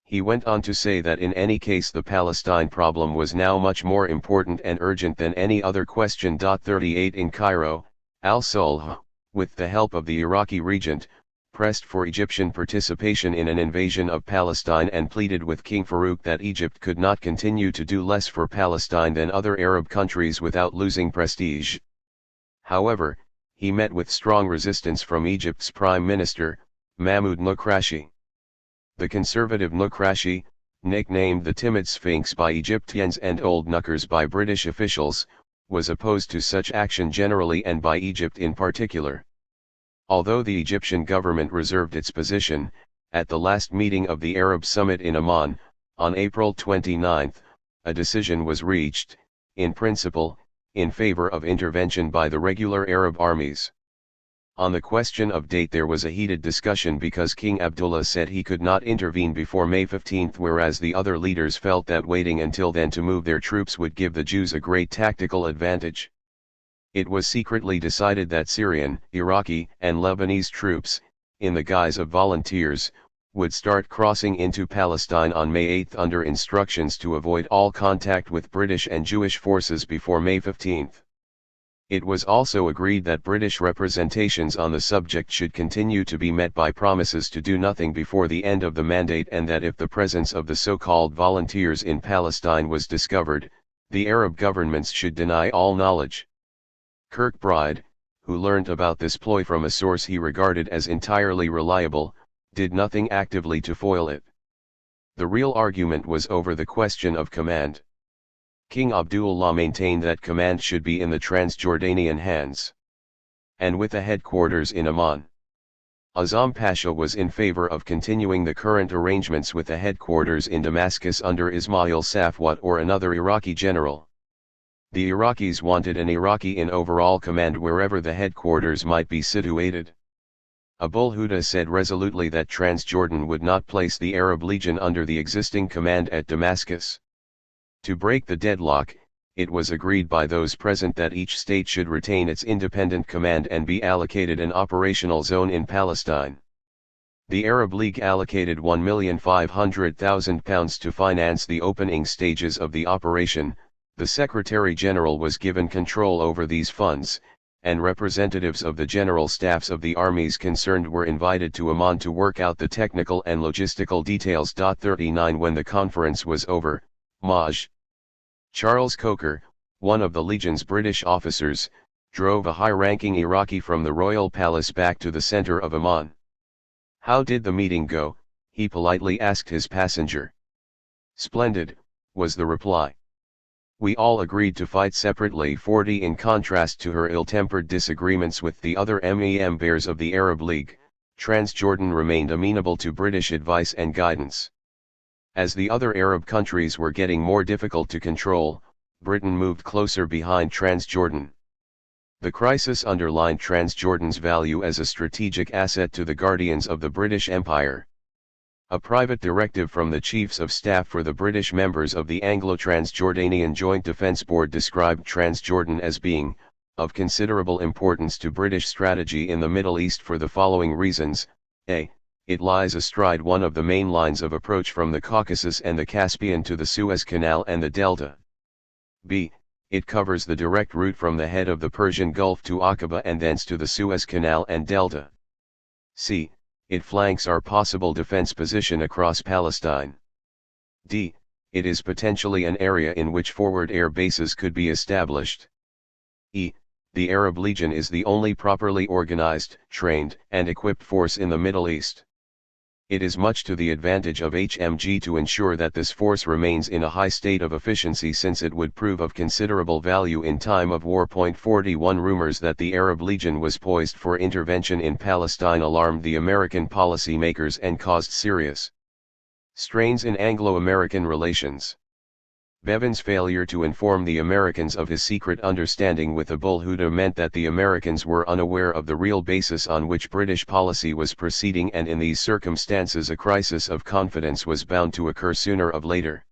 He went on to say that in any case the Palestine problem was now much more important and urgent than any other question. 38 In Cairo, al-Sulh, with the help of the Iraqi regent, pressed for Egyptian participation in an invasion of Palestine and pleaded with King Farouk that Egypt could not continue to do less for Palestine than other Arab countries without losing prestige. However, he met with strong resistance from Egypt's Prime Minister, Mahmoud Nukrashi. The conservative Nukrashi, nicknamed the Timid Sphinx by Egyptians and Old Knuckers by British officials, was opposed to such action generally and by Egypt in particular. Although the Egyptian government reserved its position, at the last meeting of the Arab Summit in Amman, on April 29, a decision was reached, in principle, in favor of intervention by the regular Arab armies. On the question of date there was a heated discussion because King Abdullah said he could not intervene before May 15, whereas the other leaders felt that waiting until then to move their troops would give the Jews a great tactical advantage. It was secretly decided that Syrian, Iraqi, and Lebanese troops, in the guise of volunteers, would start crossing into Palestine on May 8 under instructions to avoid all contact with British and Jewish forces before May 15. It was also agreed that British representations on the subject should continue to be met by promises to do nothing before the end of the mandate, and that if the presence of the so-called volunteers in Palestine was discovered, the Arab governments should deny all knowledge. Kirkbride, who learned about this ploy from a source he regarded as entirely reliable, did nothing actively to foil it. The real argument was over the question of command. King Abdullah maintained that command should be in the Transjordanian hands, and with a headquarters in Amman. Azam Pasha was in favor of continuing the current arrangements with a headquarters in Damascus under Ismail Safwat or another Iraqi general. The Iraqis wanted an Iraqi in overall command wherever the headquarters might be situated. Abul Huda said resolutely that Transjordan would not place the Arab Legion under the existing command at Damascus. To break the deadlock, it was agreed by those present that each state should retain its independent command and be allocated an operational zone in Palestine. The Arab League allocated £1,500,000 to finance the opening stages of the operation. The Secretary General was given control over these funds, and representatives of the general staffs of the armies concerned were invited to Amman to work out the technical and logistical details. 39 When the conference was over, Maj. Charles Coker, one of the Legion's British officers, drove a high-ranking Iraqi from the royal palace back to the center of Amman. "How did the meeting go?" he politely asked his passenger. "Splendid," was the reply. "We all agreed to fight separately." 40 In contrast to her ill-tempered disagreements with the other members of the Arab League, Transjordan remained amenable to British advice and guidance. As the other Arab countries were getting more difficult to control, Britain moved closer behind Transjordan. The crisis underlined Transjordan's value as a strategic asset to the guardians of the British Empire. A private directive from the Chiefs of Staff for the British members of the Anglo-Transjordanian Joint Defence Board described Transjordan as being of considerable importance to British strategy in the Middle East for the following reasons: a. It lies astride one of the main lines of approach from the Caucasus and the Caspian to the Suez Canal and the Delta. b. It covers the direct route from the head of the Persian Gulf to Aqaba and thence to the Suez Canal and Delta. c. It flanks our possible defense position across Palestine. d. It is potentially an area in which forward air bases could be established. e. The Arab Legion is the only properly organized, trained, and equipped force in the Middle East. It is much to the advantage of HMG to ensure that this force remains in a high state of efficiency, since it would prove of considerable value in time of war. 41 Rumors that the Arab Legion was poised for intervention in Palestine alarmed the American policymakers and caused serious strains in Anglo-American relations. Bevan's failure to inform the Americans of his secret understanding with Abul Huda meant that the Americans were unaware of the real basis on which British policy was proceeding, and in these circumstances a crisis of confidence was bound to occur sooner or later.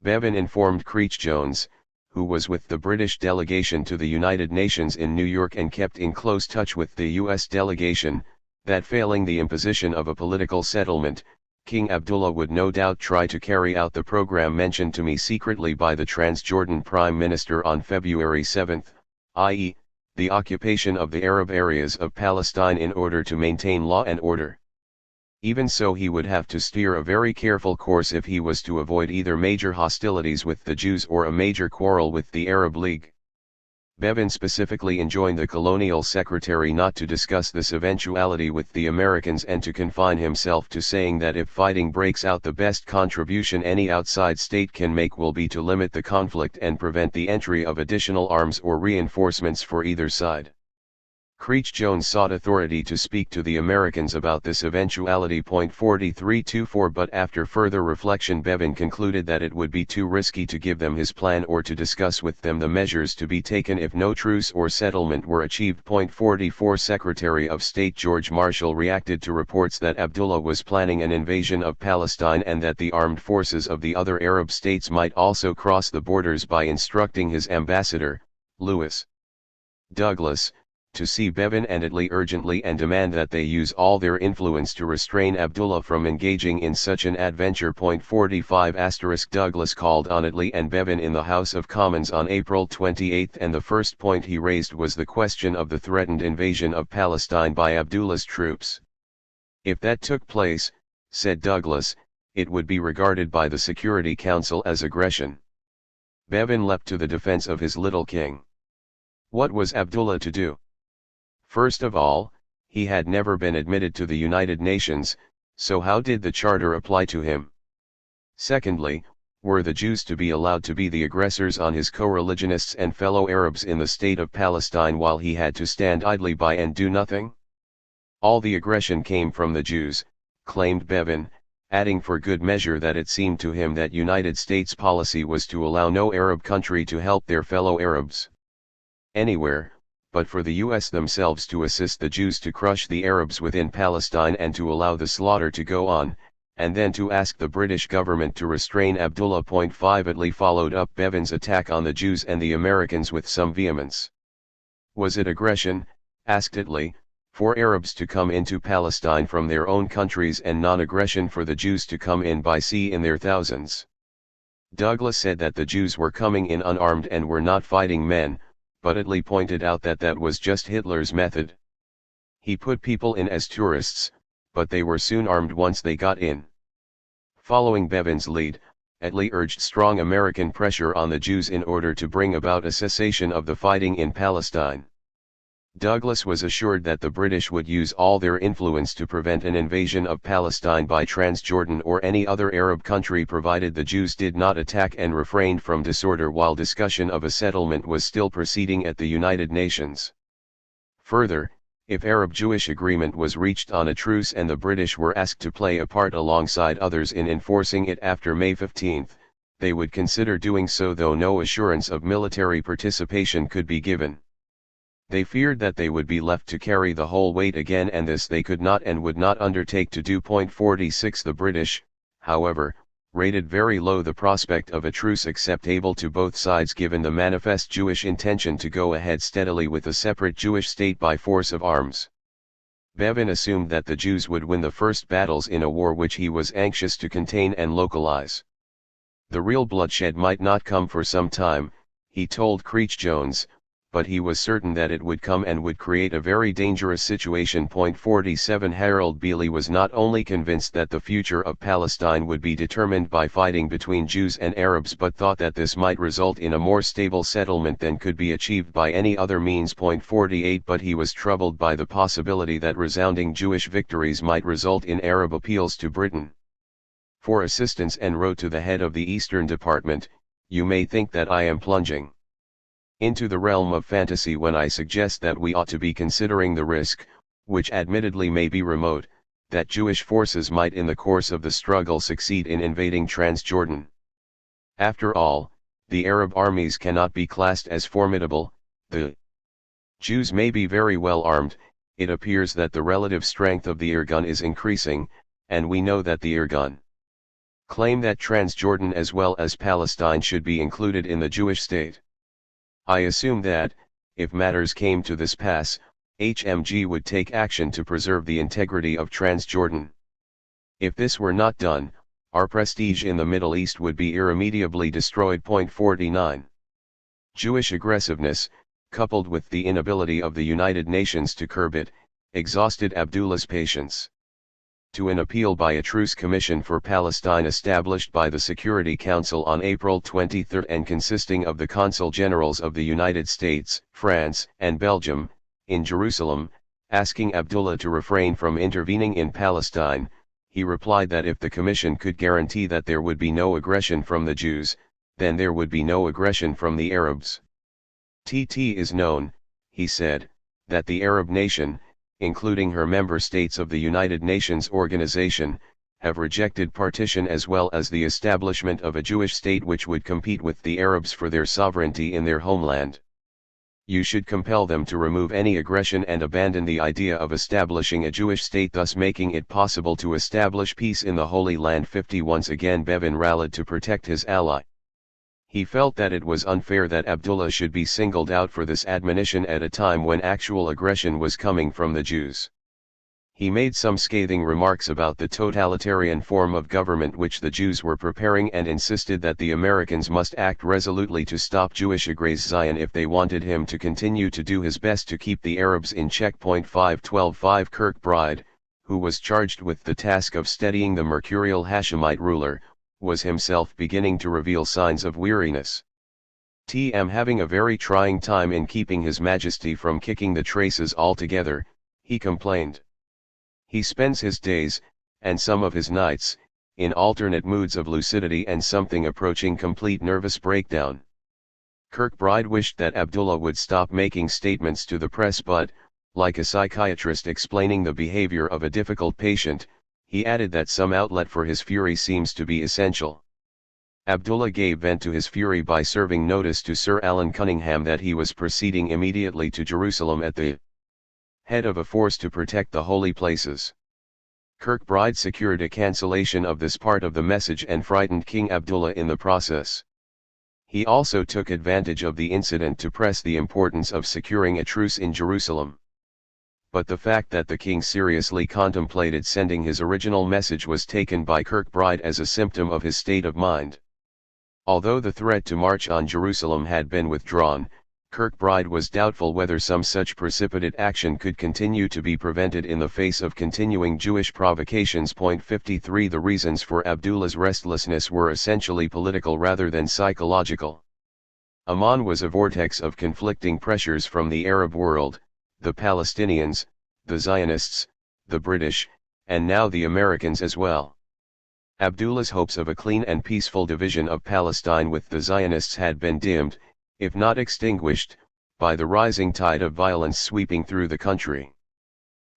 Bevan informed Creech Jones, who was with the British delegation to the United Nations in New York and kept in close touch with the U.S. delegation, that failing the imposition of a political settlement, King Abdullah would no doubt try to carry out the program mentioned to me secretly by the Transjordan Prime Minister on February 7, i.e., the occupation of the Arab areas of Palestine in order to maintain law and order. Even so, he would have to steer a very careful course if he was to avoid either major hostilities with the Jews or a major quarrel with the Arab League. Bevin specifically enjoined the colonial secretary not to discuss this eventuality with the Americans and to confine himself to saying that if fighting breaks out, the best contribution any outside state can make will be to limit the conflict and prevent the entry of additional arms or reinforcements for either side. Creech Jones sought authority to speak to the Americans about this eventuality. 4324 But after further reflection, Bevin concluded that it would be too risky to give them his plan or to discuss with them the measures to be taken if no truce or settlement were achieved. 44 Secretary of State George Marshall reacted to reports that Abdullah was planning an invasion of Palestine and that the armed forces of the other Arab states might also cross the borders by instructing his ambassador, Lewis Douglas, to see Bevin and Italy urgently and demand that they use all their influence to restrain Abdullah from engaging in such an adventure. 45 Douglas called on Italy and Bevin in the House of Commons on April 28, and the first point he raised was the question of the threatened invasion of Palestine by Abdullah's troops. If that took place, said Douglas, it would be regarded by the Security Council as aggression. Bevin leapt to the defense of his little king. What was Abdullah to do? First of all, he had never been admitted to the United Nations, so how did the Charter apply to him? Secondly, were the Jews to be allowed to be the aggressors on his co-religionists and fellow Arabs in the state of Palestine while he had to stand idly by and do nothing? All the aggression came from the Jews, claimed Bevin, adding for good measure that it seemed to him that United States policy was to allow no Arab country to help their fellow Arabs anywhere, but for the US themselves to assist the Jews to crush the Arabs within Palestine and to allow the slaughter to go on, and then to ask the British government to restrain Abdullah. 5 Italy followed up Bevin's attack on the Jews and the Americans with some vehemence. Was it aggression, asked Italy, for Arabs to come into Palestine from their own countries and non-aggression for the Jews to come in by sea in their thousands? Douglas said that the Jews were coming in unarmed and were not fighting men, but Italy pointed out that that was just Hitler's method. He put people in as tourists, but they were soon armed once they got in. Following Bevin's lead, Italy urged strong American pressure on the Jews in order to bring about a cessation of the fighting in Palestine. Douglas was assured that the British would use all their influence to prevent an invasion of Palestine by Transjordan or any other Arab country provided the Jews did not attack and refrained from disorder while discussion of a settlement was still proceeding at the United Nations. Further, if Arab-Jewish agreement was reached on a truce and the British were asked to play a part alongside others in enforcing it after May 15, they would consider doing so, though no assurance of military participation could be given. They feared that they would be left to carry the whole weight again, and this they could not and would not undertake to do. 46 The British, however, rated very low the prospect of a truce acceptable to both sides given the manifest Jewish intention to go ahead steadily with a separate Jewish state by force of arms. Bevin assumed that the Jews would win the first battles in a war which he was anxious to contain and localize. The real bloodshed might not come for some time, he told Creech Jones, but he was certain that it would come and would create a very dangerous situation. 47 Harold Bealey was not only convinced that the future of Palestine would be determined by fighting between Jews and Arabs, but thought that this might result in a more stable settlement than could be achieved by any other means. 48 But he was troubled by the possibility that resounding Jewish victories might result in Arab appeals to Britain for assistance, and wrote to the head of the Eastern Department, "You may think that I am plunging into the realm of fantasy when I suggest that we ought to be considering the risk, which admittedly may be remote, that Jewish forces might in the course of the struggle succeed in invading Transjordan. After all, the Arab armies cannot be classed as formidable, the Jews may be very well armed, it appears that the relative strength of the Irgun is increasing, and we know that the Irgun claim that Transjordan as well as Palestine should be included in the Jewish state. I assume that, if matters came to this pass, HMG would take action to preserve the integrity of Transjordan. If this were not done, our prestige in the Middle East would be irremediably destroyed. 49. Jewish aggressiveness, coupled with the inability of the United Nations to curb it, exhausted Abdullah's patience. To an appeal by a truce commission for Palestine established by the Security Council on April 23 and consisting of the consul generals of the United States, France, and Belgium, in Jerusalem, asking Abdullah to refrain from intervening in Palestine, he replied that if the commission could guarantee that there would be no aggression from the Jews, then there would be no aggression from the Arabs. It is known, he said, that the Arab nation, including her member states of the United Nations Organization, have rejected partition as well as the establishment of a Jewish state which would compete with the Arabs for their sovereignty in their homeland. You should compel them to remove any aggression and abandon the idea of establishing a Jewish state, thus making it possible to establish peace in the Holy Land. 50. Once again Bevin rallied to protect his ally. He felt that it was unfair that Abdullah should be singled out for this admonition at a time when actual aggression was coming from the Jews. He made some scathing remarks about the totalitarian form of government which the Jews were preparing and insisted that the Americans must act resolutely to stop Jewish aggression if they wanted him to continue to do his best to keep the Arabs in check. 512. Kirkbride, who was charged with the task of steadying the mercurial Hashemite ruler, was himself beginning to reveal signs of weariness. Having a very trying time in keeping His Majesty from kicking the traces altogether, he complained. He spends his days, and some of his nights, in alternate moods of lucidity and something approaching complete nervous breakdown. Kirkbride wished that Abdullah would stop making statements to the press, but, like a psychiatrist explaining the behavior of a difficult patient, he added that some outlet for his fury seems to be essential. Abdullah gave vent to his fury by serving notice to Sir Alan Cunningham that he was proceeding immediately to Jerusalem at the head of a force to protect the holy places. Kirkbride secured a cancellation of this part of the message and frightened King Abdullah in the process. He also took advantage of the incident to press the importance of securing a truce in Jerusalem. But the fact that the king seriously contemplated sending his original message was taken by Kirkbride as a symptom of his state of mind. Although the threat to march on Jerusalem had been withdrawn, Kirkbride was doubtful whether some such precipitate action could continue to be prevented in the face of continuing Jewish provocations. 53. The reasons for Abdullah's restlessness were essentially political rather than psychological. Amman was a vortex of conflicting pressures from the Arab world, the Palestinians, the Zionists, the British, and now the Americans as well. Abdullah's hopes of a clean and peaceful division of Palestine with the Zionists had been dimmed, if not extinguished, by the rising tide of violence sweeping through the country.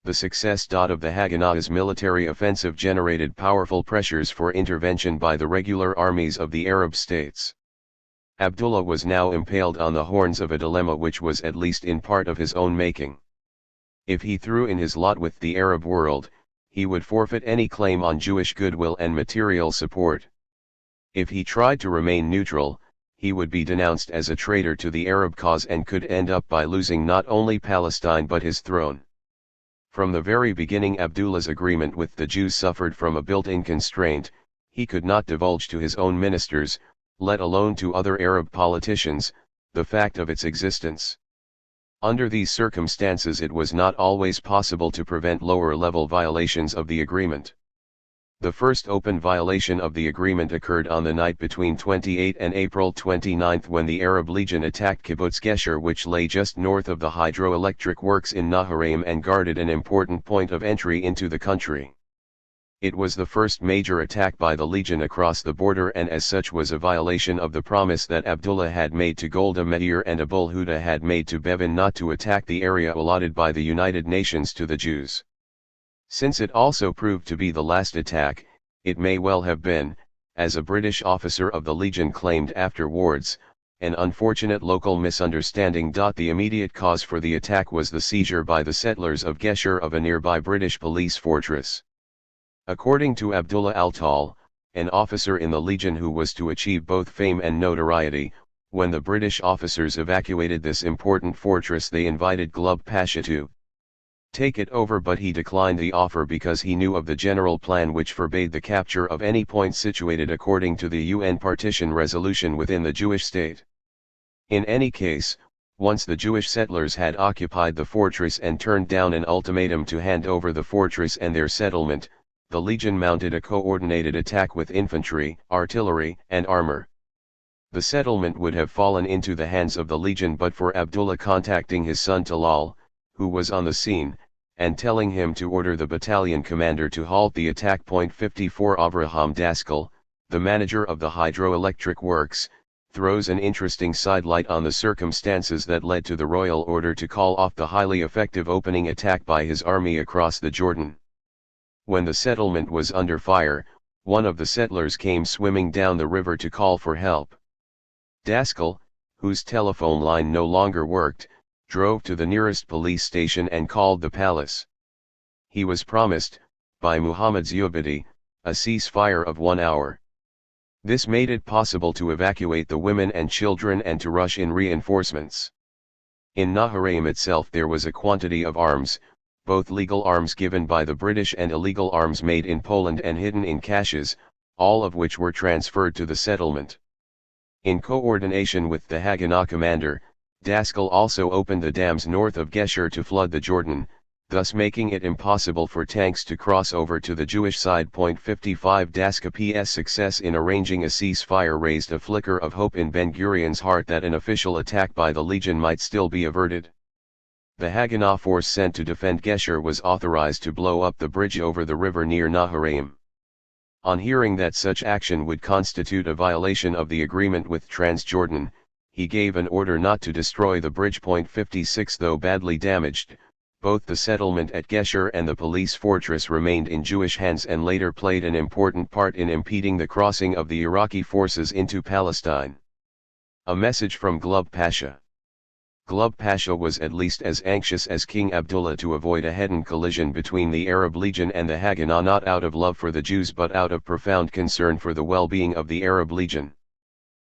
The success of the Haganah's military offensive generated powerful pressures for intervention by the regular armies of the Arab states. Abdullah was now impaled on the horns of a dilemma which was at least in part of his own making. If he threw in his lot with the Arab world, he would forfeit any claim on Jewish goodwill and material support. If he tried to remain neutral, he would be denounced as a traitor to the Arab cause and could end up by losing not only Palestine but his throne. From the very beginning Abdullah's agreement with the Jews suffered from a built-in constraint. He could not divulge to his own ministers, let alone to other Arab politicians, the fact of its existence. Under these circumstances it was not always possible to prevent lower-level violations of the agreement. The first open violation of the agreement occurred on the night between 28 and April 29 when the Arab Legion attacked Kibbutz Gesher, which lay just north of the hydroelectric works in Naharaim and guarded an important point of entry into the country. It was the first major attack by the Legion across the border and as such was a violation of the promise that Abdullah had made to Golda Meir and Abul Huda had made to Bevin not to attack the area allotted by the United Nations to the Jews. Since it also proved to be the last attack, it may well have been, as a British officer of the Legion claimed afterwards, an unfortunate local misunderstanding. The immediate cause for the attack was the seizure by the settlers of Gesher of a nearby British police fortress. According to Abdullah al-Tal, an officer in the Legion who was to achieve both fame and notoriety, when the British officers evacuated this important fortress they invited Glub Pasha to take it over, but he declined the offer because he knew of the general plan which forbade the capture of any point situated according to the UN partition resolution within the Jewish state. In any case, once the Jewish settlers had occupied the fortress and turned down an ultimatum to hand over the fortress and their settlement, the legion mounted a coordinated attack with infantry, artillery, and armor. The settlement would have fallen into the hands of the legion but for Abdullah contacting his son Talal, who was on the scene, and telling him to order the battalion commander to halt the attack. 54 Avraham Daskal, the manager of the hydroelectric works, throws an interesting sidelight on the circumstances that led to the royal order to call off the highly effective opening attack by his army across the Jordan. When the settlement was under fire, one of the settlers came swimming down the river to call for help. Daskal, whose telephone line no longer worked, drove to the nearest police station and called the palace. He was promised, by Muhammad Zubidi, a ceasefire of 1 hour. This made it possible to evacuate the women and children and to rush in reinforcements. In Naharaim itself there was a quantity of arms, both legal arms given by the British and illegal arms made in Poland and hidden in caches, all of which were transferred to the settlement. In coordination with the Haganah commander, Daskal also opened the dams north of Gesher to flood the Jordan, thus making it impossible for tanks to cross over to the Jewish side. 55 Daskap's success in arranging a ceasefire raised a flicker of hope in Ben-Gurion's heart that an official attack by the legion might still be averted. The Haganah force sent to defend Gesher was authorized to blow up the bridge over the river near Naharaim. On hearing that such action would constitute a violation of the agreement with Transjordan, he gave an order not to destroy the bridge. 56 Though badly damaged, both the settlement at Gesher and the police fortress remained in Jewish hands and later played an important part in impeding the crossing of the Iraqi forces into Palestine. A message from Glub Pasha. Glub Pasha was at least as anxious as King Abdullah to avoid a head-on collision between the Arab Legion and the Haganah, not out of love for the Jews but out of profound concern for the well-being of the Arab Legion.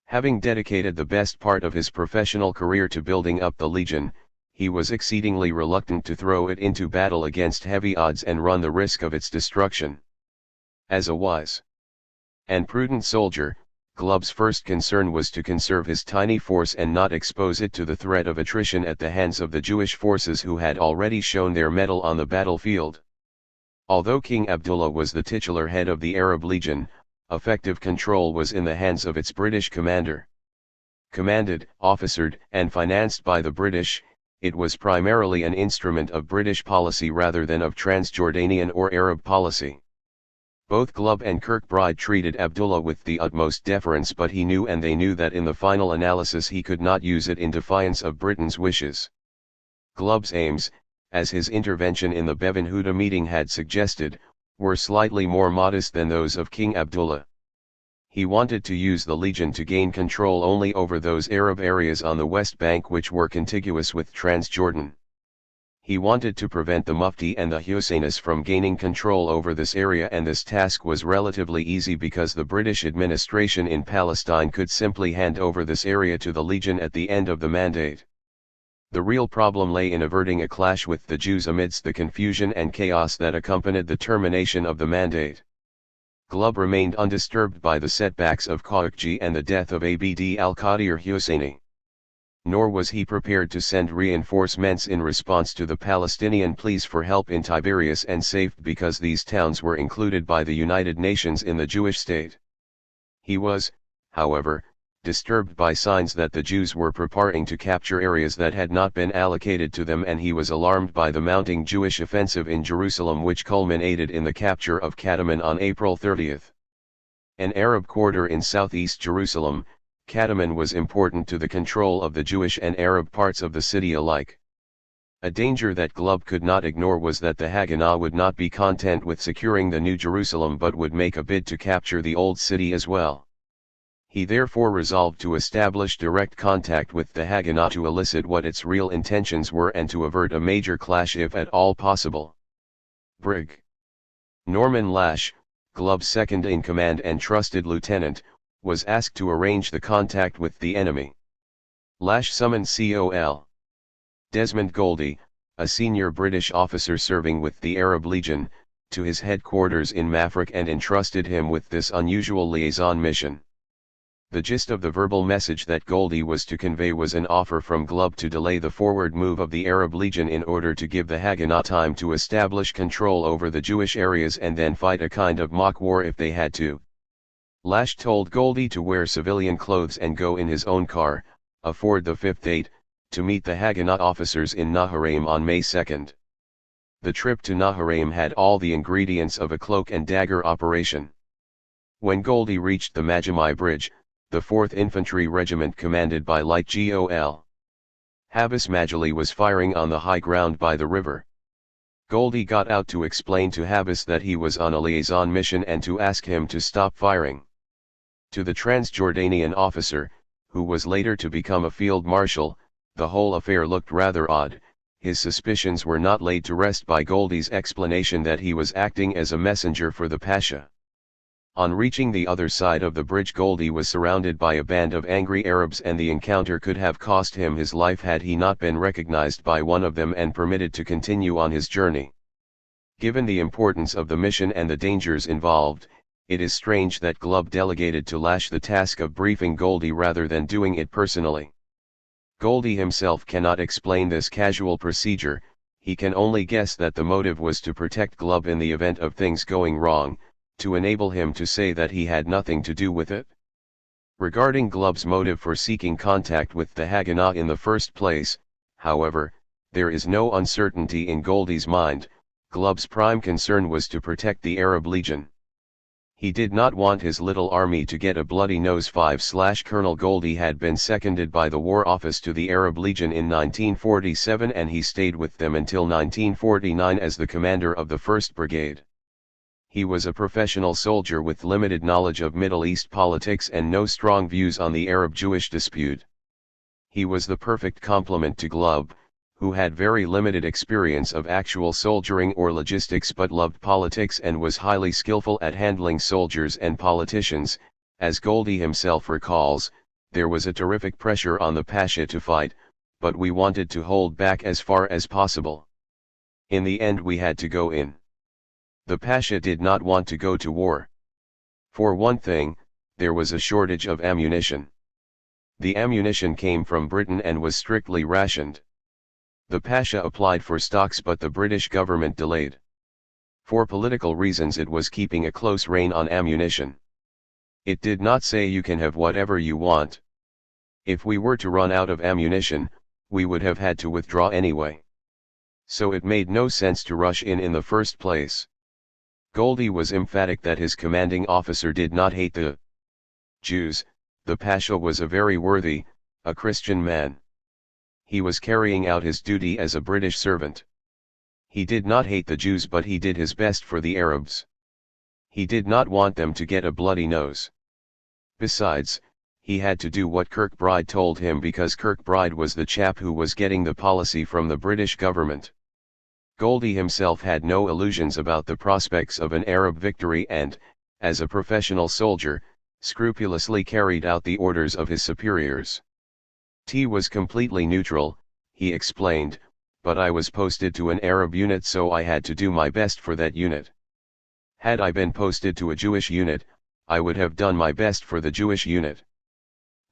Having dedicated the best part of his professional career to building up the Legion, he was exceedingly reluctant to throw it into battle against heavy odds and run the risk of its destruction. As a wise and prudent soldier, Glub's first concern was to conserve his tiny force and not expose it to the threat of attrition at the hands of the Jewish forces who had already shown their mettle on the battlefield. Although King Abdullah was the titular head of the Arab Legion, effective control was in the hands of its British commander. Commanded, officered, and financed by the British, it was primarily an instrument of British policy rather than of Transjordanian or Arab policy. Both Glub and Kirkbride treated Abdullah with the utmost deference, but he knew and they knew that in the final analysis he could not use it in defiance of Britain's wishes. Glub's aims, as his intervention in the Bevan Huda meeting had suggested, were slightly more modest than those of King Abdullah. He wanted to use the Legion to gain control only over those Arab areas on the West Bank which were contiguous with Transjordan. He wanted to prevent the Mufti and the Husseinis from gaining control over this area, and this task was relatively easy because the British administration in Palestine could simply hand over this area to the Legion at the end of the mandate. The real problem lay in averting a clash with the Jews amidst the confusion and chaos that accompanied the termination of the mandate. Glub remained undisturbed by the setbacks of Khawakji and the death of Abd al-Qadir Husseini. Nor was he prepared to send reinforcements in response to the Palestinian pleas for help in Tiberias and Safed because these towns were included by the United Nations in the Jewish state. He was, however, disturbed by signs that the Jews were preparing to capture areas that had not been allocated to them, and he was alarmed by the mounting Jewish offensive in Jerusalem which culminated in the capture of Kataman on April 30. An Arab quarter in southeast Jerusalem, Kataman was important to the control of the Jewish and Arab parts of the city alike. A danger that Glub could not ignore was that the Haganah would not be content with securing the New Jerusalem but would make a bid to capture the Old City as well. He therefore resolved to establish direct contact with the Haganah to elicit what its real intentions were and to avert a major clash if at all possible. Brig. Norman Lash, Glub's second-in-command and trusted lieutenant, was asked to arrange the contact with the enemy. Lash summoned Col. Desmond Goldie, a senior British officer serving with the Arab Legion, to his headquarters in Mafraq and entrusted him with this unusual liaison mission. The gist of the verbal message that Goldie was to convey was an offer from Glubb to delay the forward move of the Arab Legion in order to give the Haganah time to establish control over the Jewish areas and then fight a kind of mock war if they had to. Lash told Goldie to wear civilian clothes and go in his own car, a Ford the 5th 8, to meet the Haganah officers in Naharaim on May 2. The trip to Naharaim had all the ingredients of a cloak and dagger operation. When Goldie reached the Majamai Bridge, the 4th Infantry Regiment commanded by Light Gol. Habis Majali was firing on the high ground by the river. Goldie got out to explain to Habis that he was on a liaison mission and to ask him to stop firing. To the Transjordanian officer, who was later to become a field marshal, the whole affair looked rather odd. His suspicions were not laid to rest by Goldie's explanation that he was acting as a messenger for the Pasha. On reaching the other side of the bridge, Goldie was surrounded by a band of angry Arabs, and the encounter could have cost him his life had he not been recognized by one of them and permitted to continue on his journey. Given the importance of the mission and the dangers involved, it is strange that Glubb delegated to Lash the task of briefing Goldie rather than doing it personally. Goldie himself cannot explain this casual procedure. He can only guess that the motive was to protect Glubb in the event of things going wrong, to enable him to say that he had nothing to do with it. Regarding Glubb's motive for seeking contact with the Haganah in the first place, however, there is no uncertainty in Goldie's mind. Glubb's prime concern was to protect the Arab Legion. He did not want his little army to get a bloody nose. Colonel Goldie had been seconded by the War Office to the Arab Legion in 1947, and he stayed with them until 1949 as the commander of the 1st Brigade. He was a professional soldier with limited knowledge of Middle East politics and no strong views on the Arab-Jewish dispute. He was the perfect complement to Glubb, who had very limited experience of actual soldiering or logistics but loved politics and was highly skillful at handling soldiers and politicians. As Goldie himself recalls, there was a terrific pressure on the Pasha to fight, but we wanted to hold back as far as possible. In the end we had to go in. The Pasha did not want to go to war. For one thing, there was a shortage of ammunition. The ammunition came from Britain and was strictly rationed. The Pasha applied for stocks, but the British government delayed. For political reasons it was keeping a close rein on ammunition. It did not say you can have whatever you want. If we were to run out of ammunition, we would have had to withdraw anyway. So it made no sense to rush in the first place. Goldie was emphatic that his commanding officer did not hate the Jews. The Pasha was a very worthy, a Christian man. He was carrying out his duty as a British servant. He did not hate the Jews, but he did his best for the Arabs. He did not want them to get a bloody nose. Besides, he had to do what Kirkbride told him because Kirkbride was the chap who was getting the policy from the British government. Goldie himself had no illusions about the prospects of an Arab victory and, as a professional soldier, scrupulously carried out the orders of his superiors. T was completely neutral, he explained, but I was posted to an Arab unit, so I had to do my best for that unit. Had I been posted to a Jewish unit, I would have done my best for the Jewish unit.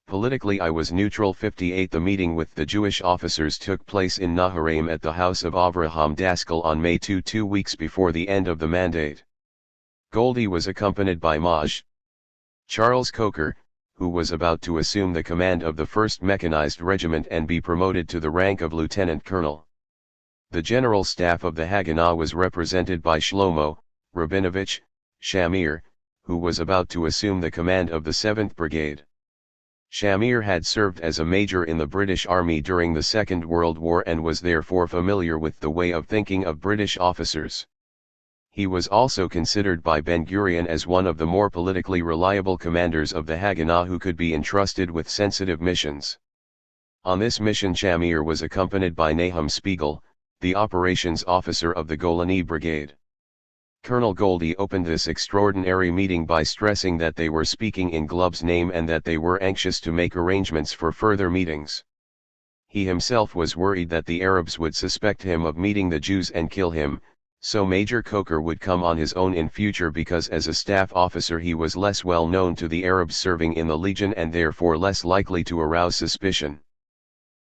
Politically I was neutral. 58 The meeting with the Jewish officers took place in Naharaim at the house of Avraham Daskal on May 2, 2 weeks before the end of the mandate. Goldie was accompanied by Maj. Charles Coker, who was about to assume the command of the 1st Mechanized Regiment and be promoted to the rank of lieutenant colonel. The general staff of the Haganah was represented by Shlomo Rabinovich Shamir, who was about to assume the command of the 7th Brigade. Shamir had served as a major in the British Army during the Second World War and was therefore familiar with the way of thinking of British officers. He was also considered by Ben-Gurion as one of the more politically reliable commanders of the Haganah who could be entrusted with sensitive missions. On this mission Shamir was accompanied by Nahum Spiegel, the operations officer of the Golani Brigade. Colonel Goldie opened this extraordinary meeting by stressing that they were speaking in Glubb's name and that they were anxious to make arrangements for further meetings. He himself was worried that the Arabs would suspect him of meeting the Jews and kill him, so Major Coker would come on his own in future because as a staff officer he was less well known to the Arabs serving in the Legion and therefore less likely to arouse suspicion.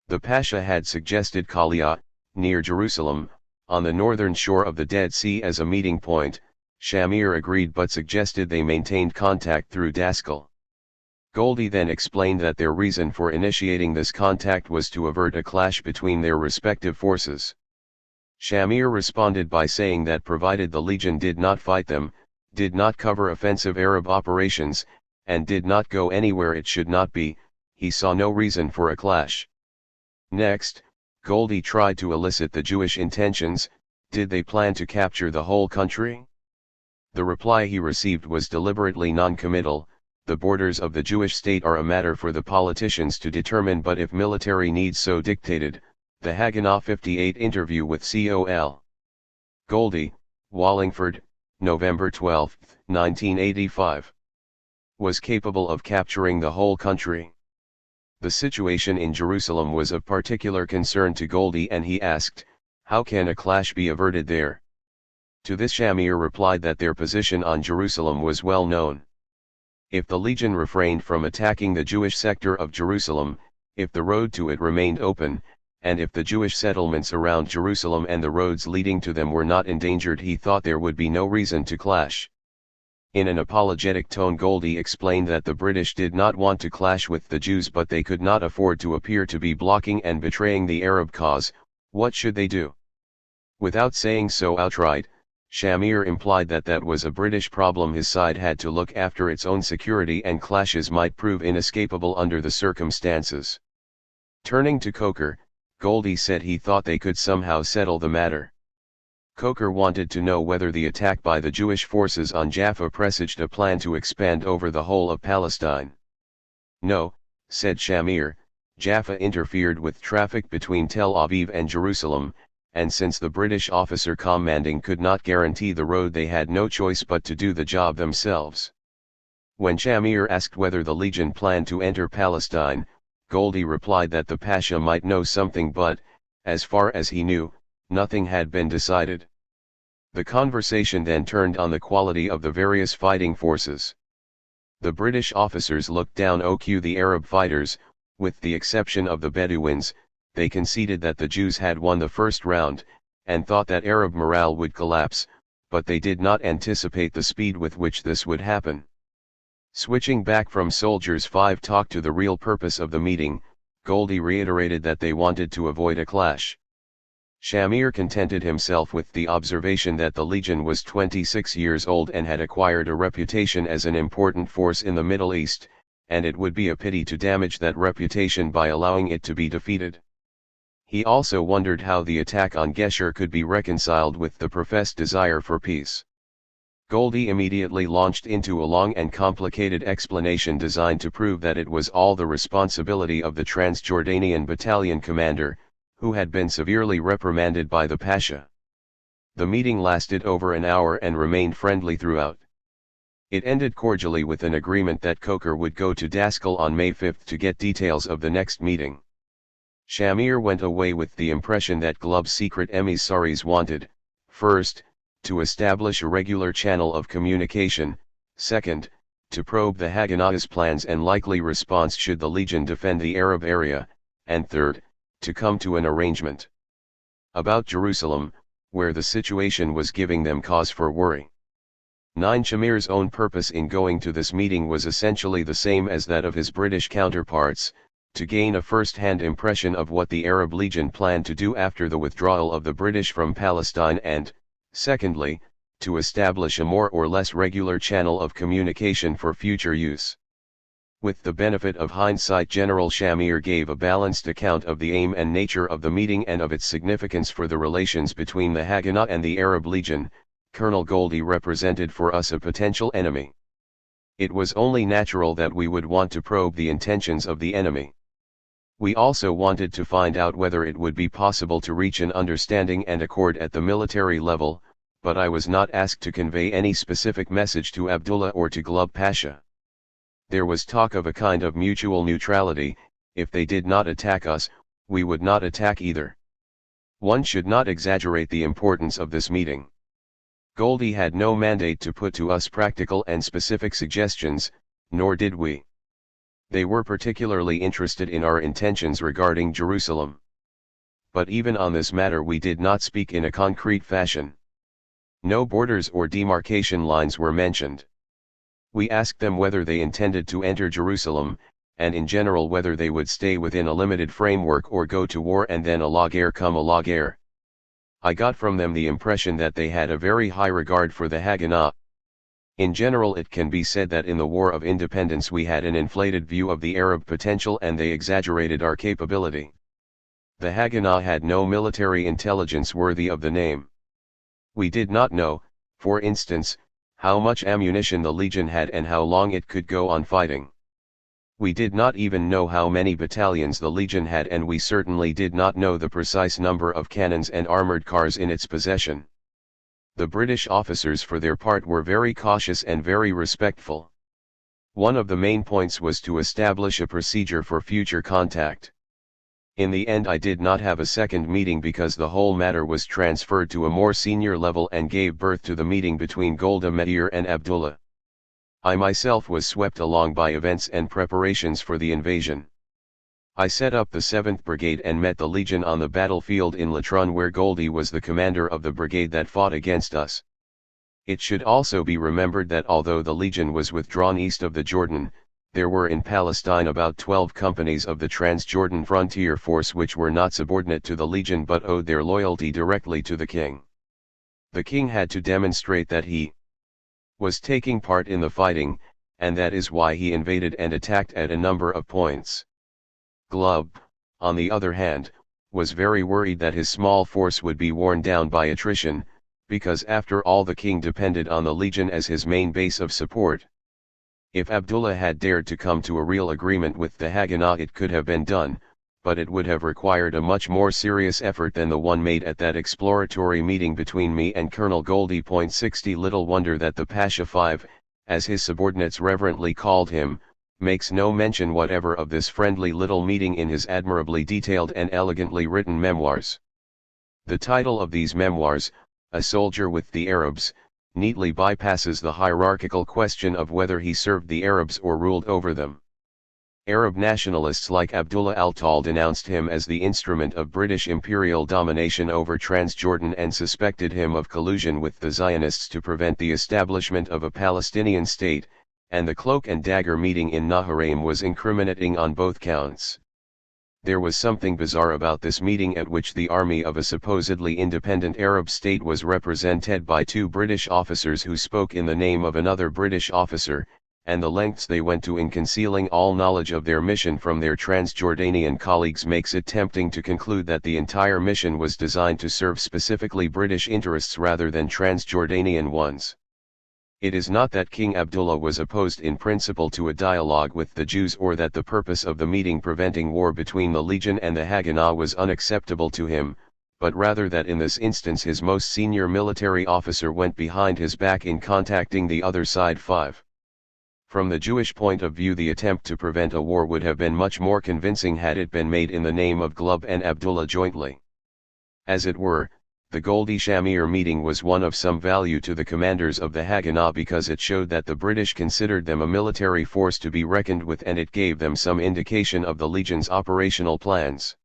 The Pasha had suggested Kalia, near Jerusalem, on the northern shore of the Dead Sea as a meeting point. Shamir agreed but suggested they maintained contact through Daskal. Goldie then explained that their reason for initiating this contact was to avert a clash between their respective forces. Shamir responded by saying that provided the Legion did not fight them, did not cover offensive Arab operations, and did not go anywhere it should not be, he saw no reason for a clash. Next, Goldie tried to elicit the Jewish intentions. Did they plan to capture the whole country? The reply he received was deliberately non-committal. The borders of the Jewish state are a matter for the politicians to determine, but if military needs so dictated. The Haganah 58 interview with Col. Goldie, Wallingford, November 12, 1985. Was capable of capturing the whole country. The situation in Jerusalem was of particular concern to Goldie and he asked, how can a clash be averted there? To this Shamir replied that their position on Jerusalem was well known. If the Legion refrained from attacking the Jewish sector of Jerusalem, if the road to it remained open, and if the Jewish settlements around Jerusalem and the roads leading to them were not endangered, he thought there would be no reason to clash. In an apologetic tone, Goldie explained that the British did not want to clash with the Jews, but they could not afford to appear to be blocking and betraying the Arab cause. What should they do? Without saying so outright, Shamir implied that that was a British problem. His side had to look after its own security and clashes might prove inescapable under the circumstances. Turning to Coker, Goldie said he thought they could somehow settle the matter. Coker wanted to know whether the attack by the Jewish forces on Jaffa presaged a plan to expand over the whole of Palestine. No, said Shamir, Jaffa interfered with traffic between Tel Aviv and Jerusalem, and since the British officer commanding could not guarantee the road, they had no choice but to do the job themselves. When Shamir asked whether the Legion planned to enter Palestine, Goldie replied that the Pasha might know something, but, as far as he knew, nothing had been decided. The conversation then turned on the quality of the various fighting forces. The British officers looked down on the Arab fighters. With the exception of the Bedouins, they conceded that the Jews had won the first round, and thought that Arab morale would collapse, but they did not anticipate the speed with which this would happen. Switching back from Soldiers 5 talk to the real purpose of the meeting, Goldie reiterated that they wanted to avoid a clash. Shamir contented himself with the observation that the Legion was 26 years old and had acquired a reputation as an important force in the Middle East, and it would be a pity to damage that reputation by allowing it to be defeated. He also wondered how the attack on Gesher could be reconciled with the professed desire for peace. Goldie immediately launched into a long and complicated explanation designed to prove that it was all the responsibility of the Transjordanian battalion commander, who had been severely reprimanded by the Pasha. The meeting lasted over an hour and remained friendly throughout. It ended cordially with an agreement that Coker would go to Daskal on May 5 to get details of the next meeting. Shamir went away with the impression that Glob's secret emissaries wanted, first, to establish a regular channel of communication, second, to probe the Haganah's plans and likely response should the Legion defend the Arab area, and third, to come to an arrangement. About Jerusalem, where the situation was giving them cause for worry. Shamir's own purpose in going to this meeting was essentially the same as that of his British counterparts, to gain a first-hand impression of what the Arab Legion planned to do after the withdrawal of the British from Palestine and, secondly, to establish a more or less regular channel of communication for future use. With the benefit of hindsight, General Shamir gave a balanced account of the aim and nature of the meeting and of its significance for the relations between the Haganah and the Arab Legion. Colonel Goldie represented for us a potential enemy. It was only natural that we would want to probe the intentions of the enemy. We also wanted to find out whether it would be possible to reach an understanding and accord at the military level, but I was not asked to convey any specific message to Abdullah or to Glubb Pasha. There was talk of a kind of mutual neutrality. If they did not attack us, we would not attack either. One should not exaggerate the importance of this meeting. Goldie had no mandate to put to us practical and specific suggestions, nor did we. They were particularly interested in our intentions regarding Jerusalem. But even on this matter we did not speak in a concrete fashion. No borders or demarcation lines were mentioned. We asked them whether they intended to enter Jerusalem, and in general whether they would stay within a limited framework or go to war and then a la guerre come a la guerre. I got from them the impression that they had a very high regard for the Haganah. In general it can be said that in the War of Independence we had an inflated view of the Arab potential and they exaggerated our capability. The Haganah had no military intelligence worthy of the name. We did not know, for instance, how much ammunition the Legion had and how long it could go on fighting. We did not even know how many battalions the Legion had, and we certainly did not know the precise number of cannons and armored cars in its possession. The British officers for their part were very cautious and very respectful. One of the main points was to establish a procedure for future contact. In the end I did not have a second meeting because the whole matter was transferred to a more senior level and gave birth to the meeting between Golda Meir and Abdullah. I myself was swept along by events and preparations for the invasion. I set up the 7th Brigade and met the Legion on the battlefield in Latrun where Goldie was the commander of the brigade that fought against us. It should also be remembered that although the Legion was withdrawn east of the Jordan, there were in Palestine about 12 companies of the Transjordan Frontier Force which were not subordinate to the Legion but owed their loyalty directly to the king. The king had to demonstrate that he was taking part in the fighting, and that is why he invaded and attacked at a number of points. Glubb, on the other hand, was very worried that his small force would be worn down by attrition, because after all the king depended on the Legion as his main base of support. If Abdullah had dared to come to a real agreement with the Haganah it could have been done, but it would have required a much more serious effort than the one made at that exploratory meeting between me and Colonel Goldie. 60 Little wonder that the Pasha 5, as his subordinates reverently called him, makes no mention whatever of this friendly little meeting in his admirably detailed and elegantly written memoirs. The title of these memoirs, A Soldier with the Arabs, neatly bypasses the hierarchical question of whether he served the Arabs or ruled over them. Arab nationalists like Abdullah al-Tal denounced him as the instrument of British imperial domination over Transjordan and suspected him of collusion with the Zionists to prevent the establishment of a Palestinian state, and the cloak and dagger meeting in Naharaim was incriminating on both counts. There was something bizarre about this meeting at which the army of a supposedly independent Arab state was represented by 2 British officers who spoke in the name of another British officer, and the lengths they went to in concealing all knowledge of their mission from their Transjordanian colleagues makes it tempting to conclude that the entire mission was designed to serve specifically British interests rather than Transjordanian ones. It is not that King Abdullah was opposed in principle to a dialogue with the Jews or that the purpose of the meeting preventing war between the Legion and the Haganah was unacceptable to him, but rather that in this instance his most senior military officer went behind his back in contacting the other side. 5. From the Jewish point of view the attempt to prevent a war would have been much more convincing had it been made in the name of Glubb and Abdullah jointly. As it were, the Goldie Shamir meeting was one of some value to the commanders of the Haganah because it showed that the British considered them a military force to be reckoned with, and it gave them some indication of the Legion's operational plans.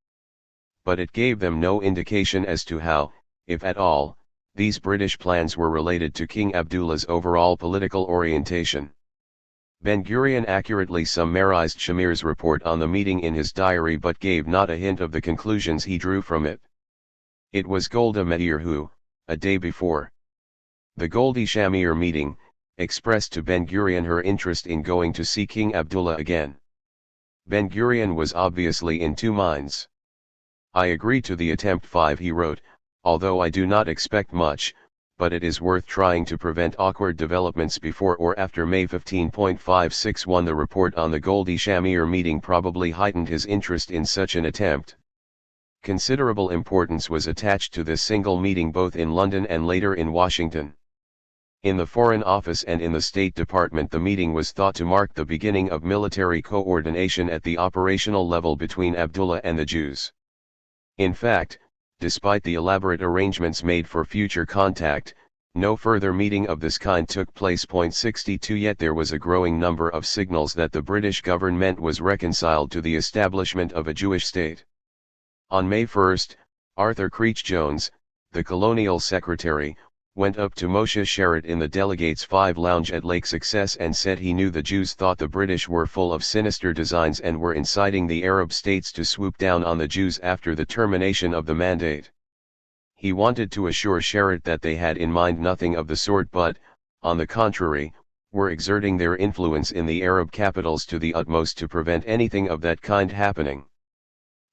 But it gave them no indication as to how, if at all, these British plans were related to King Abdullah's overall political orientation. Ben-Gurion accurately summarized Shamir's report on the meeting in his diary but gave not a hint of the conclusions he drew from it. It was Golda Meir who, a day before the Goldie Shamir meeting, expressed to Ben-Gurion her interest in going to see King Abdullah again. Ben-Gurion was obviously in 2 minds. I agree to the attempt 5, he wrote, although I do not expect much, but it is worth trying to prevent awkward developments before or after May 15.561. The report on the Goldie Shamir meeting probably heightened his interest in such an attempt. Considerable importance was attached to this single meeting both in London and later in Washington. In the Foreign Office and in the State Department the meeting was thought to mark the beginning of military coordination at the operational level between Abdullah and the Jews. In fact, despite the elaborate arrangements made for future contact, no further meeting of this kind took place. 62 Yet there was a growing number of signals that the British government was reconciled to the establishment of a Jewish state. On May 1, Arthur Creech Jones, the colonial secretary, went up to Moshe Sherratt in the Delegates 5 lounge at Lake Success and said he knew the Jews thought the British were full of sinister designs and were inciting the Arab states to swoop down on the Jews after the termination of the mandate. He wanted to assure Sherratt that they had in mind nothing of the sort but, on the contrary, were exerting their influence in the Arab capitals to the utmost to prevent anything of that kind happening.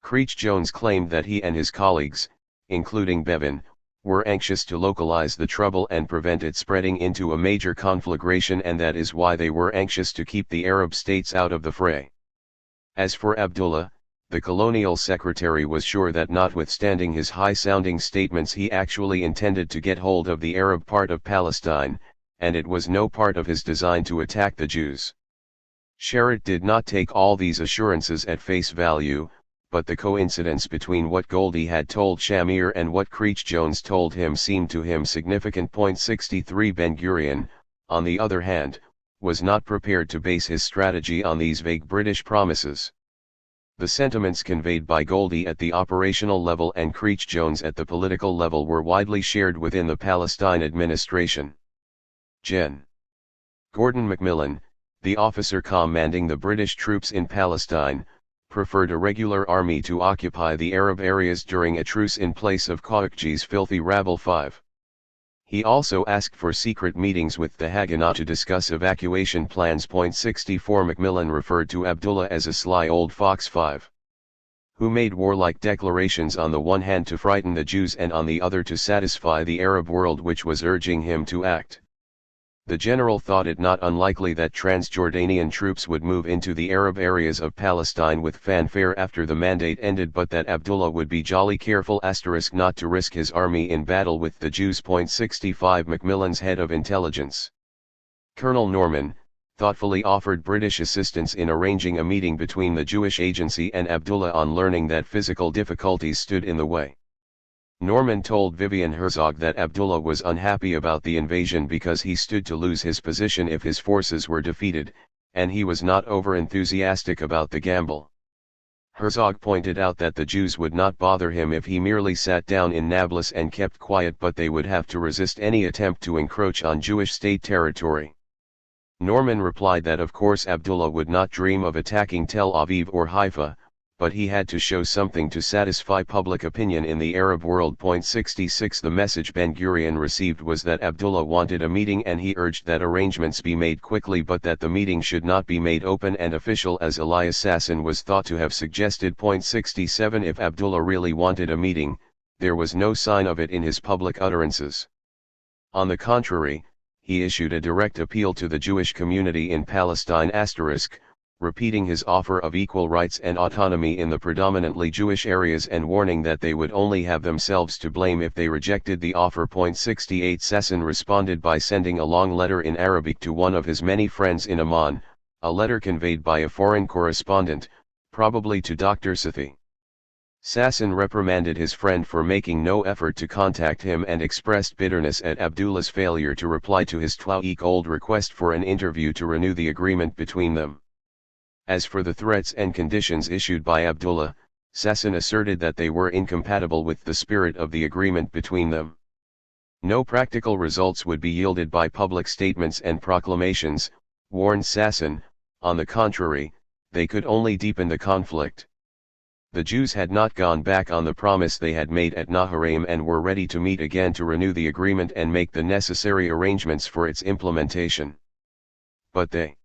Creech Jones claimed that he and his colleagues, including Bevan, were anxious to localize the trouble and prevent it spreading into a major conflagration, and that is why they were anxious to keep the Arab states out of the fray. As for Abdullah, the colonial secretary was sure that notwithstanding his high-sounding statements he actually intended to get hold of the Arab part of Palestine, and it was no part of his design to attack the Jews. Sherratt did not take all these assurances at face value, but the coincidence between what Goldie had told Shamir and what Creech Jones told him seemed to him significant. 63 Ben-Gurion, on the other hand, was not prepared to base his strategy on these vague British promises. The sentiments conveyed by Goldie at the operational level and Creech Jones at the political level were widely shared within the Palestine administration. Gen. Gordon Macmillan, the officer commanding the British troops in Palestine, preferred a regular army to occupy the Arab areas during a truce in place of Khashoggi's filthy rabble 5. He also asked for secret meetings with the Haganah to discuss evacuation plans. 64 Macmillan referred to Abdullah as a sly old fox 5. Who made warlike declarations on the one hand to frighten the Jews and on the other to satisfy the Arab world which was urging him to act. The general thought it not unlikely that Transjordanian troops would move into the Arab areas of Palestine with fanfare after the mandate ended, but that Abdullah would be jolly careful not to risk his army in battle with the Jews. 65 Macmillan's head of intelligence, Colonel Norman, thoughtfully offered British assistance in arranging a meeting between the Jewish agency and Abdullah on learning that physical difficulties stood in the way. Norman told Vivian Herzog that Abdullah was unhappy about the invasion because he stood to lose his position if his forces were defeated, and he was not over-enthusiastic about the gamble. Herzog pointed out that the Jews would not bother him if he merely sat down in Nablus and kept quiet, but they would have to resist any attempt to encroach on Jewish state territory. Norman replied that of course Abdullah would not dream of attacking Tel Aviv or Haifa, but he had to show something to satisfy public opinion in the Arab world. 66 The message Ben-Gurion received was that Abdullah wanted a meeting and he urged that arrangements be made quickly, but that the meeting should not be made open and official as Elias Sasson was thought to have suggested. 67 If Abdullah really wanted a meeting, there was no sign of it in his public utterances. On the contrary, he issued a direct appeal to the Jewish community in Palestine *, repeating his offer of equal rights and autonomy in the predominantly Jewish areas and warning that they would only have themselves to blame if they rejected the offer. 68 Sasson responded by sending a long letter in Arabic to one of his many friends in Amman, a letter conveyed by a foreign correspondent, probably to Dr. Sathi. Sasson reprimanded his friend for making no effort to contact him and expressed bitterness at Abdullah's failure to reply to his 12-year-old request for an interview to renew the agreement between them. As for the threats and conditions issued by Abdullah, Sasson asserted that they were incompatible with the spirit of the agreement between them. No practical results would be yielded by public statements and proclamations, warned Sasson. On the contrary, they could only deepen the conflict. The Jews had not gone back on the promise they had made at Naharaim and were ready to meet again to renew the agreement and make the necessary arrangements for its implementation. But they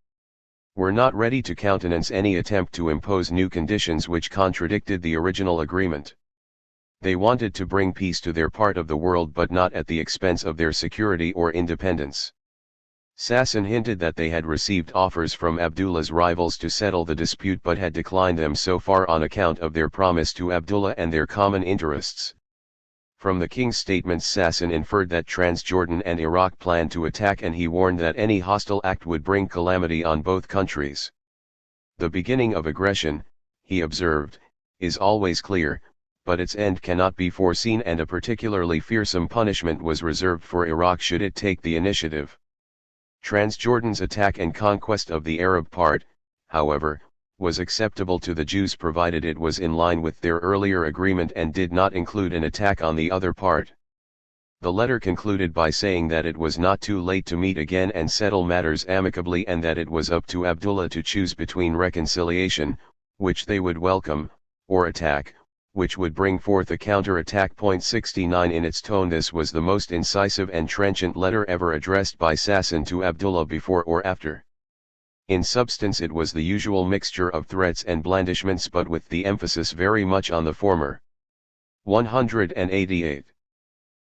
were not ready to countenance any attempt to impose new conditions which contradicted the original agreement. They wanted to bring peace to their part of the world, but not at the expense of their security or independence. Sasson hinted that they had received offers from Abdullah's rivals to settle the dispute but had declined them so far on account of their promise to Abdullah and their common interests. From the king's statements Sasson inferred that Transjordan and Iraq planned to attack, and he warned that any hostile act would bring calamity on both countries. The beginning of aggression, he observed, is always clear, but its end cannot be foreseen, and a particularly fearsome punishment was reserved for Iraq should it take the initiative. Transjordan's attack and conquest of the Arab part, however, was acceptable to the Jews provided it was in line with their earlier agreement and did not include an attack on the other part. The letter concluded by saying that it was not too late to meet again and settle matters amicably, and that it was up to Abdullah to choose between reconciliation, which they would welcome, or attack, which would bring forth a counter-attack. 69 In its tone, this was the most incisive and trenchant letter ever addressed by Sasson to Abdullah before or after. In substance it was the usual mixture of threats and blandishments, but with the emphasis very much on the former. 188.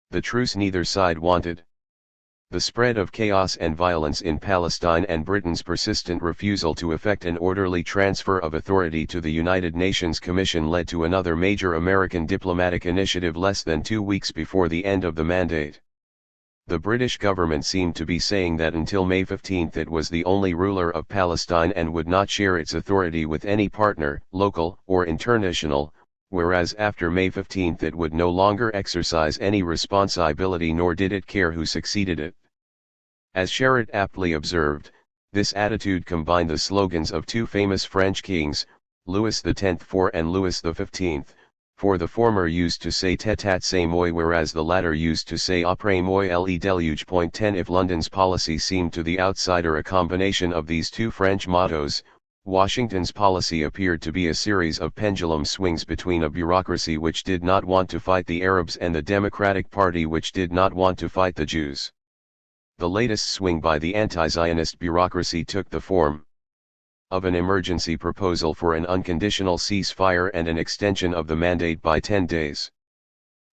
The truce neither side wanted. The spread of chaos and violence in Palestine and Britain's persistent refusal to effect an orderly transfer of authority to the United Nations Commission led to another major American diplomatic initiative less than 2 weeks before the end of the mandate. The British government seemed to be saying that until May 15 it was the only ruler of Palestine and would not share its authority with any partner, local or international, whereas after May 15 it would no longer exercise any responsibility, nor did it care who succeeded it. As Sherritt aptly observed, this attitude combined the slogans of two famous French kings, Louis X for and Louis XV, for the former used to say "T'état c'est moi," whereas the latter used to say "Après moi le déluge." 10 If London's policy seemed to the outsider a combination of these two French mottos, Washington's policy appeared to be a series of pendulum swings between a bureaucracy which did not want to fight the Arabs and the Democratic Party which did not want to fight the Jews. The latest swing by the anti-Zionist bureaucracy took the form of an emergency proposal for an unconditional ceasefire and an extension of the mandate by 10 days.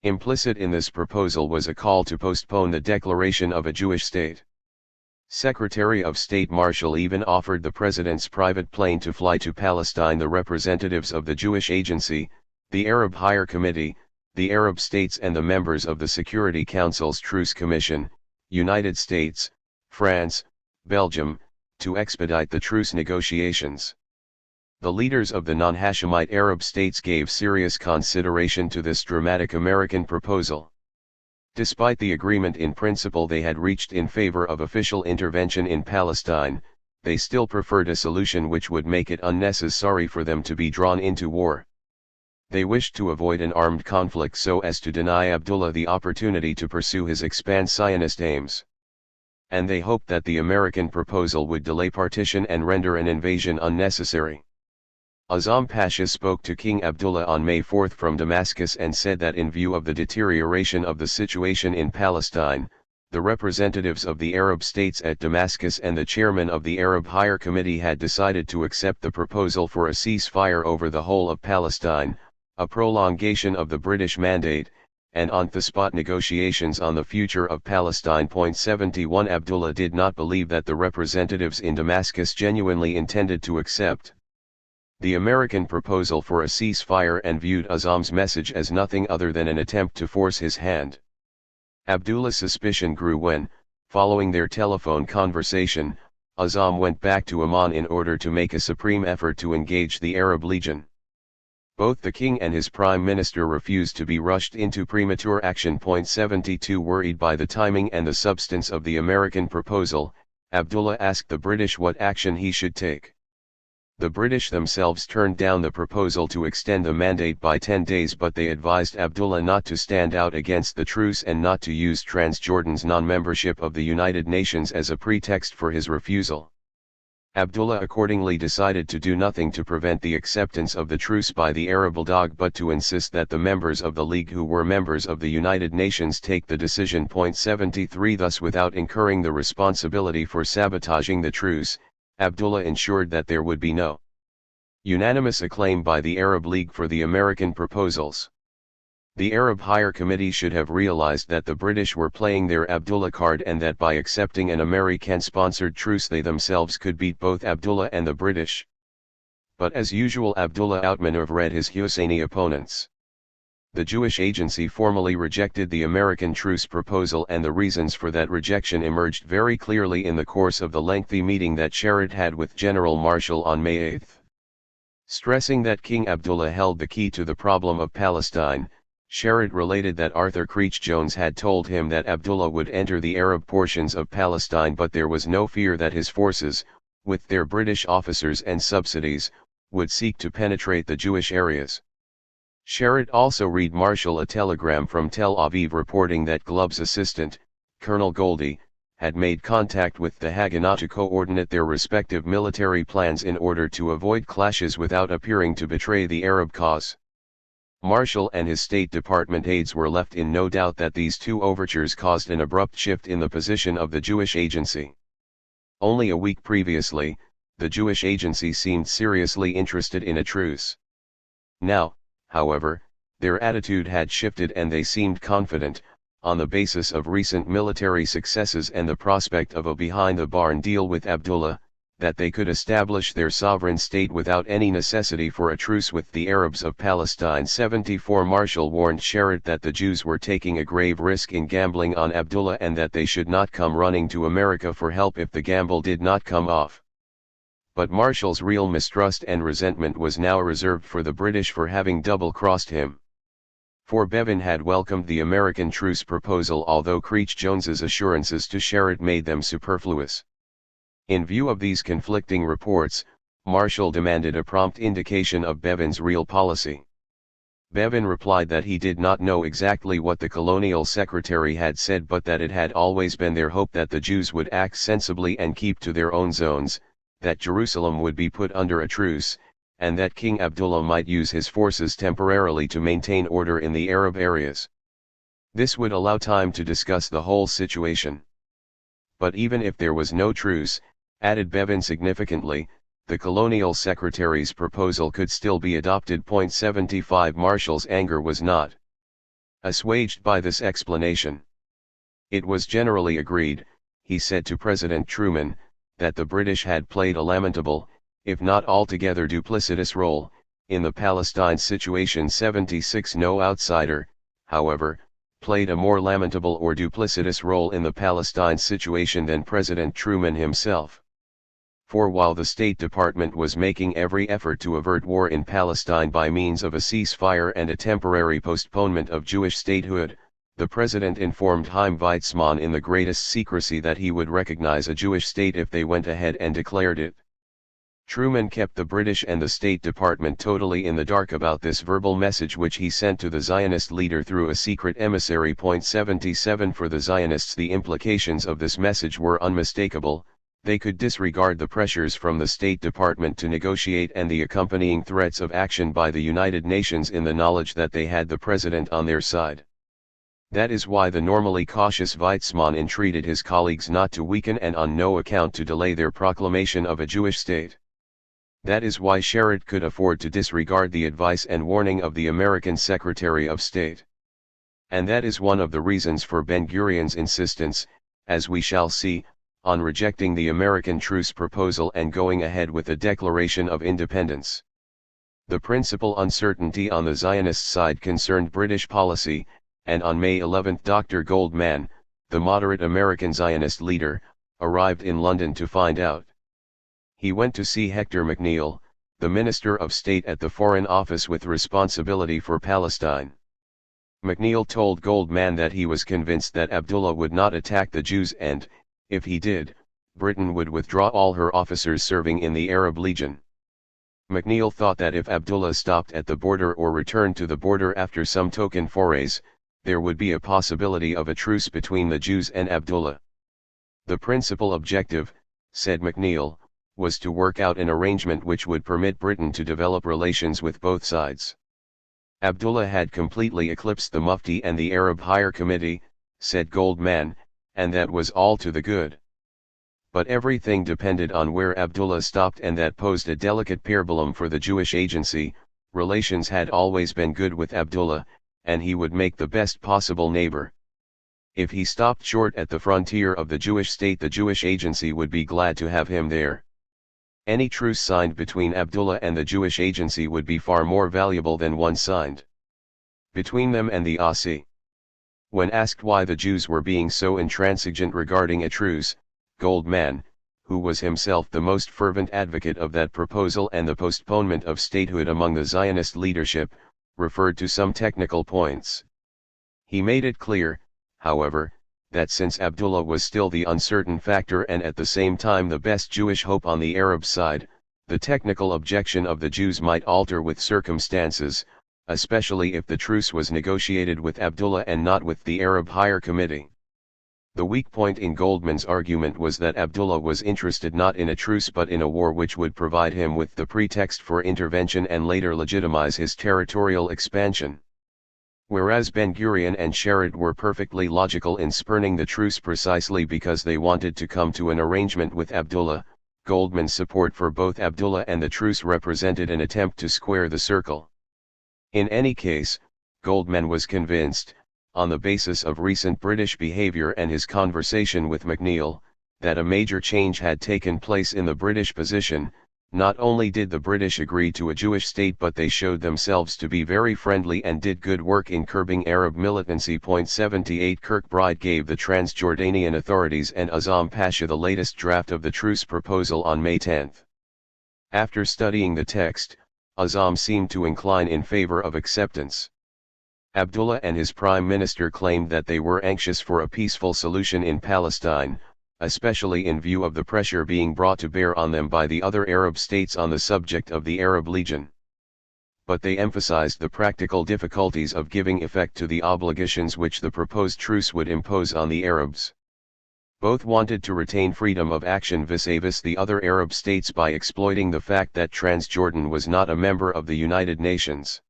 Implicit in this proposal was a call to postpone the declaration of a Jewish state. Secretary of State Marshall even offered the president's private plane to fly to Palestine the representatives of the Jewish Agency, the Arab Higher Committee, the Arab states and the members of the Security Council's Truce Commission, United States, France, Belgium, to expedite the truce negotiations. The leaders of the non-Hashemite Arab states gave serious consideration to this dramatic American proposal. Despite the agreement in principle they had reached in favor of official intervention in Palestine, they still preferred a solution which would make it unnecessary for them to be drawn into war. They wished to avoid an armed conflict so as to deny Abdullah the opportunity to pursue his Zionist aims. And they hoped that the American proposal would delay partition and render an invasion unnecessary. Azam Pasha spoke to King Abdullah on May 4 from Damascus and said that in view of the deterioration of the situation in Palestine, the representatives of the Arab states at Damascus and the chairman of the Arab Higher Committee had decided to accept the proposal for a ceasefire over the whole of Palestine, a prolongation of the British mandate, and on-the-spot negotiations on the future of Palestine. 71 Abdullah did not believe that the representatives in Damascus genuinely intended to accept the American proposal for a ceasefire and viewed Azam's message as nothing other than an attempt to force his hand. Abdullah's suspicion grew when, following their telephone conversation, Azam went back to Amman in order to make a supreme effort to engage the Arab Legion. Both the king and his prime minister refused to be rushed into premature action. 72 Worried by the timing and the substance of the American proposal, Abdullah asked the British what action he should take. The British themselves turned down the proposal to extend the mandate by 10 days, but they advised Abdullah not to stand out against the truce and not to use Transjordan's non-membership of the United Nations as a pretext for his refusal. Abdullah accordingly decided to do nothing to prevent the acceptance of the truce by the Arab Bulldog, but to insist that the members of the League who were members of the United Nations take the decision. 73 Thus, without incurring the responsibility for sabotaging the truce, Abdullah ensured that there would be no unanimous acclaim by the Arab League for the American proposals. The Arab Higher Committee should have realized that the British were playing their Abdullah card and that by accepting an American-sponsored truce they themselves could beat both Abdullah and the British. But as usual, Abdullah outmaneuvered his Husseini opponents. The Jewish Agency formally rejected the American truce proposal, and the reasons for that rejection emerged very clearly in the course of the lengthy meeting that Sherritt had with General Marshall on May 8. Stressing that King Abdullah held the key to the problem of Palestine, Sherrod related that Arthur Creech Jones had told him that Abdullah would enter the Arab portions of Palestine, but there was no fear that his forces, with their British officers and subsidies, would seek to penetrate the Jewish areas. Sherrod also read Marshall a telegram from Tel Aviv reporting that Glove's assistant, Colonel Goldie, had made contact with the Haganah to coordinate their respective military plans in order to avoid clashes without appearing to betray the Arab cause. Marshall and his State Department aides were left in no doubt that these two overtures caused an abrupt shift in the position of the Jewish Agency. Only a week previously, the Jewish Agency seemed seriously interested in a truce. Now, however, their attitude had shifted and they seemed confident, on the basis of recent military successes and the prospect of a behind-the-barn deal with Abdullah, that they could establish their sovereign state without any necessity for a truce with the Arabs of Palestine. 74 Marshall warned Sherrod that the Jews were taking a grave risk in gambling on Abdullah and that they should not come running to America for help if the gamble did not come off. But Marshall's real mistrust and resentment was now reserved for the British for having double-crossed him. For Bevan had welcomed the American truce proposal, although Creech Jones's assurances to Sherrod made them superfluous. In view of these conflicting reports, Marshall demanded a prompt indication of Bevan's real policy. Bevan replied that he did not know exactly what the colonial secretary had said, but that it had always been their hope that the Jews would act sensibly and keep to their own zones, that Jerusalem would be put under a truce, and that King Abdullah might use his forces temporarily to maintain order in the Arab areas. This would allow time to discuss the whole situation. But even if there was no truce, added Bevan significantly, the colonial secretary's proposal could still be adopted. 75 Marshall's anger was not assuaged by this explanation. It was generally agreed, he said to President Truman, that the British had played a lamentable, if not altogether duplicitous role, in the Palestine situation. 76 No outsider, however, played a more lamentable or duplicitous role in the Palestine situation than President Truman himself. For while the State Department was making every effort to avert war in Palestine by means of a ceasefire and a temporary postponement of Jewish statehood, the President informed Chaim Weizmann in the greatest secrecy that he would recognize a Jewish state if they went ahead and declared it. Truman kept the British and the State Department totally in the dark about this verbal message, which he sent to the Zionist leader through a secret emissary. 77 For the Zionists, the implications of this message were unmistakable. They could disregard the pressures from the State Department to negotiate and the accompanying threats of action by the United Nations in the knowledge that they had the President on their side. That is why the normally cautious Weizmann entreated his colleagues not to weaken and on no account to delay their proclamation of a Jewish state. That is why Sherrod could afford to disregard the advice and warning of the American Secretary of State. And that is one of the reasons for Ben-Gurion's insistence, as we shall see, on rejecting the American truce proposal and going ahead with a declaration of independence. The principal uncertainty on the Zionist side concerned British policy, and on May 11 Dr. Goldman, the moderate American Zionist leader, arrived in London to find out. He went to see Hector McNeill, the Minister of State at the Foreign Office with responsibility for Palestine. McNeill told Goldman that he was convinced that Abdullah would not attack the Jews and, if he did, Britain would withdraw all her officers serving in the Arab Legion. McNeill thought that if Abdullah stopped at the border or returned to the border after some token forays, there would be a possibility of a truce between the Jews and Abdullah. The principal objective, said McNeill, was to work out an arrangement which would permit Britain to develop relations with both sides. Abdullah had completely eclipsed the Mufti and the Arab Higher Committee, said Goldman, and that was all to the good. But everything depended on where Abdullah stopped, and that posed a delicate parabellum for the Jewish Agency. Relations had always been good with Abdullah, and he would make the best possible neighbor. If he stopped short at the frontier of the Jewish state, the Jewish Agency would be glad to have him there. Any truce signed between Abdullah and the Jewish Agency would be far more valuable than one signed between them and the Aussie. When asked why the Jews were being so intransigent regarding a truce, Goldman, who was himself the most fervent advocate of that proposal and the postponement of statehood among the Zionist leadership, referred to some technical points. He made it clear, however, that since Abdullah was still the uncertain factor and at the same time the best Jewish hope on the Arab side, the technical objection of the Jews might alter with circumstances, especially if the truce was negotiated with Abdullah and not with the Arab Higher Committee. The weak point in Goldman's argument was that Abdullah was interested not in a truce but in a war which would provide him with the pretext for intervention and later legitimize his territorial expansion. Whereas Ben-Gurion and Sharad were perfectly logical in spurning the truce precisely because they wanted to come to an arrangement with Abdullah, Goldman's support for both Abdullah and the truce represented an attempt to square the circle. In any case, Goldman was convinced, on the basis of recent British behaviour and his conversation with McNeill, that a major change had taken place in the British position. Not only did the British agree to a Jewish state but they showed themselves to be very friendly and did good work in curbing Arab militancy. 78 Kirkbride gave the Transjordanian authorities and Azam Pasha the latest draft of the truce proposal on May 10. After studying the text, Azam seemed to incline in favour of acceptance. Abdullah and his Prime Minister claimed that they were anxious for a peaceful solution in Palestine, especially in view of the pressure being brought to bear on them by the other Arab states on the subject of the Arab Legion. But they emphasized the practical difficulties of giving effect to the obligations which the proposed truce would impose on the Arabs. Both wanted to retain freedom of action vis-à-vis the other Arab states by exploiting the fact that Transjordan was not a member of the United Nations.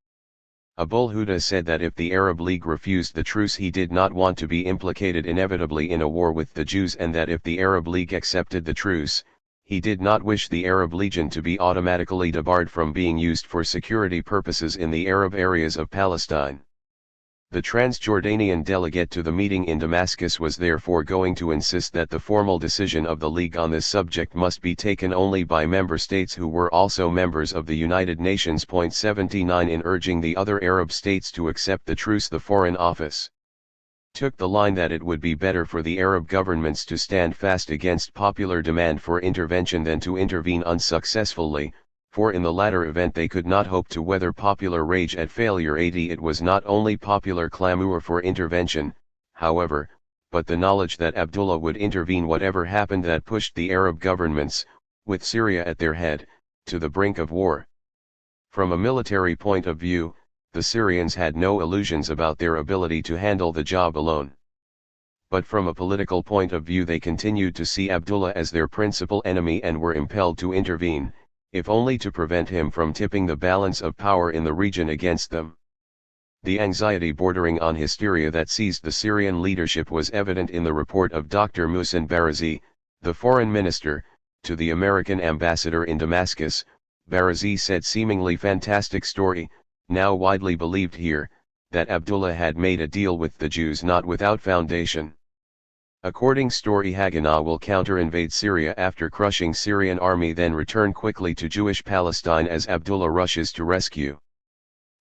Abul Huda said that if the Arab League refused the truce he did not want to be implicated inevitably in a war with the Jews, and that if the Arab League accepted the truce, he did not wish the Arab Legion to be automatically debarred from being used for security purposes in the Arab areas of Palestine. The Transjordanian delegate to the meeting in Damascus was therefore going to insist that the formal decision of the League on this subject must be taken only by member states who were also members of the United Nations. 79 In urging the other Arab states to accept the truce, the Foreign Office took the line that it would be better for the Arab governments to stand fast against popular demand for intervention than to intervene unsuccessfully, for in the latter event they could not hope to weather popular rage at failure. It was not only popular clamour for intervention, however, but the knowledge that Abdullah would intervene whatever happened that pushed the Arab governments, with Syria at their head, to the brink of war. From a military point of view, the Syrians had no illusions about their ability to handle the job alone. But from a political point of view they continued to see Abdullah as their principal enemy and were impelled to intervene, if only to prevent him from tipping the balance of power in the region against them. The anxiety bordering on hysteria that seized the Syrian leadership was evident in the report of Dr. Muhsin Barazi, the foreign minister, to the American ambassador in Damascus. Barazi said, seemingly fantastic story, now widely believed here, that Abdullah had made a deal with the Jews not without foundation. According story, Haganah will counter-invade Syria after crushing Syrian army, then return quickly to Jewish Palestine as Abdullah rushes to rescue.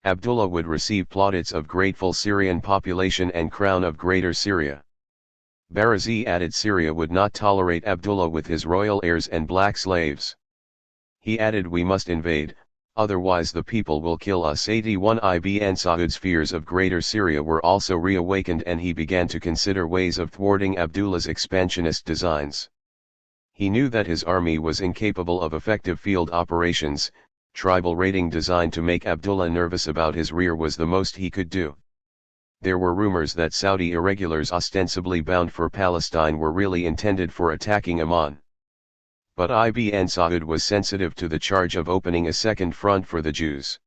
Abdullah would receive plaudits of grateful Syrian population and crown of Greater Syria. Barazi added Syria would not tolerate Abdullah with his royal heirs and black slaves. He added, we must invade, otherwise the people will kill us. 81 Ibn Saud's fears of Greater Syria were also reawakened and he began to consider ways of thwarting Abdullah's expansionist designs. He knew that his army was incapable of effective field operations. Tribal raiding designed to make Abdullah nervous about his rear was the most he could do. There were rumors that Saudi irregulars ostensibly bound for Palestine were really intended for attacking Amman. But Ibn Saud was sensitive to the charge of opening a second front for the Jews.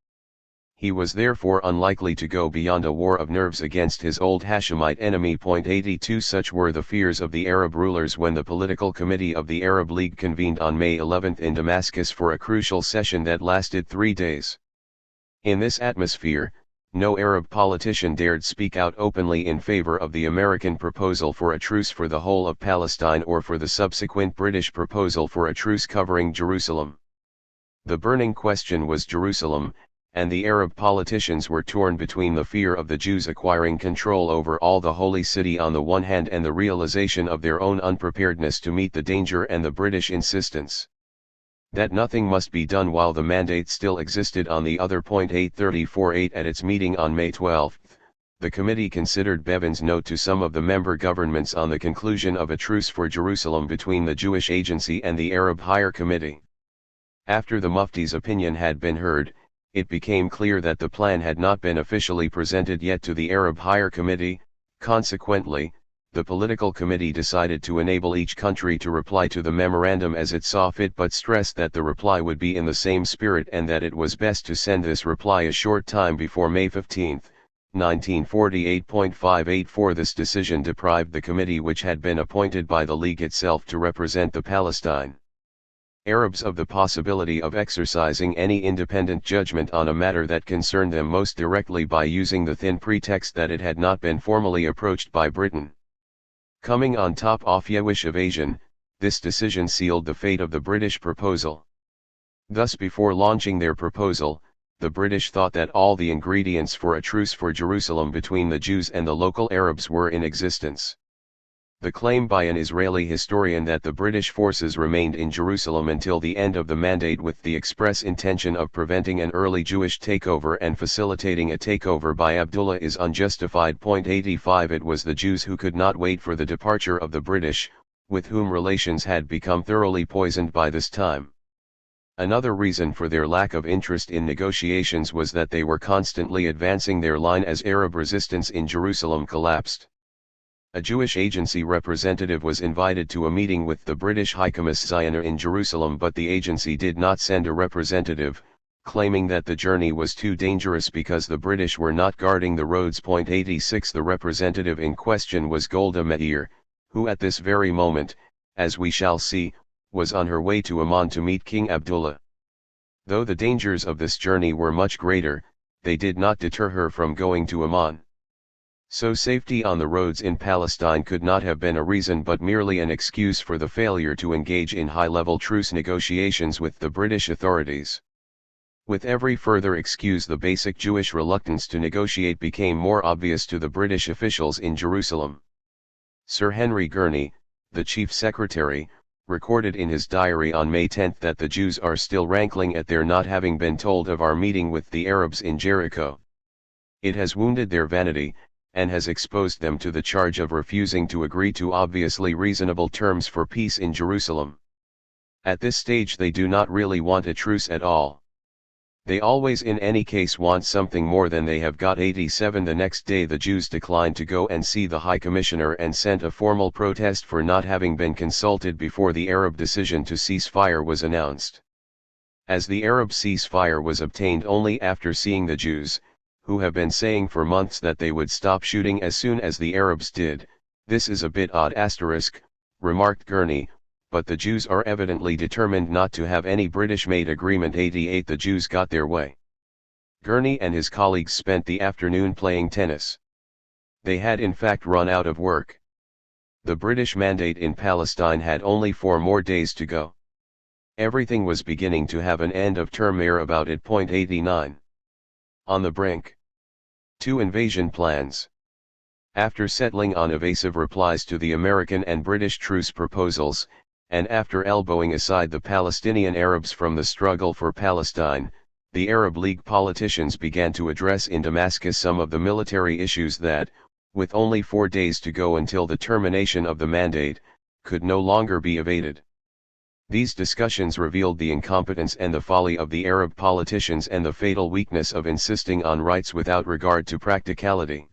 He was therefore unlikely to go beyond a war of nerves against his old Hashemite enemy. 82 Such were the fears of the Arab rulers when the political committee of the Arab League convened on May 11 in Damascus for a crucial session that lasted 3 days. In this atmosphere, no Arab politician dared speak out openly in favor of the American proposal for a truce for the whole of Palestine or for the subsequent British proposal for a truce covering Jerusalem. The burning question was Jerusalem, and the Arab politicians were torn between the fear of the Jews acquiring control over all the holy city on the one hand and the realization of their own unpreparedness to meet the danger and the British insistence that nothing must be done while the mandate still existed on the other. 834-8 At its meeting on May 12, the committee considered Bevan's note to some of the member governments on the conclusion of a truce for Jerusalem between the Jewish Agency and the Arab Higher Committee. After the Mufti's opinion had been heard, it became clear that the plan had not been officially presented yet to the Arab Higher Committee. Consequently, the political committee decided to enable each country to reply to the memorandum as it saw fit, but stressed that the reply would be in the same spirit and that it was best to send this reply a short time before May 15, 1948.584. This decision deprived the committee, which had been appointed by the League itself to represent the Palestine Arabs, of the possibility of exercising any independent judgment on a matter that concerned them most directly by using the thin pretext that it had not been formally approached by Britain. Coming on top of Jewish evasion, this decision sealed the fate of the British proposal. Thus, before launching their proposal, the British thought that all the ingredients for a truce for Jerusalem between the Jews and the local Arabs were in existence. The claim by an Israeli historian that the British forces remained in Jerusalem until the end of the mandate with the express intention of preventing an early Jewish takeover and facilitating a takeover by Abdullah is unjustified. 85 It was the Jews who could not wait for the departure of the British, with whom relations had become thoroughly poisoned by this time. Another reason for their lack of interest in negotiations was that they were constantly advancing their line as Arab resistance in Jerusalem collapsed. A Jewish agency representative was invited to a meeting with the British High Commissioner in Jerusalem, but the agency did not send a representative, claiming that the journey was too dangerous because the British were not guarding the roads. 86 The representative in question was Golda Meir, who at this very moment, as we shall see, was on her way to Amman to meet King Abdullah. Though the dangers of this journey were much greater, they did not deter her from going to Amman. So safety on the roads in Palestine could not have been a reason but merely an excuse for the failure to engage in high-level truce negotiations with the British authorities. With every further excuse, the basic Jewish reluctance to negotiate became more obvious to the British officials in Jerusalem. Sir Henry Gurney, the chief secretary, recorded in his diary on May 10 that the Jews are still rankling at their not having been told of our meeting with the Arabs in Jericho. It has wounded their vanity, and has exposed them to the charge of refusing to agree to obviously reasonable terms for peace in Jerusalem. At this stage they do not really want a truce at all. They always in any case want something more than they have got. 87 The next day the Jews declined to go and see the High Commissioner and sent a formal protest for not having been consulted before the Arab decision to cease fire was announced. As the Arab ceasefire was obtained only after seeing the Jews, who have been saying for months that they would stop shooting as soon as the Arabs did, this is a bit odd. Remarked Gurney, but the Jews are evidently determined not to have any British-made agreement. 88 The Jews got their way. Gurney and his colleagues spent the afternoon playing tennis. They had in fact run out of work. The British mandate in Palestine had only 4 more days to go. Everything was beginning to have an end-of-term air about it. 89 On the brink. 2 invasion plans. After settling on evasive replies to the American and British truce proposals, and after elbowing aside the Palestinian Arabs from the struggle for Palestine, the Arab League politicians began to address in Damascus some of the military issues that, with only 4 days to go until the termination of the mandate, could no longer be evaded. These discussions revealed the incompetence and the folly of the Arab politicians and the fatal weakness of insisting on rights without regard to practicality.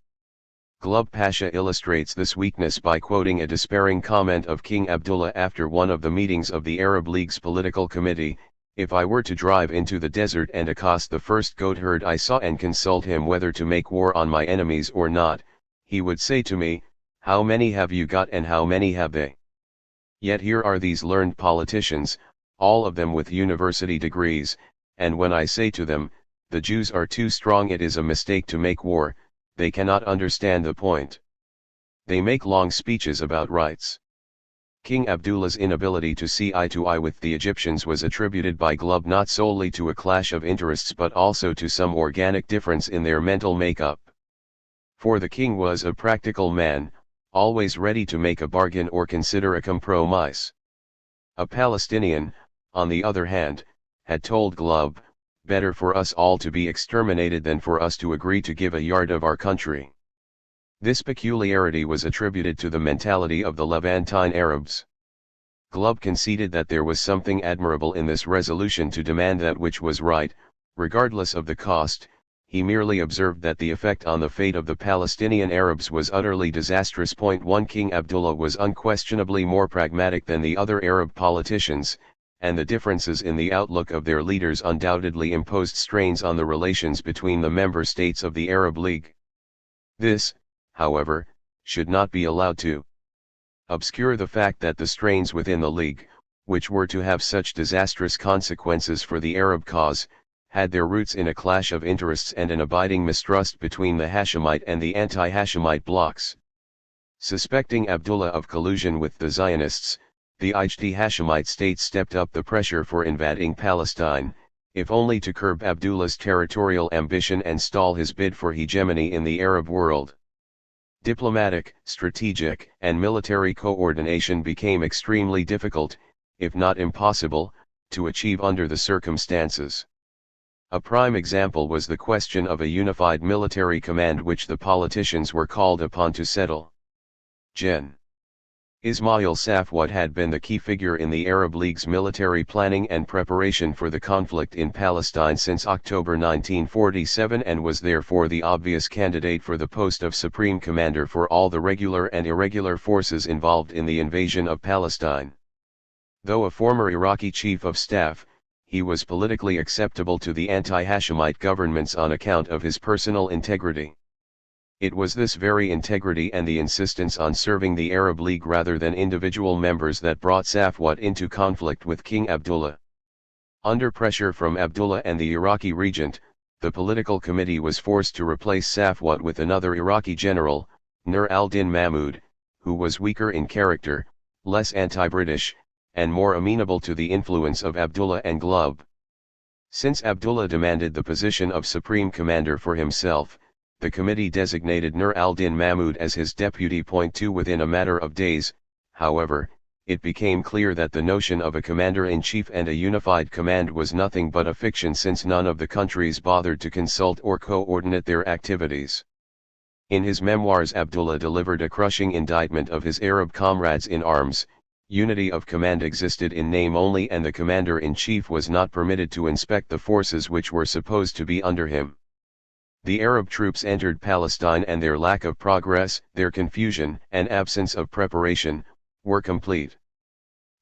Glubb Pasha illustrates this weakness by quoting a despairing comment of King Abdullah after one of the meetings of the Arab League's political committee: "If I were to drive into the desert and accost the first goat herd I saw and consult him whether to make war on my enemies or not, he would say to me, 'How many have you got and how many have they?' Yet here are these learned politicians, all of them with university degrees, and when I say to them, 'The Jews are too strong, it is a mistake to make war,' they cannot understand the point. They make long speeches about rights. King Abdullah's inability to see eye to eye with the Egyptians was attributed by Glubb not solely to a clash of interests but also to some organic difference in their mental makeup. For the king was a practical man, always ready to make a bargain or consider a compromise. A Palestinian, on the other hand, had told Glubb, "Better for us all to be exterminated than for us to agree to give a yard of our country." This peculiarity was attributed to the mentality of the Levantine Arabs. Glubb conceded that there was something admirable in this resolution to demand that which was right, regardless of the cost. He merely observed that the effect on the fate of the Palestinian Arabs was utterly disastrous. 1 King Abdullah was unquestionably more pragmatic than the other Arab politicians, and the differences in the outlook of their leaders undoubtedly imposed strains on the relations between the member states of the Arab League. This, however, should not be allowed to obscure the fact that the strains within the League, which were to have such disastrous consequences for the Arab cause, had their roots in a clash of interests and an abiding mistrust between the Hashemite and the anti-Hashemite blocs. Suspecting Abdullah of collusion with the Zionists, the Hashemite state stepped up the pressure for invading Palestine, if only to curb Abdullah's territorial ambition and stall his bid for hegemony in the Arab world. Diplomatic, strategic, and military coordination became extremely difficult, if not impossible, to achieve under the circumstances. A prime example was the question of a unified military command which the politicians were called upon to settle. Gen. Ismail Safwat had been the key figure in the Arab League's military planning and preparation for the conflict in Palestine since October 1947 and was therefore the obvious candidate for the post of Supreme Commander for all the regular and irregular forces involved in the invasion of Palestine. Though a former Iraqi chief of staff, he was politically acceptable to the anti-Hashemite governments on account of his personal integrity. It was this very integrity and the insistence on serving the Arab League rather than individual members that brought Safwat into conflict with King Abdullah. Under pressure from Abdullah and the Iraqi regent, the political committee was forced to replace Safwat with another Iraqi general, Nur al-Din Mahmud, who was weaker in character, less anti-British, and more amenable to the influence of Abdullah and Glubb. Since Abdullah demanded the position of Supreme Commander for himself, the committee designated Nur al-Din Mahmud as his deputy. 2 Within a matter of days, however, it became clear that the notion of a commander-in-chief and a unified command was nothing but a fiction since none of the countries bothered to consult or coordinate their activities. In his memoirs, Abdullah delivered a crushing indictment of his Arab comrades in arms. Unity of command existed in name only, and the commander-in-chief was not permitted to inspect the forces which were supposed to be under him. The Arab troops entered Palestine and their lack of progress, their confusion and absence of preparation, were complete.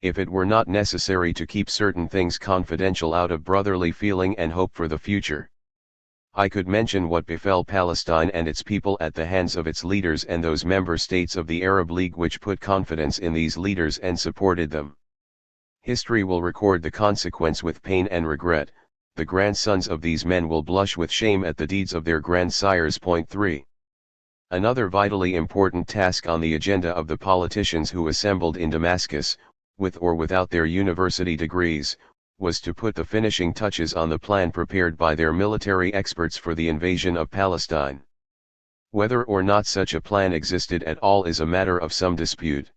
If it were not necessary to keep certain things confidential out of brotherly feeling and hope for the future, I could mention what befell Palestine and its people at the hands of its leaders and those member states of the Arab League which put confidence in these leaders and supported them. History will record the consequence with pain and regret. The grandsons of these men will blush with shame at the deeds of their grandsires. 3. Another vitally important task on the agenda of the politicians who assembled in Damascus, with or without their university degrees, was to put the finishing touches on the plan prepared by their military experts for the invasion of Palestine. Whether or not such a plan existed at all is a matter of some dispute.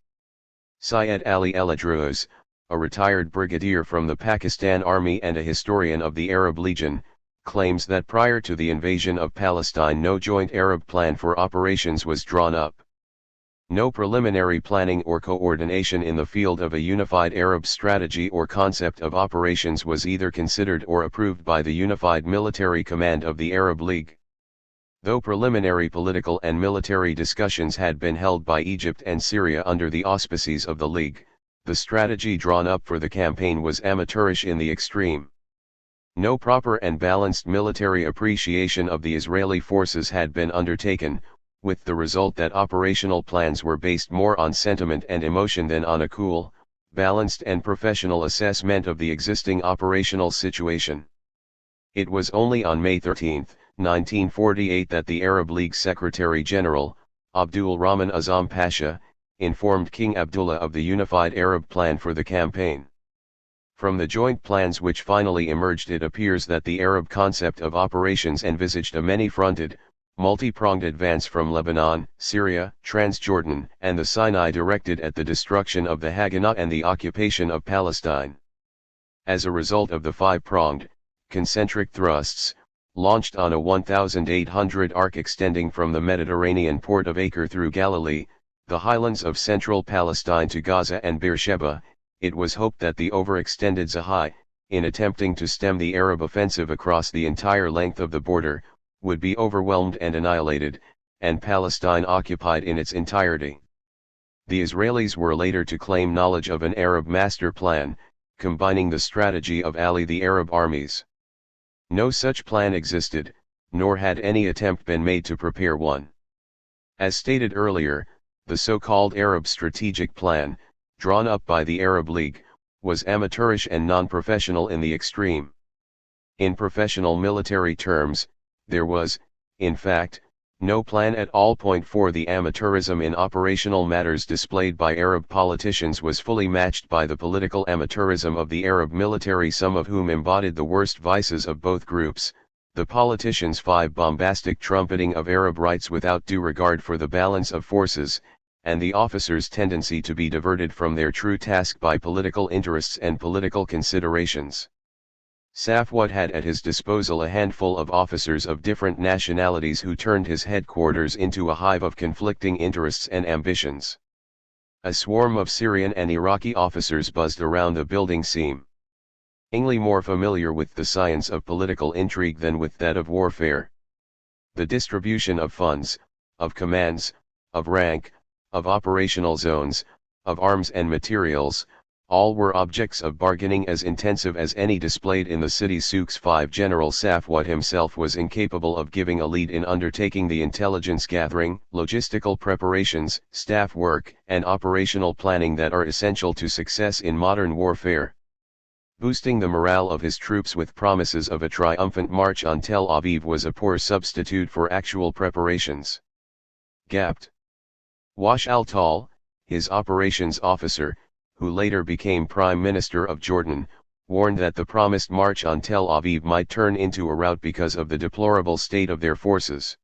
Syed Ali El-Adrouz, a retired brigadier from the Pakistan Army and a historian of the Arab Legion, claims that prior to the invasion of Palestine no joint Arab plan for operations was drawn up. No preliminary planning or coordination in the field of a unified Arab strategy or concept of operations was either considered or approved by the unified military command of the Arab League. Though preliminary political and military discussions had been held by Egypt and Syria under the auspices of the League, the strategy drawn up for the campaign was amateurish in the extreme. No proper and balanced military appreciation of the Israeli forces had been undertaken, with the result that operational plans were based more on sentiment and emotion than on a cool, balanced and professional assessment of the existing operational situation. It was only on May 13, 1948 that the Arab League Secretary-General, Abdul Rahman Azam Pasha, informed King Abdullah of the unified Arab plan for the campaign. From the joint plans which finally emerged, it appears that the Arab concept of operations envisaged a many-fronted, multi-pronged advance from Lebanon, Syria, Transjordan, and the Sinai directed at the destruction of the Haganah and the occupation of Palestine. As a result of the five-pronged, concentric thrusts, launched on a 1,800 arc extending from the Mediterranean port of Acre through Galilee, the highlands of central Palestine to Gaza and Beersheba, it was hoped that the overextended Zahai, in attempting to stem the Arab offensive across the entire length of the border, would be overwhelmed and annihilated, and Palestine occupied in its entirety. The Israelis were later to claim knowledge of an Arab master plan, combining the strategy of the Arab armies. No such plan existed, nor had any attempt been made to prepare one. As stated earlier, the so-called Arab Strategic Plan, drawn up by the Arab League, was amateurish and non-professional in the extreme. In professional military terms, there was, in fact, no plan at all. For the amateurism in operational matters displayed by Arab politicians was fully matched by the political amateurism of the Arab military, some of whom embodied the worst vices of both groups: the politicians' bombastic trumpeting of Arab rights without due regard for the balance of forces, and the officers' tendency to be diverted from their true task by political interests and political considerations. Safwat had at his disposal a handful of officers of different nationalities who turned his headquarters into a hive of conflicting interests and ambitions. A swarm of Syrian and Iraqi officers buzzed around the building seemingly more familiar with the science of political intrigue than with that of warfare. The distribution of funds, of commands, of rank, of operational zones, of arms and materials, all were objects of bargaining as intensive as any displayed in the city's souks. General Safwat himself was incapable of giving a lead in undertaking the intelligence gathering, logistical preparations, staff work, and operational planning that are essential to success in modern warfare. Boosting the morale of his troops with promises of a triumphant march on Tel Aviv was a poor substitute for actual preparations. Gapped. Wash al-Tal, his operations officer, who later became Prime Minister of Jordan, warned that the promised march on Tel Aviv might turn into a rout because of the deplorable state of their forces.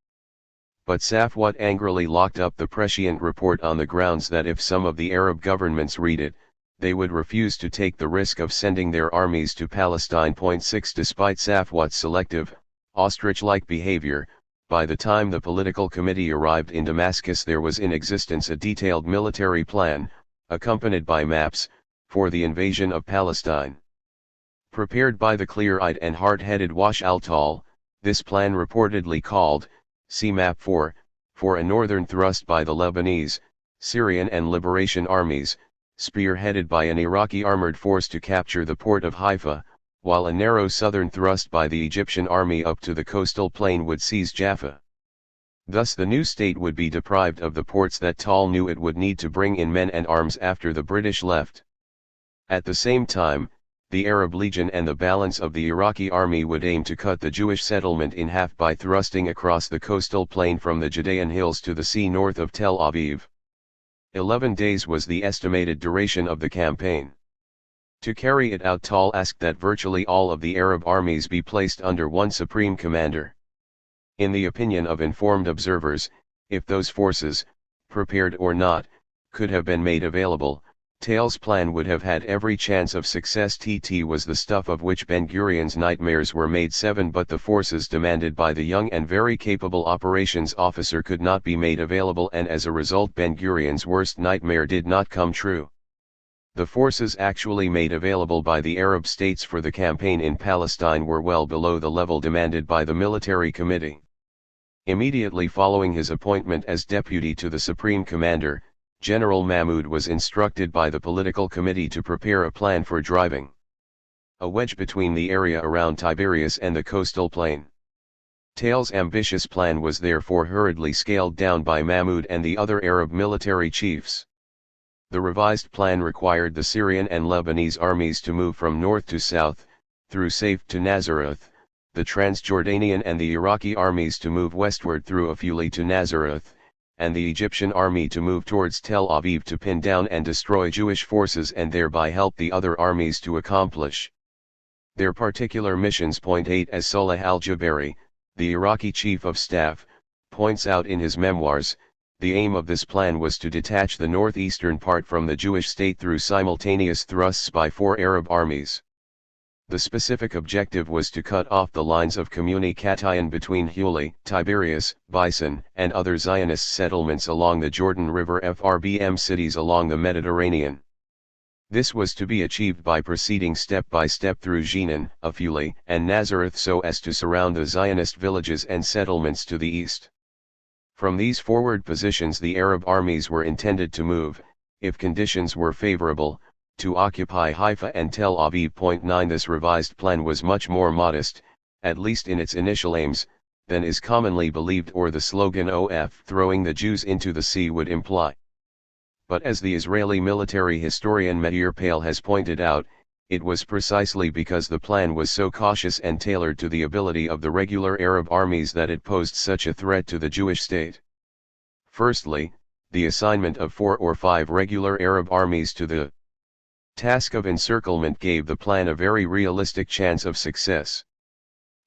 But Safwat angrily locked up the prescient report on the grounds that if some of the Arab governments read it, they would refuse to take the risk of sending their armies to Palestine. 6 Despite Safwat's selective, ostrich-like behavior, by the time the political committee arrived in Damascus there was in existence a detailed military plan, accompanied by maps, for the invasion of Palestine. Prepared by the clear-eyed and hard-headed Wash al-Tal, this plan reportedly called, see Map 4, for a northern thrust by the Lebanese, Syrian and Liberation armies, spearheaded by an Iraqi armored force to capture the port of Haifa, while a narrow southern thrust by the Egyptian army up to the coastal plain would seize Jaffa. Thus the new state would be deprived of the ports that Tal knew it would need to bring in men and arms after the British left. At the same time, the Arab Legion and the balance of the Iraqi army would aim to cut the Jewish settlement in half by thrusting across the coastal plain from the Judean hills to the sea north of Tel Aviv. 11 days was the estimated duration of the campaign. To carry it out, Tal asked that virtually all of the Arab armies be placed under one supreme commander. In the opinion of informed observers, if those forces, prepared or not, could have been made available, Tal's plan would have had every chance of success. TT was the stuff of which Ben-Gurion's nightmares were made. 7 But the forces demanded by the young and very capable operations officer could not be made available, and as a result Ben-Gurion's worst nightmare did not come true. The forces actually made available by the Arab states for the campaign in Palestine were well below the level demanded by the military committee. Immediately following his appointment as deputy to the Supreme Commander, General Mahmoud was instructed by the political committee to prepare a plan for driving a wedge between the area around Tiberias and the coastal plain. Tal's ambitious plan was therefore hurriedly scaled down by Mahmoud and the other Arab military chiefs. The revised plan required the Syrian and Lebanese armies to move from north to south, through Saif to Nazareth, the Transjordanian and the Iraqi armies to move westward through Afuli to Nazareth, and the Egyptian army to move towards Tel Aviv to pin down and destroy Jewish forces and thereby help the other armies to accomplish their particular missions. 8 As Salah al-Jabari, the Iraqi chief of staff, points out in his memoirs, the aim of this plan was to detach the northeastern part from the Jewish state through simultaneous thrusts by 4 Arab armies. The specific objective was to cut off the lines of communication between Huli, Tiberias, Bison, and other Zionist settlements along the Jordan River FRBM cities along the Mediterranean. This was to be achieved by proceeding step by step through Jenin, Afuli, and Nazareth so as to surround the Zionist villages and settlements to the east. From these forward positions the Arab armies were intended to move, if conditions were favorable, to occupy Haifa and Tel Aviv. 9 This revised plan was much more modest, at least in its initial aims, than is commonly believed or the slogan "OF throwing the Jews into the sea" would imply. But as the Israeli military historian Meir Pale has pointed out, it was precisely because the plan was so cautious and tailored to the ability of the regular Arab armies that it posed such a threat to the Jewish state. Firstly, the assignment of 4 or 5 regular Arab armies to the task of encirclement gave the plan a very realistic chance of success.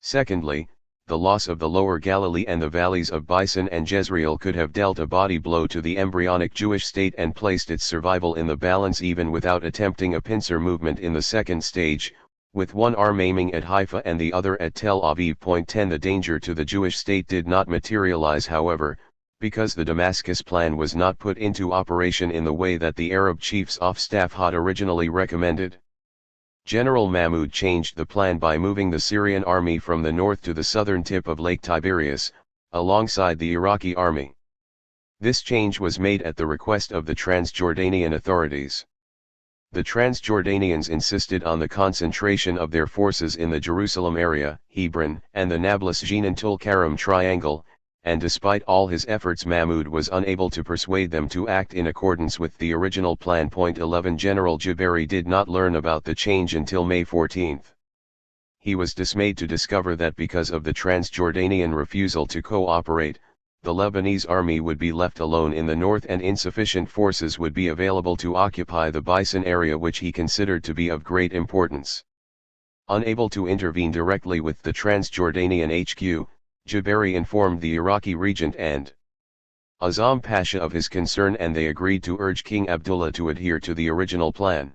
Secondly, the loss of the lower Galilee and the valleys of Bison and Jezreel could have dealt a body blow to the embryonic Jewish state and placed its survival in the balance even without attempting a pincer movement in the second stage, with one arm aiming at Haifa and the other at Tel Aviv. 10 The danger to the Jewish state did not materialize, however, because the Damascus plan was not put into operation in the way that the Arab chiefs of staff had originally recommended. General Mahmud changed the plan by moving the Syrian army from the north to the southern tip of Lake Tiberias, alongside the Iraqi army. This change was made at the request of the Transjordanian authorities. The Transjordanians insisted on the concentration of their forces in the Jerusalem area, Hebron, and the Nablus-Jenin-Tulkarem triangle, and despite all his efforts Mahmud was unable to persuade them to act in accordance with the original plan. 11 General Jabari did not learn about the change until May 14. He was dismayed to discover that because of the Transjordanian refusal to cooperate, the Lebanese army would be left alone in the north and insufficient forces would be available to occupy the Bison area, which he considered to be of great importance. Unable to intervene directly with the Transjordanian HQ, Jabari informed the Iraqi regent and Azam Pasha of his concern, and they agreed to urge King Abdullah to adhere to the original plan.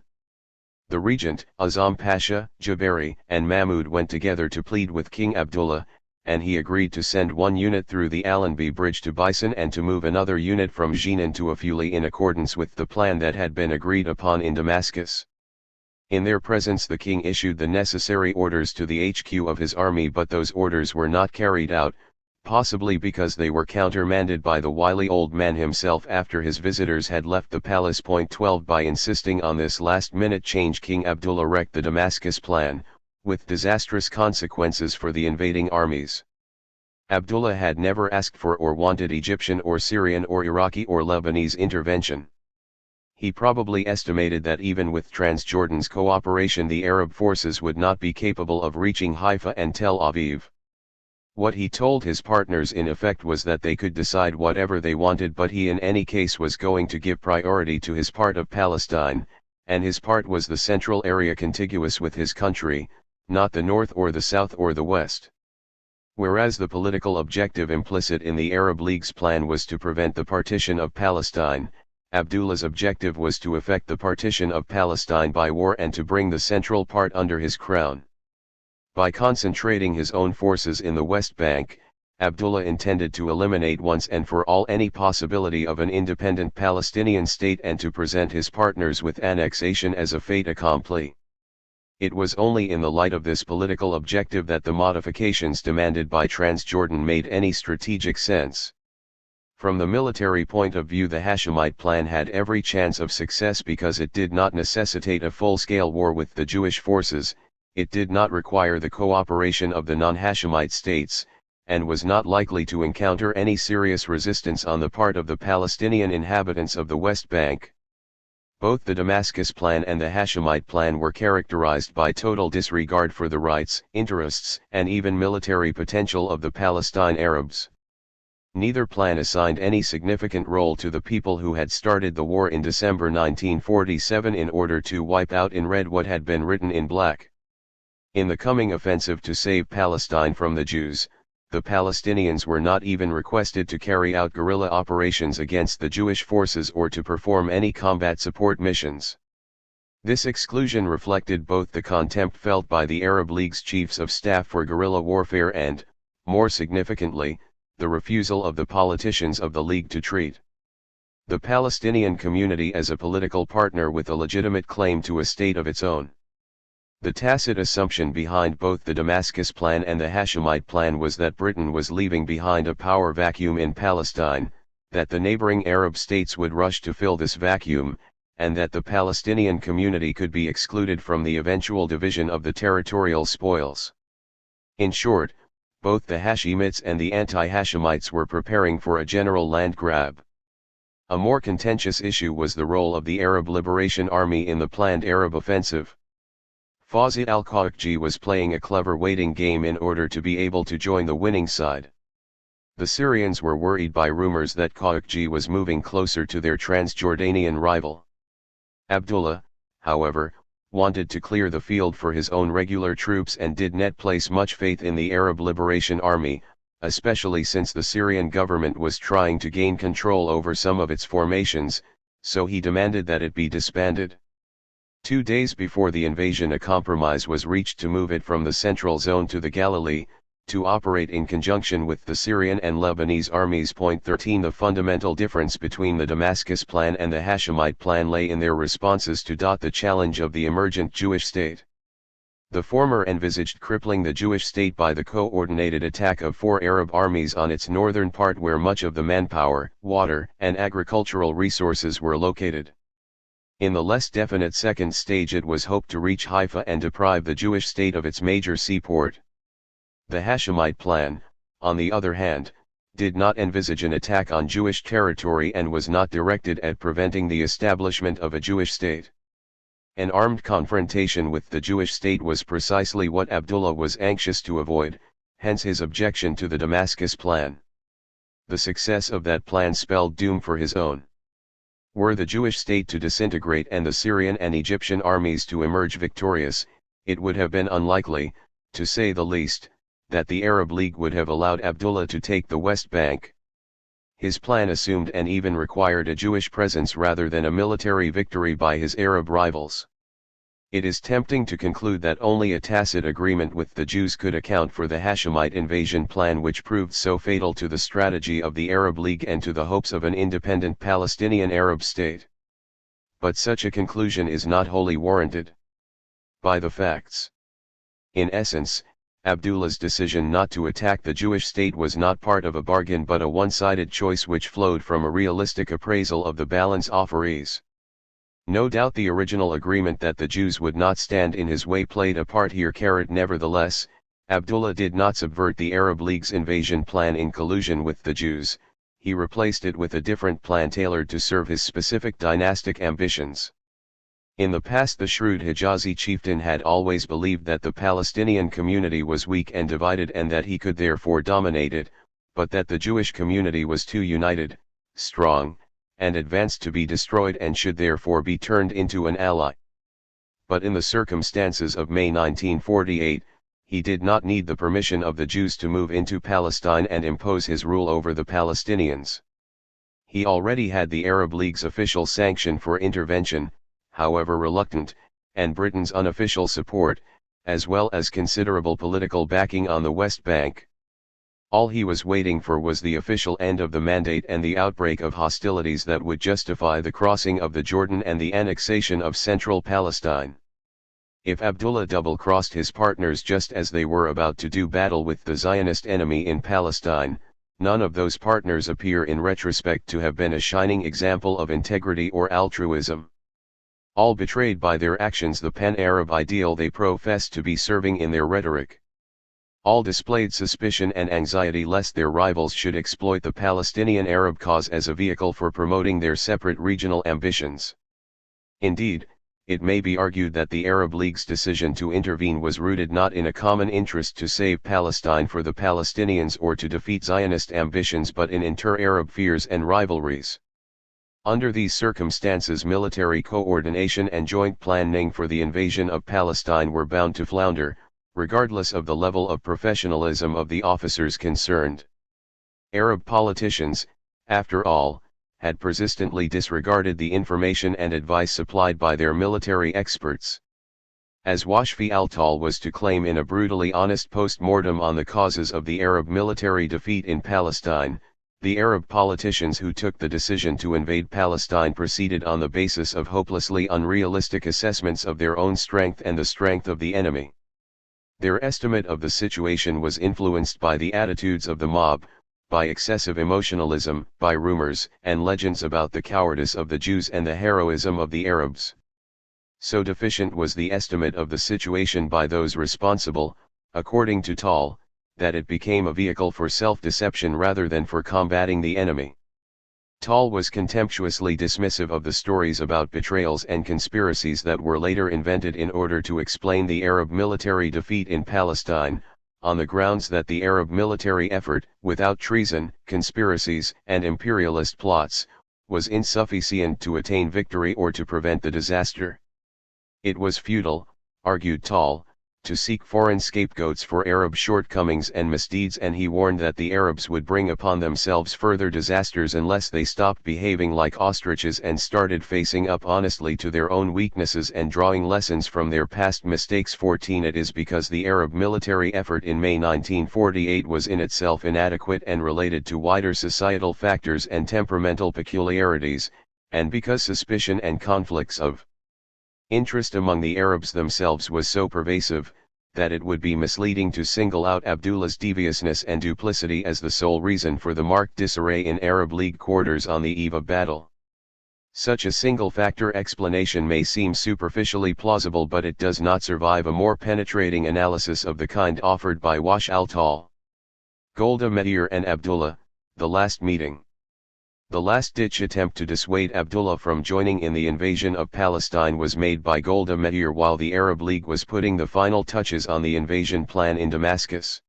The regent, Azam Pasha, Jabari, and Mahmud went together to plead with King Abdullah, and he agreed to send one unit through the Allenby Bridge to Bison and to move another unit from Jenin to Afuli in accordance with the plan that had been agreed upon in Damascus. In their presence the king issued the necessary orders to the HQ of his army, but those orders were not carried out, possibly because they were countermanded by the wily old man himself after his visitors had left the palace. 12 By insisting on this last-minute change, King Abdullah wrecked the Damascus plan, with disastrous consequences for the invading armies. Abdullah had never asked for or wanted Egyptian or Syrian or Iraqi or Lebanese intervention. He probably estimated that even with Transjordan's cooperation the Arab forces would not be capable of reaching Haifa and Tel Aviv. What he told his partners in effect was that they could decide whatever they wanted, but he in any case was going to give priority to his part of Palestine, and his part was the central area contiguous with his country, not the north or the south or the west. Whereas the political objective implicit in the Arab League's plan was to prevent the partition of Palestine, Abdullah's objective was to effect the partition of Palestine by war and to bring the central part under his crown. By concentrating his own forces in the West Bank, Abdullah intended to eliminate once and for all any possibility of an independent Palestinian state and to present his partners with annexation as a fait accompli. It was only in the light of this political objective that the modifications demanded by Transjordan made any strategic sense. From the military point of view, the Hashemite plan had every chance of success because it did not necessitate a full-scale war with the Jewish forces, it did not require the cooperation of the non-Hashemite states, and was not likely to encounter any serious resistance on the part of the Palestinian inhabitants of the West Bank. Both the Damascus plan and the Hashemite plan were characterized by total disregard for the rights, interests, and even military potential of the Palestine Arabs. Neither plan assigned any significant role to the people who had started the war in December 1947 in order to wipe out in red what had been written in black. In the coming offensive to save Palestine from the Jews, the Palestinians were not even requested to carry out guerrilla operations against the Jewish forces or to perform any combat support missions. This exclusion reflected both the contempt felt by the Arab League's chiefs of staff for guerrilla warfare and, more significantly, the refusal of the politicians of the League to treat the Palestinian community as a political partner with a legitimate claim to a state of its own. The tacit assumption behind both the Damascus Plan and the Hashemite Plan was that Britain was leaving behind a power vacuum in Palestine, that the neighboring Arab states would rush to fill this vacuum, and that the Palestinian community could be excluded from the eventual division of the territorial spoils. In short, both the Hashemites and the anti-Hashemites were preparing for a general land grab. A more contentious issue was the role of the Arab Liberation Army in the planned Arab offensive. Fawzi al-Qawqji was playing a clever waiting game in order to be able to join the winning side. The Syrians were worried by rumors that Qawqji was moving closer to their Transjordanian rival. Abdullah, however, wanted to clear the field for his own regular troops and did not place much faith in the Arab Liberation Army, especially since the Syrian government was trying to gain control over some of its formations, so he demanded that it be disbanded. 2 days before the invasion, a compromise was reached to move it from the central zone to the Galilee, to operate in conjunction with the Syrian and Lebanese armies. 13 The fundamental difference between the Damascus Plan and the Hashemite Plan lay in their responses to the challenge of the emergent Jewish state. The former envisaged crippling the Jewish state by the coordinated attack of 4 Arab armies on its northern part where much of the manpower, water, and agricultural resources were located. In the less definite second stage, it was hoped to reach Haifa and deprive the Jewish state of its major seaport. The Hashemite Plan, on the other hand, did not envisage an attack on Jewish territory and was not directed at preventing the establishment of a Jewish state. An armed confrontation with the Jewish state was precisely what Abdullah was anxious to avoid, hence his objection to the Damascus Plan. The success of that plan spelled doom for his own. Were the Jewish state to disintegrate and the Syrian and Egyptian armies to emerge victorious, it would have been unlikely, to say the least, that the Arab League would have allowed Abdullah to take the West Bank. His plan assumed and even required a Jewish presence rather than a military victory by his Arab rivals. It is tempting to conclude that only a tacit agreement with the Jews could account for the Hashemite invasion plan, which proved so fatal to the strategy of the Arab League and to the hopes of an independent Palestinian Arab state. But such a conclusion is not wholly warranted by the facts. In essence, Abdullah's decision not to attack the Jewish state was not part of a bargain but a one-sided choice which flowed from a realistic appraisal of the balance offerees. No doubt the original agreement that the Jews would not stand in his way played a part here. Nevertheless, Abdullah did not subvert the Arab League's invasion plan in collusion with the Jews, he replaced it with a different plan tailored to serve his specific dynastic ambitions. In the past, the shrewd Hijazi chieftain had always believed that the Palestinian community was weak and divided and that he could therefore dominate it, but that the Jewish community was too united, strong, and advanced to be destroyed and should therefore be turned into an ally. But in the circumstances of May 1948, he did not need the permission of the Jews to move into Palestine and impose his rule over the Palestinians. He already had the Arab League's official sanction for intervention, however reluctant, and Britain's unofficial support, as well as considerable political backing on the West Bank. All he was waiting for was the official end of the mandate and the outbreak of hostilities that would justify the crossing of the Jordan and the annexation of central Palestine. If Abdullah double-crossed his partners just as they were about to do battle with the Zionist enemy in Palestine, none of those partners appear in retrospect to have been a shining example of integrity or altruism. All betrayed by their actions the pan-Arab ideal they professed to be serving in their rhetoric. All displayed suspicion and anxiety lest their rivals should exploit the Palestinian Arab cause as a vehicle for promoting their separate regional ambitions. Indeed, it may be argued that the Arab League's decision to intervene was rooted not in a common interest to save Palestine for the Palestinians or to defeat Zionist ambitions but in inter-Arab fears and rivalries. Under these circumstances, military coordination and joint planning for the invasion of Palestine were bound to flounder, regardless of the level of professionalism of the officers concerned. Arab politicians, after all, had persistently disregarded the information and advice supplied by their military experts. As Washfi al-Tal was to claim in a brutally honest post-mortem on the causes of the Arab military defeat in Palestine, the Arab politicians who took the decision to invade Palestine proceeded on the basis of hopelessly unrealistic assessments of their own strength and the strength of the enemy. Their estimate of the situation was influenced by the attitudes of the mob, by excessive emotionalism, by rumors and legends about the cowardice of the Jews and the heroism of the Arabs. So deficient was the estimate of the situation by those responsible, according to Tal, that it became a vehicle for self-deception rather than for combating the enemy. Tal was contemptuously dismissive of the stories about betrayals and conspiracies that were later invented in order to explain the Arab military defeat in Palestine, on the grounds that the Arab military effort, without treason, conspiracies, and imperialist plots, was insufficient to attain victory or to prevent the disaster. It was futile, argued Tal, to seek foreign scapegoats for Arab shortcomings and misdeeds, and he warned that the Arabs would bring upon themselves further disasters unless they stopped behaving like ostriches and started facing up honestly to their own weaknesses and drawing lessons from their past mistakes. 14 It is because the Arab military effort in May 1948 was in itself inadequate and related to wider societal factors and temperamental peculiarities, and because suspicion and conflicts of interest among the Arabs themselves was so pervasive, that it would be misleading to single out Abdullah's deviousness and duplicity as the sole reason for the marked disarray in Arab League quarters on the eve of battle. Such a single-factor explanation may seem superficially plausible, but it does not survive a more penetrating analysis of the kind offered by Wash al-Tal. Golda Meir and Abdullah, the last meeting. The last-ditch attempt to dissuade Abdullah from joining in the invasion of Palestine was made by Golda Meir while the Arab League was putting the final touches on the invasion plan in Damascus.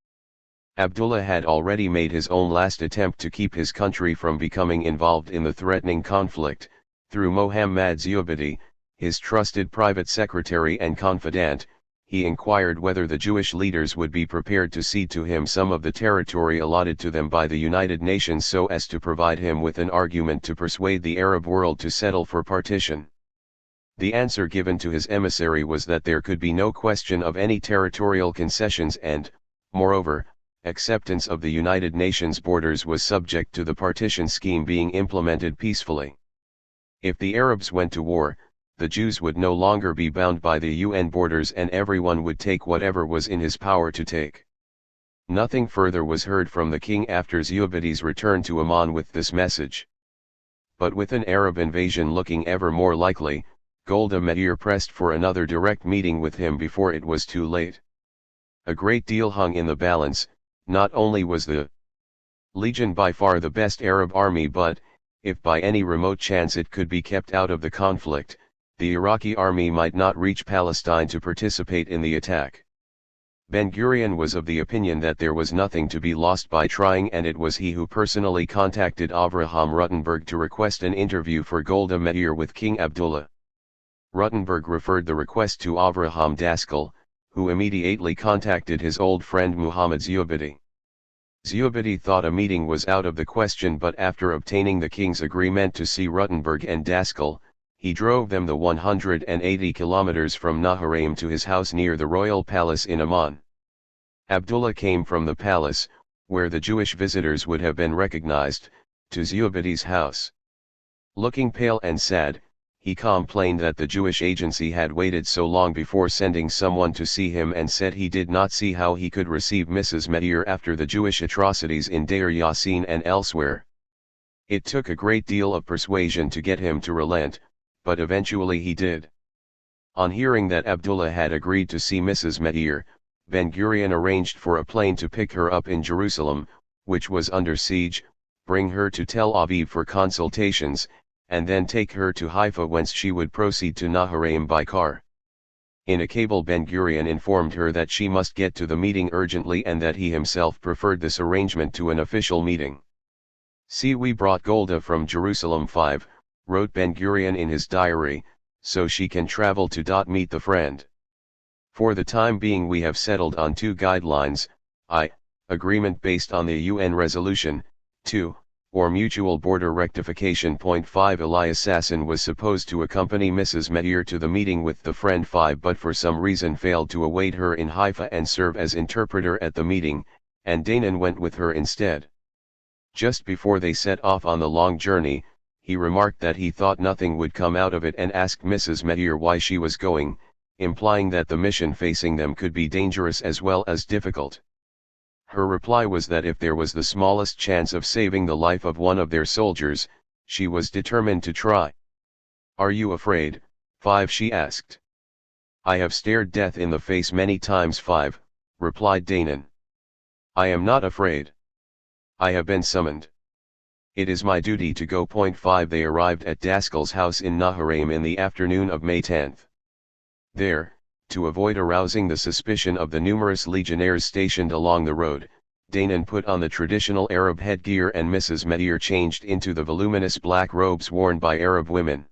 Abdullah had already made his own last attempt to keep his country from becoming involved in the threatening conflict, through Mohammad Ziyobidi, his trusted private secretary and confidant. He inquired whether the Jewish leaders would be prepared to cede to him some of the territory allotted to them by the United Nations so as to provide him with an argument to persuade the Arab world to settle for partition. The answer given to his emissary was that there could be no question of any territorial concessions and, moreover, acceptance of the United Nations borders was subject to the partition scheme being implemented peacefully. If the Arabs went to war, the Jews would no longer be bound by the UN borders and everyone would take whatever was in his power to take. Nothing further was heard from the king after Ziyubidi's return to Amman with this message. But with an Arab invasion looking ever more likely, Golda Meir pressed for another direct meeting with him before it was too late. A great deal hung in the balance. Not only was the Legion by far the best Arab army, but, if by any remote chance it could be kept out of the conflict, the Iraqi army might not reach Palestine to participate in the attack. Ben-Gurion was of the opinion that there was nothing to be lost by trying, and it was he who personally contacted Avraham Rutenberg to request an interview for Golda Meir with King Abdullah. Rutenberg referred the request to Avraham Daskel, who immediately contacted his old friend Muhammad Ziyobidi. Ziyobidi thought a meeting was out of the question, but after obtaining the king's agreement to see Rutenberg and Daskel, he drove them the 180 kilometers from Naharaim to his house near the royal palace in Amman. Abdullah came from the palace, where the Jewish visitors would have been recognized, to Ziyubidi's house. Looking pale and sad, he complained that the Jewish agency had waited so long before sending someone to see him and said he did not see how he could receive Mrs. Meir after the Jewish atrocities in Deir Yassin and elsewhere. It took a great deal of persuasion to get him to relent, but eventually he did. On hearing that Abdullah had agreed to see Mrs. Meir, Ben-Gurion arranged for a plane to pick her up in Jerusalem, which was under siege, bring her to Tel Aviv for consultations, and then take her to Haifa, whence she would proceed to Naharaim by car. In a cable, Ben-Gurion informed her that she must get to the meeting urgently and that he himself preferred this arrangement to an official meeting. "See, we brought Golda from Jerusalem 5, wrote Ben-Gurion in his diary, so she can travel to meet the friend. For the time being we have settled on 2 guidelines, I, agreement based on the UN resolution, 2, or mutual border rectification. 5 Elias Sasson was supposed to accompany Mrs. Meir to the meeting with the friend 5, but for some reason failed to await her in Haifa and serve as interpreter at the meeting, and Danon went with her instead. Just before they set off on the long journey, he remarked that he thought nothing would come out of it and asked Mrs. Meir why she was going, implying that the mission facing them could be dangerous as well as difficult. Her reply was that if there was the smallest chance of saving the life of one of their soldiers, she was determined to try. "Are you afraid, 5?" she asked. "I have stared death in the face many times, 5, replied Danon. "I am not afraid. I have been summoned. It is my duty to go." 5 They arrived at Daskal's house in Naharaim in the afternoon of May 10. There, to avoid arousing the suspicion of the numerous legionnaires stationed along the road, Danon put on the traditional Arab headgear and Mrs. Meir changed into the voluminous black robes worn by Arab women.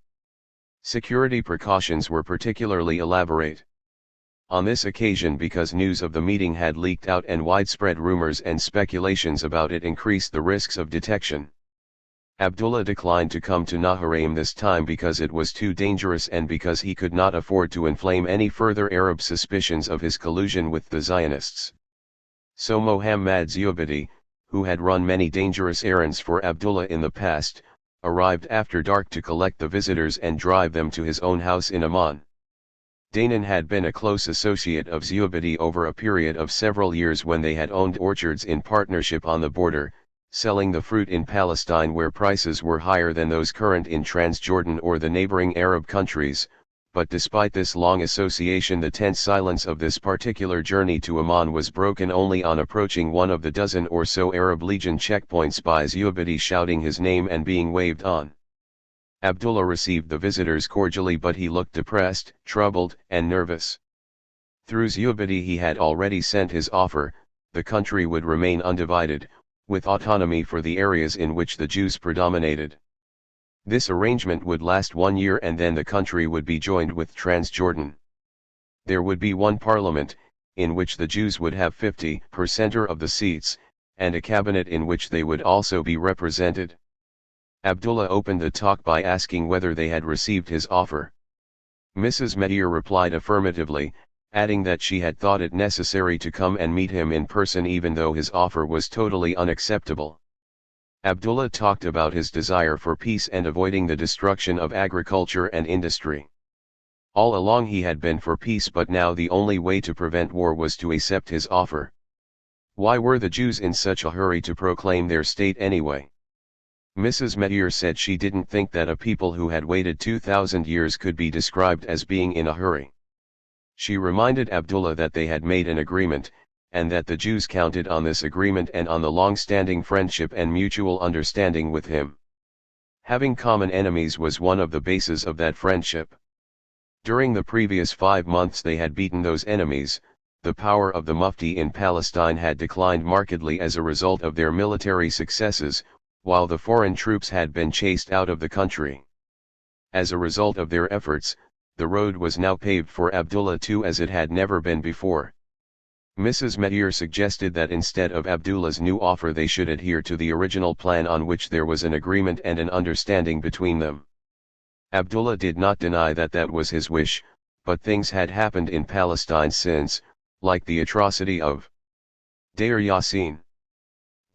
Security precautions were particularly elaborate. On this occasion, because news of the meeting had leaked out and widespread rumors and speculations about it increased the risks of detection. Abdullah declined to come to Naharaim this time because it was too dangerous and because he could not afford to inflame any further Arab suspicions of his collusion with the Zionists. So Mohammad Ziyobadi, who had run many dangerous errands for Abdullah in the past, arrived after dark to collect the visitors and drive them to his own house in Amman. Danon had been a close associate of Ziyobadi over a period of several years when they had owned orchards in partnership on the border, selling the fruit in Palestine where prices were higher than those current in Transjordan or the neighboring Arab countries, but despite this long association the tense silence of this particular journey to Amman was broken only on approaching one of the dozen or so Arab Legion checkpoints by Ziyobadi shouting his name and being waved on. Abdullah received the visitors cordially, but he looked depressed, troubled, and nervous. Through Ziyobadi he had already sent his offer: the country would remain undivided, with autonomy for the areas in which the Jews predominated. This arrangement would last 1 year and then the country would be joined with Transjordan. There would be one parliament, in which the Jews would have 50% of the seats, and a cabinet in which they would also be represented. Abdullah opened the talk by asking whether they had received his offer. Mrs. Meir replied affirmatively, adding that she had thought it necessary to come and meet him in person even though his offer was totally unacceptable. Abdullah talked about his desire for peace and avoiding the destruction of agriculture and industry. All along he had been for peace, but now the only way to prevent war was to accept his offer. Why were the Jews in such a hurry to proclaim their state anyway? Mrs. Meir said she didn't think that a people who had waited 2,000 years could be described as being in a hurry. She reminded Abdullah that they had made an agreement, and that the Jews counted on this agreement and on the long-standing friendship and mutual understanding with him. Having common enemies was one of the bases of that friendship. During the previous 5 months they had beaten those enemies. The power of the Mufti in Palestine had declined markedly as a result of their military successes, while the foreign troops had been chased out of the country. As a result of their efforts, the road was now paved for Abdullah too, as it had never been before. Mrs. Meir suggested that instead of Abdullah's new offer they should adhere to the original plan on which there was an agreement and an understanding between them. Abdullah did not deny that that was his wish, but things had happened in Palestine since, like the atrocity of Deir Yassin.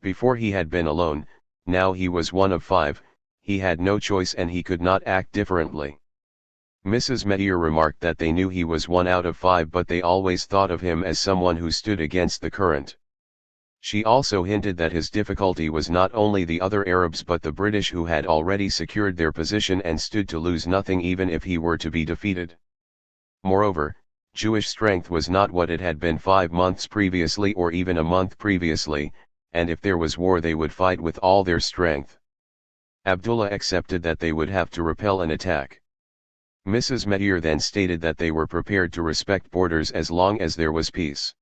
Before he had been alone, now he was one of 5, he had no choice and he could not act differently. Mrs. Meir remarked that they knew he was 1 out of 5, but they always thought of him as someone who stood against the current. She also hinted that his difficulty was not only the other Arabs but the British, who had already secured their position and stood to lose nothing even if he were to be defeated. Moreover, Jewish strength was not what it had been 5 months previously or even a month previously, and if there was war they would fight with all their strength. Abdullah accepted that they would have to repel an attack. Mrs. Medir then stated that they were prepared to respect borders as long as there was peace.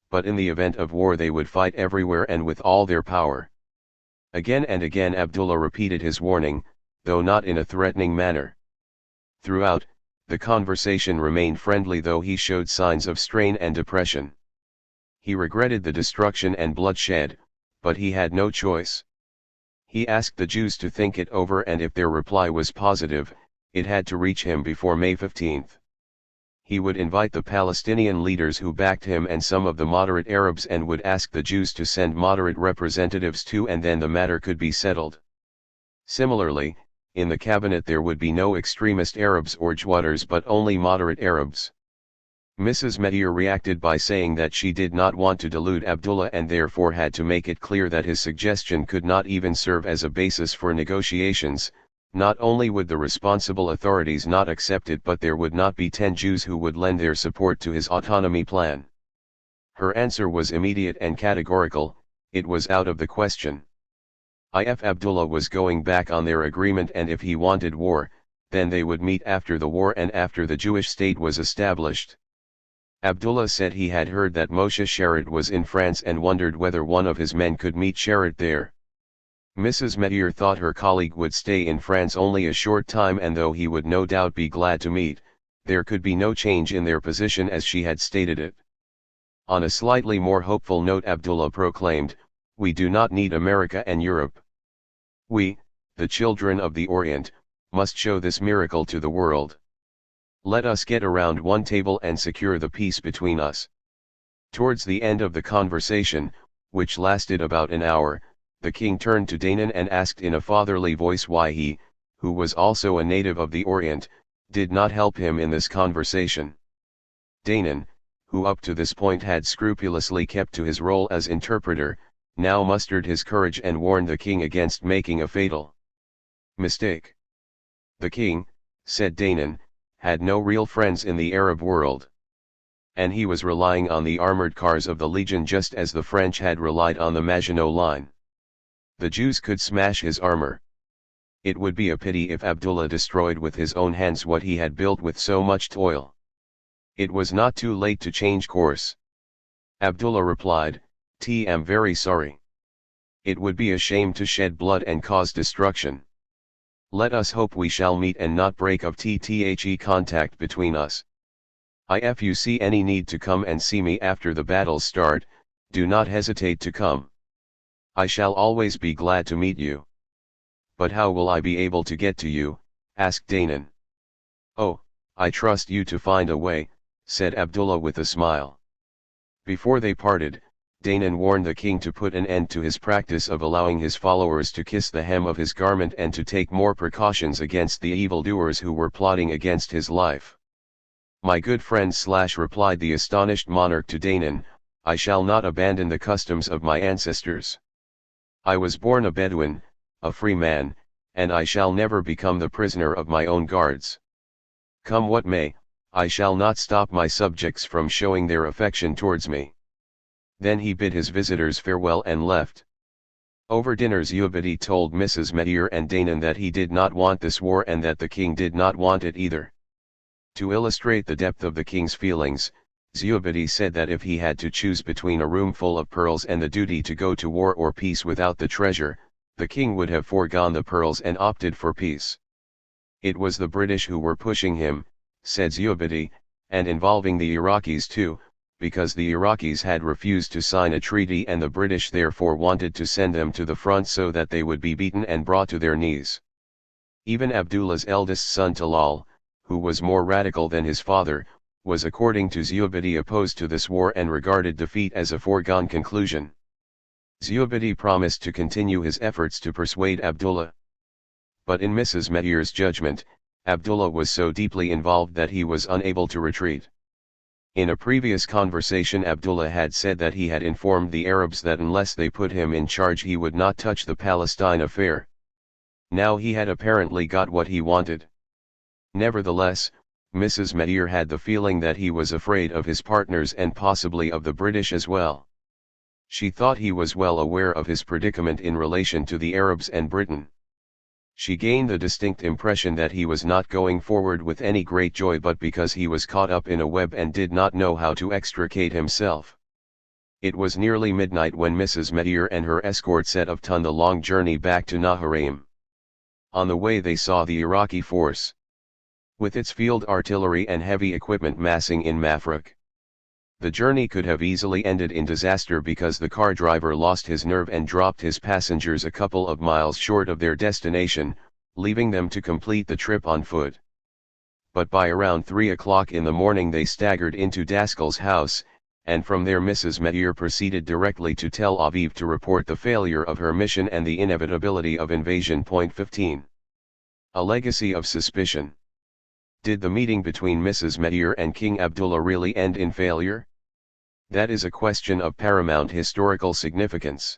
But in the event of war they would fight everywhere and with all their power. Again and again Abdullah repeated his warning, though not in a threatening manner. Throughout, the conversation remained friendly though he showed signs of strain and depression. He regretted the destruction and bloodshed, but he had no choice. He asked the Jews to think it over, and if their reply was positive, it had to reach him before May 15. He would invite the Palestinian leaders who backed him and some of the moderate Arabs and would ask the Jews to send moderate representatives too, and then the matter could be settled. Similarly, in the cabinet there would be no extremist Arabs or Jwadars but only moderate Arabs. Mrs. Medir reacted by saying that she did not want to delude Abdullah and therefore had to make it clear that his suggestion could not even serve as a basis for negotiations. Not only would the responsible authorities not accept it, but there would not be 10 Jews who would lend their support to his autonomy plan. Her answer was immediate and categorical: it was out of the question. If Abdullah was going back on their agreement and if he wanted war, then they would meet after the war and after the Jewish state was established. Abdullah said he had heard that Moshe Sharett was in France and wondered whether one of his men could meet Sharett there. Mrs. Medir thought her colleague would stay in France only a short time, and though he would no doubt be glad to meet, there could be no change in their position as she had stated it. On a slightly more hopeful note Abdullah proclaimed, "We do not need America and Europe. We, the children of the Orient, must show this miracle to the world. Let us get around one table and secure the peace between us." Towards the end of the conversation, which lasted about an hour, the king turned to Danan and asked in a fatherly voice why he, who was also a native of the Orient, did not help him in this conversation. Danan, who up to this point had scrupulously kept to his role as interpreter, now mustered his courage and warned the king against making a fatal mistake. The king, said Danan, had no real friends in the Arab world. And he was relying on the armored cars of the Legion just as the French had relied on the Maginot Line. The Jews could smash his armor. It would be a pity if Abdullah destroyed with his own hands what he had built with so much toil. It was not too late to change course. Abdullah replied, "I'm very sorry. It would be a shame to shed blood and cause destruction. Let us hope we shall meet and not break of the contact between us. If you see any need to come and see me after the battles start, do not hesitate to come. I shall always be glad to meet you." "But how will I be able to get to you?" asked Danan. "Oh, I trust you to find a way," said Abdullah with a smile. Before they parted, Danan warned the king to put an end to his practice of allowing his followers to kiss the hem of his garment and to take more precautions against the evildoers who were plotting against his life. "My good friend," replied the astonished monarch to Danan, "I shall not abandon the customs of my ancestors. I was born a Bedouin, a free man, and I shall never become the prisoner of my own guards. Come what may, I shall not stop my subjects from showing their affection towards me." Then he bid his visitors farewell and left. Over dinner Ziyubidi told Mrs. Medir and Danan that he did not want this war and that the king did not want it either. To illustrate the depth of the king's feelings, Ziyubidi said that if he had to choose between a room full of pearls and the duty to go to war or peace without the treasure, the king would have foregone the pearls and opted for peace. It was the British who were pushing him, said Ziyubidi, and involving the Iraqis too, because the Iraqis had refused to sign a treaty and the British therefore wanted to send them to the front so that they would be beaten and brought to their knees. Even Abdullah's eldest son Talal, who was more radical than his father, was according to Ziyubidi opposed to this war and regarded defeat as a foregone conclusion. Ziyubidi promised to continue his efforts to persuade Abdullah. But in Mrs. Medir's judgment, Abdullah was so deeply involved that he was unable to retreat. In a previous conversation Abdullah had said that he had informed the Arabs that unless they put him in charge he would not touch the Palestine affair. Now he had apparently got what he wanted. Nevertheless, Mrs. Medir had the feeling that he was afraid of his partners and possibly of the British as well. She thought he was well aware of his predicament in relation to the Arabs and Britain. She gained the distinct impression that he was not going forward with any great joy but because he was caught up in a web and did not know how to extricate himself. It was nearly midnight when Mrs. Meteor and her escort set off on the long journey back to Naharaim. On the way they saw the Iraqi force, with its field artillery and heavy equipment, massing in Mafraq. The journey could have easily ended in disaster because the car driver lost his nerve and dropped his passengers a couple of miles short of their destination, leaving them to complete the trip on foot. But by around 3 o'clock in the morning they staggered into Daskal's house, and from there Mrs. Meteor proceeded directly to Tel Aviv to report the failure of her mission and the inevitability of invasion. 15. A legacy of suspicion. Did the meeting between Mrs. Meteor and King Abdullah really end in failure? That is a question of paramount historical significance.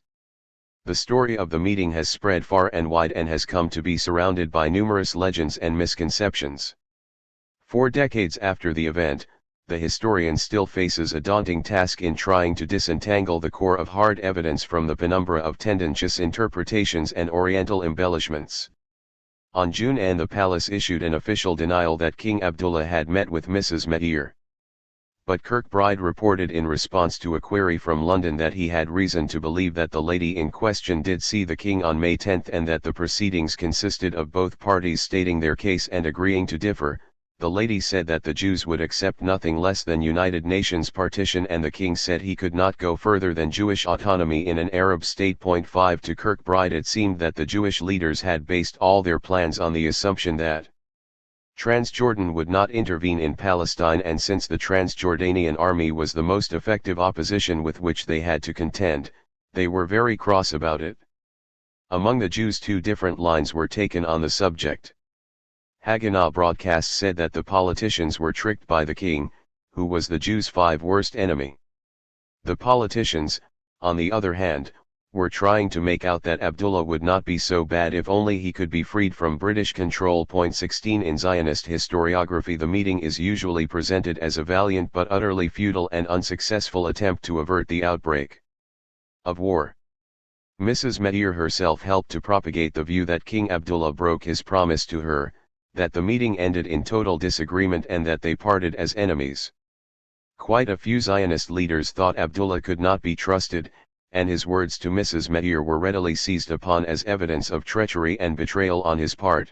The story of the meeting has spread far and wide and has come to be surrounded by numerous legends and misconceptions. 4 decades after the event, the historian still faces a daunting task in trying to disentangle the core of hard evidence from the penumbra of tendentious interpretations and Oriental embellishments. On June 9, the palace issued an official denial that King Abdullah had met with Mrs. Meteor. But Kirkbride reported in response to a query from London that he had reason to believe that the lady in question did see the king on May 10 and that the proceedings consisted of both parties stating their case and agreeing to differ. The lady said that the Jews would accept nothing less than United Nations partition, and the king said he could not go further than Jewish autonomy in an Arab state. 5 To Kirkbride, it seemed that the Jewish leaders had based all their plans on the assumption that Transjordan would not intervene in Palestine, and since the Transjordanian army was the most effective opposition with which they had to contend, they were very cross about it. Among the Jews 2 different lines were taken on the subject. Haganah broadcast said that the politicians were tricked by the king, who was the Jews' 5 worst enemy. The politicians, on the other hand, were trying to make out that Abdullah would not be so bad if only he could be freed from British control. 16 In Zionist historiography, the meeting is usually presented as a valiant but utterly futile and unsuccessful attempt to avert the outbreak of war. Mrs. Meteor herself helped to propagate the view that King Abdullah broke his promise to her, that the meeting ended in total disagreement and that they parted as enemies. Quite a few Zionist leaders thought Abdullah could not be trusted, and his words to Mrs. Meteor were readily seized upon as evidence of treachery and betrayal on his part.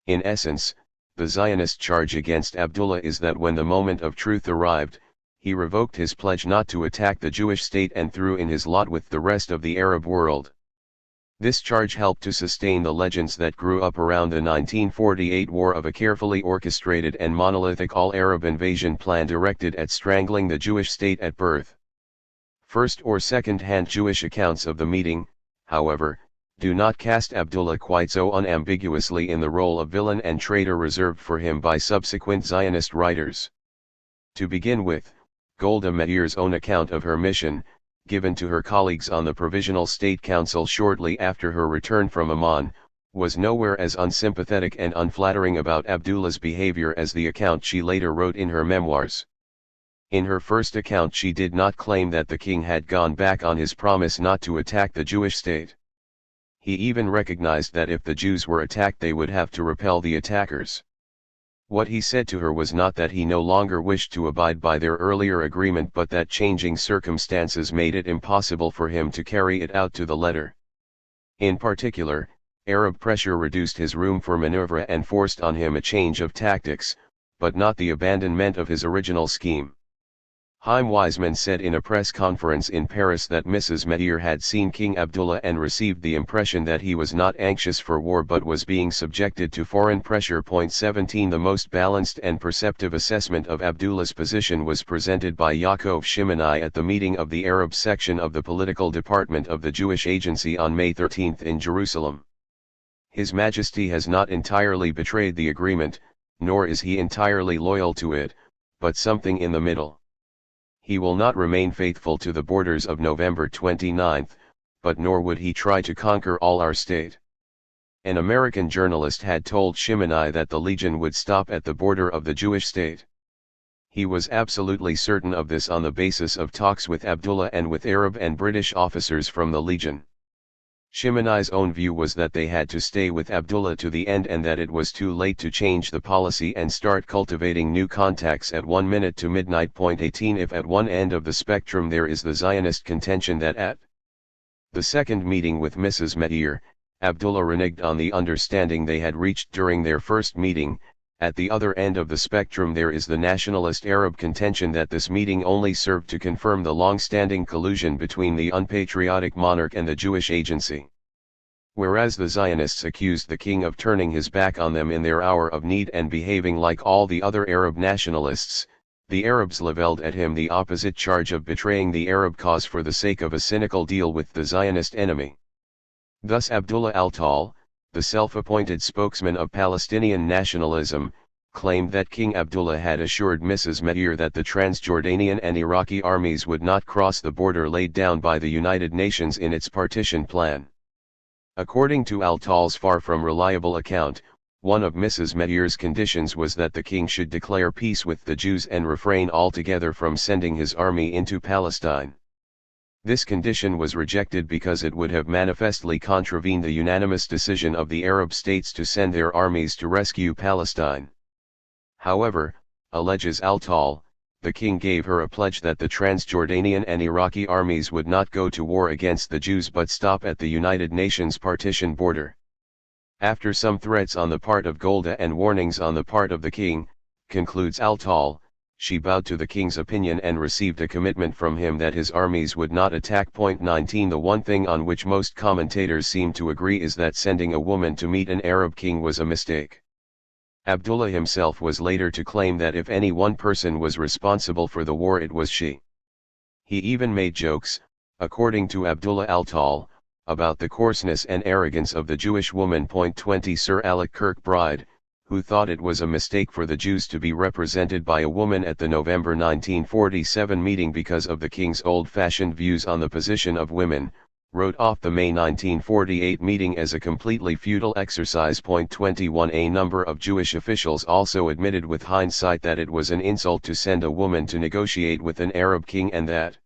In essence, the Zionist charge against Abdullah is that when the moment of truth arrived, he revoked his pledge not to attack the Jewish state and threw in his lot with the rest of the Arab world. This charge helped to sustain the legends that grew up around the 1948 war of a carefully orchestrated and monolithic all-Arab invasion plan directed at strangling the Jewish state at birth. First or second-hand Jewish accounts of the meeting, however, do not cast Abdullah quite so unambiguously in the role of villain and traitor reserved for him by subsequent Zionist writers. To begin with, Golda Meir's own account of her mission, given to her colleagues on the Provisional State Council shortly after her return from Amman, was nowhere as unsympathetic and unflattering about Abdullah's behavior as the account she later wrote in her memoirs. In her first account she did not claim that the king had gone back on his promise not to attack the Jewish state. He even recognized that if the Jews were attacked they would have to repel the attackers. What he said to her was not that he no longer wished to abide by their earlier agreement, but that changing circumstances made it impossible for him to carry it out to the letter. In particular, Arab pressure reduced his room for maneuver and forced on him a change of tactics, but not the abandonment of his original scheme. Chaim Weizmann said in a press conference in Paris that Mrs. Meteor had seen King Abdullah and received the impression that he was not anxious for war but was being subjected to foreign pressure. 17 The most balanced and perceptive assessment of Abdullah's position was presented by Yaakov Shimoni at the meeting of the Arab section of the political department of the Jewish Agency on May 13 in Jerusalem. His Majesty has not entirely betrayed the agreement, nor is he entirely loyal to it, but something in the middle. He will not remain faithful to the borders of November 29, but nor would he try to conquer all our state. An American journalist had told Shimoni that the Legion would stop at the border of the Jewish state. He was absolutely certain of this on the basis of talks with Abdullah and with Arab and British officers from the Legion. Shimoni's own view was that they had to stay with Abdullah to the end and that it was too late to change the policy and start cultivating new contacts at 1 minute to midnight. 18 If at one end of the spectrum there is the Zionist contention that at the second meeting with Mrs. Meir, Abdullah reneged on the understanding they had reached during their first meeting, at the other end of the spectrum there is the nationalist Arab contention that this meeting only served to confirm the long-standing collusion between the unpatriotic monarch and the Jewish agency. Whereas the Zionists accused the king of turning his back on them in their hour of need and behaving like all the other Arab nationalists, the Arabs leveled at him the opposite charge of betraying the Arab cause for the sake of a cynical deal with the Zionist enemy. Thus Abdullah al-Tal, the self-appointed spokesman of Palestinian nationalism, claimed that King Abdullah had assured Mrs. Meir that the Transjordanian and Iraqi armies would not cross the border laid down by the United Nations in its partition plan. According to al-Tal's far from reliable account, one of Mrs. Meir's conditions was that the king should declare peace with the Jews and refrain altogether from sending his army into Palestine. This condition was rejected because it would have manifestly contravened the unanimous decision of the Arab states to send their armies to rescue Palestine. However, alleges al-Tal, the king gave her a pledge that the Transjordanian and Iraqi armies would not go to war against the Jews but stop at the United Nations partition border. After some threats on the part of Golda and warnings on the part of the king, concludes al-Tal, she bowed to the king's opinion and received a commitment from him that his armies would not attack. 19 The one thing on which most commentators seem to agree is that sending a woman to meet an Arab king was a mistake. Abdullah himself was later to claim that if any one person was responsible for the war it was she. He even made jokes, according to Abdullah al-Tal, about the coarseness and arrogance of the Jewish woman. 20 Sir Alec Kirkbride, who thought it was a mistake for the Jews to be represented by a woman at the November 1947 meeting because of the king's old-fashioned views on the position of women, wrote off the May 1948 meeting as a completely futile exercise. 21 A number of Jewish officials also admitted with hindsight that it was an insult to send a woman to negotiate with an Arab king and that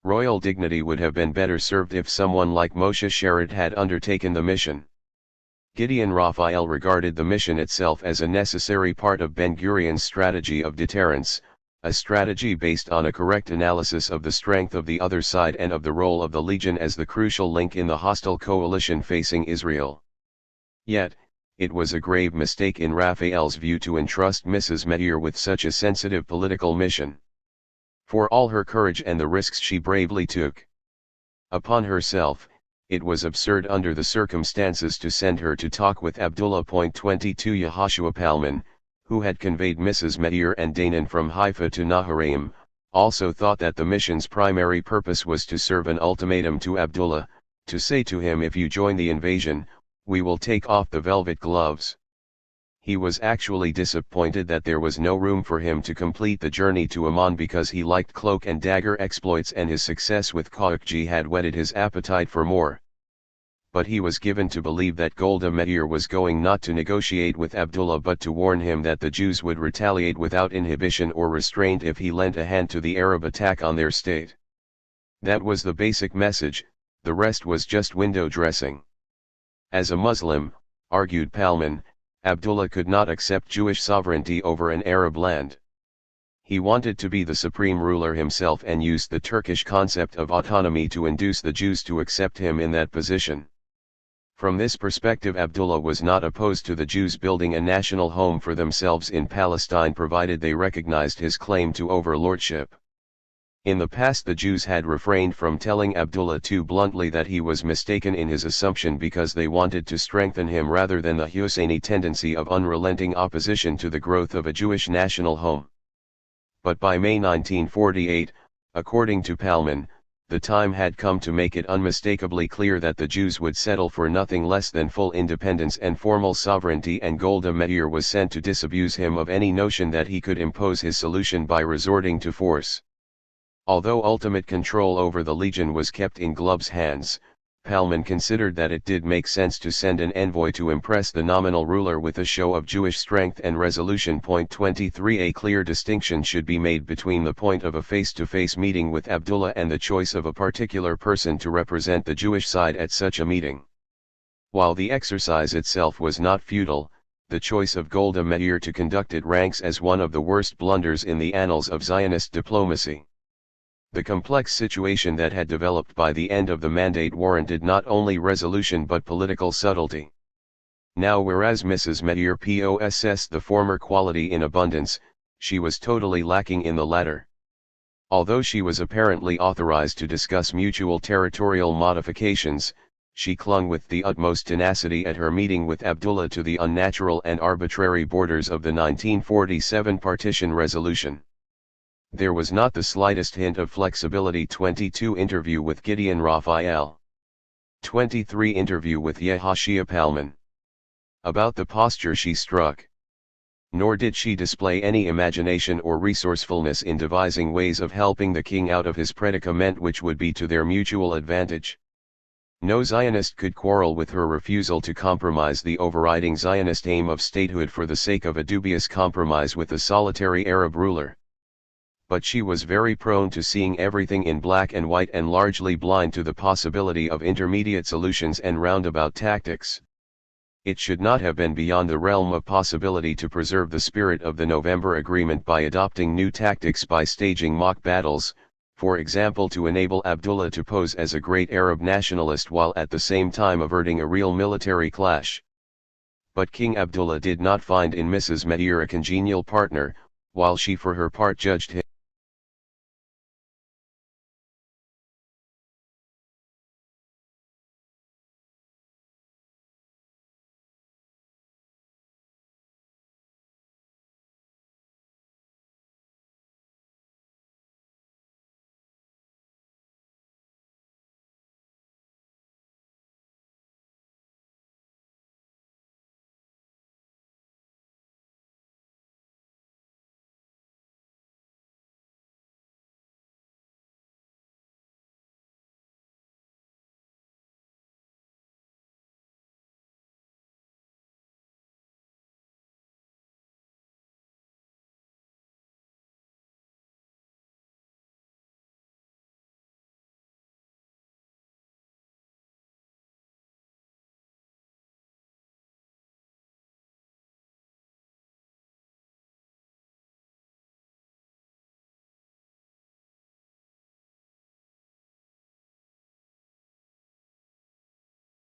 royal dignity would have been better served if someone like Moshe Sharett had undertaken the mission. Gideon Raphael regarded the mission itself as a necessary part of Ben-Gurion's strategy of deterrence, a strategy based on a correct analysis of the strength of the other side and of the role of the Legion as the crucial link in the hostile coalition facing Israel. Yet, it was a grave mistake in Raphael's view to entrust Mrs. Meir with such a sensitive political mission. For all her courage and the risks she bravely took upon herself, it was absurd under the circumstances to send her to talk with Abdullah. 22 Yehoshua Palman, who had conveyed Mrs. Meir and Danan from Haifa to Naharaim, also thought that the mission's primary purpose was to serve an ultimatum to Abdullah, to say to him, if you join the invasion, we will take off the velvet gloves. He was actually disappointed that there was no room for him to complete the journey to Amman because he liked cloak and dagger exploits and his success with Khokji had whetted his appetite for more. But he was given to believe that Golda Meir was going not to negotiate with Abdullah but to warn him that the Jews would retaliate without inhibition or restraint if he lent a hand to the Arab attack on their state. That was the basic message, the rest was just window dressing. As a Muslim, argued Palman, Abdullah could not accept Jewish sovereignty over an Arab land. He wanted to be the supreme ruler himself and used the Turkish concept of autonomy to induce the Jews to accept him in that position. From this perspective, Abdullah was not opposed to the Jews building a national home for themselves in Palestine provided they recognized his claim to overlordship. In the past the Jews had refrained from telling Abdullah too bluntly that he was mistaken in his assumption because they wanted to strengthen him rather than the Husseini tendency of unrelenting opposition to the growth of a Jewish national home. But by May 1948, according to Palman, the time had come to make it unmistakably clear that the Jews would settle for nothing less than full independence and formal sovereignty, and Golda Meir was sent to disabuse him of any notion that he could impose his solution by resorting to force. Although ultimate control over the Legion was kept in Glob's hands, Palman considered that it did make sense to send an envoy to impress the nominal ruler with a show of Jewish strength and resolution. Point 23. A clear distinction should be made between the point of a face-to-face meeting with Abdullah and the choice of a particular person to represent the Jewish side at such a meeting. While the exercise itself was not futile, the choice of Golda Meir to conduct it ranks as one of the worst blunders in the annals of Zionist diplomacy. The complex situation that had developed by the end of the mandate warranted not only resolution but political subtlety. Now, whereas Mrs. Meir possessed the former quality in abundance, she was totally lacking in the latter. Although she was apparently authorized to discuss mutual territorial modifications, she clung with the utmost tenacity at her meeting with Abdullah to the unnatural and arbitrary borders of the 1947 Partition resolution. There was not the slightest hint of flexibility. 22. Interview with Gideon Raphael. 23. Interview with Yehashia Palman. About the posture she struck. Nor did she display any imagination or resourcefulness in devising ways of helping the king out of his predicament which would be to their mutual advantage. No Zionist could quarrel with her refusal to compromise the overriding Zionist aim of statehood for the sake of a dubious compromise with a solitary Arab ruler. But she was very prone to seeing everything in black and white and largely blind to the possibility of intermediate solutions and roundabout tactics. It should not have been beyond the realm of possibility to preserve the spirit of the November Agreement by adopting new tactics, by staging mock battles, for example to enable Abdullah to pose as a great Arab nationalist while at the same time averting a real military clash. But King Abdullah did not find in Mrs. Meir a congenial partner, while she for her part judged him